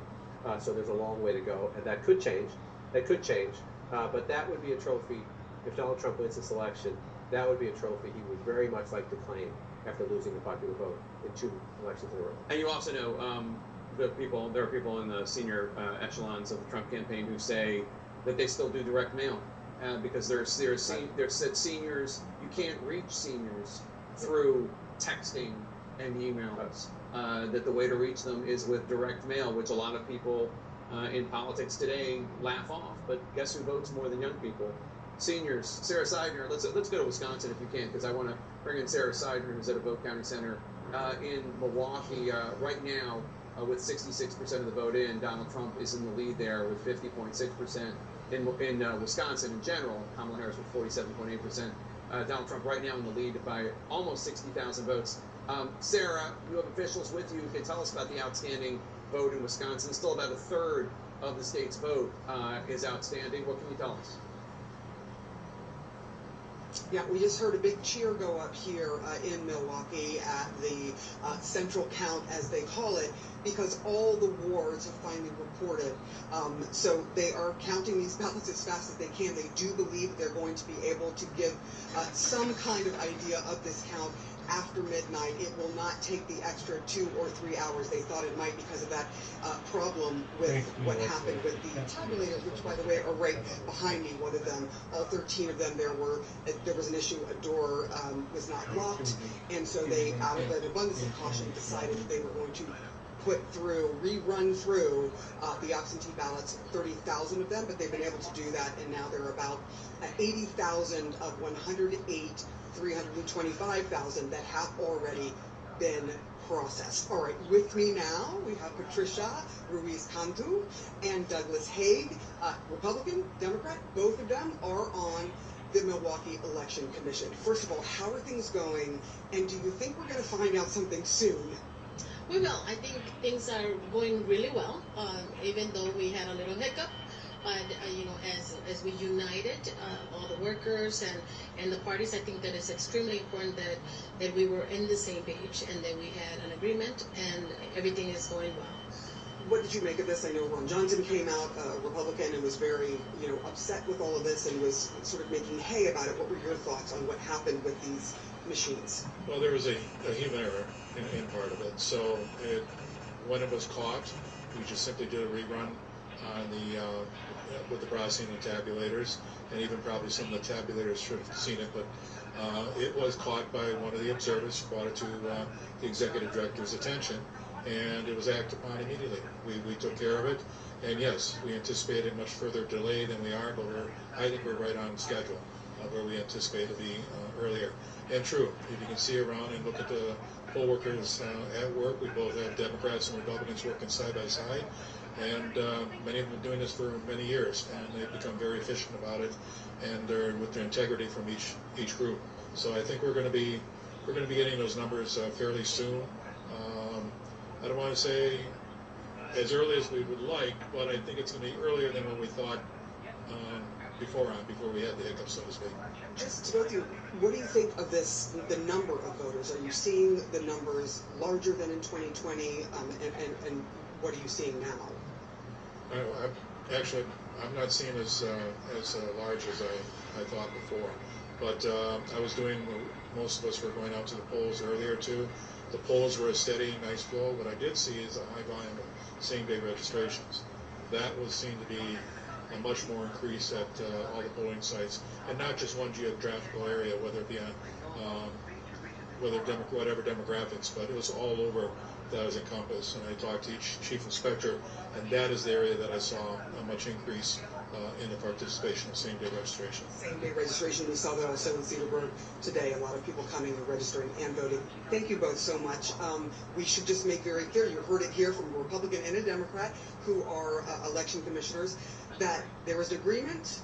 So there's a long way to go, and that could change. That could change. But that would be a trophy if Donald Trump wins this election. That would be a trophy he would very much like to claim after losing the popular vote in 2 elections in a row. And you also know there are people in the senior echelons of the Trump campaign who say that they still do direct mail because there's seniors, you can't reach seniors through texting and emails. That the way to reach them is with direct mail, which a lot of people in politics today laugh off. But guess who votes more than young people? Seniors. Sarah Seidner. Let's go to Wisconsin if we can, because I want to bring in Sarah Seidner, who's at a Vote County Center in Milwaukee right now. With 66% of the vote in, Donald Trump is in the lead there with 50.6%. In Wisconsin in general, Kamala Harris with 47.8%. Donald Trump right now in the lead by almost 60,000 votes. Sarah, you have officials with you who can tell us about the outstanding vote in Wisconsin. Still about 1/3 of the state's vote is outstanding. What can you tell us? Yeah, we just heard a big cheer go up here in Milwaukee at the central count, as they call it, because all the wards have finally reported. So they are counting these ballots as fast as they can. They do believe they're going to be able to give some kind of idea of this count after midnight. It will not take the extra 2 or 3 hours they thought it might because of that problem with what happened with the tabulators, which, by the way, are right behind me. One of them, all 13 of them, there was an issue. A door was not locked, and so they, out of an abundance of caution, decided that they were going to rerun through the absentee ballots, 30,000 of them, but they've been able to do that, and now there are about 80,000 of 108, 325,000 that have already been processed. All right, with me now, we have Patricia Ruiz-Cantu and Douglas Haig, Republican, Democrat, both of them are on the Milwaukee Election Commission. First of all, how are things going, and do you think we're going to find out something soon? We will. I think things are going really well, even though we had a little hiccup. But you know, as we united, all the workers and the parties, I think that it's extremely important that we were in the same page and that we had an agreement, and everything is going well. What did you make of this? I know Ron Johnson came out, Republican, and was very, upset with all of this and was sort of making hay about it. What were your thoughts on what happened with these machines? Well, there was a human error in part of it. So when it was caught, we just simply did a rerun on with the processing of the tabulators, and even probably some of the tabulators should have seen it, but it was caught by one of the observers, brought it to the executive director's attention, and it was acted upon immediately. We took care of it, and yes, we anticipated much further delay than we are, but I think we're right on schedule where we anticipate to be earlier. And true, if you can see around and look at the poll workers at work, we both have Democrats and Republicans working side by side, and many of them have been doing this for many years, and they've become very efficient about it, and they're with their integrity from each group. So I think we're going to be getting those numbers fairly soon. I don't want to say as early as we would like, but I think it's going to be earlier than what we thought before we had the hiccup, so to speak. Just to both of you, what do you think of this, the number of voters? Are you seeing the numbers larger than in 2020, and what are you seeing now? Actually, I'm not seeing as large as I thought before. But I was doing, most of us were going out to the polls earlier too. The polls were a steady, nice flow. What I did see is a high volume of same-day registrations. That was seen to be a much more increase at all the polling sites, and not just one geographical area, whether it be on whatever demographics, but it was all over that was encompassed. And I talked to each chief inspector, and that is the area that I saw a much increase in the participation of same-day registration. Same-day registration, we saw that also in Cedarburg today. A lot of people coming and registering and voting. Thank you both so much. We should just make very clear, you heard it here from a Republican and a Democrat who are election commissioners, that there is an agreement.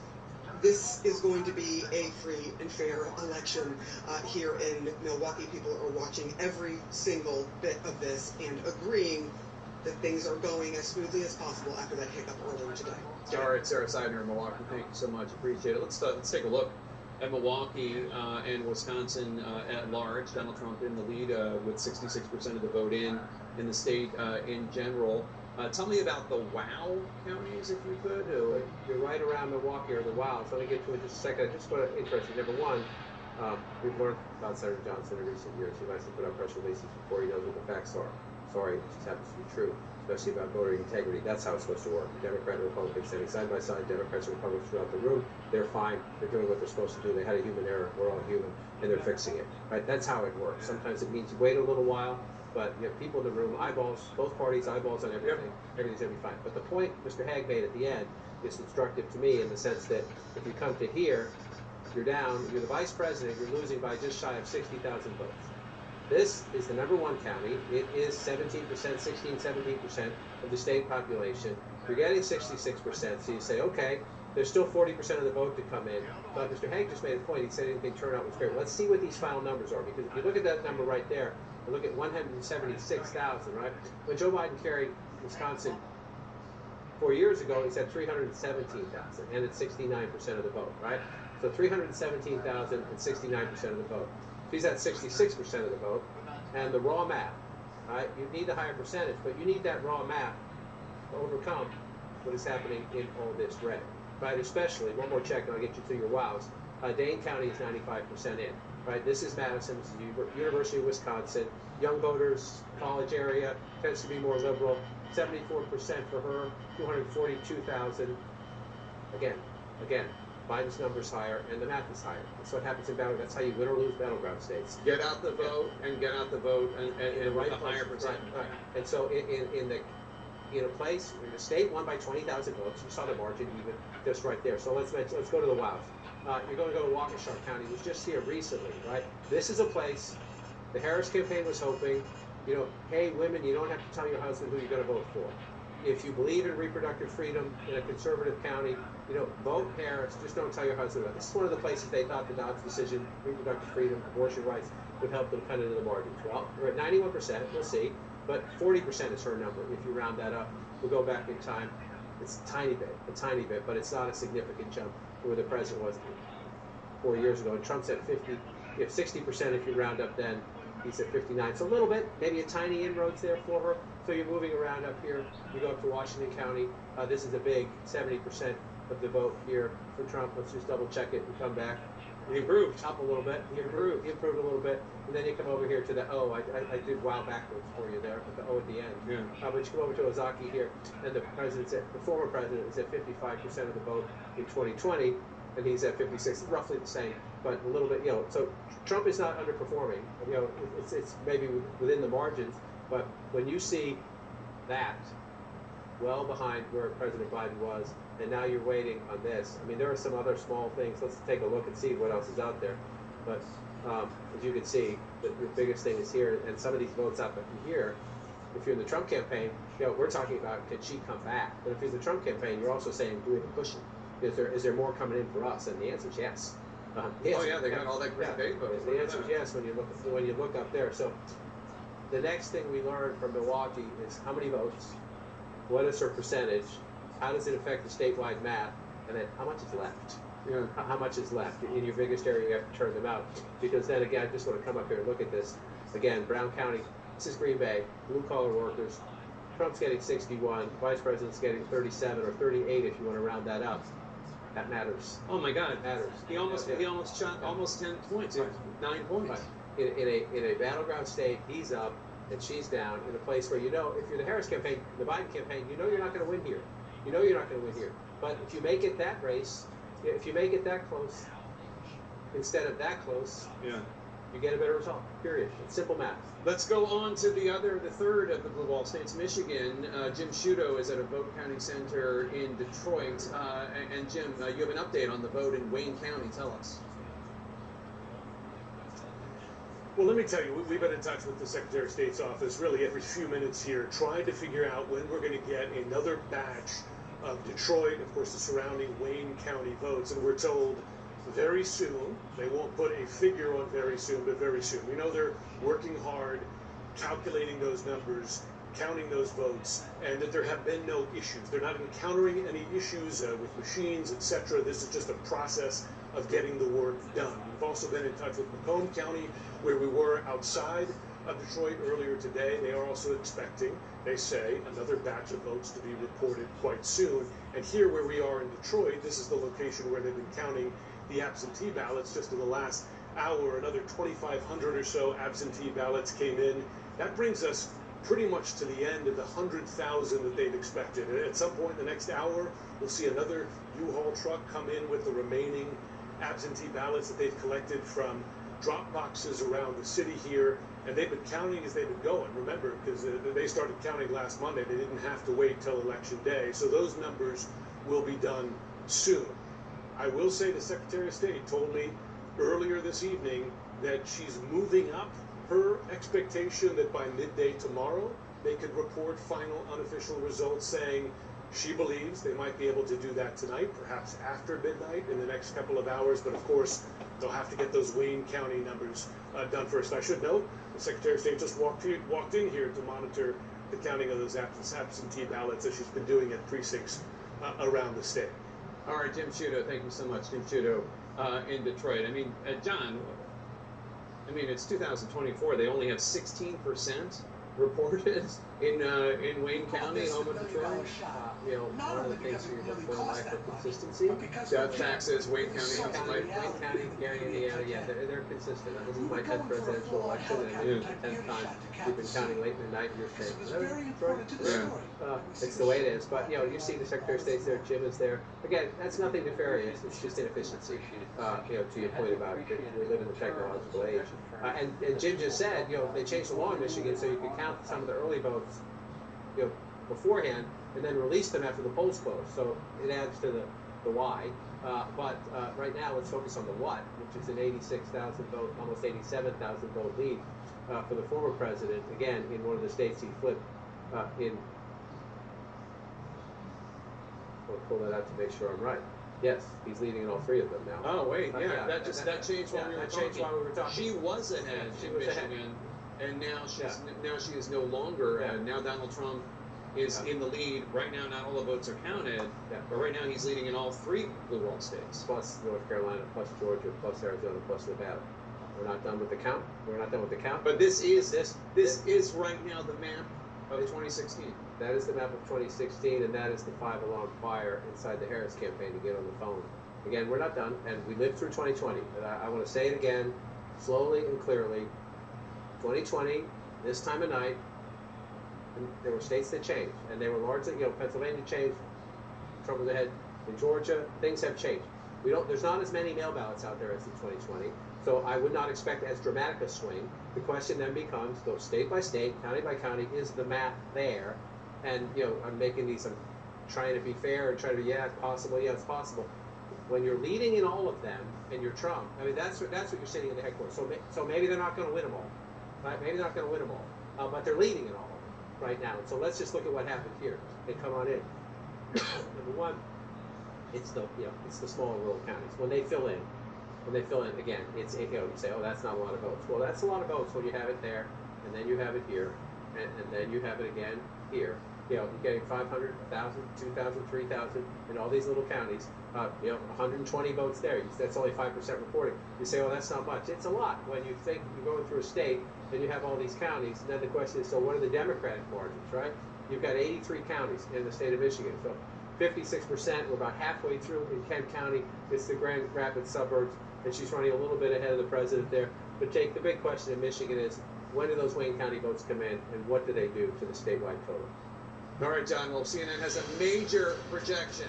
This is going to be a free and fair election here in Milwaukee. People are watching every single bit of this and agreeing that things are going as smoothly as possible after that hiccup earlier today. All right, Sarah Seidner in Milwaukee, thank you so much. Appreciate it. Let's take a look at Milwaukee and Wisconsin at large. Donald Trump in the lead with 66% of the vote in the state in general. Tell me about the WOW counties, if you could. You're right around Milwaukee, or the WOW. So let me get to it in just a second. I just want to interesting. Number one, we've learned about Senator Johnson in recent years. He likes to put out press releases before he knows what the facts are. Sorry, it just happens to be true, especially about voter integrity. That's how it's supposed to work. Democrat and Republican standing side by side, Democrats and Republicans throughout the room. They're fine. They're doing what they're supposed to do. They had a human error. We're all human, and they're fixing it. Right? That's how it works. Sometimes it means you wait a little while, but you have people in the room, eyeballs, both parties, eyeballs on everything. Everything's going to be fine. But the point Mr. Hague made at the end is instructive to me in the sense that if you come to here, you're down, you're the vice president, you're losing by just shy of 60,000 votes. This is the #1 county. It is 17%, 16, 17% of the state population. You're getting 66%, so you say, okay, there's still 40% of the vote to come in. But Mr. Hague just made a point. He said anything turnout was great. Let's see what these final numbers are, because if you look at that number right there, and look at 176,000, right? When Joe Biden carried Wisconsin 4 years ago, he's at 317,000, and it's 69% of the vote, right? So 317,000 and 69% of the vote. He's at 66% of the vote, and the raw math, right? You need the higher percentage, but you need that raw math to overcome what is happening in all this red, right? Especially, one more check, and I'll get you to your wows. Dane County is 95% in, right? This is Madison, this is the University of Wisconsin. Young voters, college area, tends to be more liberal. 74% for her, 242,000. Again, Biden's number's higher, and the math is higher. That's what happens in battle. That's how you win or lose battleground states. Get out the vote and get out the vote and right with a higher percentage. Right. And so in a place where the state won by 20,000 votes, you saw the margin even just right there. So let's go to the WOWs. You're going to go to Waukesha County, which was just here recently, right? This is a place the Harris campaign was hoping, hey, women, you don't have to tell your husband who you're going to vote for. If you believe in reproductive freedom in a conservative county, vote Harris, just don't tell your husband about it. This is one of the places they thought the Dobbs decision, reproductive freedom, abortion rights, would help them cut into the margins. Well, we're at 91%, we'll see, but 40% is her number. If you round that up, we'll go back in time. It's a tiny bit, but it's not a significant jump from where the president was 4 years ago. And Trump's at 50, you have 60% if you round up then. He's at 59. So a little bit, maybe a tiny inroads there for her. So you're moving around up here. You go up to Washington County. This is a big 70% of the vote here for Trump. Let's just double check it and come back. He improved up a little bit. He improved a little bit. And then you come over here to the O. I did wow backwards for you there with the O at the end. Yeah. But you come over to Ozaki here, and the former president is at 55% of the vote in 2020, and he's at 56, roughly the same, but a little bit, so Trump is not underperforming. It's maybe within the margins, but when you see that well behind where President Biden was, and now you're waiting on this. I mean, there are some other small things. Let's take a look and see what else is out there. But as you can see, the biggest thing is here, and some of these votes up here, if you're in the Trump campaign, we're talking about can she come back? But if you're in the Trump campaign, you're also saying do we have a cushion? Is there more coming in for us? And the answer is yes. They got all that great data votes. The answer is yes when you look up there. So the next thing we learned from Milwaukee is how many votes, what is her percentage, how does it affect the statewide map, and then how much is left? How much is left? In your biggest area, you have to turn them out. Because then again, I just want to come up here and look at this. Again, Brown County, this is Green Bay, blue collar workers, Trump's getting 61, Vice President's getting 37 or 38 if you want to round that up. That matters. Oh my God, it matters. He almost shot almost 10 points, right. 9 points. Right. In a battleground state, he's up and she's down. In a place where if you're the Harris campaign, the Biden campaign, you're not going to win here. You're not going to win here. But if you make it that race, if you make it that close, instead of that close, yeah, you get a better result. Period. It's simple math. Let's go on to the third of the blue wall states, Michigan. Jim Sciutto is at a vote counting center in Detroit. And Jim, you have an update on the vote in Wayne County. Tell us. Well, let me tell you, we've been in touch with the Secretary of State's office really every few minutes here, trying to figure out when we're going to get another batch of Detroit, of course, the surrounding Wayne County votes. And we're told very soon. They won't put a figure on very soon, but very soon. We know they're working hard, calculating those numbers, counting those votes, and that there have been no issues. They're not encountering any issues with machines, etc. This is just a process of getting the work done. We've also been in touch with Macomb County, where we were outside of Detroit earlier today. They are also expecting, they say, another batch of votes to be reported quite soon. And here where we are in Detroit, this is the location where they've been counting the absentee ballots. Just in the last hour, another 2,500 or so absentee ballots came in. That brings us pretty much to the end of the 100,000 that they've expected. And at some point in the next hour, we'll see another U-Haul truck come in with the remaining absentee ballots that they've collected from drop boxes around the city here. And they've been counting as they've been going. Remember, because they started counting last Monday, they didn't have to wait till Election Day. So those numbers will be done soon. I will say the Secretary of State told me earlier this evening that she's moving up her expectation that by midday tomorrow they could report final unofficial results, saying she believes they might be able to do that tonight, perhaps after midnight in the next couple of hours. But of course, they'll have to get those Wayne County numbers done first. I should note, the Secretary of State just walked in here to monitor the counting of those absentee ballots as she's been doing at precincts around the state. All right, Jim Sciutto, thank you so much. Jim Sciutto in Detroit. I mean, John, it's 2024. They only have 16% reported in Wayne County, home of Detroit. One of the things here is for lack of consistency. Death taxes, Wayne County, Wayne County, Gary, Indiana, yeah, they're consistent. This is my 10th presidential election, and it's the 10th time we've been counting late in the night in your state. It's the way it is. But you see the Secretary of State's there, Jim is there. Again, that's nothing nefarious. It's just inefficiency. To your point about it, we live in the technological age. And Jim just said, they changed the law in Michigan so you could count some of the early votes, beforehand, and then release them after the polls close. So it adds to the why. But right now, let's focus on the what, which is an 86,000 vote, almost 87,000 vote lead for the former president. Again, in one of the states he flipped in. I'll pull that out to make sure I'm right. Yes, he's leading in all three of them now. Oh wait, that changed while we were talking. She was ahead in Michigan, and now she is no longer. Now Donald Trump is in the lead. Right now, not all the votes are counted, but right now he's leading in all three blue wall states. Plus North Carolina, plus Georgia, plus Arizona, plus Nevada. We're not done with the count. But this is right now the map of 2016. That is the map of 2016, and that is the 5-alarm fire inside the Harris campaign to get on the phone. Again, we're not done, and we lived through 2020. And I want to say it again, slowly and clearly. 2020, this time of night, and there were states that changed, and they were largely, Pennsylvania changed, Trump was ahead. In Georgia, things have changed. There's not as many mail ballots out there as in 2020, so I would not expect as dramatic a swing. The question then becomes, go state by state, county by county, is the map there? And, I'm trying to be fair and trying to be, it's possible, it's possible. When you're leading in all of them, and you're Trump, that's what you're sitting in the headquarters. So maybe they're not going to win them all, right? Maybe they're not going to win them all, but they're leading in all of them right now. So let's just look at what happened here. They come on in. Number one, it's the smaller rural counties. When they fill in, again, it's, you say, oh, that's not a lot of votes. Well, that's a lot of votes when you have it there, and then you have it here, and then you have it again here, you know, you're getting 500, 1,000, 2,000, 3,000 in all these little counties. You know, 120 votes there. That's only 5% reporting. You say, well, that's not much. It's a lot when you think you're going through a state and you have all these counties. And then the question is, so what are the Democratic margins, right? You've got 83 counties in the state of Michigan. So 56%, we're about halfway through in Kent County. It's the Grand Rapids suburbs, and she's running a little bit ahead of the president there. But Jake, the big question in Michigan is, when do those Wayne County votes come in, and what do they do to the statewide total? All right, John. Well, CNN has a major projection.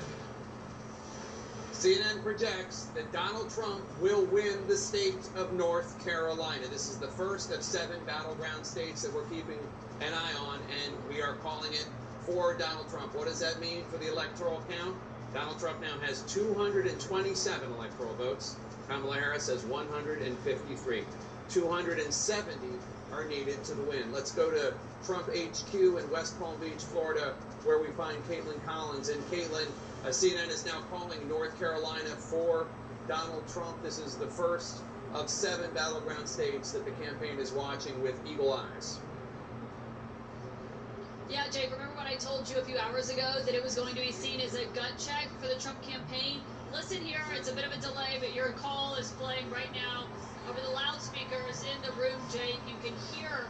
CNN projects that Donald Trump will win the state of North Carolina. This is the first of 7 battleground states that we're keeping an eye on, and we are calling it for Donald Trump. What does that mean for the electoral count? Donald Trump now has 227 electoral votes. Kamala Harris has 153. 270 are needed to the win. Let's go to Trump HQ in West Palm Beach, Florida, where we find Caitlin Collins. And Caitlin, CNN is now calling North Carolina for Donald Trump. This is the first of 7 battleground states that the campaign is watching with eagle eyes. Yeah, Jake, remember what I told you a few hours ago, that it was going to be seen as a gut check for the Trump campaign? Listen here, it's a bit of a delay, but your call is playing right now over the loudspeakers in the room, Jake. You can hear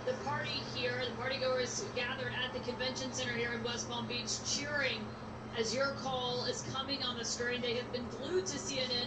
the party here, the partygoers gathered at the convention center here in West Palm Beach cheering as your call is coming on the screen. They have been glued to CNN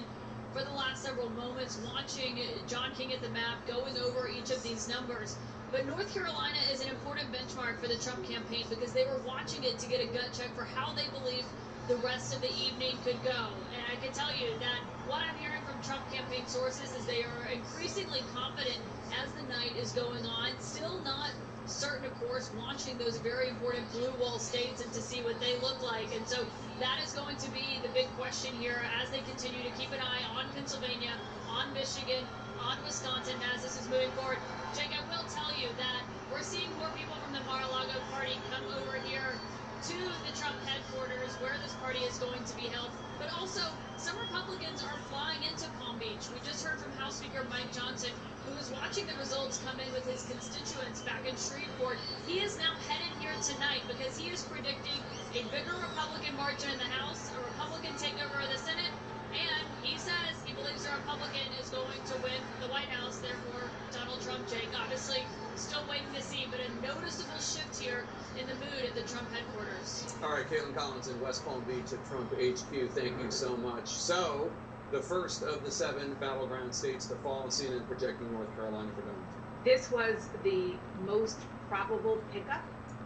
for the last several moments, watching John King at the map, going over each of these numbers. But North Carolina is an important benchmark for the Trump campaign because they were watching it to get a gut check for how they believe the rest of the evening could go. And I can tell you that what I'm hearing from Trump campaign sources is they are increasingly confident as the night is going on, still not certain, of course, watching those very important blue wall states and to see what they look like. And so that is going to be the big question here as they continue to keep an eye on Pennsylvania, on Michigan, on Wisconsin as this is moving forward. Jake, I will tell you that we're seeing more people from the Mar-a-Lago party come over here to the Trump headquarters where this party is going to be held. But also, some Republicans are flying into Palm Beach. We just heard from House Speaker Mike Johnson, who is watching the results come in with his constituents back in Shreveport. He is now headed here tonight because he is predicting a bigger Republican margin in the House, a Republican takeover of the Senate, and he says he believes a Republican is going to win the White House, therefore Donald Trump, Jake. Obviously, still waiting to see, but a noticeable shift here in the mood at the Trump headquarters. All right, Caitlin Collins in West Palm Beach at Trump HQ. Thank you so much. So, the first of the 7 battleground states to fall, CNN projecting North Carolina for Donald Trump. This was the most probable pickup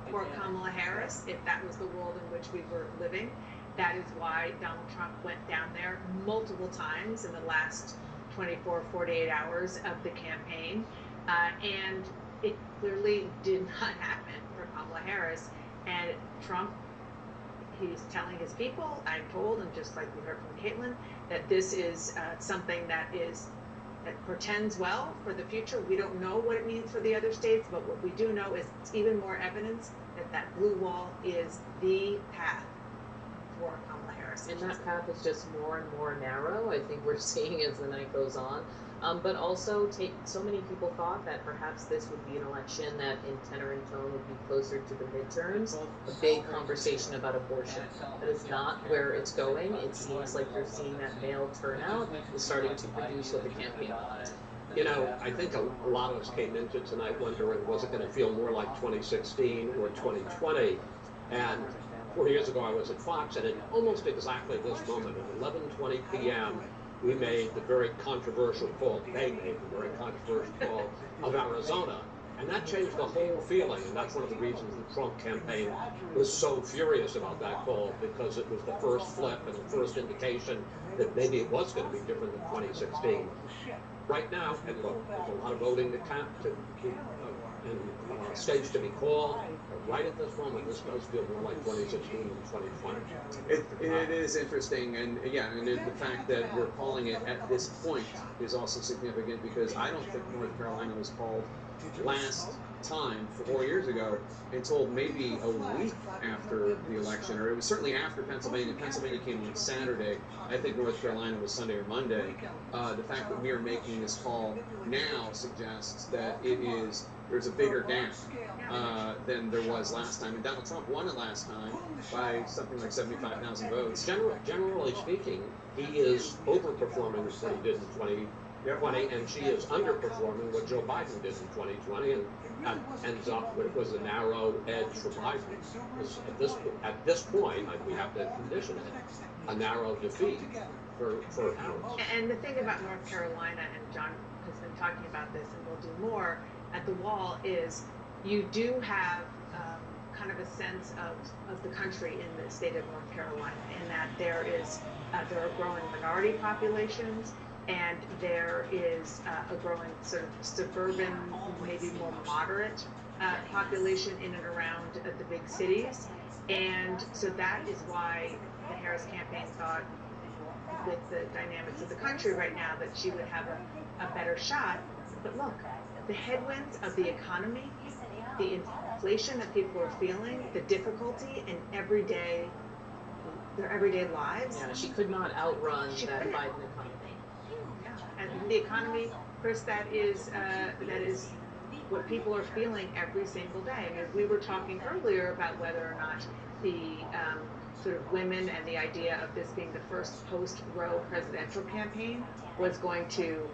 for Kamala Harris, if that was the world in which we were living. That is why Donald Trump went down there multiple times in the last 24, 48 hours of the campaign. And it clearly did not happen for Kamala Harris. And Trump, he's telling his people, I'm told, and just like we heard from Caitlin, that this is something that portends well for the future. We don't know what it means for the other states, but what we do know is it's even more evidence that that blue wall is the path for Kamala Harris. And that path is just more and more narrow, I think we're seeing as the night goes on. But also, so many people thought that perhaps this would be an election that in tenor and tone would be closer to the midterms, a big conversation about abortion. That is not where it's going. It seems like you're seeing that male turnout is starting to produce what the campaign wanted. You know, I think a lot of us came into tonight wondering, was it going to feel more like 2016 or 2020? And 4 years ago, I was at Fox, and at almost exactly this moment, at 11:20 p.m., we made the very controversial call. They made the very controversial call of Arizona, and that changed the whole feeling. And that's one of the reasons the Trump campaign was so furious about that call, because it was the first flip and the first indication that maybe it was going to be different than 2016. Right now, and look, there's a lot of voting to count, and states to be called. Right at this moment, this does feel more like 2016 than 2020. It is interesting, and yeah, and the fact that we're calling it at this point is also significant, because I don't think North Carolina was called last time 4 years ago until maybe a week after the election, or it was certainly after Pennsylvania. Pennsylvania came on Saturday. I think North Carolina was Sunday or Monday. The fact that we are making this call now suggests that it is there's a bigger gap than there was last time. And Donald Trump won it last time by something like 75,000 votes. Generally speaking, he is overperforming what he did in 2020, and she is underperforming what Joe Biden did in 2020, and ends up with was a narrow edge for Biden. At this point, we have to condition it a narrow defeat for Harris. And the thing about North Carolina, and John has been talking about this, and we'll do more at the wall, is you do have kind of a sense of the country in the state of North Carolina, in that there are growing minority populations, and there is a growing sort of suburban, maybe more moderate population in and around the big cities. And so that is why the Harris campaign thought, with the dynamics of the country right now, that she would have a better shot. But look, the headwinds of the economy, the inflation that people are feeling, the difficulty in their everyday lives. Yeah, she could not outrun that Biden economy. And the economy, Chris, that is what people are feeling every single day. I mean, we were talking earlier about whether or not the sort of women and the idea of this being the first post-Roe presidential campaign was going to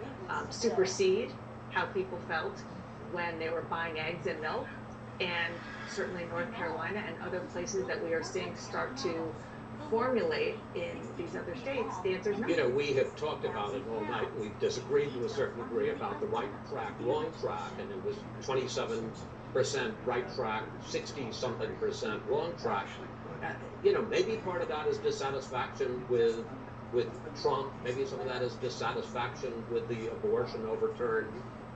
supersede how people felt when they were buying eggs and milk. And certainly North Carolina and other places that we are seeing start to formulate in these other states, the answer is no. You know, we have talked about it all night. We disagreed to a certain degree about the right track, wrong track, and it was 27% right track, 60-something% wrong track. You know, maybe part of that is dissatisfaction with Trump. Maybe some of that is dissatisfaction with the abortion overturn.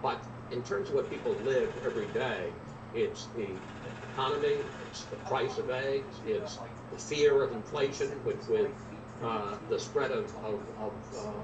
But in terms of what people live every day, it's the economy, it's the price of eggs, it's the fear of inflation, with the spread of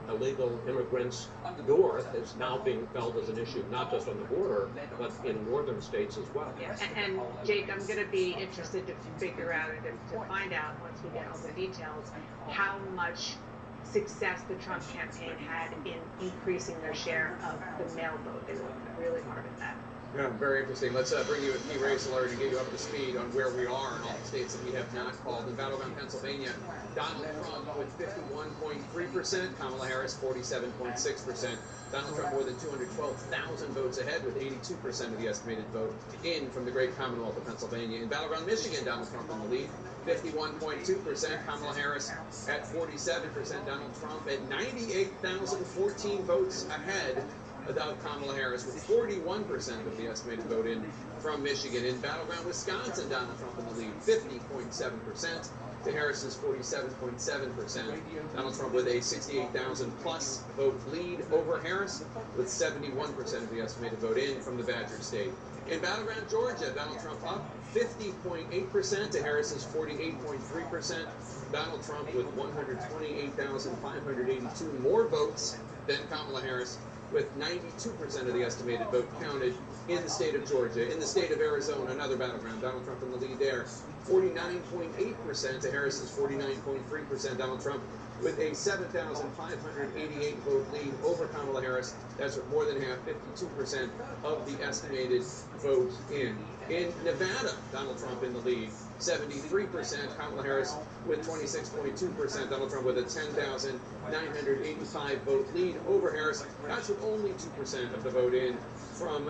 illegal immigrants north is now being felt as an issue, not just on the border, but in northern states as well. And Jake, I'm going to be interested to figure out and to find out, once we get all the details, how much success the Trump campaign had in increasing their share of the mail vote. They worked really hard at that. Yeah, very interesting. Let's bring you a key race alert and get you up to speed on where we are in all the states that we have not called. In battleground Pennsylvania, Donald Trump with 51.3%, Kamala Harris 47.6%. Donald Trump more than 212,000 votes ahead, with 82% of the estimated vote in from the great Commonwealth of Pennsylvania. In battleground Michigan, Donald Trump in the lead, 51.2%, Kamala Harris at 47%, Donald Trump at 98,014 votes ahead of Kamala Harris, with 41% of the estimated vote in from Michigan. In battleground Wisconsin, Donald Trump in the lead, 50.7% to Harris's 47.7%. Donald Trump with a 68,000 plus vote lead over Harris, with 71% of the estimated vote in from the Badger State. In battleground Georgia, Donald Trump up 50.8% to Harris's 48.3%. Donald Trump with 128,582 more votes than Kamala Harris, with 92% of the estimated vote counted in the state of Georgia. In the state of Arizona, another battleground, Donald Trump in the lead there, 49.8% to Harris's 49.3%. Donald Trump with a 7,588 vote lead over Kamala Harris. That's with more than half, 52% of the estimated vote in. In Nevada, Donald Trump in the lead, 73%. Kamala Harris with 26.2%. Donald Trump with a 10,985 vote lead over Harris. That's with only 2% of the vote in from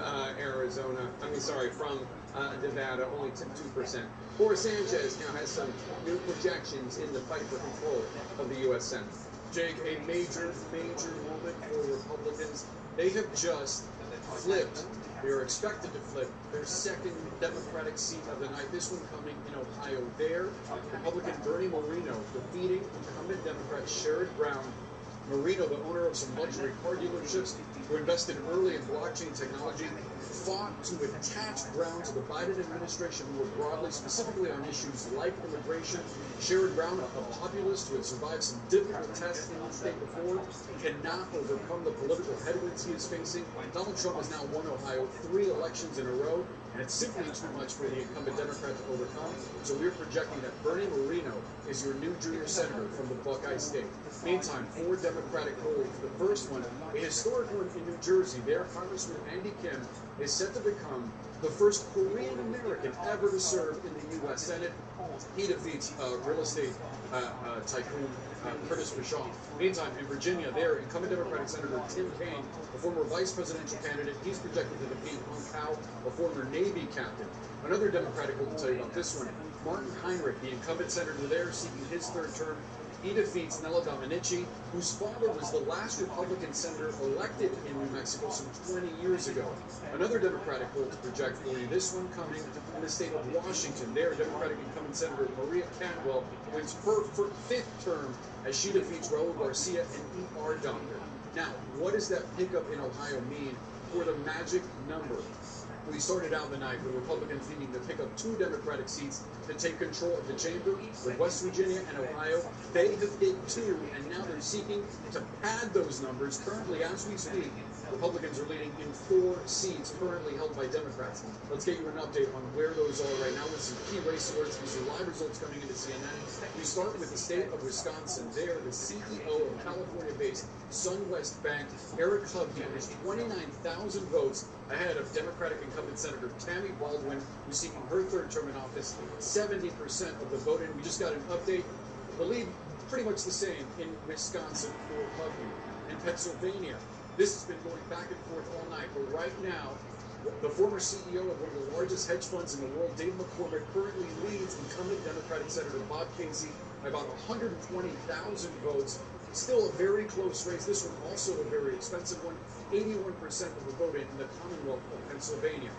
Nevada, only 2%. Boris Sanchez now has some new projections in the fight for control of the U.S. Senate. Jake, a major moment for Republicans. They have just flipped. They are expected to flip their second Democratic seat of the night. This one coming in Ohio. There, Republican Bernie Moreno defeating incumbent Democrat Sherrod Brown. Moreno, the owner of some luxury car dealerships, who invested early in blockchain technology, fought to attach Brown to the Biden administration more broadly, specifically on issues like immigration. Sherrod Brown, a populist who had survived some difficult tests in the state before, cannot overcome the political headwinds he is facing. Donald Trump has now won Ohio 3 elections in a row, and it's simply too much for the incumbent Democrat to overcome. So we're projecting that Bernie Moreno is your new junior senator from the Buckeye State. Meantime, 4 Democratic polls. The first one, a historic one in New Jersey. There, Congressman Andy Kim is set to become the first Korean American ever to serve in the U.S. Senate. He defeats real estate tycoon Curtis Bashaw. Meantime, in Virginia, there, incumbent Democratic Senator Tim Kaine, a former vice presidential candidate, he's projected to defeat Hung Pao, a former Navy captain. Another Democratic will tell you about this one. Martin Heinrich, the incumbent senator there, seeking his third term. He defeats Nella Dominici, whose father was the last Republican senator elected in New Mexico some 20 years ago. Another Democratic poll to project for you, this one coming in the state of Washington. There, Democratic incumbent Senator Maria Cantwell wins her fifth term as she defeats Raul Garcia, an ER doctor. Now, what does that pickup in Ohio mean for the magic number? We started out the night with Republicans needing to pick up 2 Democratic seats to take control of the chamber. With West Virginia and Ohio, they have hit 2, and now they're seeking to pad those numbers. Currently, as we speak, Republicans are leading in 4 seats currently held by Democrats. Let's get you an update on where those are right now with some key race alerts. These are live results coming into CNN. We start with the state of Wisconsin. There, the CEO of California-based SunWest Bank, Eric Hovde, is 29,000 votes ahead of Democratic incumbent Senator Tammy Baldwin, who's seeking her third term in office. 70% of the vote in. We just got an update. The lead pretty much the same in Wisconsin for Hovde. In Pennsylvania, this has been going back and forth all night, but right now, the former CEO of one of the largest hedge funds in the world, Dave McCormick, currently leads incumbent Democratic Senator Bob Casey by about 120,000 votes. Still a very close race. This one also a very expensive one. 81% of the vote in the Commonwealth of Pennsylvania.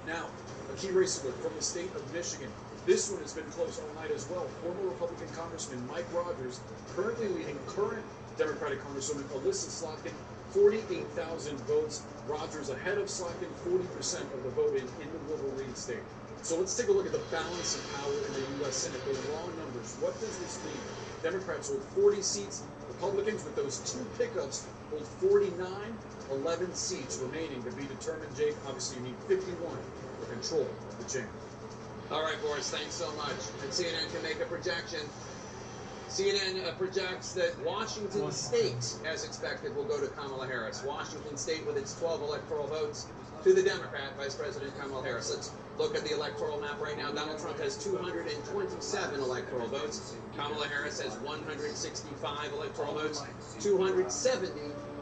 Now, a key race alert from the state of Michigan. This one has been close all night as well. Former Republican Congressman Mike Rogers currently leading current Democratic Congresswoman Alyssa Slotkin, 48,000 votes. Rogers ahead of Slotkin, 40% of the vote in the Wolverine state. So let's take a look at the balance of power in the U.S. Senate, the raw numbers. What does this mean? Democrats hold 40 seats. Republicans, with those 2 pickups, hold 49, 11 seats remaining to be determined. Jake, obviously you need 51 for control of the chamber. All right, Boris, thanks so much. And CNN can make a projection. CNN projects that Washington State, as expected, will go to Kamala Harris. Washington State, with its 12 electoral votes, to the Democrat, Vice President Kamala Harris. Let's look at the electoral map right now. Donald Trump has 227 electoral votes. Kamala Harris has 165 electoral votes. 270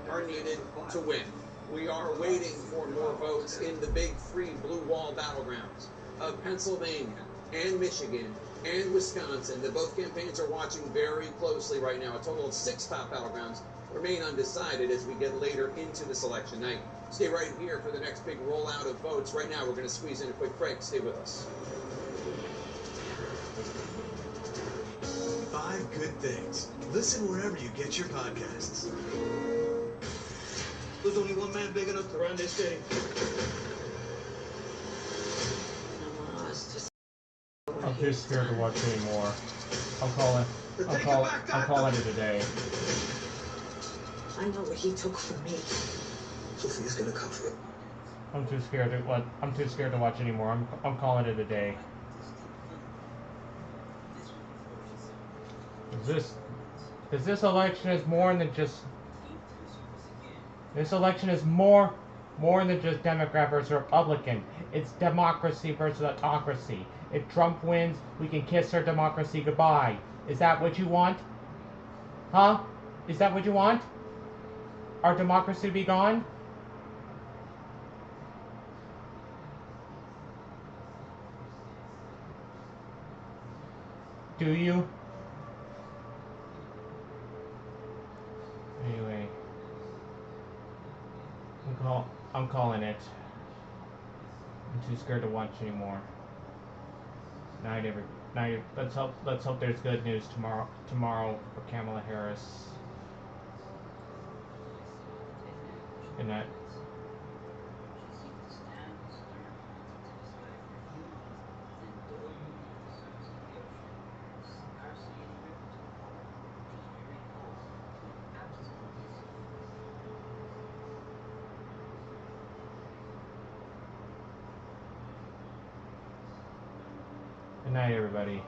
are needed to win. We are waiting for more votes in the big 3 blue wall battlegrounds of Pennsylvania and Michigan and Wisconsin that both campaigns are watching very closely right now. A total of 6 top battlegrounds remain undecided as we get later into this election night. Stay right here for the next big rollout of votes. Right now, we're going to squeeze in a quick break. Stay with us. 5 good things. Listen wherever you get your podcasts. There's only one man big enough to run this city. I'm too scared to watch anymore. I'm calling it a day. I know what he took from me. Sophia's gonna cover it. I'm too scared to watch anymore. I'm calling it a day. This election is more than just. This election is more than just Democrat versus Republican. It's democracy versus autocracy. If Trump wins, we can kiss our democracy goodbye. Is that what you want? Huh? Is that what you want? Our democracy to be gone? Do you? Anyway. I'm calling it. I'm too scared to watch anymore. Night. Let's hope there's good news tomorrow for Kamala Harris. Good night. Good night, everybody.